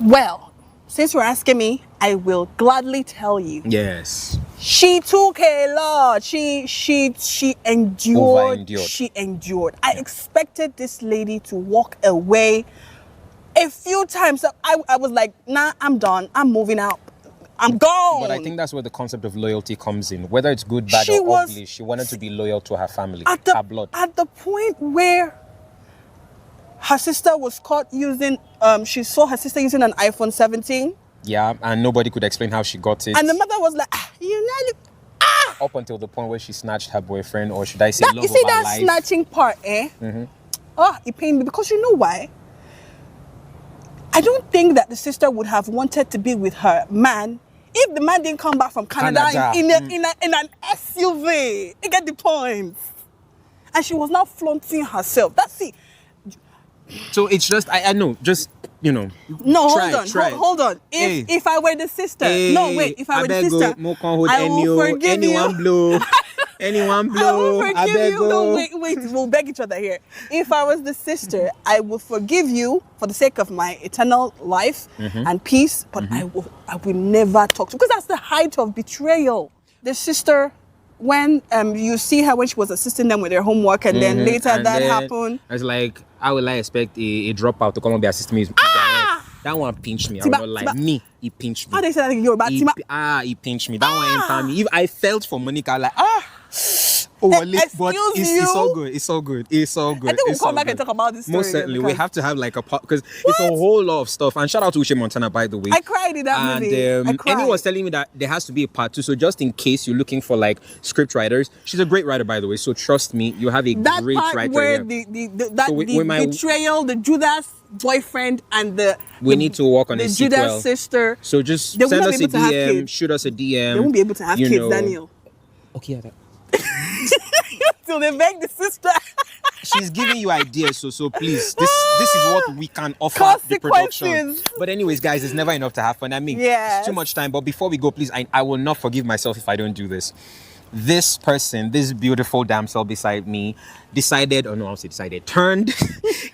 Well, since you're asking me, I will gladly tell you. Yes. She took a lot. She endured. Over-endured. She endured. I expected this lady to walk away a few times. I was like, nah, I'm done. I'm moving out. I'm gone. But I think that's where the concept of loyalty comes in. Whether it's good, bad, or ugly, she wanted to be loyal to her family, her blood. At the point where her sister was caught using, she saw her sister using an iPhone 17. Yeah, and nobody could explain how she got it. And the mother was like, Up until the point where she snatched her boyfriend, or should I say love of her life. You see that snatching part, eh? Mm-hmm. Oh, it pained me because you know why? I don't think that the sister would have wanted to be with her man if the man didn't come back from Canada. In an SUV. You get the point. And she was now flaunting herself. That's it. So it's just, I know, just, you know. No, hold on. If I were the sister, if I were the sister, I will forgive you. Anyone blow. I will forgive you. No, wait, we'll beg each other here. If I was the sister, I will forgive you for the sake of my eternal life and peace, but I will never talk to you, because that's the height of betrayal. The sister, when you see her when she was assisting them with their homework, and then later and that happened. I was like, how will I expect a dropout to come and be assisting me? That one pinched me. I will not lie. Me, he pinched me. How they say that in Yoruba? He pinched me. That one entered me. If I felt for Monica, like, but it's all good. It's all good. It's all good. I think we'll come back and talk about this story. Most certainly. We have to have like a part, because it's a whole lot of stuff. And shout out to Uche Montana, by the way. I cried in that movie. And Amy was telling me that there has to be a part 2. So just in case you're looking for like script writers, she's a great writer, by the way. So trust me, you have a great writer. Where the betrayal, the Judas boyfriend, and we need to work on the a Judas sequel. sister. So just send us a DM, shoot us a DM. They won't be able to have kids, Daniel. Okay, that. So they beg the sister. She's giving you ideas, so please, this is what we can offer the production. But anyways, guys, it's never enough to have fun. I mean, it's too much time. But before we go, please, I will not forgive myself if I don't do this. this person, this beautiful damsel beside me, turned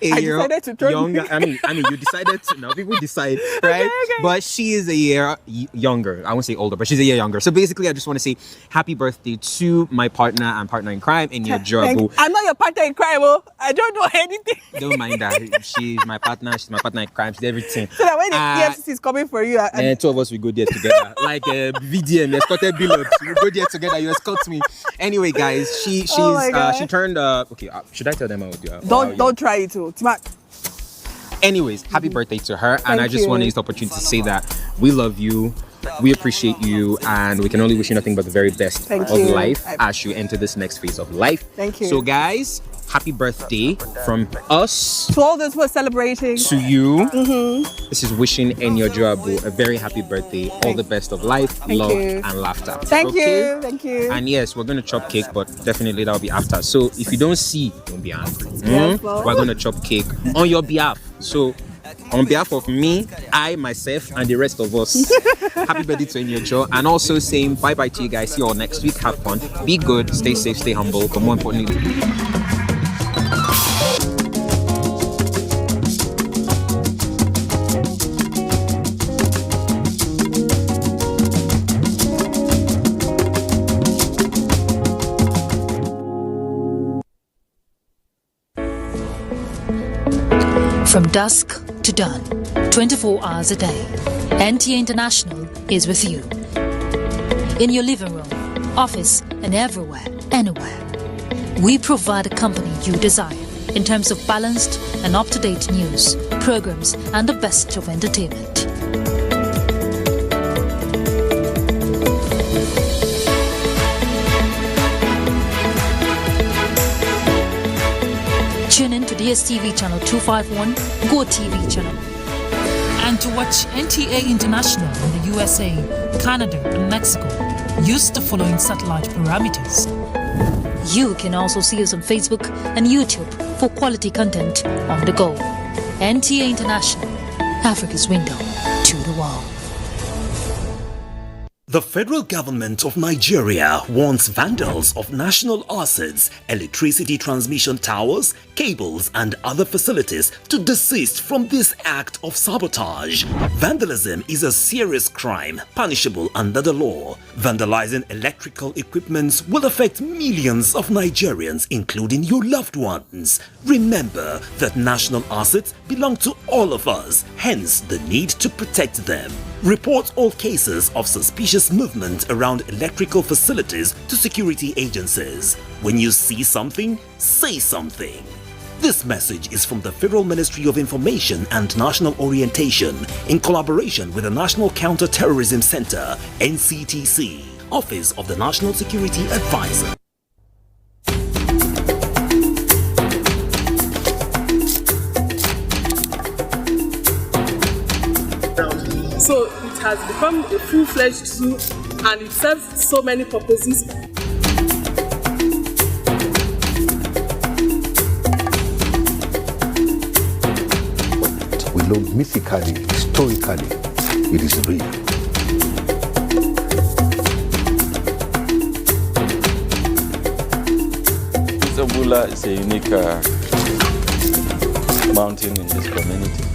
a year younger. I mean, you decided to. Now people decide, right? Okay. But she is a year younger. I won't say older, but she's a year younger. So basically, I just want to say happy birthday to my partner and partner in crime, Enyojobu. I'm not your partner in crime, oh. I don't know anything. Don't mind that. She's my partner. She's my partner in crime. She's everything. So that when the EFCC is coming for you, and two of us will go there together, like VDM escorted Billard. We go there together. You escort me. Anyway, guys, she turned. Okay, should I tell them how to do it? Don't try it too. Anyways, happy birthday to her. And I just want to use the opportunity to say that we love you, we appreciate you, and we can only wish you nothing but the very best of life as you enter this next phase of life. Thank you. So guys, happy birthday from us. To all those who are celebrating. To you. This is wishing Enyojobu a very happy birthday. All the best of life, love, and laughter. Thank you. And yes, we're going to chop cake, but definitely that'll be after. So if you don't see, don't be angry. Yes, well. We're going to chop cake on your behalf. So on behalf of me, I, myself, and the rest of us, happy birthday to Enyojo. And also saying bye-bye to you guys. See you all next week. Have fun. Be good. Stay safe. Stay humble. But more importantly... From dusk to dawn, 24 hours a day, NTA International is with you. In your living room, office, and everywhere, anywhere. We provide a company you desire in terms of balanced and up-to-date news, programs, and the best of entertainment. Tune in to DSTV channel 251, Go TV channel. And to watch NTA International in the USA, Canada, and Mexico, use the following satellite parameters. You can also see us on Facebook and YouTube for quality content on the go. NTA International, Africa's window to the world. The federal government of Nigeria warns vandals of national assets, electricity transmission towers, cables, and other facilities to desist from this act of sabotage. Vandalism is a serious crime punishable under the law. Vandalizing electrical equipment will affect millions of Nigerians, including your loved ones. Remember that national assets belong to all of us, hence the need to protect them. Report all cases of suspicious movement around electrical facilities to security agencies. When you see something, say something. This message is from the Federal Ministry of Information and National Orientation in collaboration with the National Counter-Terrorism Center, NCTC, Office of the National Security Advisor. So it has become a full-fledged zoo and it serves so many purposes. We know mythically, historically, it is real. Abuja is a unique mountain in this community.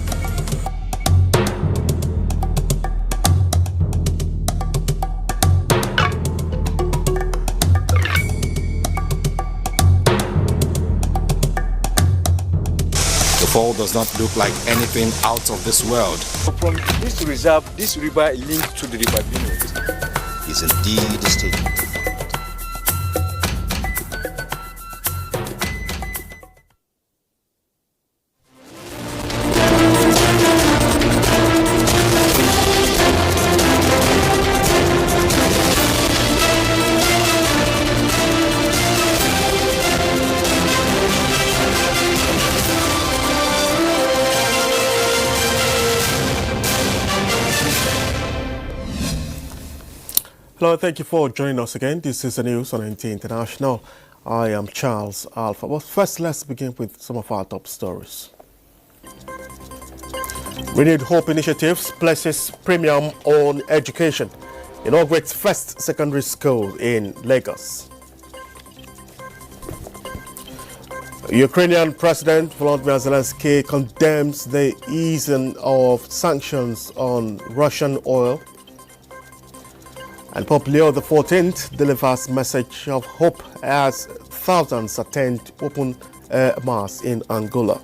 The fall does not look like anything out of this world. From this reserve, this river is linked to the river Benue. Is indeed a statement. Hello, thank you for joining us again. This is the news on NTA International. I am Charles Alpha. But first, let's begin with some of our top stories. Renewed Hope Initiatives places premium on education. inaugurates first secondary school in Lagos. Ukrainian President Volodymyr Zelensky condemns the easing of sanctions on Russian oil. And Pope Leo XIV delivers message of hope as thousands attend open air mass in Angola.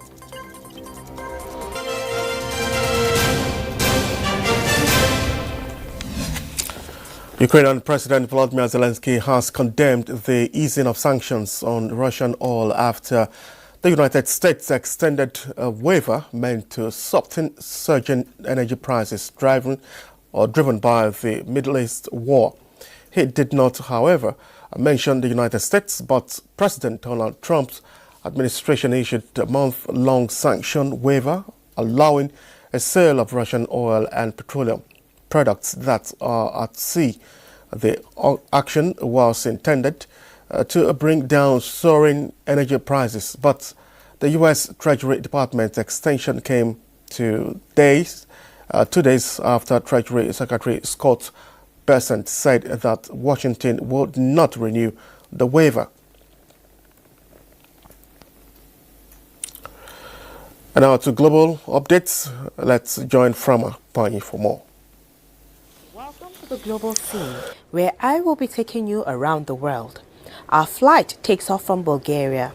Ukrainian President Volodymyr Zelensky has condemned the easing of sanctions on Russian oil after the United States extended a waiver meant to soften surging energy prices driven by the Middle East war. He did not, however, mention the United States, but President Donald Trump's administration issued a month-long sanction waiver allowing a sale of Russian oil and petroleum products that are at sea. The action was intended to bring down soaring energy prices, but the U.S. Treasury Department extension came 2 days after Treasury Secretary Scott Bessent said that Washington would not renew the waiver. And now to global updates. Let's join Frama Pani for more. The global scene, where I will be taking you around the world. Our flight takes off from Bulgaria.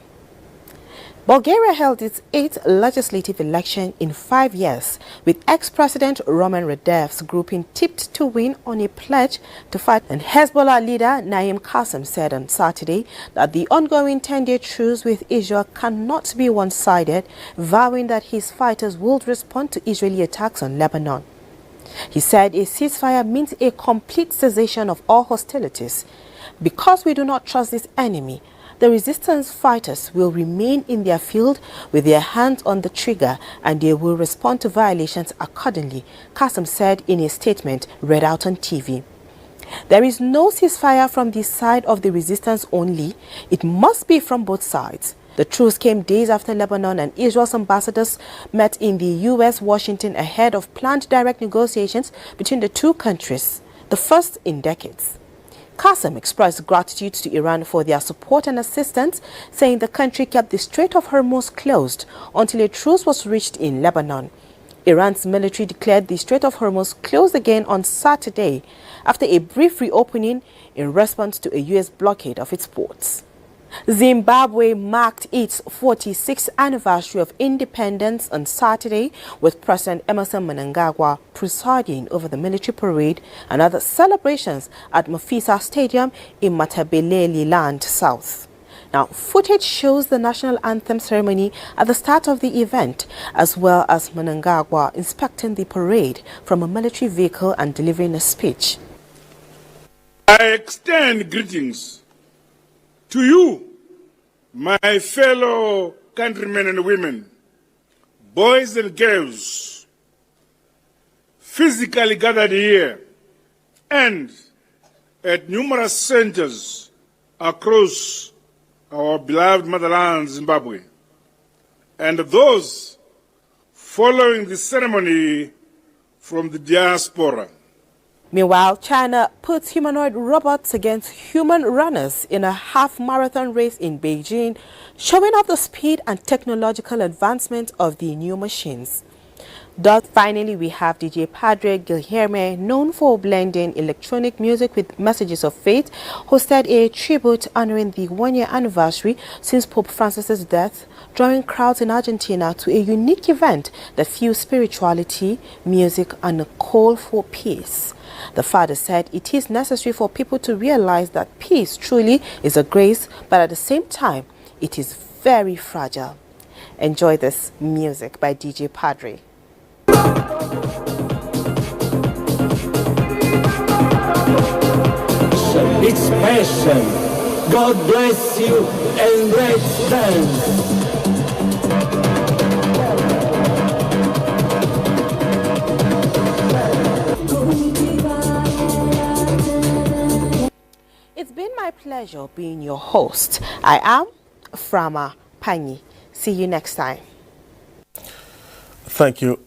Bulgaria held its 8th legislative election in 5 years, with ex-president Roman Radev's grouping tipped to win on a pledge to fight. And Hezbollah leader Naim Qassem said on Saturday that the ongoing 10-day truce with Israel cannot be one-sided, vowing that his fighters would respond to Israeli attacks on Lebanon. He said a ceasefire means a complete cessation of all hostilities. Because we do not trust this enemy, the resistance fighters will remain in their field with their hands on the trigger, and they will respond to violations accordingly, Qassem said in a statement read out on TV. There is no ceasefire from the side of the resistance only. It must be from both sides. The truce came days after Lebanon and Israel's ambassadors met in the U.S. Washington ahead of planned direct negotiations between the two countries, the first in decades. Qassem expressed gratitude to Iran for their support and assistance, saying the country kept the Strait of Hormuz closed until a truce was reached in Lebanon. Iran's military declared the Strait of Hormuz closed again on Saturday after a brief reopening in response to a U.S. blockade of its ports. Zimbabwe marked its 46th anniversary of independence on Saturday, with President Emerson Mnangagwa presiding over the military parade and other celebrations at Mufisa Stadium in Matabeleland Land South. Now, footage shows the national anthem ceremony at the start of the event, as well as Mnangagwa inspecting the parade from a military vehicle and delivering a speech. I extend greetings to you, my fellow countrymen and women, boys and girls, physically gathered here and at numerous centers across our beloved motherland, Zimbabwe, and those following the ceremony from the diaspora. Meanwhile, China puts humanoid robots against human runners in a half-marathon race in Beijing, showing off the speed and technological advancement of the new machines. Finally, we have DJ Padre Guilherme, known for blending electronic music with messages of faith, hosted a tribute honoring the one-year anniversary since Pope Francis's death, drawing crowds in Argentina to a unique event that fused spirituality, music, and a call for peace. The father said it is necessary for people to realize that peace truly is a grace, but at the same time, it is very fragile. Enjoy this music by DJ Padre. It's passion. God bless you and let's dance. It's been my pleasure being your host. I am Frama Pani. See you next time. Thank you,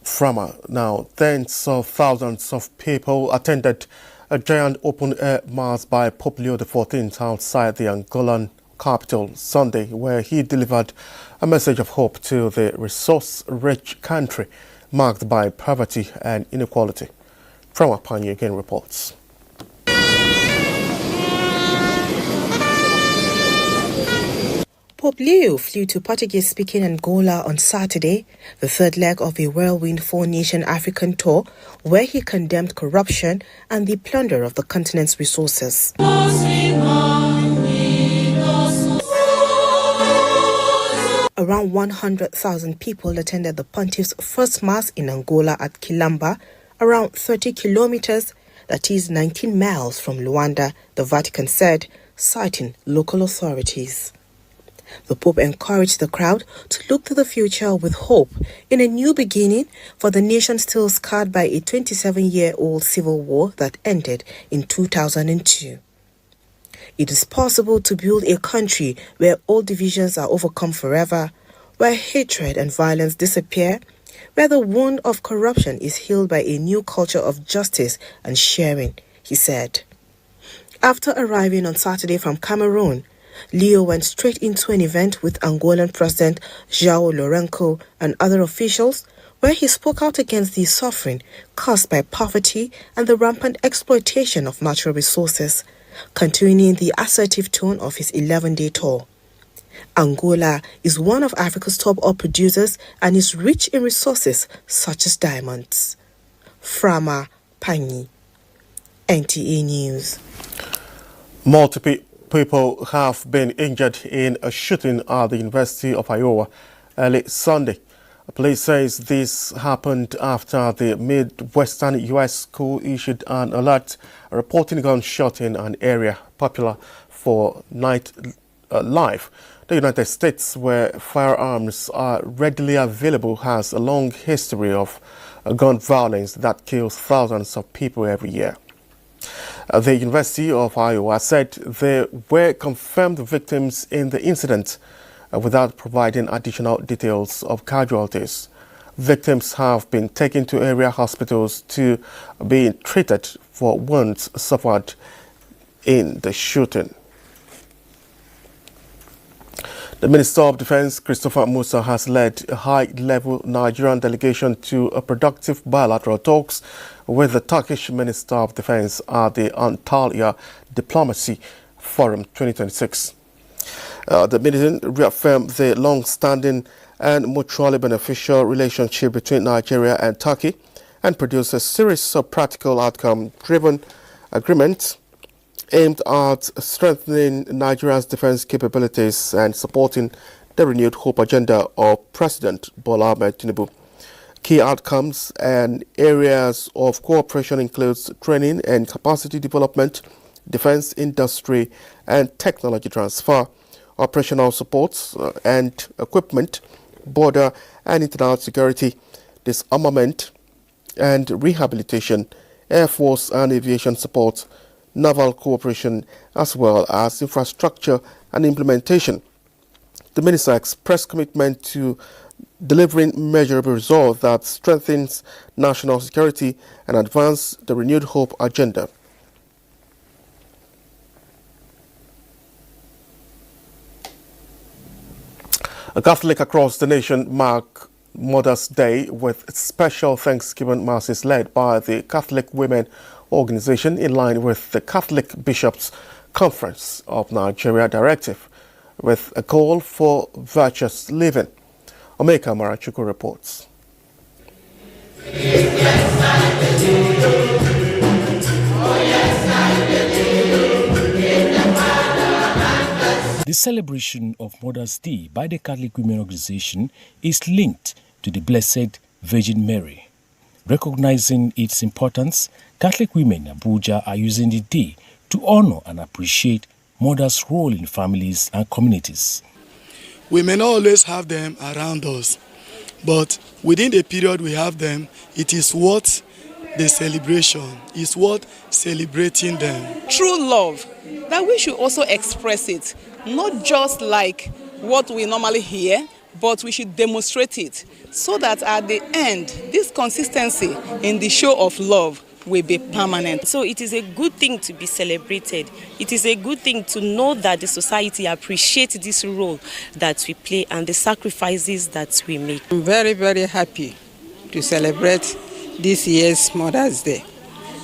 Frama. Now, tens of thousands of people attended a giant open-air mass by Pope Leo XIV outside the Angolan capital Sunday, where he delivered a message of hope to the resource-rich country marked by poverty and inequality. From Apani again reports. Pope Leo flew to Portuguese-speaking Angola on Saturday, the third leg of a whirlwind four-nation African tour, where he condemned corruption and the plunder of the continent's resources. Around 100,000 people attended the pontiff's first mass in Angola at Quilamba, around 30 kilometers, that is 19 miles from Luanda, the Vatican said, citing local authorities. The Pope encouraged the crowd to look to the future with hope in a new beginning for the nation still scarred by a 27-year-old civil war that ended in 2002. It is possible to build a country where all divisions are overcome forever, where hatred and violence disappear, where the wound of corruption is healed by a new culture of justice and sharing, he said. After arriving on Saturday from Cameroon, Leo went straight into an event with Angolan President João Lourenço and other officials, where he spoke out against the suffering caused by poverty and the rampant exploitation of natural resources, continuing the assertive tone of his 11-day tour. Angola is one of Africa's top oil producers and is rich in resources such as diamonds. Frama Panyi, NTA News. Multiple people have been injured in a shooting at the University of Iowa early Sunday. Police says this happened after the Midwestern U.S. school issued an alert reporting gunshot in an area popular for nightlife. The United States, where firearms are readily available, has a long history of gun violence that kills thousands of people every year. The University of Iowa said there were confirmed victims in the incident without providing additional details of casualties. Victims have been taken to area hospitals to be treated for wounds suffered in the shooting. The Minister of Defense, Christopher Musa, has led a high-level Nigerian delegation to a productive bilateral talks with the Turkish Minister of Defense at the Antalya Diplomacy Forum 2026. The meeting reaffirmed the long-standing and mutually beneficial relationship between Nigeria and Turkey and produced a series of practical outcome-driven agreements aimed at strengthening Nigeria's defense capabilities and supporting the renewed hope agenda of President Bola Ahmed Tinubu. Key outcomes and areas of cooperation includes training and capacity development, defense industry and technology transfer, operational support and equipment, border and internal security, disarmament and rehabilitation, air force and aviation support, naval cooperation, as well as infrastructure and implementation. The minister expressed commitment to delivering measurable results that strengthens national security and advance the renewed hope agenda. A Catholic across the nation mark Mother's Day with special Thanksgiving masses led by the Catholic Women Organization in line with the Catholic Bishops' Conference of Nigeria directive with a call for virtuous living. Omeka Marachuku reports. The celebration of Mother's Day by the Catholic Women Organization is linked to the Blessed Virgin Mary. Recognizing its importance, Catholic women in Abuja are using the day to honor and appreciate mothers' role in families and communities. We may not always have them around us, but within the period we have them, it is what the celebration is, what celebrating them. True love, that we should also express it, not just like what we normally hear, but we should demonstrate it so that at the end, this consistency in the show of love will be permanent. So it is a good thing to be celebrated. It is a good thing to know that the society appreciates this role that we play and the sacrifices that we make. I'm very, very happy to celebrate this year's Mother's Day.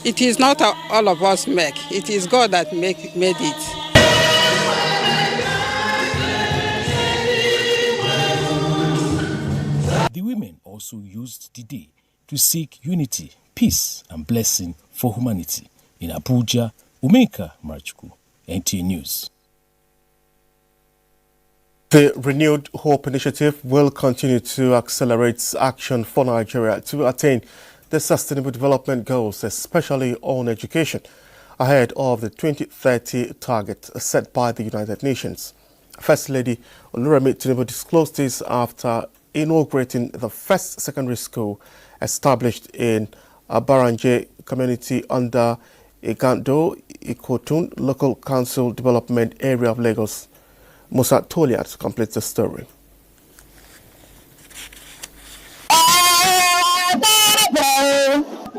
It is not all of us make. It is God that made it. The women also used the day to seek unity, peace and blessing for humanity. In Abuja, Umeka Marchuku, NTA News. The Renewed Hope Initiative will continue to accelerate action for Nigeria to attain the Sustainable Development Goals, especially on education, ahead of the 2030 target set by the United Nations. First Lady Oluremi Tinubu disclosed this after inaugurating the first secondary school established in Abaranje community under Igando Ikotun Local Council Development Area of Lagos. Musa Toliat completes the story.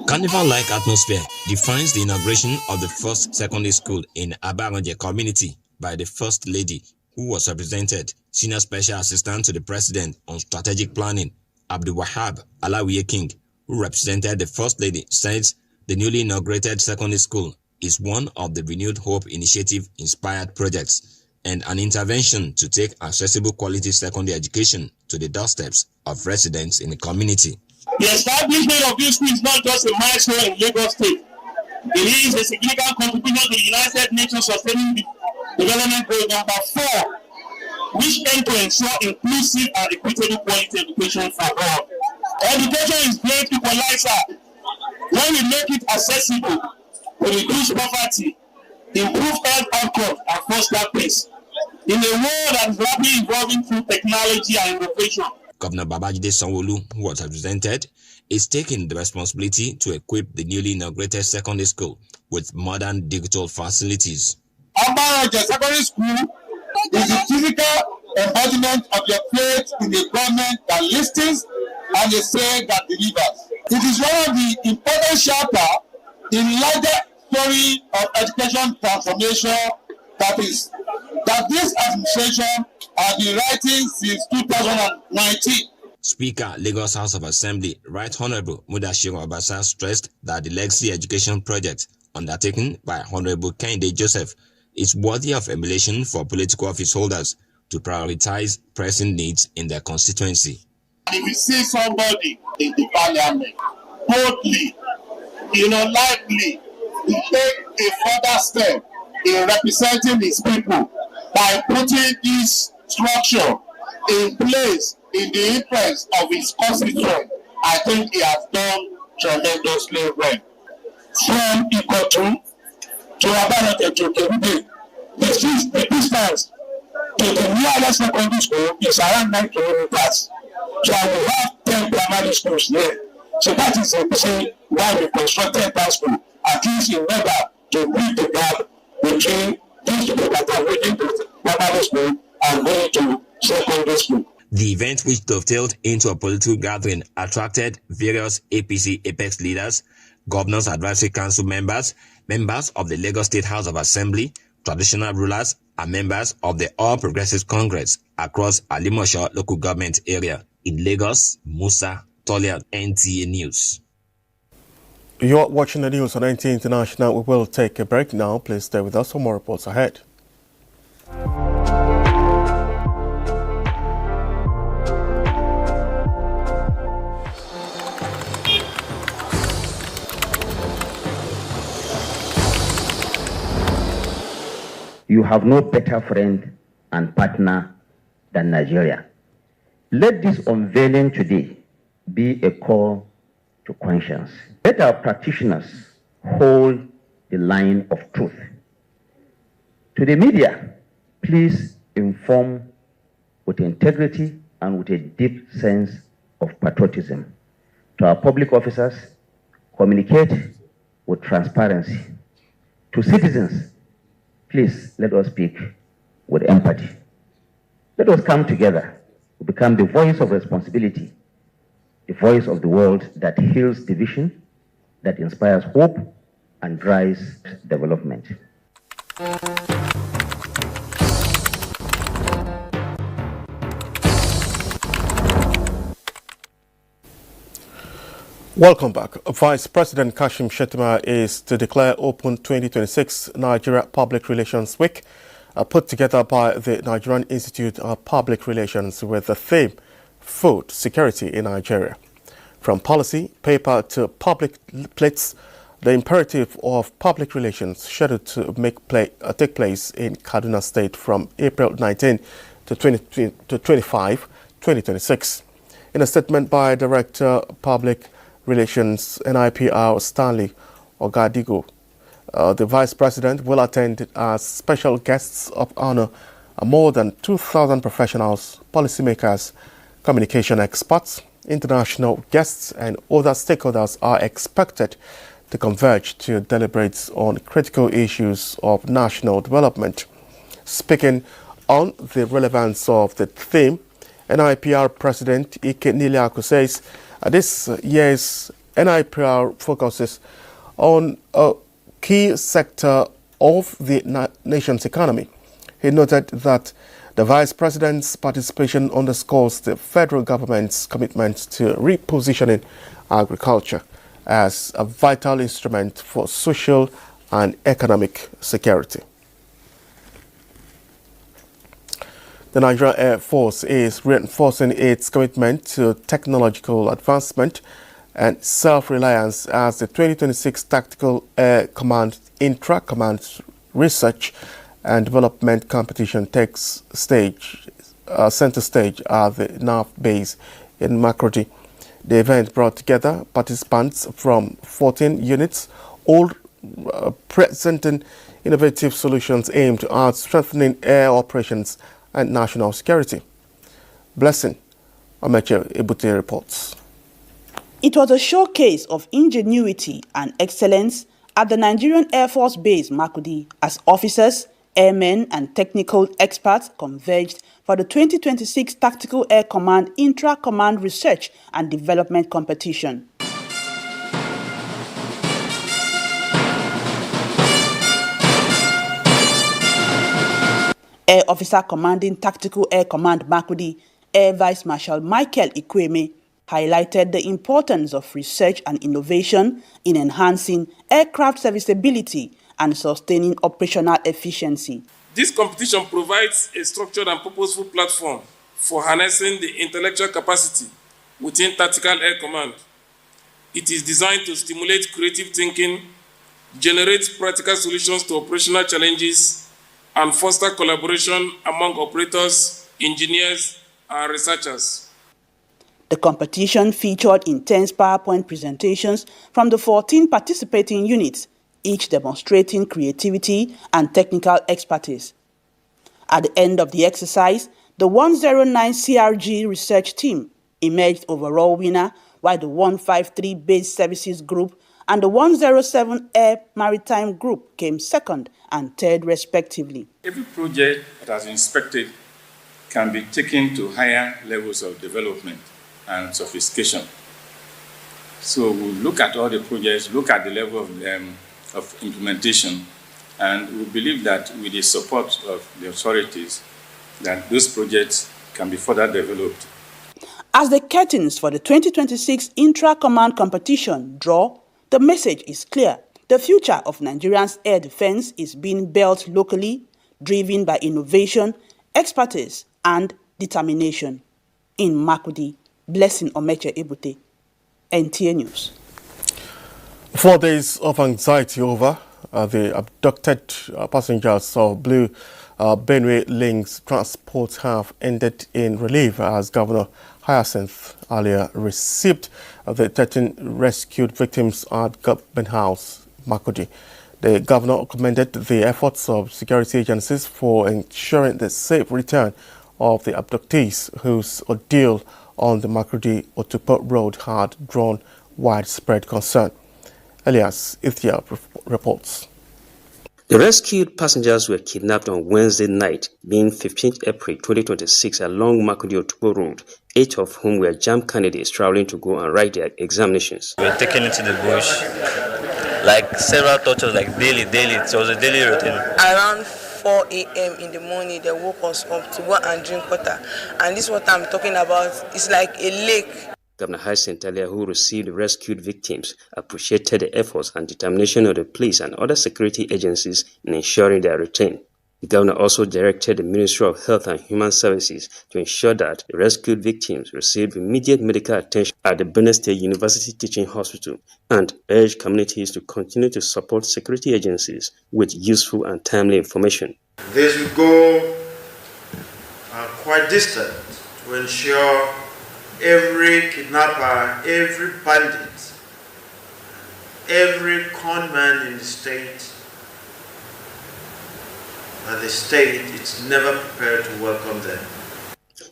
Carnival-like atmosphere defines the inauguration of the first secondary school in Abaranje community by the First Lady, who was represented Senior Special Assistant to the President on Strategic Planning, Abdul Wahab Alawiye King, who represented the First Lady, says the newly inaugurated secondary school is one of the Renewed Hope Initiative inspired projects and an intervention to take accessible quality secondary education to the doorsteps of residents in the community. The establishment of this school is not just a milestone in Lagos State. It is a significant contribution to the United Nations Sustainable Development Goal number 4, which aim to ensure inclusive and equitable quality education for all. Education is great equalizer. When we make it accessible, we reduce poverty, improve health outcomes, and foster peace. In a world that is rapidly evolving through technology and innovation, Governor Babajide Sanwo-Olu, who was represented, is taking the responsibility to equip the newly inaugurated secondary school with modern digital facilities. Abaranje Secondary School is the physical embodiment of your faith in a government that listens and a say that delivers. It is one of the important chapters in larger story of education transformation that this administration has been writing since 2019. Speaker, Lagos House of Assembly, Right Honorable Mudashiru Obasa stressed that the legacy education project undertaken by Honorable Kehinde Joseph is worthy of emulation for political office holders to prioritize pressing needs in their constituency. If you see somebody in the parliament boldly, lively, to take a further step in representing his people by putting this structure in place in the interest of his constituent, I think he has done tremendously well. From Ikotun to Abaranje to Kerude, the distance to the nearest secondary school is around 9 kilometers. So I will have 10 primary schools there. So that is the reason why we constructed that school, at least in order to bridge the gap between these people that are waiting to primary school and going to secondary school. The event, which dovetailed into a political gathering, attracted various APC Apex leaders, Governors Advisory Council members, members of the Lagos State House of Assembly, traditional rulers, and members of the All Progressives Congress across Alimosho local government area. In Lagos, Musa Toliat, NTA News. You're watching the news on NTA International. We will take a break now. Please stay with us for more reports ahead. You have no better friend and partner than Nigeria. Let this unveiling today be a call to conscience. Let our practitioners hold the line of truth. To the media, please inform with integrity and with a deep sense of patriotism. To our public officers, communicate with transparency. To citizens, please let us speak with empathy. Let us come together to become the voice of responsibility, the voice of the world that heals division that inspires hope and drives development. Welcome back. Vice President Kashim Shettima is to declare open 2026 Nigeria Public Relations Week, put together by the Nigerian Institute of Public Relations with the theme Food Security in Nigeria. From policy paper to public plates, the imperative of public relations scheduled to take place in Kaduna State from April 19 to 25, 2026. In a statement by Director Public Relations NIPR Stanley Ogadigo, the Vice President will attend as special guests of honor more than 2,000 professionals, policymakers, communication experts, international guests and other stakeholders are expected to converge to deliberate on critical issues of national development. Speaking on the relevance of the theme, NIPR President Ike Niliaku says this year's NIPR focuses on a key sector of the nation's economy. He noted that the Vice President's participation underscores the federal government's commitment to repositioning agriculture as a vital instrument for social and economic security. The Nigerian Air Force is reinforcing its commitment to technological advancement and self-reliance as the 2026 Tactical Air Command Intra-Command Research and Development Competition takes center stage at the NAF base in Makurdi. The event brought together participants from 14 units, all presenting innovative solutions aimed at strengthening air operations and national security. Blessing Omeche Ebute reports. It was a showcase of ingenuity and excellence at the Nigerian Air Force Base Makurdi as officers, airmen and technical experts converged for the 2026 Tactical Air Command Intra-Command Research and Development Competition. Air Officer Commanding Tactical Air Command Makurdi, Air Vice Marshal Michael Ikweme, highlighted the importance of research and innovation in enhancing aircraft serviceability and sustaining operational efficiency. This competition provides a structured and purposeful platform for harnessing the intellectual capacity within Tactical Air Command. It is designed to stimulate creative thinking, generate practical solutions to operational challenges, and foster collaboration among operators, engineers, and researchers. The competition featured intense PowerPoint presentations from the 14 participating units, each demonstrating creativity and technical expertise. At the end of the exercise, the 109 CRG research team emerged overall winner, while the 153 Base Services Group and the 107 Air Maritime Group came second and third respectively. Every project that has been inspected can be taken to higher levels of development and sophistication. So we look at all the projects, look at the level of implementation, and we believe that with the support of the authorities, that those projects can be further developed. As the curtains for the 2026 Intra-Command competition draw, the message is clear. The future of Nigeria's air defense is being built locally, driven by innovation, expertise, and determination. In Makurdi, Blessing Omeche Ebute, NTA News. 4 days of anxiety over the abducted passengers of Blue Benue Links transport have ended in relief as Governor Hyacinth earlier received the 13 rescued victims at Government House, Makurdi. The governor commended the efforts of security agencies for ensuring the safe return of the abductees, whose ordeal on the Makurdi-Otukpo Road had drawn widespread concern. Elias Ithia reports. The rescued passengers were kidnapped on Wednesday night, being 15th April 2026, along Makurdi-Otukpo Road 8 of whom were JAMB candidates traveling to go and write their examinations. We were taken into the bush, like several tortures, like daily. It was a daily routine. Around 4 a.m. in the morning, they woke us up to go and drink water. And this water I'm talking about is like a lake. Governor Hyacinth Alia, who received the rescued victims, appreciated the efforts and determination of the police and other security agencies in ensuring their return. The governor also directed the Ministry of Health and Human Services to ensure that the rescued victims received immediate medical attention at the Benin State University Teaching Hospital and urged communities to continue to support security agencies with useful and timely information. This will go quite distant to ensure every kidnapper, every bandit, every conman in the state is never prepared to welcome them.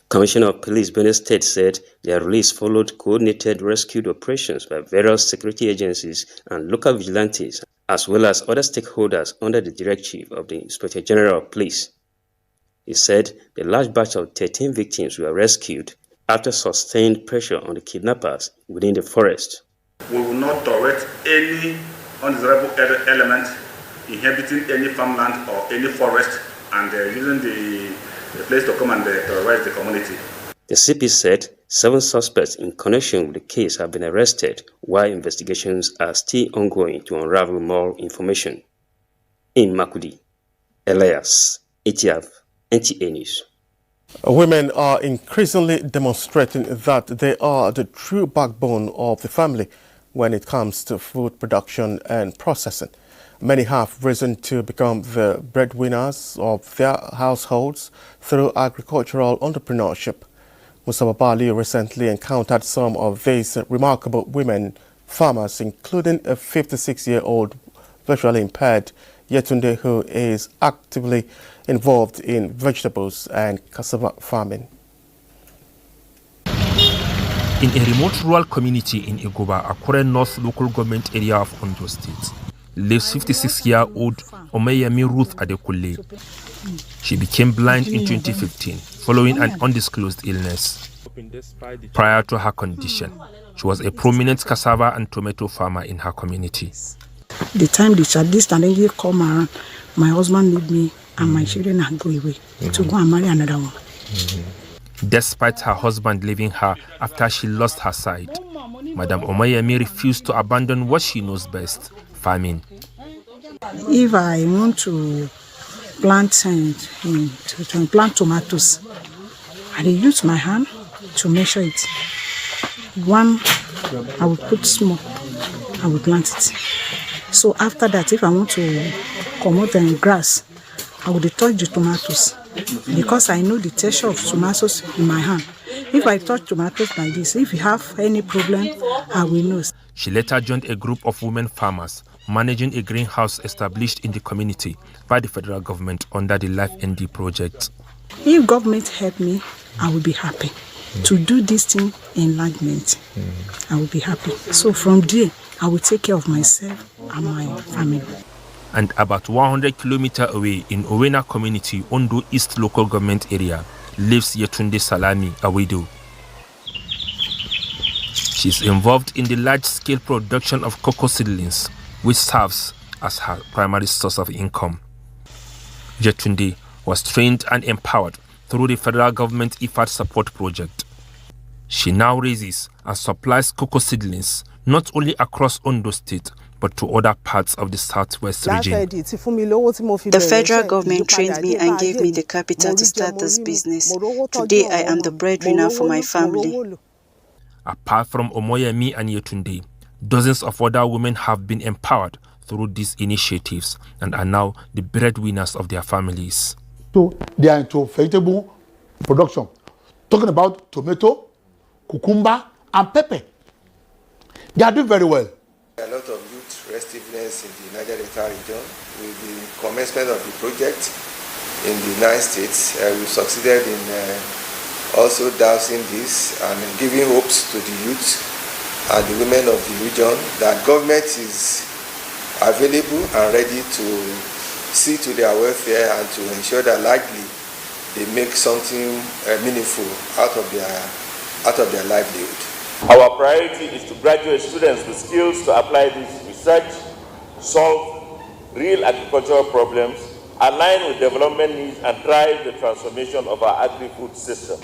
Commissioner of Police Benin State said their release followed coordinated rescue operations by various security agencies and local vigilantes, as well as other stakeholders under the directive of the Inspector General of Police. He said the large batch of 13 victims were rescued after sustained pressure on the kidnappers within the forest. We will not tolerate any undesirable element inhabiting any farmland or any forest and using the place to come and terrorize the community. The CP said 7 suspects in connection with the case have been arrested, while investigations are still ongoing to unravel more information. In Makudi, Elias, ATF, NTA News. Women are increasingly demonstrating that they are the true backbone of the family when it comes to food production and processing. Many have risen to become the breadwinners of their households through agricultural entrepreneurship. Mustafa Bali recently encountered some of these remarkable women farmers, including a 56-year-old visually impaired Yetunde who is actively involved in vegetables and cassava farming. In a remote rural community in Igoba, Akure North local government area of Ondo State, lives 56-year-old Omeyemi Ruth Adekunle. She became blind in 2015 following an undisclosed illness. Prior to her condition, she was a prominent cassava and tomato farmer in her community. The time this challenge come around, my husband leave me and my children and go away to go and marry another one. Despite her husband leaving her after she lost her sight, Madam Omeyemi refused to abandon what she knows best, farming. If I want to plant to plant tomatoes, I will use my hand to measure it. One, I will put small, I will plant it. So after that, if I want to come out and grass, I will touch the tomatoes because I know the texture of tomatoes in my hand. If I touch tomatoes like this, if you have any problem, I will know. She later joined a group of women farmers managing a greenhouse established in the community by the federal government under the Life ND project. If government help me, I will be happy to do this thing enlargement. I will be happy. So from there, I will take care of myself and my family. And about 100 kilometers away in Owena community, Ondo East local government area, lives Yetunde Salami, a widow. She is involved in the large-scale production of cocoa seedlings, which serves as her primary source of income. Yetunde was trained and empowered through the federal government IFAD support project. She now raises and supplies cocoa seedlings not only across Ondo State, but to other parts of the southwest region. The federal government trained me and gave me the capital to start this business. Today, I am the breadwinner for my family. Apart from Omoyemi and Yetunde, dozens of other women have been empowered through these initiatives and are now the breadwinners of their families. So they are into vegetable production, talking about tomato, cucumber, and pepper. They are doing very well. A lot of youth restiveness in the Niger Delta region. With the commencement of the project in the 9 states, we succeeded in also dousing this and giving hopes to the youth and the women of the region that government is available and ready to see to their welfare and to ensure that likely they make something meaningful out of their out of their livelihood. Our priority is to graduate students with skills to apply this research, solve real agricultural problems, align with development needs, and drive the transformation of our agri-food system.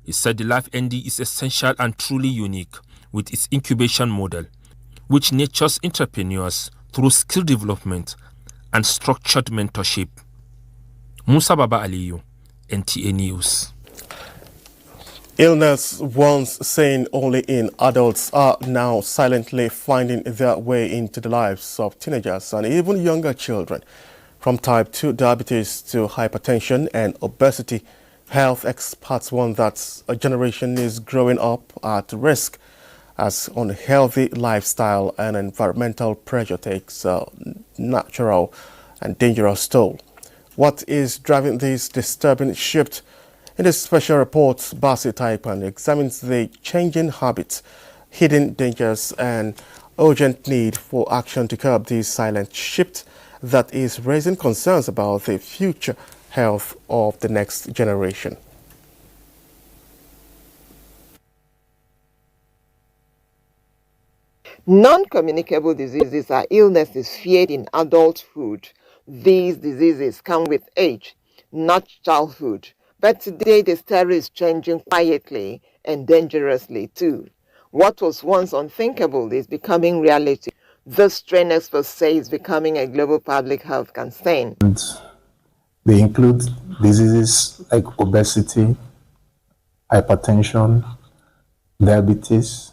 He said the Life ND is essential and truly unique with its incubation model, which nurtures entrepreneurs through skill development and structured mentorship. Musa Baba Aliyu, NTA News. Illness once seen only in adults are now silently finding their way into the lives of teenagers and even younger children. From type 2 diabetes to hypertension and obesity, health experts warn that a generation is growing up at risk as unhealthy lifestyle and environmental pressure takes a natural and dangerous toll. What is driving this disturbing shift? In this special report, Basi Taipan examines the changing habits, hidden dangers, and urgent need for action to curb this silent shift that is raising concerns about the future health of the next generation. Non-communicable diseases are illnesses feared in adulthood. These diseases come with age, not childhood. But today the story is changing quietly and dangerously too. What was once unthinkable is becoming reality. This strain experts say is becoming a global public health concern. And they include diseases like obesity, hypertension, diabetes,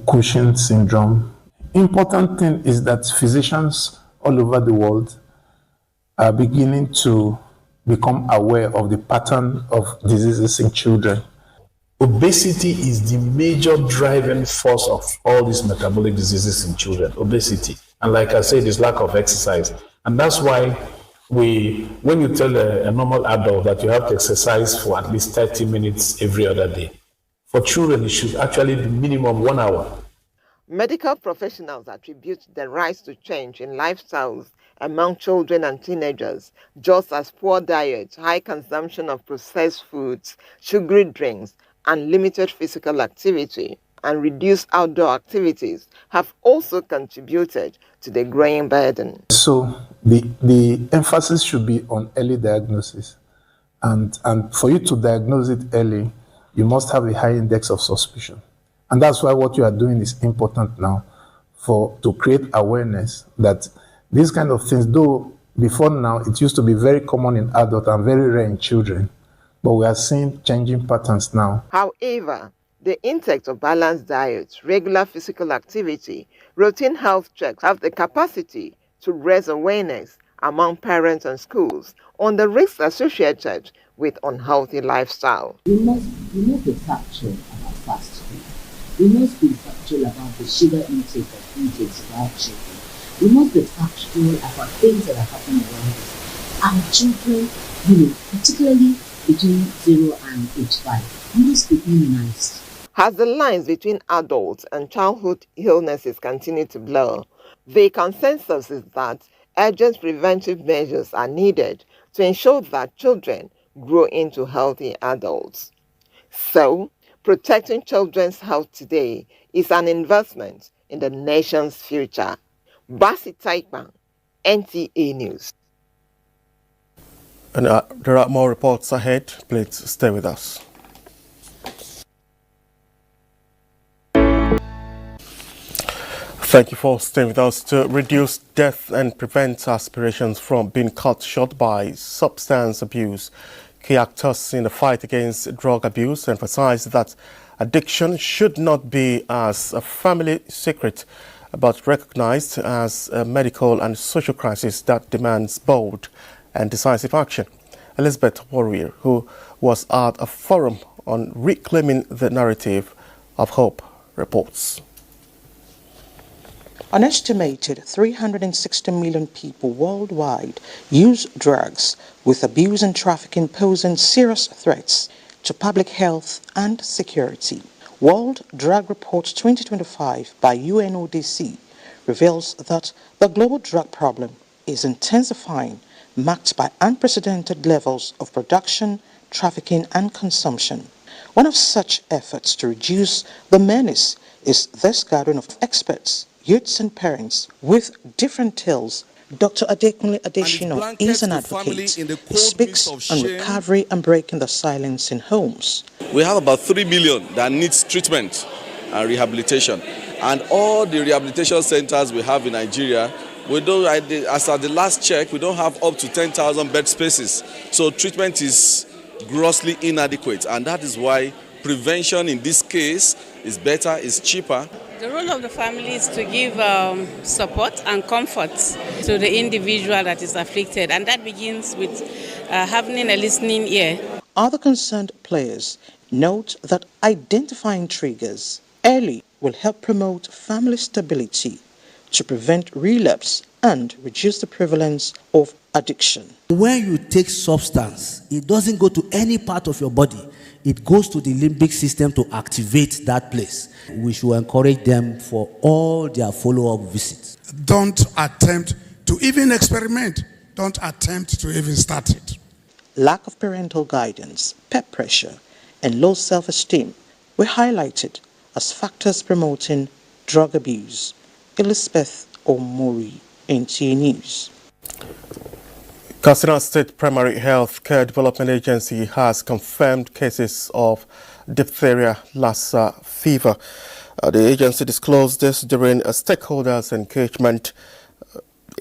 Cushing's syndrome. Important thing is that physicians all over the world are beginning to become aware of the pattern of diseases in children. Obesity is the major driving force of all these metabolic diseases in children, obesity. And like I said, it's lack of exercise. And that's why when you tell a normal adult that you have to exercise for at least 30 minutes every other day, for children, it should actually be minimum 1 hour. Medical professionals attribute the rise to change in lifestyles among children and teenagers, just as poor diet, high consumption of processed foods, sugary drinks, and limited physical activity and reduced outdoor activities have also contributed to the growing burden. So the emphasis should be on early diagnosis. And for you to diagnose it early, you must have a high index of suspicion. And that's why what you are doing is important now to create awareness that these kind of things, though before now it used to be very common in adults and very rare in children, but we are seeing changing patterns now. However, the intake of balanced diets, regular physical activity, routine health checks have the capacity to raise awareness among parents and schools on the risks associated with unhealthy lifestyle. We must be factual about fast food. We must be factual about the sugar intake of intakes of our children. We must be factual about things that are happening around us. Our children, particularly between 0 and age 5, must be immunized. As the lines between adult and childhood illnesses continue to blur, the consensus is that urgent preventive measures are needed to ensure that children grow into healthy adults. So, protecting children's health today is an investment in the nation's future. Basi Taipan, NTA News. And there are more reports ahead. Please stay with us. Thank you for staying with us. To reduce death and prevent aspirations from being cut short by substance abuse, key actors in the fight against drug abuse emphasize that addiction should not be as a family secret, but recognized as a medical and social crisis that demands bold and decisive action. Elizabeth Warrior, who was at a forum on reclaiming the narrative of hope, reports. An estimated 360 million people worldwide use drugs, with abuse and trafficking posing serious threats to public health and security. World Drug Report 2025 by UNODC reveals that the global drug problem is intensifying, marked by unprecedented levels of production, trafficking, and consumption. One of such efforts to reduce the menace is this gathering of experts, youths and parents with different tales. Dr. Adekunle Adeshino is an advocate. He speaks on recovery and breaking the silence in homes. We have about 3 million that needs treatment and rehabilitation. And all the rehabilitation centers we have in Nigeria, we don't, as at the last check, we don't have up to 10,000 bed spaces. So treatment is grossly inadequate. And that is why prevention in this case is better, is cheaper. The role of the family is to give support and comfort to the individual that is afflicted, and that begins with having a listening ear. Other concerned players note that identifying triggers early will help promote family stability to prevent relapse and reduce the prevalence of addiction. When you take substance, it doesn't go to any part of your body. It goes to the limbic system to activate that place. We should encourage them for all their follow-up visits. Don't attempt to even experiment. Don't attempt to even start it. Lack of parental guidance, peer pressure, and low self-esteem were highlighted as factors promoting drug abuse. Elizabeth Omori, NTA News. Katsina State Primary Health Care Development Agency has confirmed cases of diphtheria, Lassa fever. The agency disclosed this during a stakeholders engagement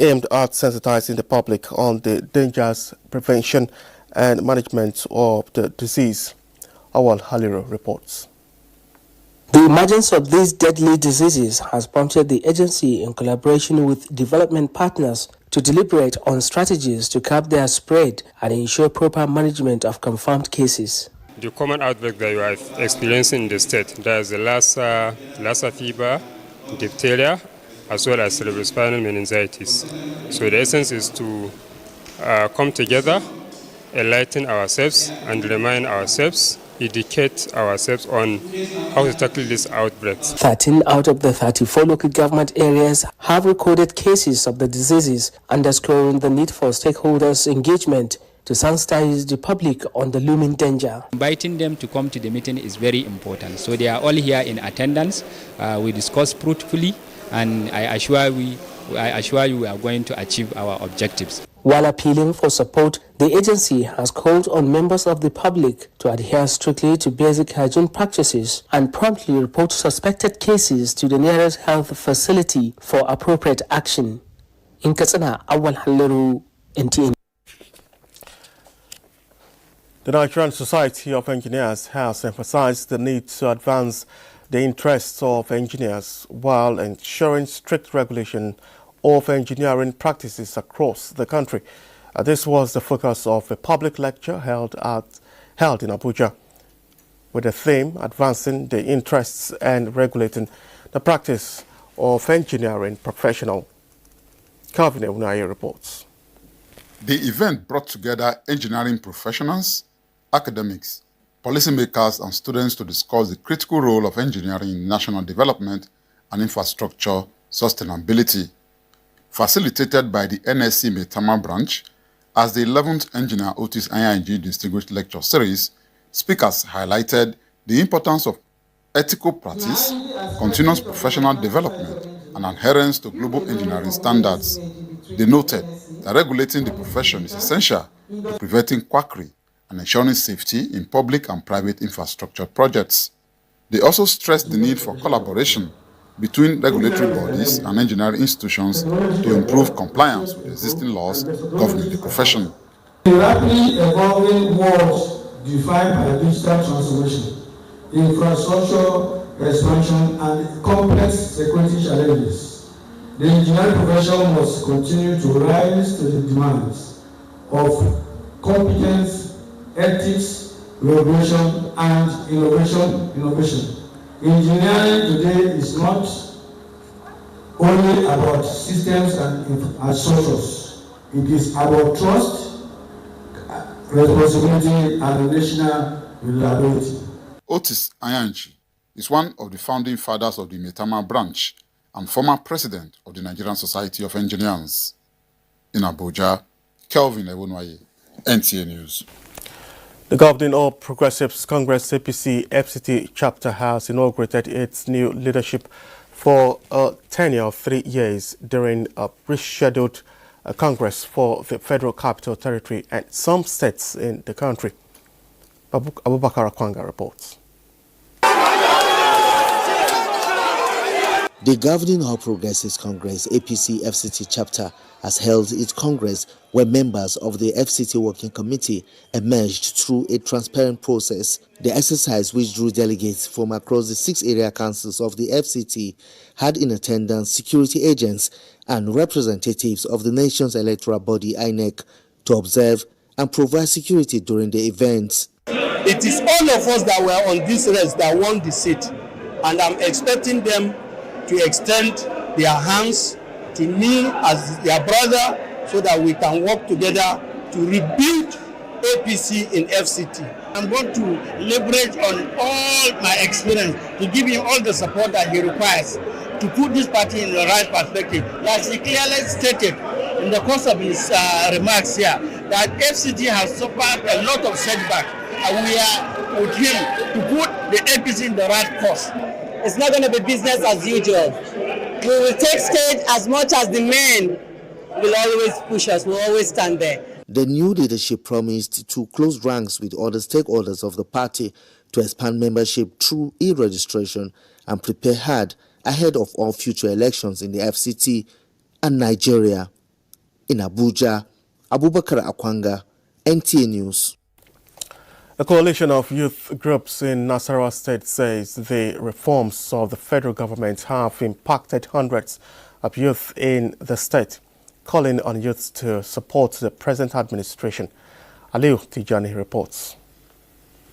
aimed at sensitizing the public on the dangers, prevention and management of the disease. Awal Haliro reports. The emergence of these deadly diseases has prompted the agency, in collaboration with development partners, to deliberate on strategies to curb their spread and ensure proper management of confirmed cases. The common outbreak that you are experiencing in the state, there is the Lassa fever, diphtheria, as well as cerebrospinal meningitis. So the essence is to come together, enlighten ourselves and remind ourselves, educate ourselves on how to tackle these outbreaks. 13 out of the 34 local government areas have recorded cases of the diseases, underscoring the need for stakeholders' engagement to sensitize the public on the looming danger. Inviting them to come to the meeting is very important. So they are all here in attendance. We discuss fruitfully, and I assure you we are going to achieve our objectives. While appealing for support, the agency has called on members of the public to adhere strictly to basic hygiene practices and promptly report suspected cases to the nearest health facility for appropriate action. In Katsina, Awal Haliru, NTA. The Nigerian Society of Engineers has emphasized the need to advance the interests of engineers while ensuring strict regulation of engineering practices across the country. This was the focus of a public lecture held in Abuja, with the theme advancing the interests and regulating the practice of engineering professional. Calvin Eunaye reports. The event brought together engineering professionals, academics, policymakers and students to discuss the critical role of engineering in national development and infrastructure sustainability. Facilitated by the NSC Maitama branch, as the 11th Engineer Otis Anyanji Distinguished Lecture Series, speakers highlighted the importance of ethical practice, continuous professional development, and adherence to global engineering standards. They noted that regulating the profession is essential to preventing quackery and ensuring safety in public and private infrastructure projects. They also stressed the need for collaboration between regulatory bodies and engineering institutions to improve compliance with existing laws governing the profession. The rapidly evolving world defined by digital transformation, infrastructure expansion, and complex security challenges, the engineering profession must continue to rise to the demands of competence, ethics, regulation, and innovation. Engineering today is not only about systems and structures. It is about trust, responsibility, and national reliability. Otis Anyanji is one of the founding fathers of the Maitama branch and former president of the Nigerian Society of Engineers. In Abuja, Kelvin Ewonwaye, NTA News. The Governing All Progressives Congress APC FCT chapter has inaugurated its new leadership for a tenure of 3 years during a rescheduled Congress for the Federal Capital Territory and some states in the country. Abubakar Akwanga reports. The Governing All Progressives Congress APC FCT chapter has held its Congress where members of the FCT Working Committee emerged through a transparent process. The exercise, which drew delegates from across the 6 area councils of the FCT, had in attendance security agents and representatives of the nation's electoral body INEC to observe and provide security during the event. It is all of us that were on this race that won the seat, and I'm expecting them to extend their hands to me as their brother so that we can work together to rebuild APC in FCT. I'm going to leverage on all my experience to give him all the support that he requires to put this party in the right perspective. As he clearly stated in the course of his remarks here, that FCT has suffered a lot of setback, and we are with him to put the APC in the right course. It's not going to be business as usual. We will take stage as much as the men will always push us. We'll always stand there. The new leadership promised to close ranks with other stakeholders of the party to expand membership through e-registration and prepare hard ahead of all future elections in the FCT and Nigeria. In Abuja, Abubakar Akwanga, NTA News. A coalition of youth groups in Nasarawa State says the reforms of the federal government have impacted hundreds of youth in the state, calling on youth to support the present administration. Aliu Tijani reports.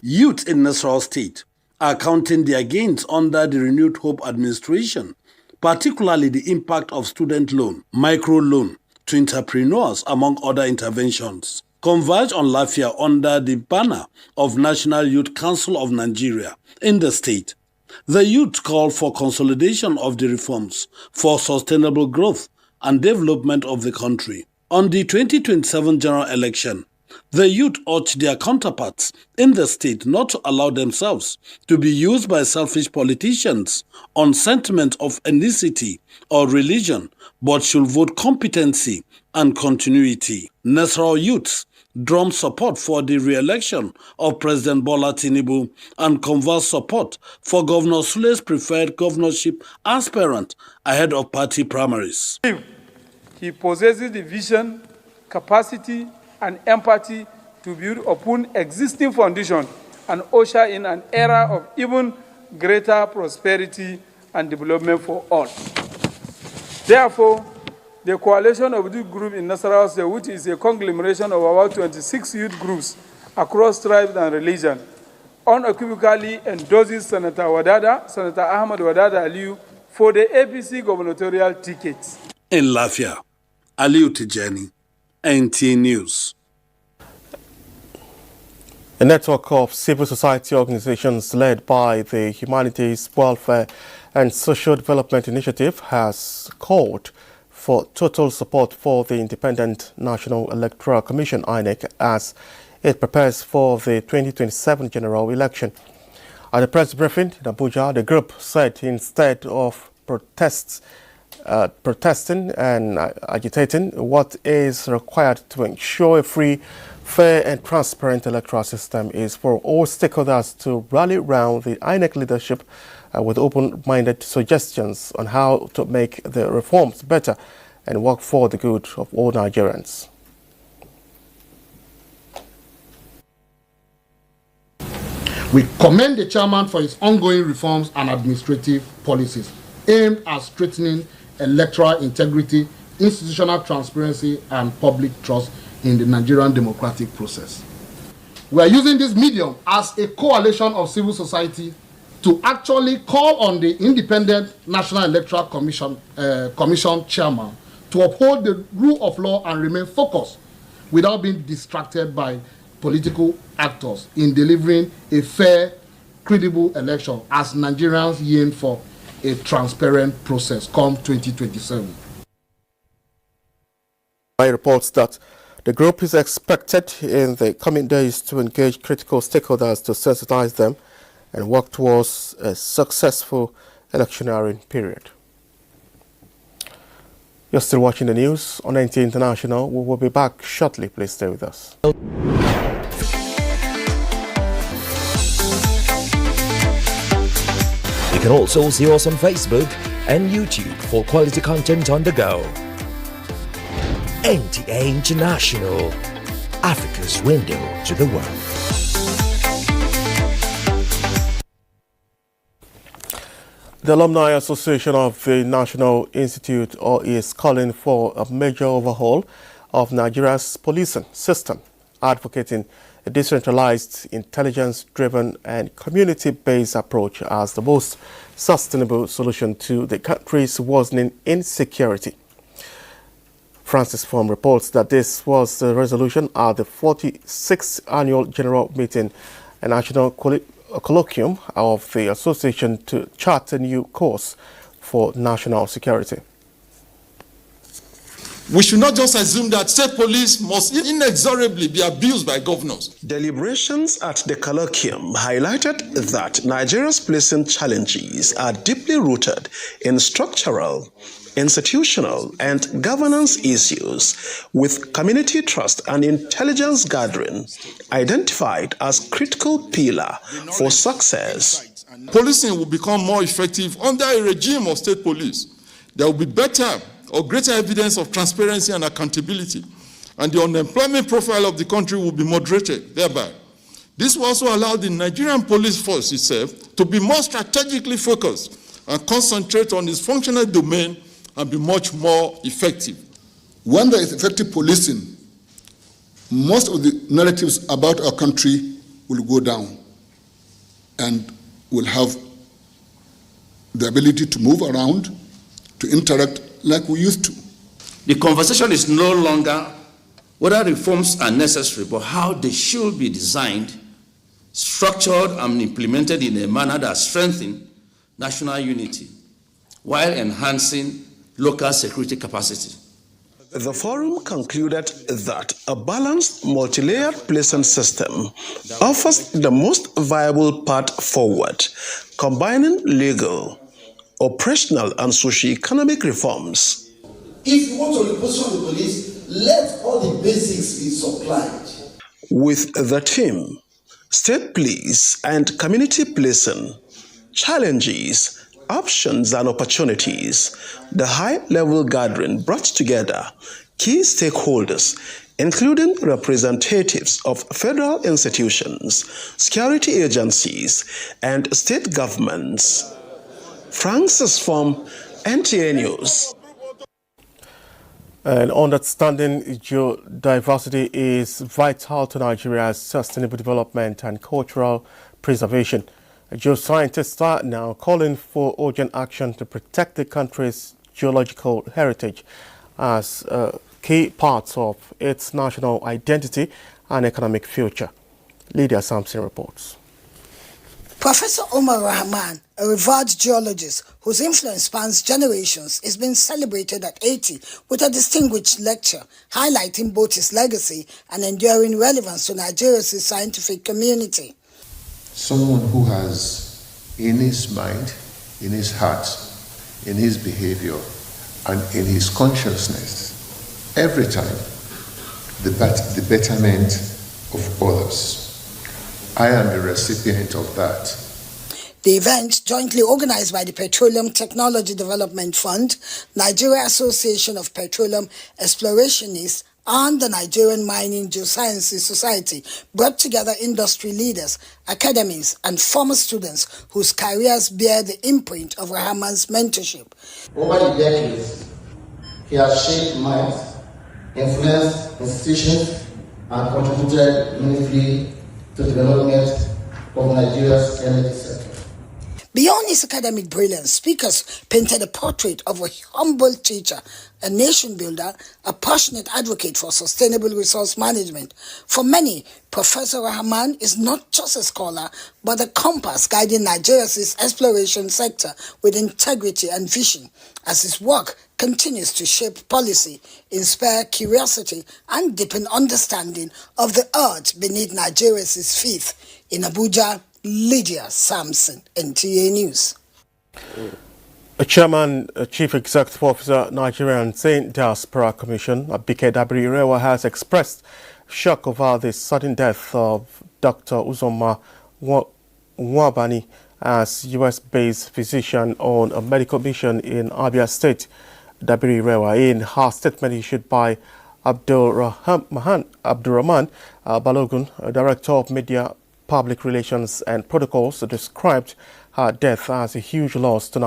Youth in Nasarawa State are counting their gains under the renewed Hope administration, particularly the impact of student loan, micro loan to entrepreneurs, among other interventions. Converge on Lafia under the banner of National Youth Council of Nigeria in the state. The youth call for consolidation of the reforms for sustainable growth and development of the country. On the 2027 general election, the youth urged their counterparts in the state not to allow themselves to be used by selfish politicians on sentiment of ethnicity or religion, but should vote competency and continuity. Nasarawa youths drum support for the re-election of President Bola Tinubu and converse support for Governor Sule's preferred governorship aspirant ahead of party primaries. He possesses the vision, capacity, and empathy to build upon existing foundations and usher in an era of even greater prosperity and development for all. Therefore, the coalition of youth groups in Nasarawa State, which is a conglomeration of about 26 youth groups across tribes and religions, unequivocally endorses Senator Ahmad Wadada Aliyu for the APC gubernatorial ticket. In Lafia, Aliu Tijani, NTA News. A network of civil society organizations led by the Humanities, Welfare and Social Development Initiative has called for total support for the Independent National Electoral Commission INEC as it prepares for the 2027 general election. At a press briefing in Abuja, the group said instead of protesting and agitating, what is required to ensure a free, fair and transparent electoral system is for all stakeholders to rally around the INEC leadership with open-minded suggestions on how to make the reforms better and work for the good of all Nigerians. We commend the chairman for his ongoing reforms and administrative policies aimed at strengthening electoral integrity, institutional transparency, and public trust in the Nigerian democratic process. We are using this medium as a coalition of civil society to actually call on the Independent National Electoral Commission chairman to uphold the rule of law and remain focused without being distracted by political actors in delivering a fair, credible election as Nigerians yearn for a transparent process come 2027. Reports that The group is expected in the coming days to engage critical stakeholders to sensitize them and work towards a successful electioneering period. You're still watching the news on NTA International. We will be back shortly. Please stay with us. You can also see us on Facebook and YouTube for quality content on the go. NTA International, Africa's window to the world. The Alumni Association of the National Institute is calling for a major overhaul of Nigeria's policing system, advocating a decentralized, intelligence-driven and community-based approach as the most sustainable solution to the country's worsening insecurity. Francis Form reports that this was the resolution at the 46th Annual General Meeting and National Colloquium of the Association to chart a new course for national security. We should not just assume that state police must inexorably be abused by governors. Deliberations at the colloquium highlighted that Nigeria's policing challenges are deeply rooted in structural, institutional, and governance issues, with community trust and intelligence gathering identified as critical pillar for success. Policing will become more effective under a regime of state police. There will be better or greater evidence of transparency and accountability, and the unemployment profile of the country will be moderated thereby. This will also allow the Nigerian police force itself to be more strategically focused and concentrate on its functional domain and be much more effective. When there is effective policing, most of the narratives about our country will go down and will have the ability to move around, to interact like we used to. The conversation is no longer whether reforms are necessary, but how they should be designed, structured, and implemented in a manner that strengthens national unity while enhancing local security capacity. The forum concluded that a balanced, multi-layered policing system offers the most viable path forward, combining legal, operational, and socio-economic reforms. If you want to reposition the police, let all the basics be supplied. With the theme, State Police and Community Policing, Challenges, Options and Opportunities, the high-level gathering brought together key stakeholders, including representatives of federal institutions, security agencies, and state governments. Francis Form, NTA News. And understanding geodiversity is vital to Nigeria's sustainable development and cultural preservation. Geoscientists are now calling for urgent action to protect the country's geological heritage as a key part of its national identity and economic future. Lydia Sampson reports. Professor Omar Rahman, a revered geologist whose influence spans generations, is being celebrated at 80 with a distinguished lecture highlighting both his legacy and enduring relevance to Nigeria's scientific community. Someone who has in his mind, in his heart, in his behavior, and in his consciousness, every time, the betterment of others. I am the recipient of that. The event, jointly organized by the Petroleum Technology Development Fund, Nigeria Association of Petroleum Explorationists, and the Nigerian Mining Geosciences Society, brought together industry leaders, academies, and former students whose careers bear the imprint of Rahman's mentorship. Over the decades, he has shaped minds, influenced institutions, and contributed meaningfully to the development of Nigeria's energy sector. Beyond his academic brilliance, speakers painted a portrait of a humble teacher, a nation builder, a passionate advocate for sustainable resource management. For many, Professor Rahman is not just a scholar, but a compass guiding Nigeria's exploration sector with integrity and vision, as his work continues to shape policy, inspire curiosity, and deepen understanding of the earth beneath Nigeria's feet. In Abuja, Lydia Sampson, NTA News. Chairman, Chief Executive Officer, Nigerian Saint Diaspora Commission, Abike Dabiri-Rewa, has expressed shock over the sudden death of Dr. Uzoma Nwabani as U.S.-based physician on a medical mission in Abia State. Dabiri-Rewa, in her statement issued by Abdurrahman Balogun, Director of Media, Public Relations and Protocols, described her death as a huge loss to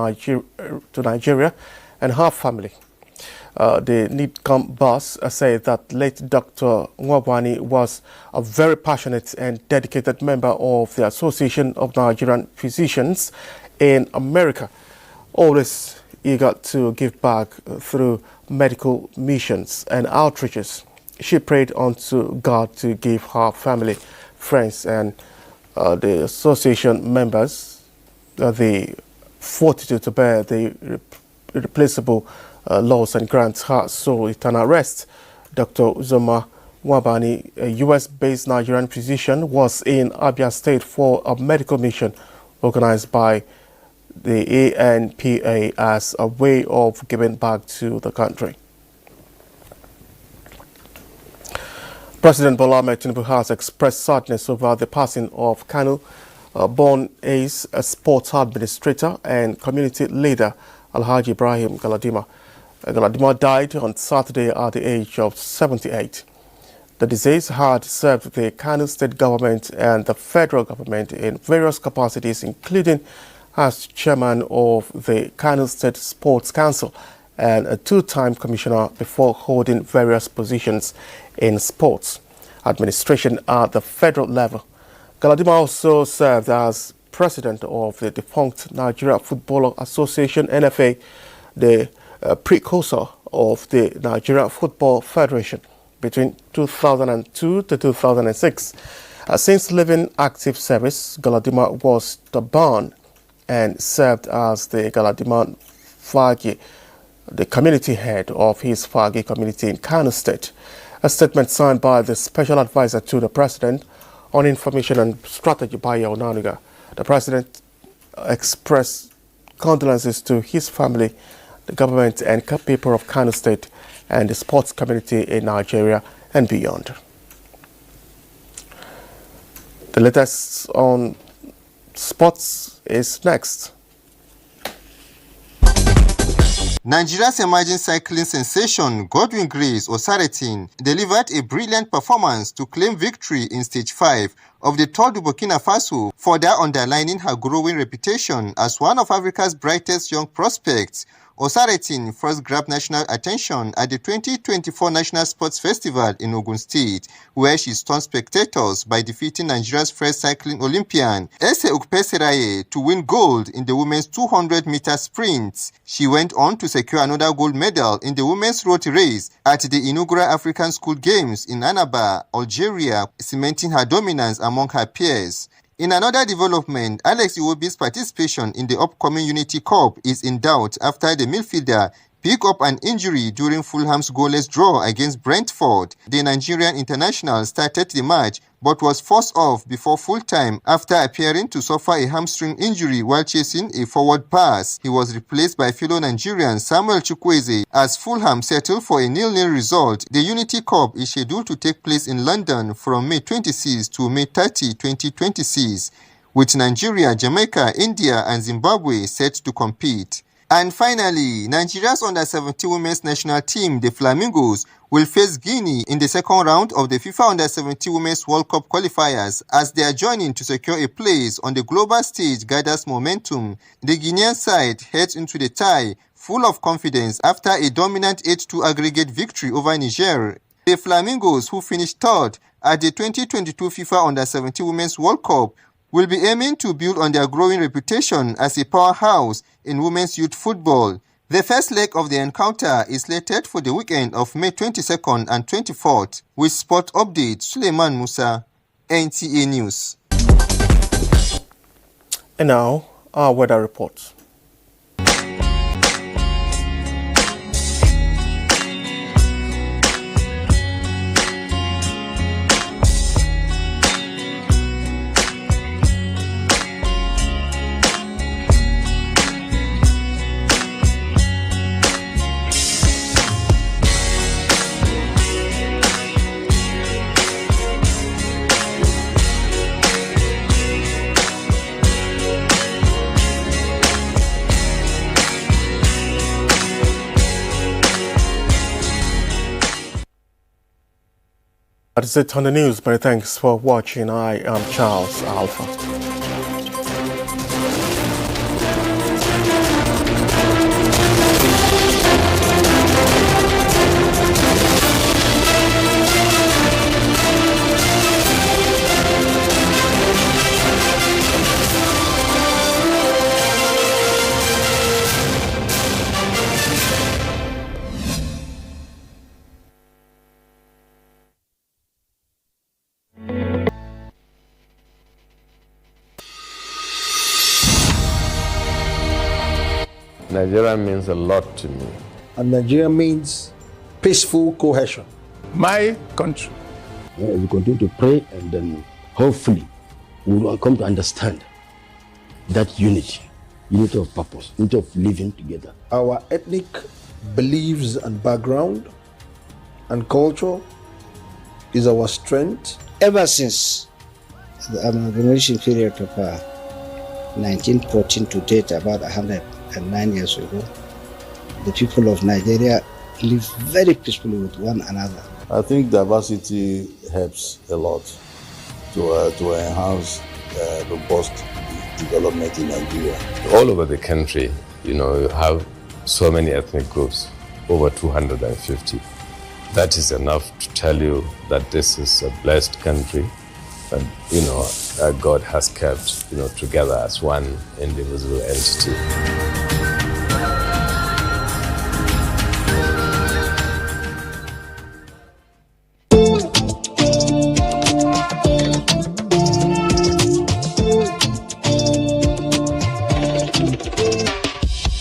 Nigeria and her family. The NIDCOM boss said that late Dr. Nwabani was a very passionate and dedicated member of the Association of Nigerian Physicians in America, always eager to give back through medical missions and outreaches. She prayed unto God to give her family, friends, and the association members the fortitude to bear the irreplaceable loss and grant her soul eternal rest. Dr. Uzoma Nwabani, a U.S.-based Nigerian physician, was in Abia State for a medical mission organized by the ANPA as a way of giving back to the country. President Bola Ahmed Tinubu has expressed sadness over the passing of Kano born ace, a sports administrator and community leader, Alhaji Ibrahim Galadima. Galadima died on Saturday at the age of 78. The deceased had served the Kano state government and the federal government in various capacities, including as chairman of the Kano State Sports Council and a two-time commissioner before holding various positions in sports administration at the federal level. Galadima also served as president of the defunct Nigeria Football Association, NFA, the precursor of the Nigeria Football Federation, between 2002 to 2006. Since leaving active service, Galadima was debarred and served as the Galadima Fagi, the community head of his Fagi community in Kano State. A statement signed by the special advisor to the president on information and strategy by Onanuga. The president expressed condolences to his family, the government and people of Kano State and the sports community in Nigeria and beyond. The latest on sports is next. Nigeria's emerging cycling sensation Godwin Grace Osaretin delivered a brilliant performance to claim victory in Stage 5 of the Tour du Burkina Faso, further underlining her growing reputation as one of Africa's brightest young prospects. Osaretin first grabbed national attention at the 2024 National Sports Festival in Ogun State, where she stunned spectators by defeating Nigeria's first cycling Olympian, Ese Ukpeseraye, to win gold in the women's 200-meter sprint. She went on to secure another gold medal in the women's road race at the inaugural African School Games in Annaba, Algeria, cementing her dominance among her peers. In another development, Alex Iwobi's participation in the upcoming Unity Cup is in doubt after the midfielder picked up an injury during Fulham's goalless draw against Brentford. The Nigerian international started the match but was forced off before full-time after appearing to suffer a hamstring injury while chasing a forward pass. He was replaced by fellow Nigerian Samuel Chukwueze as Fulham settled for a 0-0 result. The Unity Cup is scheduled to take place in London from May 26 to May 30, 2026, with Nigeria, Jamaica, India and Zimbabwe set to compete. And finally, Nigeria's under-17 women's national team, the Flamingos, will face Guinea in the second round of the FIFA Under-17 Women's World Cup qualifiers as their joining to secure a place on the global stage gathers momentum. The Guinean side heads into the tie full of confidence after a dominant 8-2 aggregate victory over Niger. The Flamingos, who finished third at the 2022 FIFA Under-17 Women's World Cup, will be aiming to build on their growing reputation as a powerhouse in women's youth football. The first leg of the encounter is slated for the weekend of May 22nd and 24th. With sport update, Suleiman Musa, NTA News. And now, our weather report. That's it on the news. Many thanks for watching. I am Charles Alpha. Nigeria means a lot to me. And Nigeria means peaceful cohesion. My country. We continue to pray, and then hopefully we will come to understand that unity of purpose, unity of living together. Our ethnic beliefs and background and culture is our strength. Ever since the amalgamation period of 1914 to date, about 109 years ago, the people of Nigeria live very peacefully with one another. I think diversity helps a lot to enhance robust development in Nigeria. All over the country, you have so many ethnic groups, over 250. That is enough to tell you that this is a blessed country, and God has kept together as one indivisible entity.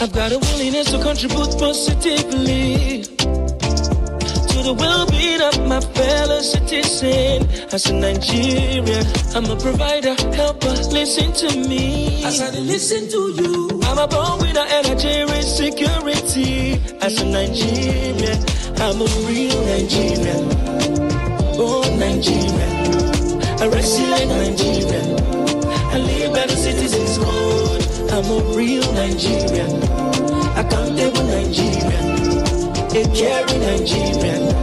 I've got a willingness to contribute positively to the well-being of my fellow citizen. As a Nigerian, I'm a provider, helper, listen to me. As I listen to you, I'm a born winner and Nigerian security. As a Nigerian, I'm a real Nigerian, born Nigerian, a resilient Nigerian, I live by the citizens' code. I'm a real Nigerian, accountable Nigerian, a caring Nigerian.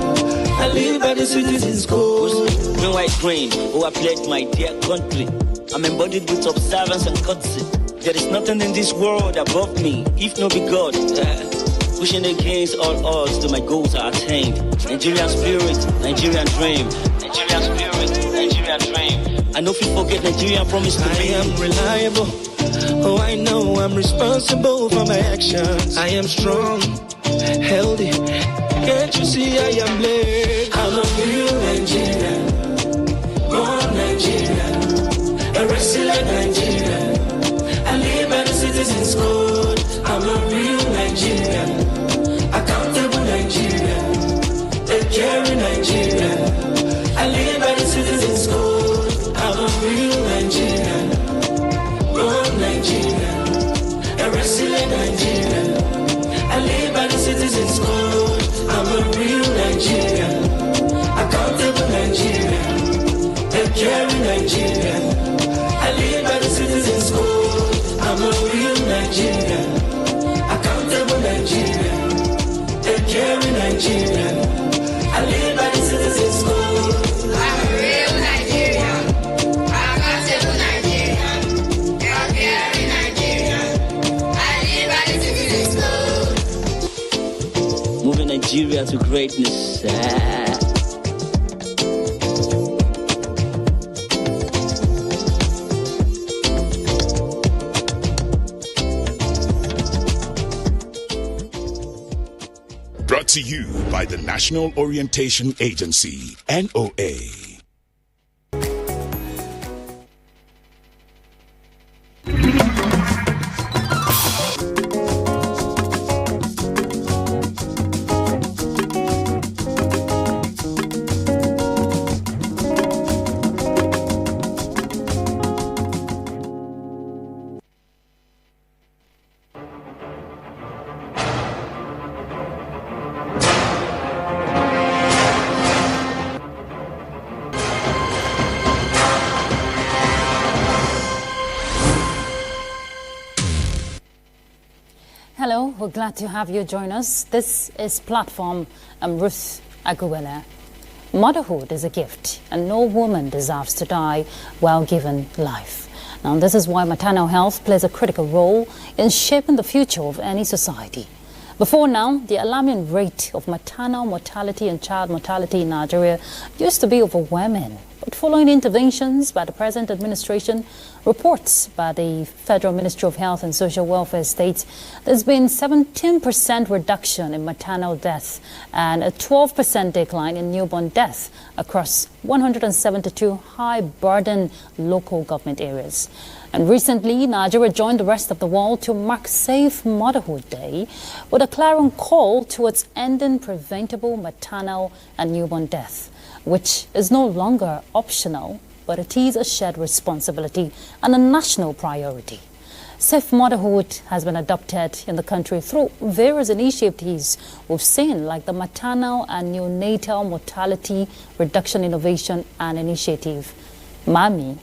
I live by the citizens' code. Green, white, green, I pledge my dear country. I'm embodied with observance and courtesy. There is nothing in this world above me, if not be God. Pushing against all odds till my goals are attained. Nigerian spirit, Nigerian dream. Nigerian spirit, Nigerian dream. I know if you forget Nigerian promise to be. I am reliable. Oh, I know I'm responsible for my actions. I am strong, healthy. Can't you see I am blessed? I'm a real Nigerian, born Nigerian, a resilient Nigerian. I live by the citizens' code. I'm a real Nigerian, accountable Nigerian, a caring Nigerian. I live by the citizens' code. I'm a real Nigerian, Nigerian, a resilient Nigerian. I live by the citizens' code. I'm a real Nigerian, accountable Nigerian, a caring Nigerian. I live by the citizens' code. I'm a real Nigerian, accountable Nigerian, a caring Nigerian. I live by the citizens' code. I'm a real Nigerian, accountable Nigerian. Moving Nigeria to greatness. Brought to you by the National Orientation Agency, NOA. Hello, we're glad to have you join us. This is Platform. I'm Ruth Aguwele. Motherhood is a gift, and no woman deserves to die while given life. Now, this is why maternal health plays a critical role in shaping the future of any society. Before now, the alarming rate of maternal mortality and child mortality in Nigeria used to be overwhelming. But following interventions by the present administration, reports by the Federal Ministry of Health and Social Welfare states there's been 17% reduction in maternal deaths and a 12% decline in newborn deaths across 172 high-burden local government areas. And recently, Nigeria joined the rest of the world to mark Safe Motherhood Day with a clarion call towards ending preventable maternal and newborn death, which is no longer optional, but it is a shared responsibility and a national priority. Safe motherhood has been adopted in the country through various initiatives we've seen, like the Maternal and Neonatal Mortality Reduction Innovation and Initiative, MAMI,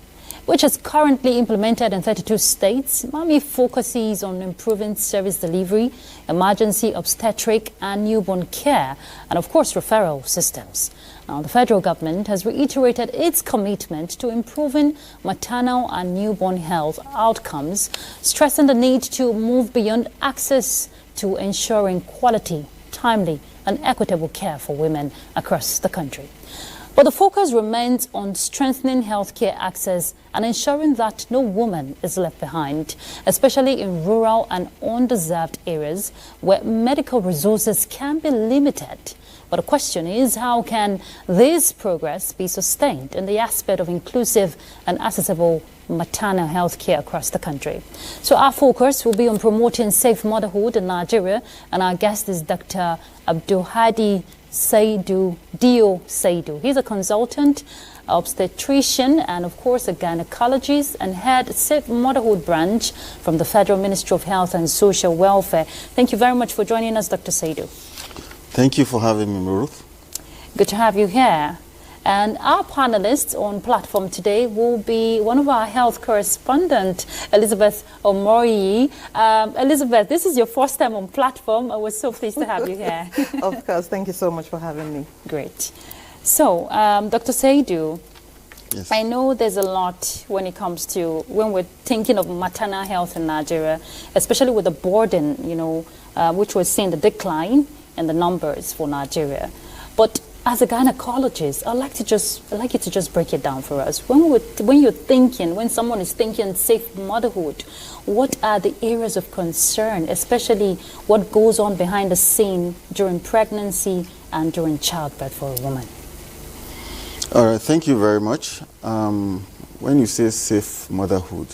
which is currently implemented in 32 states. MAMI focuses on improving service delivery, emergency obstetric and newborn care, and of course referral systems. Now, the federal government has reiterated its commitment to improving maternal and newborn health outcomes, stressing the need to move beyond access to ensuring quality, timely and equitable care for women across the country. But the focus remains on strengthening healthcare access and ensuring that no woman is left behind, especially in rural and undeserved areas where medical resources can be limited. But the question is, how can this progress be sustained in the aspect of inclusive and accessible maternal health care across the country? So our focus will be on promoting safe motherhood in Nigeria, and our guest is Dr. Abdulhadi Dio Saidu. He's a consultant, obstetrician, and of course a gynecologist, and head Safe Motherhood branch from the Federal Ministry of Health and Social Welfare. Thank you very much for joining us, Dr. Saidu. Thank you for having me, Ruth. Good to have you here. And our panelists on platform today will be one of our health correspondent, Elizabeth Omori. Elizabeth, this is your first time on platform. I was so pleased to have you here. Of course. Thank you so much for having me. Great. So, Dr. Saidu, yes. I know there's a lot when it comes to, when we're thinking of maternal health in Nigeria, especially with the burden, which we're seeing the decline in the numbers for Nigeria. But as a gynecologist, I'd like you to just break it down for us. When someone is thinking safe motherhood, what are the areas of concern, especially what goes on behind the scene during pregnancy and during childbirth for a woman? All right, thank you very much. When you say safe motherhood,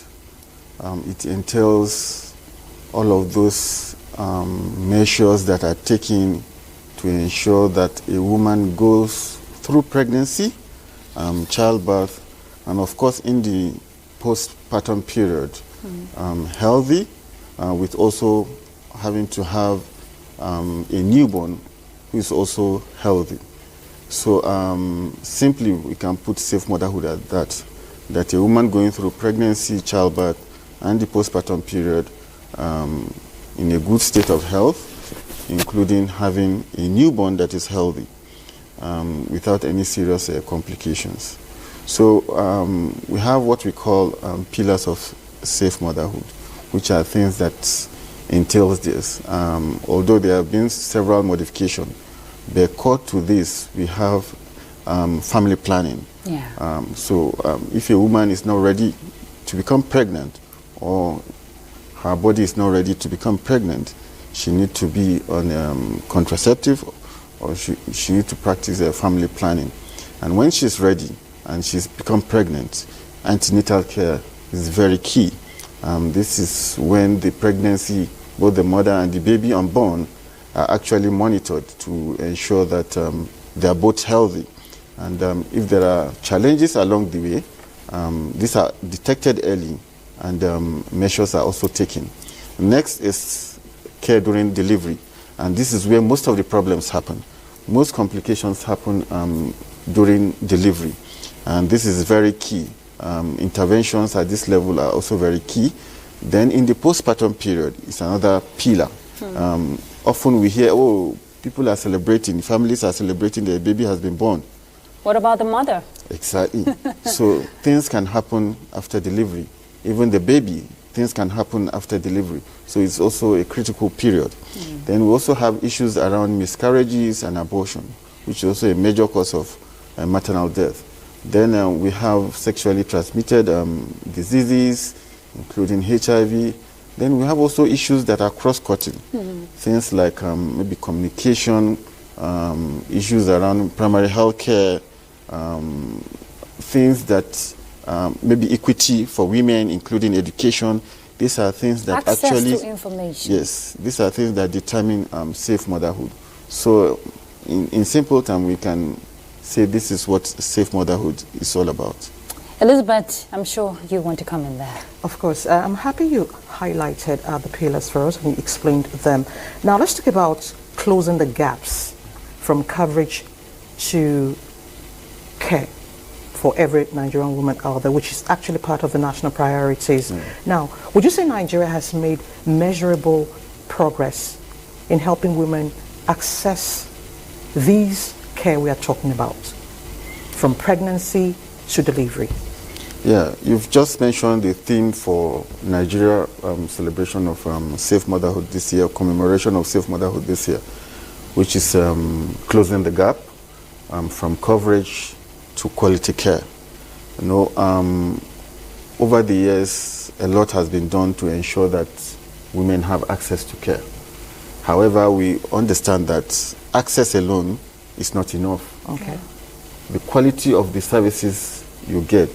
it entails all of those measures that are taken to ensure that a woman goes through pregnancy, childbirth, and of course in the postpartum period, healthy, with also having to have a newborn who is also healthy. So simply we can put safe motherhood at that a woman going through pregnancy, childbirth, and the postpartum period in a good state of health, including having a newborn that is healthy without any serious complications. So we have what we call pillars of safe motherhood, which are things that entails this. Although there have been several modifications, the core to this, we have family planning. Yeah. If a woman is not ready to become pregnant, or her body is not ready to become pregnant, she needs to be on contraceptive, or she needs to practice family planning. And when she's ready and she's become pregnant, antenatal care is very key. This is when the pregnancy, both the mother and the baby unborn, are actually monitored to ensure that they are both healthy. And if there are challenges along the way, these are detected early, and measures are also taken. Next is care during delivery, and this is where most of the problems happen. Most complications happen during delivery, and this is very key. Interventions at this level are also very key. Then in the postpartum period is another pillar. Often we hear, people are celebrating, families are celebrating their baby has been born. What about the mother? Exactly. So things can happen after delivery. Even the baby, things can happen after delivery. So it's also a critical period. Then we also have issues around miscarriages and abortion, which is also a major cause of maternal death. Then we have sexually transmitted diseases, including HIV. Then we have also issues that are cross-cutting. Things like maybe communication, issues around primary health care, things that maybe equity for women, including education. These are things that Access actually... to information. Yes, these are things that determine safe motherhood. So in simple terms, we can say this is what safe motherhood is all about. Elizabeth, I'm sure you want to come in there. Of course. I'm happy you highlighted the pillars for us and you explained them. Now let's talk about closing the gaps from coverage to care for every Nigerian woman out there, which is actually part of the national priorities. Now, would you say Nigeria has made measurable progress in helping women access these care we are talking about, from pregnancy to delivery? Yeah, you've just mentioned the theme for Nigeria celebration of safe motherhood this year, commemoration of safe motherhood this year, which is closing the gap from coverage to quality care. You know, over the years, a lot has been done to ensure that women have access to care. However, we understand that access alone is not enough. Okay. The quality of the services you get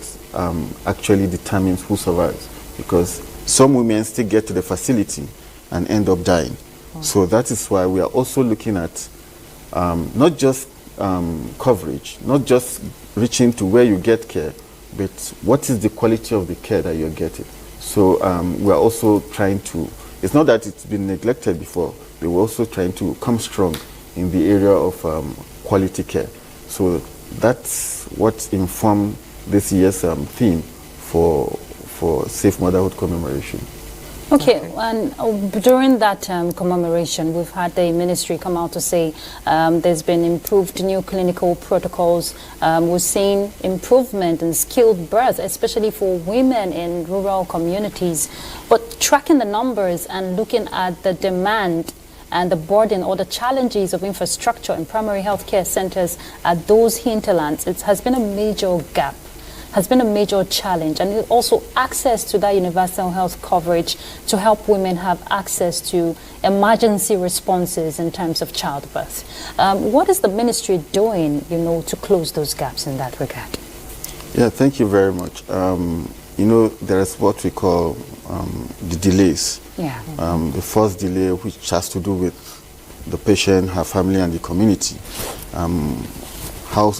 actually determines who survives, because some women still get to the facility and end up dying. So that is why we are also looking at not just coverage, not just reaching to where you get care, but what is the quality of the care that you're getting. So we are also trying to, it's not that it's been neglected before, but we're also trying to come strong in the area of quality care. So that's what informed this year's theme for Safe Motherhood commemoration. Okay, and during that commemoration, we've had the ministry come out to say there's been improved new clinical protocols. We're seeing improvement in skilled birth, especially for women in rural communities. But tracking the numbers and looking at the demand and the burden or the challenges of infrastructure in primary health care centers at those hinterlands, it has been a major gap, has been a major challenge, and also access to that universal health coverage to help women have access to emergency responses in terms of childbirth. What is the ministry doing, to close those gaps in that regard? Yeah, thank you very much. There is what we call the delays. Yeah. The first delay, which has to do with the patient, her family, and the community. How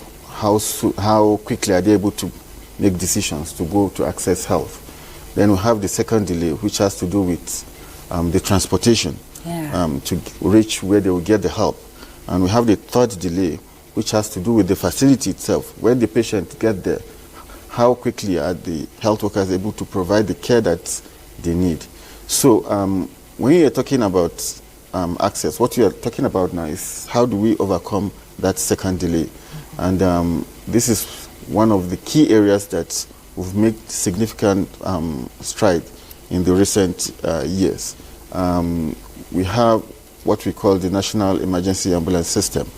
quickly are they able to make decisions to go to access health? Then we have the second delay, which has to do with the transportation to reach where they will get the help. And we have the third delay, which has to do with the facility itself. When the patient get there, how quickly are the health workers able to provide the care that they need? So when you're talking about access, what we are talking about now is how do we overcome that second delay? And this is one of the key areas that we've made significant stride in the recent years. We have what we call the National Emergency Ambulance System.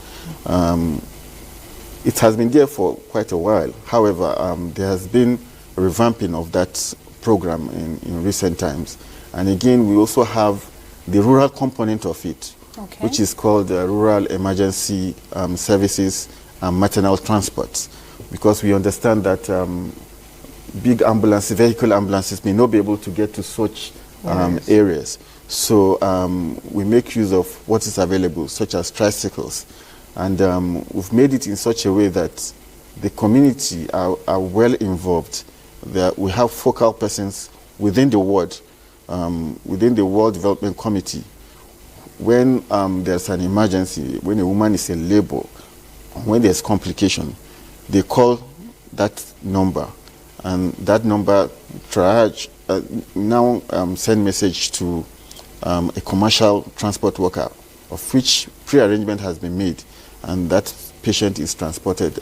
It has been there for quite a while. However, there has been a revamping of that program in recent times. And again, we also have the rural component of it, which is called the Rural Emergency Services and Maternal Transport, because we understand that big ambulances, vehicle ambulances may not be able to get to such areas. So we make use of what is available, such as tricycles. And we've made it in such a way that the community are well involved. We have focal persons within the ward, within the World Development Committee. When there's an emergency, when a woman is in labor, when there's complication, they call that number, and that number now send message to a commercial transport worker, of which pre-arrangement has been made, and that patient is transported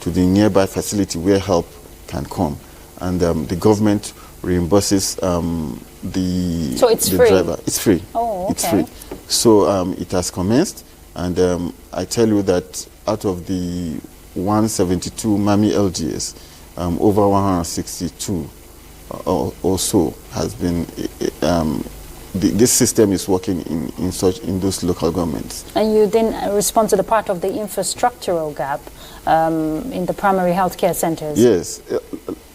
to the nearby facility where help can come. And the government reimburses So it's the free? driver. It's free. Oh, okay. It's free. So it has commenced, and I tell you that out of the 172 MAMI LGS, over 162 or so has been, this system is working in those local governments. And you then respond to the part of the infrastructural gap in the primary healthcare centers. Yes.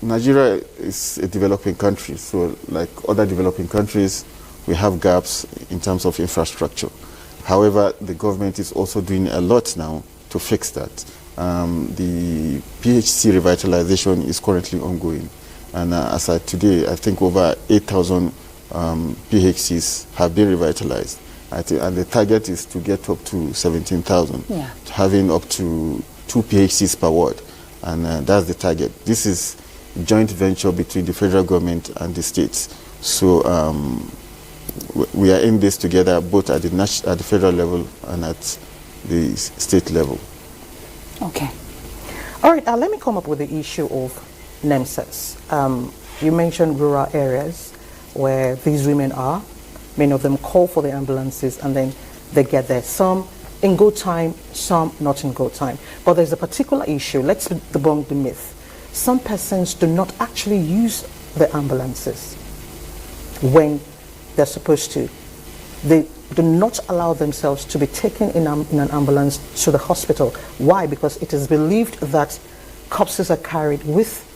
Nigeria is a developing country, so like other developing countries, we have gaps in terms of infrastructure. However, the government is also doing a lot now to fix that. The PHC revitalization is currently ongoing, and as of today, I think over 8,000 PHCs have been revitalized, and the target is to get up to 17,000, having up to 2 PHCs per ward, and that's the target. This is joint venture between the federal government and the states. So we are in this together, both at the federal level and at the state level. Okay. All right, let me come up with the issue of NEMSES. You mentioned rural areas where these women are. Many of them call for the ambulances and then they get there. Some in good time, some not in good time. But there's a particular issue. Let's debunk the myth. Some persons do not actually use the ambulances when they're supposed to. They do not allow themselves to be taken in an ambulance to the hospital. Why? Because it is believed that corpses are carried with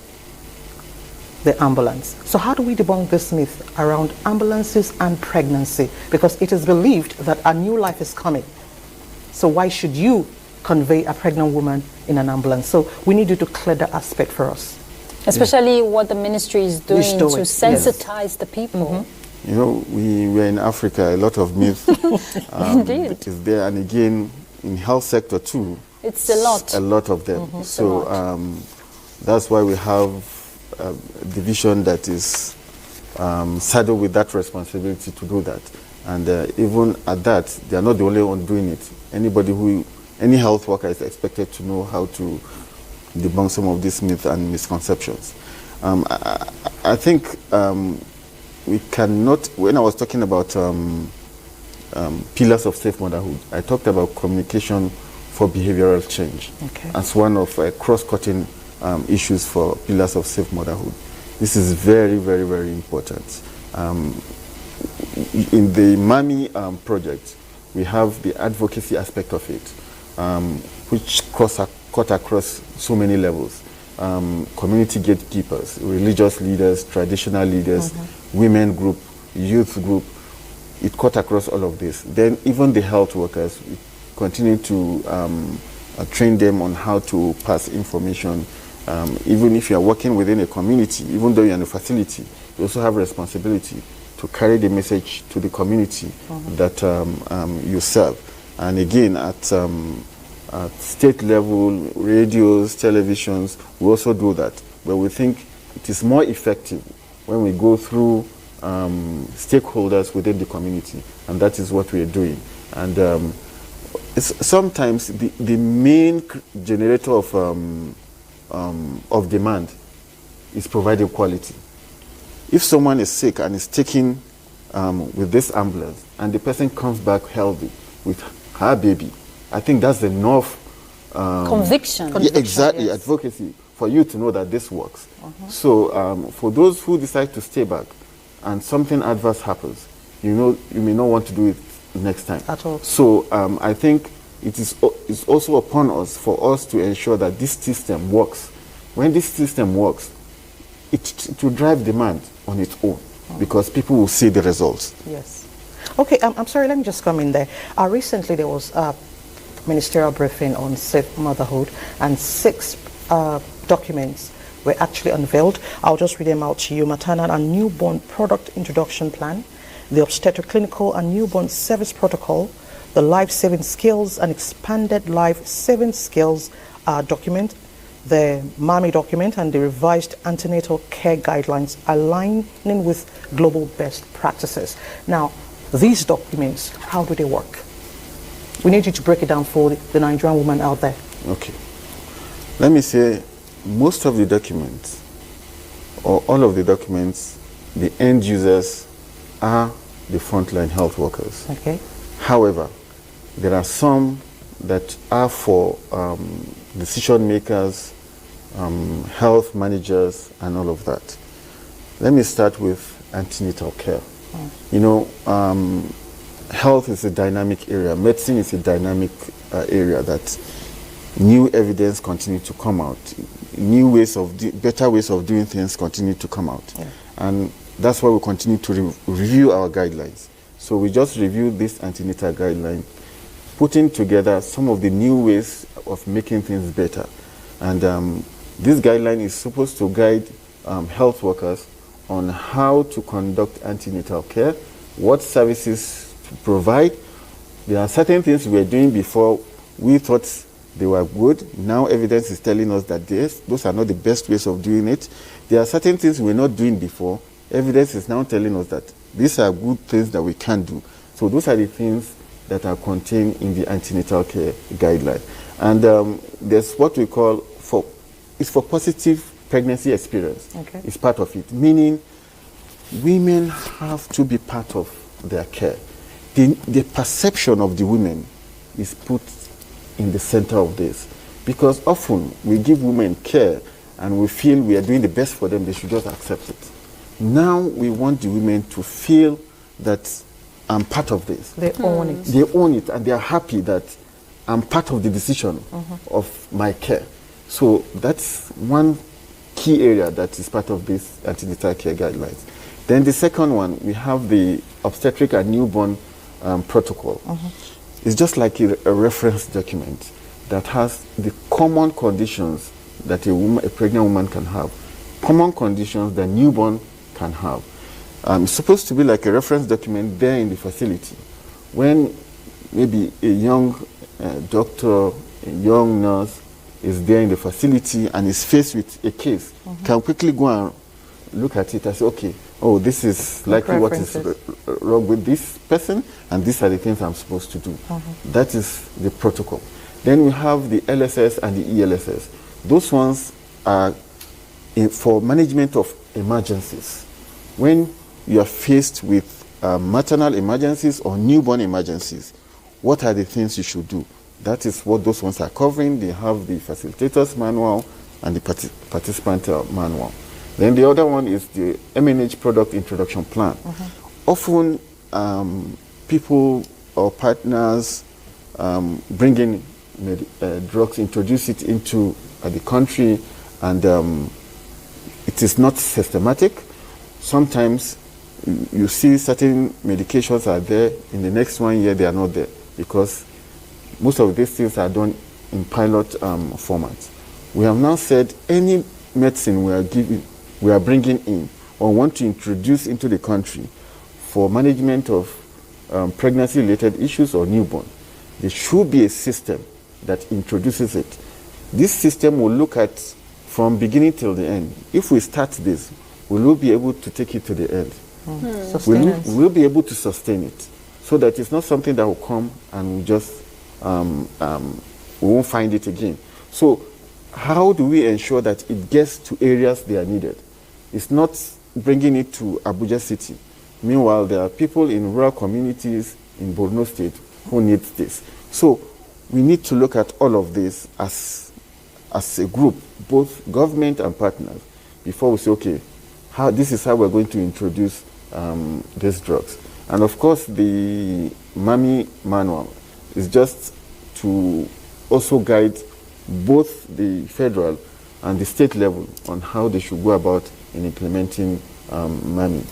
the ambulance. So how do we debunk this myth around ambulances and pregnancy? Because it is believed that a new life is coming. So why should you convey a pregnant woman in an ambulance? So we need you to clear that aspect for us. Especially what the ministry is doing to sensitize the people. You know, we were in Africa, a lot of myth is there, and again, in health sector too. It's a lot. A lot of them. So that's why we have a division that is saddled with that responsibility to do that. And even at that, they are not the only one doing it. Any health worker is expected to know how to debunk some of these myths and misconceptions. I think we cannot, when I was talking about pillars of safe motherhood, I talked about communication for behavioral change as one of cross-cutting issues for pillars of safe motherhood. This is very, very, very important. In the MAMI project, we have the advocacy aspect of it, which cut across so many levels. Community gatekeepers, religious leaders, traditional leaders, women group, youth group, it cut across all of this. Then even the health workers, we continue to train them on how to pass information. Even if you are working within a community, even though you're in a facility, you also have responsibility to carry the message to the community that you serve. And again, at state level, radios, televisions, we also do that. But we think it is more effective when we go through stakeholders within the community, and that is what we are doing. And sometimes the main generator of demand is providing quality. If someone is sick and is taken with this ambulance and the person comes back healthy with her baby, I think that's enough conviction. Yeah, exactly, advocacy for you to know that this works. So for those who decide to stay back and something adverse happens, you may not want to do it next time at all. So I think it's also upon us for us to ensure that this system works. When this system works, it will drive demand on its own because people will see the results. Yes. Okay, I'm sorry, let me just come in there. Recently there was a ministerial briefing on safe motherhood, and 6 documents were actually unveiled. I'll just read them out to you. Maternal and Newborn Product Introduction Plan, the Obstetric Clinical and Newborn Service Protocol, the Life-Saving Skills and Expanded Life-Saving Skills document, the MAMI document, and the revised antenatal care guidelines aligning with global best practices. Now, these documents, how do they work? We need you to break it down for the Nigerian woman out there. Okay. Let me say, most of the documents, or all of the documents, the end users are the frontline health workers. Okay. However, there are some that are for decision makers, health managers, and all of that. Let me start with antenatal care. You know, health is a dynamic area. Medicine is a dynamic area that new evidence continue to come out. New ways of, better ways of doing things continue to come out. Yeah. And that's why we continue to review our guidelines. So we just reviewed this antenatal guideline, putting together some of the new ways of making things better. And this guideline is supposed to guide health workers on how to conduct antenatal care, what services to provide. There are certain things we were doing before we thought they were good. Now evidence is telling us that those are not the best ways of doing it. There are certain things we were not doing before. Evidence is now telling us that these are good things that we can do. So those are the things that are contained in the antenatal care guideline. And there's what we call it's for positive pregnancy experience. Okay. It's part of it, meaning women have to be part of their care. The perception of the women is put in the center of this, because often we give women care and we feel we are doing the best for them, they should just accept it. Now we want the women to feel that I'm part of this. They own it. They own it, and they are happy that I'm part of the decision of my care. So that's one key area that is part of this antenatal care guidelines. Then the second one, we have the obstetric and newborn protocol. It's just like a reference document that has the common conditions that a pregnant woman can have, common conditions that newborn can have. It's supposed to be like a reference document there in the facility. When maybe a young doctor, a young nurse is there in the facility and is faced with a case, can quickly go and look at it and say, okay, oh, this is likely what is wrong with this person, and these are the things I'm supposed to do. That is the protocol. Then we have the LSS and the ELSS. Those ones are for management of emergencies. When you are faced with maternal emergencies or newborn emergencies, what are the things you should do? That is what those ones are covering. They have the facilitator's manual and the participant manual. Then the other one is the MNH product introduction plan. Often people or partners bring in drugs, introduce it into the country, and it is not systematic. Sometimes you see certain medications are there, in the next 1 year they are not there, because most of these things are done in pilot formats. We have now said any medicine we are bringing in or want to introduce into the country for management of pregnancy-related issues or newborn, there should be a system that introduces it. This system will look at from beginning till the end. If we start this, we will be able to take it to the end. We'll be able to sustain it, so that it's not something that will come and we just we won't find it again. So how do we ensure that it gets to areas they are needed? It's not bringing it to Abuja City. Meanwhile, there are people in rural communities in Borno State who need this. So we need to look at all of this as a group, both government and partners, before we say, okay, this is how we're going to introduce these drugs. And of course, the MAMI manual is just to also guide both the federal and the state level on how they should go about in implementing MAMI.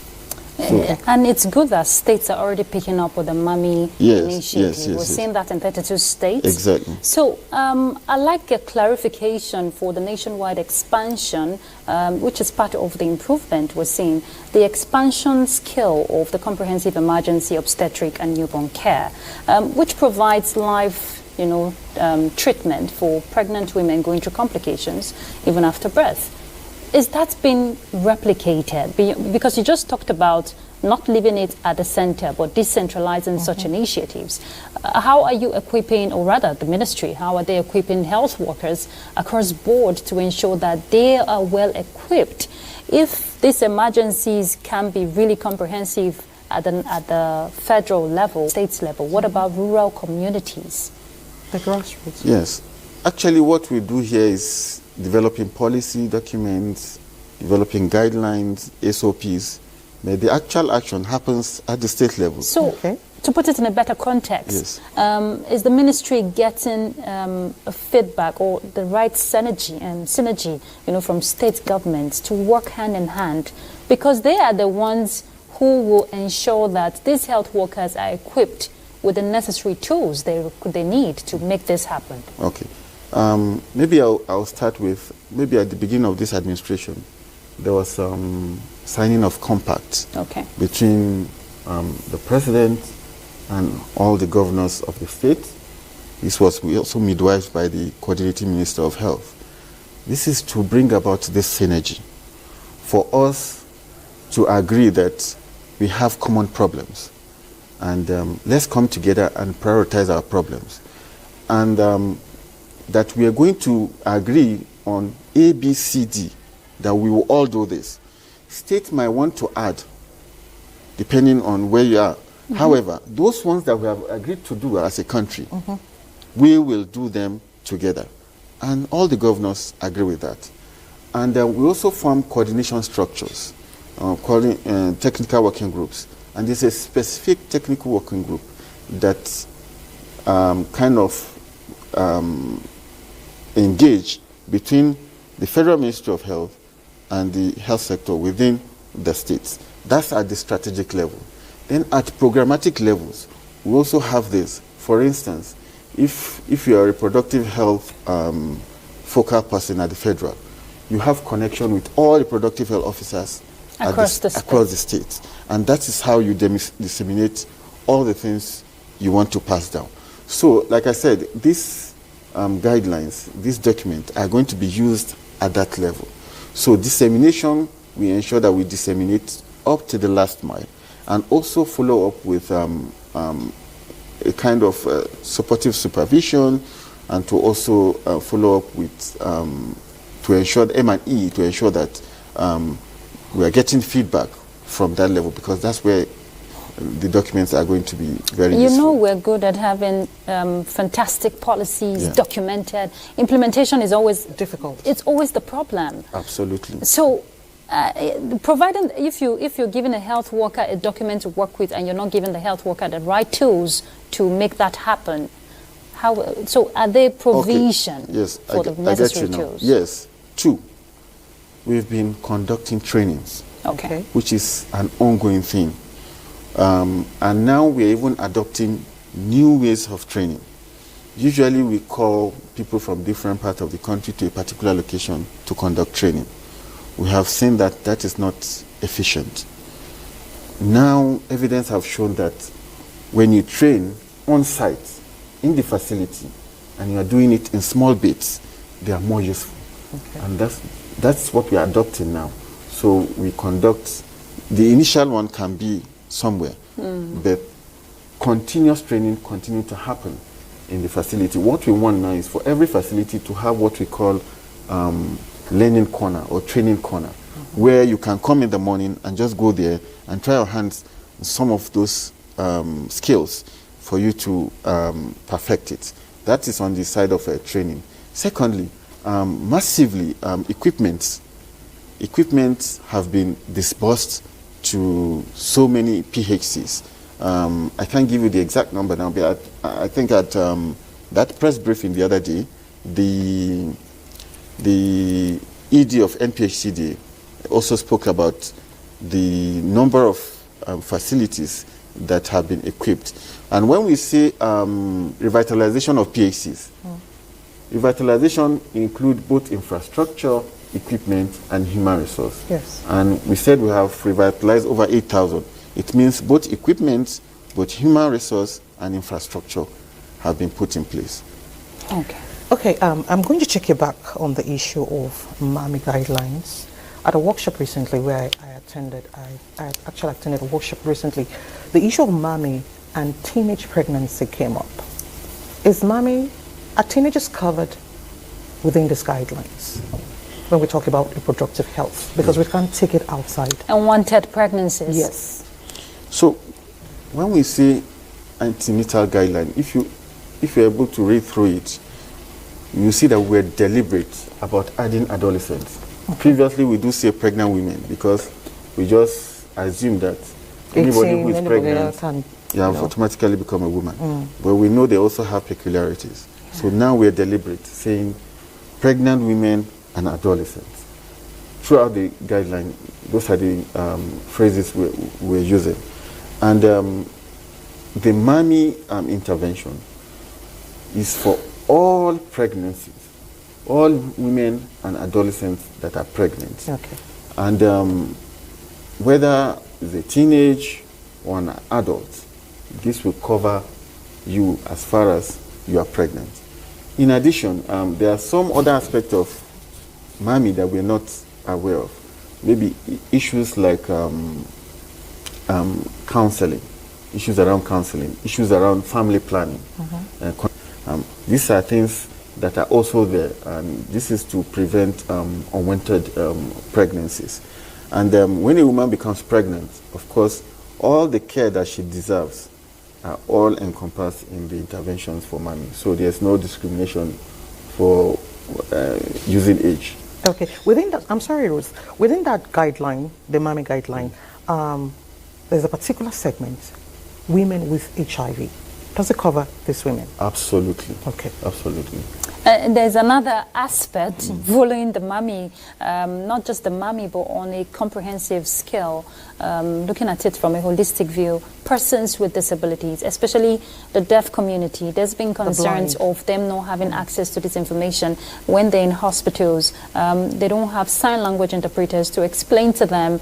So, and it's good that states are already picking up with the MAMI initiative. We're seeing that in 32 states. Exactly. So I'd like a clarification for the nationwide expansion, which is part of the improvement we're seeing. The expansion scale of the comprehensive emergency obstetric and newborn care, which provides live treatment for pregnant women going through complications even after birth. Is that been replicated? Because you just talked about not leaving it at the center, but decentralizing such initiatives. How are you equipping, or rather the ministry, how are they equipping health workers across board to ensure that they are well equipped? If these emergencies can be really comprehensive at the federal level, states level, what about rural communities? The grassroots. Yes. Actually, what we do here is developing policy documents, developing guidelines, SOPs. But the actual action happens at the state level. So, to put it in a better context, is the ministry getting a feedback or the right synergy, from state governments to work hand in hand? Because they are the ones who will ensure that these health workers are equipped with the necessary tools they need to make this happen. Okay. Maybe I'll start with, maybe at the beginning of this administration, there was some signing of compacts between the president and all the governors of the state. This was also midwifed by the coordinating minister of health. This is to bring about this synergy, for us to agree that we have common problems, and let's come together and prioritize our problems, and that we are going to agree on A, B, C, D, that we will all do this. State might want to add, depending on where you are. However, those ones that we have agreed to do as a country, we will do them together. And all the governors agree with that. And we also form coordination structures, technical working groups. And there's a specific technical working group that engage between the Federal Ministry of Health and the health sector within the states. That's at the strategic level. Then at programmatic levels, we also have this. For instance, if you are a reproductive health focal person at the federal, you have connection with all reproductive health officers across the states. And that is how you disseminate all the things you want to pass down. So, like I said, these guidelines, these documents are going to be used at that level. So dissemination, we ensure that we disseminate up to the last mile, and also follow up with a kind of supportive supervision, and to also follow up with to ensure M&E, to ensure that we are getting feedback from that level, because that's where the documents are going to be very useful. We're good at having fantastic policies documented. Implementation is always difficult. It's always the problem. Absolutely. So, providing if you're giving a health worker a document to work with, and you're not giving the health worker the right tools to make that happen, so are there provision for the necessary tools? Yes. 2, we've been conducting trainings, which is an ongoing thing. And now we're even adopting new ways of training. Usually we call people from different parts of the country to a particular location to conduct training. We have seen that that is not efficient. Now evidence have shown that when you train on site, in the facility, and you are doing it in small bits, they are more useful. And that's what we are adopting now. So we conduct, the initial one can be somewhere, but continuous training continue to happen in the facility. What we want now is for every facility to have what we call learning corner or training corner, where you can come in the morning and just go there and try your hands on some of those skills for you to perfect it. That is on the side of training. Secondly, massively equipment have been disbursed to so many PHCs. I can't give you the exact number now, but I think at that press briefing the other day, the ED of NPHCD also spoke about the number of facilities that have been equipped. And when we say revitalization of PHCs, revitalization includes both infrastructure, equipment, and human resource. Yes. And we said we have revitalized over 8,000. It means both equipment, both human resource, and infrastructure have been put in place. Okay, I'm going to check you back on the issue of MAMI guidelines. at a workshop recently where I attended, I actually attended a workshop recently, the issue of mommy and teenage pregnancy came up. Are teenagers covered within these guidelines when we talk about reproductive health? Because we can't take it outside. Unwanted pregnancies. Yes. So when we say antenatal guideline, if you're able to read through it, you see that we're deliberate about adding adolescents. Previously, we do say pregnant women because we just assume that anybody who is pregnant have automatically become a woman. But we know they also have peculiarities. So now we're deliberate, saying pregnant women and adolescents. Throughout the guideline, those are the phrases we're using. And the mommy intervention is for all pregnancies, all women and adolescents that are pregnant. Okay. And whether it's a teenage or an adult, this will cover you as far as you are pregnant. In addition, there are some other aspects of mommy that we're not aware of. Maybe issues like counseling, issues around counseling, issues around family planning. These are things that are also there, and this is to prevent unwanted pregnancies. And when a woman becomes pregnant, of course, all the care that she deserves are all encompassed in the interventions for mommy. So there's no discrimination for using age. Okay. Within that, I'm sorry, Ruth. Within that guideline, the mommy guideline, there's a particular segment, women with HIV. Does it cover these women? Absolutely. Okay. Absolutely. There's another aspect following the mommy, not just the mommy, but on a comprehensive scale, looking at it from a holistic view, persons with disabilities, especially the deaf community. There's been concerns of them not having access to this information when they're in hospitals. They don't have sign language interpreters to explain to them,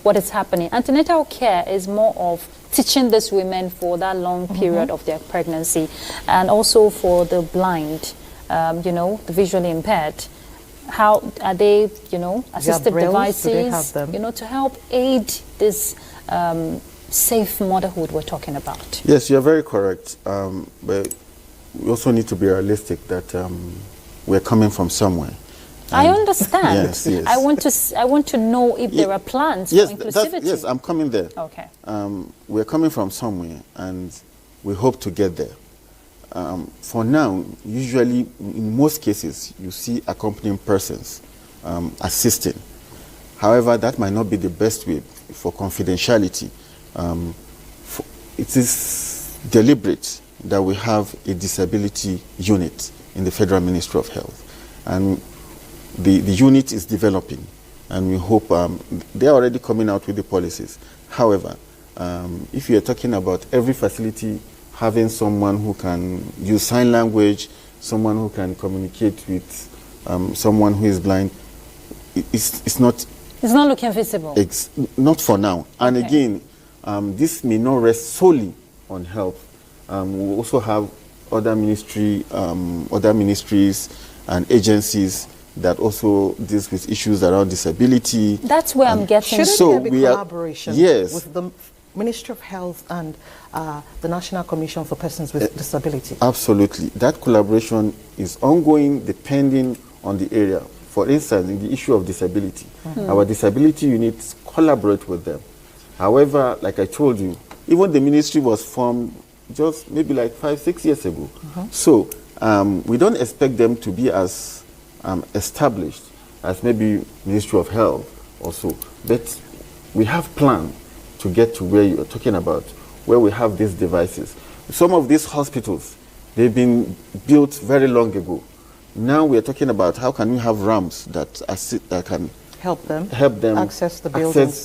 what is happening. Antenatal care is more of teaching these women for that long period of their pregnancy, and also for the blind, the visually impaired. How are they, assistive devices, to help aid this safe motherhood we're talking about? Yes, you're very correct. But we also need to be realistic that we're coming from somewhere. I understand. Yes. I want to know if there are plans for inclusivity. Yes, I'm coming there. Okay. We're coming from somewhere, and we hope to get there. For now, usually, in most cases, you see accompanying persons assisting. However, that might not be the best way for confidentiality. It is deliberate that we have a disability unit in the Federal Ministry of Health. And the unit is developing, and we hope they're already coming out with the policies. However, if you're talking about every facility having someone who can use sign language, someone who can communicate with someone who is blind, it's not... It's not looking feasible. Not for now. And again, this may not rest solely on health. We also have other ministries and agencies that also deals with issues around disability. That's where I'm getting. Shouldn't there be collaboration yes, with the Ministry of Health and the National Commission for Persons with Disability? Absolutely. That collaboration is ongoing depending on the area. For instance, in the issue of disability, our disability units collaborate with them. However, like I told you, even the ministry was formed just maybe like 5-6 years ago. So we don't expect them to be as established as maybe Ministry of Health or so. But we have planned to get to where you're talking about, where we have these devices. Some of these hospitals, they've been built very long ago. Now we're talking about how can we have ramps that can help them access the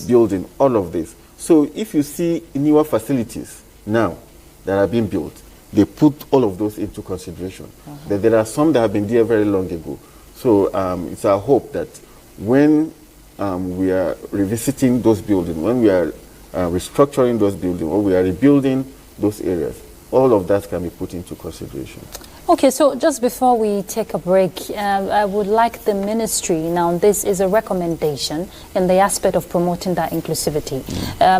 building, all of this. So if you see newer facilities now that are being built, they put all of those into consideration. But there are some that have been there very long ago. So it's our hope that when we are revisiting those buildings, when we are restructuring those buildings, or we are rebuilding those areas, all of that can be put into consideration. Okay, so just before we take a break, I would like the ministry, now this is a recommendation in the aspect of promoting that inclusivity.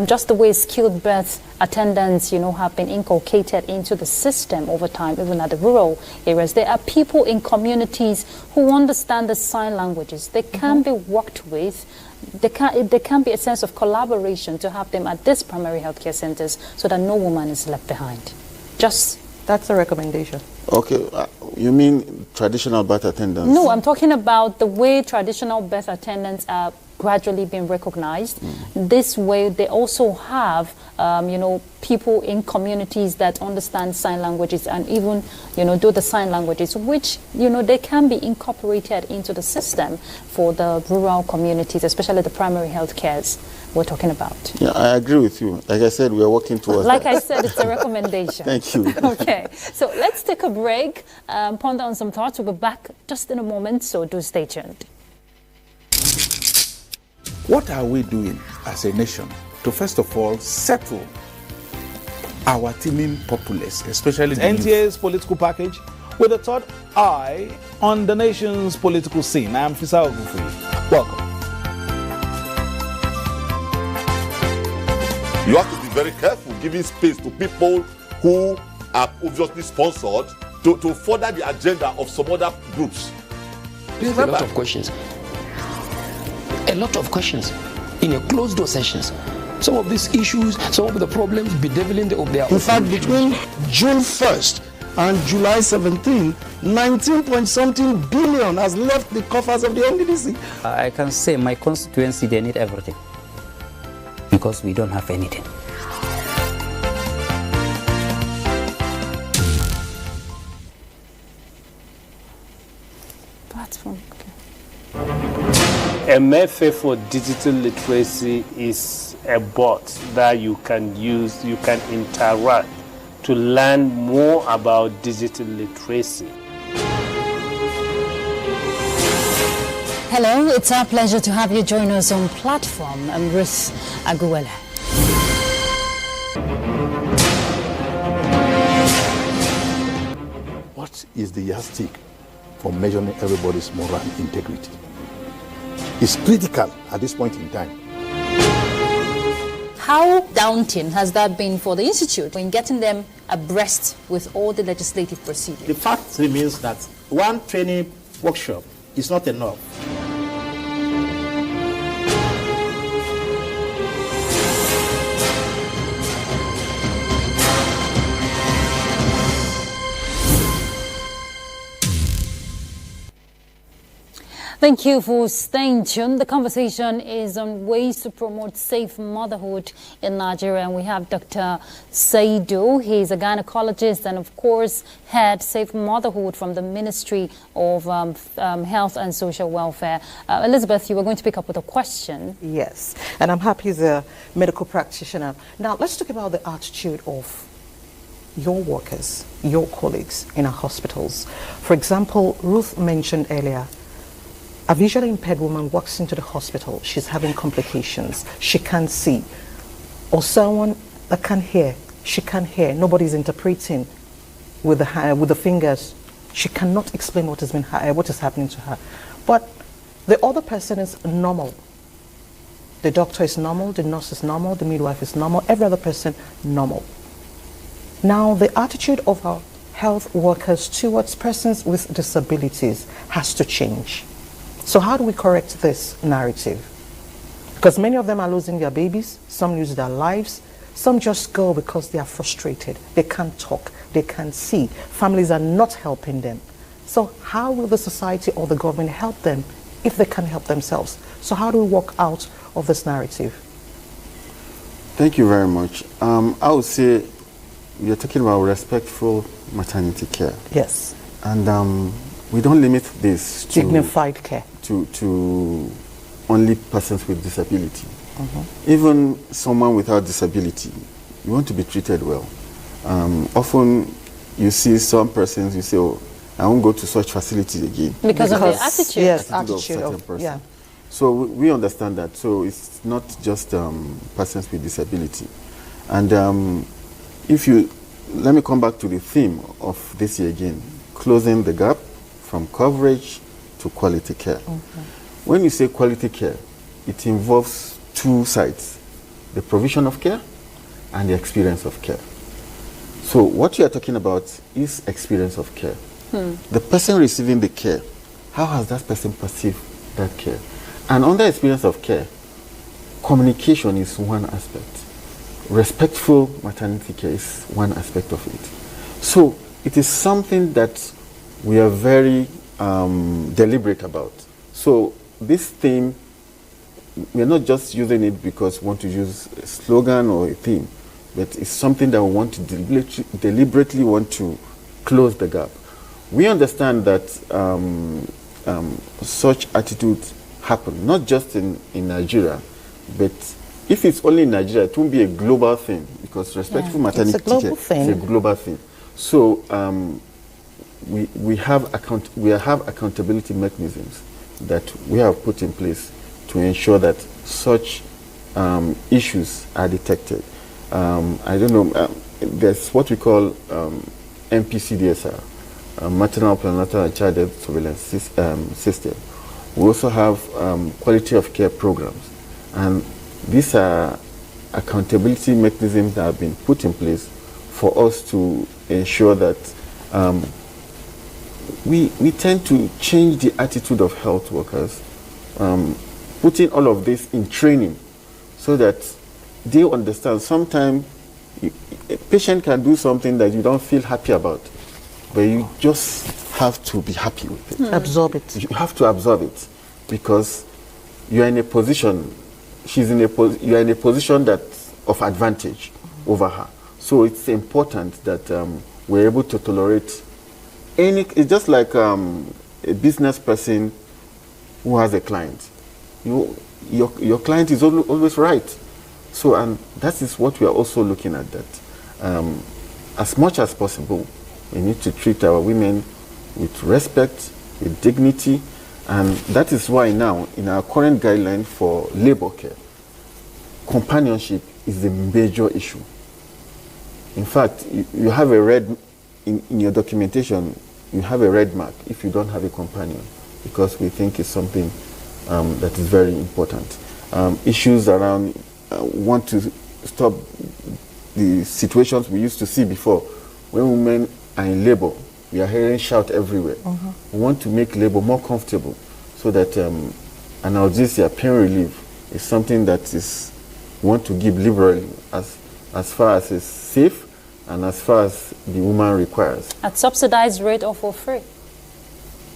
Just the way skilled birth attendants, have been inculcated into the system over time, even at the rural areas. There are people in communities who understand the sign languages. They can be worked with. There can be a sense of collaboration to have them at these primary healthcare centers so that no woman is left behind. That's a recommendation. Okay, you mean traditional birth attendants? No, I'm talking about the way traditional birth attendants are gradually being recognized. This way, they also have, people in communities that understand sign languages and even, do the sign languages, which, they can be incorporated into the system for the rural communities, especially the primary health cares we're talking about. Yeah, I agree with you. Like I said, we are working towards Like that. I said, it's a recommendation. Thank you. Okay, so let's take a break, ponder on some thoughts. We'll be back just in a moment, so do stay tuned. What are we doing as a nation to, first of all, settle our teeming populace, especially the NTA's political package with a third eye on the nation's political scene? I am Fisa Ogunfuyi. Welcome. You have to be very careful giving space to people who are obviously sponsored to further the agenda of some other groups. There's a lot of questions. A lot of questions in a closed door sessions. Some of these issues, some of the problems bedeviling their In fact, between June 1st and July 17, 19-point-something billion has left the coffers of the NDDC. I can say my constituency, they need everything because we don't have anything. Platform. A method for digital literacy is a bot that you can use, you can interact to learn more about digital literacy. Hello, it's our pleasure to have you join us on Platform. I'm Ruth Aguwele. What is the yardstick for measuring everybody's moral integrity? It's critical at this point in time. How daunting has that been for the Institute in getting them abreast with all the legislative proceedings? The fact remains that one training workshop is not enough. Thank you for staying tuned. The conversation is on ways to promote safe motherhood in Nigeria. And we have Dr. Saidu. He's a gynecologist and, of course, head Safe Motherhood from the Ministry of Health and Social Welfare. Elizabeth, you were going to pick up with a question. Yes, and I'm happy as a medical practitioner. Now, let's talk about the attitude of your workers, your colleagues in our hospitals. For example, Ruth mentioned earlier, a visually impaired woman walks into the hospital, she's having complications, she can't see. Or someone that can't hear, she can't hear, nobody's interpreting with the fingers. She cannot explain what is happening to her. But the other person is normal. The doctor is normal, the nurse is normal, the midwife is normal, every other person normal. Now, the attitude of our health workers towards persons with disabilities has to change. So how do we correct this narrative? Because many of them are losing their babies, some lose their lives, some just go because they are frustrated. They can't talk, they can't see. Families are not helping them. So how will the society or the government help them if they can't help themselves? So how do we walk out of this narrative? Thank you very much. I would say we are talking about respectful maternity care. Yes. And we don't limit this to dignified care to only persons with disability. Even someone without disability, you want to be treated well. Often you see some persons, you say, oh, I won't go to such facilities again. Because of their attitude. Yes, attitude of person. Yeah. So we understand that. So it's not just persons with disability. And let me come back to the theme of this year again, closing the gap from coverage to quality care. When you say quality care, it involves two sides, the provision of care and the experience of care. So what you are talking about is experience of care. The person receiving the care, how has that person perceived that care? And under experience of care, communication is one aspect. Respectful maternity care is one aspect of it. So it is something that we are very deliberate about. So this theme, we are not just using it because we want to use a slogan or a theme, but it's something that we want to deliberately want to close the gap. We understand that such attitudes happen, not just in Nigeria, but if it's only in Nigeria, it won't be a global thing, because respectful maternity care is a global thing. So we have accountability mechanisms that we have put in place to ensure that such issues are detected. I don't know, there's what we call MPCDSR, Maternal, Prenatal and Child Health Surveillance System. We also have quality of care programs, and these are accountability mechanisms that have been put in place for us to ensure that we tend to change the attitude of health workers, putting all of this in training so that they understand. Sometimes a patient can do something that you don't feel happy about, but you just have to be happy with it. Absorb it. You have to absorb it because you are in a position, you are in a position that of advantage over her. So it's important that we're able to tolerate it's just like a business person who has a client. Your client is always right. So, and that is what we are also looking at, that as much as possible, we need to treat our women with respect, with dignity, and that is why now, in our current guideline for labor care, companionship is a major issue. In fact, you have a red, in your documentation, you have a red mark if you don't have a companion, because we think it's something that is very important. Issues around want to stop the situations we used to see before. When women are in labor, we are hearing shout everywhere. We want to make labor more comfortable so that analgesia, pain relief, is something that is we want to give liberally as far as it's safe and as far as the woman requires. At subsidized rate or for free?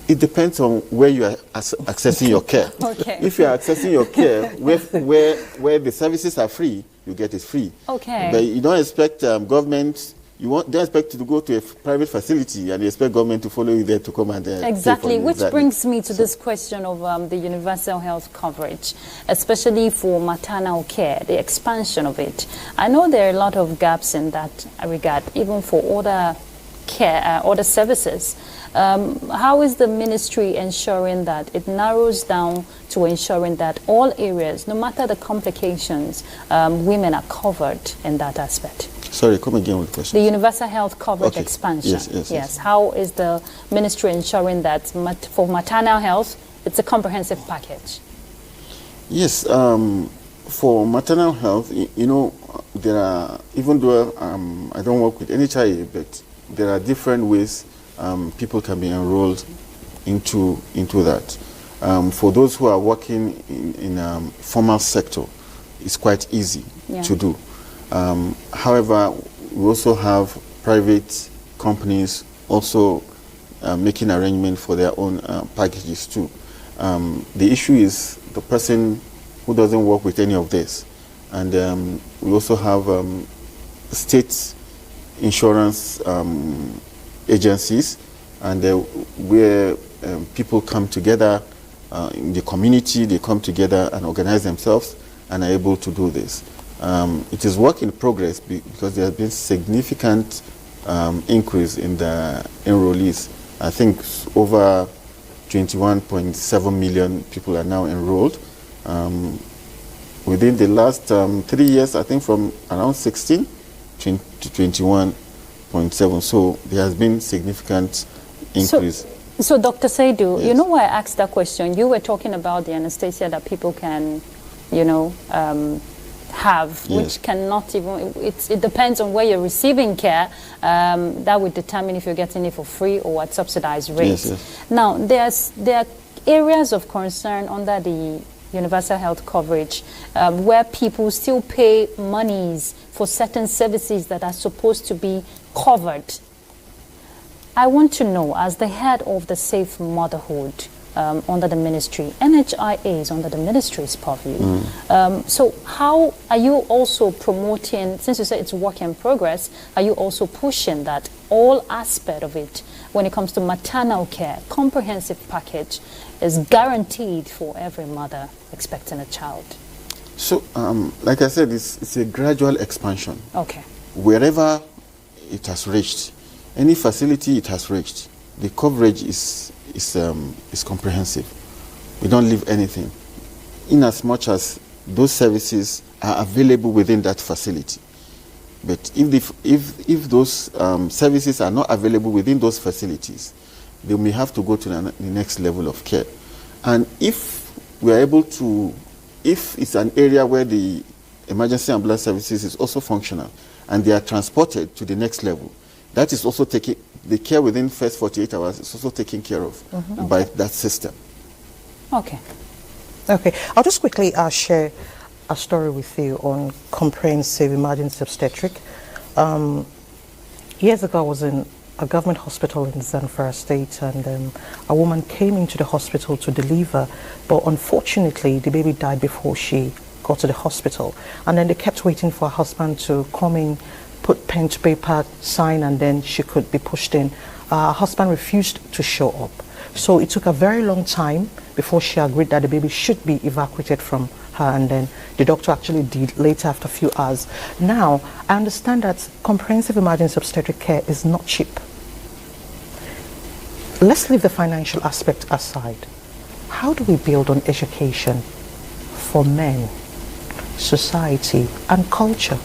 It depends on where you are accessing your care. Okay. If you are accessing your care where the services are free, you get it free. Okay. But you don't expect government. Don't expect to go to a private facility and you expect government to follow you there to come and exactly, which exactly. brings me to this question of the universal health coverage, especially for maternal care, the expansion of it. I know there are a lot of gaps in that regard, even for other care, other services. How is the ministry ensuring that it narrows down to ensuring that all areas, no matter the complications, women are covered in that aspect? Sorry, come again with the question. The universal health coverage expansion. Yes. How is the ministry ensuring that for maternal health, it's a comprehensive package? Yes, for maternal health, you know, there are, even though I don't work with NHIA, but there are different ways people can be enrolled into that. For those who are working in formal sector, it's quite easy to do. However, we also have private companies also making arrangements for their own packages too. The issue is the person who doesn't work with any of this. And we also have state insurance agencies, and where people come together in the community, they come together and organize themselves and are able to do this. It is work in progress because there has been significant increase in the enrollees. I think over 21.7 million people are now enrolled. Within the last 3 years, I think from around 16 to 21.7. So there has been significant increase. So Dr. Saidu, Yes. you know why I asked that question? You were talking about the anesthesia that people can, have, Yes. which cannot even, it depends on where you're receiving care. That would determine if you're getting it for free or at subsidized rates. Yes, yes. Now, there are areas of concern under the universal health coverage where people still pay monies for certain services that are supposed to be covered. I want to know, as the head of the Safe Motherhood under the ministry, NHIA is under the ministry's purview. So how are you also promoting, since you said it's work in progress, are you also pushing that all aspect of it when it comes to maternal care, comprehensive package, is guaranteed for every mother expecting a child? So, like I said, it's a gradual expansion. Okay. Wherever it has reached, any facility it has reached, the coverage is comprehensive. We don't leave anything, in as much as those services are available within that facility. But if those services are not available within those facilities, they may have to go to the next level of care. And if we are able to, if it's an area where the emergency ambulance services is also functional and they are transported to the next level, that is also taking, the care within first 48 hours is also taken care of by that system. Okay. Okay. I'll just quickly share a story with you on comprehensive emergency obstetric. Years ago, I was in a government hospital in Zamfara State, and a woman came into the hospital to deliver, but unfortunately, the baby died before she got to the hospital. And then they kept waiting for her husband to come in, put pen to paper, sign, and then she could be pushed in. Her husband refused to show up. So it took a very long time before she agreed that the baby should be evacuated from her, and then the doctor actually did later after a few hours. Now, I understand that comprehensive emergency obstetric care is not cheap. Let's leave the financial aspect aside. How do we build on education for men, society, and culture?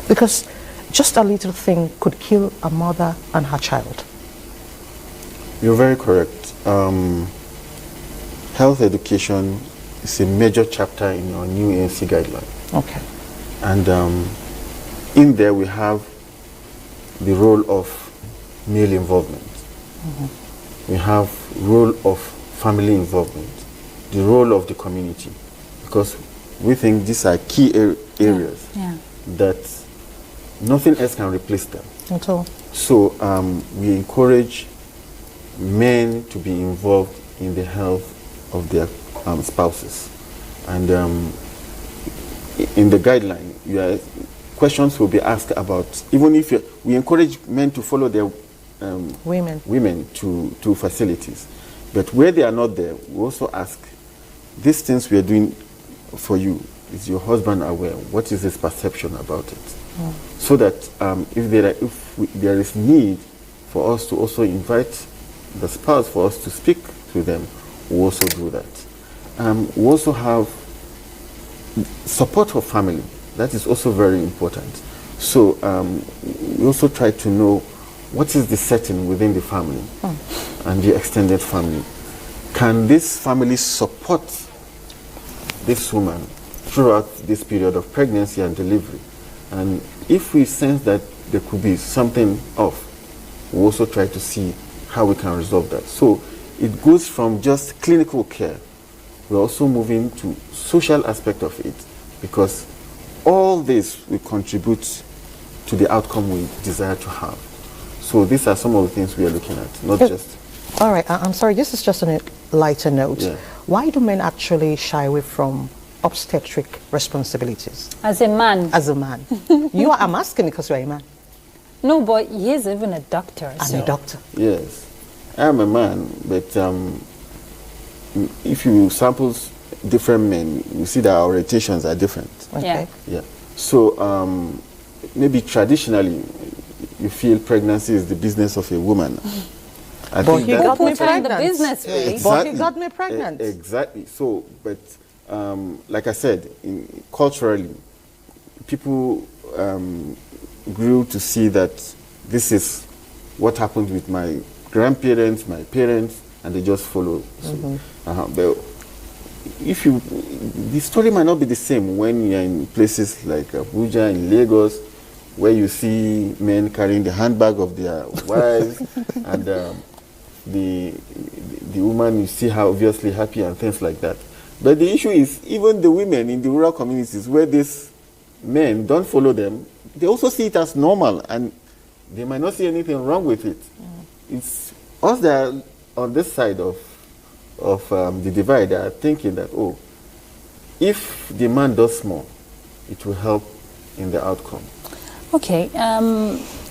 Because just a little thing could kill a mother and her child. You're very correct. Health education is a major chapter in our new ANC guideline. Okay. And in there we have the role of male involvement. We have role of family involvement, the role of the community, because we think these are key areas that nothing else can replace them. At all. So we encourage men to be involved in the health of their spouses. And in the guideline, questions will be asked about, even if we encourage men to follow their women to facilities. But where they are not there, we also ask, these things we are doing for you, is your husband aware? What is his perception about it? So that if there is need for us to also invite the spouse, for us to speak to them, we also do that. We also have support of family. That is also very important. So we also try to know what is the setting within the family and the extended family. Can this family support this woman throughout this period of pregnancy and delivery? And if we sense that there could be something off, we also try to see how we can resolve that. So it goes from just clinical care. We're also moving to social aspect of it, because all this will contribute to the outcome we desire to have. So these are some of the things we are looking at, not just... All right, I'm sorry, this is just on a lighter note. Yeah. Why do men actually shy away from obstetric responsibilities? As a man. As a man. I'm asking because you're a man. No, but he is even a doctor. I'm a doctor. Yes. I am a man, but if you sample different men, you see that our orientations are different. Okay. Yeah. So maybe traditionally, you feel pregnancy is the business of a woman. But he got me pregnant. Exactly. But he got me pregnant. Exactly. So, but like I said, culturally, people grew to see that this is what happened with my grandparents, my parents, and they just follow. So, but the story might not be the same when you're in places like Abuja, in Lagos, where you see men carrying the handbag of their wives, and the woman, you see her obviously happy and things like that. But the issue is, even the women in the rural communities where these men don't follow them, they also see it as normal, and they might not see anything wrong with it. It's us that are on this side of the divide that are thinking that, oh, if the man does more, it will help in the outcome. Okay,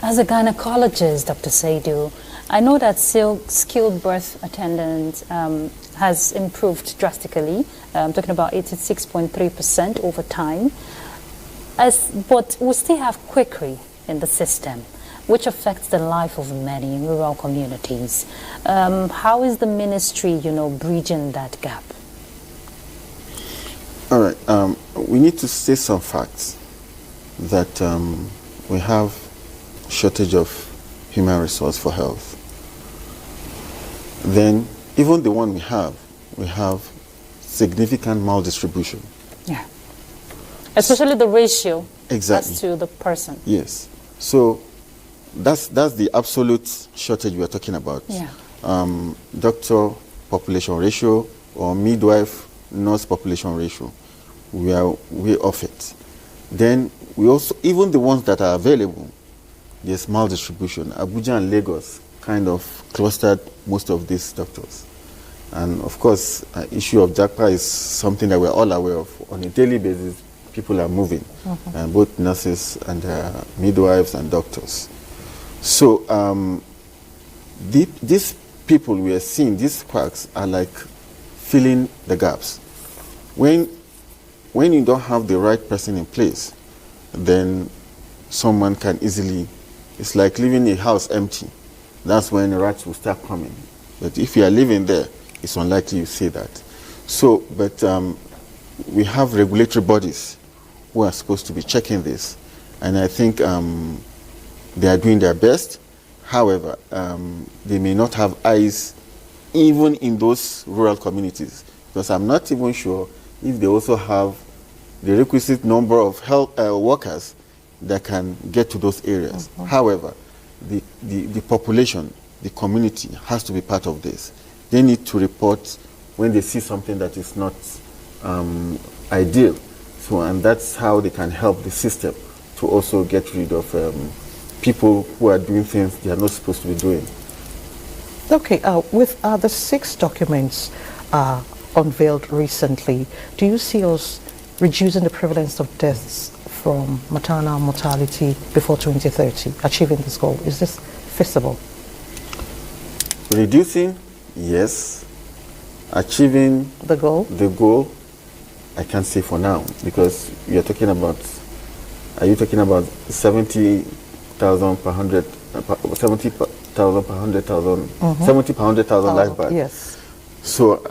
as a gynecologist, Dr. Saidu, I know that skilled birth attendance has improved drastically. I'm talking about 86.3% over time. But we still have quackery in the system, which affects the life of many in rural communities. How is the ministry, bridging that gap? All right, we need to say some facts that we have shortage of human resource for health. Then, even the one we have significant maldistribution. Yeah. Especially the ratio exactly as to the person. Yes. So that's the absolute shortage we are talking about. Yeah. Doctor population ratio or midwife nurse population ratio, we are way off it. Then we also, even the ones that are available, there's maldistribution. Abuja and Lagos kind of clustered most of these doctors. And of course, issue of JACPA is something that we're all aware of. On a daily basis, people are moving, both nurses and midwives and doctors. So these people we are seeing, these quacks, are like filling the gaps. When you don't have the right person in place, then someone can easily, it's like leaving a house empty. That's when rats will start coming. But if you are living there, it's unlikely you see that. So, but we have regulatory bodies who are supposed to be checking this, and I think they are doing their best. However, they may not have eyes even in those rural communities, because I'm not even sure if they also have the requisite number of health workers that can get to those areas. However, the population, the community has to be part of this. They need to report when they see something that is not ideal. So, and that's how they can help the system to also get rid of people who are doing things they are not supposed to be doing. Okay, with the 6 documents unveiled recently, do you see us reducing the prevalence of deaths from maternal mortality before 2030, achieving this goal? Is this feasible? Reducing, yes. Achieving the goal, I can't say for now, because you're talking about, are you talking about 70,000 per 100,000, 70 per 100,000 life back? Yes. So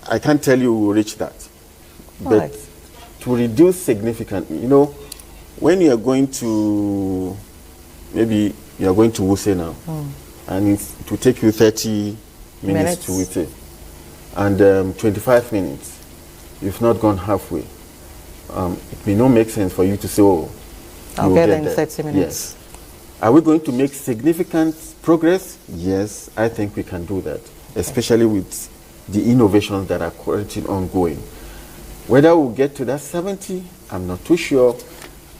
I can't tell you we'll reach that. But to reduce significantly, when you are going to, maybe you are going to Wuse now, and it will take you 30 minutes to Wuse, and 25 minutes, you've not gone halfway. It may not make sense for you to say, oh, I'll get there in 30 minutes. Yes. Are we going to make significant progress? Yes, I think we can do that, especially with the innovations that are currently ongoing. Whether we'll get to that 70, I'm not too sure.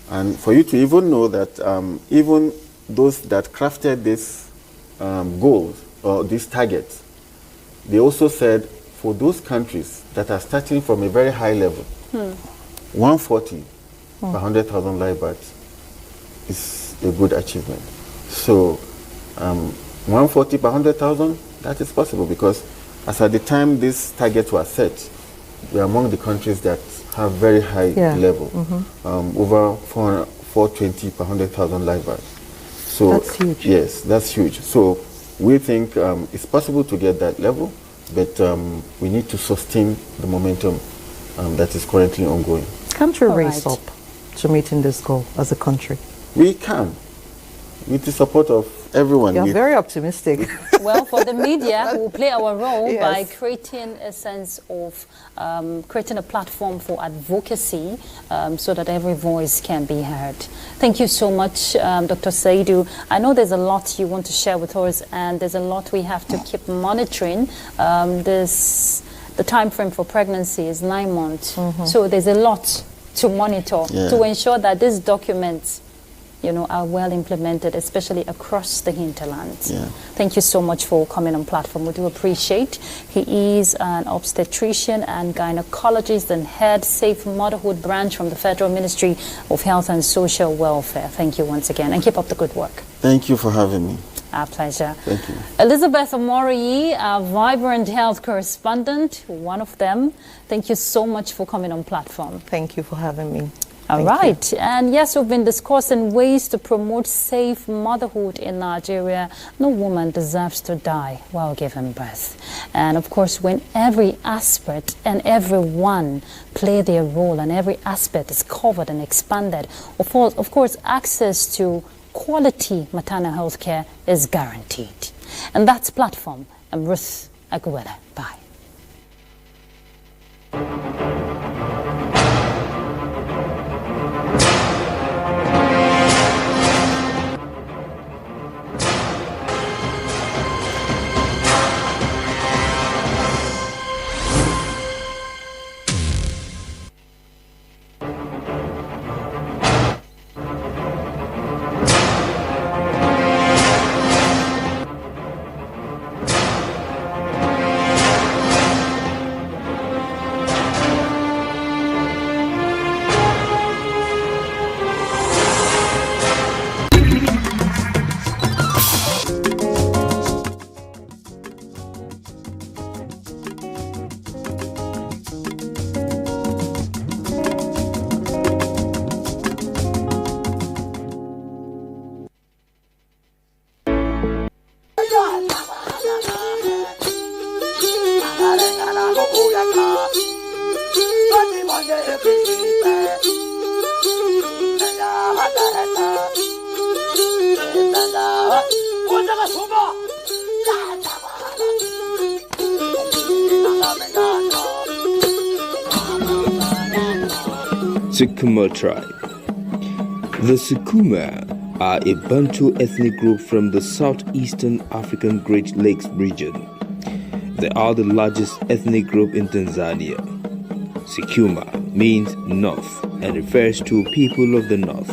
And for you to even know that even those that crafted these goals or these targets, they also said for those countries that are starting from a very high level, 140 per 100,000 live births is a good achievement. So 140 per 100,000, that is possible, because as at the time these targets were set, we are among the countries that have very high level, over 420 per 100,000 live births. So that's huge. Yes, that's huge. So we think it's possible to get that level, but we need to sustain the momentum that is currently ongoing. Can't we raise up to meeting this goal as a country? We can, with the support of everyone. You're very optimistic. Well, for the media, we'll play our role Yes. by creating a sense of creating a platform for advocacy so that every voice can be heard. Thank you so much, Dr. Saidu. I know there's a lot you want to share with us, and there's a lot we have to keep monitoring. The time frame for pregnancy is 9 months, so there's a lot to monitor to ensure that these documents, are well implemented, especially across the hinterlands. Yeah. Thank you so much for coming on platform. We do appreciate. He is an obstetrician and gynecologist and head Safe Motherhood branch from the Federal Ministry of Health and Social Welfare. Thank you once again, and keep up the good work. Thank you for having me. Our pleasure. Thank you. Elizabeth Omoriyi, our vibrant health correspondent, one of them. Thank you so much for coming on platform. Thank you for having me. All right. And yes, we've been discussing ways to promote safe motherhood in Nigeria. No woman deserves to die while giving birth. And of course, when every aspect and everyone play their role and every aspect is covered and expanded, of course, access to quality maternal health care is guaranteed. And that's Platform. I'm Ruth Aguilera. Bye. Sukuma tribe. The Sukuma are a Bantu ethnic group from the southeastern African Great Lakes region. They are the largest ethnic group in Tanzania. Sukuma means north and refers to people of the north.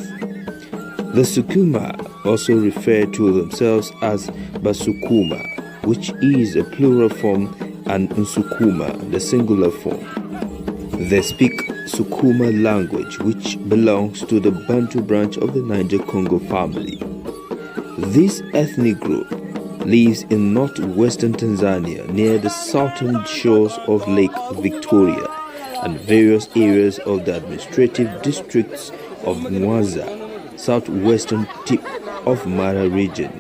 The Sukuma also refer to themselves as Basukuma, which is a plural form, and Nsukuma, the singular form. They speak Sukuma language, which belongs to the Bantu branch of the Niger-Congo family. This ethnic group lives in northwestern Tanzania near the southern shores of Lake Victoria and various areas of the administrative districts of Mwanza, southwestern tip of Mara region,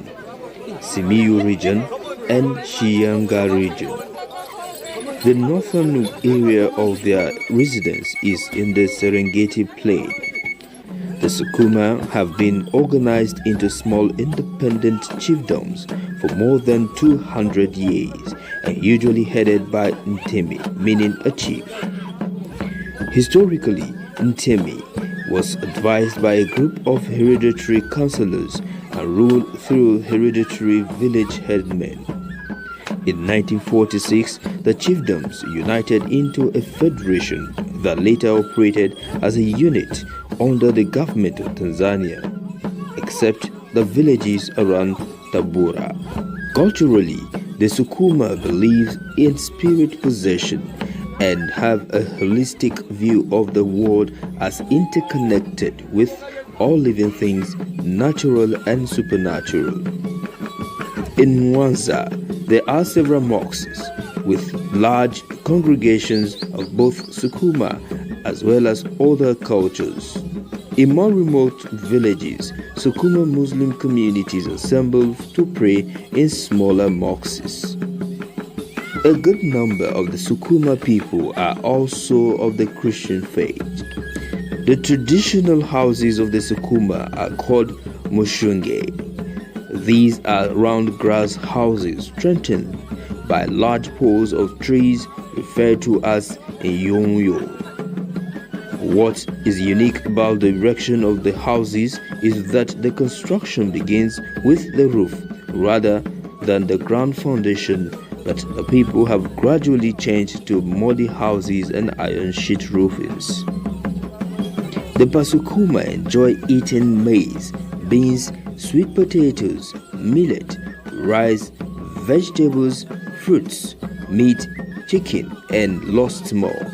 Simiyu region, and Shinyanga region. The northern area of their residence is in the Serengeti Plain. The Sukuma have been organized into small independent chiefdoms for more than 200 years and usually headed by Ntemi, meaning a chief. Historically, Ntemi was advised by a group of hereditary councillors and ruled through hereditary village headmen. In 1946, the chiefdoms united into a federation that later operated as a unit under the government of Tanzania, except the villages around Tabora. Culturally, the Sukuma believe in spirit possession and have a holistic view of the world as interconnected with all living things, natural and supernatural. In Mwanza, there are several mosques with large congregations of both Sukuma as well as other cultures. In more remote villages, Sukuma Muslim communities assemble to pray in smaller mosques. A good number of the Sukuma people are also of the Christian faith. The traditional houses of the Sukuma are called Mushunge. These are round grass houses strengthened by large poles of trees referred to as Nyonyo. What is unique about the erection of the houses is that the construction begins with the roof rather than the ground foundation, but the people have gradually changed to muddy houses and iron sheet roofings. The Basukuma enjoy eating maize, beans, sweet potatoes, millet, rice, vegetables, fruits, meat, chicken, and lots more.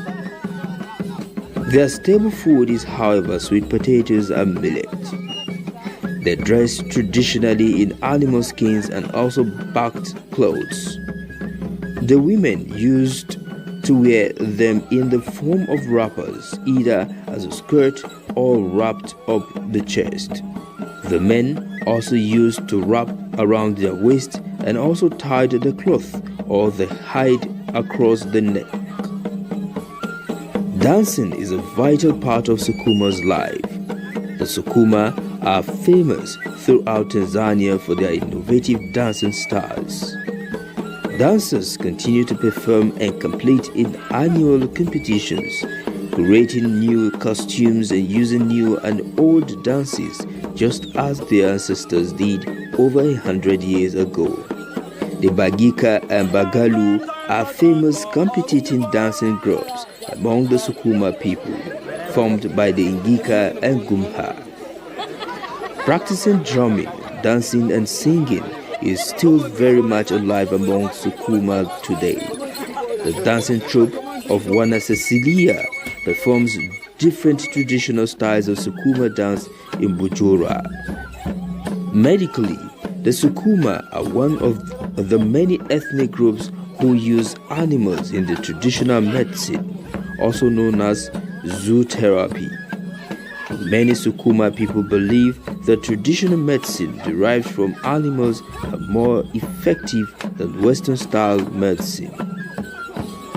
Their staple food is, however, sweet potatoes and millet. They dress traditionally in animal skins and also backed clothes. The women used to wear them in the form of wrappers, either as a skirt or wrapped up the chest. The men also used to wrap around their waist and also tied the cloth or the hide across the neck. Dancing is a vital part of Sukuma's life. The Sukuma are famous throughout Tanzania for their innovative dancing styles. Dancers continue to perform and compete in annual competitions, creating new costumes and using new and old dances just as their ancestors did over 100 years ago. The Bagika and Bagalu are famous competing dancing groups among the Sukuma people, formed by the Ngika and Gumha. Practicing drumming, dancing and singing is still very much alive among Sukuma today. The dancing troupe of Wana Cecilia performs different traditional styles of Sukuma dance in Bujura. Medically, the Sukuma are one of the many ethnic groups who use animals in the traditional medicine, also known as zootherapy. Many Sukuma people believe that traditional medicine derived from animals are more effective than Western-style medicine.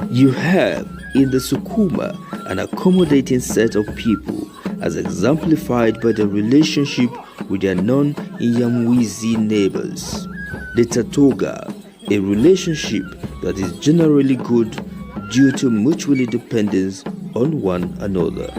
You have in the Sukuma an accommodating set of people, as exemplified by the relationship with their non-Inyamwizi neighbors. The Tatoga, a relationship that is generally good due to mutual dependence on one another.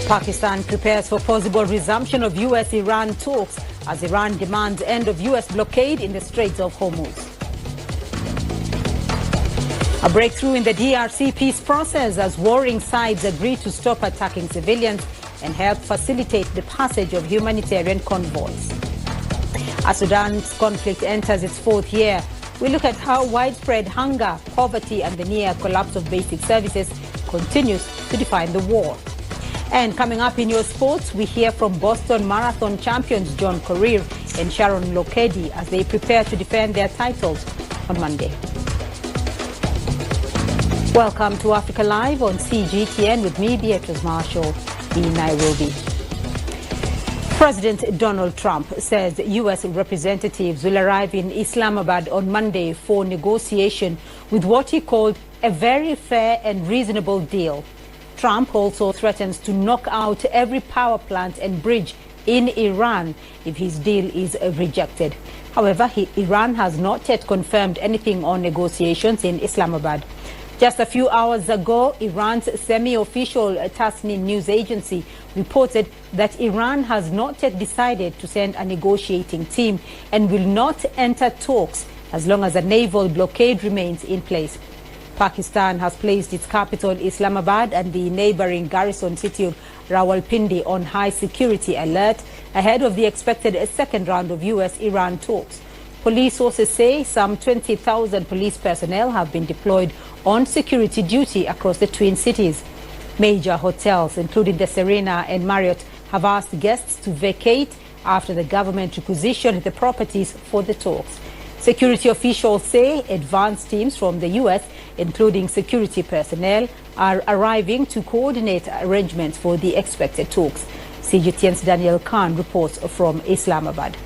Pakistan prepares for possible resumption of U.S.-Iran talks as Iran demands end of U.S. blockade in the Straits of Hormuz. A breakthrough in the DRC peace process as warring sides agree to stop attacking civilians and help facilitate the passage of humanitarian convoys. As Sudan's conflict enters its fourth year, we look at how widespread hunger, poverty and the near collapse of basic services continues to define the war. And coming up in your sports, we hear from Boston Marathon champions John Korir and Sharon Lokedi as they prepare to defend their titles on Monday. Welcome to Africa Live on CGTN with me, Beatrice Marshall in Nairobi. President Donald Trump says U.S. representatives will arrive in Islamabad on Monday for negotiation with what he called a very fair and reasonable deal. Trump also threatens to knock out every power plant and bridge in Iran if his deal is rejected. However, Iran has not yet confirmed anything on negotiations in Islamabad. Just a few hours ago, Iran's semi-official Tasnim news agency reported that Iran has not yet decided to send a negotiating team and will not enter talks as long as a naval blockade remains in place. Pakistan has placed its capital Islamabad and the neighboring garrison city of Rawalpindi on high security alert ahead of the expected second round of US-Iran talks. Police sources say some 20,000 police personnel have been deployed on security duty across the twin cities. Major hotels, including the Serena and Marriott, have asked guests to vacate after the government requisitioned the properties for the talks. Security officials say advance teams from the U.S., including security personnel, are arriving to coordinate arrangements for the expected talks. CGTN's Daniel Khan reports from Islamabad.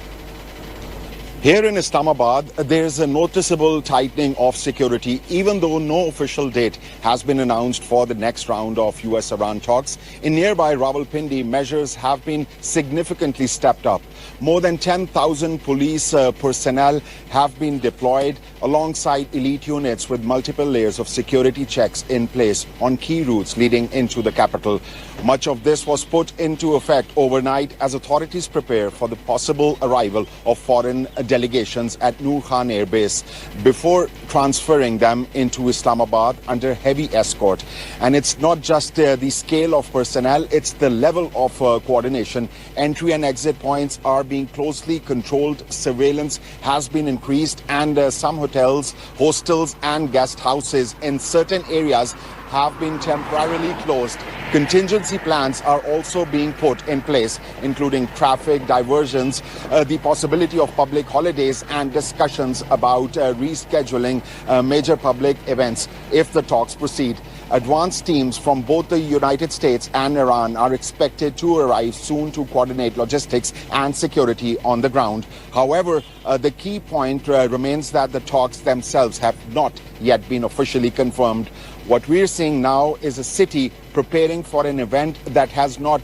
Here in Islamabad, there is a noticeable tightening of security, even though no official date has been announced for the next round of US-Iran talks. In nearby Rawalpindi, measures have been significantly stepped up. More than 10,000 police personnel have been deployed alongside elite units with multiple layers of security checks in place on key routes leading into the capital. Much of this was put into effect overnight as authorities prepare for the possible arrival of foreign delegations at Noor Khan Air Base before transferring them into Islamabad under heavy escort. And it's not just the scale of personnel, it's the level of coordination. Entry and exit points are being closely controlled. Surveillance has been increased, and some hotels, hostels and guest houses in certain areas have been temporarily closed. Contingency plans are also being put in place, including traffic diversions, the possibility of public holidays, and discussions about rescheduling major public events if the talks proceed. Advance teams from both the United States and Iran are expected to arrive soon to coordinate logistics and security on the ground. However, the key point remains that the talks themselves have not yet been officially confirmed. What we're seeing now is a city preparing for an event that has not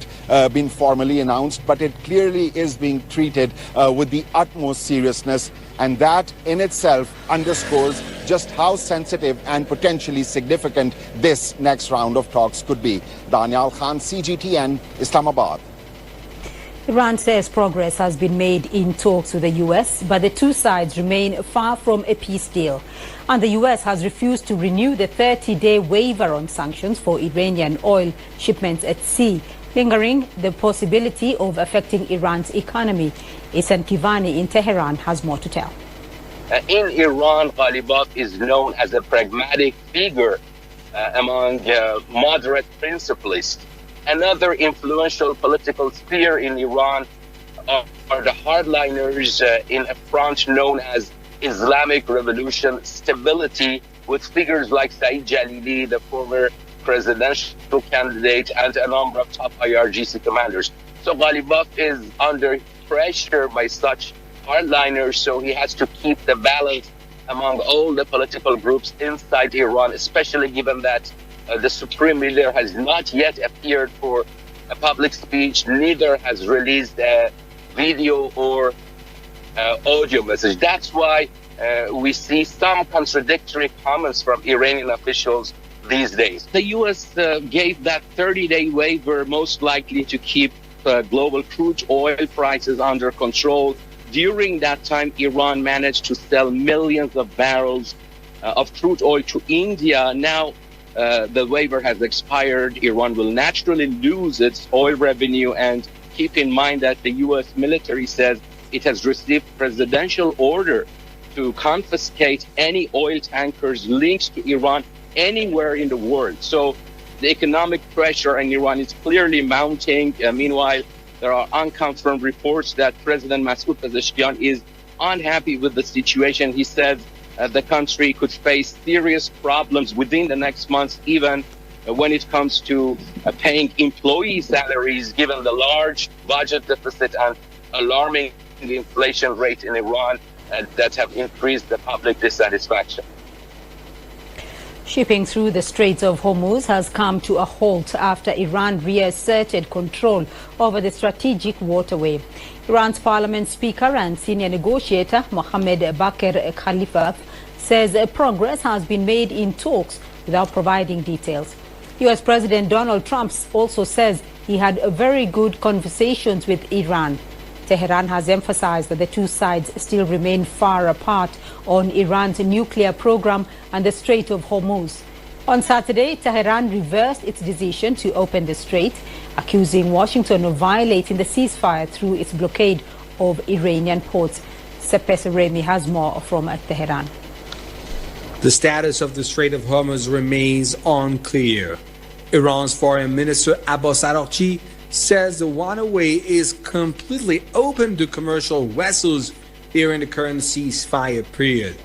been formally announced, but it clearly is being treated with the utmost seriousness. And that in itself underscores just how sensitive and potentially significant this next round of talks could be. Daniel Khan, CGTN, Islamabad. Iran says progress has been made in talks with the U.S., but the two sides remain far from a peace deal. And the U.S. has refused to renew the 30-day waiver on sanctions for Iranian oil shipments at sea, lingering the possibility of affecting Iran's economy. Isan Kivani in Tehran has more to tell. In Iran, Ghalibaf is known as a pragmatic figure among moderate principalists. Another influential political sphere in Iran are the hardliners in a front known as Islamic Revolution Stability, with figures like Saeed Jalili, the former presidential candidate, and a number of top IRGC commanders. So Ghalibaf is under pressure by such hardliners, so he has to keep the balance among all the political groups inside Iran, especially given that the supreme leader has not yet appeared for a public speech, neither has released a video or audio message. That's why we see some contradictory comments from Iranian officials these days. The U.S. gave that 30-day waiver most likely to keep global crude oil prices under control. During that time, Iran managed to sell millions of barrels of crude oil to India. Now, the waiver has expired. Iran will naturally lose its oil revenue, and keep in mind that the U.S. military says it has received presidential order to confiscate any oil tankers linked to Iran anywhere in the world. So the economic pressure in Iran is clearly mounting. Meanwhile, there are unconfirmed reports that President Masoud Pezeshkian is unhappy with the situation. He said the country could face serious problems within the next months, even when it comes to paying employee salaries, given the large budget deficit and alarming inflation rate in Iran that have increased the public dissatisfaction. Shipping through the Straits of Hormuz has come to a halt after Iran reasserted control over the strategic waterway. Iran's parliament speaker and senior negotiator Mohammed Bakr Khalifa says progress has been made in talks without providing details. U.S. President Donald Trump also says he had very good conversations with Iran. Tehran has emphasized that the two sides still remain far apart on Iran's nuclear program and the Strait of Hormuz. On Saturday, Tehran reversed its decision to open the strait, accusing Washington of violating the ceasefire through its blockade of Iranian ports. Sepes Remi has more from Tehran. The status of the Strait of Hormuz remains unclear. Iran's Foreign Minister Abbas Araghchi says the waterway is completely open to commercial vessels during the current ceasefire period.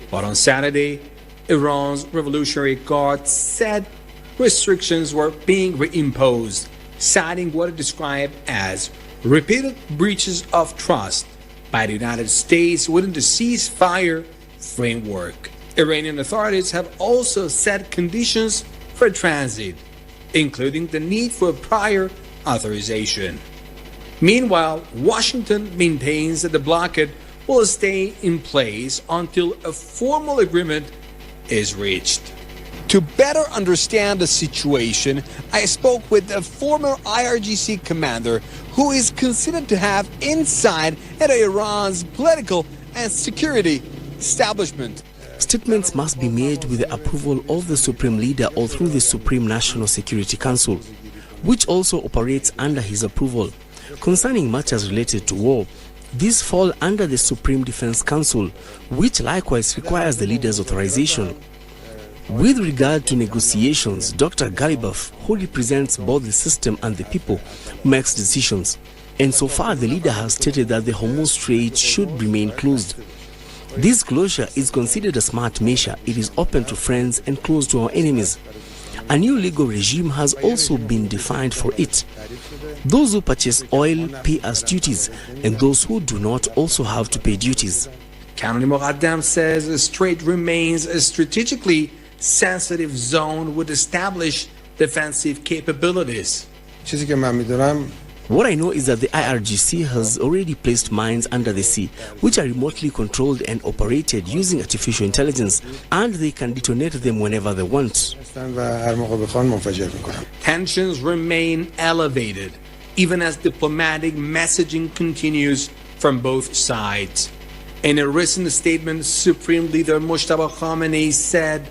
But on Saturday, Iran's Revolutionary Guard said restrictions were being reimposed, citing what it described as repeated breaches of trust by the United States within the ceasefire framework. Iranian authorities have also set conditions for transit, including the need for prior authorization. Meanwhile, Washington maintains that the blockade will stay in place until a formal agreement is reached. To better understand the situation, I spoke with a former IRGC commander who is considered to have insight into Iran's political and security establishment. Statements must be made with the approval of the Supreme Leader or through the Supreme National Security Council, which also operates under his approval. Concerning matters related to war, these fall under the Supreme Defense Council, which likewise requires the leader's authorization. With regard to negotiations, Dr. Galibaf, who represents both the system and the people, makes decisions. And so far, the leader has stated that the Hormuz Strait should remain closed. This closure is considered a smart measure. It is open to friends and closed to our enemies. A new legal regime has also been defined for it. Those who purchase oil pay us duties, and those who do not also have to pay duties. Kanani Mogaddam says the strait remains a strategically sensitive zone with established defensive capabilities. What I know is that the IRGC has already placed mines under the sea, which are remotely controlled and operated using artificial intelligence, and they can detonate them whenever they want. Tensions remain elevated, even as diplomatic messaging continues from both sides. In a recent statement, Supreme Leader Mojtaba Khamenei said,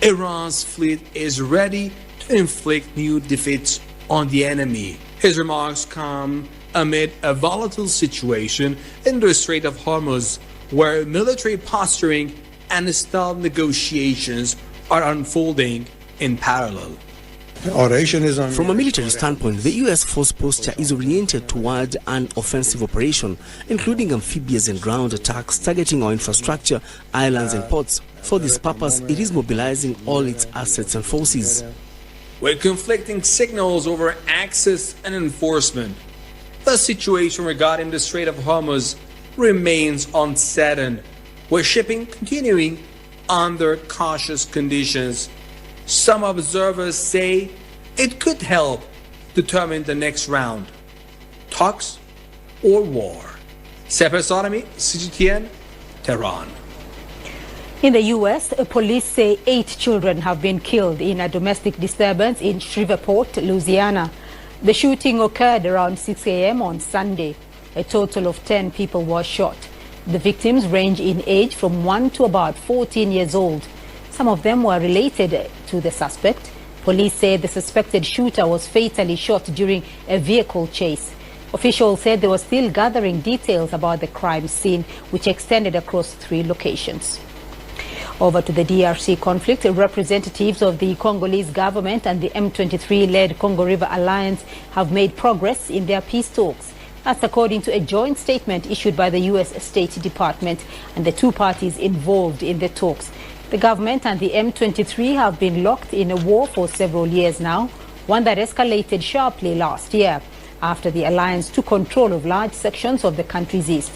Iran's fleet is ready to inflict new defeats on the enemy. His remarks come amid a volatile situation in the Strait of Hormuz, where military posturing and stealth negotiations are unfolding in parallel. From a military standpoint, the U.S. force posture is oriented toward an offensive operation, including amphibious and ground attacks targeting our infrastructure, islands and ports. For this purpose, it is mobilizing all its assets and forces. With conflicting signals over access and enforcement, the situation regarding the Strait of Hormuz remains uncertain, with shipping continuing under cautious conditions. Some observers say it could help determine the next round, talks or war. Sepes Remi, CGTN, Tehran. In the U.S., police say 8 children have been killed in a domestic disturbance in Shreveport, Louisiana. The shooting occurred around 6 a.m. on Sunday. A total of 10 people were shot. The victims range in age from 1 to about 14 years old. Some of them were related to the suspect. Police say the suspected shooter was fatally shot during a vehicle chase. Officials said they were still gathering details about the crime scene, which extended across 3 locations. Over to the DRC conflict, representatives of the Congolese government and the M23-led Congo River Alliance have made progress in their peace talks. That's according to a joint statement issued by the U.S. State Department and the 2 parties involved in the talks. The government and the M23 have been locked in a war for several years now, one that escalated sharply last year after the alliance took control of large sections of the country's east.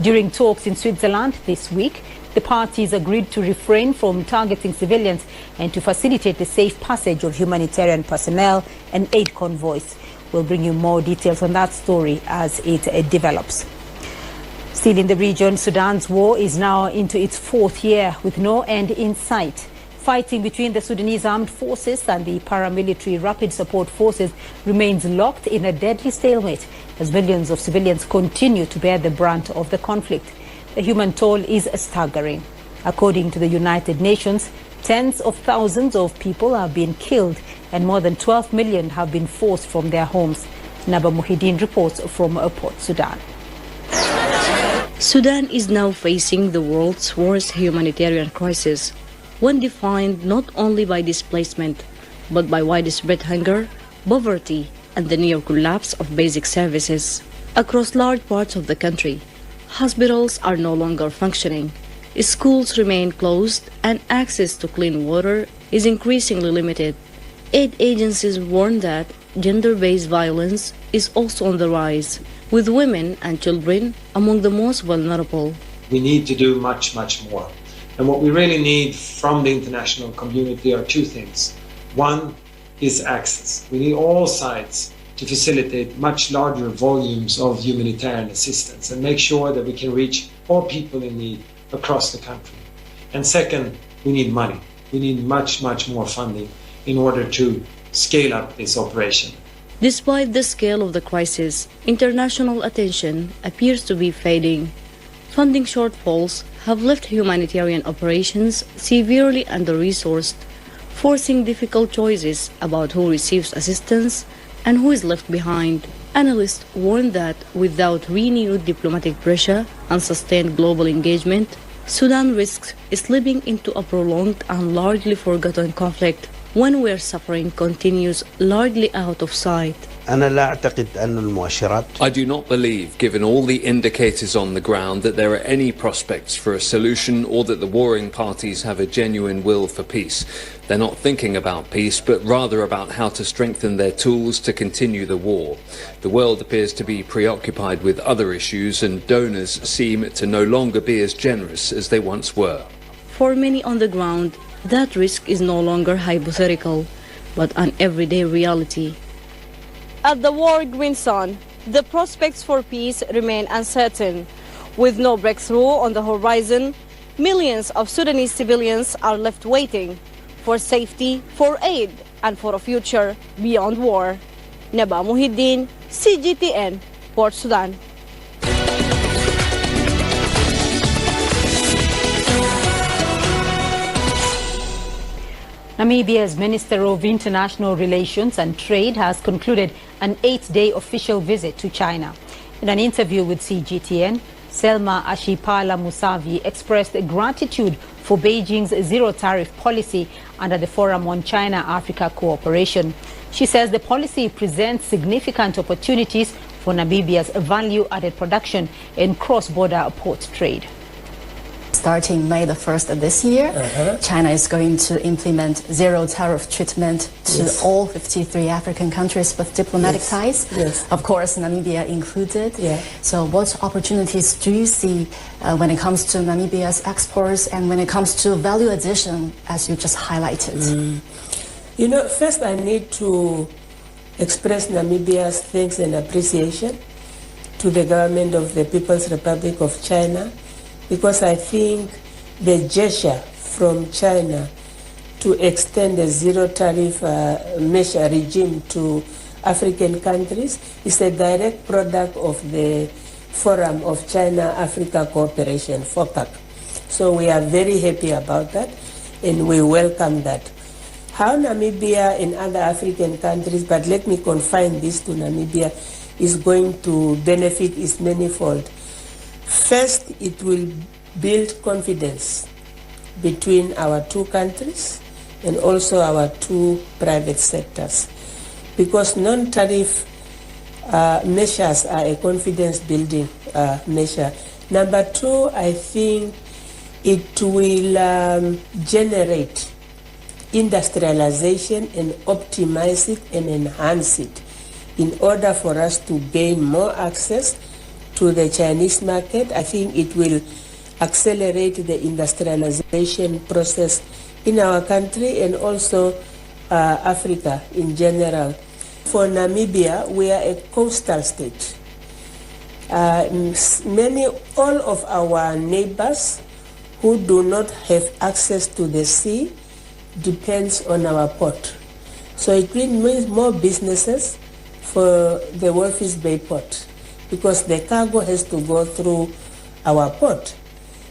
During talks in Switzerland this week, the parties agreed to refrain from targeting civilians and to facilitate the safe passage of humanitarian personnel and aid convoys. We'll bring you more details on that story as it develops. Still in the region, Sudan's war is now into its fourth year with no end in sight. Fighting between the Sudanese armed forces and the paramilitary rapid support forces remains locked in a deadly stalemate as millions of civilians continue to bear the brunt of the conflict. The human toll is staggering. According to the United Nations, tens of thousands of people have been killed and more than 12 million have been forced from their homes. Naba Muhyiddin reports from Port Sudan. Sudan is now facing the world's worst humanitarian crisis, one defined not only by displacement, but by widespread hunger, poverty, and the near collapse of basic services. Across large parts of the country, hospitals are no longer functioning, schools remain closed, and access to clean water is increasingly limited. Aid agencies warn that gender-based violence is also on the rise, with women and children among the most vulnerable. We need to do much, much more. And what we really need from the international community are two things. One is access. We need all sides to facilitate much larger volumes of humanitarian assistance and make sure that we can reach all people in need across the country. And second, we need money. We need much, much more funding in order to scale up this operation. Despite the scale of the crisis, international attention appears to be fading. Funding shortfalls have left humanitarian operations severely under-resourced, forcing difficult choices about who receives assistance and who is left behind. Analysts warn that without renewed diplomatic pressure and sustained global engagement, Sudan risks slipping into a prolonged and largely forgotten conflict, one where suffering continues largely out of sight. I do not believe, given all the indicators on the ground, that there are any prospects for a solution or that the warring parties have a genuine will for peace. They're not thinking about peace, but rather about how to strengthen their tools to continue the war. The world appears to be preoccupied with other issues, and donors seem to no longer be as generous as they once were. For many on the ground, that risk is no longer hypothetical, but an everyday reality. At the war green zone, the prospects for peace remain uncertain. With no breakthrough on the horizon, millions of Sudanese civilians are left waiting for safety, for aid, and for a future beyond war. Naba Muhyiddin, CGTN, Port Sudan. Namibia's Minister of International Relations and Trade has concluded an 8-day official visit to China. In an interview with CGTN, Selma Ashipala Musavi expressed gratitude for Beijing's zero-tariff policy under the Forum on China-Africa Cooperation. She says the policy presents significant opportunities for Namibia's value-added production in cross-border port trade. Starting May the 1st of this year, China is going to implement zero tariff treatment to all 53 African countries with diplomatic ties. Of course, Namibia included. So what opportunities do you see when it comes to Namibia's exports and when it comes to value addition, as you just highlighted? You know, first I need to express Namibia's thanks and appreciation to the government of the People's Republic of China, because I think the gesture from China to extend a zero-tariff measure regime to African countries is a direct product of the Forum of China-Africa Cooperation, FOPAC. So we are very happy about that, and we welcome that. How Namibia and other African countries, but let me confine this to Namibia, is going to benefit is manifold. First, it will build confidence between our two countries and also our two private sectors, because non-tariff measures are a confidence-building measure. Number two, I think It will generate industrialization and optimize it and enhance it in order for us to gain more access to the Chinese market. I think it will accelerate the industrialization process in our country and also Africa in general. For Namibia, we are a coastal state. All of our neighbors who do not have access to the sea depends on our port. So it means more businesses for the Walvis Bay port because the cargo has to go through our port.